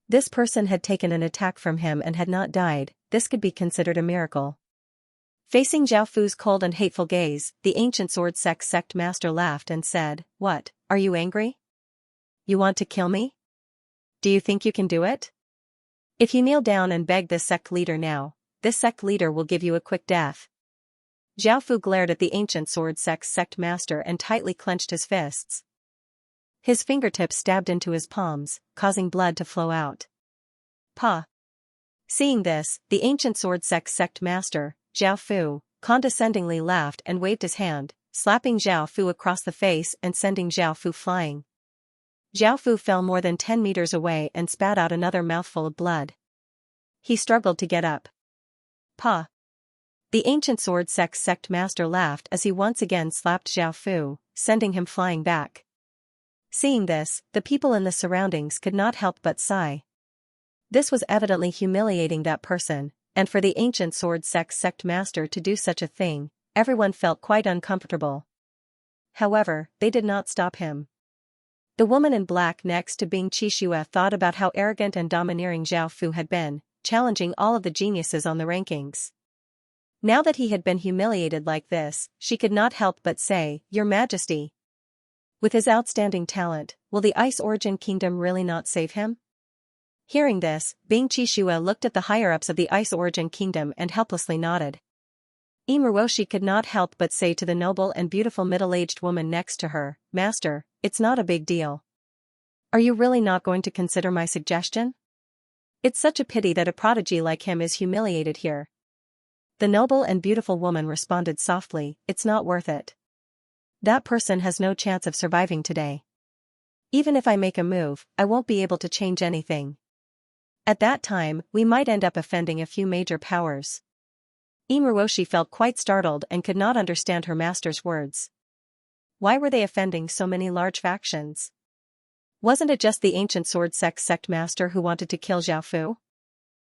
This person had taken an attack from him and had not died. This could be considered a miracle. Facing Zhao Fu's cold and hateful gaze, the ancient sword sect master laughed and said, "What, are you angry? You want to kill me? Do you think you can do it? If you kneel down and beg this sect leader now, this sect leader will give you a quick death." Zhao Fu glared at the ancient sword sect master and tightly clenched his fists. His fingertips stabbed into his palms, causing blood to flow out. "Pa!" Seeing this, the ancient sword sect master, Zhao Fu, condescendingly laughed and waved his hand, slapping Zhao Fu across the face and sending Zhao Fu flying. Zhao Fu fell more than 10 meters away and spat out another mouthful of blood. He struggled to get up. "Pa!" The ancient sword sect master laughed as he once again slapped Zhao Fu, sending him flying back. Seeing this, the people in the surroundings could not help but sigh. This was evidently humiliating that person, and for the ancient sword sect master to do such a thing, everyone felt quite uncomfortable. However, they did not stop him. The woman in black next to Bing Qixue thought about how arrogant and domineering Zhao Fu had been, challenging all of the geniuses on the rankings. Now that he had been humiliated like this, she could not help but say, "Your Majesty. With his outstanding talent, will the Ice Origin Kingdom really not save him?" Hearing this, Bing Qixue looked at the higher-ups of the Ice Origin Kingdom and helplessly nodded. Imuroshi could not help but say to the noble and beautiful middle-aged woman next to her, "Master, it's not a big deal. Are you really not going to consider my suggestion? It's such a pity that a prodigy like him is humiliated here." The noble and beautiful woman responded softly, "It's not worth it. That person has no chance of surviving today. Even if I make a move, I won't be able to change anything. At that time, we might end up offending a few major powers." Imuroshi felt quite startled and could not understand her master's words. Why were they offending so many large factions? Wasn't it just the ancient sword sect master who wanted to kill Zhao Fu?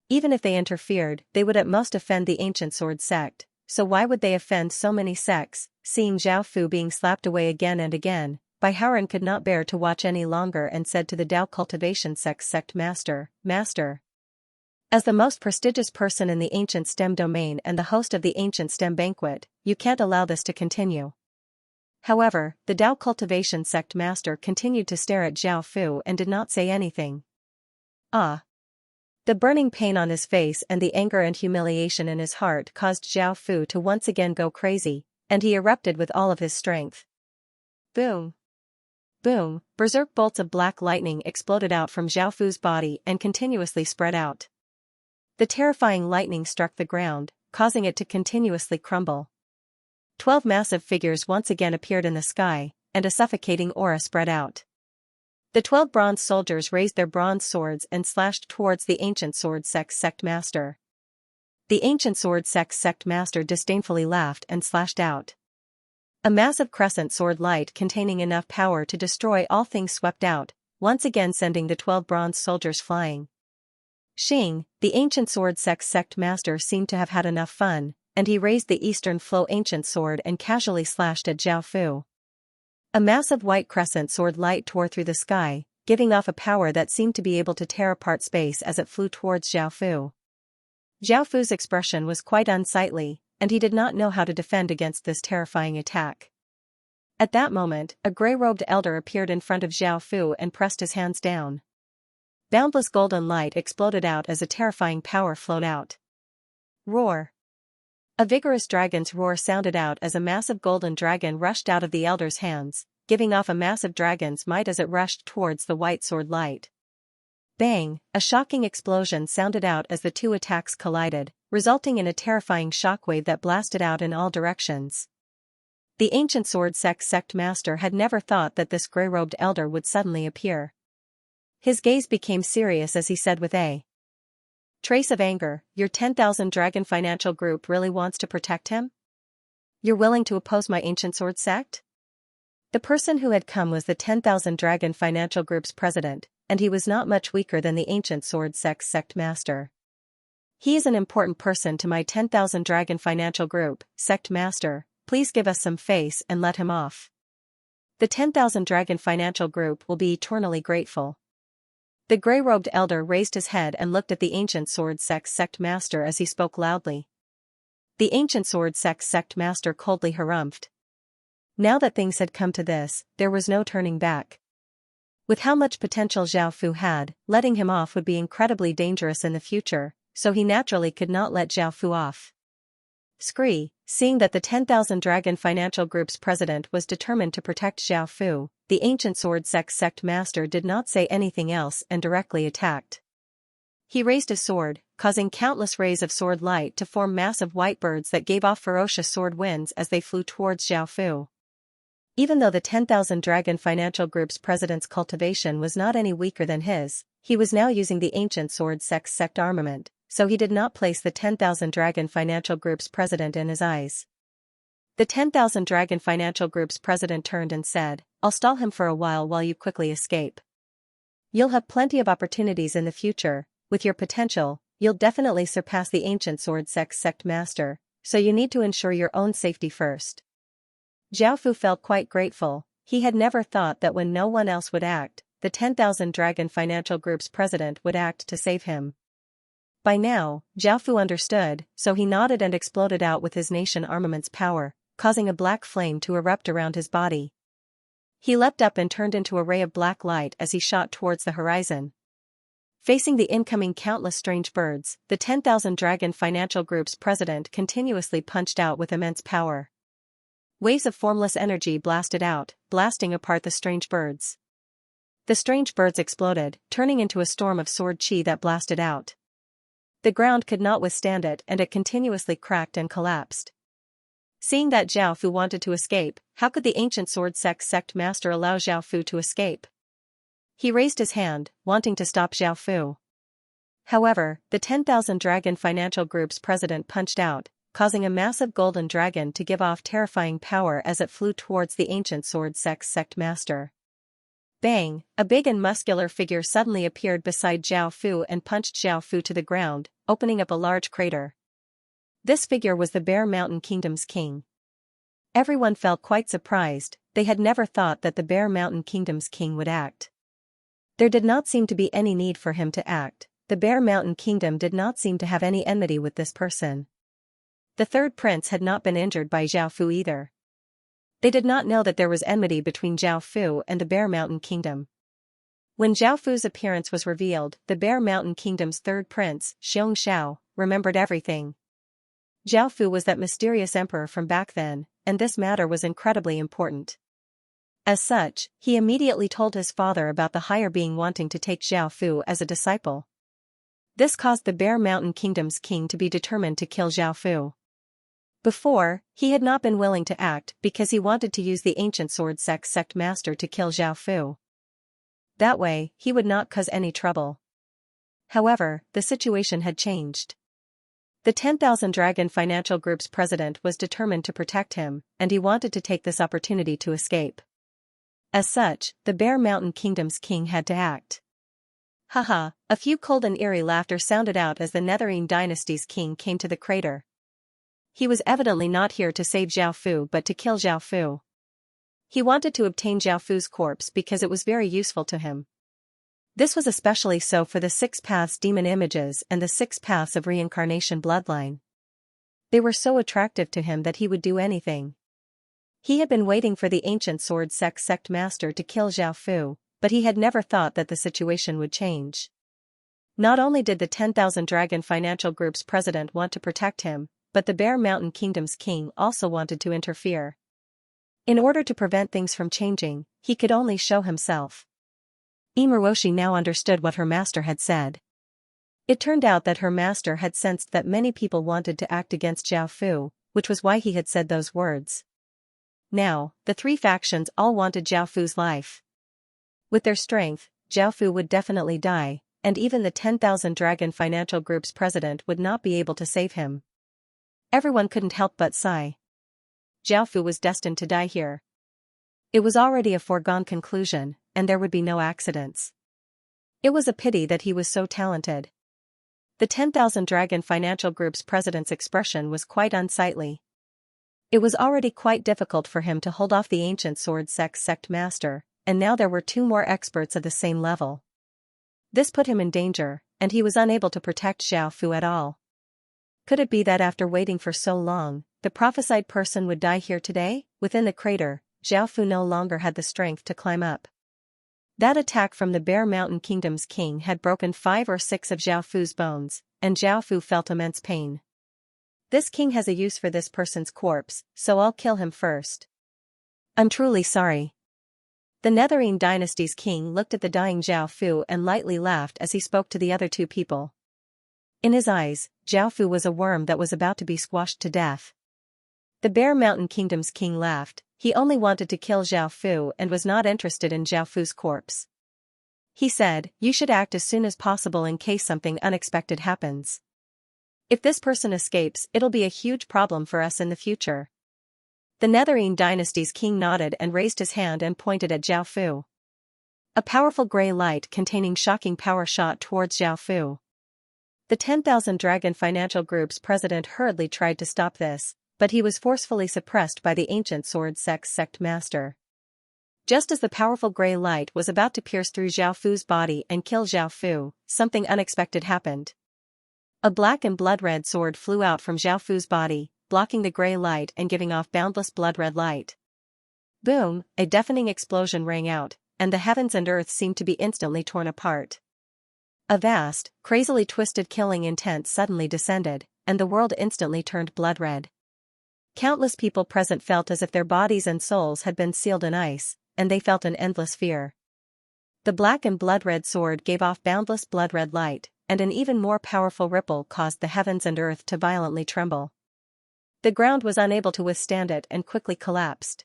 Even if they interfered, they would at most offend the ancient sword sect, so why would they offend so many sects? Seeing Zhao Fu being slapped away again and again, Bai Haoren could not bear to watch any longer and said to the Cultivation sect master, "Master." As the most prestigious person in the ancient STEM domain and the host of the ancient STEM banquet, you can't allow this to continue. However, the Tao Cultivation sect master continued to stare at Zhao Fu and did not say anything. Ah! The burning pain on his face and the anger and humiliation in his heart caused Zhao Fu to once again go crazy, and he erupted with all of his strength. Boom! Boom! Berserk bolts of black lightning exploded out from Zhao Fu's body and continuously spread out. The terrifying lightning struck the ground, causing it to continuously crumble. 12 massive figures once again appeared in the sky, and a suffocating aura spread out. The 12 bronze soldiers raised their bronze swords and slashed towards the ancient sword sect master. The ancient sword sect master disdainfully laughed and slashed out. A massive crescent sword light containing enough power to destroy all things swept out, once again sending the 12 bronze soldiers flying. Xing, the ancient sword sect master, seemed to have had enough fun, and he raised the Eastern Flow ancient sword and casually slashed at Zhao Fu. A massive white crescent sword light tore through the sky, giving off a power that seemed to be able to tear apart space as it flew towards Zhao Fu. Zhao Fu's expression was quite unsightly, and he did not know how to defend against this terrifying attack. At that moment, a grey-robed elder appeared in front of Zhao Fu and pressed his hands down. Boundless golden light exploded out as a terrifying power flowed out. Roar! A vigorous dragon's roar sounded out as a massive golden dragon rushed out of the elder's hands, giving off a massive dragon's might as it rushed towards the white sword light. Bang! A shocking explosion sounded out as the two attacks collided, resulting in a terrifying shockwave that blasted out in all directions. The ancient sword sect master had never thought that this grey-robed elder would suddenly appear. His gaze became serious as he said with a trace of anger, "Your 10,000 Dragon Financial Group really wants to protect him? You're willing to oppose my ancient sword sect?" The person who had come was the 10,000 Dragon Financial Group's president, and he was not much weaker than the ancient sword sect master. "He is an important person to my 10,000 Dragon Financial Group, sect master, please give us some face and let him off. The 10,000 Dragon Financial Group will be eternally grateful." The grey-robed elder raised his head and looked at the ancient sword sect master as he spoke loudly. The ancient sword sect master coldly harumphed. Now that things had come to this, there was no turning back. With how much potential Zhao Fu had, letting him off would be incredibly dangerous in the future, so he naturally could not let Zhao Fu off. Scree, seeing that the 10,000 Dragon Financial Group's president was determined to protect Zhao Fu, the ancient sword sect master did not say anything else and directly attacked. He raised his sword, causing countless rays of sword light to form massive white birds that gave off ferocious sword winds as they flew towards Zhao Fu. Even though the 10,000 Dragon Financial Group's president's cultivation was not any weaker than his, he was now using the ancient sword sect armament, so he did not place the 10,000 Dragon Financial Group's president in his eyes. The 10,000 Dragon Financial Group's president turned and said, "I'll stall him for a while you quickly escape. You'll have plenty of opportunities in the future, with your potential, you'll definitely surpass the ancient sword sect master, so you need to ensure your own safety first." Zhao Fu felt quite grateful. He had never thought that when no one else would act, the 10,000 Dragon Financial Group's president would act to save him. By now, Zhao Fu understood, so he nodded and exploded out with his nation armament's power, causing a black flame to erupt around his body. He leapt up and turned into a ray of black light as he shot towards the horizon. Facing the incoming countless strange birds, the 10,000 Dragon Financial Group's president continuously punched out with immense power. Waves of formless energy blasted out, blasting apart the strange birds. The strange birds exploded, turning into a storm of sword chi that blasted out. The ground could not withstand it and it continuously cracked and collapsed. Seeing that Zhao Fu wanted to escape, how could the ancient sword sect master allow Zhao Fu to escape? He raised his hand, wanting to stop Zhao Fu. However, the 10,000 Dragon Financial Group's president punched out, causing a massive golden dragon to give off terrifying power as it flew towards the ancient sword sect master. Bang! A big and muscular figure suddenly appeared beside Zhao Fu and punched Zhao Fu to the ground, opening up a large crater. This figure was the Bear Mountain Kingdom's king. Everyone felt quite surprised. They had never thought that the Bear Mountain Kingdom's king would act. There did not seem to be any need for him to act, the Bear Mountain Kingdom did not seem to have any enmity with this person. The third prince had not been injured by Zhao Fu either. They did not know that there was enmity between Zhao Fu and the Bear Mountain Kingdom. When Zhao Fu's appearance was revealed, the Bear Mountain Kingdom's third prince, Xianxia, remembered everything. Zhao Fu was that mysterious emperor from back then, and this matter was incredibly important. As such, he immediately told his father about the higher being wanting to take Zhao Fu as a disciple. This caused the Bear Mountain Kingdom's king to be determined to kill Zhao Fu. Before, he had not been willing to act because he wanted to use the ancient sword sect master to kill Zhao Fu. That way, he would not cause any trouble. However, the situation had changed. The 10,000 Dragon Financial Group's president was determined to protect him, and he wanted to take this opportunity to escape. As such, the Bear Mountain Kingdom's king had to act. Haha, a few cold and eerie laughter sounded out as the Netherine dynasty's king came to the crater. He was evidently not here to save Zhao Fu but to kill Zhao Fu. He wanted to obtain Zhao Fu's corpse because it was very useful to him. This was especially so for the 6 paths demon images and the 6 paths of reincarnation bloodline. They were so attractive to him that he would do anything. He had been waiting for the ancient sword sect master to kill Zhao Fu, but he had never thought that the situation would change. Not only did the 10,000 Dragon Financial Group's president want to protect him, but the Bear Mountain Kingdom's king also wanted to interfere. In order to prevent things from changing, he could only show himself. Imaroshi now understood what her master had said. It turned out that her master had sensed that many people wanted to act against Zhao Fu, which was why he had said those words. Now, the 3 factions all wanted Zhao Fu's life. With their strength, Zhao Fu would definitely die, and even the 10,000 Dragon Financial Group's president would not be able to save him. Everyone couldn't help but sigh. Zhao Fu was destined to die here. It was already a foregone conclusion, and there would be no accidents. It was a pity that he was so talented. The 10,000 Dragon Financial Group's president's expression was quite unsightly. It was already quite difficult for him to hold off the ancient sword sect master, and now there were 2 more experts of the same level. This put him in danger, and he was unable to protect Zhao Fu at all. Could it be that after waiting for so long, the prophesied person would die here today? Within the crater, Zhao Fu no longer had the strength to climb up. That attack from the Bear Mountain Kingdom's king had broken 5 or 6 of Zhao Fu's bones, and Zhao Fu felt immense pain. This king has a use for this person's corpse, so I'll kill him first. I'm truly sorry. The Netherine dynasty's king looked at the dying Zhao Fu and lightly laughed as he spoke to the other 2 people. In his eyes, Zhao Fu was a worm that was about to be squashed to death. The Bear Mountain Kingdom's king laughed. He only wanted to kill Zhao Fu and was not interested in Zhao Fu's corpse. He said, "You should act as soon as possible in case something unexpected happens. If this person escapes, it'll be a huge problem for us in the future." The Netherine dynasty's king nodded and raised his hand and pointed at Zhao Fu. A powerful gray light containing shocking power shot towards Zhao Fu. The 10,000 Dragon Financial Group's president hurriedly tried to stop this, but he was forcefully suppressed by the ancient sword sect master. Just as the powerful gray light was about to pierce through Zhao Fu's body and kill Zhao Fu, something unexpected happened. A black and blood-red sword flew out from Zhao Fu's body, blocking the gray light and giving off boundless blood-red light. Boom, a deafening explosion rang out, and the heavens and earth seemed to be instantly torn apart. A vast, crazily twisted killing intent suddenly descended, and the world instantly turned blood-red. Countless people present felt as if their bodies and souls had been sealed in ice, and they felt an endless fear. The black and blood-red sword gave off boundless blood-red light, and an even more powerful ripple caused the heavens and earth to violently tremble. The ground was unable to withstand it and quickly collapsed.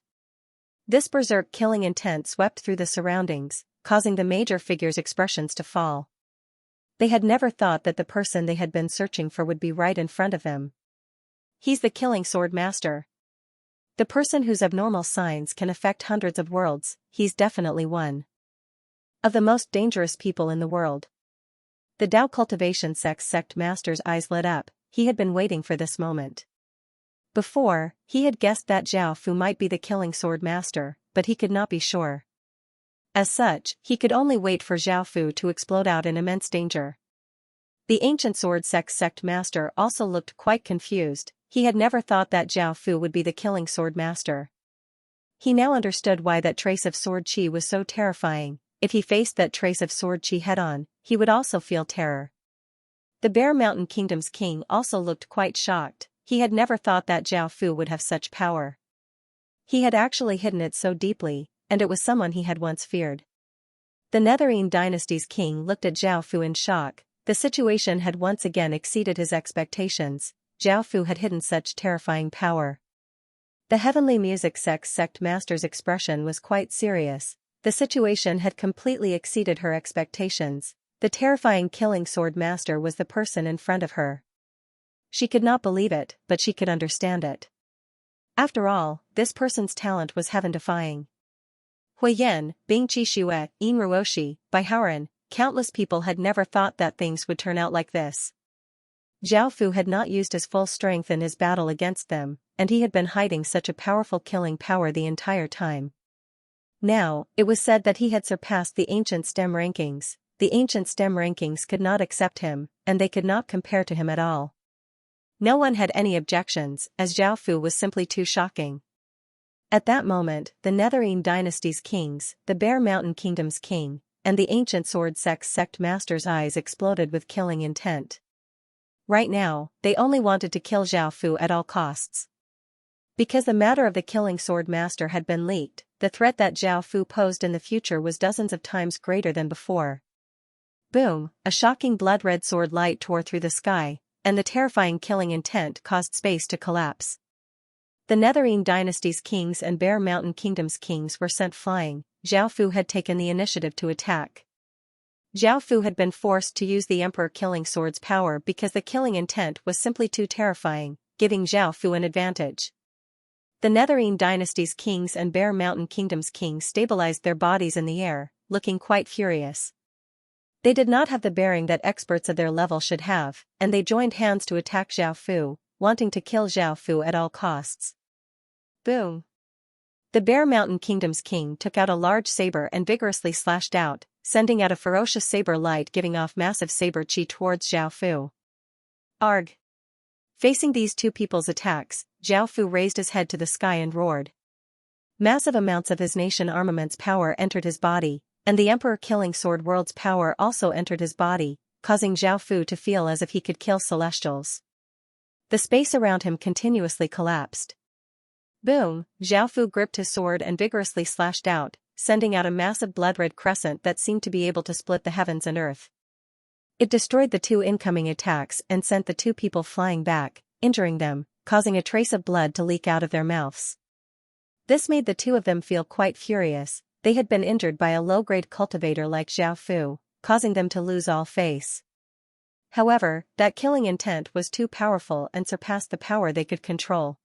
This berserk killing intent swept through the surroundings, causing the major figures' expressions to fall. They had never thought that the person they had been searching for would be right in front of them. He's the killing sword master. The person whose abnormal signs can affect hundreds of worlds, he's definitely of the most dangerous people in the world. The Tao Cultivation sect master's eyes lit up. He had been waiting for this moment. Before, he had guessed that Zhao Fu might be the killing sword master, but he could not be sure. As such, he could only wait for Zhao Fu to explode out in immense danger. The ancient sword sect master also looked quite confused. He had never thought that Zhao Fu would be the killing sword master. He now understood why that trace of sword chi was so terrifying. If he faced that trace of sword chi head-on, he would also feel terror. The Bear Mountain Kingdom's king also looked quite shocked. He had never thought that Zhao Fu would have such power. He had actually hidden it so deeply, and it was someone he had once feared. The Netherine dynasty's king looked at Zhao Fu in shock. The situation had once again exceeded his expectations. Zhao Fu had hidden such terrifying power. The Heavenly Music sect master's expression was quite serious. The situation had completely exceeded her expectations. The terrifying killing sword master was the person in front of her. She could not believe it, but she could understand it. After all, this person's talent was heaven-defying. Huiyan, Bingqi Xue, Yin Ruoshi, by Haoran, countless people had never thought that things would turn out like this. Zhao Fu had not used his full strength in his battle against them, and he had been hiding such a powerful killing power the entire time. Now, it was said that he had surpassed the ancient STEM rankings. The ancient STEM rankings could not accept him, and they could not compare to him at all. No one had any objections, as Zhao Fu was simply too shocking. At that moment, the Netherine dynasty's kings, the Bear Mountain Kingdom's king, and the ancient sword sect master's eyes exploded with killing intent. Right now, they only wanted to kill Zhao Fu at all costs. Because the matter of the killing sword master had been leaked, the threat that Zhao Fu posed in the future was dozens of times greater than before. Boom, a shocking blood-red sword light tore through the sky, and the terrifying killing intent caused space to collapse. The Netherine dynasty's kings and Bear Mountain Kingdom's kings were sent flying. Zhao Fu had taken the initiative to attack. Zhao Fu had been forced to use the Emperor Killing Sword's power because the killing intent was simply too terrifying, giving Zhao Fu an advantage. The Netherine dynasty's kings and Bear Mountain Kingdom's kings stabilized their bodies in the air, looking quite furious. They did not have the bearing that experts of their level should have, and they joined hands to attack Zhao Fu, wanting to kill Zhao Fu at all costs. Boom! The Bear Mountain Kingdom's king took out a large saber and vigorously slashed out, sending out a ferocious saber light giving off massive saber chi towards Zhao Fu. Arg! Facing these two people's attacks, Zhao Fu raised his head to the sky and roared. Massive amounts of his nation armament's power entered his body, and the Emperor Killing Sword World's power also entered his body, causing Zhao Fu to feel as if he could kill celestials. The space around him continuously collapsed. Boom! Zhao Fu gripped his sword and vigorously slashed out, sending out a massive blood-red crescent that seemed to be able to split the heavens and earth. It destroyed the two incoming attacks and sent the two people flying back, injuring them, causing a trace of blood to leak out of their mouths. This made the two of them feel quite furious. They had been injured by a low-grade cultivator like Zhao Fu, causing them to lose all face. However, that killing intent was too powerful and surpassed the power they could control.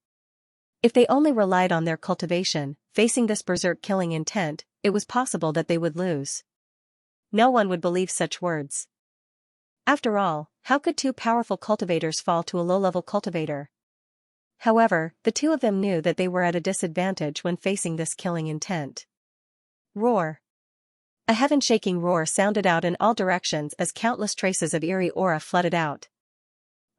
If they only relied on their cultivation, facing this berserk killing intent, it was possible that they would lose. No one would believe such words. After all, how could two powerful cultivators fall to a low-level cultivator? However, the two of them knew that they were at a disadvantage when facing this killing intent. Roar! A heaven-shaking roar sounded out in all directions as countless traces of eerie aura flooded out.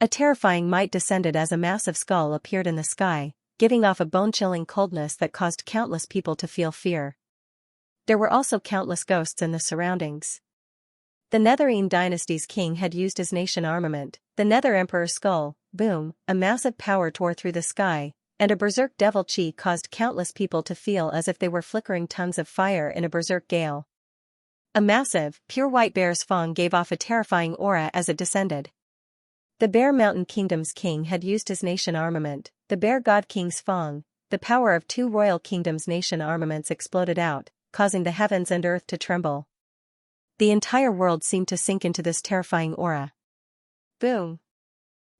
A terrifying might descended as a massive skull appeared in the sky, giving off a bone-chilling coldness that caused countless people to feel fear. There were also countless ghosts in the surroundings. The Netherine dynasty's king had used his nation armament, the Nether Emperor's skull. Boom, a massive power tore through the sky, and a berserk devil chi caused countless people to feel as if they were flickering tongues of fire in a berserk gale. A massive, pure white bear's fang gave off a terrifying aura as it descended. The Bear Mountain Kingdom's king had used his nation armament, the Bear God King's fang. The power of two royal kingdoms' nation armaments exploded out, causing the heavens and earth to tremble. The entire world seemed to sink into this terrifying aura. Boom!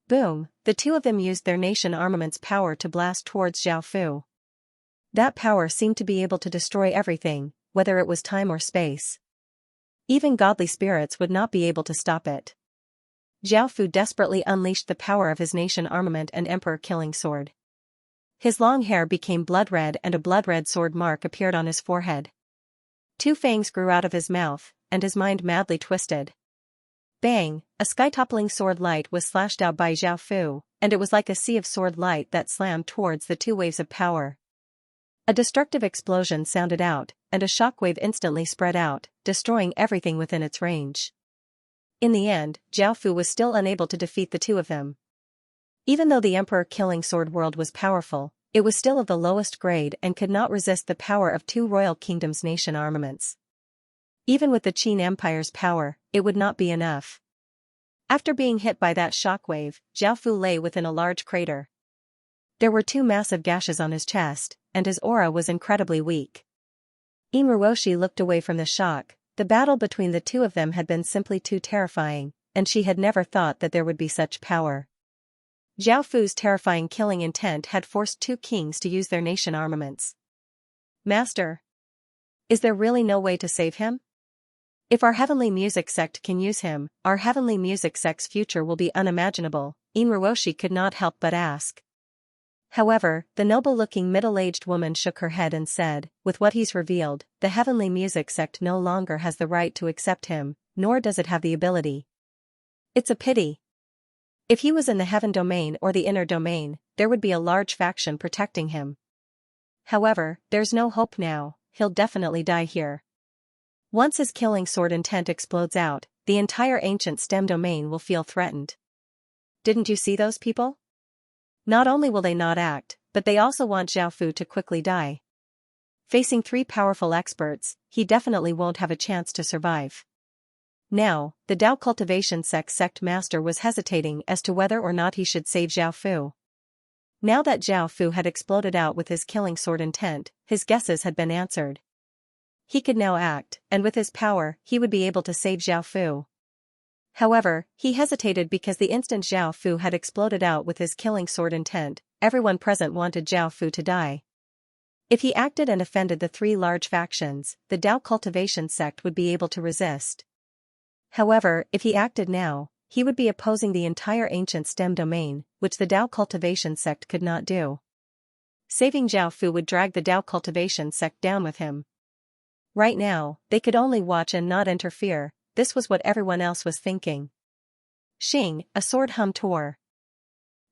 Boom! The two of them used their nation armament's power to blast towards Zhao Fu. That power seemed to be able to destroy everything, whether it was time or space. Even godly spirits would not be able to stop it. Zhao Fu desperately unleashed the power of his nation armament and Emperor Killing Sword. His long hair became blood-red and a blood-red sword mark appeared on his forehead. Two fangs grew out of his mouth, and his mind madly twisted. Bang! A sky-toppling sword light was slashed out by Zhao Fu, and it was like a sea of sword light that slammed towards the two waves of power. A destructive explosion sounded out, and a shockwave instantly spread out, destroying everything within its range. In the end, Zhao Fu was still unable to defeat the two of them. Even though the Emperor Killing Sword World was powerful, it was still of the lowest grade and could not resist the power of two royal kingdoms' nation armaments. Even with the Qin Empire's power, it would not be enough. After being hit by that shockwave, Zhao Fu lay within a large crater. There were two massive gashes on his chest, and his aura was incredibly weak. Inuroshi looked away from the shock. The battle between the two of them had been simply too terrifying, and she had never thought that there would be such power. Zhao Fu's terrifying killing intent had forced two kings to use their nation armaments. Master, is there really no way to save him? If our heavenly music sect can use him, our heavenly music sect's future will be unimaginable, Inuroshi could not help but ask. However, the noble-looking middle-aged woman shook her head and said, with what he's revealed, the heavenly music sect no longer has the right to accept him, nor does it have the ability. It's a pity. If he was in the heaven domain or the inner domain, there would be a large faction protecting him. However, there's no hope now, he'll definitely die here. Once his killing sword intent explodes out, the entire ancient stem domain will feel threatened. Didn't you see those people? Not only will they not act, but they also want Zhao Fu to quickly die. Facing three powerful experts, he definitely won't have a chance to survive. Now, the Dao Cultivation sect master was hesitating as to whether or not he should save Zhao Fu. Now that Zhao Fu had exploded out with his killing sword intent, his guesses had been answered. He could now act, and with his power, he would be able to save Zhao Fu. However, he hesitated because the instant Zhao Fu had exploded out with his killing sword intent, everyone present wanted Zhao Fu to die. If he acted and offended the three large factions, the Dao Cultivation sect would be able to resist. However, if he acted now, he would be opposing the entire ancient stem domain, which the Dao Cultivation sect could not do. Saving Zhao Fu would drag the Dao Cultivation sect down with him. Right now, they could only watch and not interfere. This was what everyone else was thinking. Xing, a sword hum tore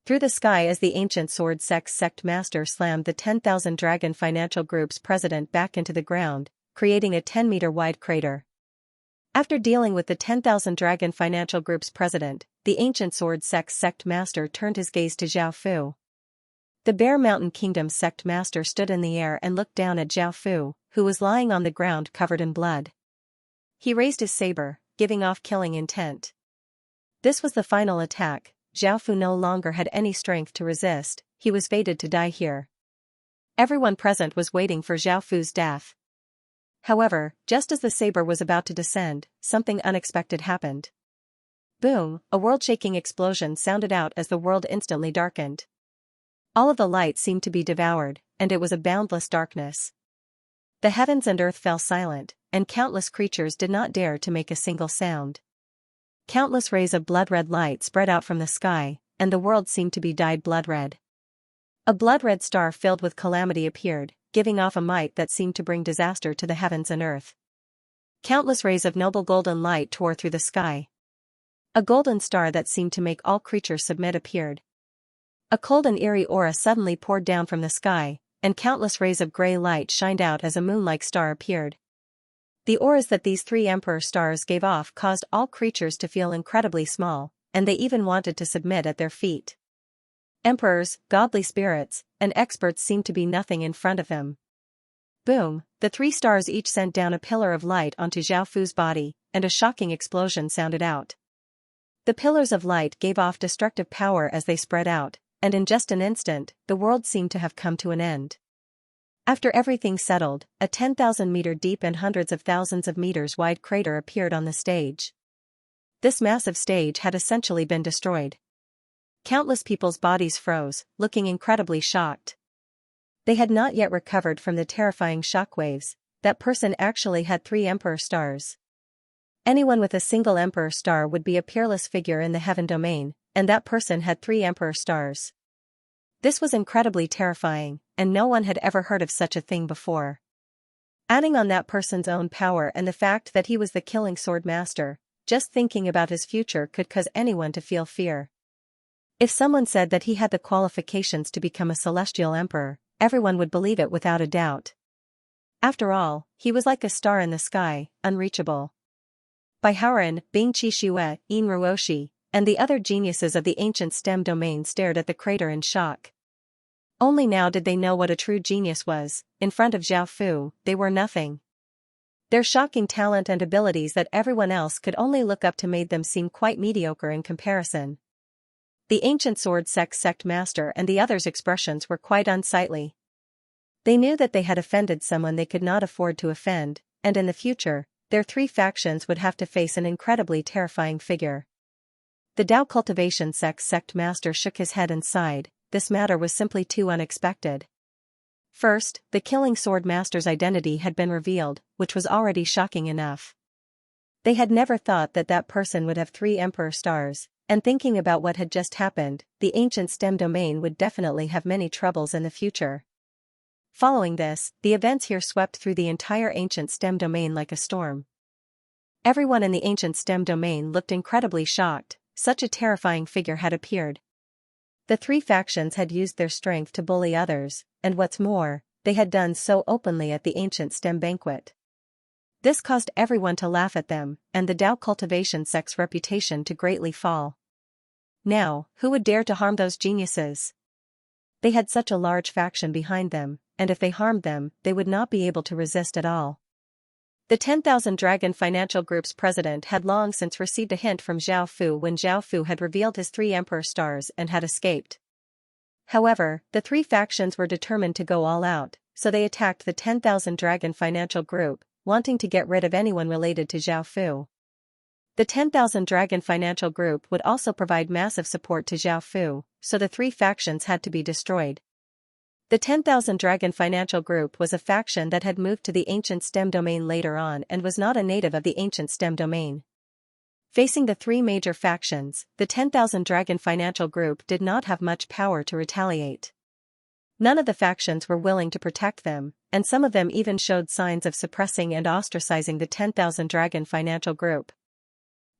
through the sky as the ancient sword sect master slammed the 10,000 Dragon Financial Group's president back into the ground, creating a 10-meter wide crater. After dealing with the 10,000 Dragon Financial Group's president, the ancient sword sect master turned his gaze to Zhao Fu. The Bear Mountain Kingdom sect master stood in the air and looked down at Zhao Fu, who was lying on the ground covered in blood. He raised his saber, giving off killing intent. This was the final attack. Zhao Fu no longer had any strength to resist, he was fated to die here. Everyone present was waiting for Zhao Fu's death. However, just as the saber was about to descend, something unexpected happened. Boom, a world-shaking explosion sounded out as the world instantly darkened. All of the light seemed to be devoured, and it was a boundless darkness. The heavens and earth fell silent, and countless creatures did not dare to make a single sound. Countless rays of blood-red light spread out from the sky, and the world seemed to be dyed blood-red. A blood-red star filled with calamity appeared, giving off a might that seemed to bring disaster to the heavens and earth. Countless rays of noble golden light tore through the sky. A golden star that seemed to make all creatures submit appeared. A cold and eerie aura suddenly poured down from the sky, and countless rays of gray light shined out as a moon-like star appeared. The auras that these three emperor stars gave off caused all creatures to feel incredibly small, and they even wanted to submit at their feet. Emperors, godly spirits, and experts seemed to be nothing in front of them. Boom, the three stars each sent down a pillar of light onto Zhao Fu's body, and a shocking explosion sounded out. The pillars of light gave off destructive power as they spread out, and in just an instant, the world seemed to have come to an end. After everything settled, a 10,000-meter deep and hundreds of thousands of meters wide crater appeared on the stage. This massive stage had essentially been destroyed. Countless people's bodies froze, looking incredibly shocked. They had not yet recovered from the terrifying shockwaves. That person actually had 3 emperor stars. Anyone with a single emperor star would be a peerless figure in the heaven domain, and that person had 3 emperor stars. This was incredibly terrifying, and no one had ever heard of such a thing before. Adding on that person's own power and the fact that he was the killing sword master, just thinking about his future could cause anyone to feel fear. If someone said that he had the qualifications to become a celestial emperor, everyone would believe it without a doubt. After all, he was like a star in the sky, unreachable. Baihaoren, Bing Qixue, Yin Ruoshi, and the other geniuses of the ancient STEM domain stared at the crater in shock. Only now did they know what a true genius was. In front of Zhao Fu, they were nothing. Their shocking talent and abilities that everyone else could only look up to made them seem quite mediocre in comparison. The ancient sword sect master and the others' expressions were quite unsightly. They knew that they had offended someone they could not afford to offend, and in the future, their three factions would have to face an incredibly terrifying figure. The Dao Cultivation sect master shook his head and sighed. This matter was simply too unexpected. First, the killing sword master's identity had been revealed, which was already shocking enough. They had never thought that that person would have 3 emperor stars, and thinking about what had just happened, the ancient STEM domain would definitely have many troubles in the future. Following this, the events here swept through the entire ancient STEM domain like a storm. Everyone in the ancient STEM domain looked incredibly shocked. Such a terrifying figure had appeared. The 3 factions had used their strength to bully others, and what's more, they had done so openly at the ancient STEM banquet. This caused everyone to laugh at them, and the Dao Cultivation sect's reputation to greatly fall. Now, who would dare to harm those geniuses? They had such a large faction behind them, and if they harmed them, they would not be able to resist at all. The 10,000 Dragon Financial Group's president had long since received a hint from Zhao Fu when Zhao Fu had revealed his 3 emperor stars and had escaped. However, the 3 factions were determined to go all out, so they attacked the 10,000 Dragon Financial Group, wanting to get rid of anyone related to Zhao Fu. The 10,000 Dragon Financial Group would also provide massive support to Zhao Fu, so the 3 factions had to be destroyed. The 10,000 Dragon Financial Group was a faction that had moved to the ancient STEM domain later on and was not a native of the ancient STEM domain. Facing the 3 major factions, the 10,000 Dragon Financial Group did not have much power to retaliate. None of the factions were willing to protect them, and some of them even showed signs of suppressing and ostracizing the 10,000 Dragon Financial Group.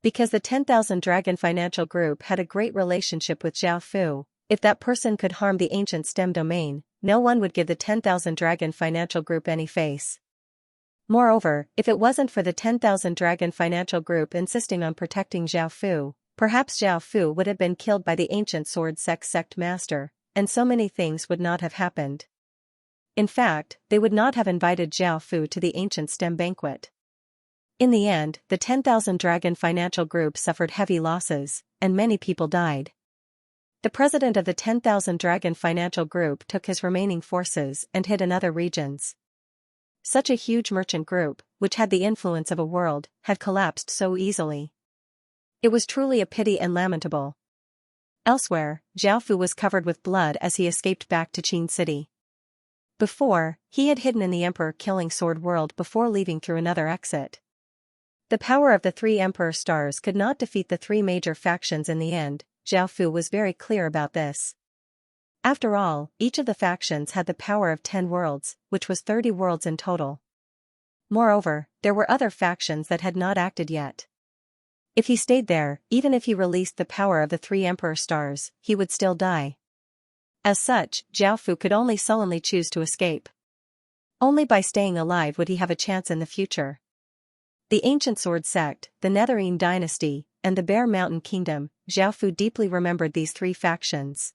Because the 10,000 Dragon Financial Group had a great relationship with Zhao Fu, if that person could harm the ancient STEM domain, no one would give the 10,000 Dragon Financial Group any face. Moreover, if it wasn't for the 10,000 Dragon Financial Group insisting on protecting Zhao Fu, perhaps Zhao Fu would have been killed by the ancient sword sect master, and so many things would not have happened. In fact, they would not have invited Zhao Fu to the ancient STEM banquet. In the end, the 10,000 Dragon Financial Group suffered heavy losses, and many people died. The president of the 10,000 Dragon Financial Group took his remaining forces and hid in other regions. Such a huge merchant group, which had the influence of a world, had collapsed so easily. It was truly a pity and lamentable. Elsewhere, Zhao Fu was covered with blood as he escaped back to Qin City. Before, he had hidden in the emperor-killing sword world before leaving through another exit. The power of the 3 emperor stars could not defeat the 3 major factions in the end. Zhao Fu was very clear about this. After all, each of the factions had the power of 10 worlds, which was 30 worlds in total. Moreover, there were other factions that had not acted yet. If he stayed there, even if he released the power of the 3 emperor stars, he would still die. As such, Zhao Fu could only sullenly choose to escape. Only by staying alive would he have a chance in the future. The ancient sword sect, the Netherine dynasty, and the Bear Mountain Kingdom, Zhao Fu deeply remembered these 3 factions.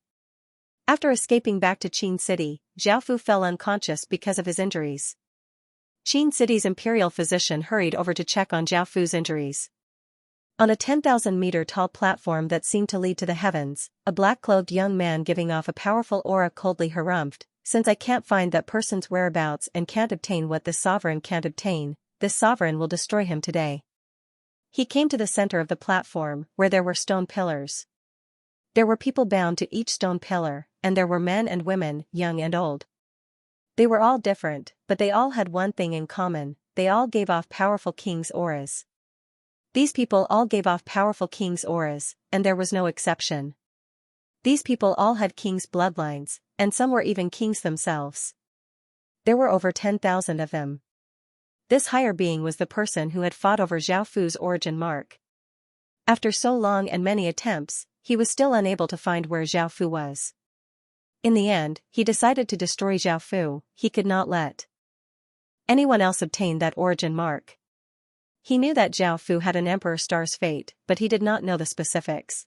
After escaping back to Qin City, Zhao Fu fell unconscious because of his injuries. Qin City's imperial physician hurried over to check on Zhao Fu's injuries. On a 10,000-meter tall platform that seemed to lead to the heavens, a black-clothed young man giving off a powerful aura coldly harumphed, "Since I can't find that person's whereabouts and can't obtain what this sovereign can't obtain, this sovereign will destroy him today." He came to the center of the platform, where there were stone pillars. There were people bound to each stone pillar, and there were men and women, young and old. They were all different, but they all had one thing in common: they all gave off powerful king's auras. These people all gave off powerful king's auras, and there was no exception. These people all had king's bloodlines, and some were even kings themselves. There were over 10,000 of them. This higher being was the person who had fought over Zhao Fu's origin mark. After so long and many attempts, he was still unable to find where Zhao Fu was. In the end, he decided to destroy Zhao Fu. He could not let anyone else obtain that origin mark. He knew that Zhao Fu had an Emperor Star's fate, but he did not know the specifics.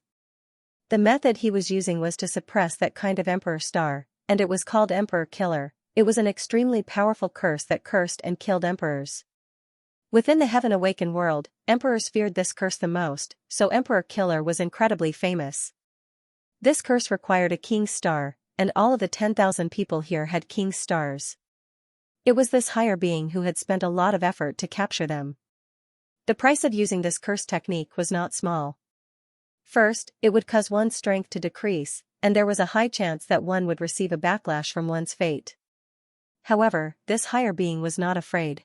The method he was using was to suppress that kind of Emperor Star, and it was called Emperor Killer. It was an extremely powerful curse that cursed and killed emperors. Within the Heaven Awakened world, emperors feared this curse the most, so Emperor Killer was incredibly famous. This curse required a king's star, and all of the 10,000 people here had king's stars. It was this higher being who had spent a lot of effort to capture them. The price of using this curse technique was not small. First, it would cause one's strength to decrease, and there was a high chance that one would receive a backlash from one's fate. However, this higher being was not afraid.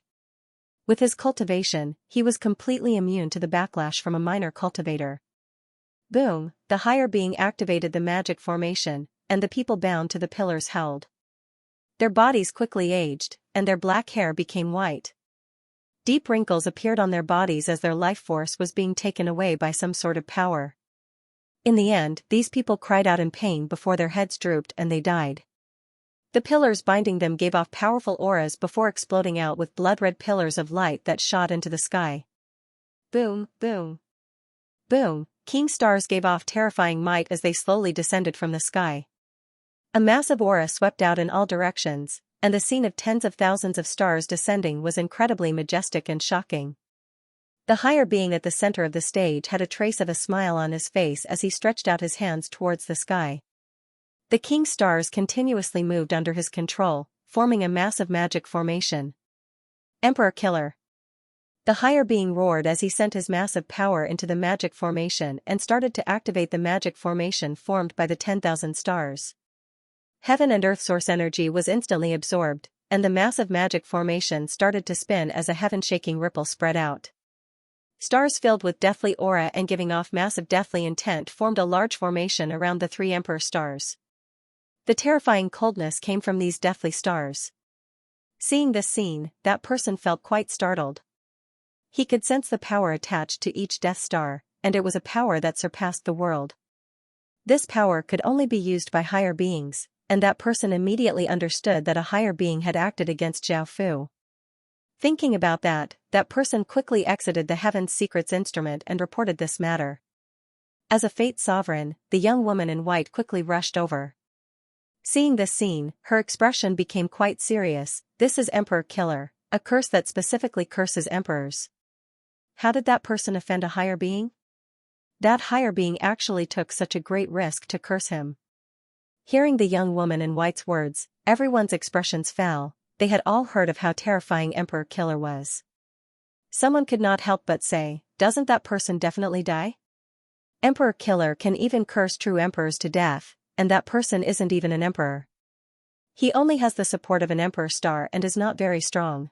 With his cultivation, he was completely immune to the backlash from a minor cultivator. Boom, the higher being activated the magic formation, and the people bound to the pillars howled. Their bodies quickly aged, and their black hair became white. Deep wrinkles appeared on their bodies as their life force was being taken away by some sort of power. In the end, these people cried out in pain before their heads drooped and they died. The pillars binding them gave off powerful auras before exploding out with blood-red pillars of light that shot into the sky. Boom, boom. Boom, King's stars gave off terrifying might as they slowly descended from the sky. A massive aura swept out in all directions, and the scene of tens of thousands of stars descending was incredibly majestic and shocking. The higher being at the center of the stage had a trace of a smile on his face as he stretched out his hands towards the sky. The king's stars continuously moved under his control, forming a massive magic formation. Emperor Killer. The higher being roared as he sent his massive power into the magic formation and started to activate the magic formation formed by the 10,000 stars. Heaven and earth source energy was instantly absorbed, and the massive magic formation started to spin as a heaven-shaking ripple spread out. Stars filled with deathly aura and giving off massive deathly intent formed a large formation around the 3 emperor stars. The terrifying coldness came from these deathly stars. Seeing this scene, that person felt quite startled. He could sense the power attached to each Death Star, and it was a power that surpassed the world. This power could only be used by higher beings, and that person immediately understood that a higher being had acted against Zhao Fu. Thinking about that person quickly exited the Heaven's Secrets instrument and reported this matter. As a fate sovereign, the young woman in white quickly rushed over. Seeing this scene, her expression became quite serious. This is Emperor Killer, a curse that specifically curses emperors. How did that person offend a higher being? That higher being actually took such a great risk to curse him. Hearing the young woman in white's words, everyone's expressions fell. They had all heard of how terrifying Emperor Killer was. Someone could not help but say, doesn't that person definitely die? Emperor Killer can even curse true emperors to death, and that person isn't even an emperor. He only has the support of an emperor star and is not very strong.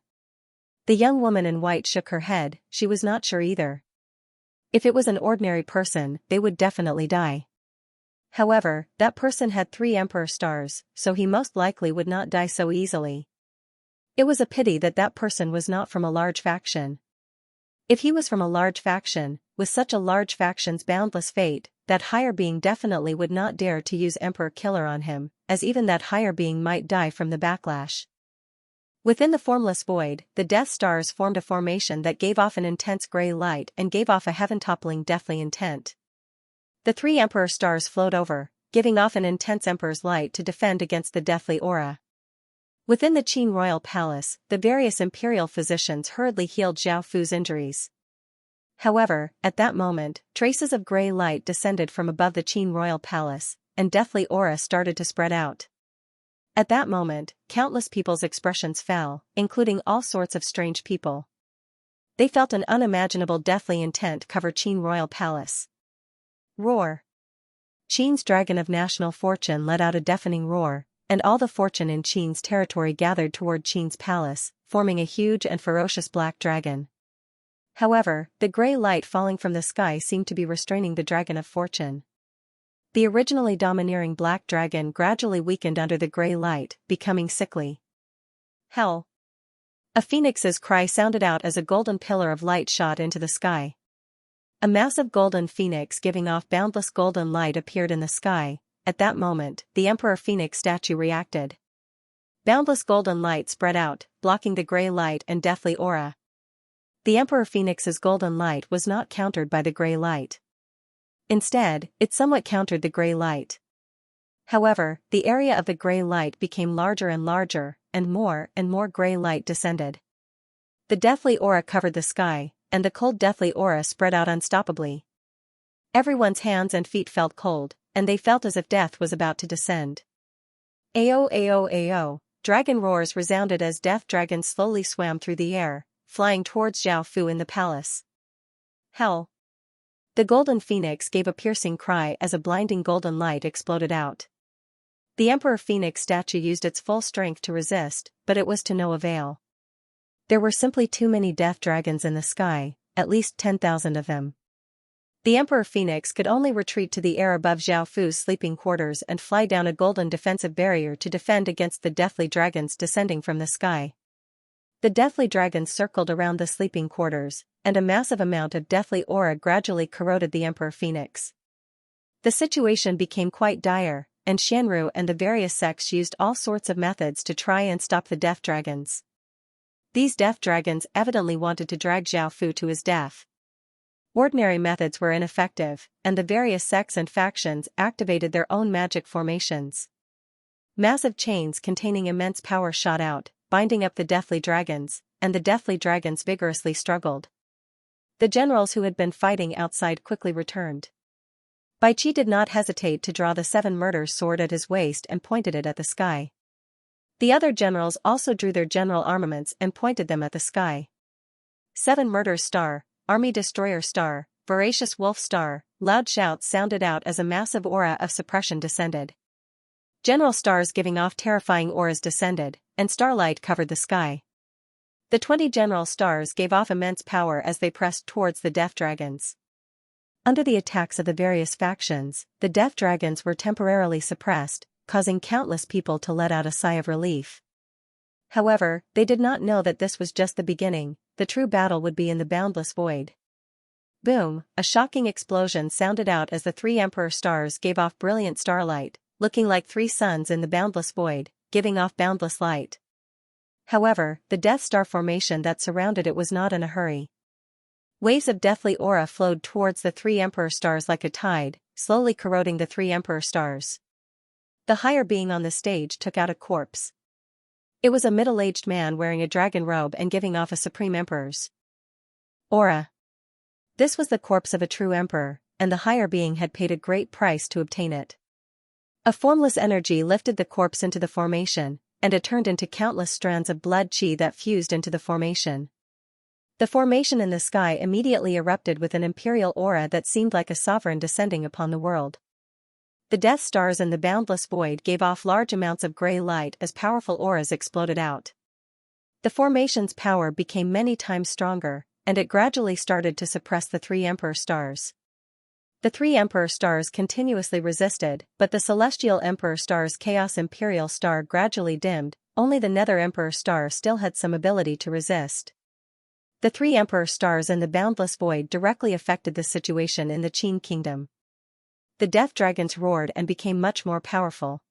The young woman in white shook her head. She was not sure either. If it was an ordinary person, they would definitely die. However, that person had 3 emperor stars, so he most likely would not die so easily. It was a pity that that person was not from a large faction. If he was from a large faction, with such a large faction's boundless fate, that higher being definitely would not dare to use Emperor Killer on him, as even that higher being might die from the backlash. Within the formless void, the Death Stars formed a formation that gave off an intense gray light and gave off a heaven-toppling deathly intent. The 3 Emperor Stars flowed over, giving off an intense Emperor's light to defend against the deathly aura. Within the Qin royal palace, the various imperial physicians hurriedly healed Zhao Fu's injuries. However, at that moment, traces of gray light descended from above the Qin royal palace, and deathly aura started to spread out. At that moment, countless people's expressions fell, including all sorts of strange people. They felt an unimaginable deathly intent cover Qin royal palace. Roar. Qin's dragon of national fortune let out a deafening roar, and all the fortune in Qin's territory gathered toward Qin's palace, forming a huge and ferocious black dragon. However, the gray light falling from the sky seemed to be restraining the dragon of fortune. The originally domineering black dragon gradually weakened under the gray light, becoming sickly. Hell! A phoenix's cry sounded out as a golden pillar of light shot into the sky. A massive golden phoenix giving off boundless golden light appeared in the sky. At that moment, the Emperor Phoenix statue reacted. Boundless golden light spread out, blocking the gray light and deathly aura. The Emperor Phoenix's golden light was not countered by the gray light. Instead, it somewhat countered the gray light. However, the area of the gray light became larger and larger, and more gray light descended. The deathly aura covered the sky, and the cold deathly aura spread out unstoppably. Everyone's hands and feet felt cold, and they felt as if death was about to descend. Ao ao ao, dragon roars resounded as death dragons slowly swam through the air, flying towards Zhao Fu in the palace. Hell! The golden phoenix gave a piercing cry as a blinding golden light exploded out. The Emperor Phoenix statue used its full strength to resist, but it was to no avail. There were simply too many death dragons in the sky, at least 10,000 of them. The Emperor Phoenix could only retreat to the air above Zhao Fu's sleeping quarters and fly down a golden defensive barrier to defend against the deathly dragons descending from the sky. The deathly dragons circled around the sleeping quarters, and a massive amount of deathly aura gradually corroded the Emperor Phoenix. The situation became quite dire, and Xianru and the various sects used all sorts of methods to try and stop the death dragons. These death dragons evidently wanted to drag Zhao Fu to his death. Ordinary methods were ineffective, and the various sects and factions activated their own magic formations. Massive chains containing immense power shot out, binding up the deathly dragons, and the deathly dragons vigorously struggled. The generals who had been fighting outside quickly returned. Bai Qi did not hesitate to draw the seven murders sword at his waist and pointed it at the sky. The other generals also drew their general armaments and pointed them at the sky. Seven murders star, army destroyer star, voracious wolf star, loud shouts sounded out as a massive aura of suppression descended. General stars giving off terrifying auras descended, and starlight covered the sky. The 20 general stars gave off immense power as they pressed towards the death dragons. Under the attacks of the various factions, the death dragons were temporarily suppressed, causing countless people to let out a sigh of relief. However, they did not know that this was just the beginning. The true battle would be in the boundless void. Boom! A shocking explosion sounded out as the 3 emperor stars gave off brilliant starlight, looking like 3 suns in the boundless void, giving off boundless light. However, the Death Star formation that surrounded it was not in a hurry. Waves of deathly aura flowed towards the 3 emperor stars like a tide, slowly corroding the 3 emperor stars. The higher being on the stage took out a corpse. It was a middle-aged man wearing a dragon robe and giving off a supreme emperor's aura. This was the corpse of a true emperor, and the higher being had paid a great price to obtain it. A formless energy lifted the corpse into the formation, and it turned into countless strands of blood chi that fused into the formation. The formation in the sky immediately erupted with an imperial aura that seemed like a sovereign descending upon the world. The Death Stars in the boundless void gave off large amounts of gray light as powerful auras exploded out. The formation's power became many times stronger, and it gradually started to suppress the 3 emperor stars. The 3 emperor stars continuously resisted, but the celestial emperor star's chaos imperial star gradually dimmed. Only the nether emperor star still had some ability to resist. The 3 emperor stars in the boundless void directly affected the situation in the Qin kingdom. The death dragons roared and became much more powerful.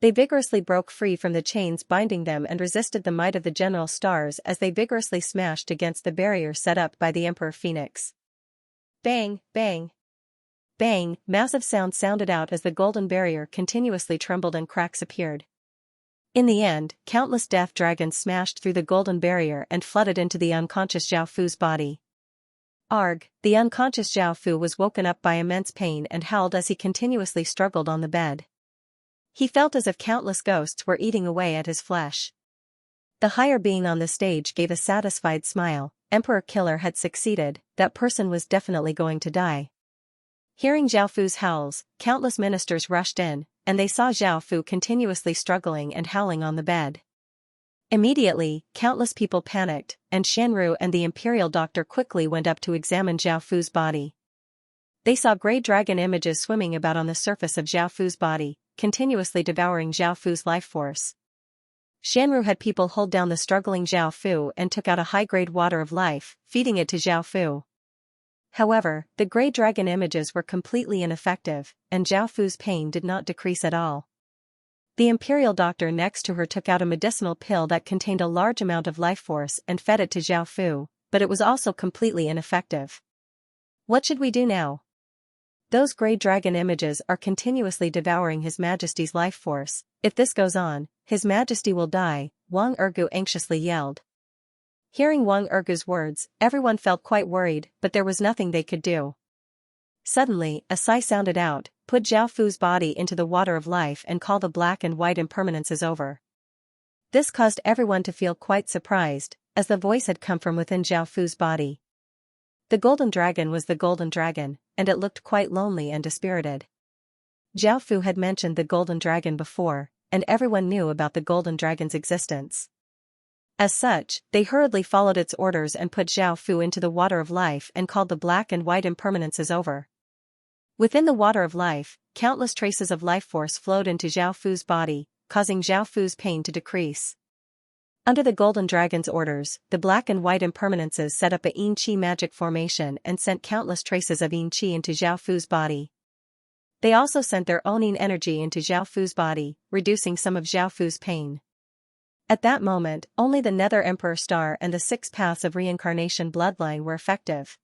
They vigorously broke free from the chains binding them and resisted the might of the general stars as they vigorously smashed against the barrier set up by the Emperor Phoenix. Bang, bang, bang! Massive sounds sounded out as the golden barrier continuously trembled and cracks appeared. In the end, countless death dragons smashed through the golden barrier and flooded into the unconscious Zhao Fu's body. Arg! The unconscious Zhao Fu was woken up by immense pain and howled as he continuously struggled on the bed. He felt as if countless ghosts were eating away at his flesh. The higher being on the stage gave a satisfied smile. Emperor Killer had succeeded, that person was definitely going to die. Hearing Zhao Fu's howls, countless ministers rushed in, and they saw Zhao Fu continuously struggling and howling on the bed. Immediately, countless people panicked, and Shenru and the imperial doctor quickly went up to examine Zhao Fu's body. They saw gray dragon images swimming about on the surface of Zhao Fu's body, continuously devouring Zhao Fu's life force. Shenru had people hold down the struggling Zhao Fu and took out a high-grade water of life, feeding it to Zhao Fu. However, the grey dragon images were completely ineffective, and Zhao Fu's pain did not decrease at all. The imperial doctor next to her took out a medicinal pill that contained a large amount of life force and fed it to Zhao Fu, but it was also completely ineffective. What should we do now? Those grey dragon images are continuously devouring His Majesty's life force. If this goes on, His Majesty will die, Wang Ergu anxiously yelled. Hearing Wang Ergu's words, everyone felt quite worried, but there was nothing they could do. Suddenly, a sigh sounded out, put Zhao Fu's body into the water of life and call the black and white impermanences over. This caused everyone to feel quite surprised, as the voice had come from within Zhao Fu's body. The golden dragon was the golden dragon, and it looked quite lonely and dispirited. Zhao Fu had mentioned the golden dragon before, and everyone knew about the golden dragon's existence. As such, they hurriedly followed its orders and put Zhao Fu into the water of life and called the black and white impermanences over. Within the water of life, countless traces of life force flowed into Zhao Fu's body, causing Zhao Fu's pain to decrease. Under the golden dragon's orders, the black and white impermanences set up a Yin Qi magic formation and sent countless traces of Yin Qi into Zhao Fu's body. They also sent their own Yin energy into Zhao Fu's body, reducing some of Zhao Fu's pain. At that moment, only the Nether Emperor Star and the 6 Paths of Reincarnation bloodline were effective.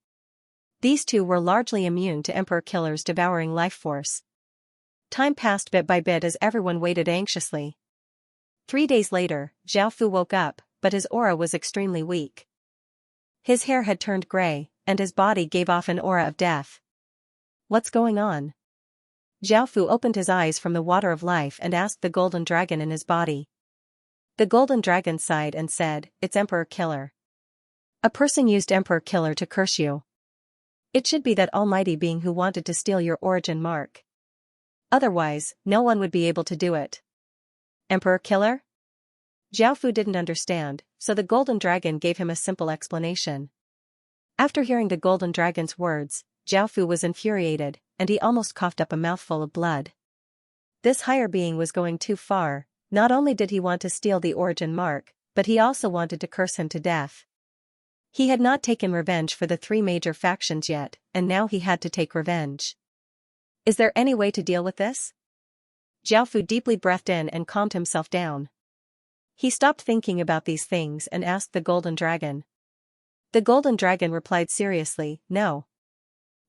These two were largely immune to Emperor Killer's devouring life force. Time passed bit by bit as everyone waited anxiously. 3 days later, Zhao Fu woke up, but his aura was extremely weak. His hair had turned gray, and his body gave off an aura of death. What's going on? Zhao Fu opened his eyes from the water of life and asked the golden dragon in his body. The golden dragon sighed and said, "It's Emperor Killer. A person used Emperor Killer to curse you. It should be that almighty being who wanted to steal your origin mark. Otherwise, no one would be able to do it." Emperor Killer? Zhao Fu didn't understand, so the golden dragon gave him a simple explanation. After hearing the golden dragon's words, Zhao Fu was infuriated, and he almost coughed up a mouthful of blood. This higher being was going too far. Not only did he want to steal the origin mark, but he also wanted to curse him to death. He had not taken revenge for the 3 major factions yet, and now he had to take revenge. Is there any way to deal with this? Zhao Fu deeply breathed in and calmed himself down. He stopped thinking about these things and asked the golden dragon. The golden dragon replied seriously, "No.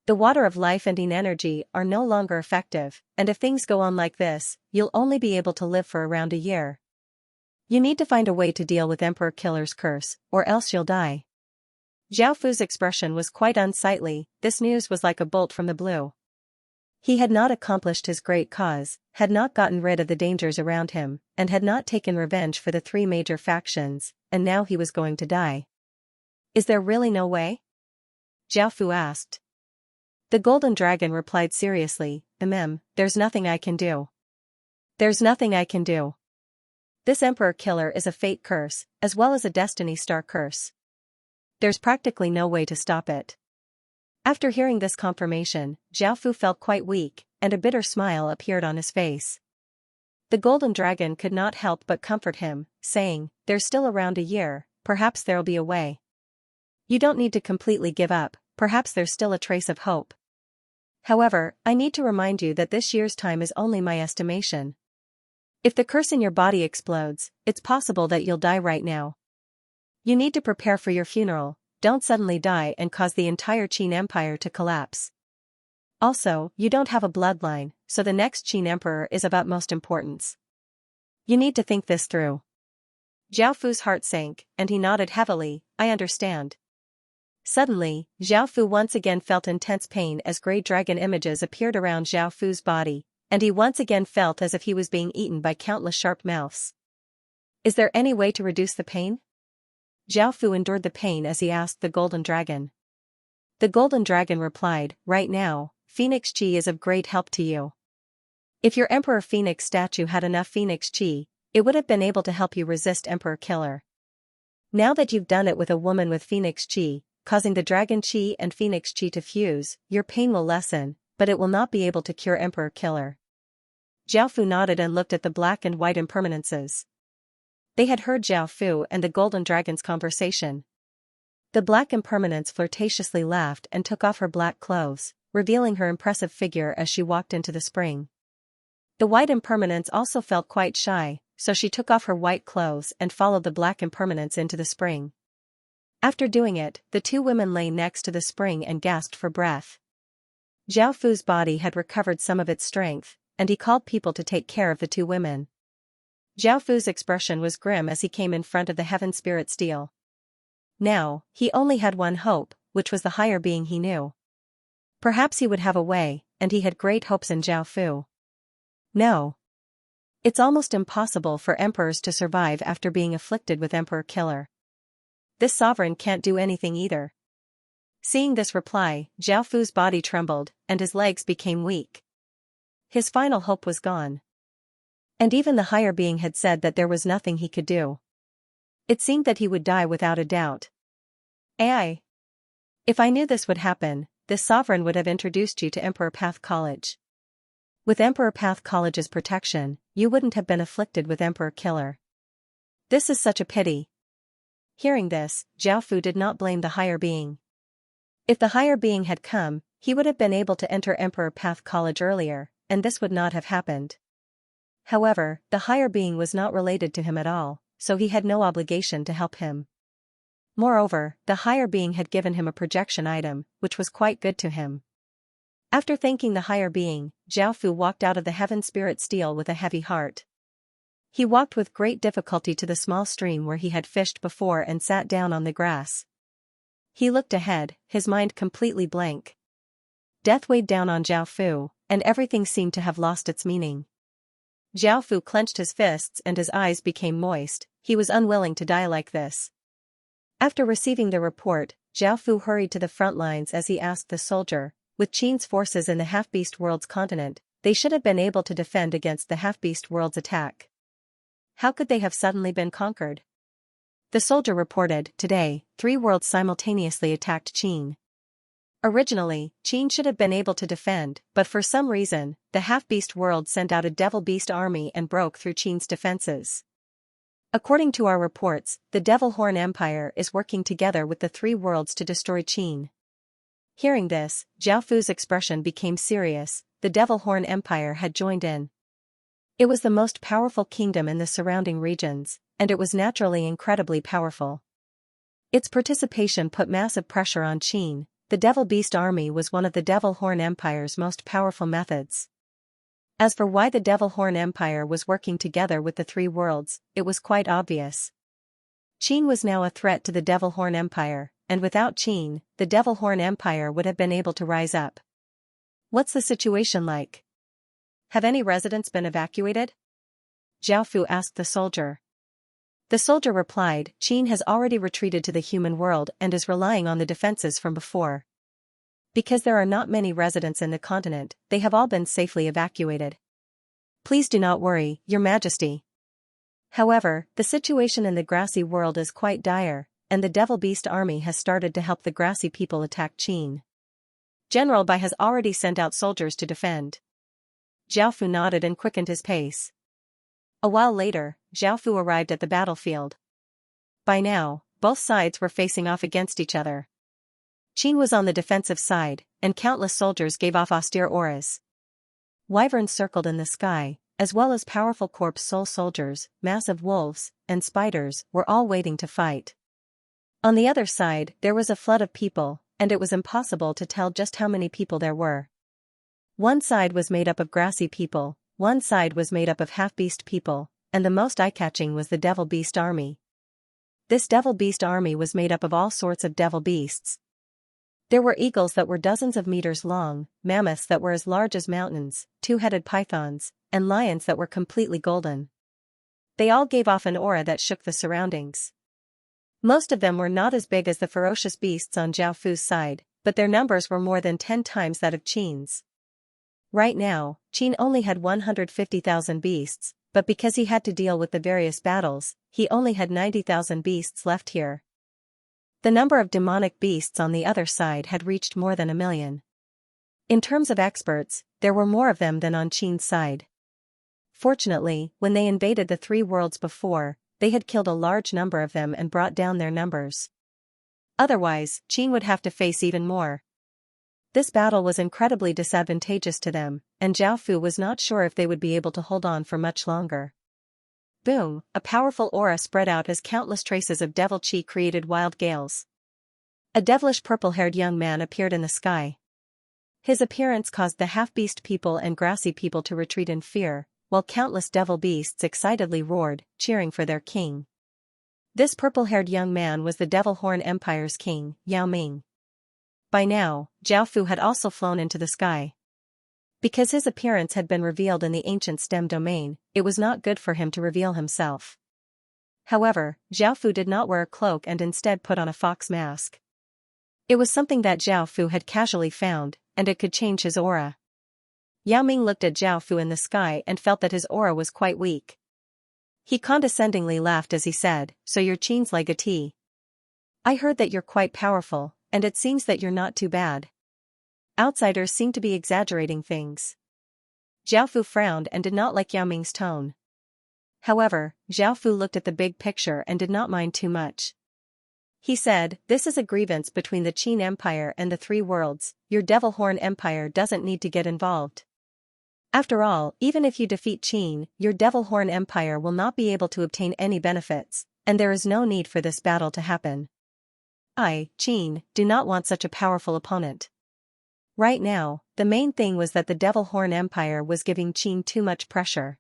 The water of life and Yin energy are no longer effective, and if things go on like this, you'll only be able to live for around a year. You need to find a way to deal with Emperor Killer's curse, or else you'll die." Zhao Fu's expression was quite unsightly. This news was like a bolt from the blue. He had not accomplished his great cause, had not gotten rid of the dangers around him, and had not taken revenge for the 3 major factions, and now he was going to die. Is there really no way? Zhao Fu asked. The golden dragon replied seriously, "There's nothing I can do. There's nothing I can do. This Emperor Killer is a fate curse, as well as a destiny star curse. There's practically no way to stop it." After hearing this confirmation, Zhao Fu felt quite weak, and a bitter smile appeared on his face. The golden dragon could not help but comfort him, saying, "There's still around a year, perhaps there'll be a way. You don't need to completely give up, perhaps there's still a trace of hope. However, I need to remind you that this year's time is only my estimation. If the curse in your body explodes, it's possible that you'll die right now. You need to prepare for your funeral, don't suddenly die and cause the entire Qin Empire to collapse. Also, you don't have a bloodline, so the next Qin Emperor is of utmost importance. You need to think this through." Zhao Fu's heart sank, and he nodded heavily, "I understand." Suddenly, Zhao Fu once again felt intense pain as grey dragon images appeared around Zhao Fu's body, and he once again felt as if he was being eaten by countless sharp mouths. Is there any way to reduce the pain? Zhao Fu endured the pain as he asked the golden dragon. The golden dragon replied, "Right now, Phoenix Chi is of great help to you. If your Emperor Phoenix statue had enough Phoenix Chi, it would have been able to help you resist Emperor Killer. Now that you've done it with a woman with Phoenix Chi, causing the Dragon Chi and Phoenix Chi to fuse, your pain will lessen, but it will not be able to cure Emperor Killer." Zhao Fu nodded and looked at the black and white impermanences. They had heard Zhao Fu and the golden dragon's conversation. The black impermanence flirtatiously laughed and took off her black clothes, revealing her impressive figure as she walked into the spring. The white impermanence also felt quite shy, so she took off her white clothes and followed the black impermanence into the spring. After doing it, the two women lay next to the spring and gasped for breath. Zhao Fu's body had recovered some of its strength, and he called people to take care of the two women. Zhao Fu's expression was grim as he came in front of the heaven spirit stele. Now, he only had one hope, which was the higher being he knew. Perhaps he would have a way, and he had great hopes in Zhao Fu. No. It's almost impossible for emperors to survive after being afflicted with Emperor Killer. This sovereign can't do anything either. Seeing this reply, Zhao Fu's body trembled, and his legs became weak. His final hope was gone. And even the higher being had said that there was nothing he could do. It seemed that he would die without a doubt. Ai. If I knew this would happen, this sovereign would have introduced you to Emperor Path College. With Emperor Path College's protection, you wouldn't have been afflicted with Emperor Killer. This is such a pity. Hearing this, Zhao Fu did not blame the higher being. If the higher being had come, he would have been able to enter Emperor Path College earlier, and this would not have happened. However, the higher being was not related to him at all, so he had no obligation to help him. Moreover, the higher being had given him a projection item, which was quite good to him. After thanking the higher being, Zhao Fu walked out of the heaven spirit stele with a heavy heart. He walked with great difficulty to the small stream where he had fished before and sat down on the grass. He looked ahead, his mind completely blank. Death weighed down on Zhao Fu, and everything seemed to have lost its meaning. Zhao Fu clenched his fists and his eyes became moist. He was unwilling to die like this. After receiving the report, Zhao Fu hurried to the front lines as he asked the soldier, with Qin's forces in the half-beast world's continent, they should have been able to defend against the half-beast world's attack. How could they have suddenly been conquered? The soldier reported, today, 3 worlds simultaneously attacked Qin. Originally, Qin should have been able to defend, but for some reason, the half-beast world sent out a devil beast army and broke through Qin's defenses. According to our reports, the Devil Horn Empire is working together with the 3 worlds to destroy Qin. Hearing this, Zhao Fu's expression became serious. The Devil Horn Empire had joined in. It was the most powerful kingdom in the surrounding regions, and it was naturally incredibly powerful. Its participation put massive pressure on Qin. The Devil Beast Army was one of the Devil Horn Empire's most powerful methods. As for why the Devil Horn Empire was working together with the 3 worlds, it was quite obvious. Qin was now a threat to the Devil Horn Empire, and without Qin, the Devil Horn Empire would have been able to rise up. What's the situation like? Have any residents been evacuated? Zhao Fu asked the soldier. The soldier replied, Qin has already retreated to the human world and is relying on the defenses from before. Because there are not many residents in the continent, they have all been safely evacuated. Please do not worry, Your Majesty. However, the situation in the grassy world is quite dire, and the Devil Beast Army has started to help the grassy people attack Qin. General Bai has already sent out soldiers to defend. Zhao Fu nodded and quickened his pace. A while later, Zhao Fu arrived at the battlefield. By now, both sides were facing off against each other. Qin was on the defensive side, and countless soldiers gave off austere auras. Wyverns circled in the sky, as well as powerful corpse soul soldiers, massive wolves, and spiders were all waiting to fight. On the other side, there was a flood of people, and it was impossible to tell just how many people there were. One side was made up of grassy people, one side was made up of half-beast people, and the most eye-catching was the Devil Beast Army. This Devil Beast Army was made up of all sorts of devil beasts. There were eagles that were dozens of meters long, mammoths that were as large as mountains, 2-headed pythons, and lions that were completely golden. They all gave off an aura that shook the surroundings. Most of them were not as big as the ferocious beasts on Zhao Fu's side, but their numbers were more than 10 times that of Qin's. Right now, Qin only had 150,000 beasts, but because he had to deal with the various battles, he only had 90,000 beasts left here. The number of demonic beasts on the other side had reached more than 1 million. In terms of experts, there were more of them than on Qin's side. Fortunately, when they invaded the 3 worlds before, they had killed a large number of them and brought down their numbers. Otherwise, Qin would have to face even more. This battle was incredibly disadvantageous to them, and Zhao Fu was not sure if they would be able to hold on for much longer. Boom, a powerful aura spread out as countless traces of devil chi created wild gales. A devilish purple-haired young man appeared in the sky. His appearance caused the half-beast people and grassy people to retreat in fear, while countless devil beasts excitedly roared, cheering for their king. This purple-haired young man was the Devil Horn Empire's king, Yao Ming. By now, Zhao Fu had also flown into the sky. Because his appearance had been revealed in the ancient stem domain, it was not good for him to reveal himself. However, Zhao Fu did not wear a cloak and instead put on a fox mask. It was something that Zhao Fu had casually found, and it could change his aura. Yao Ming looked at Zhao Fu in the sky and felt that his aura was quite weak. He condescendingly laughed as he said, "So you're Qin's legatee. I heard that you're quite powerful, and it seems that you're not too bad." Outsiders seem to be exaggerating things. Zhao Fu frowned and did not like Yao Ming's tone. However, Zhao Fu looked at the big picture and did not mind too much. He said, "This is a grievance between the Qin Empire and the Three Worlds. Your Devil Horn Empire doesn't need to get involved. After all, even if you defeat Qin, your Devil Horn Empire will not be able to obtain any benefits, and there is no need for this battle to happen. I, Qin, do not want such a powerful opponent." Right now, the main thing was that the Devil Horn Empire was giving Qin too much pressure.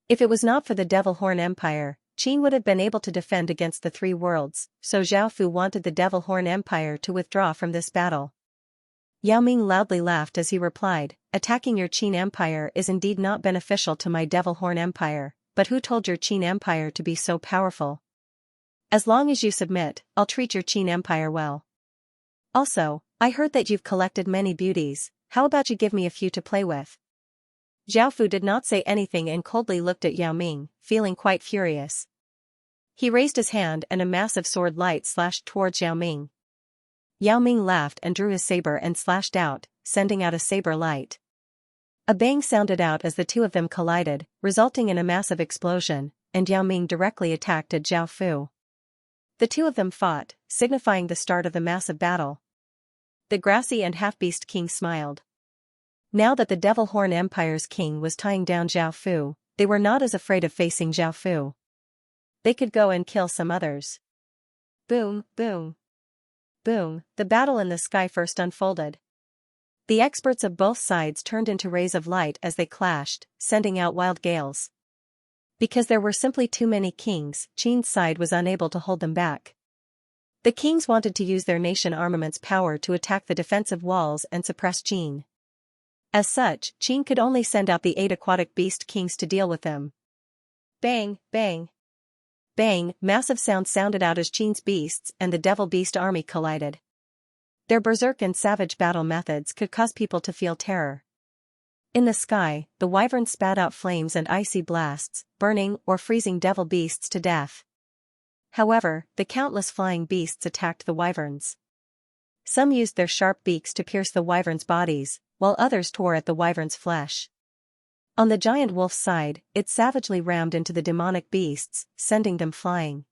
If it was not for the Devil Horn Empire, Qin would have been able to defend against the Three Worlds, so Zhao Fu wanted the Devil Horn Empire to withdraw from this battle. Yao Ming loudly laughed as he replied, "Attacking your Qin Empire is indeed not beneficial to my Devil Horn Empire, but who told your Qin Empire to be so powerful? As long as you submit, I'll treat your Qin Empire well. Also, I heard that you've collected many beauties, how about you give me a few to play with?" Zhao Fu did not say anything and coldly looked at Yao Ming, feeling quite furious. He raised his hand and a massive sword light slashed towards Yao Ming. Yao Ming laughed and drew his saber and slashed out, sending out a saber light. A bang sounded out as the two of them collided, resulting in a massive explosion, and Yao Ming directly attacked at Zhao Fu. The two of them fought, signifying the start of the massive battle. The grassy and half-beast king smiled. Now that the Devil Horn Empire's king was tying down Zhao Fu, they were not as afraid of facing Zhao Fu. They could go and kill some others. Boom, boom. Boom, the battle in the sky first unfolded. The experts of both sides turned into rays of light as they clashed, sending out wild gales. Because there were simply too many kings, Qin's side was unable to hold them back. The kings wanted to use their nation armament's power to attack the defensive walls and suppress Qin. As such, Qin could only send out the 8 aquatic beast kings to deal with them. Bang, bang. Bang, massive sounds sounded out as Qin's beasts and the devil beast army collided. Their berserk and savage battle methods could cause people to feel terror. In the sky, the wyverns spat out flames and icy blasts, burning or freezing devil beasts to death. However, the countless flying beasts attacked the wyverns. Some used their sharp beaks to pierce the wyverns' bodies, while others tore at the wyvern's flesh. On the giant wolf's side, it savagely rammed into the demonic beasts, sending them flying.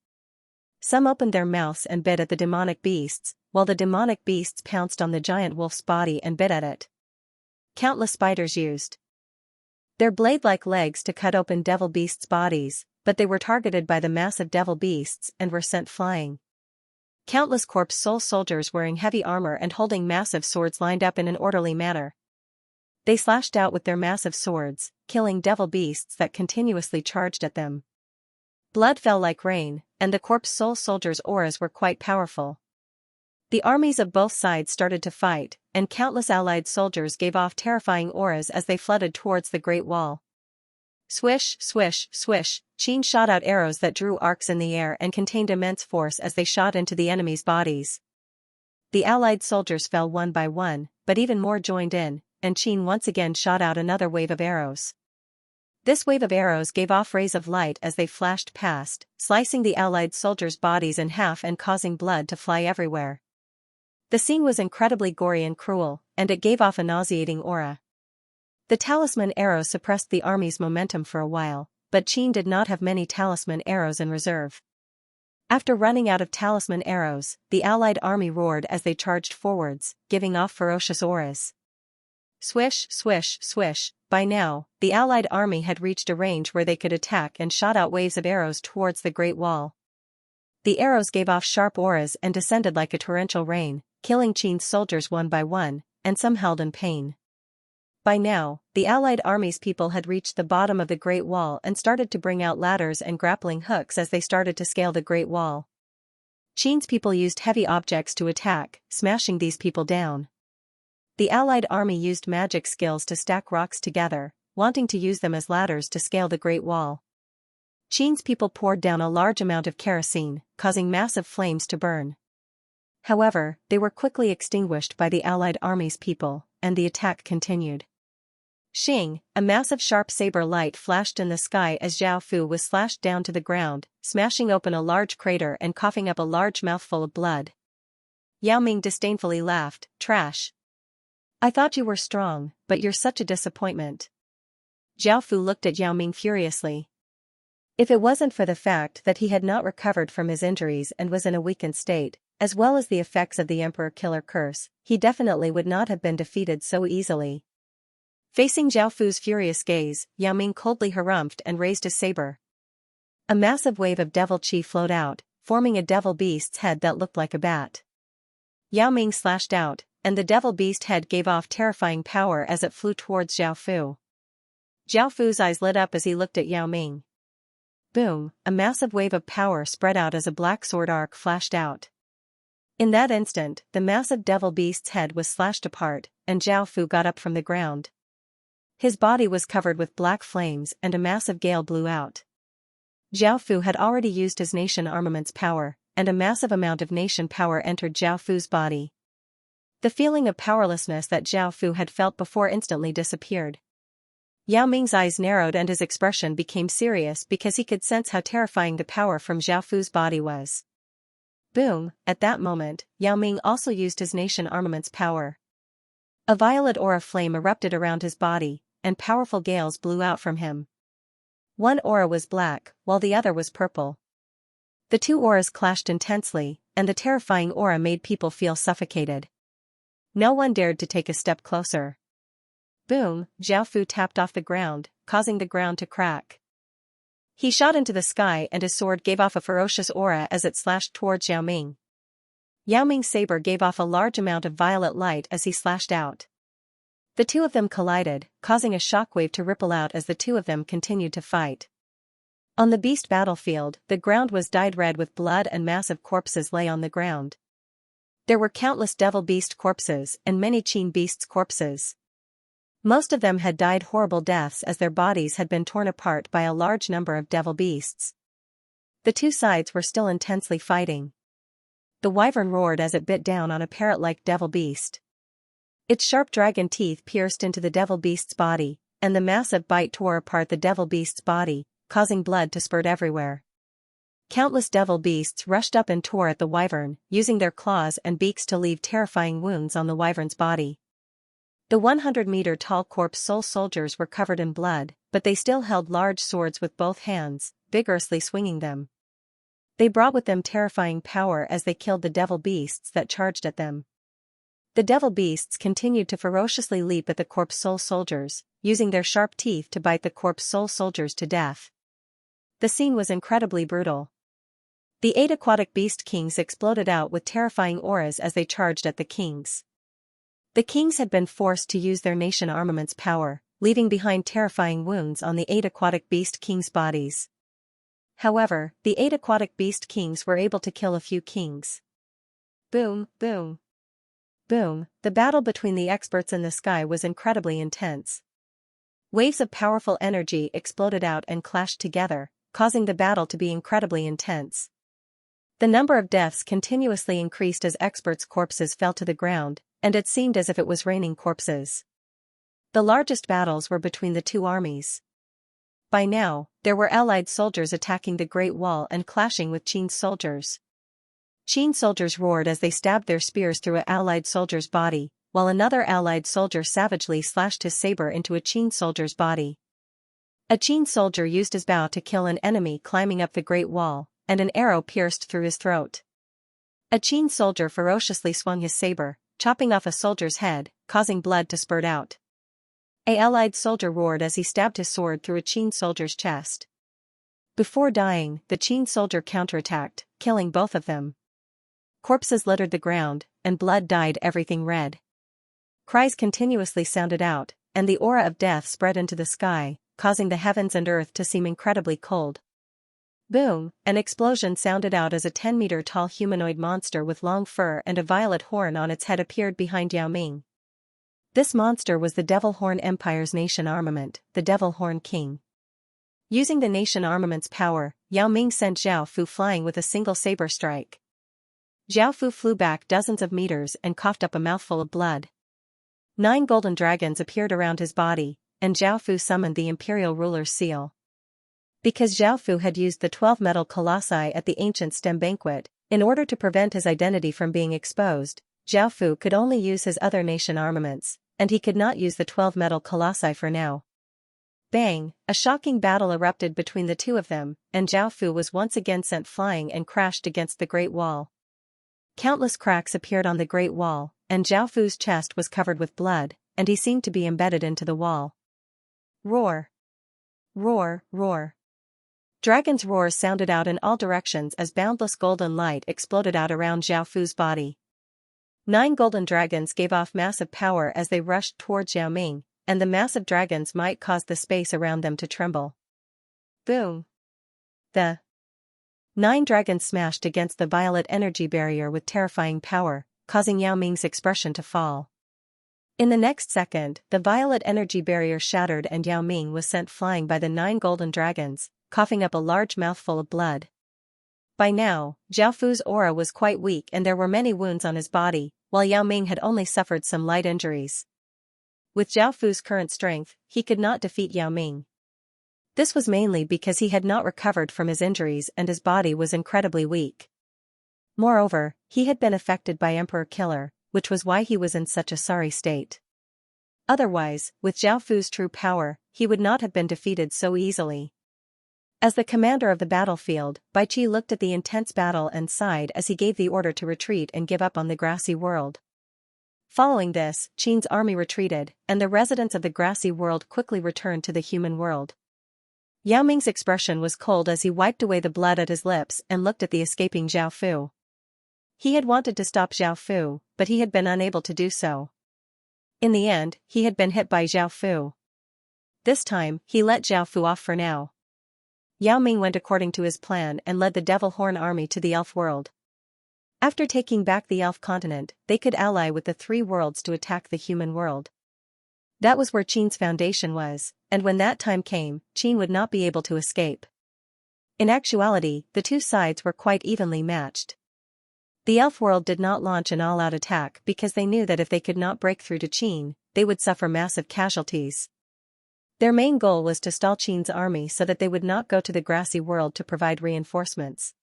Some opened their mouths and bit at the demonic beasts, while the demonic beasts pounced on the giant wolf's body and bit at it. Countless spiders used their blade-like legs to cut open devil beasts' bodies, but they were targeted by the massive devil beasts and were sent flying. Countless corpse soul soldiers wearing heavy armor and holding massive swords lined up in an orderly manner. They slashed out with their massive swords, killing devil beasts that continuously charged at them. Blood fell like rain, and the corpse soul soldiers' auras were quite powerful. The armies of both sides started to fight, and countless allied soldiers gave off terrifying auras as they flooded towards the Great Wall. Swish, swish, swish, Qin shot out arrows that drew arcs in the air and contained immense force as they shot into the enemy's bodies. The allied soldiers fell one by one, but even more joined in, and Qin once again shot out another wave of arrows. This wave of arrows gave off rays of light as they flashed past, slicing the allied soldiers' bodies in half and causing blood to fly everywhere. The scene was incredibly gory and cruel, and it gave off a nauseating aura. The talisman arrow suppressed the army's momentum for a while, but Qin did not have many talisman arrows in reserve. After running out of talisman arrows, the allied army roared as they charged forwards, giving off ferocious auras. Swish, swish, swish. By now, the allied army had reached a range where they could attack and shot out waves of arrows towards the Great Wall. The arrows gave off sharp auras and descended like a torrential rain, killing Qin's soldiers one by one, and some held in pain. By now, the allied army's people had reached the bottom of the Great Wall and started to bring out ladders and grappling hooks as they started to scale the Great Wall. Qin's people used heavy objects to attack, smashing these people down. The allied army used magic skills to stack rocks together, wanting to use them as ladders to scale the Great Wall. Qin's people poured down a large amount of kerosene, causing massive flames to burn. However, they were quickly extinguished by the allied army's people, and the attack continued. Xing, a massive sharp saber light flashed in the sky as Zhao Fu was slashed down to the ground, smashing open a large crater and coughing up a large mouthful of blood. Yao Ming disdainfully laughed, "Trash. I thought you were strong, but you're such a disappointment." Zhao Fu looked at Yao Ming furiously. If it wasn't for the fact that he had not recovered from his injuries and was in a weakened state, as well as the effects of the Emperor Killer Curse, he definitely would not have been defeated so easily. Facing Zhao Fu's furious gaze, Yao Ming coldly harumphed and raised his saber. A massive wave of devil chi flowed out, forming a devil beast's head that looked like a bat. Yao Ming slashed out, and the devil beast head gave off terrifying power as it flew towards Zhao Fu. Zhao Fu's eyes lit up as he looked at Yao Ming. Boom, a massive wave of power spread out as a black sword arc flashed out. In that instant, the massive devil beast's head was slashed apart, and Zhao Fu got up from the ground. His body was covered with black flames and a massive gale blew out. Zhao Fu had already used his nation armament's power, and a massive amount of nation power entered Zhao Fu's body. The feeling of powerlessness that Zhao Fu had felt before instantly disappeared. Yao Ming's eyes narrowed and his expression became serious because he could sense how terrifying the power from Zhao Fu's body was. Boom, at that moment, Yao Ming also used his nation armament's power. A violet aura flame erupted around his body, and powerful gales blew out from him. One aura was black, while the other was purple. The two auras clashed intensely, and the terrifying aura made people feel suffocated. No one dared to take a step closer. Boom, Zhao Fu tapped off the ground, causing the ground to crack. He shot into the sky and his sword gave off a ferocious aura as it slashed towards Yao Ming. Yao Ming's saber gave off a large amount of violet light as he slashed out. The two of them collided, causing a shockwave to ripple out as the two of them continued to fight. On the beast battlefield, the ground was dyed red with blood and massive corpses lay on the ground. There were countless devil beast corpses and many Qin beasts' corpses. Most of them had died horrible deaths as their bodies had been torn apart by a large number of devil beasts. The two sides were still intensely fighting. The wyvern roared as it bit down on a parrot-like devil beast. Its sharp dragon teeth pierced into the devil beast's body, and the massive bite tore apart the devil beast's body, causing blood to spurt everywhere. Countless devil beasts rushed up and tore at the wyvern, using their claws and beaks to leave terrifying wounds on the wyvern's body. The 100-meter-tall corpse soul soldiers were covered in blood, but they still held large swords with both hands, vigorously swinging them. They brought with them terrifying power as they killed the devil beasts that charged at them. The devil beasts continued to ferociously leap at the corpse soul soldiers, using their sharp teeth to bite the corpse soul soldiers to death. The scene was incredibly brutal. The 8 aquatic beast kings exploded out with terrifying auras as they charged at the kings. The kings had been forced to use their nation armament's power, leaving behind terrifying wounds on the 8 aquatic beast kings' bodies. However, the 8 aquatic beast kings were able to kill a few kings. Boom, boom. Boom, the battle between the experts in the sky was incredibly intense. Waves of powerful energy exploded out and clashed together, causing the battle to be incredibly intense. The number of deaths continuously increased as experts' corpses fell to the ground, and it seemed as if it was raining corpses. The largest battles were between the two armies. By now, there were allied soldiers attacking the Great Wall and clashing with Qin soldiers. Qin soldiers roared as they stabbed their spears through an allied soldier's body, while another allied soldier savagely slashed his saber into a Qin soldier's body. A Qin soldier used his bow to kill an enemy climbing up the Great Wall, and an arrow pierced through his throat. A Qin soldier ferociously swung his saber, chopping off a soldier's head, causing blood to spurt out. A allied soldier roared as he stabbed his sword through a Qin soldier's chest. Before dying, the Qin soldier counterattacked, killing both of them. Corpses littered the ground, and blood dyed everything red. Cries continuously sounded out, and the aura of death spread into the sky, causing the heavens and earth to seem incredibly cold. Boom! An explosion sounded out as a 10-meter-tall humanoid monster with long fur and a violet horn on its head appeared behind Yao Ming. This monster was the Devil Horn Empire's nation armament, the Devil Horn King. Using the nation armament's power, Yao Ming sent Zhao Fu flying with a single saber strike. Zhao Fu flew back dozens of meters and coughed up a mouthful of blood. 9 golden dragons appeared around his body, and Zhao Fu summoned the imperial ruler's seal. Because Zhao Fu had used the 12 metal colossi at the ancient stem banquet, in order to prevent his identity from being exposed, Zhao Fu could only use his other nation armaments, and he could not use the 12 metal colossi for now. Bang! A shocking battle erupted between the two of them, and Zhao Fu was once again sent flying and crashed against the Great Wall. Countless cracks appeared on the Great Wall, and Zhao Fu's chest was covered with blood, and he seemed to be embedded into the wall. Roar! Roar, roar! Dragons' roars sounded out in all directions as boundless golden light exploded out around Zhao Fu's body. 9 golden dragons gave off massive power as they rushed towards Yao Ming, and the massive dragons might cause the space around them to tremble. Boom! The 9 dragons smashed against the violet energy barrier with terrifying power, causing Yao Ming's expression to fall. In the next second, the violet energy barrier shattered and Yao Ming was sent flying by the 9 golden dragons, coughing up a large mouthful of blood. By now, Zhao Fu's aura was quite weak and there were many wounds on his body, while Yao Ming had only suffered some light injuries. With Zhao Fu's current strength, he could not defeat Yao Ming. This was mainly because he had not recovered from his injuries and his body was incredibly weak. Moreover, he had been affected by Emperor Killer, which was why he was in such a sorry state. Otherwise, with Zhao Fu's true power, he would not have been defeated so easily. As the commander of the battlefield, Bai Qi looked at the intense battle and sighed as he gave the order to retreat and give up on the grassy world. Following this, Qin's army retreated, and the residents of the grassy world quickly returned to the human world. Yao Ming's expression was cold as he wiped away the blood at his lips and looked at the escaping Zhao Fu. He had wanted to stop Zhao Fu, but he had been unable to do so. In the end, he had been hit by Zhao Fu. This time, he let Zhao Fu off for now. Yao Ming went according to his plan and led the Devil Horn army to the Elf world. After taking back the Elf continent, they could ally with the 3 worlds to attack the human world. That was where Qin's foundation was, and when that time came, Qin would not be able to escape. In actuality, the 2 sides were quite evenly matched. The Elf world did not launch an all-out attack because they knew that if they could not break through to Qin, they would suffer massive casualties. Their main goal was to stall Qin's army so that they would not go to the grassy world to provide reinforcements.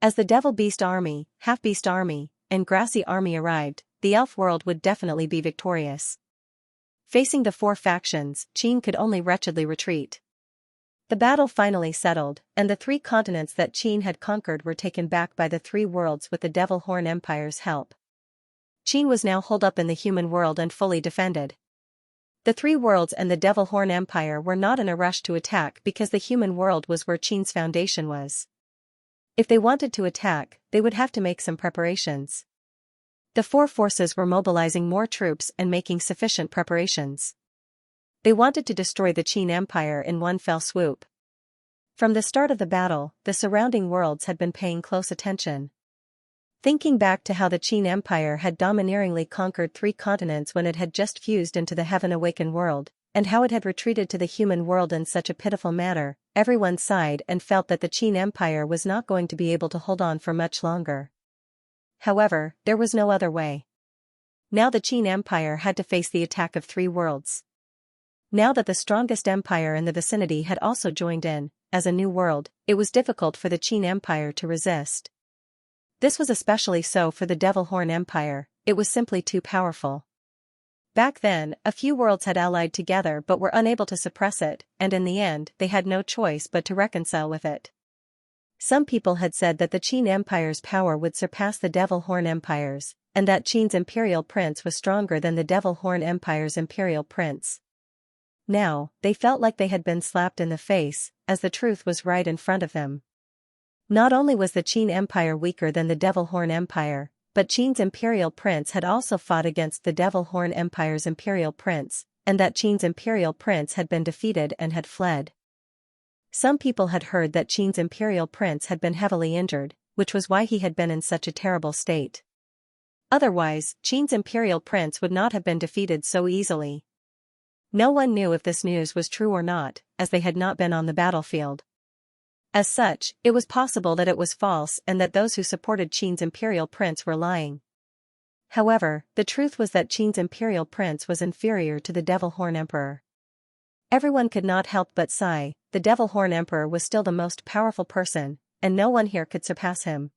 As the Devil Beast army, Half-Beast army, and Grassy army arrived, the Elf world would definitely be victorious. Facing the 4 factions, Qin could only wretchedly retreat. The battle finally settled, and the 3 continents that Qin had conquered were taken back by the 3 worlds with the Devil Horn Empire's help. Qin was now holed up in the human world and fully defended. The 3 worlds and the Devil Horn Empire were not in a rush to attack because the human world was where Qin's foundation was. If they wanted to attack, they would have to make some preparations. The 4 forces were mobilizing more troops and making sufficient preparations. They wanted to destroy the Qin Empire in one fell swoop. From the start of the battle, the surrounding worlds had been paying close attention. Thinking back to how the Qin Empire had domineeringly conquered 3 continents when it had just fused into the Heaven-Awakened world, and how it had retreated to the human world in such a pitiful manner, everyone sighed and felt that the Qin Empire was not going to be able to hold on for much longer. However, there was no other way. Now the Qin Empire had to face the attack of 3 worlds. Now that the strongest empire in the vicinity had also joined in, as a new world, it was difficult for the Qin Empire to resist. This was especially so for the Devil Horn Empire, it was simply too powerful. Back then, a few worlds had allied together but were unable to suppress it, and in the end they had no choice but to reconcile with it. Some people had said that the Qin Empire's power would surpass the Devil Horn Empire's, and that Qin's imperial prince was stronger than the Devil Horn Empire's imperial prince. Now, they felt like they had been slapped in the face, as the truth was right in front of them. Not only was the Qin Empire weaker than the Devil Horn Empire, but Qin's imperial prince had also fought against the Devil Horn Empire's imperial prince, and that Qin's imperial prince had been defeated and had fled. Some people had heard that Qin's imperial prince had been heavily injured, which was why he had been in such a terrible state. Otherwise, Qin's imperial prince would not have been defeated so easily. No one knew if this news was true or not, as they had not been on the battlefield. As such, it was possible that it was false and that those who supported Qin's imperial prince were lying. However, the truth was that Qin's imperial prince was inferior to the Devil Horn Emperor. Everyone could not help but sigh. The Devil Horn Emperor was still the most powerful person, and no one here could surpass him.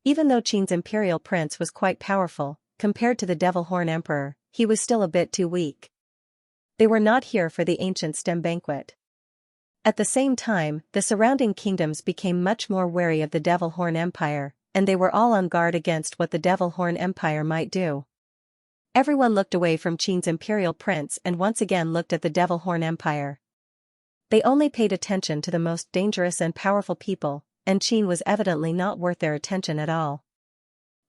Even though Qin's imperial prince was quite powerful, compared to the Devil Horn Emperor, he was still a bit too weak. They were not here for the ancient stem banquet. At the same time, the surrounding kingdoms became much more wary of the Devil Horn Empire, and they were all on guard against what the Devil Horn Empire might do. Everyone looked away from Qin's imperial prince and once again looked at the Devil Horn Empire. They only paid attention to the most dangerous and powerful people, and Qin was evidently not worth their attention at all.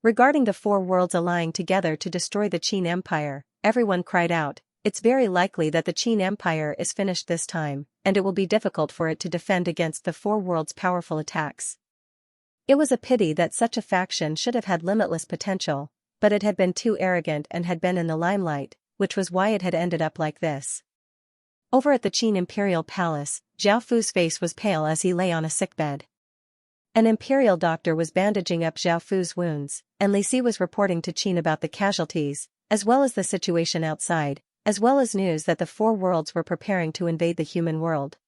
Regarding the four worlds allying together to destroy the Qin Empire, everyone cried out, "It's very likely that the Qin Empire is finished this time, and it will be difficult for it to defend against the four worlds' powerful attacks." It was a pity that such a faction should have had limitless potential, but it had been too arrogant and had been in the limelight, which was why it had ended up like this. Over at the Qin Imperial Palace, Zhao Fu's face was pale as he lay on a sickbed. An imperial doctor was bandaging up Zhao Fu's wounds, and Li Si was reporting to Qin about the casualties, as well as the situation outside, as well as news that the four worlds were preparing to invade the human world.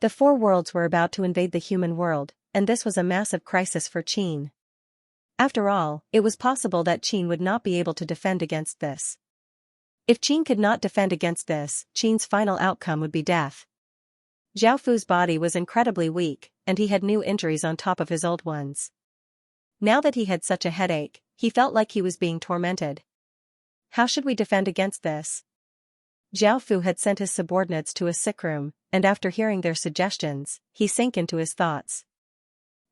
The four worlds were about to invade the human world, and this was a massive crisis for Qin. After all, it was possible that Qin would not be able to defend against this. If Qin could not defend against this, Qin's final outcome would be death. Zhao Fu's body was incredibly weak, and he had new injuries on top of his old ones. Now that he had such a headache, he felt like he was being tormented. How should we defend against this? Zhao Fu had sent his subordinates to a sick room, and after hearing their suggestions, he sank into his thoughts.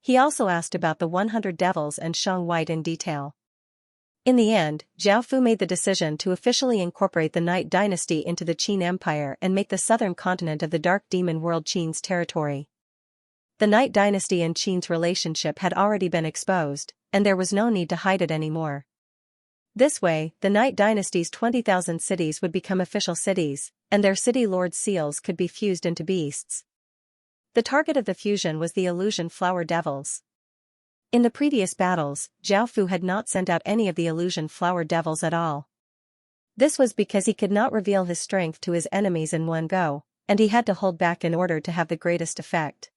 He also asked about the 100 devils and Shang White in detail. In the end, Zhao Fu made the decision to officially incorporate the Night Dynasty into the Qin Empire and make the southern continent of the Dark Demon World Qin's territory. The Night Dynasty and Qin's relationship had already been exposed, and there was no need to hide it anymore. This way, the Night Dynasty's 20,000 cities would become official cities, and their city lords' seals could be fused into beasts. The target of the fusion was the Illusion Flower Devils. In the previous battles, Zhao Fu had not sent out any of the Illusion Flower Devils at all. This was because he could not reveal his strength to his enemies in one go, and he had to hold back in order to have the greatest effect.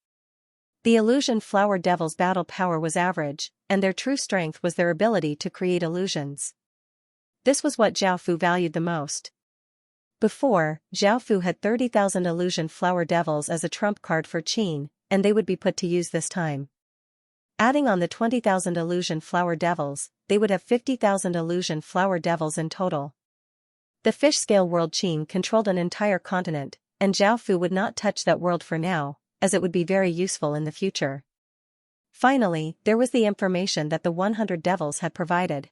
The Illusion Flower Devils' battle power was average, and their true strength was their ability to create illusions. This was what Zhao Fu valued the most. Before, Zhao Fu had 30,000 Illusion Flower Devils as a trump card for Qin, and they would be put to use this time. Adding on the 20,000 Illusion Flower Devils, they would have 50,000 Illusion Flower Devils in total. The fish-scale world Qin controlled an entire continent, and Zhao Fu would not touch that world for now, as it would be very useful in the future. Finally, there was the information that the 100 devils had provided.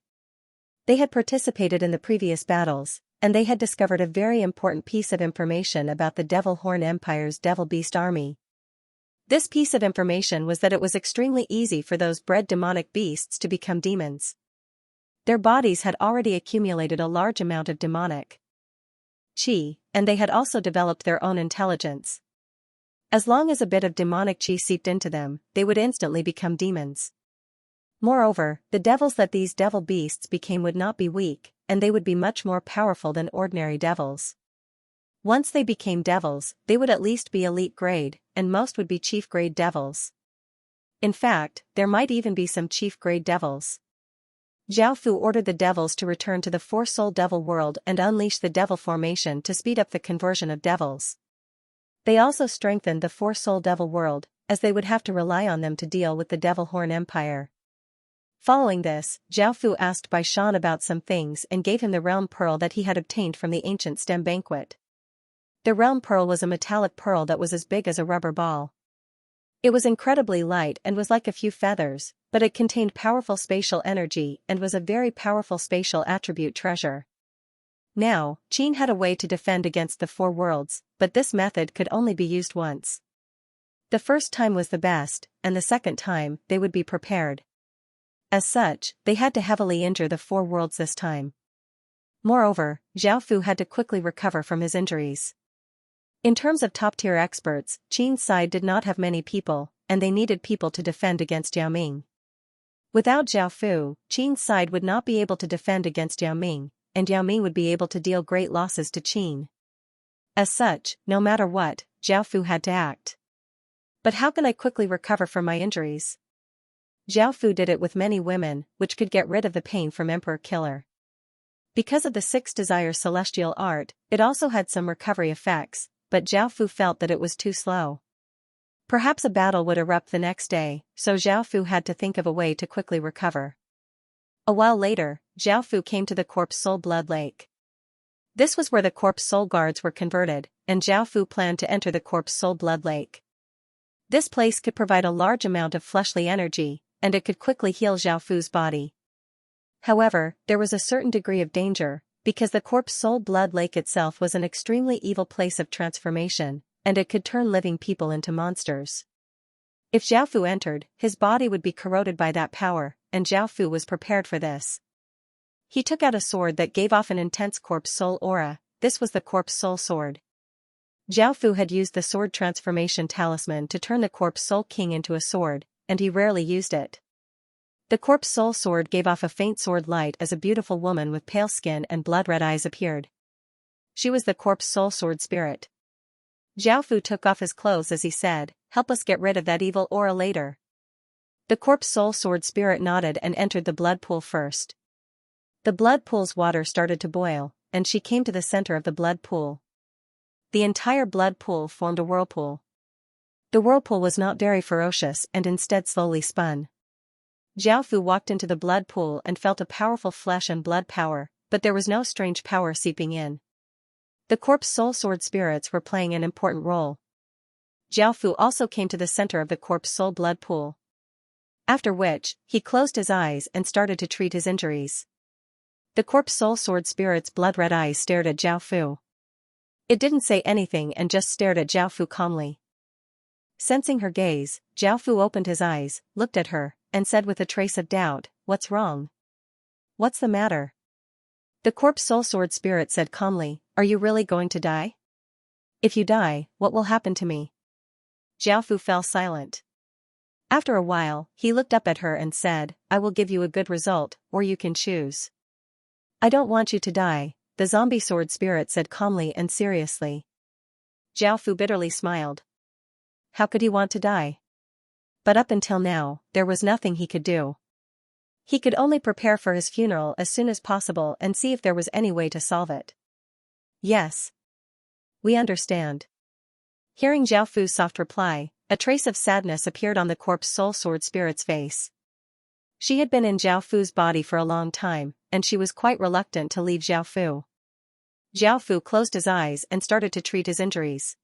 They had participated in the previous battles, and they had discovered a very important piece of information about the Devil Horn Empire's Devil Beast army. This piece of information was that it was extremely easy for those bred demonic beasts to become demons. Their bodies had already accumulated a large amount of demonic qi, and they had also developed their own intelligence. As long as a bit of demonic qi seeped into them, they would instantly become demons. Moreover, the devils that these devil beasts became would not be weak, and they would be much more powerful than ordinary devils. Once they became devils, they would at least be elite grade, and most would be chief grade devils. In fact, there might even be some chief grade devils. Zhao Fu ordered the devils to return to the four-soul devil world and unleash the devil formation to speed up the conversion of devils. They also strengthened the four-soul devil world, as they would have to rely on them to deal with the Devil Horn Empire. Following this, Zhao Fu asked Bai Shan about some things and gave him the realm pearl that he had obtained from the ancient stem banquet. The realm pearl was a metallic pearl that was as big as a rubber ball. It was incredibly light and was like a few feathers, but it contained powerful spatial energy and was a very powerful spatial attribute treasure. Now, Qin had a way to defend against the four worlds, but this method could only be used once. The first time was the best, and the second time, they would be prepared. As such, they had to heavily injure the four worlds this time. Moreover, Zhao Fu had to quickly recover from his injuries. In terms of top-tier experts, Qin's side did not have many people, and they needed people to defend against Yao Ming. Without Zhao Fu, Qin's side would not be able to defend against Yao Ming, and Yao Ming would be able to deal great losses to Qin. As such, no matter what, Zhao Fu had to act. But how can I quickly recover from my injuries? Zhao Fu did it with many women, which could get rid of the pain from Emperor Killer. Because of the Six Desires celestial art, it also had some recovery effects, but Zhao Fu felt that it was too slow. Perhaps a battle would erupt the next day, so Zhao Fu had to think of a way to quickly recover. A while later, Zhao Fu came to the Corpse Soul Blood Lake. This was where the Corpse Soul Guards were converted, and Zhao Fu planned to enter the Corpse Soul Blood Lake. This place could provide a large amount of fleshly energy, and it could quickly heal Zhao Fu's body. However, there was a certain degree of danger, because the Corpse Soul Blood Lake itself was an extremely evil place of transformation, and it could turn living people into monsters. If Zhao Fu entered, his body would be corroded by that power, and Zhao Fu was prepared for this. He took out a sword that gave off an intense Corpse Soul aura. This was the Corpse Soul Sword. Zhao Fu had used the sword transformation talisman to turn the Corpse Soul King into a sword, and he rarely used it. The Corpse Soul Sword gave off a faint sword light as a beautiful woman with pale skin and blood-red eyes appeared. She was the Corpse Soul Sword Spirit. Zhao Fu took off his clothes as he said, "Help us get rid of that evil aura later." The Corpse Soul Sword Spirit nodded and entered the blood pool first. The blood pool's water started to boil, and she came to the center of the blood pool. The entire blood pool formed a whirlpool. The whirlpool was not very ferocious and instead slowly spun. Zhao Fu walked into the blood pool and felt a powerful flesh and blood power, but there was no strange power seeping in. The Corpse Soul Sword spirits were playing an important role. Zhao Fu also came to the center of the Corpse Soul blood pool. After which, he closed his eyes and started to treat his injuries. The Corpse Soul Sword spirit's blood-red eyes stared at Zhao Fu. It didn't say anything and just stared at Zhao Fu calmly. Sensing her gaze, Zhao Fu opened his eyes, looked at her, and said with a trace of doubt, "What's wrong? What's the matter?" The Corpse Soul Sword spirit said calmly, "Are you really going to die? If you die, what will happen to me?" Zhao Fu fell silent. After a while, he looked up at her and said, "I will give you a good result, or you can choose." "I don't want you to die," the zombie sword spirit said calmly and seriously. Zhao Fu bitterly smiled. How could he want to die? But up until now, there was nothing he could do. He could only prepare for his funeral as soon as possible and see if there was any way to solve it. "Yes. We understand." Hearing Zhao Fu's soft reply, a trace of sadness appeared on the Corpse Soul Sword spirit's face. She had been in Zhao Fu's body for a long time, and she was quite reluctant to leave Zhao Fu. Zhao Fu closed his eyes and started to treat his injuries.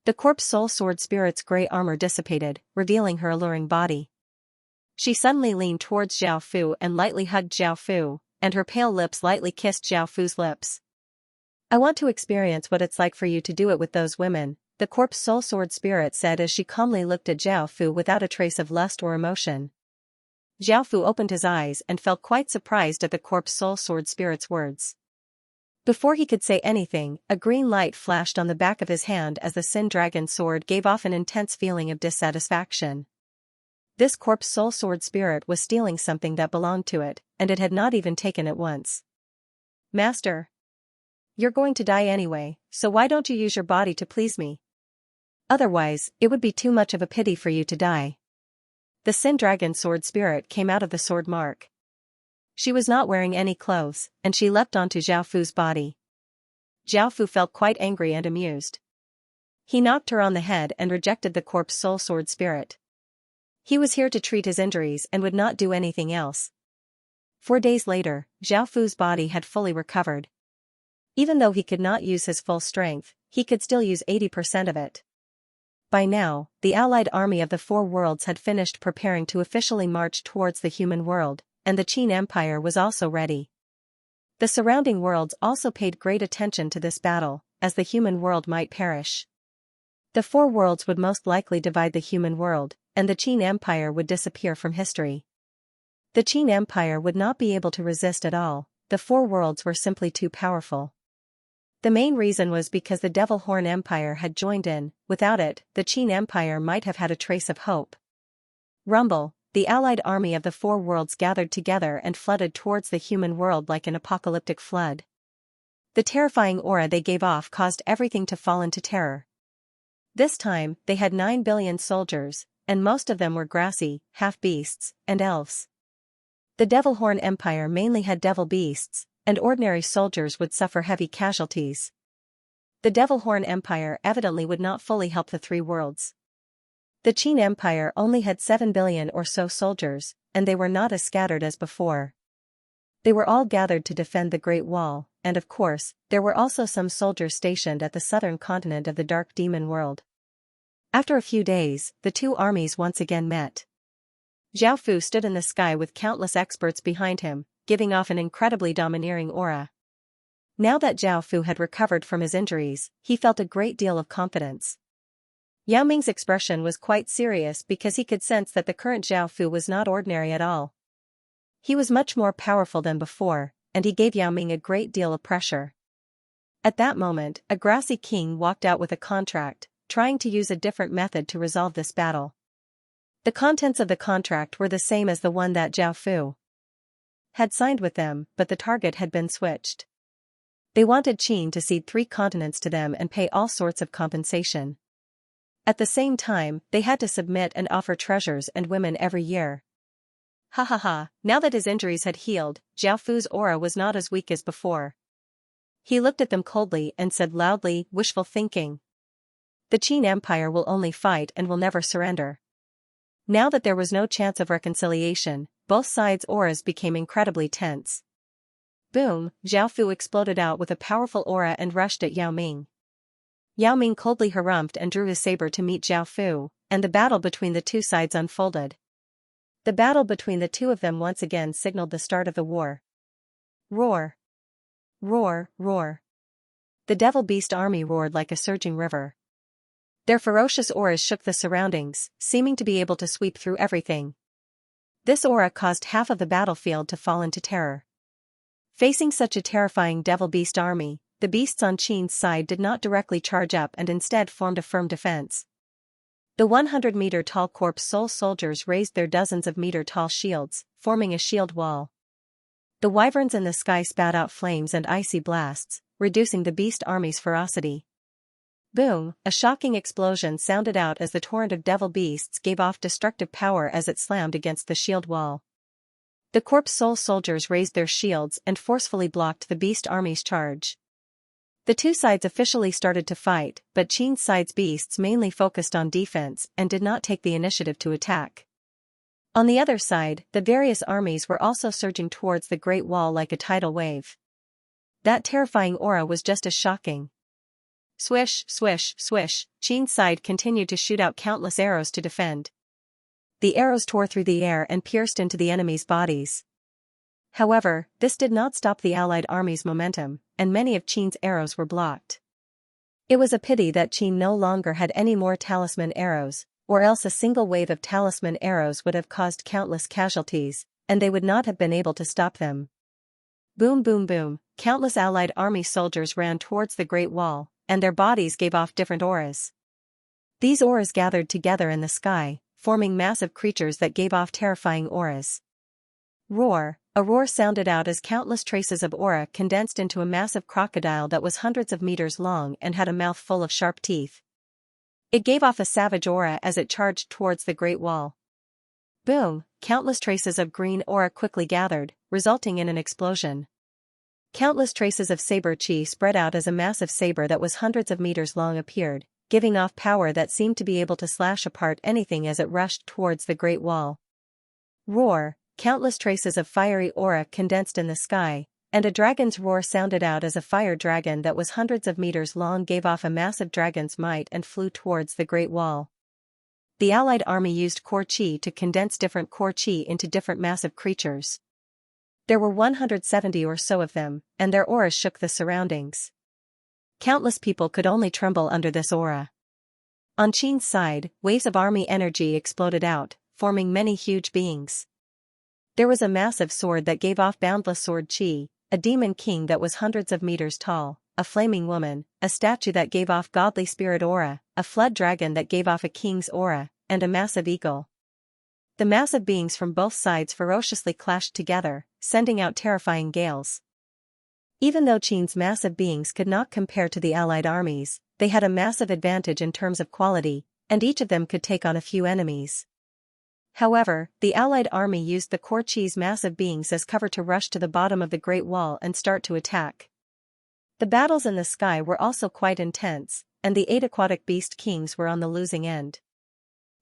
The Corpse Soul Sword spirit's gray armor dissipated, revealing her alluring body. She suddenly leaned towards Zhao Fu and lightly hugged Zhao Fu, and her pale lips lightly kissed Zhao Fu's lips. "I want to experience what it's like for you to do it with those women," the Corpse Soul Sword spirit said as she calmly looked at Zhao Fu without a trace of lust or emotion. Zhao Fu opened his eyes and felt quite surprised at the Corpse Soul Sword spirit's words. Before he could say anything, a green light flashed on the back of his hand as the Sin Dragon sword gave off an intense feeling of dissatisfaction. This Corpse Soul Sword spirit was stealing something that belonged to it, and it had not even taken it once. "Master, you're going to die anyway, so why don't you use your body to please me? Otherwise, it would be too much of a pity for you to die." The Sin Dragon sword spirit came out of the sword mark. She was not wearing any clothes, and she leapt onto Zhao Fu's body. Zhao Fu felt quite angry and amused. He knocked her on the head and rejected the corpse soul sword spirit. He was here to treat his injuries and would not do anything else. 4 days later, Zhao Fu's body had fully recovered. Even though he could not use his full strength, he could still use 80% of it. By now, the allied army of the four worlds had finished preparing to officially march towards the human world, and the Qin Empire was also ready. The surrounding worlds also paid great attention to this battle, as the human world might perish. The four worlds would most likely divide the human world, and the Qin Empire would disappear from history. The Qin Empire would not be able to resist at all. The four worlds were simply too powerful. The main reason was because the Devil Horn Empire had joined in. Without it, the Qin Empire might have had a trace of hope. Rumble, the allied army of the four worlds gathered together and flooded towards the human world like an apocalyptic flood. The terrifying aura they gave off caused everything to fall into terror. This time, they had 9 billion soldiers, and most of them were grassy, half-beasts, and elves. The Devil Horn Empire mainly had devil beasts, and ordinary soldiers would suffer heavy casualties. The Devil Horn Empire evidently would not fully help the three worlds. The Qin Empire only had 7 billion or so soldiers, and they were not as scattered as before. They were all gathered to defend the Great Wall, and of course, there were also some soldiers stationed at the southern continent of the Dark Demon World. After a few days, the two armies once again met. Zhao Fu stood in the sky with countless experts behind him, giving off an incredibly domineering aura. Now that Zhao Fu had recovered from his injuries, he felt a great deal of confidence. Yao Ming's expression was quite serious because he could sense that the current Zhao Fu was not ordinary at all. He was much more powerful than before, and he gave Yao Ming a great deal of pressure. At that moment, a grassy king walked out with a contract, trying to use a different method to resolve this battle. The contents of the contract were the same as the one that Zhao Fu had signed with them, but the target had been switched. They wanted Qin to cede 3 continents to them and pay all sorts of compensation. At the same time, they had to submit and offer treasures and women every year. Ha ha ha, now that his injuries had healed, Zhao Fu's aura was not as weak as before. He looked at them coldly and said loudly, wishful thinking. The Qin Empire will only fight and will never surrender. Now that there was no chance of reconciliation, both sides' auras became incredibly tense. Boom, Zhao Fu exploded out with a powerful aura and rushed at Yao Ming. Yao Ming coldly harumphed and drew his saber to meet Zhao Fu, and the battle between the two sides unfolded. The battle between the two of them once again signaled the start of the war. Roar! Roar, roar! The Devil Beast army roared like a surging river. Their ferocious auras shook the surroundings, seeming to be able to sweep through everything. This aura caused half of the battlefield to fall into terror. Facing such a terrifying Devil Beast army, the beasts on Qin's side did not directly charge up and instead formed a firm defense. The 100-meter-tall corpse soul soldiers raised their dozens of meter-tall shields, forming a shield wall. The wyverns in the sky spat out flames and icy blasts, reducing the beast army's ferocity. Boom, a shocking explosion sounded out as the torrent of devil beasts gave off destructive power as it slammed against the shield wall. The corpse soul soldiers raised their shields and forcefully blocked the beast army's charge. The two sides officially started to fight, but Qin's side's beasts mainly focused on defense and did not take the initiative to attack. On the other side, the various armies were also surging towards the Great Wall like a tidal wave. That terrifying aura was just as shocking. Swish, swish, swish, Qin's side continued to shoot out countless arrows to defend. The arrows tore through the air and pierced into the enemy's bodies. However, this did not stop the allied army's momentum, and many of Qin's arrows were blocked. It was a pity that Qin no longer had any more talisman arrows, or else a single wave of talisman arrows would have caused countless casualties, and they would not have been able to stop them. Boom boom boom, countless allied army soldiers ran towards the Great Wall, and their bodies gave off different auras. These auras gathered together in the sky, forming massive creatures that gave off terrifying auras. Roar! A roar sounded out as countless traces of aura condensed into a massive crocodile that was hundreds of meters long and had a mouth full of sharp teeth. It gave off a savage aura as it charged towards the Great Wall. Boom! Countless traces of green aura quickly gathered, resulting in an explosion. Countless traces of saber chi spread out as a massive saber that was hundreds of meters long appeared, giving off power that seemed to be able to slash apart anything as it rushed towards the Great Wall. Roar! Countless traces of fiery aura condensed in the sky, and a dragon's roar sounded out as a fire dragon that was hundreds of meters long gave off a massive dragon's might and flew towards the Great Wall. The Allied army used core chi to condense different core chi into different massive creatures. There were 170 or so of them, and their auras shook the surroundings. Countless people could only tremble under this aura. On Qin's side, waves of army energy exploded out, forming many huge beings. There was a massive sword that gave off boundless sword chi, a demon king that was hundreds of meters tall, a flaming woman, a statue that gave off godly spirit aura, a flood dragon that gave off a king's aura, and a massive eagle. The massive beings from both sides ferociously clashed together, sending out terrifying gales. Even though Qin's massive beings could not compare to the Allied armies, they had a massive advantage in terms of quality, and each of them could take on a few enemies. However, the Allied army used the core chi's massive beings as cover to rush to the bottom of the Great Wall and start to attack. The battles in the sky were also quite intense, and the 8 aquatic beast kings were on the losing end.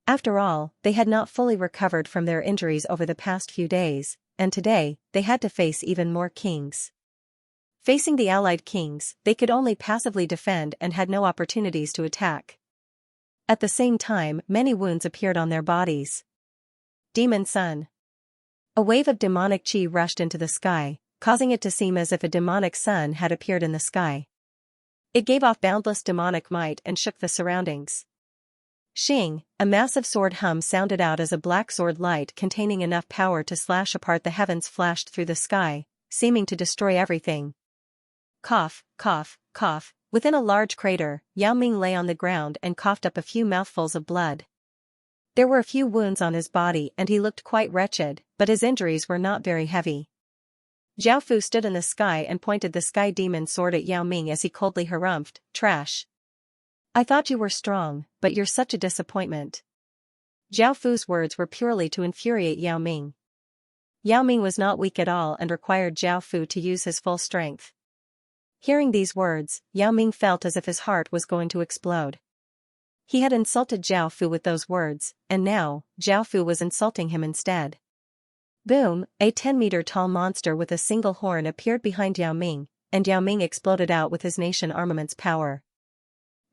After all, they had not fully recovered from their injuries over the past few days, and today, they had to face even more kings. Facing the Allied kings, they could only passively defend and had no opportunities to attack. At the same time, many wounds appeared on their bodies. Demon Sun. A wave of demonic chi rushed into the sky, causing it to seem as if a demonic sun had appeared in the sky. It gave off boundless demonic might and shook the surroundings. Xing, a massive sword hum sounded out as a black sword light containing enough power to slash apart the heavens flashed through the sky, seeming to destroy everything. Cough, cough, cough. Within a large crater, Yao Ming lay on the ground and coughed up a few mouthfuls of blood. There were a few wounds on his body and he looked quite wretched, but his injuries were not very heavy. Zhao Fu stood in the sky and pointed the sky demon sword at Yao Ming as he coldly harumphed, "Trash. I thought you were strong, but you're such a disappointment." Zhao Fu's words were purely to infuriate Yao Ming. Yao Ming was not weak at all and required Zhao Fu to use his full strength. Hearing these words, Yao Ming felt as if his heart was going to explode. He had insulted Zhao Fu with those words, and now, Zhao Fu was insulting him instead. Boom! A 10-meter-tall monster with a single horn appeared behind Yao Ming, and Yao Ming exploded out with his nation armament's power.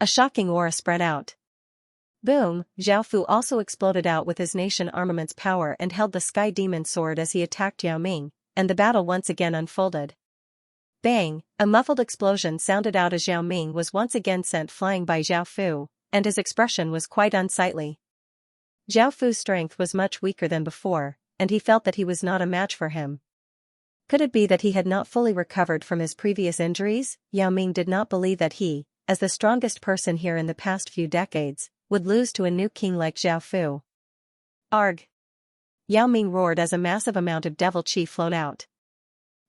A shocking aura spread out. Boom! Zhao Fu also exploded out with his nation armament's power and held the sky demon sword as he attacked Yao Ming, and the battle once again unfolded. Bang! A muffled explosion sounded out as Yao Ming was once again sent flying by Zhao Fu, and his expression was quite unsightly. Zhao Fu's strength was much weaker than before, and he felt that he was not a match for him. Could it be that he had not fully recovered from his previous injuries? Yao Ming did not believe that he, as the strongest person here in the past few decades, would lose to a new king like Zhao Fu. Arg! Yao Ming roared as a massive amount of devil chi flowed out.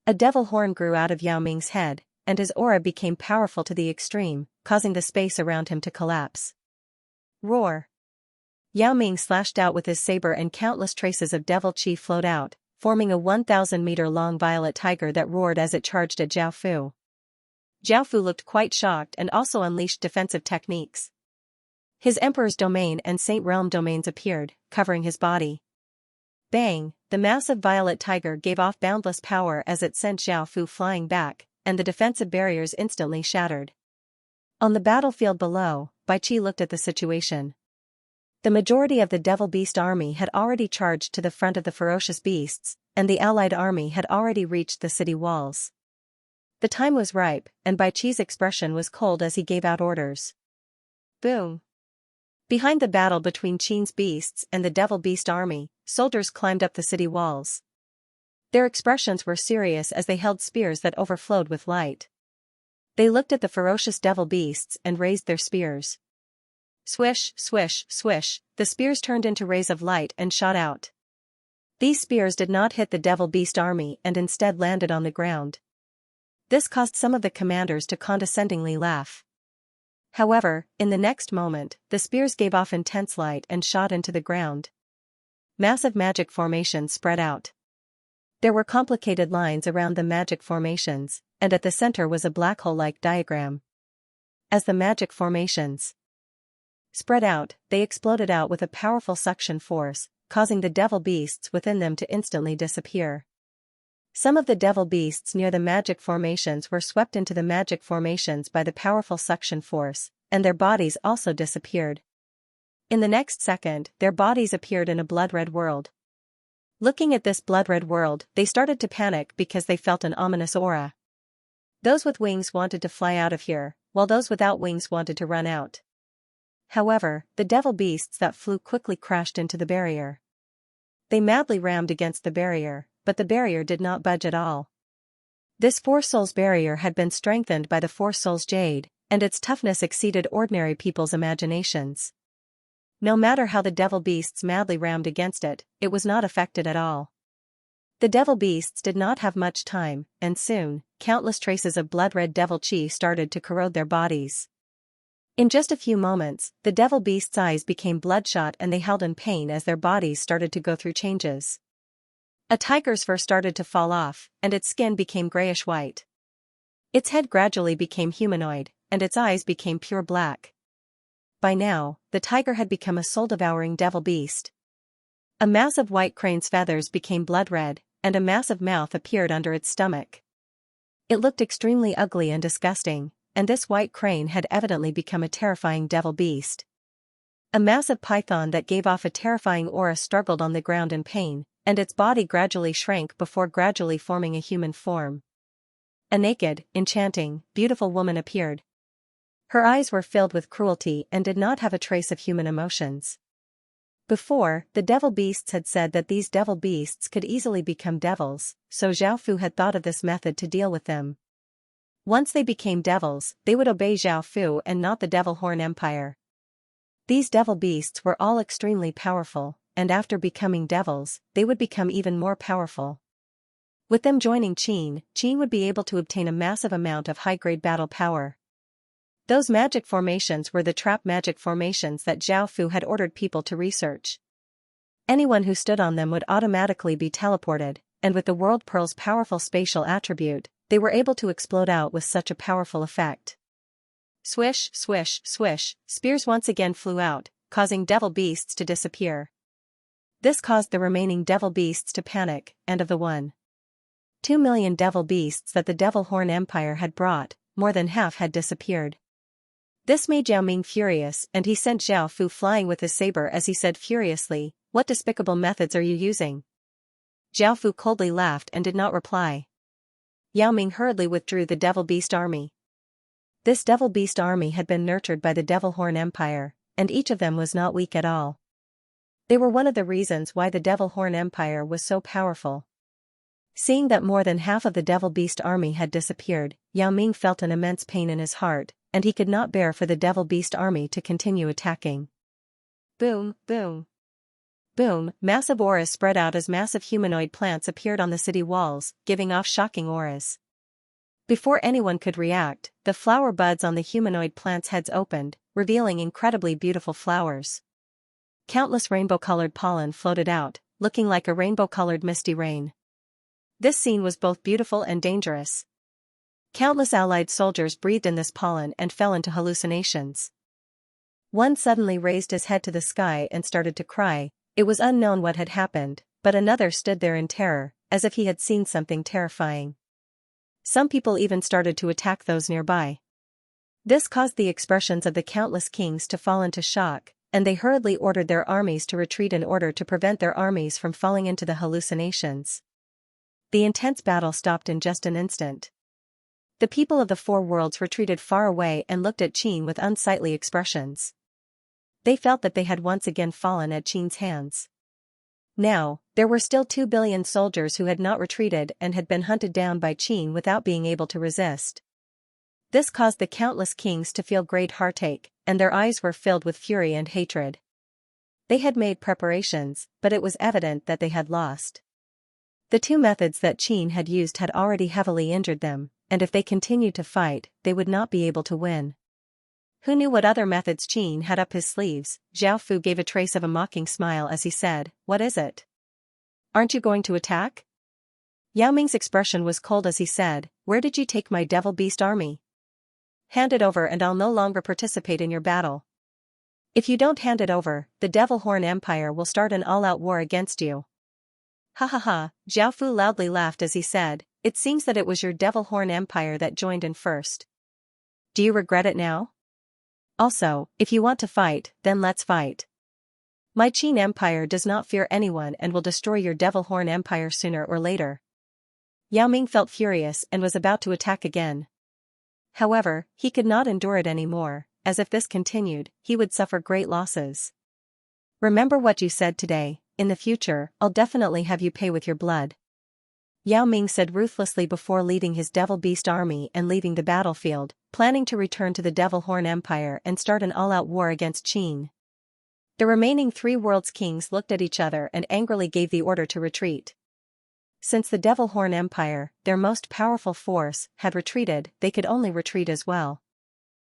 A devil horn grew out of Yao Ming's head, and his aura became powerful to the extreme, causing the space around him to collapse. Roar! Yao Ming slashed out with his saber and countless traces of devil chi flowed out, forming a 1,000-meter-long violet tiger that roared as it charged at Zhao Fu. Zhao Fu looked quite shocked and also unleashed defensive techniques. His Emperor's Domain and Saint Realm domains appeared, covering his body. Bang! The massive violet tiger gave off boundless power as it sent Zhao Fu flying back, and the defensive barriers instantly shattered. On the battlefield below, Bai Qi looked at the situation. The majority of the Devil Beast army had already charged to the front of the ferocious beasts, and the allied army had already reached the city walls. The time was ripe, and Bai Qi's expression was cold as he gave out orders. Boom! Behind the battle between Qin's beasts and the Devil Beast army, soldiers climbed up the city walls. Their expressions were serious as they held spears that overflowed with light. They looked at the ferocious devil beasts and raised their spears. Swish, swish, swish, the spears turned into rays of light and shot out. These spears did not hit the Devil Beast army and instead landed on the ground. This caused some of the commanders to condescendingly laugh. However, in the next moment, the spears gave off intense light and shot into the ground. Massive magic formations spread out. There were complicated lines around the magic formations, and at the center was a black hole-like diagram. As the magic formations Spread out, they exploded out with a powerful suction force, causing the devil beasts within them to instantly disappear. Some of the devil beasts near the magic formations were swept into the magic formations by the powerful suction force, and their bodies also disappeared. In the next second, their bodies appeared in a blood-red world. Looking at this blood-red world, they started to panic because they felt an ominous aura. Those with wings wanted to fly out of here, while those without wings wanted to run out. However, the devil beasts that flew quickly crashed into the barrier. They madly rammed against the barrier, but the barrier did not budge at all. This Four Souls barrier had been strengthened by the Four Souls Jade, and its toughness exceeded ordinary people's imaginations. No matter how the devil beasts madly rammed against it, it was not affected at all. The devil beasts did not have much time, and soon, countless traces of blood-red devil chi started to corrode their bodies. In just a few moments, the devil beasts' eyes became bloodshot and they howled in pain as their bodies started to go through changes. A tiger's fur started to fall off, and its skin became grayish-white. Its head gradually became humanoid, and its eyes became pure black. By now, the tiger had become a soul-devouring devil beast. A mass of white crane's feathers became blood-red, and a massive mouth appeared under its stomach. It looked extremely ugly and disgusting, and this white crane had evidently become a terrifying devil beast. A massive python that gave off a terrifying aura struggled on the ground in pain, and its body gradually shrank before gradually forming a human form. A naked, enchanting, beautiful woman appeared. Her eyes were filled with cruelty and did not have a trace of human emotions. Before, the devil beasts had said that these devil beasts could easily become devils, so Zhao Fu had thought of this method to deal with them. Once they became devils, they would obey Zhao Fu and not the Devil Horn Empire. These devil beasts were all extremely powerful, and after becoming devils, they would become even more powerful. With them joining Qin would be able to obtain a massive amount of high-grade battle power. Those magic formations were the trap magic formations that Zhao Fu had ordered people to research. Anyone who stood on them would automatically be teleported, and with the World Pearl's powerful spatial attribute, they were able to explode out with such a powerful effect. Swish, swish, swish, spears once again flew out, causing devil beasts to disappear. This caused the remaining devil beasts to panic, and of the 1.2 million devil beasts that the Devil Horn Empire had brought, more than half had disappeared. This made Zhao Ming furious, and he sent Zhao Fu flying with his saber as he said furiously, "What despicable methods are you using?" Zhao Fu coldly laughed and did not reply. Yao Ming hurriedly withdrew the Devil Beast army. This Devil Beast army had been nurtured by the Devil Horn Empire, and each of them was not weak at all. They were one of the reasons why the Devil Horn Empire was so powerful. Seeing that more than half of the Devil Beast army had disappeared, Yao Ming felt an immense pain in his heart, and he could not bear for the Devil Beast army to continue attacking. Boom, boom. Boom, massive auras spread out as massive humanoid plants appeared on the city walls, giving off shocking auras. Before anyone could react, the flower buds on the humanoid plants' heads opened, revealing incredibly beautiful flowers. Countless rainbow-colored pollen floated out, looking like a rainbow-colored misty rain. This scene was both beautiful and dangerous. Countless allied soldiers breathed in this pollen and fell into hallucinations. One suddenly raised his head to the sky and started to cry. It was unknown what had happened, but another stood there in terror, as if he had seen something terrifying. Some people even started to attack those nearby. This caused the expressions of the countless kings to fall into shock, and they hurriedly ordered their armies to retreat in order to prevent their armies from falling into the hallucinations. The intense battle stopped in just an instant. The people of the four worlds retreated far away and looked at Qin with unsightly expressions. They felt that they had once again fallen at Qin's hands. Now, there were still 2 billion soldiers who had not retreated and had been hunted down by Qin without being able to resist. This caused the countless kings to feel great heartache, and their eyes were filled with fury and hatred. They had made preparations, but it was evident that they had lost. The two methods that Qin had used had already heavily injured them, and if they continued to fight, they would not be able to win. Who knew what other methods Qin had up his sleeves? Zhao Fu gave a trace of a mocking smile as he said, "What is it? Aren't you going to attack?" Yao Ming's expression was cold as he said, "Where did you take my Devil Beast army? Hand it over and I'll no longer participate in your battle." If you don't hand it over, the Devil Horn Empire will start an all-out war against you. Ha ha ha, Zhao Fu loudly laughed as he said, it seems that it was your Devil Horn Empire that joined in first. Do you regret it now? Also, if you want to fight, then let's fight. My Qin Empire does not fear anyone and will destroy your Devil Horn Empire sooner or later. Yao Ming felt furious and was about to attack again. However, he could not endure it anymore, as if this continued, he would suffer great losses. Remember what you said today, in the future, I'll definitely have you pay with your blood. Yao Ming said ruthlessly before leading his Devil Beast army and leaving the battlefield, planning to return to the Devil Horn Empire and start an all-out war against Qin. The remaining 3 worlds' kings looked at each other and angrily gave the order to retreat. Since the Devil Horn Empire, their most powerful force, had retreated, they could only retreat as well.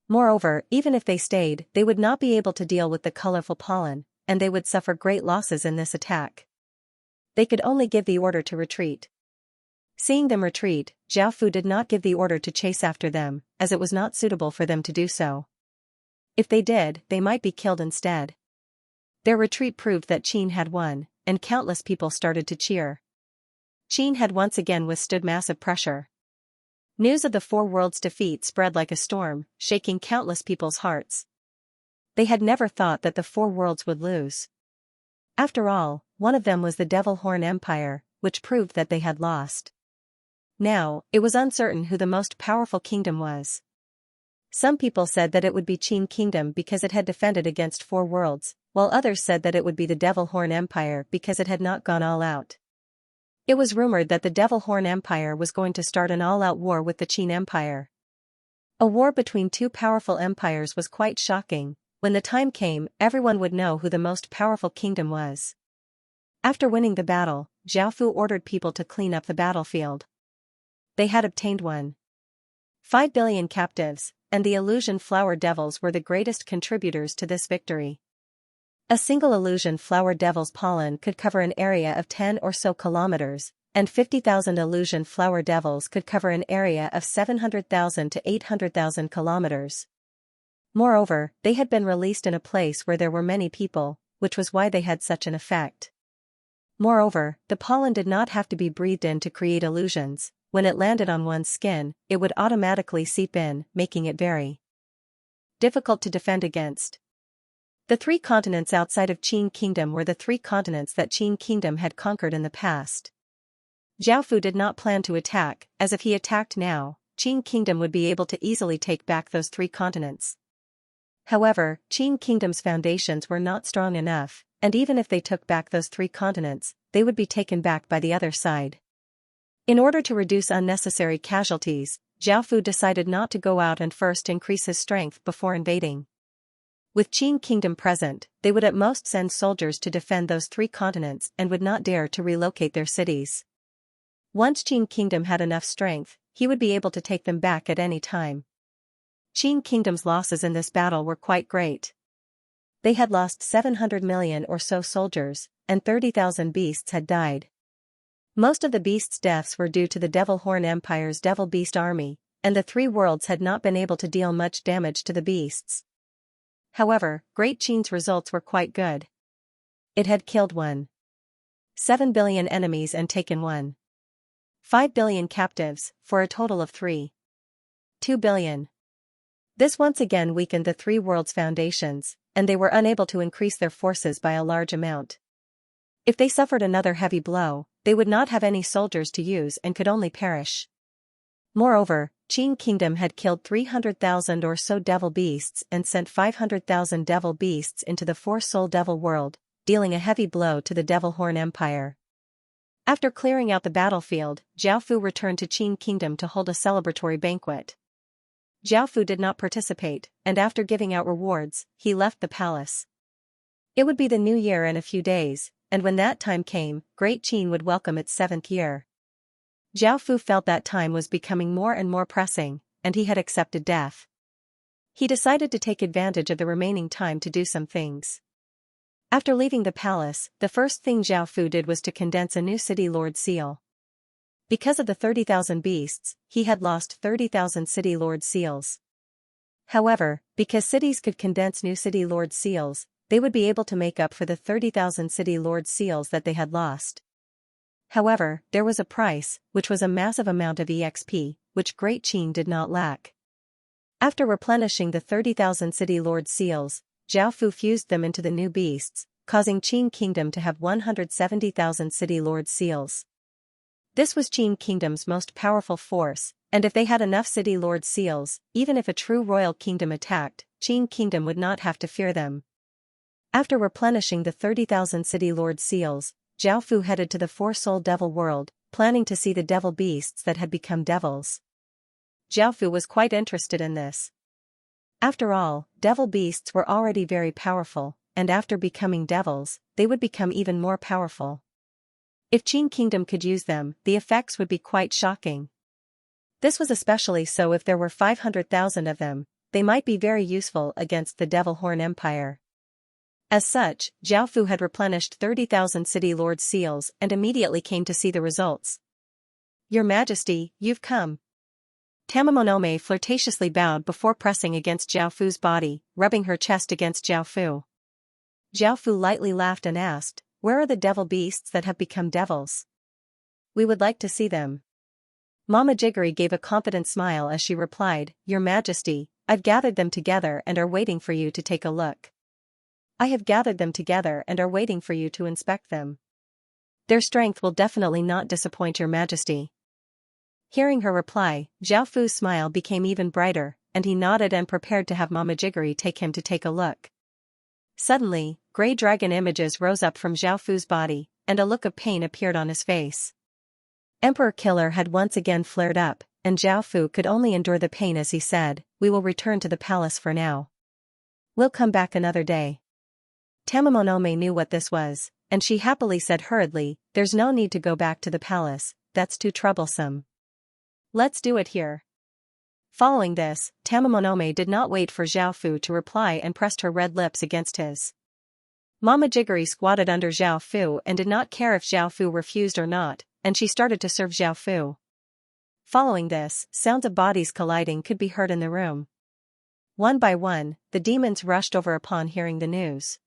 Moreover, even if they stayed, they would not be able to deal with the colorful pollen, and they would suffer great losses in this attack. They could only give the order to retreat. Seeing them retreat, Zhao Fu did not give the order to chase after them, as it was not suitable for them to do so. If they did, they might be killed instead. Their retreat proved that Qin had won, and countless people started to cheer. Qin had once again withstood massive pressure. News of the 4 worlds' defeat spread like a storm, shaking countless people's hearts. They had never thought that the 4 worlds would lose. After all, one of them was the Devil Horn Empire, which proved that they had lost. Now, it was uncertain who the most powerful kingdom was. Some people said that it would be Qin Kingdom because it had defended against 4 worlds, while others said that it would be the Devil Horn Empire because it had not gone all out. It was rumored that the Devil Horn Empire was going to start an all-out war with the Qin Empire. A war between 2 powerful empires was quite shocking. When the time came, everyone would know who the most powerful kingdom was. After winning the battle, Zhao Fu ordered people to clean up the battlefield. They had obtained 1.5 billion captives, and the illusion flower devils were the greatest contributors to this victory. A single illusion flower devil's pollen could cover an area of 10 or so kilometers, and 50,000 illusion flower devils could cover an area of 700,000 to 800,000 kilometers. Moreover, they had been released in a place where there were many people, which was why they had such an effect. Moreover, the pollen did not have to be breathed in to create illusions. When it landed on one's skin, it would automatically seep in, making it very difficult to defend against. The 3 continents outside of Qin Kingdom were the 3 continents that Qin Kingdom had conquered in the past. Zhao Fu did not plan to attack, as if he attacked now, Qin Kingdom would be able to easily take back those 3 continents. However, Qin Kingdom's foundations were not strong enough, and even if they took back those 3 continents, they would be taken back by the other side. In order to reduce unnecessary casualties, Zhao Fu decided not to go out and first increase his strength before invading. With Qin Kingdom present, they would at most send soldiers to defend those 3 continents and would not dare to relocate their cities. Once Qin Kingdom had enough strength, he would be able to take them back at any time. Qin Kingdom's losses in this battle were quite great. They had lost 700 million or so soldiers, and 30,000 beasts had died. Most of the beasts' deaths were due to the Devil Horn Empire's Devil Beast army, and the 3 worlds had not been able to deal much damage to the beasts. However, Great Qin's results were quite good. It had killed 1.7 billion enemies and taken 1.5 billion captives, for a total of 3.2 billion. This once again weakened the 3 worlds' foundations, and they were unable to increase their forces by a large amount. If they suffered another heavy blow, they would not have any soldiers to use and could only perish. Moreover, Qin Kingdom had killed 300,000 or so devil beasts and sent 500,000 devil beasts into the 4-soul devil world, dealing a heavy blow to the Devil Horn Empire. After clearing out the battlefield, Zhao Fu returned to Qin Kingdom to hold a celebratory banquet. Zhao Fu did not participate, and after giving out rewards, he left the palace. It would be the new year in a few days, and when that time came, Great Qin would welcome its 7th year. Zhao Fu felt that time was becoming more and more pressing, and he had accepted death. He decided to take advantage of the remaining time to do some things. After leaving the palace, the first thing Zhao Fu did was to condense a new City Lord seal. Because of the 30,000 beasts, he had lost 30,000 City Lord seals. However, because cities could condense new city lord seals, they would be able to make up for the 30,000 city lord seals that they had lost. However, there was a price, which was a massive amount of EXP, which Great Qin did not lack. After replenishing the 30,000 city lord seals, Zhao Fu fused them into the new beasts, causing Qin Kingdom to have 170,000 city lord seals. This was Qin Kingdom's most powerful force, and if they had enough city lord seals, even if a true royal kingdom attacked, Qin Kingdom would not have to fear them. After replenishing the 30,000 city lord seals, Zhao Fu headed to the four-soul devil world, planning to see the devil beasts that had become devils. Zhao Fu was quite interested in this. After all, devil beasts were already very powerful, and after becoming devils, they would become even more powerful. If Qin Kingdom could use them, the effects would be quite shocking. This was especially so if there were 500,000 of them, they might be very useful against the Devil Horn Empire. As such, Zhao Fu had replenished 30,000 city lord seals and immediately came to see the results. "Your Majesty, you've come." Tamamonome flirtatiously bowed before pressing against Zhao Fu's body, rubbing her chest against Zhao Fu. Zhao Fu lightly laughed and asked, "Where are the devil beasts that have become devils? We would like to see them." Mama Jiggery gave a confident smile as she replied, "Your Majesty, I've gathered them together and are waiting for you to take a look." "I have gathered them together and are waiting for you to inspect them. Their strength will definitely not disappoint your Majesty." Hearing her reply, Zhao Fu's smile became even brighter, and he nodded and prepared to have Mama Jiggery take him to take a look. Suddenly, grey dragon images rose up from Zhao Fu's body, and a look of pain appeared on his face. Emperor Killer had once again flared up, and Zhao Fu could only endure the pain as he said, "We will return to the palace for now. We'll come back another day." Tamamonome knew what this was, and she happily said hurriedly, "There's no need to go back to the palace, that's too troublesome. Let's do it here." Following this, Tamamonome did not wait for Zhao Fu to reply and pressed her red lips against his. Mama Jiggery squatted under Zhao Fu and did not care if Zhao Fu refused or not, and she started to serve Zhao Fu. Following this, sounds of bodies colliding could be heard in the room. One by one, the demons rushed over upon hearing the news.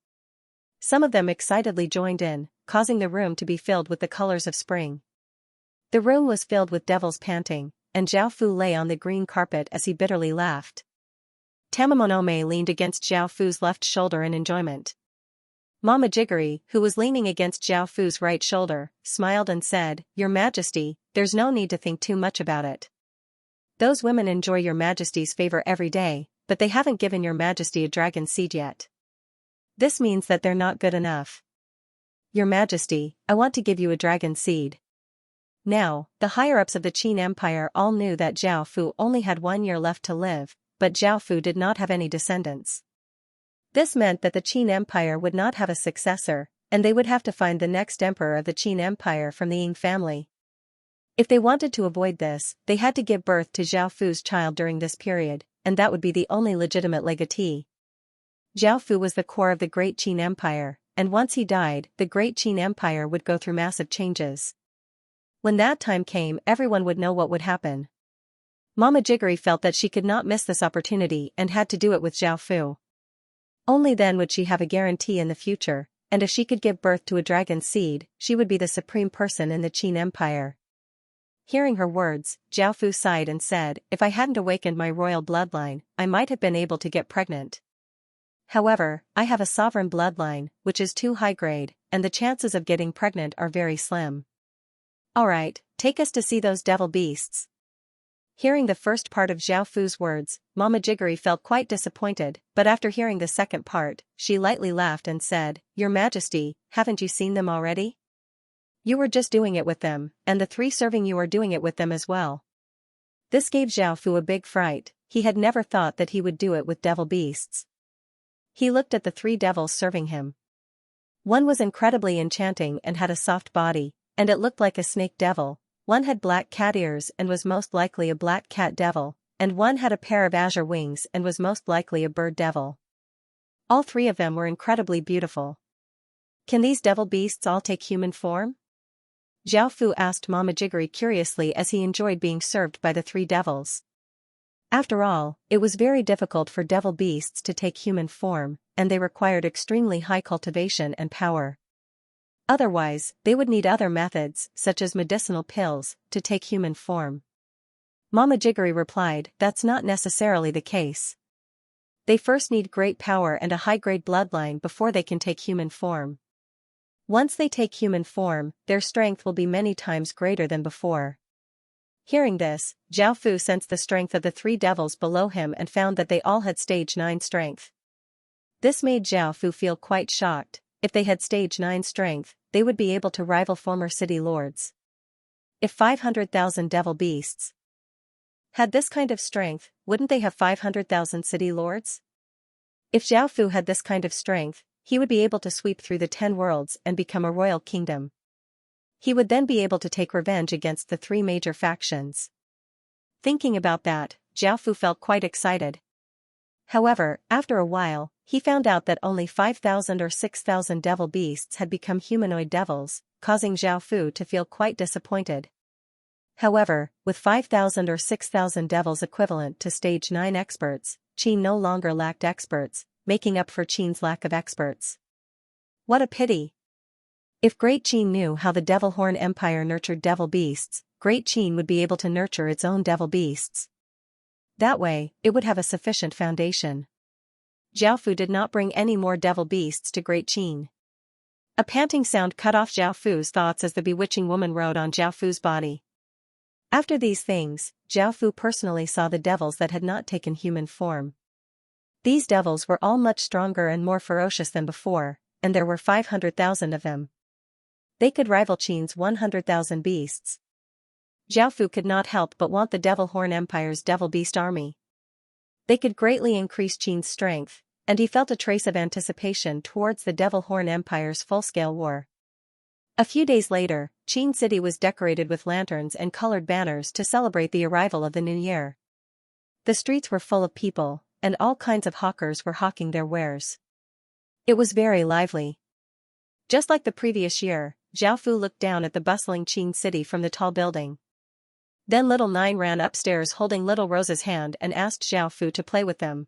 Some of them excitedly joined in, causing the room to be filled with the colors of spring. The room was filled with devils panting, and Zhao Fu lay on the green carpet as he bitterly laughed. Tamamonome leaned against Zhao Fu's left shoulder in enjoyment. Mama Jiggery, who was leaning against Zhao Fu's right shoulder, smiled and said, "Your Majesty, there's no need to think too much about it. Those women enjoy your Majesty's favor every day, but they haven't given your Majesty a dragon seed yet. This means that they're not good enough. Your Majesty, I want to give you a dragon seed." Now, the higher-ups of the Qin Empire all knew that Zhao Fu only had 1 year left to live, but Zhao Fu did not have any descendants. This meant that the Qin Empire would not have a successor, and they would have to find the next emperor of the Qin Empire from the Ying family. If they wanted to avoid this, they had to give birth to Zhao Fu's child during this period, and that would be the only legitimate legatee. Zhao Fu was the core of the Great Qin Empire, and once he died, the Great Qin Empire would go through massive changes. When that time came, everyone would know what would happen. Mama Jiggery felt that she could not miss this opportunity and had to do it with Zhao Fu. Only then would she have a guarantee in the future, and if she could give birth to a dragon seed, she would be the supreme person in the Qin Empire. Hearing her words, Zhao Fu sighed and said, "If I hadn't awakened my royal bloodline, I might have been able to get pregnant. However, I have a sovereign bloodline, which is too high grade, and the chances of getting pregnant are very slim. Alright, take us to see those devil beasts." Hearing the first part of Zhao Fu's words, Mama Jiggery felt quite disappointed, but after hearing the second part, she lightly laughed and said, "Your Majesty, haven't you seen them already? You were just doing it with them, and the 3 serving you are doing it with them as well." This gave Zhao Fu a big fright. He had never thought that he would do it with devil beasts. He looked at the 3 devils serving him. One was incredibly enchanting and had a soft body, and it looked like a snake devil. One had black cat ears and was most likely a black cat devil, and one had a pair of azure wings and was most likely a bird devil. All 3 of them were incredibly beautiful. "Can these devil beasts all take human form?" Zhao Fu asked Mama Jiggery curiously as he enjoyed being served by the 3 devils. After all, it was very difficult for devil beasts to take human form, and they required extremely high cultivation and power. Otherwise, they would need other methods, such as medicinal pills, to take human form. Mama Jiggery replied, "That's not necessarily the case. They first need great power and a high-grade bloodline before they can take human form. Once they take human form, their strength will be many times greater than before." Hearing this, Zhao Fu sensed the strength of the 3 devils below him and found that they all had stage 9 strength. This made Zhao Fu feel quite shocked. If they had stage 9 strength, they would be able to rival former city lords. If 500,000 devil beasts had this kind of strength, wouldn't they have 500,000 city lords? If Zhao Fu had this kind of strength, he would be able to sweep through the 10 worlds and become a royal kingdom. He would then be able to take revenge against the 3 major factions. Thinking about that, Zhao Fu felt quite excited. However, after a while, he found out that only 5,000 or 6,000 devil beasts had become humanoid devils, causing Zhao Fu to feel quite disappointed. However, with 5,000 or 6,000 devils equivalent to stage 9 experts, Qin no longer lacked experts, making up for Qin's lack of experts. What a pity! If Great Qin knew how the Devil Horn Empire nurtured devil beasts, Great Qin would be able to nurture its own devil beasts. That way, it would have a sufficient foundation. Zhao Fu did not bring any more devil beasts to Great Qin. A panting sound cut off Zhao Fu's thoughts as the bewitching woman rode on Zhao Fu's body. After these things, Zhao Fu personally saw the devils that had not taken human form. These devils were all much stronger and more ferocious than before, and there were 500,000 of them. They could rival Qin's 100,000 beasts. Zhao Fu could not help but want the Devil Horn Empire's devil beast army. They could greatly increase Qin's strength, and he felt a trace of anticipation towards the Devil Horn Empire's full-scale war. A few days later, Qin City was decorated with lanterns and colored banners to celebrate the arrival of the new year. The streets were full of people, and all kinds of hawkers were hawking their wares. It was very lively. Just like the previous year, Zhao Fu looked down at the bustling Qin City from the tall building. Then Little Nine ran upstairs holding Little Rose's hand and asked Zhao Fu to play with them.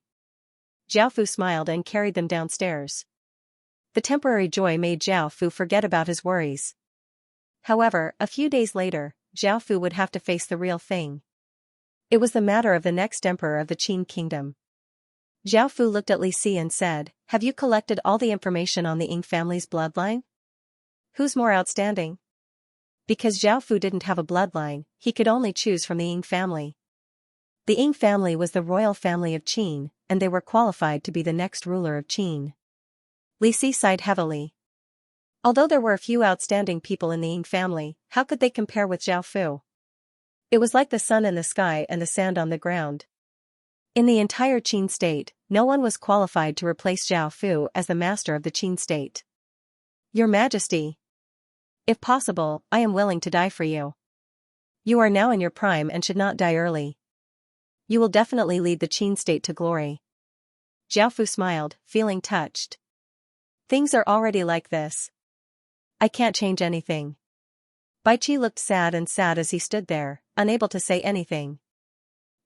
Zhao Fu smiled and carried them downstairs. The temporary joy made Zhao Fu forget about his worries. However, a few days later, Zhao Fu would have to face the real thing. It was the matter of the next emperor of the Qin kingdom. Zhao Fu looked at Li Si and said, "Have you collected all the information on the Ying family's bloodline? Who's more outstanding?" Because Zhao Fu didn't have a bloodline, he could only choose from the Ying family. The Ying family was the royal family of Qin, and they were qualified to be the next ruler of Qin. Li Si sighed heavily. Although there were a few outstanding people in the Ying family, how could they compare with Zhao Fu? It was like the sun in the sky and the sand on the ground. In the entire Qin state, no one was qualified to replace Zhao Fu as the master of the Qin state. "Your Majesty, if possible, I am willing to die for you. You are now in your prime and should not die early. You will definitely lead the Qin state to glory." Zhao Fu smiled, feeling touched. "Things are already like this. I can't change anything." Bai Qi looked sad as he stood there, unable to say anything.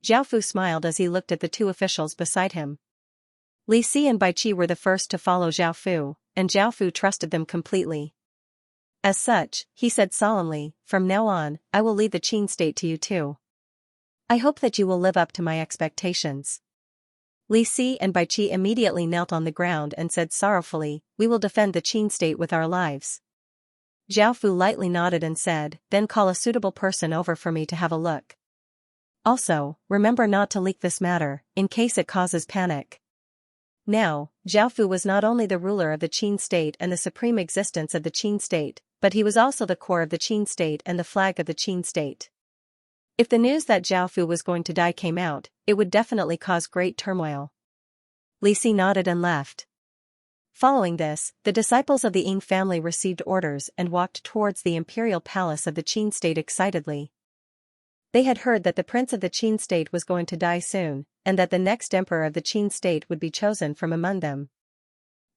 Zhao Fu smiled as he looked at the 2 officials beside him. Li Si and Bai Qi were the first to follow Zhao Fu, and Zhao Fu trusted them completely. As such, he said solemnly, "From now on, I will lead the Qin state to you too. I hope that you will live up to my expectations." Li Si and Bai Qi immediately knelt on the ground and said sorrowfully, "We will defend the Qin state with our lives." Zhao Fu lightly nodded and said, "Then call a suitable person over for me to have a look. Also, remember not to leak this matter, in case it causes panic." Now, Zhao Fu was not only the ruler of the Qin state and the supreme existence of the Qin state, but he was also the core of the Qin state and the flag of the Qin state. If the news that Zhao Fu was going to die came out, it would definitely cause great turmoil. Li Si nodded and left. Following this, the disciples of the Ying family received orders and walked towards the imperial palace of the Qin state excitedly. They had heard that the prince of the Qin state was going to die soon, and that the next emperor of the Qin state would be chosen from among them.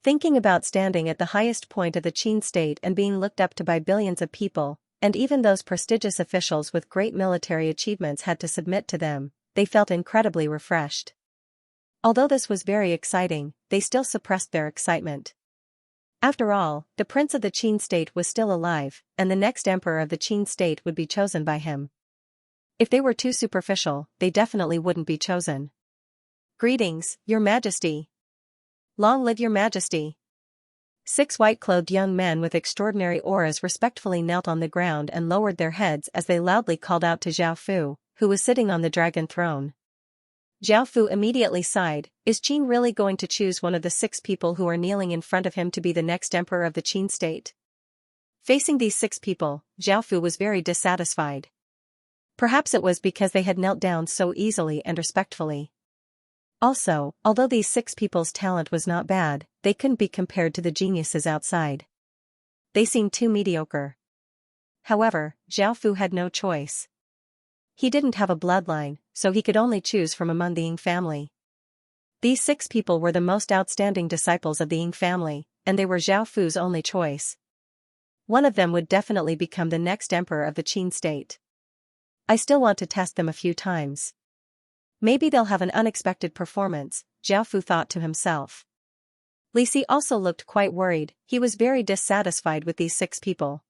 Thinking about standing at the highest point of the Qin state and being looked up to by billions of people, and even those prestigious officials with great military achievements had to submit to them, they felt incredibly refreshed. Although this was very exciting, they still suppressed their excitement. After all, the prince of the Qin state was still alive, and the next emperor of the Qin state would be chosen by him. If they were too superficial, they definitely wouldn't be chosen. "Greetings, your majesty. Long live your majesty." 6 white-clothed young men with extraordinary auras respectfully knelt on the ground and lowered their heads as they loudly called out to Zhao Fu, who was sitting on the dragon throne. Zhao Fu immediately sighed. Is Qin really going to choose one of the 6 people who are kneeling in front of him to be the next emperor of the Qin state? Facing these 6 people, Zhao Fu was very dissatisfied. Perhaps it was because they had knelt down so easily and respectfully. Also, although these 6 people's talent was not bad, they couldn't be compared to the geniuses outside. They seemed too mediocre. However, Zhao Fu had no choice. He didn't have a bloodline, so he could only choose from among the Ying family. These 6 people were the most outstanding disciples of the Ying family, and they were Zhao Fu's only choice. One of them would definitely become the next emperor of the Qin state. I still want to test them a few times. Maybe they'll have an unexpected performance, Zhao Fu thought to himself. Li Si also looked quite worried. He was very dissatisfied with these 6 people.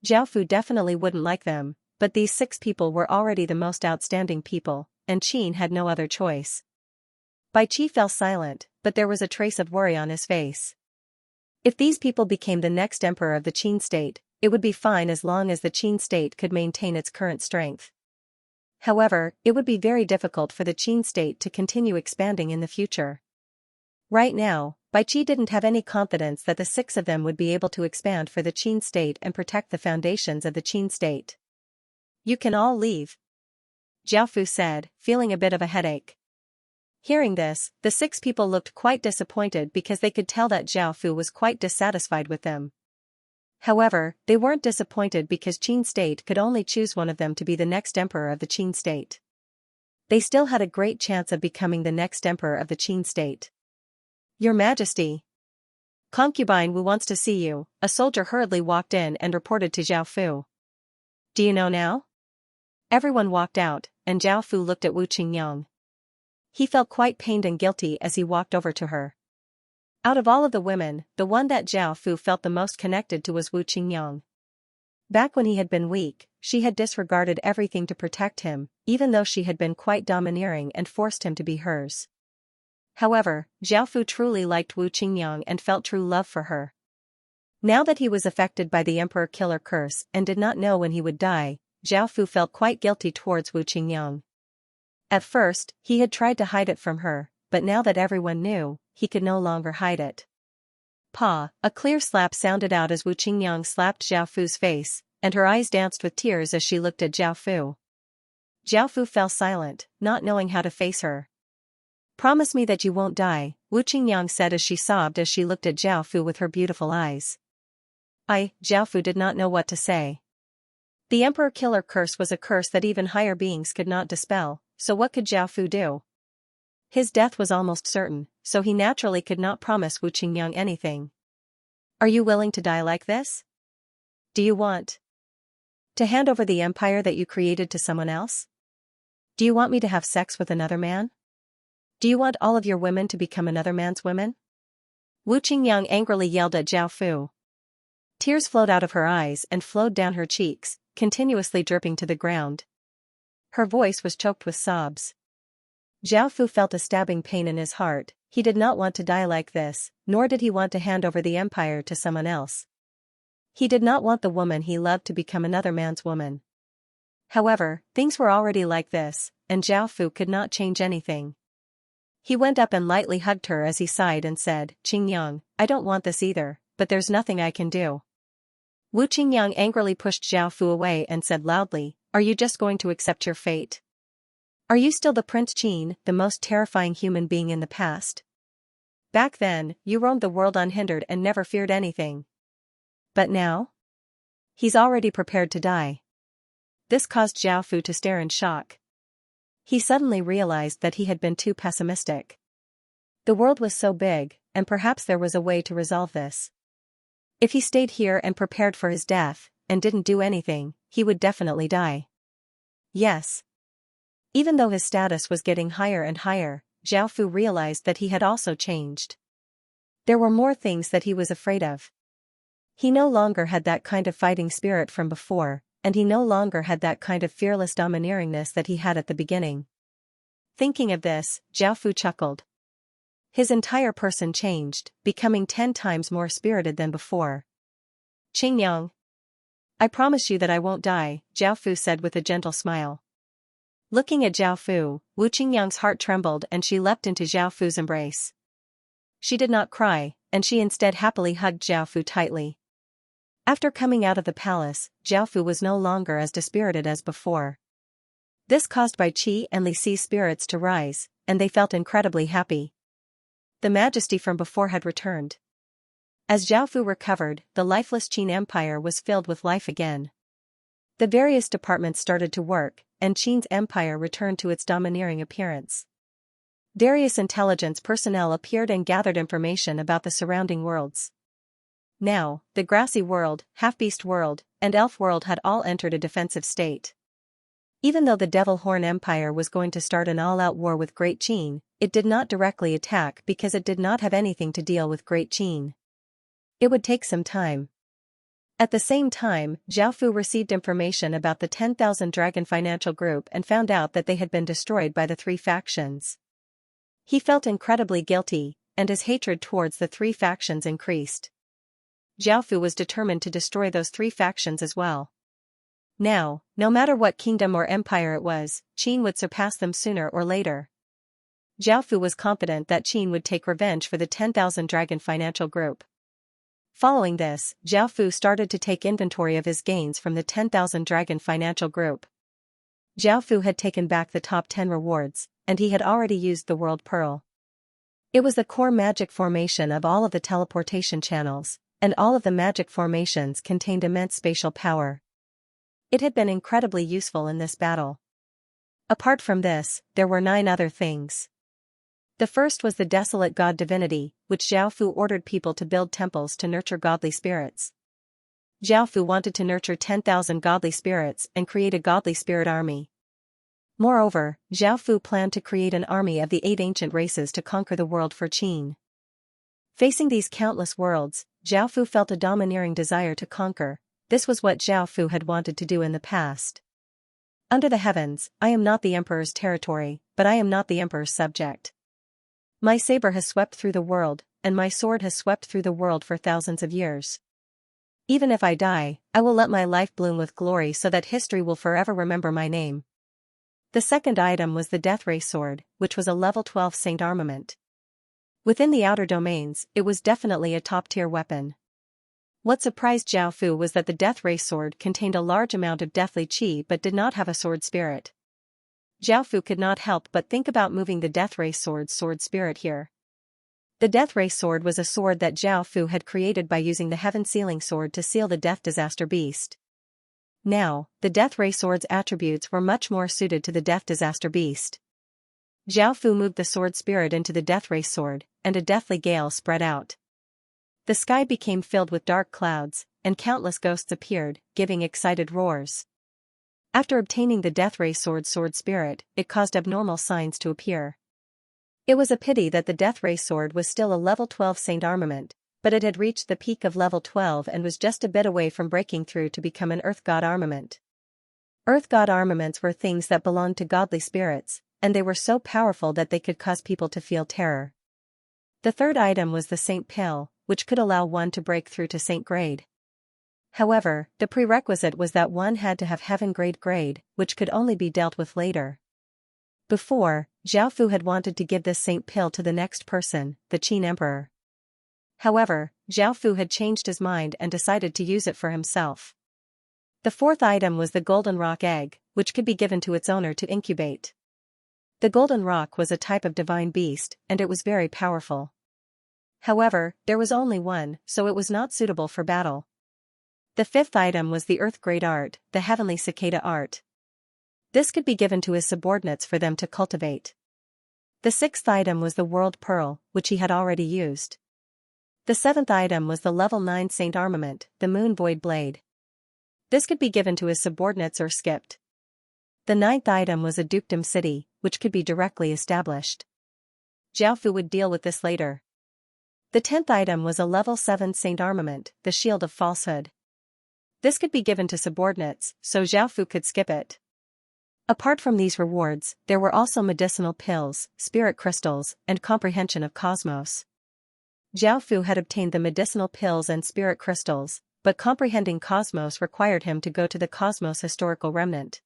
Zhao Fu definitely wouldn't like them, but these 6 people were already the most outstanding people, and Qin had no other choice. Bai Qi fell silent, but there was a trace of worry on his face. If these people became the next emperor of the Qin state, it would be fine as long as the Qin state could maintain its current strength. However, it would be very difficult for the Qin state to continue expanding in the future. Right now, Bai Qi didn't have any confidence that the 6 of them would be able to expand for the Qin state and protect the foundations of the Qin state. You can all leave, Zhao Fu said, feeling a bit of a headache. Hearing this, the 6 people looked quite disappointed because they could tell that Zhao Fu was quite dissatisfied with them. However, they weren't disappointed because Qin state could only choose one of them to be the next emperor of the Qin state. They still had a great chance of becoming the next emperor of the Qin state. Your Majesty. Concubine Wu wants to see you, a soldier hurriedly walked in and reported to Zhao Fu. Do you know now? Everyone walked out, and Zhao Fu looked at Wu Qingyang. He felt quite pained and guilty as he walked over to her. Out of all of the women, the one that Zhao Fu felt the most connected to was Wu Qingyang. Back when he had been weak, she had disregarded everything to protect him, even though she had been quite domineering and forced him to be hers. However, Zhao Fu truly liked Wu Qingyang and felt true love for her. Now that he was affected by the Emperor Killer curse and did not know when he would die, Zhao Fu felt quite guilty towards Wu Qingyang. At first, he had tried to hide it from her, but now that everyone knew, he could no longer hide it. Pa! A clear slap sounded out as Wu Qingyang slapped Zhao Fu's face, and her eyes danced with tears as she looked at Zhao Fu. Zhao Fu fell silent, not knowing how to face her. Promise me that you won't die, Wu Qingyang said as she sobbed as she looked at Zhao Fu with her beautiful eyes. Zhao Fu did not know what to say. The Emperor Killer curse was a curse that even higher beings could not dispel, so what could Zhao Fu do? His death was almost certain, so he naturally could not promise Wu Qingyang anything. Are you willing to die like this? Do you want to hand over the empire that you created to someone else? Do you want me to have sex with another man? Do you want all of your women to become another man's women? Wu Qingyang angrily yelled at Zhao Fu. Tears flowed out of her eyes and flowed down her cheeks, continuously dripping to the ground. Her voice was choked with sobs. Zhao Fu felt a stabbing pain in his heart. He did not want to die like this, nor did he want to hand over the empire to someone else. He did not want the woman he loved to become another man's woman. However, things were already like this, and Zhao Fu could not change anything. He went up and lightly hugged her as he sighed and said, Qingyang, I don't want this either, but there's nothing I can do. Wu Qingyang angrily pushed Zhao Fu away and said loudly, Are you just going to accept your fate? Are you still the Prince Qin, the most terrifying human being in the past? Back then, you roamed the world unhindered and never feared anything. But now? He's already prepared to die. This caused Zhao Fu to stare in shock. He suddenly realized that he had been too pessimistic. The world was so big, and perhaps there was a way to resolve this. If he stayed here and prepared for his death, and didn't do anything, he would definitely die. Yes. Even though his status was getting higher and higher, Zhao Fu realized that he had also changed. There were more things that he was afraid of. He no longer had that kind of fighting spirit from before, and he no longer had that kind of fearless domineeringness that he had at the beginning. Thinking of this, Zhao Fu chuckled. His entire person changed, becoming 10 times more spirited than before. Qingyang. I promise you that I won't die, Zhao Fu said with a gentle smile. Looking at Zhao Fu, Wu Qingyang's heart trembled and she leapt into Zhao Fu's embrace. She did not cry, and she instead happily hugged Zhao Fu tightly. After coming out of the palace, Zhao Fu was no longer as dispirited as before. This caused Bai Qi and Li Xi's spirits to rise, and they felt incredibly happy. The majesty from before had returned. As Zhao Fu recovered, the lifeless Qin Empire was filled with life again. The various departments started to work, and Qin's empire returned to its domineering appearance. Various intelligence personnel appeared and gathered information about the surrounding worlds. Now, the grassy world, half-beast world, and elf world had all entered a defensive state. Even though the Devil Horn Empire was going to start an all-out war with Great Qin, it did not directly attack because it did not have anything to deal with Great Qin. It would take some time. At the same time, Zhao Fu received information about the 10,000 Dragon Financial Group and found out that they had been destroyed by the 3 factions. He felt incredibly guilty, and his hatred towards the 3 factions increased. Zhao Fu was determined to destroy those 3 factions as well. Now, no matter what kingdom or empire it was, Qin would surpass them sooner or later. Zhao Fu was confident that Qin would take revenge for the 10,000 Dragon Financial Group. Following this, Zhao Fu started to take inventory of his gains from the 10,000 Dragon Financial Group. Zhao Fu had taken back the top 10 rewards, and he had already used the World Pearl. It was the core magic formation of all of the teleportation channels, and all of the magic formations contained immense spatial power. It had been incredibly useful in this battle. Apart from this, there were 9 other things. The first was the desolate god divinity, which Zhao Fu ordered people to build temples to nurture godly spirits. Zhao Fu wanted to nurture 10,000 godly spirits and create a godly spirit army. Moreover, Zhao Fu planned to create an army of the 8 ancient races to conquer the world for Qin. Facing these countless worlds, Zhao Fu felt a domineering desire to conquer. This was what Zhao Fu had wanted to do in the past. Under the heavens, I am not the emperor's territory, but I am not the emperor's subject. My saber has swept through the world, and my sword has swept through the world for thousands of years. Even if I die, I will let my life bloom with glory so that history will forever remember my name. The second item was the Death Ray Sword, which was a level 12 Saint armament. Within the outer domains, it was definitely a top-tier weapon. What surprised Zhao Fu was that the Death Ray Sword contained a large amount of deathly qi but did not have a sword spirit. Zhao Fu could not help but think about moving the Death Ray Sword's sword spirit here. The Death Ray Sword was a sword that Zhao Fu had created by using the Heaven Sealing Sword to seal the Death Disaster Beast. Now, the Death Ray Sword's attributes were much more suited to the Death Disaster Beast. Zhao Fu moved the sword spirit into the Death Ray Sword, and a deathly gale spread out. The sky became filled with dark clouds, and countless ghosts appeared, giving excited roars. After obtaining the Death Ray Sword's sword spirit, it caused abnormal signs to appear. It was a pity that the Death Ray Sword was still a level 12 Saint armament, but it had reached the peak of level 12 and was just a bit away from breaking through to become an Earth God armament. Earth God armaments were things that belonged to godly spirits, and they were so powerful that they could cause people to feel terror. The third item was the Saint Pill, which could allow one to break through to Saint grade. However, the prerequisite was that one had to have Heaven grade, which could only be dealt with later. Before, Zhao Fu had wanted to give this Saint Pill to the next person, the Qin Emperor. However, Zhao Fu had changed his mind and decided to use it for himself. The fourth item was the Golden Rock Egg, which could be given to its owner to incubate. The Golden Rock was a type of divine beast, and it was very powerful. However, there was only one, so it was not suitable for battle. The fifth item was the Earth Grade Art, the Heavenly Cicada Art. This could be given to his subordinates for them to cultivate. The sixth item was the World Pearl, which he had already used. The seventh item was the level 9 Saint armament, the Moon Void Blade. This could be given to his subordinates or skipped. The ninth item was a dukedom city, which could be directly established. Zhao Fu would deal with this later. The 10th item was a level 7 saint armament, the shield of falsehood. This could be given to subordinates, so Zhao Fu could skip it. Apart from these rewards, there were also medicinal pills, spirit crystals, and comprehension of cosmos. Zhao Fu had obtained the medicinal pills and spirit crystals, but comprehending cosmos required him to go to the Cosmos Historical Remnant.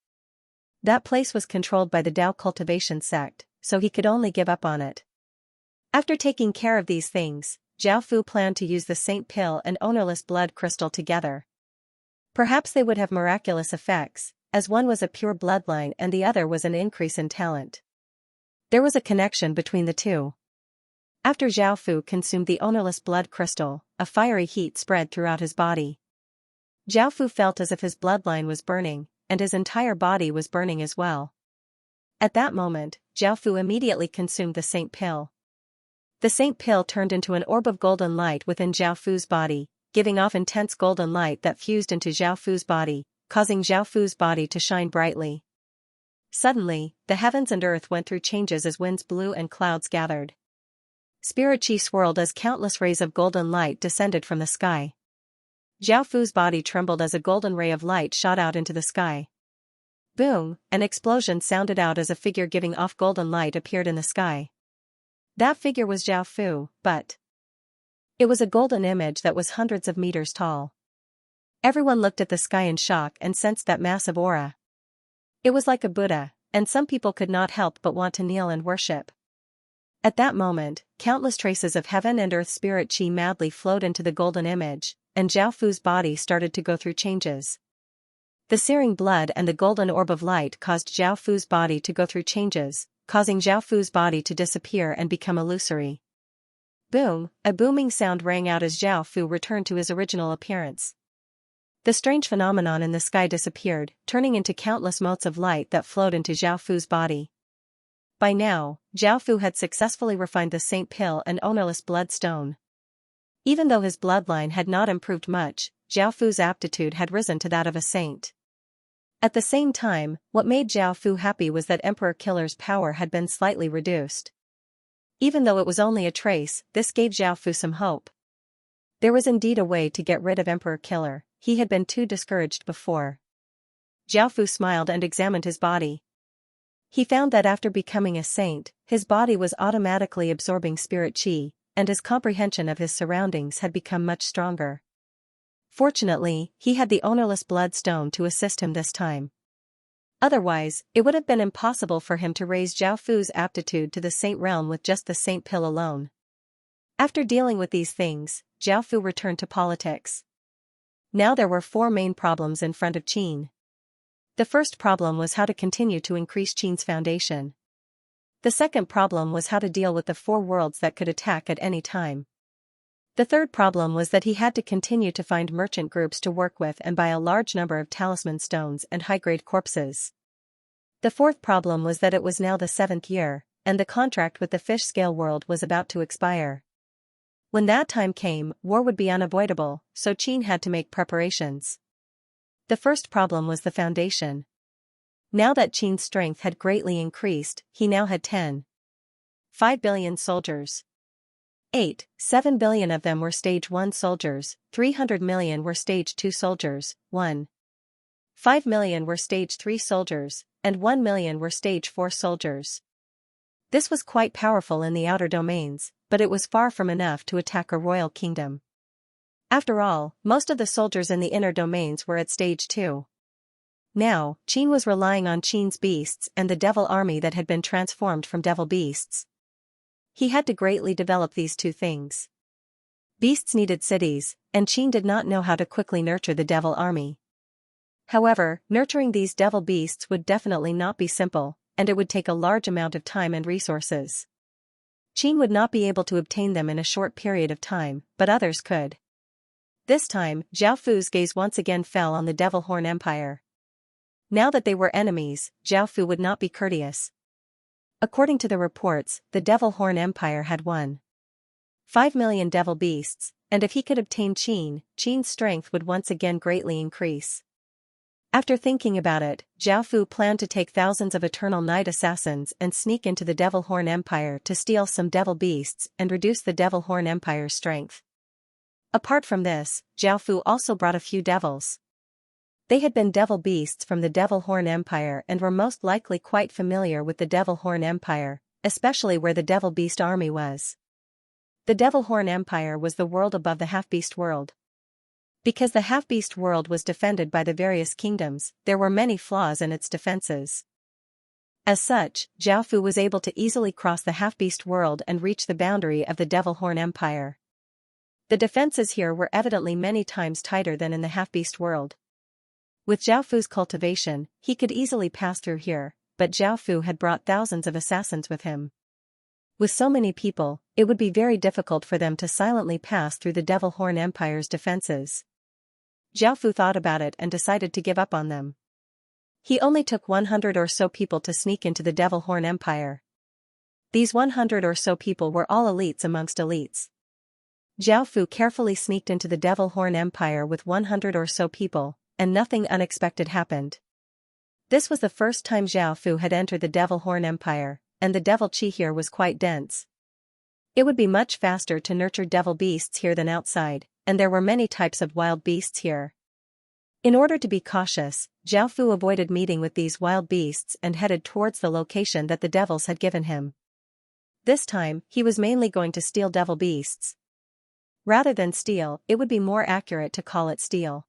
That place was controlled by the Dao Cultivation sect, so he could only give up on it. After taking care of these things, Zhao Fu planned to use the Saint Pill and Ownerless Blood Crystal together. Perhaps they would have miraculous effects, as one was a pure bloodline and the other was an increase in talent. There was a connection between the two. After Zhao Fu consumed the Ownerless Blood Crystal, a fiery heat spread throughout his body. Zhao Fu felt as if his bloodline was burning, and his entire body was burning as well. At that moment, Zhao Fu immediately consumed the Saint Pill. The Saint Pill turned into an orb of golden light within Zhao Fu's body, giving off intense golden light that fused into Zhao Fu's body, causing Zhao Fu's body to shine brightly. Suddenly, the heavens and earth went through changes as winds blew and clouds gathered. Spirit chi swirled as countless rays of golden light descended from the sky. Zhao Fu's body trembled as a golden ray of light shot out into the sky. Boom, an explosion sounded out as a figure giving off golden light appeared in the sky. That figure was Zhao Fu, but it was a golden image that was hundreds of meters tall. Everyone looked at the sky in shock and sensed that massive aura. It was like a Buddha, and some people could not help but want to kneel and worship. At that moment, countless traces of heaven and earth spirit chi madly flowed into the golden image, and Zhao Fu's body started to go through changes. The searing blood and the golden orb of light caused Zhao Fu's body to go through changes, causing Zhao Fu's body to disappear and become illusory. Boom, a booming sound rang out as Zhao Fu returned to his original appearance. The strange phenomenon in the sky disappeared, turning into countless motes of light that flowed into Zhao Fu's body. By now, Zhao Fu had successfully refined the Saint Pill and Ownerless Bloodstone. Even though his bloodline had not improved much, Zhao Fu's aptitude had risen to that of a saint. At the same time, what made Zhao Fu happy was that Emperor Killer's power had been slightly reduced. Even though it was only a trace, this gave Zhao Fu some hope. There was indeed a way to get rid of Emperor Killer, he had been too discouraged before. Zhao Fu smiled and examined his body. He found that after becoming a saint, his body was automatically absorbing spirit chi, and his comprehension of his surroundings had become much stronger. Fortunately, he had the Ownerless Bloodstone to assist him this time. Otherwise, it would have been impossible for him to raise Zhao Fu's aptitude to the saint realm with just the Saint Pill alone. After dealing with these things, Zhao Fu returned to politics. Now there were 4 main problems in front of Qin. The first problem was how to continue to increase Qin's foundation. The second problem was how to deal with the 4 worlds that could attack at any time. The third problem was that he had to continue to find merchant groups to work with and buy a large number of talisman stones and high-grade corpses. The fourth problem was that it was now the 7th year, and the contract with the fish scale world was about to expire. When that time came, war would be unavoidable, so Qin had to make preparations. The first problem was the foundation. Now that Qin's strength had greatly increased, he now had 10.5 billion soldiers. 7 billion of them were Stage 1 soldiers, 300 million were Stage 2 soldiers, 1.5 million were Stage 3 soldiers, and 1 million were Stage 4 soldiers. This was quite powerful in the outer domains, but it was far from enough to attack a royal kingdom. After all, most of the soldiers in the inner domains were at Stage 2. Now, Qin was relying on Qin's beasts and the devil army that had been transformed from devil beasts. He had to greatly develop these 2 things. Beasts needed cities, and Qin did not know how to quickly nurture the devil army. However, nurturing these devil beasts would definitely not be simple, and it would take a large amount of time and resources. Qin would not be able to obtain them in a short period of time, but others could. This time, Zhao Fu's gaze once again fell on the Devil Horn Empire. Now that they were enemies, Zhao Fu would not be courteous. According to the reports, the Devil Horn Empire had 1.5 million devil beasts, and if he could obtain Qin's strength would once again greatly increase. After thinking about it, Zhao Fu planned to take thousands of Eternal Night Assassins and sneak into the Devil Horn Empire to steal some devil beasts and reduce the Devil Horn Empire's strength. Apart from this, Zhao Fu also brought a few devils. They had been devil beasts from the Devil Horn Empire and were most likely quite familiar with the Devil Horn Empire, especially where the Devil Beast army was. The Devil Horn Empire was the world above the Half-Beast world. Because the Half-Beast world was defended by the various kingdoms, there were many flaws in its defenses. As such, Zhao Fu was able to easily cross the Half-Beast world and reach the boundary of the Devil Horn Empire. The defenses here were evidently many times tighter than in the Half-Beast world. With Zhao Fu's cultivation, he could easily pass through here, but Zhao Fu had brought thousands of assassins with him. With so many people, it would be very difficult for them to silently pass through the Devil Horn Empire's defenses. Zhao Fu thought about it and decided to give up on them. He only took 100 or so people to sneak into the Devil Horn Empire. These 100 or so people were all elites amongst elites. Zhao Fu carefully sneaked into the Devil Horn Empire with 100 or so people, and nothing unexpected happened. This was the first time Zhao Fu had entered the Devil Horn Empire, and the devil chi here was quite dense. It would be much faster to nurture devil beasts here than outside, and there were many types of wild beasts here. In order to be cautious, Zhao Fu avoided meeting with these wild beasts and headed towards the location that the devils had given him. This time, he was mainly going to steal devil beasts. Rather than steal, it would be more accurate to call it steal.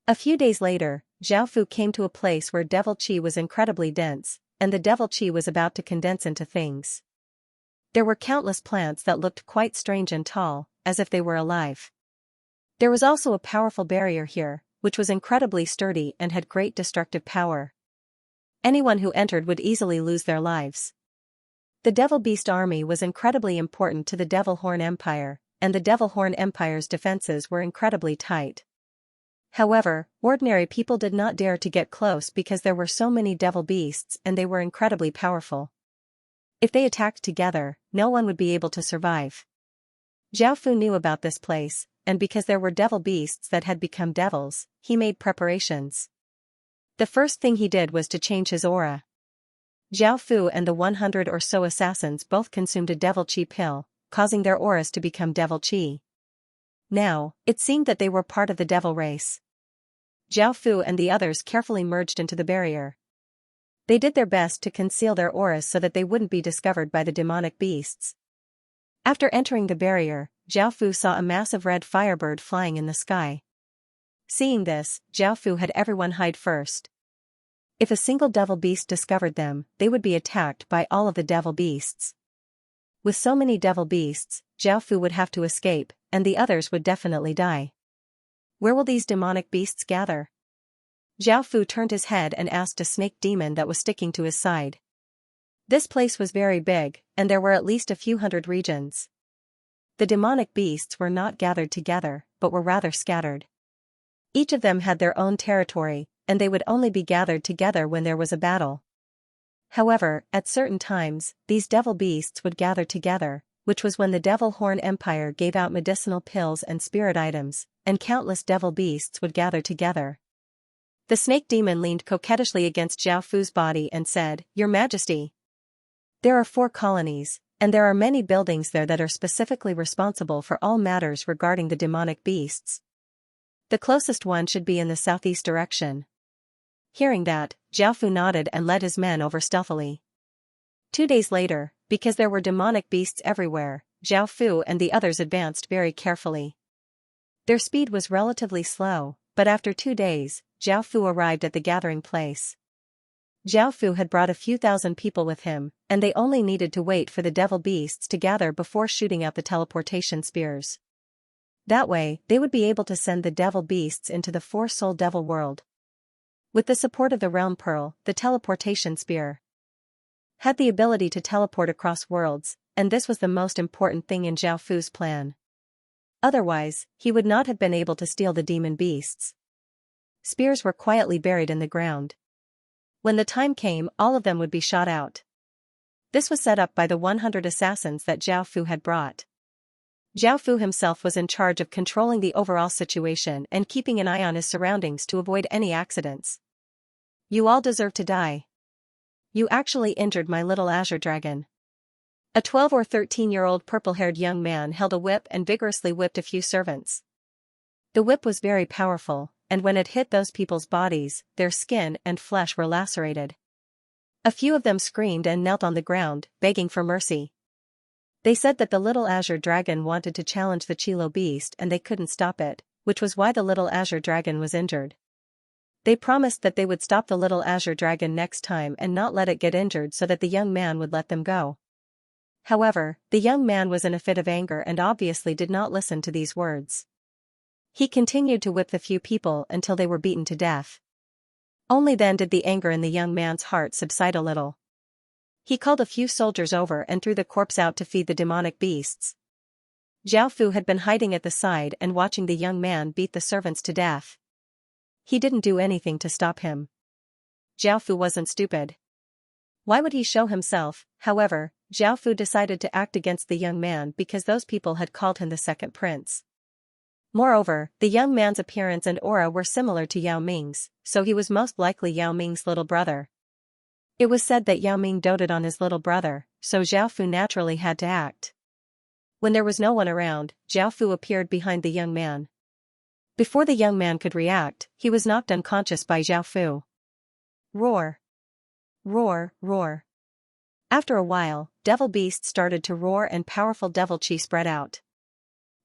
A few days later, Zhao Fu came to a place where devil chi was incredibly dense, and the devil chi was about to condense into things. There were countless plants that looked quite strange and tall, as if they were alive. There was also a powerful barrier here, which was incredibly sturdy and had great destructive power. Anyone who entered would easily lose their lives. The Devil Beast army was incredibly important to the Devil Horn Empire, and the Devil Horn Empire's defenses were incredibly tight. However, ordinary people did not dare to get close because there were so many devil beasts and they were incredibly powerful. If they attacked together, no one would be able to survive. Zhao Fu knew about this place, and because there were devil beasts that had become devils, he made preparations. The first thing he did was to change his aura. Zhao Fu and the 100 or so assassins both consumed a devil chi pill, causing their auras to become devil chi. Now, it seemed that they were part of the devil race. Zhao Fu and the others carefully merged into the barrier. They did their best to conceal their auras so that they wouldn't be discovered by the demonic beasts. After entering the barrier, Zhao Fu saw a massive red firebird flying in the sky. Seeing this, Zhao Fu had everyone hide first. If a single devil beast discovered them, they would be attacked by all of the devil beasts. With so many devil beasts, Zhao Fu would have to escape, and the others would definitely die. Where will these demonic beasts gather? Zhao Fu turned his head and asked a snake demon that was sticking to his side. This place was very big, and there were at least a few hundred regions. The demonic beasts were not gathered together, but were rather scattered. Each of them had their own territory, and they would only be gathered together when there was a battle. However, at certain times, these devil beasts would gather together, which was when the Devil Horn Empire gave out medicinal pills and spirit items, and countless devil beasts would gather together. The snake demon leaned coquettishly against Zhao Fu's body and said, "Your Majesty, there are 4 colonies, and there are many buildings there that are specifically responsible for all matters regarding the demonic beasts. The closest one should be in the southeast direction." Hearing that, Zhao Fu nodded and led his men over stealthily. 2 days later, because there were demonic beasts everywhere, Zhao Fu and the others advanced very carefully. Their speed was relatively slow, but after 2 days, Zhao Fu arrived at the gathering place. Zhao Fu had brought a few thousand people with him, and they only needed to wait for the devil beasts to gather before shooting out the teleportation spears. That way, they would be able to send the devil beasts into the 4-soul devil world. With the support of the realm pearl, the teleportation spear had the ability to teleport across worlds, and this was the most important thing in Zhao Fu's plan. Otherwise, he would not have been able to steal the demon beasts. Spears were quietly buried in the ground. When the time came, all of them would be shot out. This was set up by the 100 assassins that Zhao Fu had brought. Zhao Fu himself was in charge of controlling the overall situation and keeping an eye on his surroundings to avoid any accidents. You all deserve to die. You actually injured my little azure dragon. A 12 or 13-year-old purple-haired young man held a whip and vigorously whipped a few servants. The whip was very powerful, and when it hit those people's bodies, their skin and flesh were lacerated. A few of them screamed and knelt on the ground, begging for mercy. They said that the little azure dragon wanted to challenge the Chilo beast and they couldn't stop it, which was why the little azure dragon was injured. They promised that they would stop the little azure dragon next time and not let it get injured so that the young man would let them go. However, the young man was in a fit of anger and obviously did not listen to these words. He continued to whip the few people until they were beaten to death. Only then did the anger in the young man's heart subside a little. He called a few soldiers over and threw the corpse out to feed the demonic beasts. Zhao Fu had been hiding at the side and watching the young man beat the servants to death. He didn't do anything to stop him. Zhao Fu wasn't stupid. Why would he show himself? However, Zhao Fu decided to act against the young man because those people had called him the second prince. Moreover, the young man's appearance and aura were similar to Yao Ming's, so he was most likely Yao Ming's little brother. It was said that Yao Ming doted on his little brother, so Zhao Fu naturally had to act. When there was no one around, Zhao Fu appeared behind the young man. Before the young man could react, he was knocked unconscious by Zhao Fu. Roar! Roar, roar. After a while, devil beasts started to roar and powerful devil chi spread out.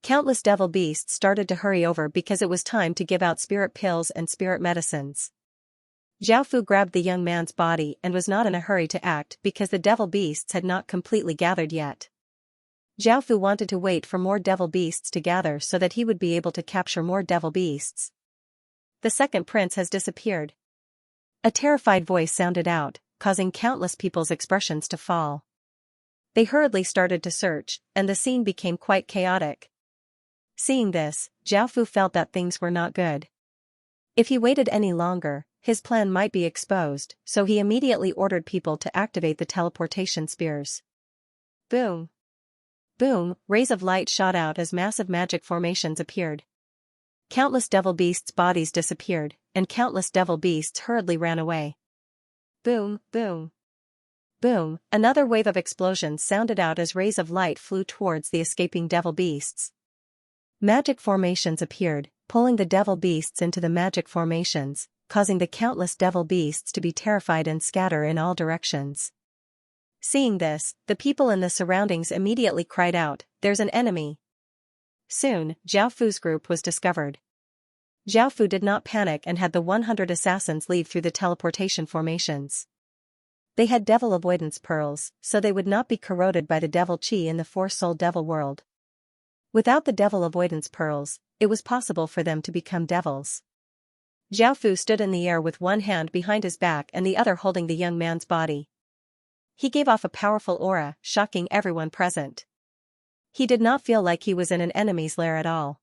Countless devil beasts started to hurry over because it was time to give out spirit pills and spirit medicines. Zhao Fu grabbed the young man's body and was not in a hurry to act because the devil beasts had not completely gathered yet. Zhao Fu wanted to wait for more devil beasts to gather so that he would be able to capture more devil beasts. The second prince has disappeared. A terrified voice sounded out, causing countless people's expressions to fall. They hurriedly started to search, and the scene became quite chaotic. Seeing this, Zhao Fu felt that things were not good. If he waited any longer, his plan might be exposed, so he immediately ordered people to activate the teleportation spears. Boom! Boom! Rays of light shot out as massive magic formations appeared. Countless devil beasts' bodies disappeared, and countless devil beasts hurriedly ran away. Boom! Boom! Boom! Another wave of explosions sounded out as rays of light flew towards the escaping devil beasts. Magic formations appeared, pulling the devil beasts into the magic formations, causing the countless devil beasts to be terrified and scatter in all directions. Seeing this, the people in the surroundings immediately cried out, "There's an enemy!" Soon, Zhao Fu's group was discovered. Zhao Fu did not panic and had the 100 assassins leave through the teleportation formations. They had devil avoidance pearls, so they would not be corroded by the devil chi in the four-soul devil world. Without the devil avoidance pearls, it was possible for them to become devils. Zhao Fu stood in the air with one hand behind his back and the other holding the young man's body. He gave off a powerful aura, shocking everyone present. He did not feel like he was in an enemy's lair at all.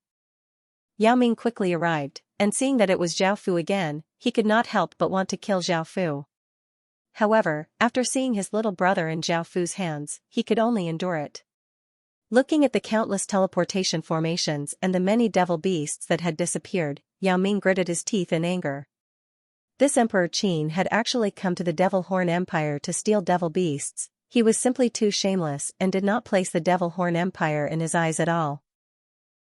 Yao Ming quickly arrived, and seeing that it was Zhao Fu again, he could not help but want to kill Zhao Fu. However, after seeing his little brother in Zhao Fu's hands, he could only endure it. Looking at the countless teleportation formations and the many devil beasts that had disappeared, Yao Ming gritted his teeth in anger. This Emperor Qin had actually come to the Devil Horn Empire to steal devil beasts. He was simply too shameless and did not place the Devil Horn Empire in his eyes at all.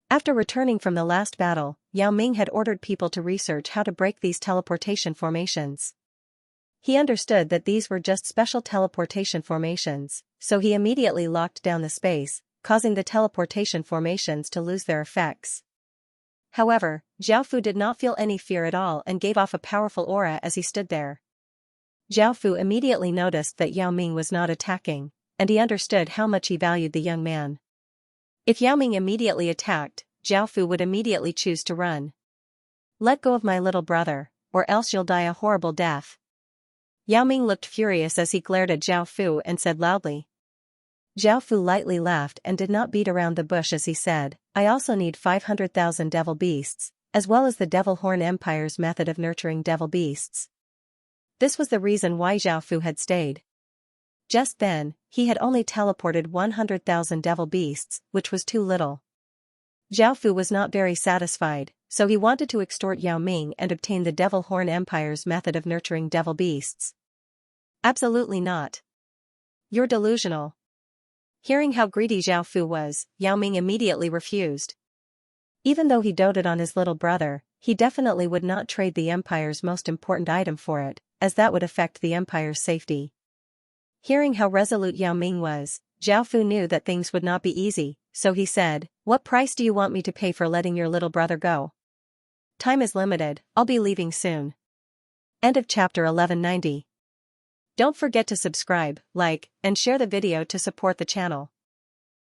After returning from the last battle, Yao Ming had ordered people to research how to break these teleportation formations. He understood that these were just special teleportation formations, so he immediately locked down the space, causing the teleportation formations to lose their effects. However, Zhao Fu did not feel any fear at all and gave off a powerful aura as he stood there. Zhao Fu immediately noticed that Yao Ming was not attacking, and he understood how much he valued the young man. If Yao Ming immediately attacked, Zhao Fu would immediately choose to run. "Let go of my little brother, or else you'll die a horrible death." Yao Ming looked furious as he glared at Zhao Fu and said loudly. Zhao Fu lightly laughed and did not beat around the bush as he said, "I also need 500,000 devil beasts, as well as the Devil Horn Empire's method of nurturing devil beasts." This was the reason why Zhao Fu had stayed. Just then, he had only teleported 100,000 devil beasts, which was too little. Zhao Fu was not very satisfied, so he wanted to extort Yao Ming and obtain the Devil Horn Empire's method of nurturing devil beasts. Absolutely not. You're delusional. Hearing how greedy Zhao Fu was, Yao Ming immediately refused. Even though he doted on his little brother, he definitely would not trade the Empire's most important item for it, as that would affect the Empire's safety. Hearing how resolute Yao Ming was, Zhao Fu knew that things would not be easy, so he said, "What price do you want me to pay for letting your little brother go? Time is limited, I'll be leaving soon." End of chapter 1190. Don't forget to subscribe, like, and share the video to support the channel.